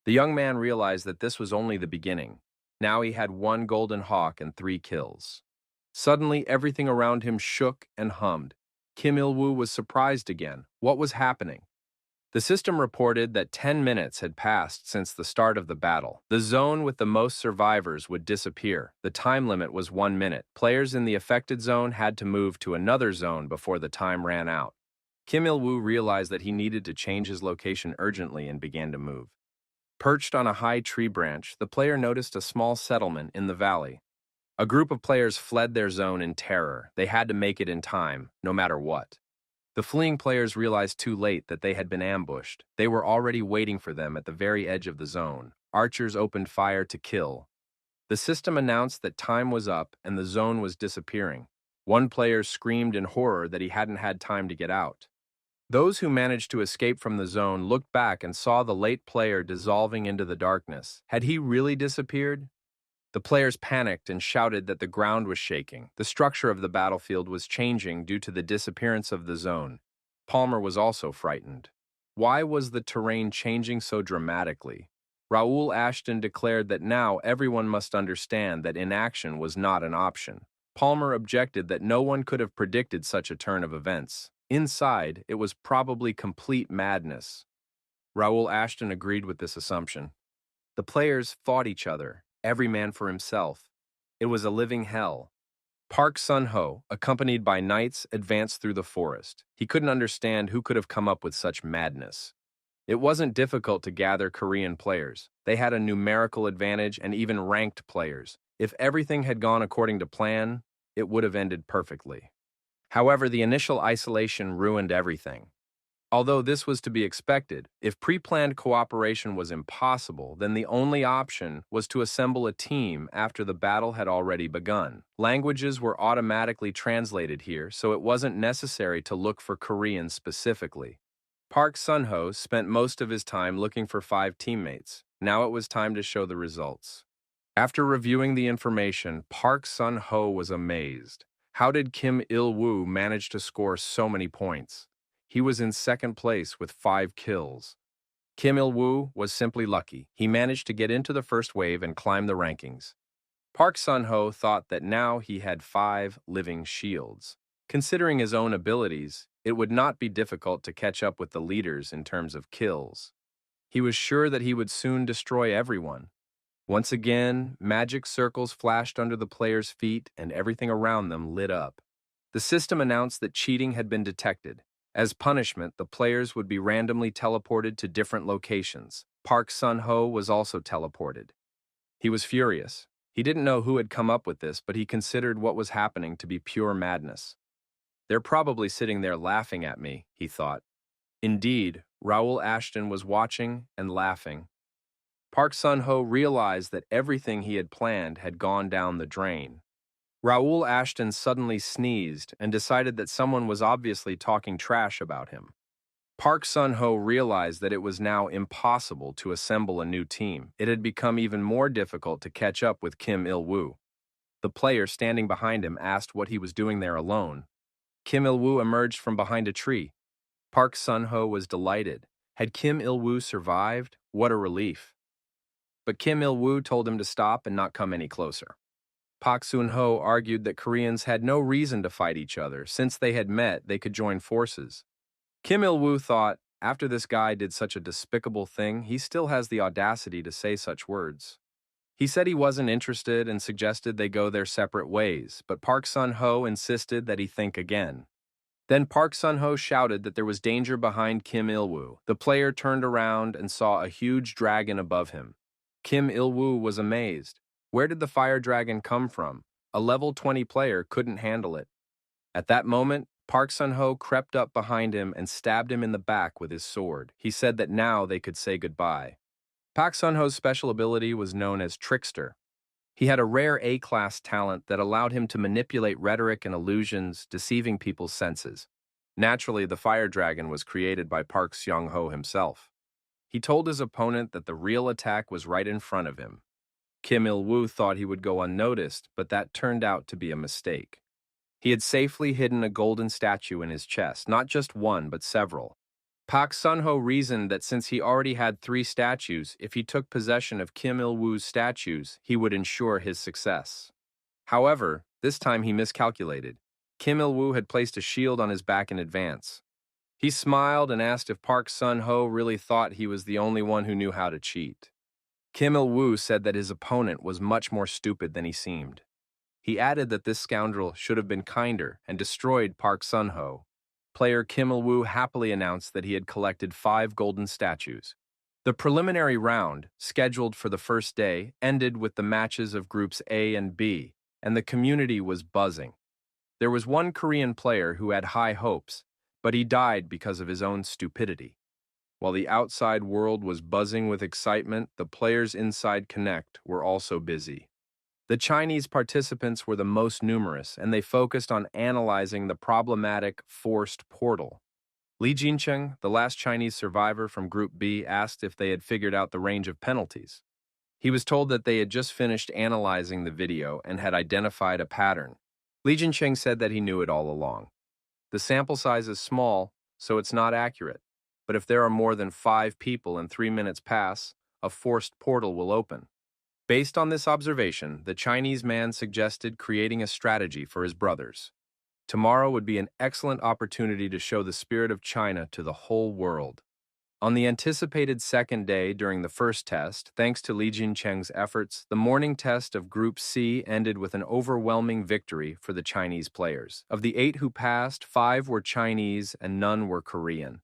The young man realized that this was only the beginning. Now he had 1 golden hawk and 3 kills. Suddenly, everything around him shook and hummed. Kim Il was surprised again. What was happening? The system reported that 10 minutes had passed since the start of the battle. The zone with the most survivors would disappear. The time limit was 1 minute. Players in the affected zone had to move to another zone before the time ran out. Kim Il realized that he needed to change his location urgently and began to move. Perched on a high tree branch, the player noticed a small settlement in the valley. A group of players fled their zone in terror. They had to make it in time, no matter what. The fleeing players realized too late that they had been ambushed. They were already waiting for them at the very edge of the zone. Archers opened fire to kill. The system announced that time was up and the zone was disappearing. One player screamed in horror that he hadn't had time to get out. Those who managed to escape from the zone looked back and saw the late player dissolving into the darkness. Had he really disappeared? The players panicked and shouted that the ground was shaking. The structure of the battlefield was changing due to the disappearance of the zone. Palmer was also frightened. Why was the terrain changing so dramatically? Raoul Ashton declared that now everyone must understand that inaction was not an option. Palmer objected that no one could have predicted such a turn of events. Inside, it was probably complete madness. Raoul Ashton agreed with this assumption. The players fought each other, every man for himself. It was a living hell. Park Sun-ho, accompanied by knights, advanced through the forest. He couldn't understand who could have come up with such madness. It wasn't difficult to gather Korean players. They had a numerical advantage and even ranked players. If everything had gone according to plan, it would have ended perfectly. However, the initial isolation ruined everything. Although this was to be expected, if pre-planned cooperation was impossible, then the only option was to assemble a team after the battle had already begun. Languages were automatically translated here, so it wasn't necessary to look for Korean specifically. Park Sun-ho spent most of his time looking for 5 teammates. Now it was time to show the results. After reviewing the information, Park Sun-ho was amazed. How did Kim Il-woo manage to score so many points? He was in second place with 5 kills. Kim Il-woo was simply lucky. He managed to get into the first wave and climb the rankings. Park Sun-ho thought that now he had 5 living shields. Considering his own abilities, it would not be difficult to catch up with the leaders in terms of kills. He was sure that he would soon destroy everyone. Once again, magic circles flashed under the players' feet and everything around them lit up. The system announced that cheating had been detected. As punishment, the players would be randomly teleported to different locations. Park Sun-ho was also teleported. He was furious. He didn't know who had come up with this, but he considered what was happening to be pure madness. They're probably sitting there laughing at me, he thought. Indeed, Raoul Ashton was watching and laughing. Park Sun-ho realized that everything he had planned had gone down the drain. Raoul Ashton suddenly sneezed and decided that someone was obviously talking trash about him. Park Sun-ho realized that it was now impossible to assemble a new team. It had become even more difficult to catch up with Kim Il-woo. The player standing behind him asked what he was doing there alone. Kim Il-woo emerged from behind a tree. Park Sun-ho was delighted. Had Kim Il-woo survived? What a relief. But Kim Il-woo told him to stop and not come any closer. Park Sun-ho argued that Koreans had no reason to fight each other. Since they had met, they could join forces. Kim Il-woo thought, after this guy did such a despicable thing, he still has the audacity to say such words. He said he wasn't interested and suggested they go their separate ways, but Park Sun-ho insisted that he think again. Then Park Sun-ho shouted that there was danger behind Kim Il-woo. The player turned around and saw a huge dragon above him. Kim Il-woo was amazed. Where did the fire dragon come from? A level 20 player couldn't handle it. At that moment, Park Sun-ho crept up behind him and stabbed him in the back with his sword. He said that now they could say goodbye. Park Sun-ho's special ability was known as Trickster. He had a rare A-class talent that allowed him to manipulate rhetoric and illusions, deceiving people's senses. Naturally, the fire dragon was created by Park Sun-ho himself. He told his opponent that the real attack was right in front of him. Kim Il-woo thought he would go unnoticed, but that turned out to be a mistake. He had safely hidden a golden statue in his chest, not just one, but several. Park Sun-ho reasoned that since he already had 3 statues, if he took possession of Kim Il-woo's statues, he would ensure his success. However, this time he miscalculated. Kim Il-woo had placed a shield on his back in advance. He smiled and asked if Park Sun-ho really thought he was the only one who knew how to cheat. Kim Il-woo said that his opponent was much more stupid than he seemed. He added that this scoundrel should have been kinder and destroyed Park Sun-ho. Player Kim Il-woo happily announced that he had collected 5 golden statues. The preliminary round, scheduled for the first day, ended with the matches of Groups A and B, and the community was buzzing. There was one Korean player who had high hopes, but he died because of his own stupidity. While the outside world was buzzing with excitement, the players inside Connect were also busy. The Chinese participants were the most numerous, and they focused on analyzing the problematic forced portal. Li Jincheng, the last Chinese survivor from Group B, asked if they had figured out the range of penalties. He was told that they had just finished analyzing the video and had identified a pattern. Li Jincheng said that he knew it all along. The sample size is small, so it's not accurate. But if there are more than 5 people and 3 minutes pass, a forced portal will open. Based on this observation, the Chinese man suggested creating a strategy for his brothers. Tomorrow would be an excellent opportunity to show the spirit of China to the whole world. On the anticipated second day during the first test, thanks to Li Jincheng's efforts, the morning test of Group C ended with an overwhelming victory for the Chinese players. Of the 8 who passed, 5 were Chinese and none were Korean.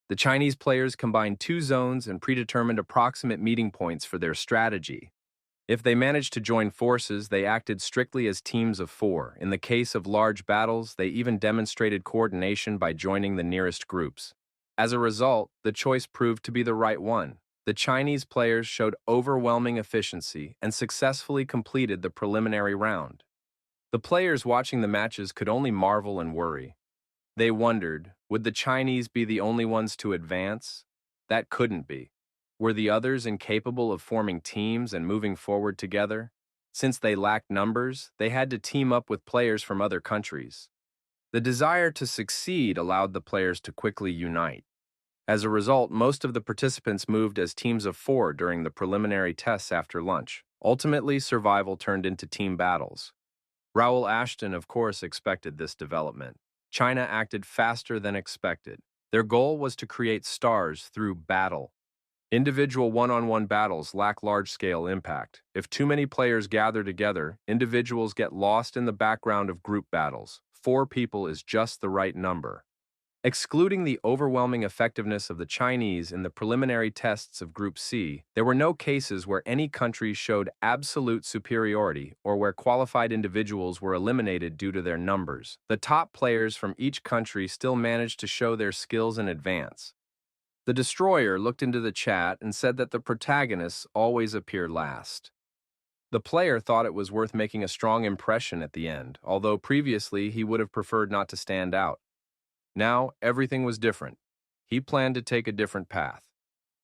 The Chinese players combined 2 zones and predetermined approximate meeting points for their strategy. If they managed to join forces, they acted strictly as teams of 4. In the case of large battles, they even demonstrated coordination by joining the nearest groups. As a result, the choice proved to be the right one. The Chinese players showed overwhelming efficiency and successfully completed the preliminary round. The players watching the matches could only marvel and worry. They wondered, would the Chinese be the only ones to advance? That couldn't be. Were the others incapable of forming teams and moving forward together? Since they lacked numbers, they had to team up with players from other countries. The desire to succeed allowed the players to quickly unite. As a result, most of the participants moved as teams of 4 during the preliminary tests after lunch. Ultimately, survival turned into team battles. Raoul Ashton, of course, expected this development. China acted faster than expected. Their goal was to create stars through battle. Individual one-on-one battles lack large-scale impact. If too many players gather together, individuals get lost in the background of group battles. 4 people is just the right number. Excluding the overwhelming effectiveness of the Chinese in the preliminary tests of Group C, there were no cases where any country showed absolute superiority or where qualified individuals were eliminated due to their numbers. The top players from each country still managed to show their skills in advance. The destroyer looked into the chat and said that the protagonists always appear last. The player thought it was worth making a strong impression at the end, although previously he would have preferred not to stand out. Now, everything was different. He planned to take a different path.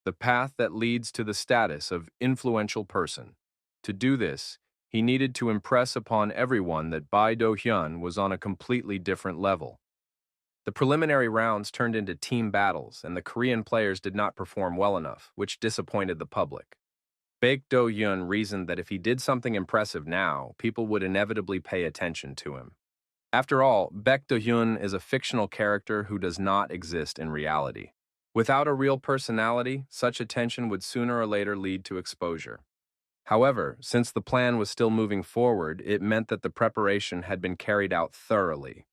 The path that leads to the status of influential person. To do this, he needed to impress upon everyone that Bai Do-hyun was on a completely different level. The preliminary rounds turned into team battles, and the Korean players did not perform well enough, which disappointed the public. Baek Do-hyun reasoned that if he did something impressive now, people would inevitably pay attention to him. After all, Baek Do-hyun is a fictional character who does not exist in reality. Without a real personality, such attention would sooner or later lead to exposure. However, since the plan was still moving forward, it meant that the preparation had been carried out thoroughly.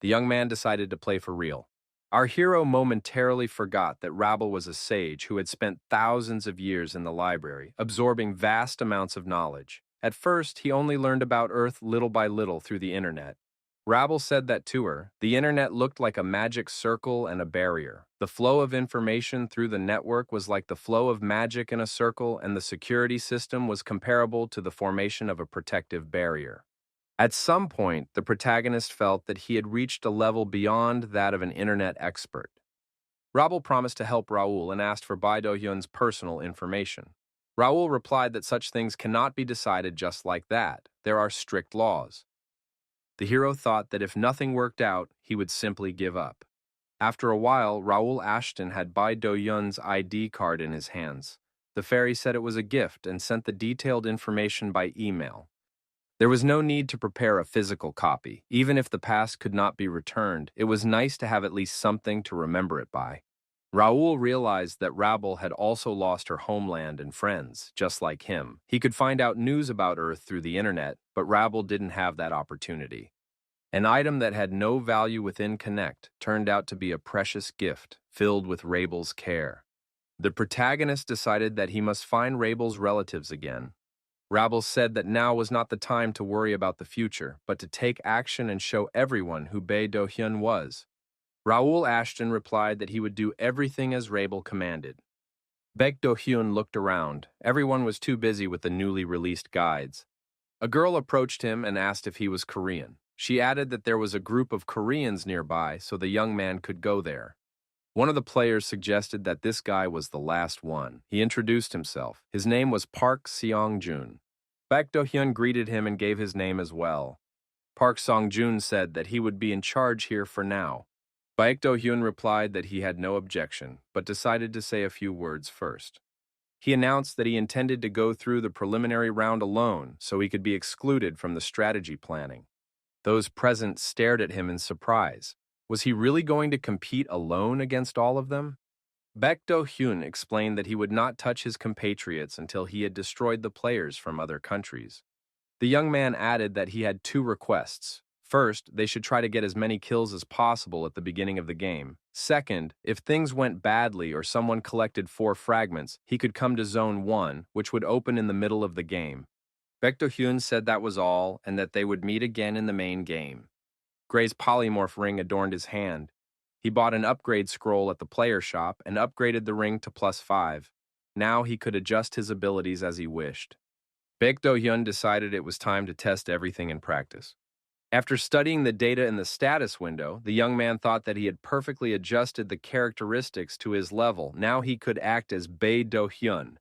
The young man decided to play for real. Our hero momentarily forgot that Rabel was a sage who had spent thousands of years in the library, absorbing vast amounts of knowledge. At first, he only learned about Earth little by little through the internet. Rabel said that to her, the internet looked like a magic circle and a barrier. The flow of information through the network was like the flow of magic in a circle, and the security system was comparable to the formation of a protective barrier. At some point, the protagonist felt that he had reached a level beyond that of an internet expert. Rabel promised to help Raoul and asked for Bai Do-hyun's personal information. Raoul replied that such things cannot be decided just like that. There are strict laws. The hero thought that if nothing worked out, he would simply give up. After a while, Raoul Ashton had Bai Do-hyun's ID card in his hands. The fairy said it was a gift and sent the detailed information by email. There was no need to prepare a physical copy. Even if the past could not be returned, it was nice to have at least something to remember it by. Raoul realized that Rabel had also lost her homeland and friends, just like him. He could find out news about Earth through the internet, but Rabel didn't have that opportunity. An item that had no value within Connect turned out to be a precious gift, filled with Rabel's care. The protagonist decided that he must find Rabel's relatives again. Rabel said that now was not the time to worry about the future, but to take action and show everyone who Bae Do-hyun was. Raoul Ashton replied that he would do everything as Rabel commanded. Baek Do-hyun looked around. Everyone was too busy with the newly released guides. A girl approached him and asked if he was Korean. She added that there was a group of Koreans nearby, so the young man could go there. One of the players suggested that this guy was the last one. He introduced himself. His name was Park Seong-jun. Baek Do-hyun greeted him and gave his name as well. Park Seong-jun said that he would be in charge here for now. Baek Do-hyun replied that he had no objection, but decided to say a few words first. He announced that he intended to go through the preliminary round alone so he could be excluded from the strategy planning. Those present stared at him in surprise. Was he really going to compete alone against all of them? Baek Do-hyun explained that he would not touch his compatriots until he had destroyed the players from other countries. The young man added that he had 2 requests. First, they should try to get as many kills as possible at the beginning of the game. Second, if things went badly or someone collected 4 fragments, he could come to Zone 1, which would open in the middle of the game. Baek Do-hyun said that was all, and that they would meet again in the main game. Gray's polymorph ring adorned his hand. He bought an upgrade scroll at the player shop and upgraded the ring to +5. Now he could adjust his abilities as he wished. Baek Do-hyun decided it was time to test everything in practice. After studying the data in the status window, the young man thought that he had perfectly adjusted the characteristics to his level. Now he could act as Bae Do-hyun.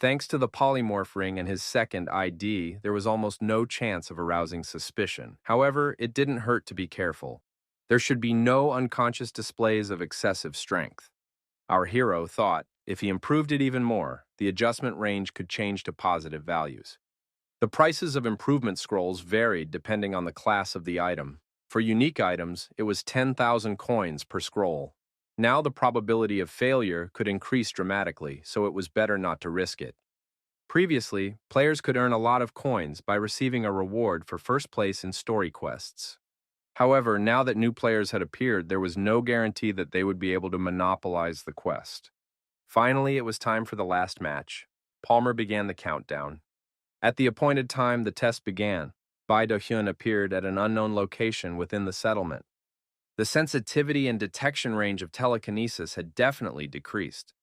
Thanks to the polymorph ring and his second ID, there was almost no chance of arousing suspicion. However, it didn't hurt to be careful. There should be no unconscious displays of excessive strength. Our hero thought, if he improved it even more, the adjustment range could change to positive values. The prices of improvement scrolls varied depending on the class of the item. For unique items, it was 10,000 coins per scroll. Now the probability of failure could increase dramatically, so it was better not to risk it. Previously, players could earn a lot of coins by receiving a reward for first place in story quests. However, now that new players had appeared, there was no guarantee that they would be able to monopolize the quest. Finally, it was time for the last match. Palmer began the countdown. At the appointed time, the test began. Bai Do-hyun appeared at an unknown location within the settlement. The sensitivity and detection range of telekinesis had definitely decreased.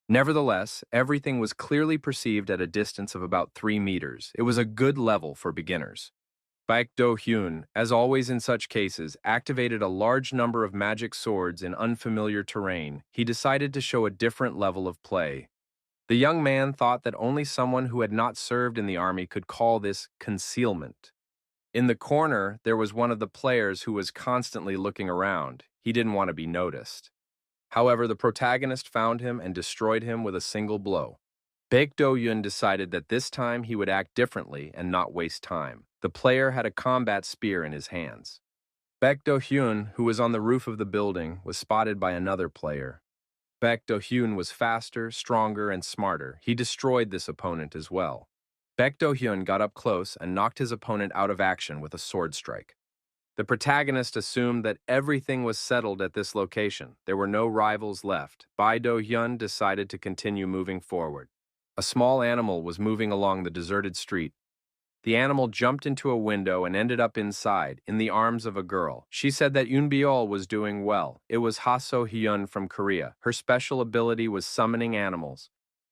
Nevertheless, everything was clearly perceived at a distance of about 3 meters. It was a good level for beginners. Baek Do-hyun, as always in such cases, activated a large number of magic swords in unfamiliar terrain. He decided to show a different level of play. The young man thought that only someone who had not served in the army could call this concealment. In the corner, there was one of the players who was constantly looking around. He didn't want to be noticed. However, the protagonist found him and destroyed him with a single blow. Baek Do-hyun decided that this time he would act differently and not waste time. The player had a combat spear in his hands. Baek Do-hyun, who was on the roof of the building, was spotted by another player. Baek Do-hyun was faster, stronger, and smarter. He destroyed this opponent as well. Baek Do-hyun got up close and knocked his opponent out of action with a sword strike. The protagonist assumed that everything was settled at this location. There were no rivals left. Bai Do-hyun decided to continue moving forward. A small animal was moving along the deserted street. The animal jumped into a window and ended up inside, in the arms of a girl. She said that Yoon Biol was doing well. It was Ha So-hyun from Korea. Her special ability was summoning animals.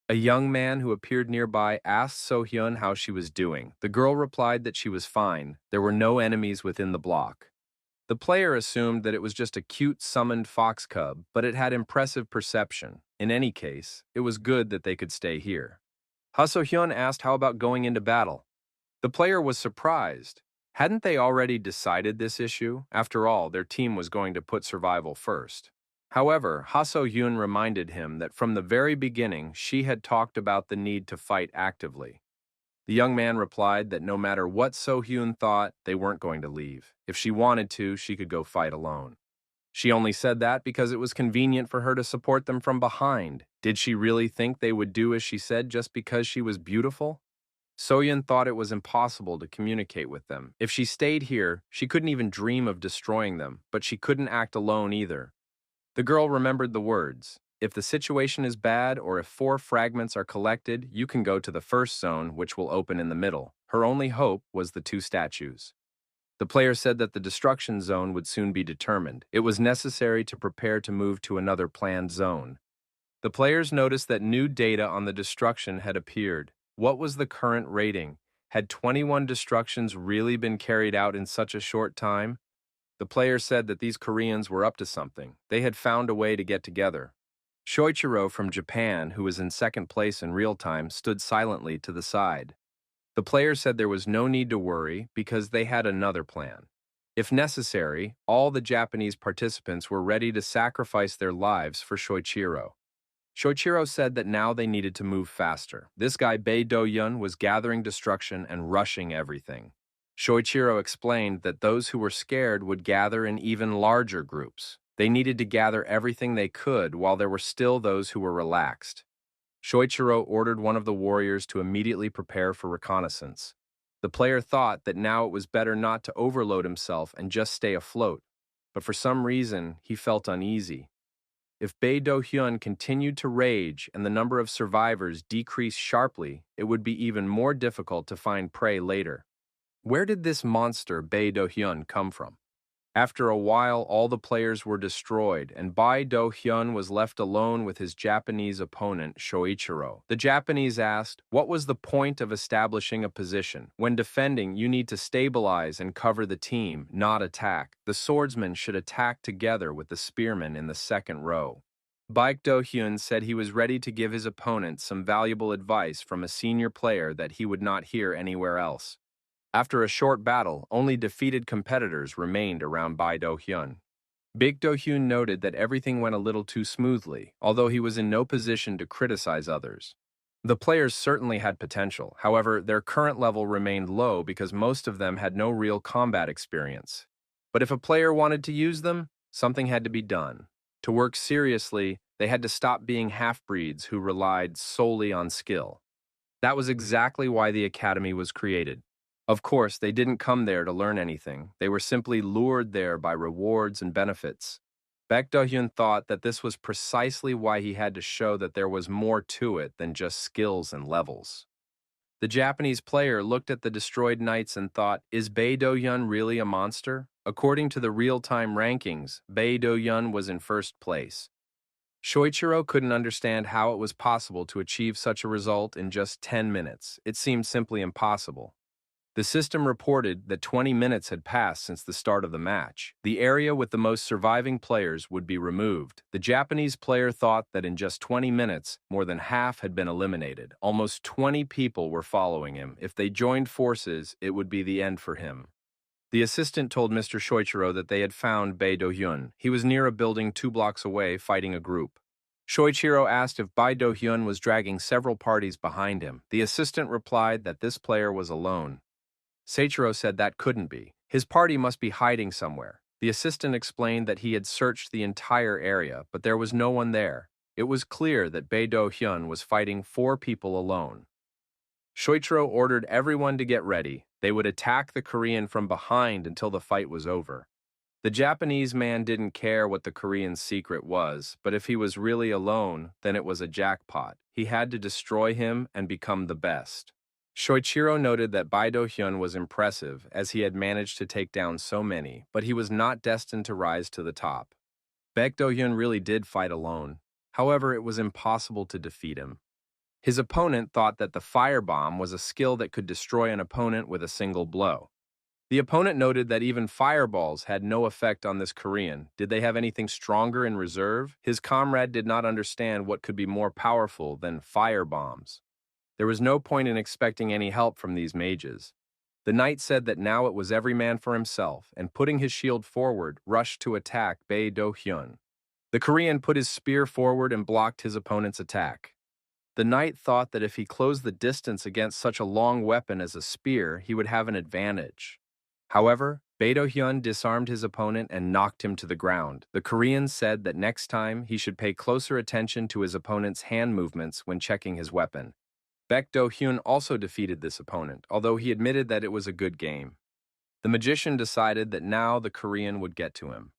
A young man who appeared nearby asked So-hyun how she was doing. The girl replied that she was fine. There were no enemies within the block. The player assumed that it was just a cute summoned fox cub, but it had impressive perception. In any case, it was good that they could stay here. Ha So-hyun asked how about going into battle. The player was surprised. Hadn't they already decided this issue? After all, their team was going to put survival first. However, Ha So-hyun reminded him that from the very beginning, she had talked about the need to fight actively. The young man replied that no matter what So-hyun thought, they weren't going to leave. If she wanted to, she could go fight alone. She only said that because it was convenient for her to support them from behind. Did she really think they would do as she said just because she was beautiful? So-hyun thought it was impossible to communicate with them. If she stayed here, she couldn't even dream of destroying them, but she couldn't act alone either. The girl remembered the words. If the situation is bad or if 4 fragments are collected, you can go to the first zone, which will open in the middle. Her only hope was the 2 statues. The player said that the destruction zone would soon be determined. It was necessary to prepare to move to another planned zone. The players noticed that new data on the destruction had appeared. What was the current rating? Had 21 destructions really been carried out in such a short time? The player said that these Koreans were up to something. They had found a way to get together. Shoichiro from Japan, who was in second place in real time, stood silently to the side. The player said there was no need to worry because they had another plan. If necessary, all the Japanese participants were ready to sacrifice their lives for Shoichiro. Shoichiro said that now they needed to move faster. This guy Bae Do-hyun was gathering destruction and rushing everything. Shoichiro explained that those who were scared would gather in even larger groups. They needed to gather everything they could while there were still those who were relaxed. Shoichiro ordered one of the warriors to immediately prepare for reconnaissance. The player thought that now it was better not to overload himself and just stay afloat, but for some reason he felt uneasy. If Bae Do-hyun continued to rage and the number of survivors decreased sharply, it would be even more difficult to find prey later. Where did this monster Bae Do-hyun come from? After a while, all the players were destroyed, and Bae Do-hyun was left alone with his Japanese opponent, Shoichiro. The Japanese asked, what was the point of establishing a position? When defending, you need to stabilize and cover the team, not attack. The swordsmen should attack together with the spearmen in the second row. Baek Do-hyun said he was ready to give his opponent some valuable advice from a senior player that he would not hear anywhere else. After a short battle, only defeated competitors remained around Baek Do-hyun. Baek Do-hyun noted that everything went a little too smoothly, although he was in no position to criticize others. The players certainly had potential, however, their current level remained low because most of them had no real combat experience. But if a player wanted to use them, something had to be done. To work seriously, they had to stop being half-breeds who relied solely on skill. That was exactly why the academy was created. Of course, they didn't come there to learn anything. They were simply lured there by rewards and benefits. Baek Do-hyun thought that this was precisely why he had to show that there was more to it than just skills and levels. The Japanese player looked at the destroyed knights and thought, is Bae Do-hyun really a monster? According to the real-time rankings, Bae Do-hyun was in first place. Shoichiro couldn't understand how it was possible to achieve such a result in just 10 minutes. It seemed simply impossible. The system reported that 20 minutes had passed since the start of the match. The area with the most surviving players would be removed. The Japanese player thought that in just 20 minutes, more than half had been eliminated. Almost 20 people were following him. If they joined forces, it would be the end for him. The assistant told Mr. Shoichiro that they had found Bae Do-hyun. He was near a building 2 blocks away, fighting a group. Shoichiro asked if Bae Do-hyun was dragging several parties behind him. The assistant replied that this player was alone. Seichiro said that couldn't be. His party must be hiding somewhere. The assistant explained that he had searched the entire area, but there was no one there. It was clear that Bae Do-hyun was fighting 4 people alone. Shoichiro ordered everyone to get ready. They would attack the Korean from behind until the fight was over. The Japanese man didn't care what the Korean's secret was, but if he was really alone, then it was a jackpot. He had to destroy him and become the best. Shoichiro noted that Bae Do-hyun was impressive as he had managed to take down so many, but he was not destined to rise to the top. Baek Do-hyun really did fight alone. However, it was impossible to defeat him. His opponent thought that the firebomb was a skill that could destroy an opponent with a single blow. The opponent noted that even fireballs had no effect on this Korean. Did they have anything stronger in reserve? His comrade did not understand what could be more powerful than firebombs. There was no point in expecting any help from these mages. The knight said that now it was every man for himself, and putting his shield forward, rushed to attack Bae Do-hyun. The Korean put his spear forward and blocked his opponent's attack. The knight thought that if he closed the distance against such a long weapon as a spear, he would have an advantage. However, Bae Do-hyun disarmed his opponent and knocked him to the ground. The Korean said that next time he should pay closer attention to his opponent's hand movements when checking his weapon. Baek Do-hyun also defeated this opponent, although he admitted that it was a good game. The magician decided that now the Korean would get to him.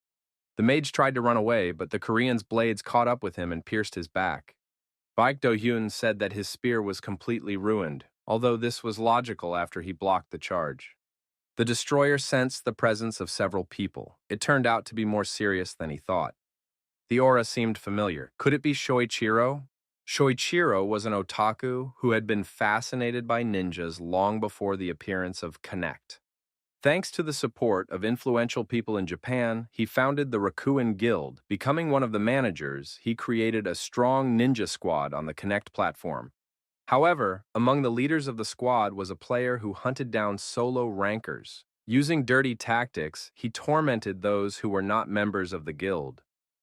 The mage tried to run away, but the Korean's blades caught up with him and pierced his back. Baek Do-hyun said that his spear was completely ruined, although this was logical after he blocked the charge. The destroyer sensed the presence of several people. It turned out to be more serious than he thought. The aura seemed familiar. Could it be Shoichiro? Shoichiro was an otaku who had been fascinated by ninjas long before the appearance of Connect. Thanks to the support of influential people in Japan, he founded the Rakuin Guild. Becoming one of the managers, he created a strong ninja squad on the Connect platform. However, among the leaders of the squad was a player who hunted down solo rankers. Using dirty tactics, he tormented those who were not members of the guild.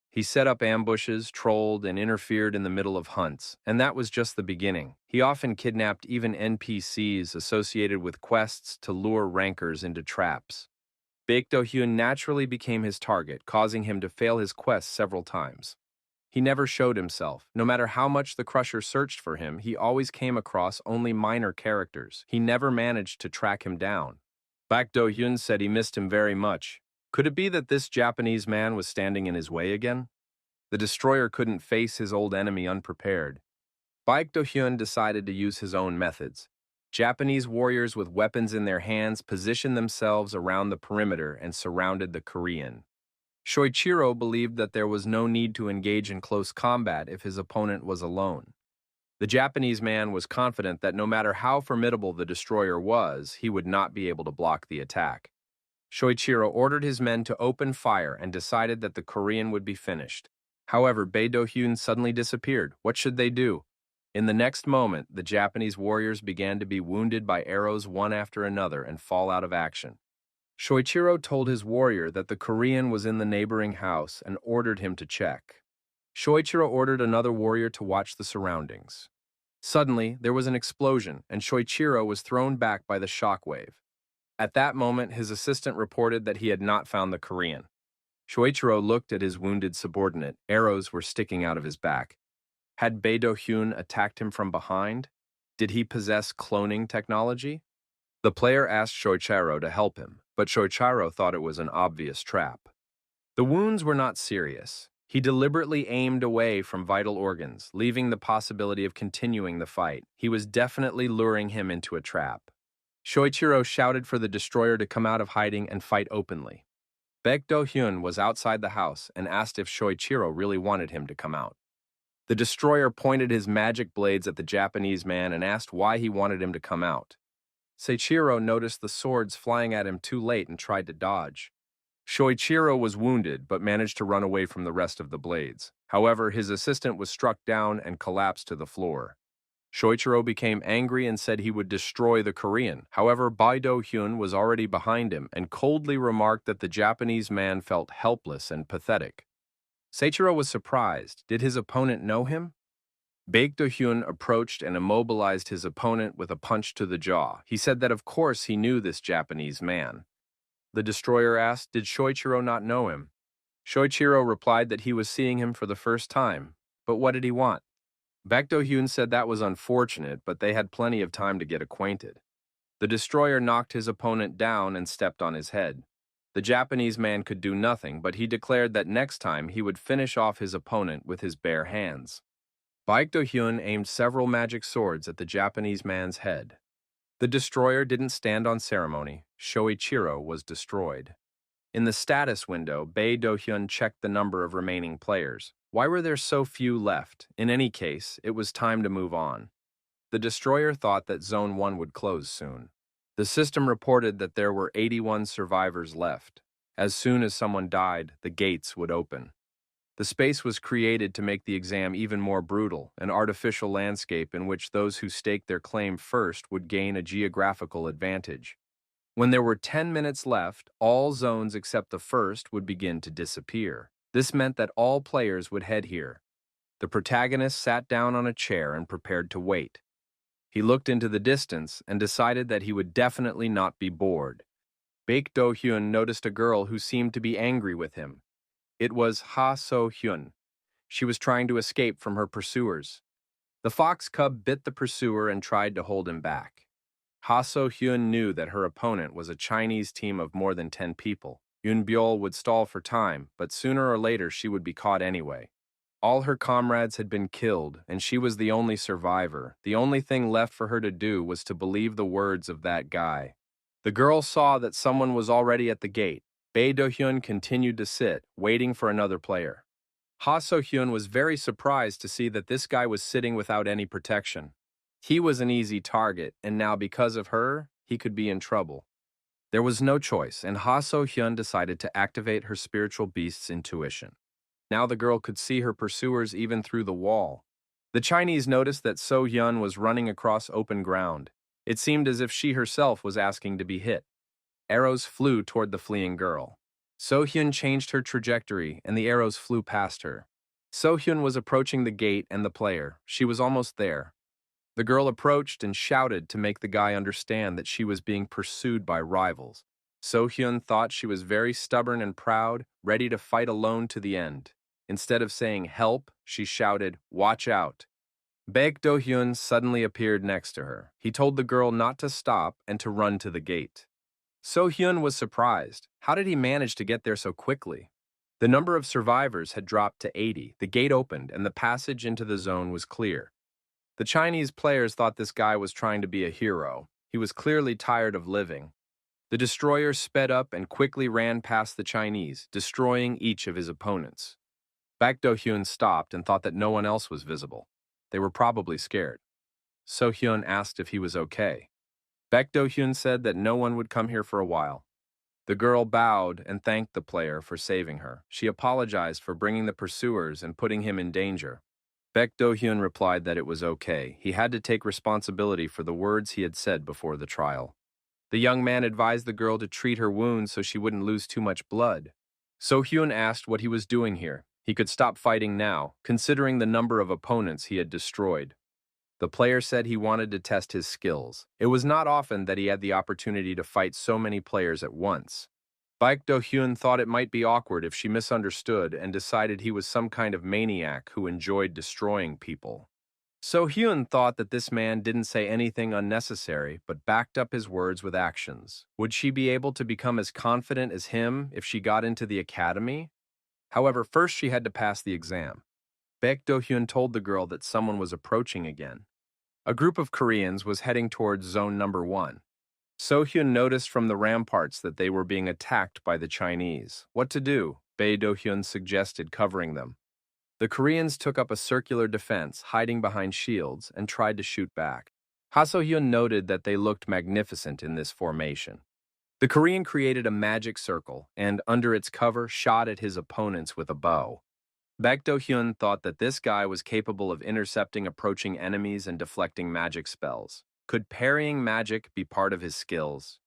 He set up ambushes, trolled, and interfered in the middle of hunts, and that was just the beginning. He often kidnapped even NPCs associated with quests to lure rankers into traps. Baek Do-hyun naturally became his target, causing him to fail his quest several times. He never showed himself. No matter how much the Crusher searched for him, he always came across only minor characters. He never managed to track him down. Baek Do-hyun said he missed him very much. Could it be that this Japanese man was standing in his way again? The destroyer couldn't face his old enemy unprepared. Baek Do-hyun decided to use his own methods. Japanese warriors with weapons in their hands positioned themselves around the perimeter and surrounded the Korean. Shoichiro believed that there was no need to engage in close combat if his opponent was alone. The Japanese man was confident that no matter how formidable the destroyer was, he would not be able to block the attack. Shoichiro ordered his men to open fire and decided that the Korean would be finished. However, Bae Do-hyun suddenly disappeared. What should they do? In the next moment, the Japanese warriors began to be wounded by arrows one after another and fall out of action. Shoichiro told his warrior that the Korean was in the neighboring house and ordered him to check. Shoichiro ordered another warrior to watch the surroundings. Suddenly, there was an explosion, and Shoichiro was thrown back by the shockwave. At that moment, his assistant reported that he had not found the Korean. Shoichiro looked at his wounded subordinate. Arrows were sticking out of his back. Had Bae Do-hyun attacked him from behind? Did he possess cloning technology? The player asked Shoichiro to help him, but Shoichiro thought it was an obvious trap. The wounds were not serious. He deliberately aimed away from vital organs, leaving the possibility of continuing the fight. He was definitely luring him into a trap. Shoichiro shouted for the destroyer to come out of hiding and fight openly. Bae Do-hyun was outside the house and asked if Shoichiro really wanted him to come out. The destroyer pointed his magic blades at the Japanese man and asked why he wanted him to come out. Seichiro noticed the swords flying at him too late and tried to dodge. Shoichiro was wounded but managed to run away from the rest of the blades. However, his assistant was struck down and collapsed to the floor. Shoichiro became angry and said he would destroy the Korean. However, Bae Do-hyun was already behind him and coldly remarked that the Japanese man felt helpless and pathetic. Seichiro was surprised. Did his opponent know him? Bae Do-hyun approached and immobilized his opponent with a punch to the jaw. He said that of course he knew this Japanese man. The destroyer asked, did Shoichiro not know him? Shoichiro replied that he was seeing him for the first time. But what did he want? Bae Do-hyun said that was unfortunate, but they had plenty of time to get acquainted. The destroyer knocked his opponent down and stepped on his head. The Japanese man could do nothing, but he declared that next time he would finish off his opponent with his bare hands. Bae Do-hyun aimed several magic swords at the Japanese man's head. The destroyer didn't stand on ceremony. Shoichiro was destroyed. In the status window, Bae Do-hyun checked the number of remaining players. Why were there so few left? In any case, it was time to move on. The destroyer thought that Zone 1 would close soon. The system reported that there were 81 survivors left. As soon as someone died, the gates would open. The space was created to make the exam even more brutal, an artificial landscape in which those who staked their claim first would gain a geographical advantage. When there were 10 minutes left, all zones except the first would begin to disappear. This meant that all players would head here. The protagonist sat down on a chair and prepared to wait. He looked into the distance and decided that he would definitely not be bored. Bae Do-hyun noticed a girl who seemed to be angry with him. It was Ha So-hyun. She was trying to escape from her pursuers. The fox cub bit the pursuer and tried to hold him back. Ha So-hyun knew that her opponent was a Chinese team of more than 10 people. Yoon Byul would stall for time, but sooner or later she would be caught anyway. All her comrades had been killed, and she was the only survivor. The only thing left for her to do was to believe the words of that guy. The girl saw that someone was already at the gate. Bae Do-hyun continued to sit, waiting for another player. Ha So-hyun was very surprised to see that this guy was sitting without any protection. He was an easy target, and now because of her, he could be in trouble. There was no choice, and Ha So-hyun decided to activate her spiritual beast's intuition. Now the girl could see her pursuers even through the wall. The Chinese noticed that So-hyun was running across open ground. It seemed as if she herself was asking to be hit. Arrows flew toward the fleeing girl. So-hyun changed her trajectory, and the arrows flew past her. So-hyun was approaching the gate and the player. She was almost there. The girl approached and shouted to make the guy understand that she was being pursued by rivals. So-hyun thought she was very stubborn and proud, ready to fight alone to the end. Instead of saying help, she shouted, "Watch out." Bae Do-hyun suddenly appeared next to her. He told the girl not to stop and to run to the gate. So-hyun was surprised. How did he manage to get there so quickly? The number of survivors had dropped to 80. The gate opened and the passage into the zone was clear. The Chinese players thought this guy was trying to be a hero. He was clearly tired of living. The destroyer sped up and quickly ran past the Chinese, destroying each of his opponents. Bae Do-hyun stopped and thought that no one else was visible. They were probably scared. So-hyun asked if he was okay. Bae Do-hyun said that no one would come here for a while. The girl bowed and thanked the player for saving her. She apologized for bringing the pursuers and putting him in danger. Baek Do-hyun replied that it was okay. He had to take responsibility for the words he had said before the trial. The young man advised the girl to treat her wounds so she wouldn't lose too much blood. So-hyun asked what he was doing here. He could stop fighting now, considering the number of opponents he had destroyed. The player said he wanted to test his skills. It was not often that he had the opportunity to fight so many players at once. Baek Do-hyun thought it might be awkward if she misunderstood and decided he was some kind of maniac who enjoyed destroying people. So-hyun thought that this man didn't say anything unnecessary but backed up his words with actions. Would she be able to become as confident as him if she got into the academy? However, first she had to pass the exam. Baek Do-hyun told the girl that someone was approaching again. A group of Koreans was heading towards zone number 1. So-hyun noticed from the ramparts that they were being attacked by the Chinese. What to do? Bae Do-hyun suggested covering them. The Koreans took up a circular defense, hiding behind shields, and tried to shoot back. Ha So-hyun noted that they looked magnificent in this formation. The Korean created a magic circle, and under its cover shot at his opponents with a bow. Baek Do-hyun thought that this guy was capable of intercepting approaching enemies and deflecting magic spells. Could parrying magic be part of his skills?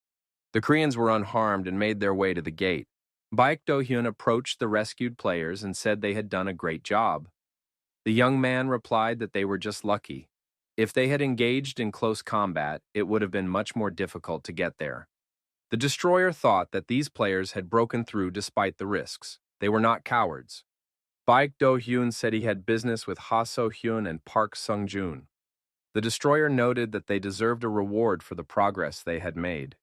The Koreans were unharmed and made their way to the gate. Baek Do-hyun approached the rescued players and said they had done a great job. The young man replied that they were just lucky. If they had engaged in close combat, it would have been much more difficult to get there. The destroyer thought that these players had broken through despite the risks. They were not cowards. Baek Do-hyun said he had business with Ha So-hyun and Park Sung-joon. The destroyer noted that they deserved a reward for the progress they had made.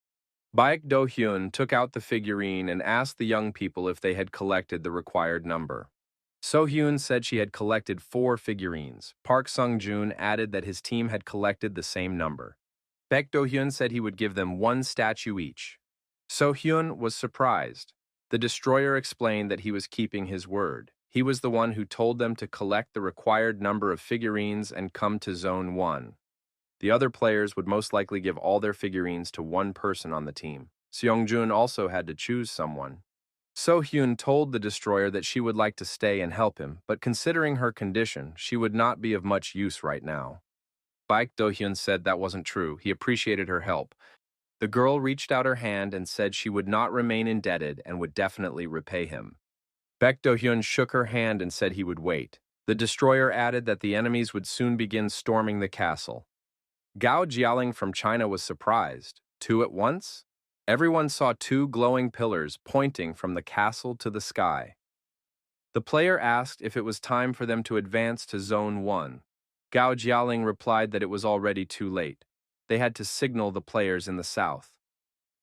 Baek Do-hyun took out the figurine and asked the young people if they had collected the required number. So-hyun said she had collected 4 figurines. Park Sung-joon added that his team had collected the same number. Baek Do-hyun said he would give them 1 statue each. So-hyun was surprised. The destroyer explained that he was keeping his word. He was the one who told them to collect the required number of figurines and come to Zone 1. The other players would most likely give all their figurines to one person on the team. Seong-jun also had to choose someone. So-hyun told the destroyer that she would like to stay and help him, but considering her condition, she would not be of much use right now. Baek Do-hyun said that wasn't true. He appreciated her help. The girl reached out her hand and said she would not remain indebted and would definitely repay him. Baek Do-hyun shook her hand and said he would wait. The destroyer added that the enemies would soon begin storming the castle. Gao Jialing from China was surprised. 2 at once? Everyone saw 2 glowing pillars pointing from the castle to the sky. The player asked if it was time for them to advance to Zone 1. Gao Jialing replied that it was already too late. They had to signal the players in the south.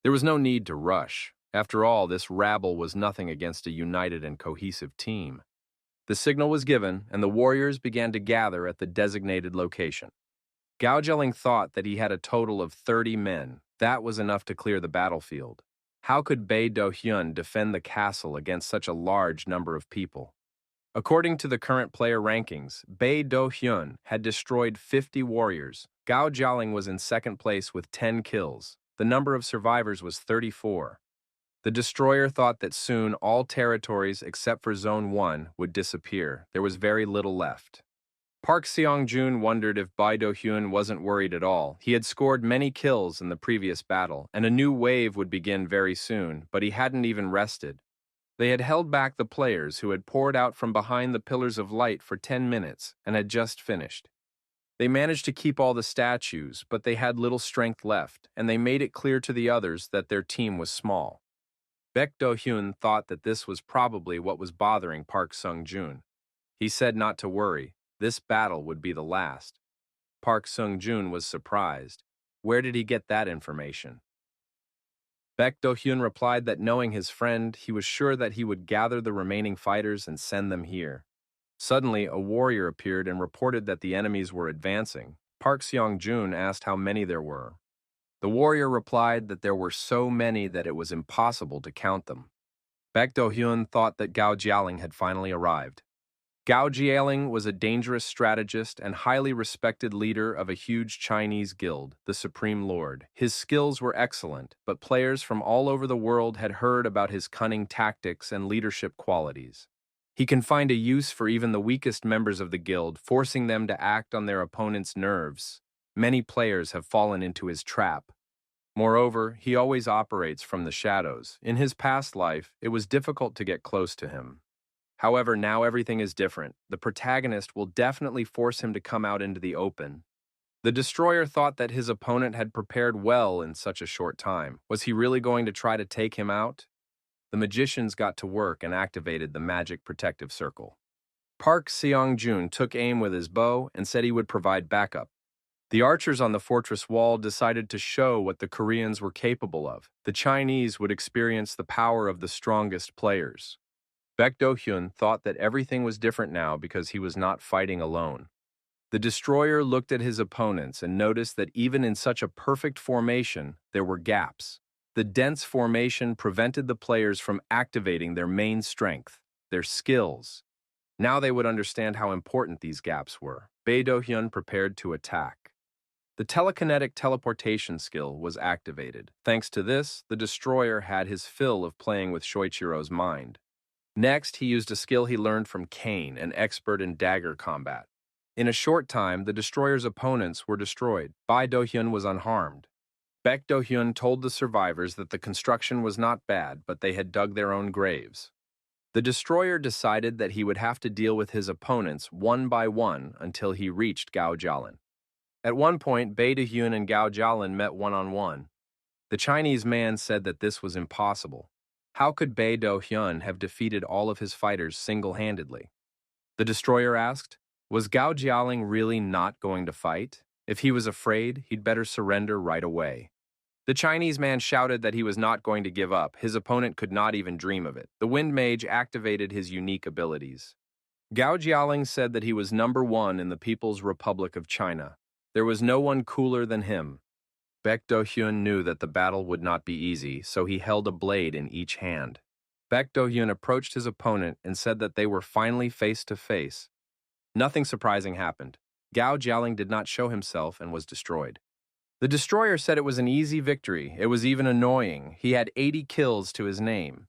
There was no need to rush. After all, this rabble was nothing against a united and cohesive team. The signal was given, and the warriors began to gather at the designated location. Gao Jialing thought that he had a total of 30 men. That was enough to clear the battlefield. How could Bae Do-hyun defend the castle against such a large number of people? According to the current player rankings, Bae Do-hyun had destroyed 50 warriors. Gao Jialing was in second place with 10 kills. The number of survivors was 34. The destroyer thought that soon all territories except for Zone 1 would disappear. There was very little left. Park Seong-jun wondered if Bae Do-hyun wasn't worried at all. He had scored many kills in the previous battle, and a new wave would begin very soon, but he hadn't even rested. They had held back the players who had poured out from behind the pillars of light for 10 minutes and had just finished. They managed to keep all the statues, but they had little strength left, and they made it clear to the others that their team was small. Baek Do-hyun thought that this was probably what was bothering Park Sung-joon. He said not to worry. This battle would be the last. Park Sung-joon was surprised. Where did he get that information? Baek Do-hyun replied that knowing his friend, he was sure that he would gather the remaining fighters and send them here. Suddenly, a warrior appeared and reported that the enemies were advancing. Park Seong-jun asked how many there were. The warrior replied that there were so many that it was impossible to count them. Baek Do-hyun thought that Gao Jialing had finally arrived. Gao Jialing was a dangerous strategist and highly respected leader of a huge Chinese guild, the Supreme Lord. His skills were excellent, but players from all over the world had heard about his cunning tactics and leadership qualities. He can find a use for even the weakest members of the guild, forcing them to act on their opponent's nerves. Many players have fallen into his trap. Moreover, he always operates from the shadows. In his past life, it was difficult to get close to him. However, now everything is different. The protagonist will definitely force him to come out into the open. The Destroyer thought that his opponent had prepared well in such a short time. Was he really going to try to take him out? The magicians got to work and activated the magic protective circle. Park Seong-jun took aim with his bow and said he would provide backup. The archers on the fortress wall decided to show what the Koreans were capable of. The Chinese would experience the power of the strongest players. Baek Do-hyun thought that everything was different now because he was not fighting alone. The Destroyer looked at his opponents and noticed that even in such a perfect formation, there were gaps. The dense formation prevented the players from activating their main strength, their skills. Now they would understand how important these gaps were. Bae Do-hyun prepared to attack. The telekinetic teleportation skill was activated. Thanks to this, the Destroyer had his fill of playing with Shoichiro's mind. Next, he used a skill he learned from Kane, an expert in dagger combat. In a short time, the Destroyer's opponents were destroyed. Bae Do-hyun was unharmed. Baek Do-hyun told the survivors that the construction was not bad, but they had dug their own graves. The Destroyer decided that he would have to deal with his opponents one by one until he reached Gao Jialing. At one point, Bae Do-hyun and Gao Jialing met one-on-one. The Chinese man said that this was impossible. How could Bae Do-hyun have defeated all of his fighters single-handedly? The Destroyer asked, was Gao Jialing really not going to fight? If he was afraid, he'd better surrender right away. The Chinese man shouted that he was not going to give up. His opponent could not even dream of it. The Wind Mage activated his unique abilities. Gao Jialing said that he was number one in the People's Republic of China. There was no one cooler than him. Baek Do-hyun knew that the battle would not be easy, so he held a blade in each hand. Baek Do-hyun approached his opponent and said that they were finally face to face. Nothing surprising happened. Gao Jialing did not show himself and was destroyed. The Destroyer said it was an easy victory. It was even annoying. He had 80 kills to his name.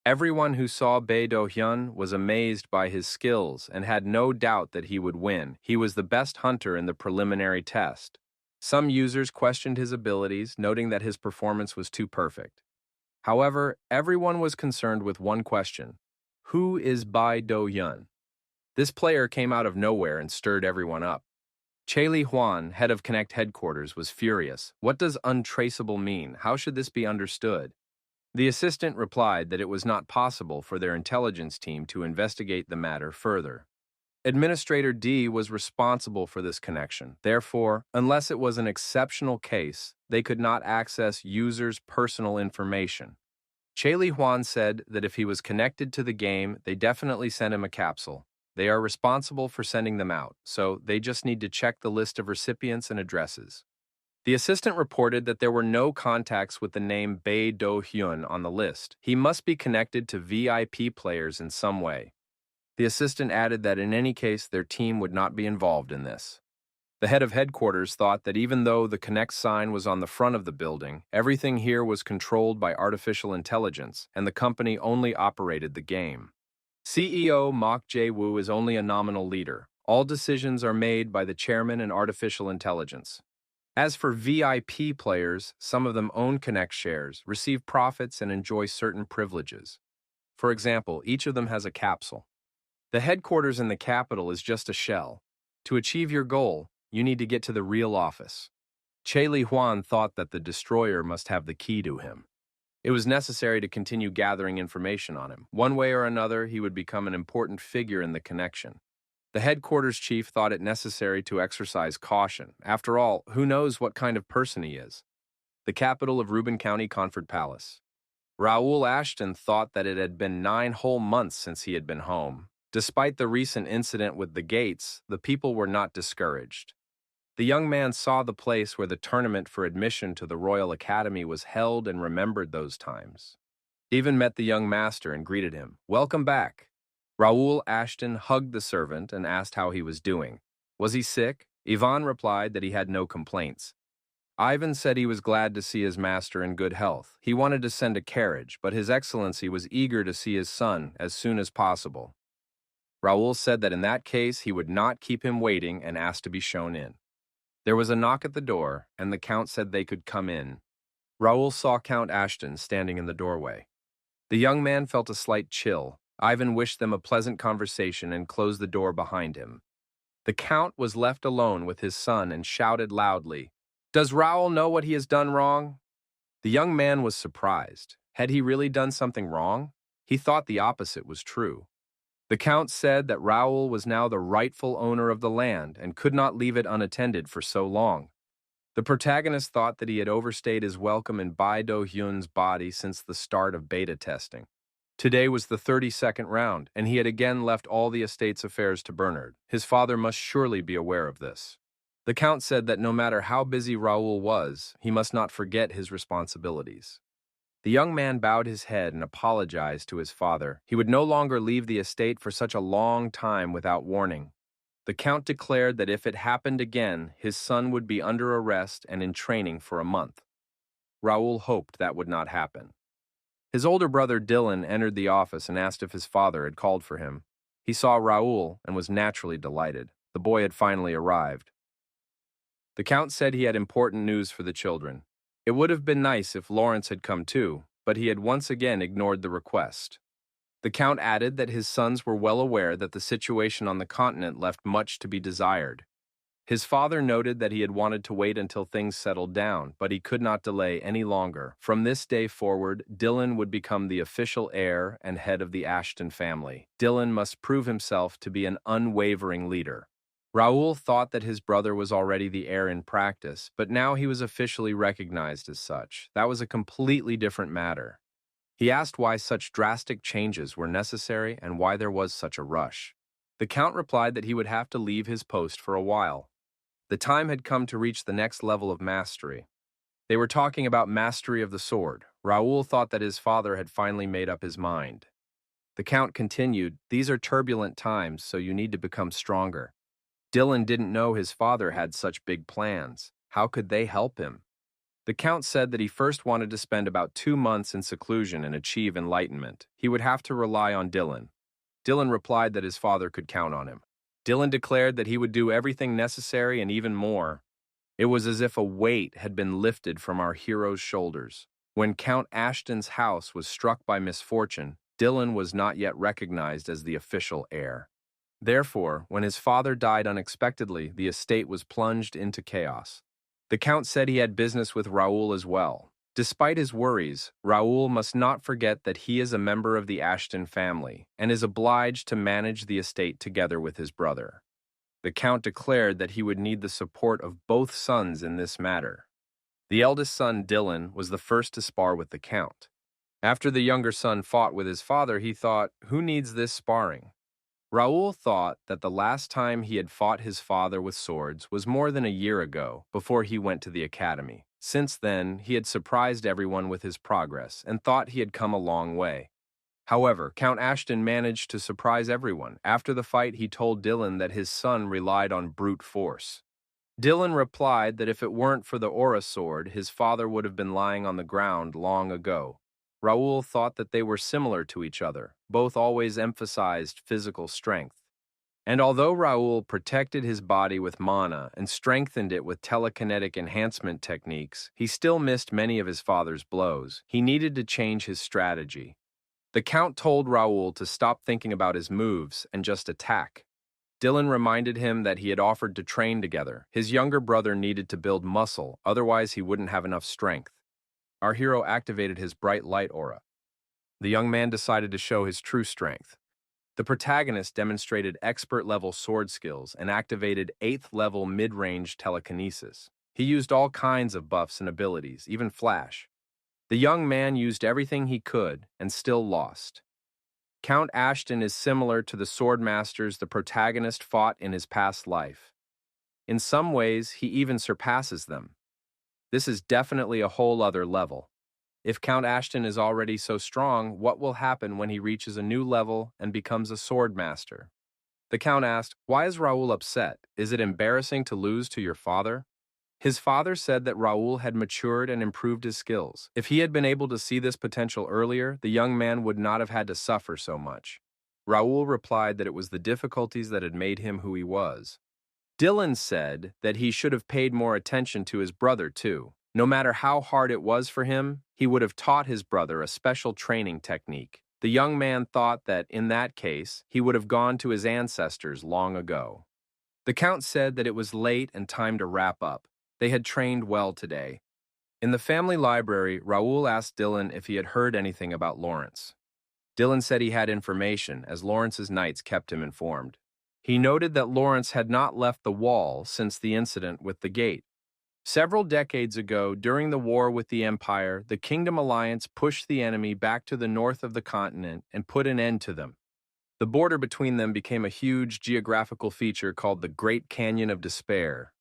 Everyone who saw Bae Do-hyun was amazed by his skills and had no doubt that he would win. He was the best hunter in the preliminary test. Some users questioned his abilities, noting that his performance was too perfect. However, everyone was concerned with one question. Who is Bae Do-hyun? This player came out of nowhere and stirred everyone up. Che Li Huan, head of Connect headquarters, was furious. What does untraceable mean? How should this be understood? The assistant replied that it was not possible for their intelligence team to investigate the matter further. Administrator D was responsible for this connection. Therefore, unless it was an exceptional case, they could not access users' personal information. Che Li Huan said that if he was connected to the game, they definitely sent him a capsule. They are responsible for sending them out, so they just need to check the list of recipients and addresses. The assistant reported that there were no contacts with the name Bae Do-hyun on the list. He must be connected to VIP players in some way. The assistant added that in any case, their team would not be involved in this. The head of headquarters thought that even though the Connect sign was on the front of the building, everything here was controlled by artificial intelligence, and the company only operated the game. CEO Mok Jae-woo is only a nominal leader. All decisions are made by the chairman and artificial intelligence. As for VIP players, some of them own Connect shares, receive profits, and enjoy certain privileges. For example, each of them has a capsule. The headquarters in the capital is just a shell. To achieve your goal, you need to get to the real office. Che Li Huan thought that the Destroyer must have the key to him. It was necessary to continue gathering information on him. One way or another, he would become an important figure in the connection. The headquarters chief thought it necessary to exercise caution. After all, who knows what kind of person he is? The capital of Reuben County Comfort Palace. Raoul Ashton thought that it had been 9 whole months since he had been home. Despite the recent incident with the gates, the people were not discouraged. The young man saw the place where the tournament for admission to the Royal Academy was held and remembered those times. He even met the young master and greeted him. "Welcome back." Raoul Ashton hugged the servant and asked how he was doing. Was he sick? Ivan replied that he had no complaints. Ivan said he was glad to see his master in good health. He wanted to send a carriage, but His Excellency was eager to see his son as soon as possible. Raoul said that in that case he would not keep him waiting and asked to be shown in. There was a knock at the door, and the Count said they could come in. Raoul saw Count Ashton standing in the doorway. The young man felt a slight chill. Ivan wished them a pleasant conversation and closed the door behind him. The Count was left alone with his son and shouted loudly, "Does Raoul know what he has done wrong?" The young man was surprised. Had he really done something wrong? He thought the opposite was true. The Count said that Raoul was now the rightful owner of the land and could not leave it unattended for so long. The protagonist thought that he had overstayed his welcome in Bai Do-hyun's body since the start of beta testing. Today was the 32nd round, and he had again left all the estate's affairs to Bernard. His father must surely be aware of this. The Count said that no matter how busy Raoul was, he must not forget his responsibilities. The young man bowed his head and apologized to his father. He would no longer leave the estate for such a long time without warning. The Count declared that if it happened again, his son would be under arrest and in training for a month. Raoul hoped that would not happen. His older brother Dylan entered the office and asked if his father had called for him. He saw Raoul and was naturally delighted. The boy had finally arrived. The Count said he had important news for the children. It would have been nice if Lawrence had come too, but he had once again ignored the request. The Count added that his sons were well aware that the situation on the continent left much to be desired. His father noted that he had wanted to wait until things settled down, but he could not delay any longer. From this day forward, Dylan would become the official heir and head of the Ashton family. Dylan must prove himself to be an unwavering leader. Raoul thought that his brother was already the heir in practice, but now he was officially recognized as such. That was a completely different matter. He asked why such drastic changes were necessary and why there was such a rush. The Count replied that he would have to leave his post for a while. The time had come to reach the next level of mastery. They were talking about mastery of the sword. Raoul thought that his father had finally made up his mind. The Count continued, "These are turbulent times, so you need to become stronger." Dylan didn't know his father had such big plans. How could they help him? The Count said that he first wanted to spend about 2 months in seclusion and achieve enlightenment. He would have to rely on Dylan. Dylan replied that his father could count on him. Dylan declared that he would do everything necessary and even more. It was as if a weight had been lifted from our hero's shoulders. When Count Ashton's house was struck by misfortune, Dylan was not yet recognized as the official heir. Therefore, when his father died unexpectedly, the estate was plunged into chaos. The Count said he had business with Raoul as well. Despite his worries, Raoul must not forget that he is a member of the Ashton family and is obliged to manage the estate together with his brother. The Count declared that he would need the support of both sons in this matter. The eldest son, Dylan, was the first to spar with the Count. After the younger son fought with his father, he thought, who needs this sparring? Raoul thought that the last time he had fought his father with swords was more than a year ago, before he went to the academy. Since then, he had surprised everyone with his progress and thought he had come a long way. However, Count Ashton managed to surprise everyone. After the fight, he told Dylan that his son relied on brute force. Dylan replied that if it weren't for the aura sword, his father would have been lying on the ground long ago. Raoul thought that they were similar to each other. Both always emphasized physical strength. And although Raoul protected his body with mana and strengthened it with telekinetic enhancement techniques, he still missed many of his father's blows. He needed to change his strategy. The Count told Raoul to stop thinking about his moves and just attack. Dylan reminded him that he had offered to train together. His younger brother needed to build muscle, otherwise he wouldn't have enough strength. Our hero activated his bright light aura. The young man decided to show his true strength. The protagonist demonstrated expert-level sword skills and activated 8th-level mid-range telekinesis. He used all kinds of buffs and abilities, even flash. The young man used everything he could and still lost. Count Ashton is similar to the sword masters the protagonist fought in his past life. In some ways, he even surpasses them. This is definitely a whole other level. If Count Ashton is already so strong, what will happen when he reaches a new level and becomes a sword master? The Count asked, "Why is Raoul upset? Is it embarrassing to lose to your father?" His father said that Raoul had matured and improved his skills. If he had been able to see this potential earlier, the young man would not have had to suffer so much. Raoul replied that it was the difficulties that had made him who he was. Dylan said that he should have paid more attention to his brother, too. No matter how hard it was for him, he would have taught his brother a special training technique. The young man thought that, in that case, he would have gone to his ancestors long ago. The Count said that it was late and time to wrap up. They had trained well today. In the family library, Raoul asked Dylan if he had heard anything about Lawrence. Dylan said he had information, as Lawrence's knights kept him informed. He noted that Lawrence had not left the wall since the incident with the gate. Several decades ago, during the war with the Empire, the Kingdom Alliance pushed the enemy back to the north of the continent and put an end to them. The border between them became a huge geographical feature called the Great Canyon of Despair.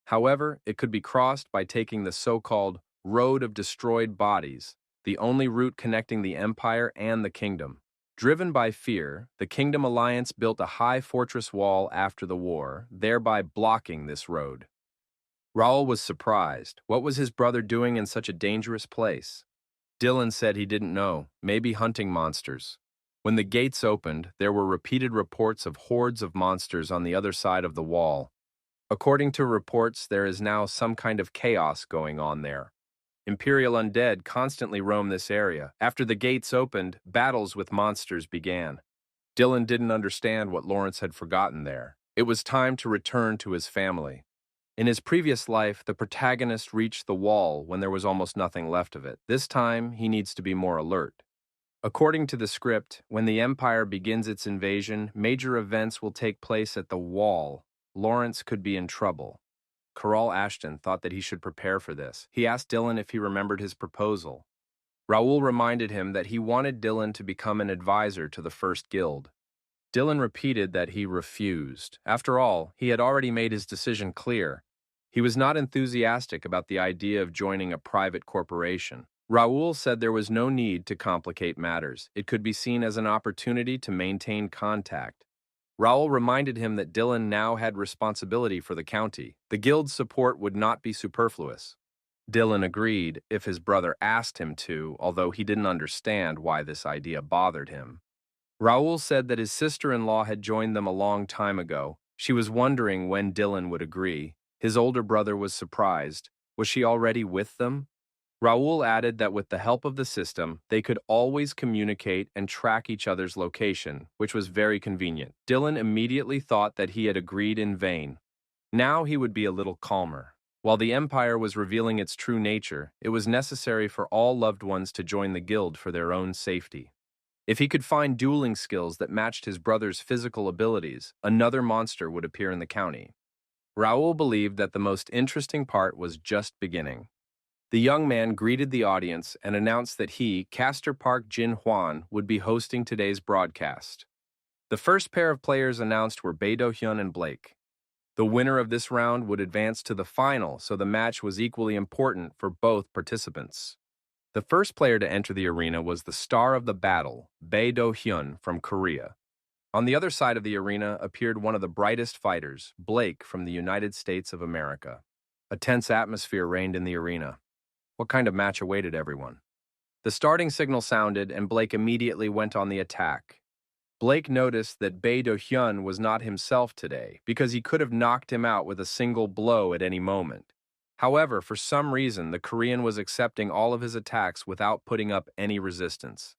However, it could be crossed by taking the so-called Road of Destroyed Bodies, the only route connecting the Empire and the Kingdom. Driven by fear, the Kingdom Alliance built a high fortress wall after the war, thereby blocking this road. Raoul was surprised. What was his brother doing in such a dangerous place? Dylan said he didn't know, maybe hunting monsters. When the gates opened, there were repeated reports of hordes of monsters on the other side of the wall. According to reports, there is now some kind of chaos going on there. Imperial undead constantly roam this area. After the gates opened, battles with monsters began. Dylan didn't understand what Lawrence had forgotten there. It was time to return to his family. In his previous life, the protagonist reached the wall when there was almost nothing left of it. This time, he needs to be more alert. According to the script, when the Empire begins its invasion, major events will take place at the wall. Lawrence could be in trouble. Coral Ashton thought that he should prepare for this. He asked Dylan if he remembered his proposal. Raoul reminded him that he wanted Dylan to become an advisor to the First Guild. Dylan repeated that he refused. After all, he had already made his decision clear. He was not enthusiastic about the idea of joining a private corporation. Raoul said there was no need to complicate matters. It could be seen as an opportunity to maintain contact. Raoul reminded him that Dylan now had responsibility for the county. The guild's support would not be superfluous. Dylan agreed if his brother asked him to, although he didn't understand why this idea bothered him. Raoul said that his sister-in-law had joined them a long time ago. She was wondering when Dylan would agree. His older brother was surprised. Was she already with them? Raoul added that with the help of the system, they could always communicate and track each other's location, which was very convenient. Dylan immediately thought that he had agreed in vain. Now he would be a little calmer. While the Empire was revealing its true nature, it was necessary for all loved ones to join the guild for their own safety. If he could find dueling skills that matched his brother's physical abilities, another monster would appear in the county. Raoul believed that the most interesting part was just beginning. The young man greeted the audience and announced that he, Castor Park Jin Hwan, would be hosting today's broadcast. The first pair of players announced were Bae Do-hyun and Blake. The winner of this round would advance to the final, so the match was equally important for both participants. The first player to enter the arena was the star of the battle, Bae Do-hyun from Korea. On the other side of the arena appeared one of the brightest fighters, Blake from the United States of America. A tense atmosphere reigned in the arena. What kind of match awaited everyone? The starting signal sounded, and Blake immediately went on the attack. Blake noticed that Bae Do-hyun was not himself today, because he could have knocked him out with a single blow at any moment. However, for some reason, the Korean was accepting all of his attacks without putting up any resistance.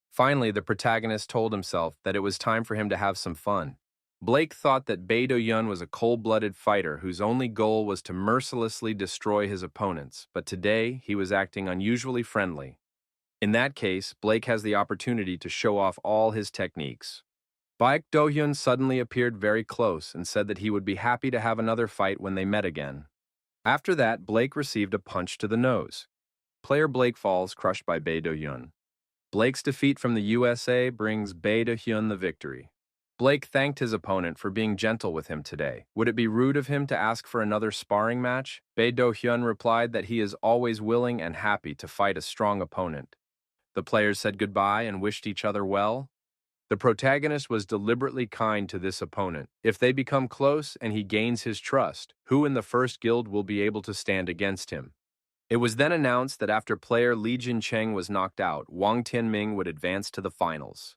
Finally, the protagonist told himself that it was time for him to have some fun. Blake thought that Bae Do-hyun was a cold-blooded fighter whose only goal was to mercilessly destroy his opponents, but today he was acting unusually friendly. In that case, Blake has the opportunity to show off all his techniques. Bae Do-hyun suddenly appeared very close and said that he would be happy to have another fight when they met again. After that, Blake received a punch to the nose. Player Blake falls, crushed by Bae Do-hyun. Blake's defeat from the USA brings Bae Do-hyun the victory. Blake thanked his opponent for being gentle with him today. Would it be rude of him to ask for another sparring match? Bae Do-hyun replied that he is always willing and happy to fight a strong opponent. The players said goodbye and wished each other well. The protagonist was deliberately kind to this opponent. If they become close and he gains his trust, who in the first guild will be able to stand against him? It was then announced that after player Lee Jin-cheng was knocked out, Wang Tianming would advance to the finals.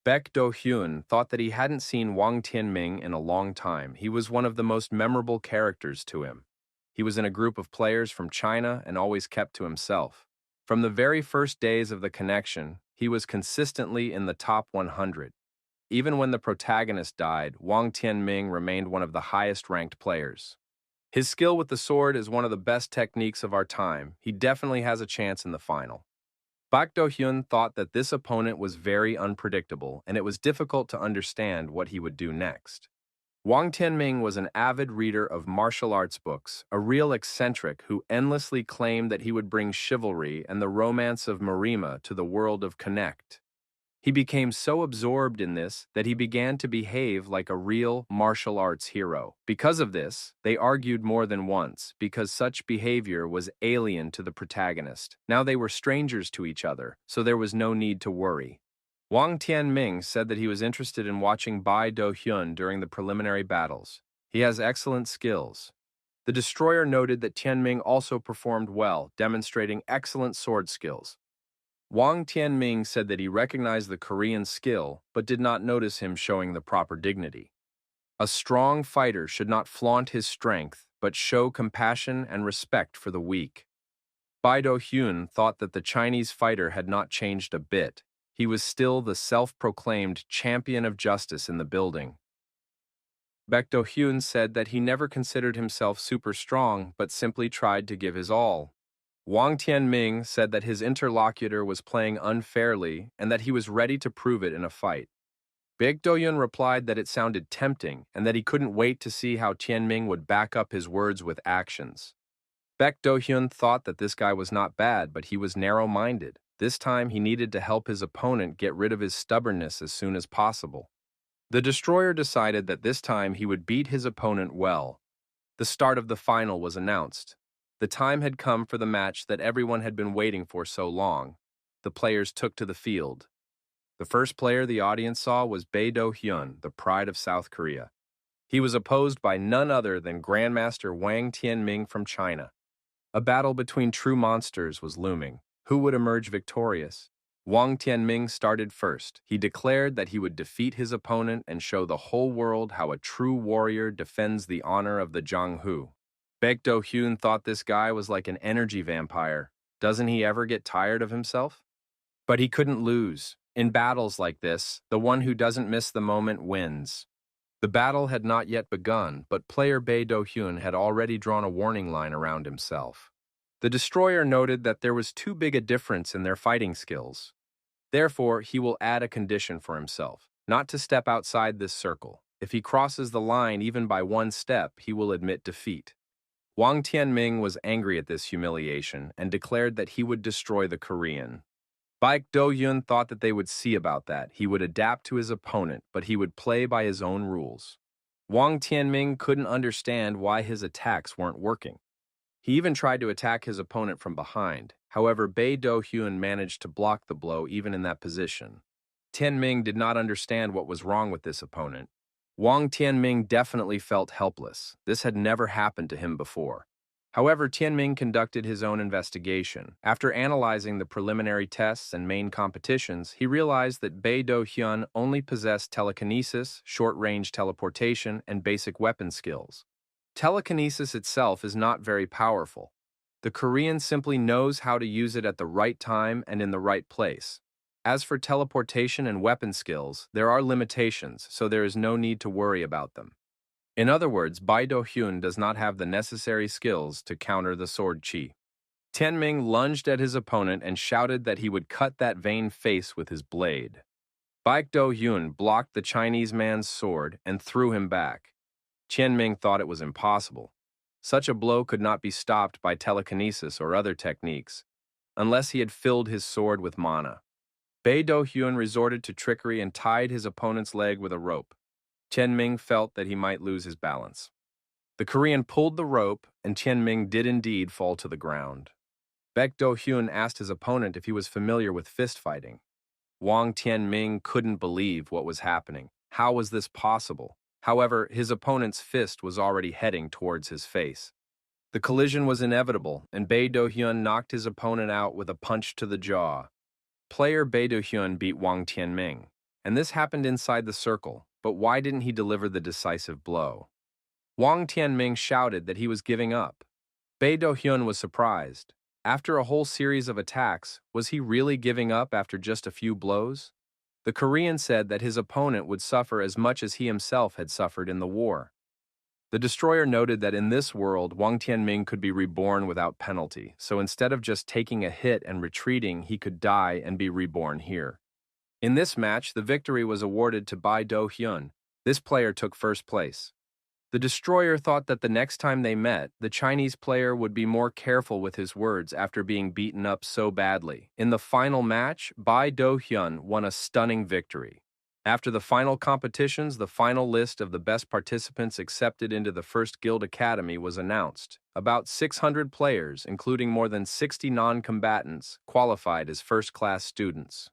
Baek Do-hyun thought that he hadn't seen Wang Tianming in a long time. He was one of the most memorable characters to him. He was in a group of players from China and always kept to himself. From the very first days of the connection, he was consistently in the top 100. Even when the protagonist died, Wang Tianming remained one of the highest-ranked players. His skill with the sword is one of the best techniques of our time. He definitely has a chance in the final. Baek Do-hyun thought that this opponent was very unpredictable, and it was difficult to understand what he would do next. Wang Tianming was an avid reader of martial arts books, a real eccentric who endlessly claimed that he would bring chivalry and the romance of Marima to the world of Connect. He became so absorbed in this that he began to behave like a real martial arts hero. Because of this, they argued more than once, because such behavior was alien to the protagonist. Now they were strangers to each other, so there was no need to worry. Wang Tianming said that he was interested in watching Bae Do-hyun during the preliminary battles. He has excellent skills. The destroyer noted that Tianming also performed well, demonstrating excellent sword skills. Wang Tianming said that he recognized the Korean skill, but did not notice him showing the proper dignity. A strong fighter should not flaunt his strength, but show compassion and respect for the weak. Bae Do-hyun thought that the Chinese fighter had not changed a bit. He was still the self-proclaimed champion of justice in the building. Baek Do-hyun said that he never considered himself super strong, but simply tried to give his all. Wang Tianming said that his interlocutor was playing unfairly and that he was ready to prove it in a fight. Baek Do-hyun replied that it sounded tempting and that he couldn't wait to see how Tianming would back up his words with actions. Baek Do-hyun thought that this guy was not bad, but he was narrow-minded. This time he needed to help his opponent get rid of his stubbornness as soon as possible. The destroyer decided that this time he would beat his opponent well. The start of the final was announced. The time had come for the match that everyone had been waiting for so long. The players took to the field. The first player the audience saw was Bae Do-hyun, the pride of South Korea. He was opposed by none other than Grandmaster Wang Tianming from China. A battle between true monsters was looming. Who would emerge victorious? Wang Tianming started first. He declared that he would defeat his opponent and show the whole world how a true warrior defends the honor of the Jianghu. Baek Do-hyun thought this guy was like an energy vampire. Doesn't he ever get tired of himself? But he couldn't lose. In battles like this, the one who doesn't miss the moment wins. The battle had not yet begun, but player Bae Do-hyun had already drawn a warning line around himself. The destroyer noted that there was too big a difference in their fighting skills. Therefore, he will add a condition for himself, not to step outside this circle. If he crosses the line even by one step, he will admit defeat. Wang Tianming was angry at this humiliation and declared that he would destroy the Korean. Baek Do-hyun thought that they would see about that. He would adapt to his opponent, but he would play by his own rules. Wang Tianming couldn't understand why his attacks weren't working. He even tried to attack his opponent from behind. However, Bae Do-hyun managed to block the blow even in that position. Tianming did not understand what was wrong with this opponent. Wang Tianming definitely felt helpless. This had never happened to him before. However, Tianming conducted his own investigation. After analyzing the preliminary tests and main competitions, he realized that Bae Do-hyun only possessed telekinesis, short-range teleportation, and basic weapon skills. Telekinesis itself is not very powerful. The Korean simply knows how to use it at the right time and in the right place. As for teleportation and weapon skills, there are limitations, so there is no need to worry about them. In other words, Bae Do-hyun does not have the necessary skills to counter the sword chi. Tianming lunged at his opponent and shouted that he would cut that vain face with his blade. Baek Do-hyun blocked the Chinese man's sword and threw him back. Tianming thought it was impossible. Such a blow could not be stopped by telekinesis or other techniques, unless he had filled his sword with mana. Bae Do-hyun resorted to trickery and tied his opponent's leg with a rope. Tianming felt that he might lose his balance. The Korean pulled the rope, and Tianming did indeed fall to the ground. Baek Do-hyun asked his opponent if he was familiar with fist fighting. Wang Tianming couldn't believe what was happening. How was this possible? However, his opponent's fist was already heading towards his face. The collision was inevitable, and Bae Do-hyun knocked his opponent out with a punch to the jaw. Player Bae Do-hyun beat Wang Tianming, and this happened inside the circle, but why didn't he deliver the decisive blow? Wang Tianming shouted that he was giving up. Bae Do-hyun was surprised. After a whole series of attacks, was he really giving up after just a few blows? The Korean said that his opponent would suffer as much as he himself had suffered in the war. The destroyer noted that in this world, Wang Tianming could be reborn without penalty, so instead of just taking a hit and retreating, he could die and be reborn here. In this match, the victory was awarded to Bae Do-hyun. This player took first place. The destroyer thought that the next time they met, the Chinese player would be more careful with his words after being beaten up so badly. In the final match, Bae Do-hyun won a stunning victory. After the final competitions, the final list of the best participants accepted into the First Guild Academy was announced. About 600 players, including more than 60 non-combatants, qualified as first-class students.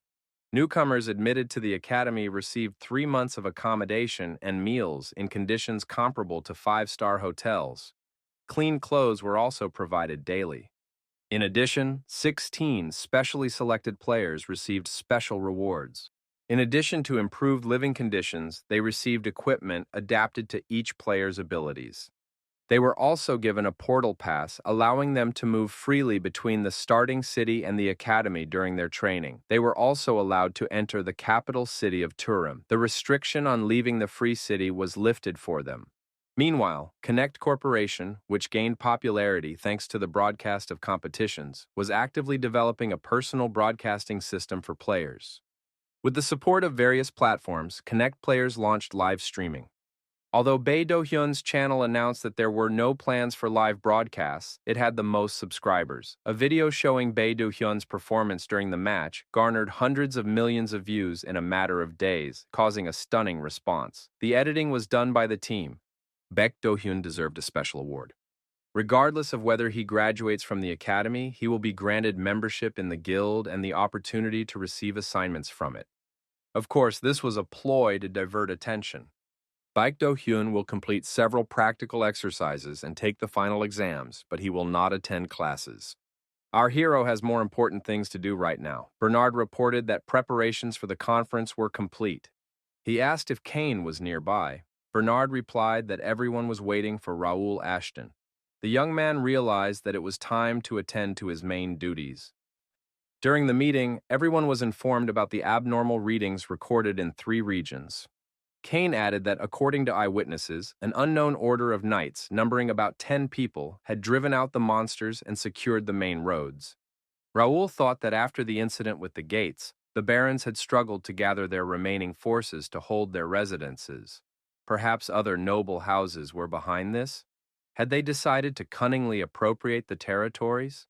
Newcomers admitted to the academy received 3 months of accommodation and meals in conditions comparable to 5-star hotels. Clean clothes were also provided daily. In addition, 16 specially selected players received special rewards. In addition to improved living conditions, they received equipment adapted to each player's abilities. They were also given a portal pass, allowing them to move freely between the starting city and the academy during their training. They were also allowed to enter the capital city of Turin. The restriction on leaving the free city was lifted for them. Meanwhile, Connect Corporation, which gained popularity thanks to the broadcast of competitions, was actively developing a personal broadcasting system for players. With the support of various platforms, Connect players launched live streaming. Although Bae Do-hyun's channel announced that there were no plans for live broadcasts, it had the most subscribers. A video showing Bae Do-hyun's performance during the match garnered hundreds of millions of views in a matter of days, causing a stunning response. The editing was done by the team. Baek Do-hyun deserved a special award. Regardless of whether he graduates from the academy, he will be granted membership in the guild and the opportunity to receive assignments from it. Of course, this was a ploy to divert attention. Baek Do-hyun will complete several practical exercises and take the final exams, but he will not attend classes. Our hero has more important things to do right now. Bernard reported that preparations for the conference were complete. He asked if Kane was nearby. Bernard replied that everyone was waiting for Raoul Ashton. The young man realized that it was time to attend to his main duties. During the meeting, everyone was informed about the abnormal readings recorded in 3 regions. Kane added that according to eyewitnesses, an unknown order of knights, numbering about 10 people, had driven out the monsters and secured the main roads. Raoul thought that after the incident with the gates, the barons had struggled to gather their remaining forces to hold their residences. Perhaps other noble houses were behind this? Had they decided to cunningly appropriate the territories?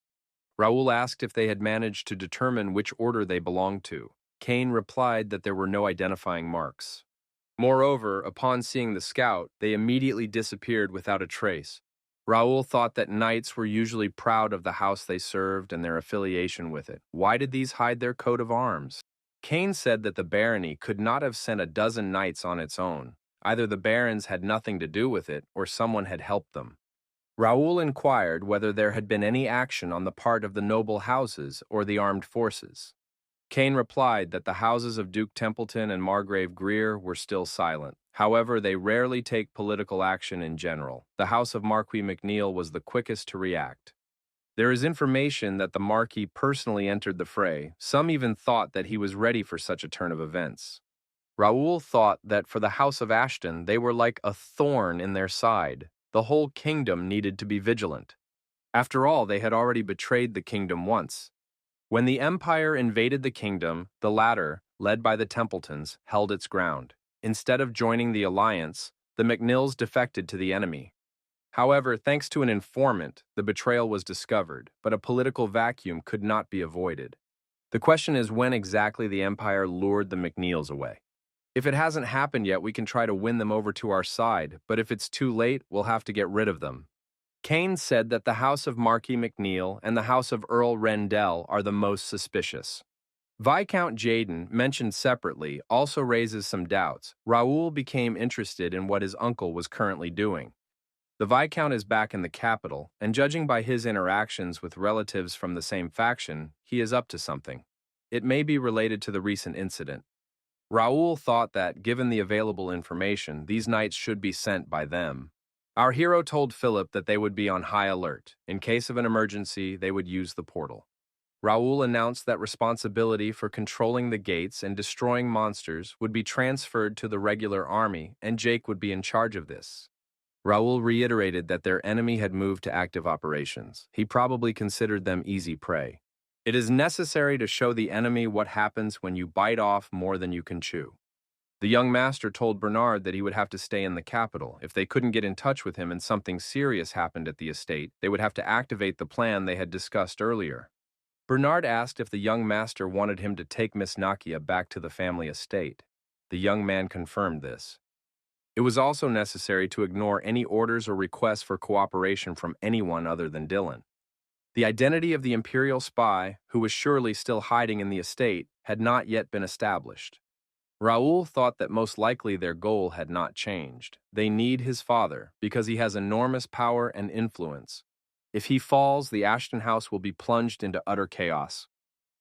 Raoul asked if they had managed to determine which order they belonged to. Kane replied that there were no identifying marks. Moreover, upon seeing the scout, they immediately disappeared without a trace. Raoul thought that knights were usually proud of the house they served and their affiliation with it. Why did these hide their coat of arms? Kane said that the barony could not have sent a dozen knights on its own. Either the barons had nothing to do with it, or someone had helped them. Raoul inquired whether there had been any action on the part of the noble houses or the armed forces. Kane replied that the houses of Duke Templeton and Margrave Greer were still silent. However, they rarely take political action in general. The house of Marquis McNeil was the quickest to react. There is information that the Marquis personally entered the fray. Some even thought that he was ready for such a turn of events. Raoul thought that for the House of Ashton, they were like a thorn in their side. The whole kingdom needed to be vigilant. After all, they had already betrayed the kingdom once. When the Empire invaded the kingdom, the latter, led by the Templetons, held its ground. Instead of joining the alliance, the McNeils defected to the enemy. However, thanks to an informant, the betrayal was discovered, but a political vacuum could not be avoided. The question is when exactly the Empire lured the McNeils away. If it hasn't happened yet, we can try to win them over to our side, but if it's too late, we'll have to get rid of them. Kane said that the house of Marquis McNeil and the house of Earl Rendell are the most suspicious. Viscount Jaden, mentioned separately, also raises some doubts. Raoul became interested in what his uncle was currently doing. The Viscount is back in the capital, and judging by his interactions with relatives from the same faction, he is up to something. It may be related to the recent incident. Raoul thought that, given the available information, these knights should be sent by them. Our hero told Philip that they would be on high alert. In case of an emergency, they would use the portal. Raoul announced that responsibility for controlling the gates and destroying monsters would be transferred to the regular army, and Jake would be in charge of this. Raoul reiterated that their enemy had moved to active operations. He probably considered them easy prey. It is necessary to show the enemy what happens when you bite off more than you can chew. The young master told Bernard that he would have to stay in the capital. If they couldn't get in touch with him and something serious happened at the estate, they would have to activate the plan they had discussed earlier. Bernard asked if the young master wanted him to take Miss Nakia back to the family estate. The young man confirmed this. It was also necessary to ignore any orders or requests for cooperation from anyone other than Dylan. The identity of the Imperial spy, who was surely still hiding in the estate, had not yet been established. Raoul thought that most likely their goal had not changed. They need his father, because he has enormous power and influence. If he falls, the Ashton house will be plunged into utter chaos.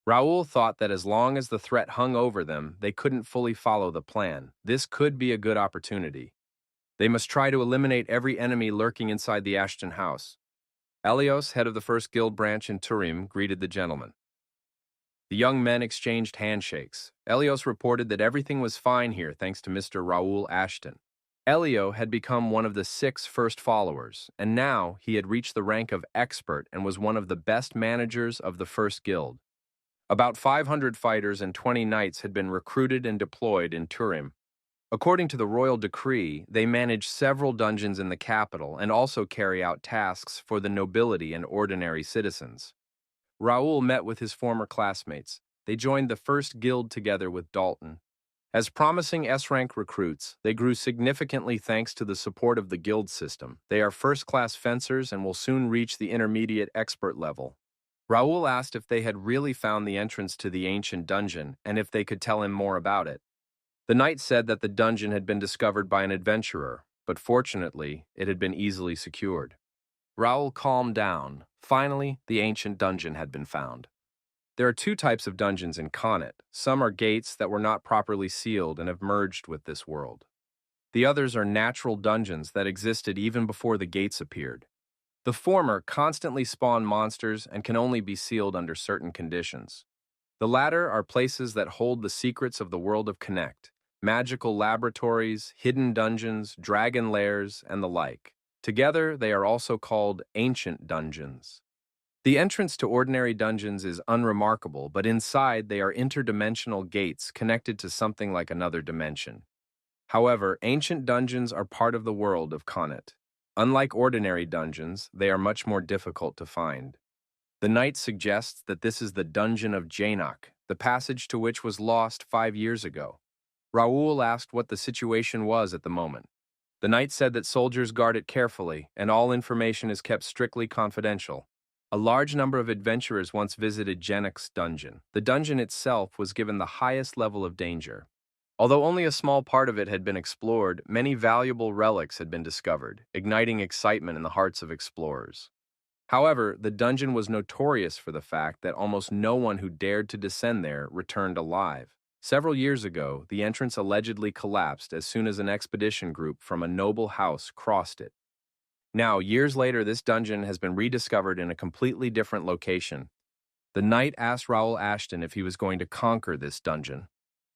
Raoul thought that as long as the threat hung over them, they couldn't fully follow the plan. This could be a good opportunity. They must try to eliminate every enemy lurking inside the Ashton house. Elios, head of the first guild branch in Turim, greeted the gentleman. The young men exchanged handshakes. Elios reported that everything was fine here thanks to Mr. Raoul Ashton. Elio had become one of the 6 first followers, and now he had reached the rank of expert and was one of the best managers of the first guild. About 500 fighters and 20 knights had been recruited and deployed in Turim. According to the royal decree, they manage several dungeons in the capital and also carry out tasks for the nobility and ordinary citizens. Raoul met with his former classmates. They joined the first guild together with Dalton. As promising S-rank recruits, they grew significantly thanks to the support of the guild system. They are first-class fencers and will soon reach the intermediate expert level. Raoul asked if they had really found the entrance to the ancient dungeon and if they could tell him more about it. The knight said that the dungeon had been discovered by an adventurer, but fortunately, it had been easily secured. Raoul calmed down. Finally, the ancient dungeon had been found. There are 2 types of dungeons in Connacht. Some are gates that were not properly sealed and have merged with this world. The others are natural dungeons that existed even before the gates appeared. The former constantly spawn monsters and can only be sealed under certain conditions. The latter are places that hold the secrets of the world of Connacht, magical laboratories, hidden dungeons, dragon lairs, and the like. Together, they are also called ancient dungeons. The entrance to ordinary dungeons is unremarkable, but inside they are interdimensional gates connected to something like another dimension. However, ancient dungeons are part of the world of Connacht. Unlike ordinary dungeons, they are much more difficult to find. The knight suggests that this is the dungeon of Janak, the passage to which was lost 5 years ago. Raoul asked what the situation was at the moment. The knight said that soldiers guard it carefully, and all information is kept strictly confidential. A large number of adventurers once visited Janak's dungeon. The dungeon itself was given the highest level of danger. Although only a small part of it had been explored, many valuable relics had been discovered, igniting excitement in the hearts of explorers. However, the dungeon was notorious for the fact that almost no one who dared to descend there returned alive. Several years ago, the entrance allegedly collapsed as soon as an expedition group from a noble house crossed it. Now, years later, this dungeon has been rediscovered in a completely different location. The knight asked Raoul Ashton if he was going to conquer this dungeon.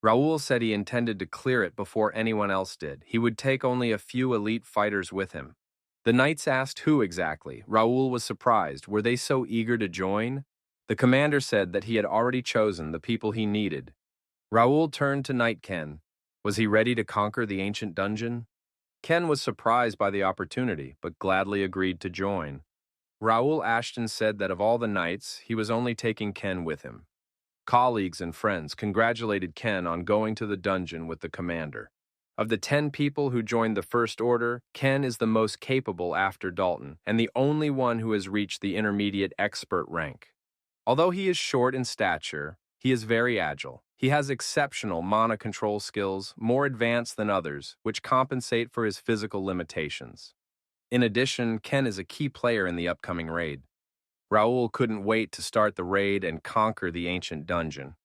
Raoul said he intended to clear it before anyone else did. He would take only a few elite fighters with him. The knights asked who exactly. Raoul was surprised. Were they so eager to join? The commander said that he had already chosen the people he needed. Raoul turned to Knight Ken. Was he ready to conquer the ancient dungeon? Ken was surprised by the opportunity, but gladly agreed to join. Raoul Ashton said that of all the knights, he was only taking Ken with him. Colleagues and friends congratulated Ken on going to the dungeon with the commander. Of the 10 people who joined the First Order, Ken is the most capable after Dalton, and the only one who has reached the intermediate expert rank. Although he is short in stature, he is very agile. He has exceptional mana control skills, more advanced than others, which compensate for his physical limitations. In addition, Ken is a key player in the upcoming raid. Raoul couldn't wait to start the raid and conquer the ancient dungeon.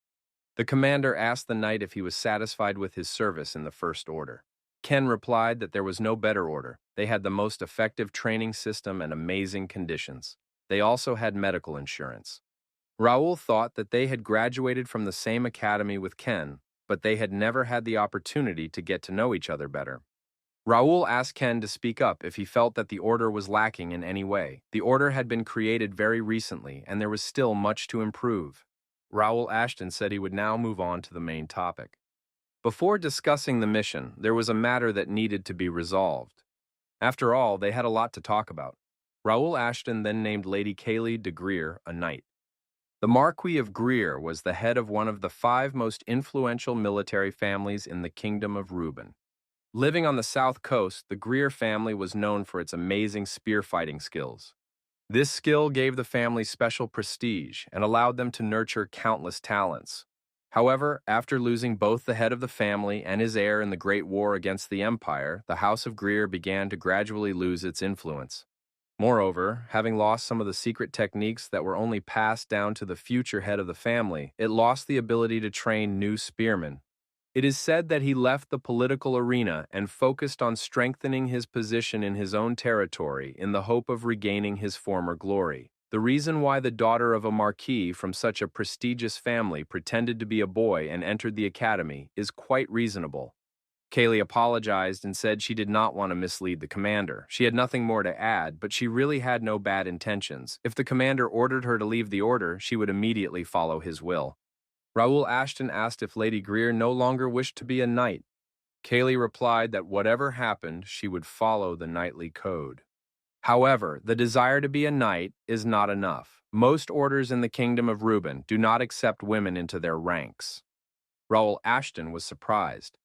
The commander asked the knight if he was satisfied with his service in the First Order. Ken replied that there was no better order. They had the most effective training system and amazing conditions. They also had medical insurance. Raoul thought that they had graduated from the same academy with Ken, but they had never had the opportunity to get to know each other better. Raoul asked Ken to speak up if he felt that the order was lacking in any way. The order had been created very recently, and there was still much to improve. Raoul Ashton said he would now move on to the main topic. Before discussing the mission, there was a matter that needed to be resolved. After all, they had a lot to talk about. Raoul Ashton then named Lady Kaylee de Greer a knight. The Marquis of Greer was the head of one of the 5 most influential military families in the Kingdom of Reuben. Living on the south coast, the Greer family was known for its amazing spear fighting skills. This skill gave the family special prestige and allowed them to nurture countless talents. However, after losing both the head of the family and his heir in the Great War against the Empire, the House of Greer began to gradually lose its influence. Moreover, having lost some of the secret techniques that were only passed down to the future head of the family, it lost the ability to train new spearmen. It is said that he left the political arena and focused on strengthening his position in his own territory in the hope of regaining his former glory. The reason why the daughter of a marquis from such a prestigious family pretended to be a boy and entered the academy is quite reasonable. Kaylee apologized and said she did not want to mislead the commander. She had nothing more to add, but she really had no bad intentions. If the commander ordered her to leave the order, she would immediately follow his will. Raoul Ashton asked if Lady Greer no longer wished to be a knight. Kaylee replied that whatever happened, she would follow the knightly code. However, the desire to be a knight is not enough. Most orders in the Kingdom of Reuben do not accept women into their ranks. Raoul Ashton was surprised.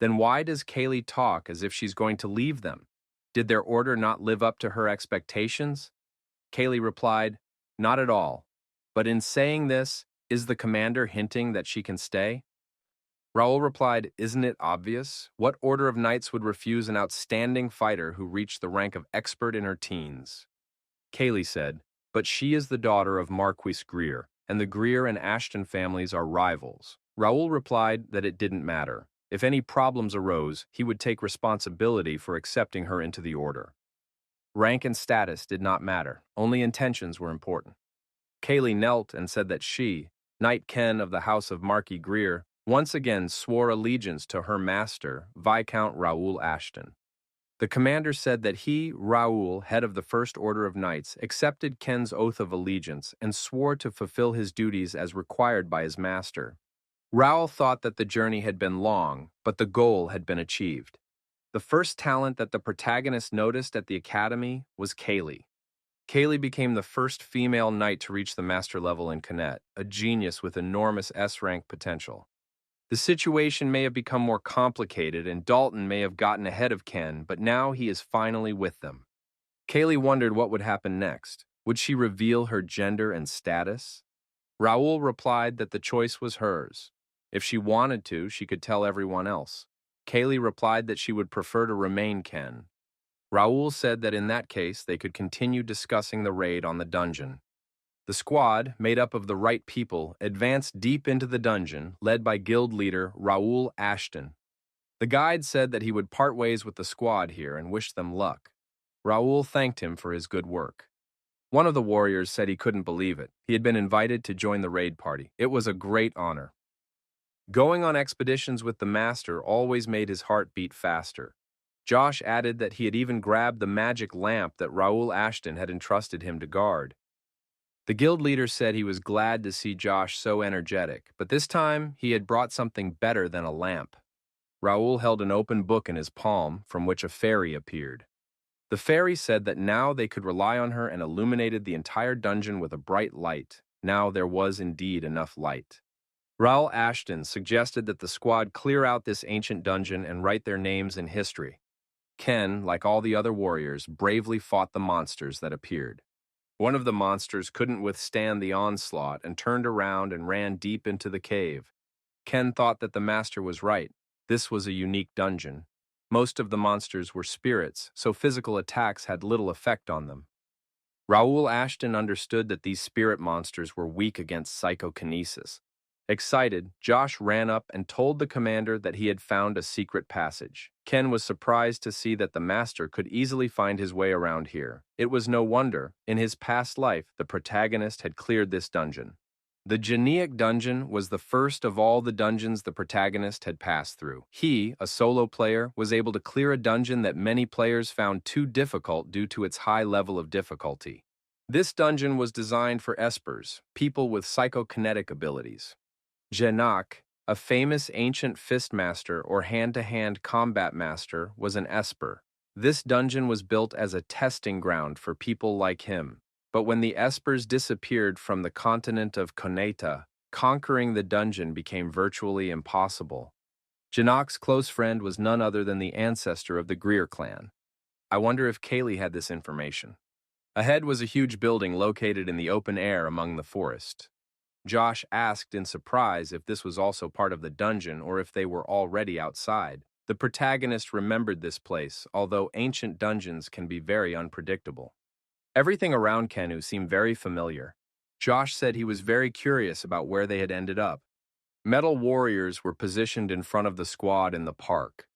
Then why does Kaylee talk as if she's going to leave them? Did their order not live up to her expectations? Kaylee replied, not at all. But in saying this, is the commander hinting that she can stay? Raoul replied, isn't it obvious? What order of knights would refuse an outstanding fighter who reached the rank of expert in her teens? Kaylee said, but she is the daughter of Marquis Greer, and the Greer and Ashton families are rivals. Raoul replied that it didn't matter. If any problems arose, he would take responsibility for accepting her into the order. Rank and status did not matter, only intentions were important. Kaylee knelt and said that she, Knight Ken of the House of Marquis Greer, once again swore allegiance to her master, Viscount Raoul Ashton. The commander said that he, Raoul, head of the First Order of Knights, accepted Ken's oath of allegiance and swore to fulfill his duties as required by his master. Raoul thought that the journey had been long, but the goal had been achieved. The first talent that the protagonist noticed at the academy was Kaylee. Kaylee became the first female knight to reach the master level in Canet, a genius with enormous S-rank potential. The situation may have become more complicated and Dalton may have gotten ahead of Ken, but now he is finally with them. Kaylee wondered what would happen next. Would she reveal her gender and status? Raoul replied that the choice was hers. If she wanted to, she could tell everyone else. Kaylee replied that she would prefer to remain Ken. Raoul said that in that case, they could continue discussing the raid on the dungeon. The squad, made up of the right people, advanced deep into the dungeon, led by guild leader Raoul Ashton. The guide said that he would part ways with the squad here and wished them luck. Raoul thanked him for his good work. One of the warriors said he couldn't believe it. He had been invited to join the raid party. It was a great honor. Going on expeditions with the master always made his heart beat faster. Josh added that he had even grabbed the magic lamp that Raoul Ashton had entrusted him to guard. The guild leader said he was glad to see Josh so energetic, but this time he had brought something better than a lamp. Raoul held an open book in his palm, from which a fairy appeared. The fairy said that now they could rely on her and illuminated the entire dungeon with a bright light. Now there was indeed enough light. Raoul Ashton suggested that the squad clear out this ancient dungeon and write their names in history. Ken, like all the other warriors, bravely fought the monsters that appeared. One of the monsters couldn't withstand the onslaught and turned around and ran deep into the cave. Ken thought that the master was right. This was a unique dungeon. Most of the monsters were spirits, so physical attacks had little effect on them. Raoul Ashton understood that these spirit monsters were weak against psychokinesis. Excited, Josh ran up and told the commander that he had found a secret passage. Ken was surprised to see that the master could easily find his way around here. It was no wonder, in his past life, the protagonist had cleared this dungeon. The Geneic dungeon was the first of all the dungeons the protagonist had passed through. He, a solo player, was able to clear a dungeon that many players found too difficult due to its high level of difficulty. This dungeon was designed for espers, people with psychokinetic abilities. Genac, a famous ancient fist master or hand-to-hand combat master, was an esper. This dungeon was built as a testing ground for people like him. But when the espers disappeared from the continent of Coneta, conquering the dungeon became virtually impossible. Genac's close friend was none other than the ancestor of the Greer clan. I wonder if Kaylee had this information. Ahead was a huge building located in the open air among the forest. Josh asked in surprise if this was also part of the dungeon or if they were already outside. The protagonist remembered this place, although ancient dungeons can be very unpredictable. Everything around Kenu seemed very familiar. Josh said he was very curious about where they had ended up. Metal warriors were positioned in front of the squad in the park.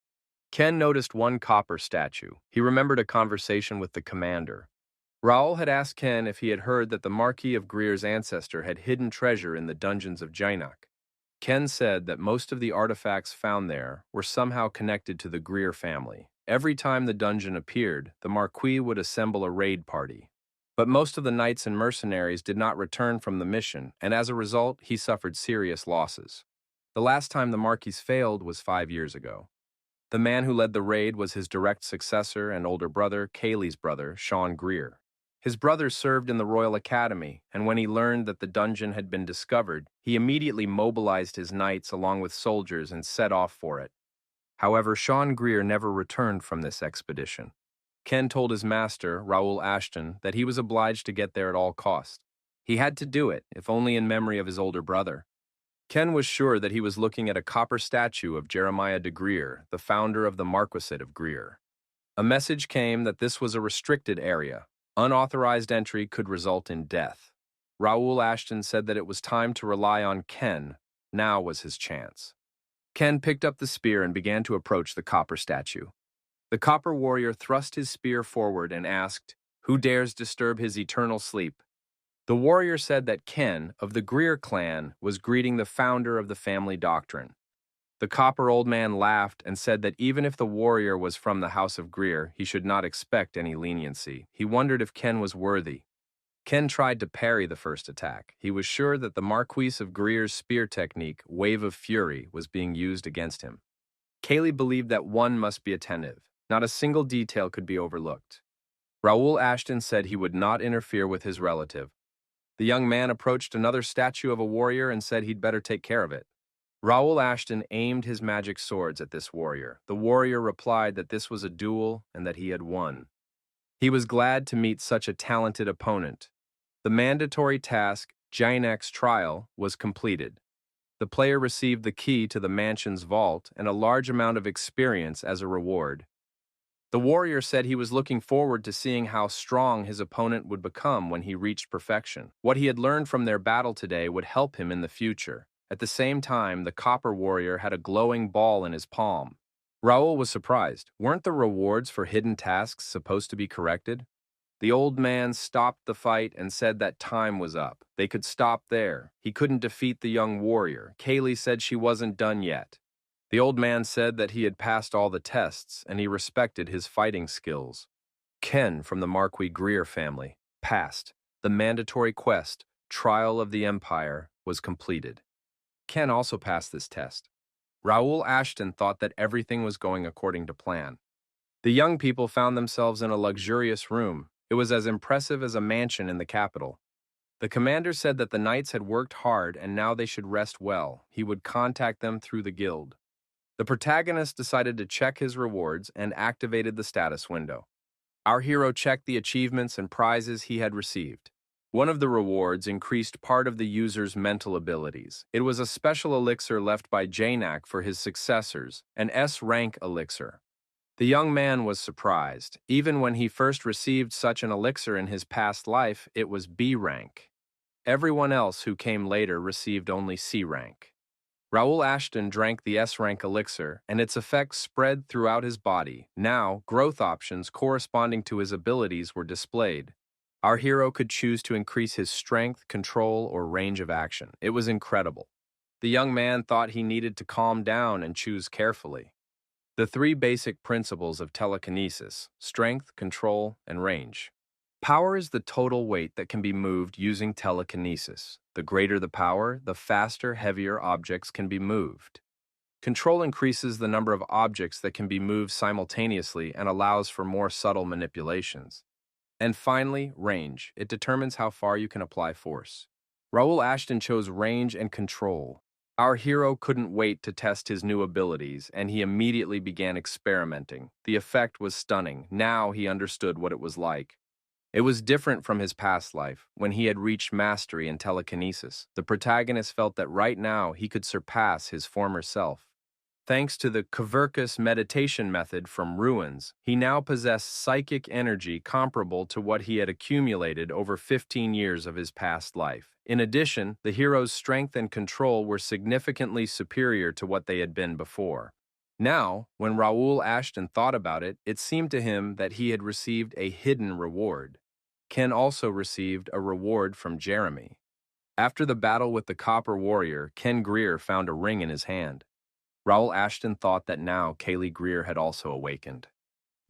Ken noticed one copper statue. He remembered a conversation with the commander. Raoul had asked Ken if he had heard that the Marquis of Greer's ancestor had hidden treasure in the dungeons of Jainac. Ken said that most of the artifacts found there were somehow connected to the Greer family. Every time the dungeon appeared, the Marquis would assemble a raid party. But most of the knights and mercenaries did not return from the mission, and as a result, he suffered serious losses. The last time the Marquis failed was 5 years ago. The man who led the raid was his direct successor and older brother, Kaylee's brother, Sean Greer. His brother served in the Royal Academy, and when he learned that the dungeon had been discovered, he immediately mobilized his knights along with soldiers and set off for it. However, Sean Greer never returned from this expedition. Ken told his master, Raoul Ashton, that he was obliged to get there at all costs. He had to do it, if only in memory of his older brother. Ken was sure that he was looking at a copper statue of Jeremiah de Greer, the founder of the Marquisate of Greer. A message came that this was a restricted area. Unauthorized entry could result in death. Raoul Ashton said that it was time to rely on Ken. Now was his chance. Ken picked up the spear and began to approach the copper statue. The copper warrior thrust his spear forward and asked, "Who dares disturb his eternal sleep?" The warrior said that Ken, of the Greer clan, was greeting the founder of the family doctrine. The copper old man laughed and said that even if the warrior was from the house of Greer, he should not expect any leniency. He wondered if Ken was worthy. Ken tried to parry the first attack. He was sure that the Marquis of Greer's spear technique, Wave of Fury, was being used against him. Kaylee believed that one must be attentive. Not a single detail could be overlooked. Raoul Ashton said he would not interfere with his relative. The young man approached another statue of a warrior and said he'd better take care of it. Raoul Ashton aimed his magic swords at this warrior. The warrior replied that this was a duel and that he had won. He was glad to meet such a talented opponent. The mandatory task, Jainac's trial, was completed. The player received the key to the mansion's vault and a large amount of experience as a reward. The warrior said he was looking forward to seeing how strong his opponent would become when he reached perfection. What he had learned from their battle today would help him in the future. At the same time, the copper warrior had a glowing ball in his palm. Raoul was surprised. Weren't the rewards for hidden tasks supposed to be corrected? The old man stopped the fight and said that time was up. They could stop there. He couldn't defeat the young warrior. Kaylee said she wasn't done yet. The old man said that he had passed all the tests and he respected his fighting skills. Ken from the Marquis Greer family passed. The mandatory quest, Trial of the Empire, was completed. Ken also passed this test. Raoul Ashton thought that everything was going according to plan. The young people found themselves in a luxurious room. It was as impressive as a mansion in the capital. The commander said that the knights had worked hard and now they should rest well. He would contact them through the guild. The protagonist decided to check his rewards and activated the status window. Our hero checked the achievements and prizes he had received. One of the rewards increased part of the user's mental abilities. It was a special elixir left by Janak for his successors, an S-rank elixir. The young man was surprised. Even when he first received such an elixir in his past life, it was B rank. Everyone else who came later received only C rank. Raoul Ashton drank the S-rank elixir, and its effects spread throughout his body. Now, growth options corresponding to his abilities were displayed. Our hero could choose to increase his strength, control, or range of action. It was incredible. The young man thought he needed to calm down and choose carefully. The three basic principles of telekinesis: strength, control, and range. Power is the total weight that can be moved using telekinesis. The greater the power, the faster, heavier objects can be moved. Control increases the number of objects that can be moved simultaneously and allows for more subtle manipulations. And finally, range. It determines how far you can apply force. Raoul Ashton chose range and control. Our hero couldn't wait to test his new abilities, and he immediately began experimenting. The effect was stunning. Now he understood what it was like. It was different from his past life, when he had reached mastery in telekinesis. The protagonist felt that right now he could surpass his former self. Thanks to the Kverkus meditation method from Ruins, he now possessed psychic energy comparable to what he had accumulated over 15 years of his past life. In addition, the hero's strength and control were significantly superior to what they had been before. Now, when Raoul Ashton thought about it, it seemed to him that he had received a hidden reward. Ken also received a reward from Jeremy. After the battle with the Copper Warrior, Ken Greer found a ring in his hand. Raoul Ashton thought that now Kaylee Greer had also awakened.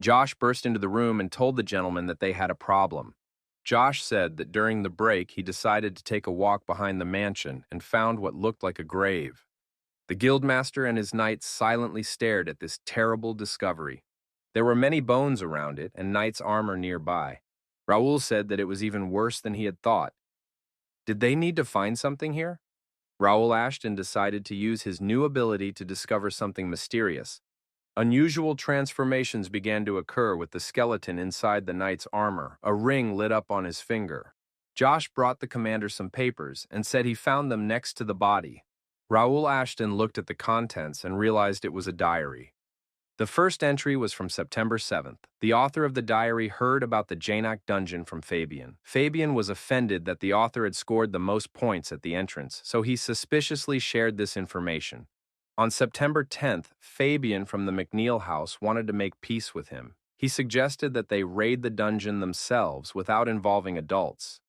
Josh burst into the room and told the gentleman that they had a problem. Josh said that during the break he decided to take a walk behind the mansion and found what looked like a grave. The guildmaster and his knights silently stared at this terrible discovery. There were many bones around it and knights' armor nearby. Raoul said that it was even worse than he had thought. Did they need to find something here? Raoul Ashton decided to use his new ability to discover something mysterious. Unusual transformations began to occur with the skeleton inside the knight's armor. A ring lit up on his finger. Josh brought the commander some papers and said he found them next to the body. Raoul Ashton looked at the contents and realized it was a diary. The first entry was from September 7th. The author of the diary heard about the Janak dungeon from Fabian. Fabian was offended that the author had scored the most points at the entrance, so he suspiciously shared this information. On September 10th, Fabian from the McNeil house wanted to make peace with him. He suggested that they raid the dungeon themselves without involving adults.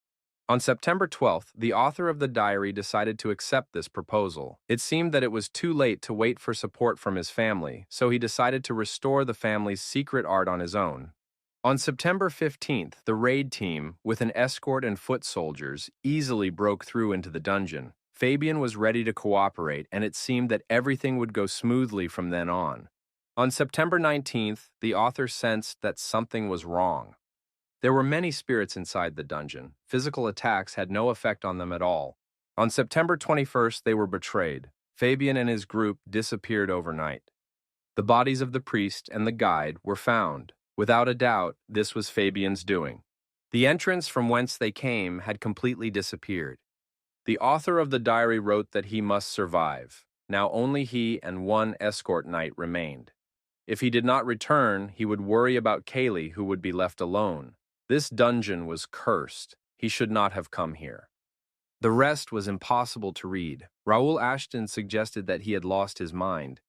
On September 12th, the author of the diary decided to accept this proposal. It seemed that it was too late to wait for support from his family, so he decided to restore the family's secret art on his own. On September 15th, the raid team, with an escort and foot soldiers, easily broke through into the dungeon. Fabian was ready to cooperate, and it seemed that everything would go smoothly from then on. On September 19th, the author sensed that something was wrong. There were many spirits inside the dungeon. Physical attacks had no effect on them at all. On September 21st, they were betrayed. Fabian and his group disappeared overnight. The bodies of the priest and the guide were found. Without a doubt, this was Fabian's doing. The entrance from whence they came had completely disappeared. The author of the diary wrote that he must survive. Now only he and one escort knight remained. If he did not return, he would worry about Kaylee, who would be left alone. This dungeon was cursed. He should not have come here. The rest was impossible to read. Raoul Ashton suggested that he had lost his mind.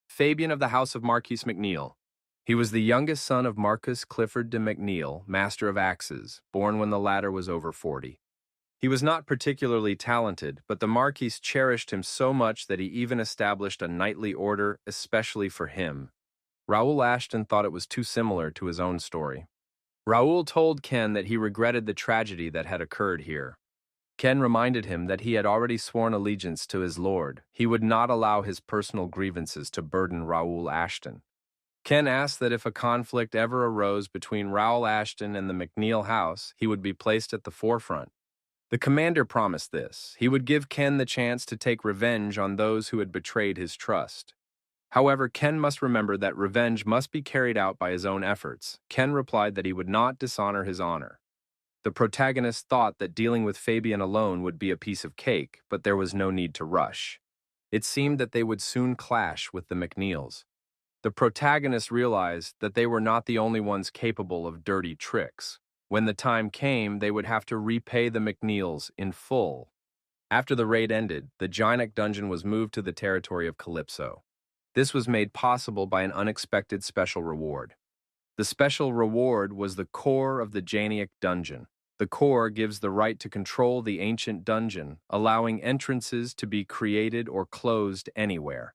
Fabian of the house of Marquis McNeil. He was the youngest son of Marcus Clifford de McNeil, master of axes, born when the latter was over 40. He was not particularly talented, but the Marquis cherished him so much that he even established a knightly order especially for him. Raoul Ashton thought it was too similar to his own story. Raoul told Ken that he regretted the tragedy that had occurred here. Ken reminded him that he had already sworn allegiance to his lord. He would not allow his personal grievances to burden Raoul Ashton. Ken asked that if a conflict ever arose between Raoul Ashton and the McNeil house, he would be placed at the forefront. The commander promised this. He would give Ken the chance to take revenge on those who had betrayed his trust. However, Ken must remember that revenge must be carried out by his own efforts. Ken replied that he would not dishonor his honor. The protagonist thought that dealing with Fabian alone would be a piece of cake, but there was no need to rush. It seemed that they would soon clash with the McNeils. The protagonist realized that they were not the only ones capable of dirty tricks. When the time came, they would have to repay the McNeils in full. After the raid ended, the Giant dungeon was moved to the territory of Calypso. This was made possible by an unexpected special reward. The special reward was the core of the Janiac dungeon. The core gives the right to control the ancient dungeon, allowing entrances to be created or closed anywhere.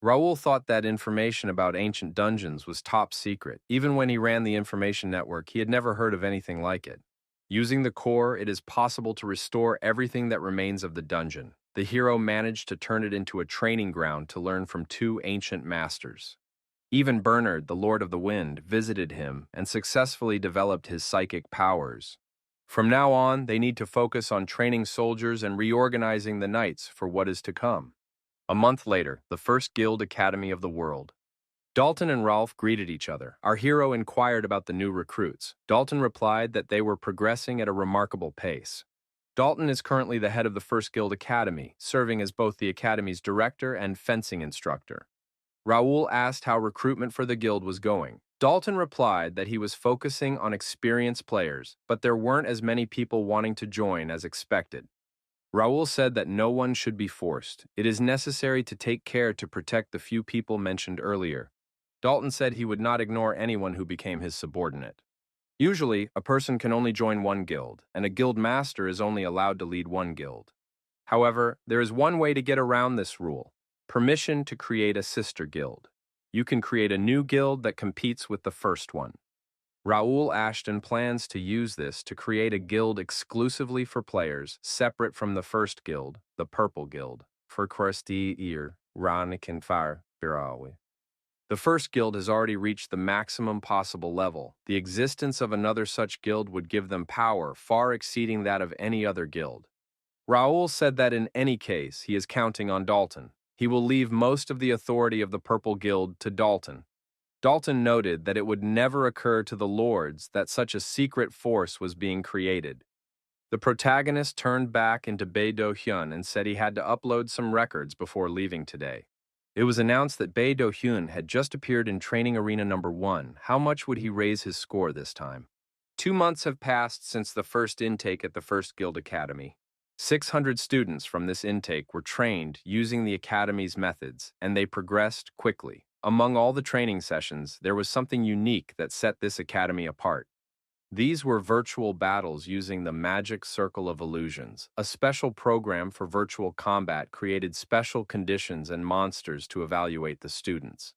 Raoul thought that information about ancient dungeons was top secret. Even when he ran the information network, he had never heard of anything like it. Using the core, it is possible to restore everything that remains of the dungeon. The hero managed to turn it into a training ground to learn from two ancient masters. Even Bernard, the Lord of the Wind, visited him and successfully developed his psychic powers. From now on, they need to focus on training soldiers and reorganizing the knights for what is to come. A month later, the first guild academy of the world. Dalton and Ralph greeted each other. Our hero inquired about the new recruits. Dalton replied that they were progressing at a remarkable pace. Dalton is currently the head of the First Guild Academy, serving as both the academy's director and fencing instructor. Raoul asked how recruitment for the guild was going. Dalton replied that he was focusing on experienced players, but there weren't as many people wanting to join as expected. Raoul said that no one should be forced. It is necessary to take care to protect the few people mentioned earlier. Dalton said he would not ignore anyone who became his subordinate. Usually, a person can only join one guild, and a guild master is only allowed to lead one guild. However, there is one way to get around this rule: permission to create a sister guild. You can create a new guild that competes with the first one. Raoul Ashton plans to use this to create a guild exclusively for players separate from the first guild, the Purple Guild, for Krusty Ir Ranikin Fire Birawi. The first guild has already reached the maximum possible level. The existence of another such guild would give them power far exceeding that of any other guild. Raoul said that in any case, he is counting on Dalton. He will leave most of the authority of the Purple Guild to Dalton. Dalton noted that it would never occur to the lords that such a secret force was being created. The protagonist turned back into Bae Do-hyun and said he had to upload some records before leaving today. It was announced that Bae Do-hyun had just appeared in Training Arena number 1. How much would he raise his score this time? 2 months have passed since the first intake at the First Guild Academy. 600 students from this intake were trained using the Academy's methods, and they progressed quickly. Among all the training sessions, there was something unique that set this academy apart. These were virtual battles using the Magic Circle of Illusions. A special program for virtual combat created special conditions and monsters to evaluate the students.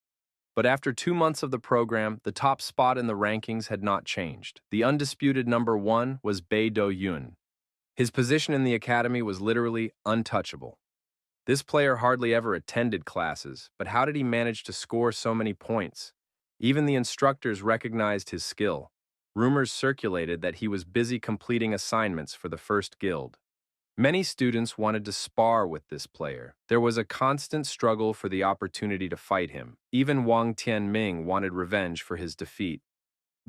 But after 2 months of the program, the top spot in the rankings had not changed. The undisputed number 1 was Bae Do-hyun. His position in the academy was literally untouchable. This player hardly ever attended classes, but how did he manage to score so many points? Even the instructors recognized his skill. Rumors circulated that he was busy completing assignments for the first guild. Many students wanted to spar with this player. There was a constant struggle for the opportunity to fight him. Even Wang Tianming wanted revenge for his defeat.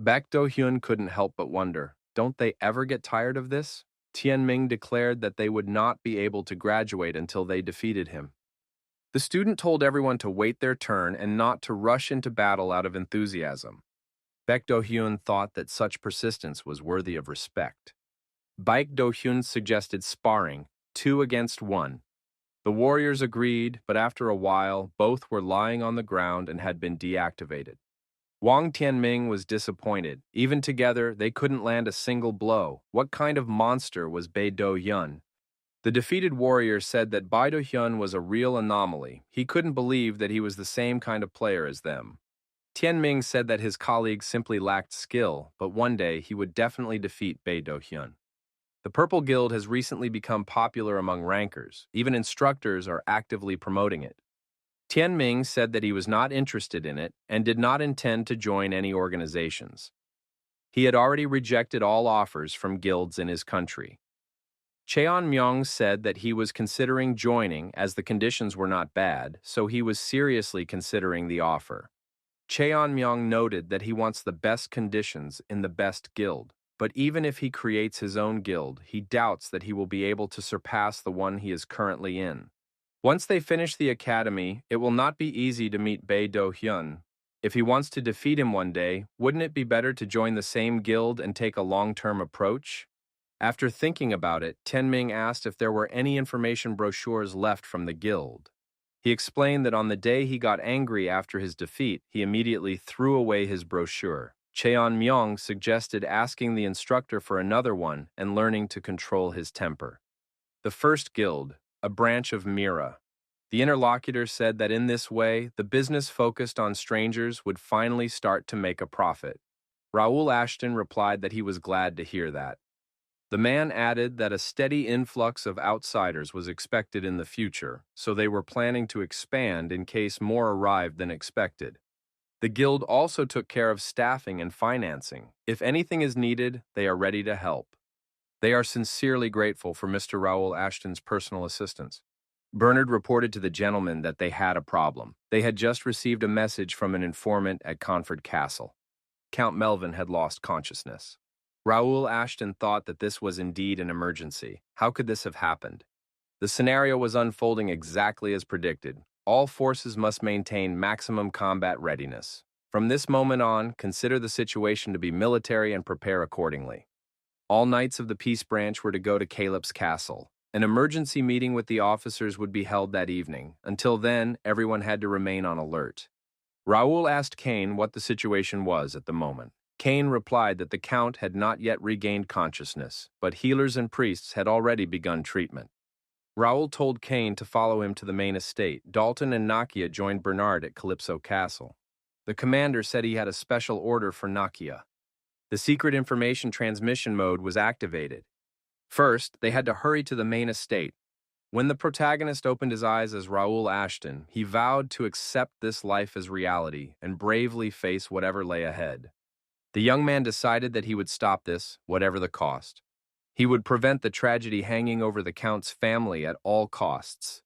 Baek Do-hyun couldn't help but wonder, don't they ever get tired of this? Tianming declared that they would not be able to graduate until they defeated him. The student told everyone to wait their turn and not to rush into battle out of enthusiasm. Baek Do-hyun thought that such persistence was worthy of respect. Baek Do-hyun suggested sparring, 2 against 1. The warriors agreed, but after a while, both were lying on the ground and had been deactivated. Wang Tianming was disappointed. Even together, they couldn't land a single blow. What kind of monster was Bae Do-hyun? The defeated warrior said that Bae Do-hyun was a real anomaly. He couldn't believe that he was the same kind of player as them. Tianming said that his colleagues simply lacked skill, but one day he would definitely defeat Bae Do-hyun. The Purple Guild has recently become popular among rankers. Even instructors are actively promoting it. Tianming said that he was not interested in it and did not intend to join any organizations. He had already rejected all offers from guilds in his country. Cheon-myung said that he was considering joining as the conditions were not bad, so he was seriously considering the offer. Cheon-myung noted that he wants the best conditions in the best guild, but even if he creates his own guild, he doubts that he will be able to surpass the one he is currently in. Once they finish the academy, it will not be easy to meet Bae Do-hyun. If he wants to defeat him one day, wouldn't it be better to join the same guild and take a long-term approach? After thinking about it, Tenming asked if there were any information brochures left from the guild. He explained that on the day he got angry after his defeat, he immediately threw away his brochure. Cheon-myung suggested asking the instructor for another one and learning to control his temper. The first guild, a branch of Mira. The interlocutor said that in this way, the business focused on strangers would finally start to make a profit. Raoul Ashton replied that he was glad to hear that. The man added that a steady influx of outsiders was expected in the future, so they were planning to expand in case more arrived than expected. The guild also took care of staffing and financing. If anything is needed, they are ready to help. They are sincerely grateful for Mr. Raoul Ashton's personal assistance. Bernard reported to the gentleman that they had a problem. They had just received a message from an informant at Conford Castle. Count Melvin had lost consciousness. Raoul Ashton thought that this was indeed an emergency. How could this have happened? The scenario was unfolding exactly as predicted. All forces must maintain maximum combat readiness. From this moment on, consider the situation to be military and prepare accordingly. All knights of the Peace Branch were to go to Caleb's castle. An emergency meeting with the officers would be held that evening. Until then, everyone had to remain on alert. Raoul asked Kane what the situation was at the moment. Kane replied that the Count had not yet regained consciousness, but healers and priests had already begun treatment. Raoul told Kane to follow him to the main estate. Dalton and Nakia joined Bernard at Calypso Castle. The commander said he had a special order for Nakia. The secret information transmission mode was activated. First, they had to hurry to the main estate. When the protagonist opened his eyes as Raoul Ashton, he vowed to accept this life as reality and bravely face whatever lay ahead. The young man decided that he would stop this, whatever the cost. He would prevent the tragedy hanging over the Count's family at all costs.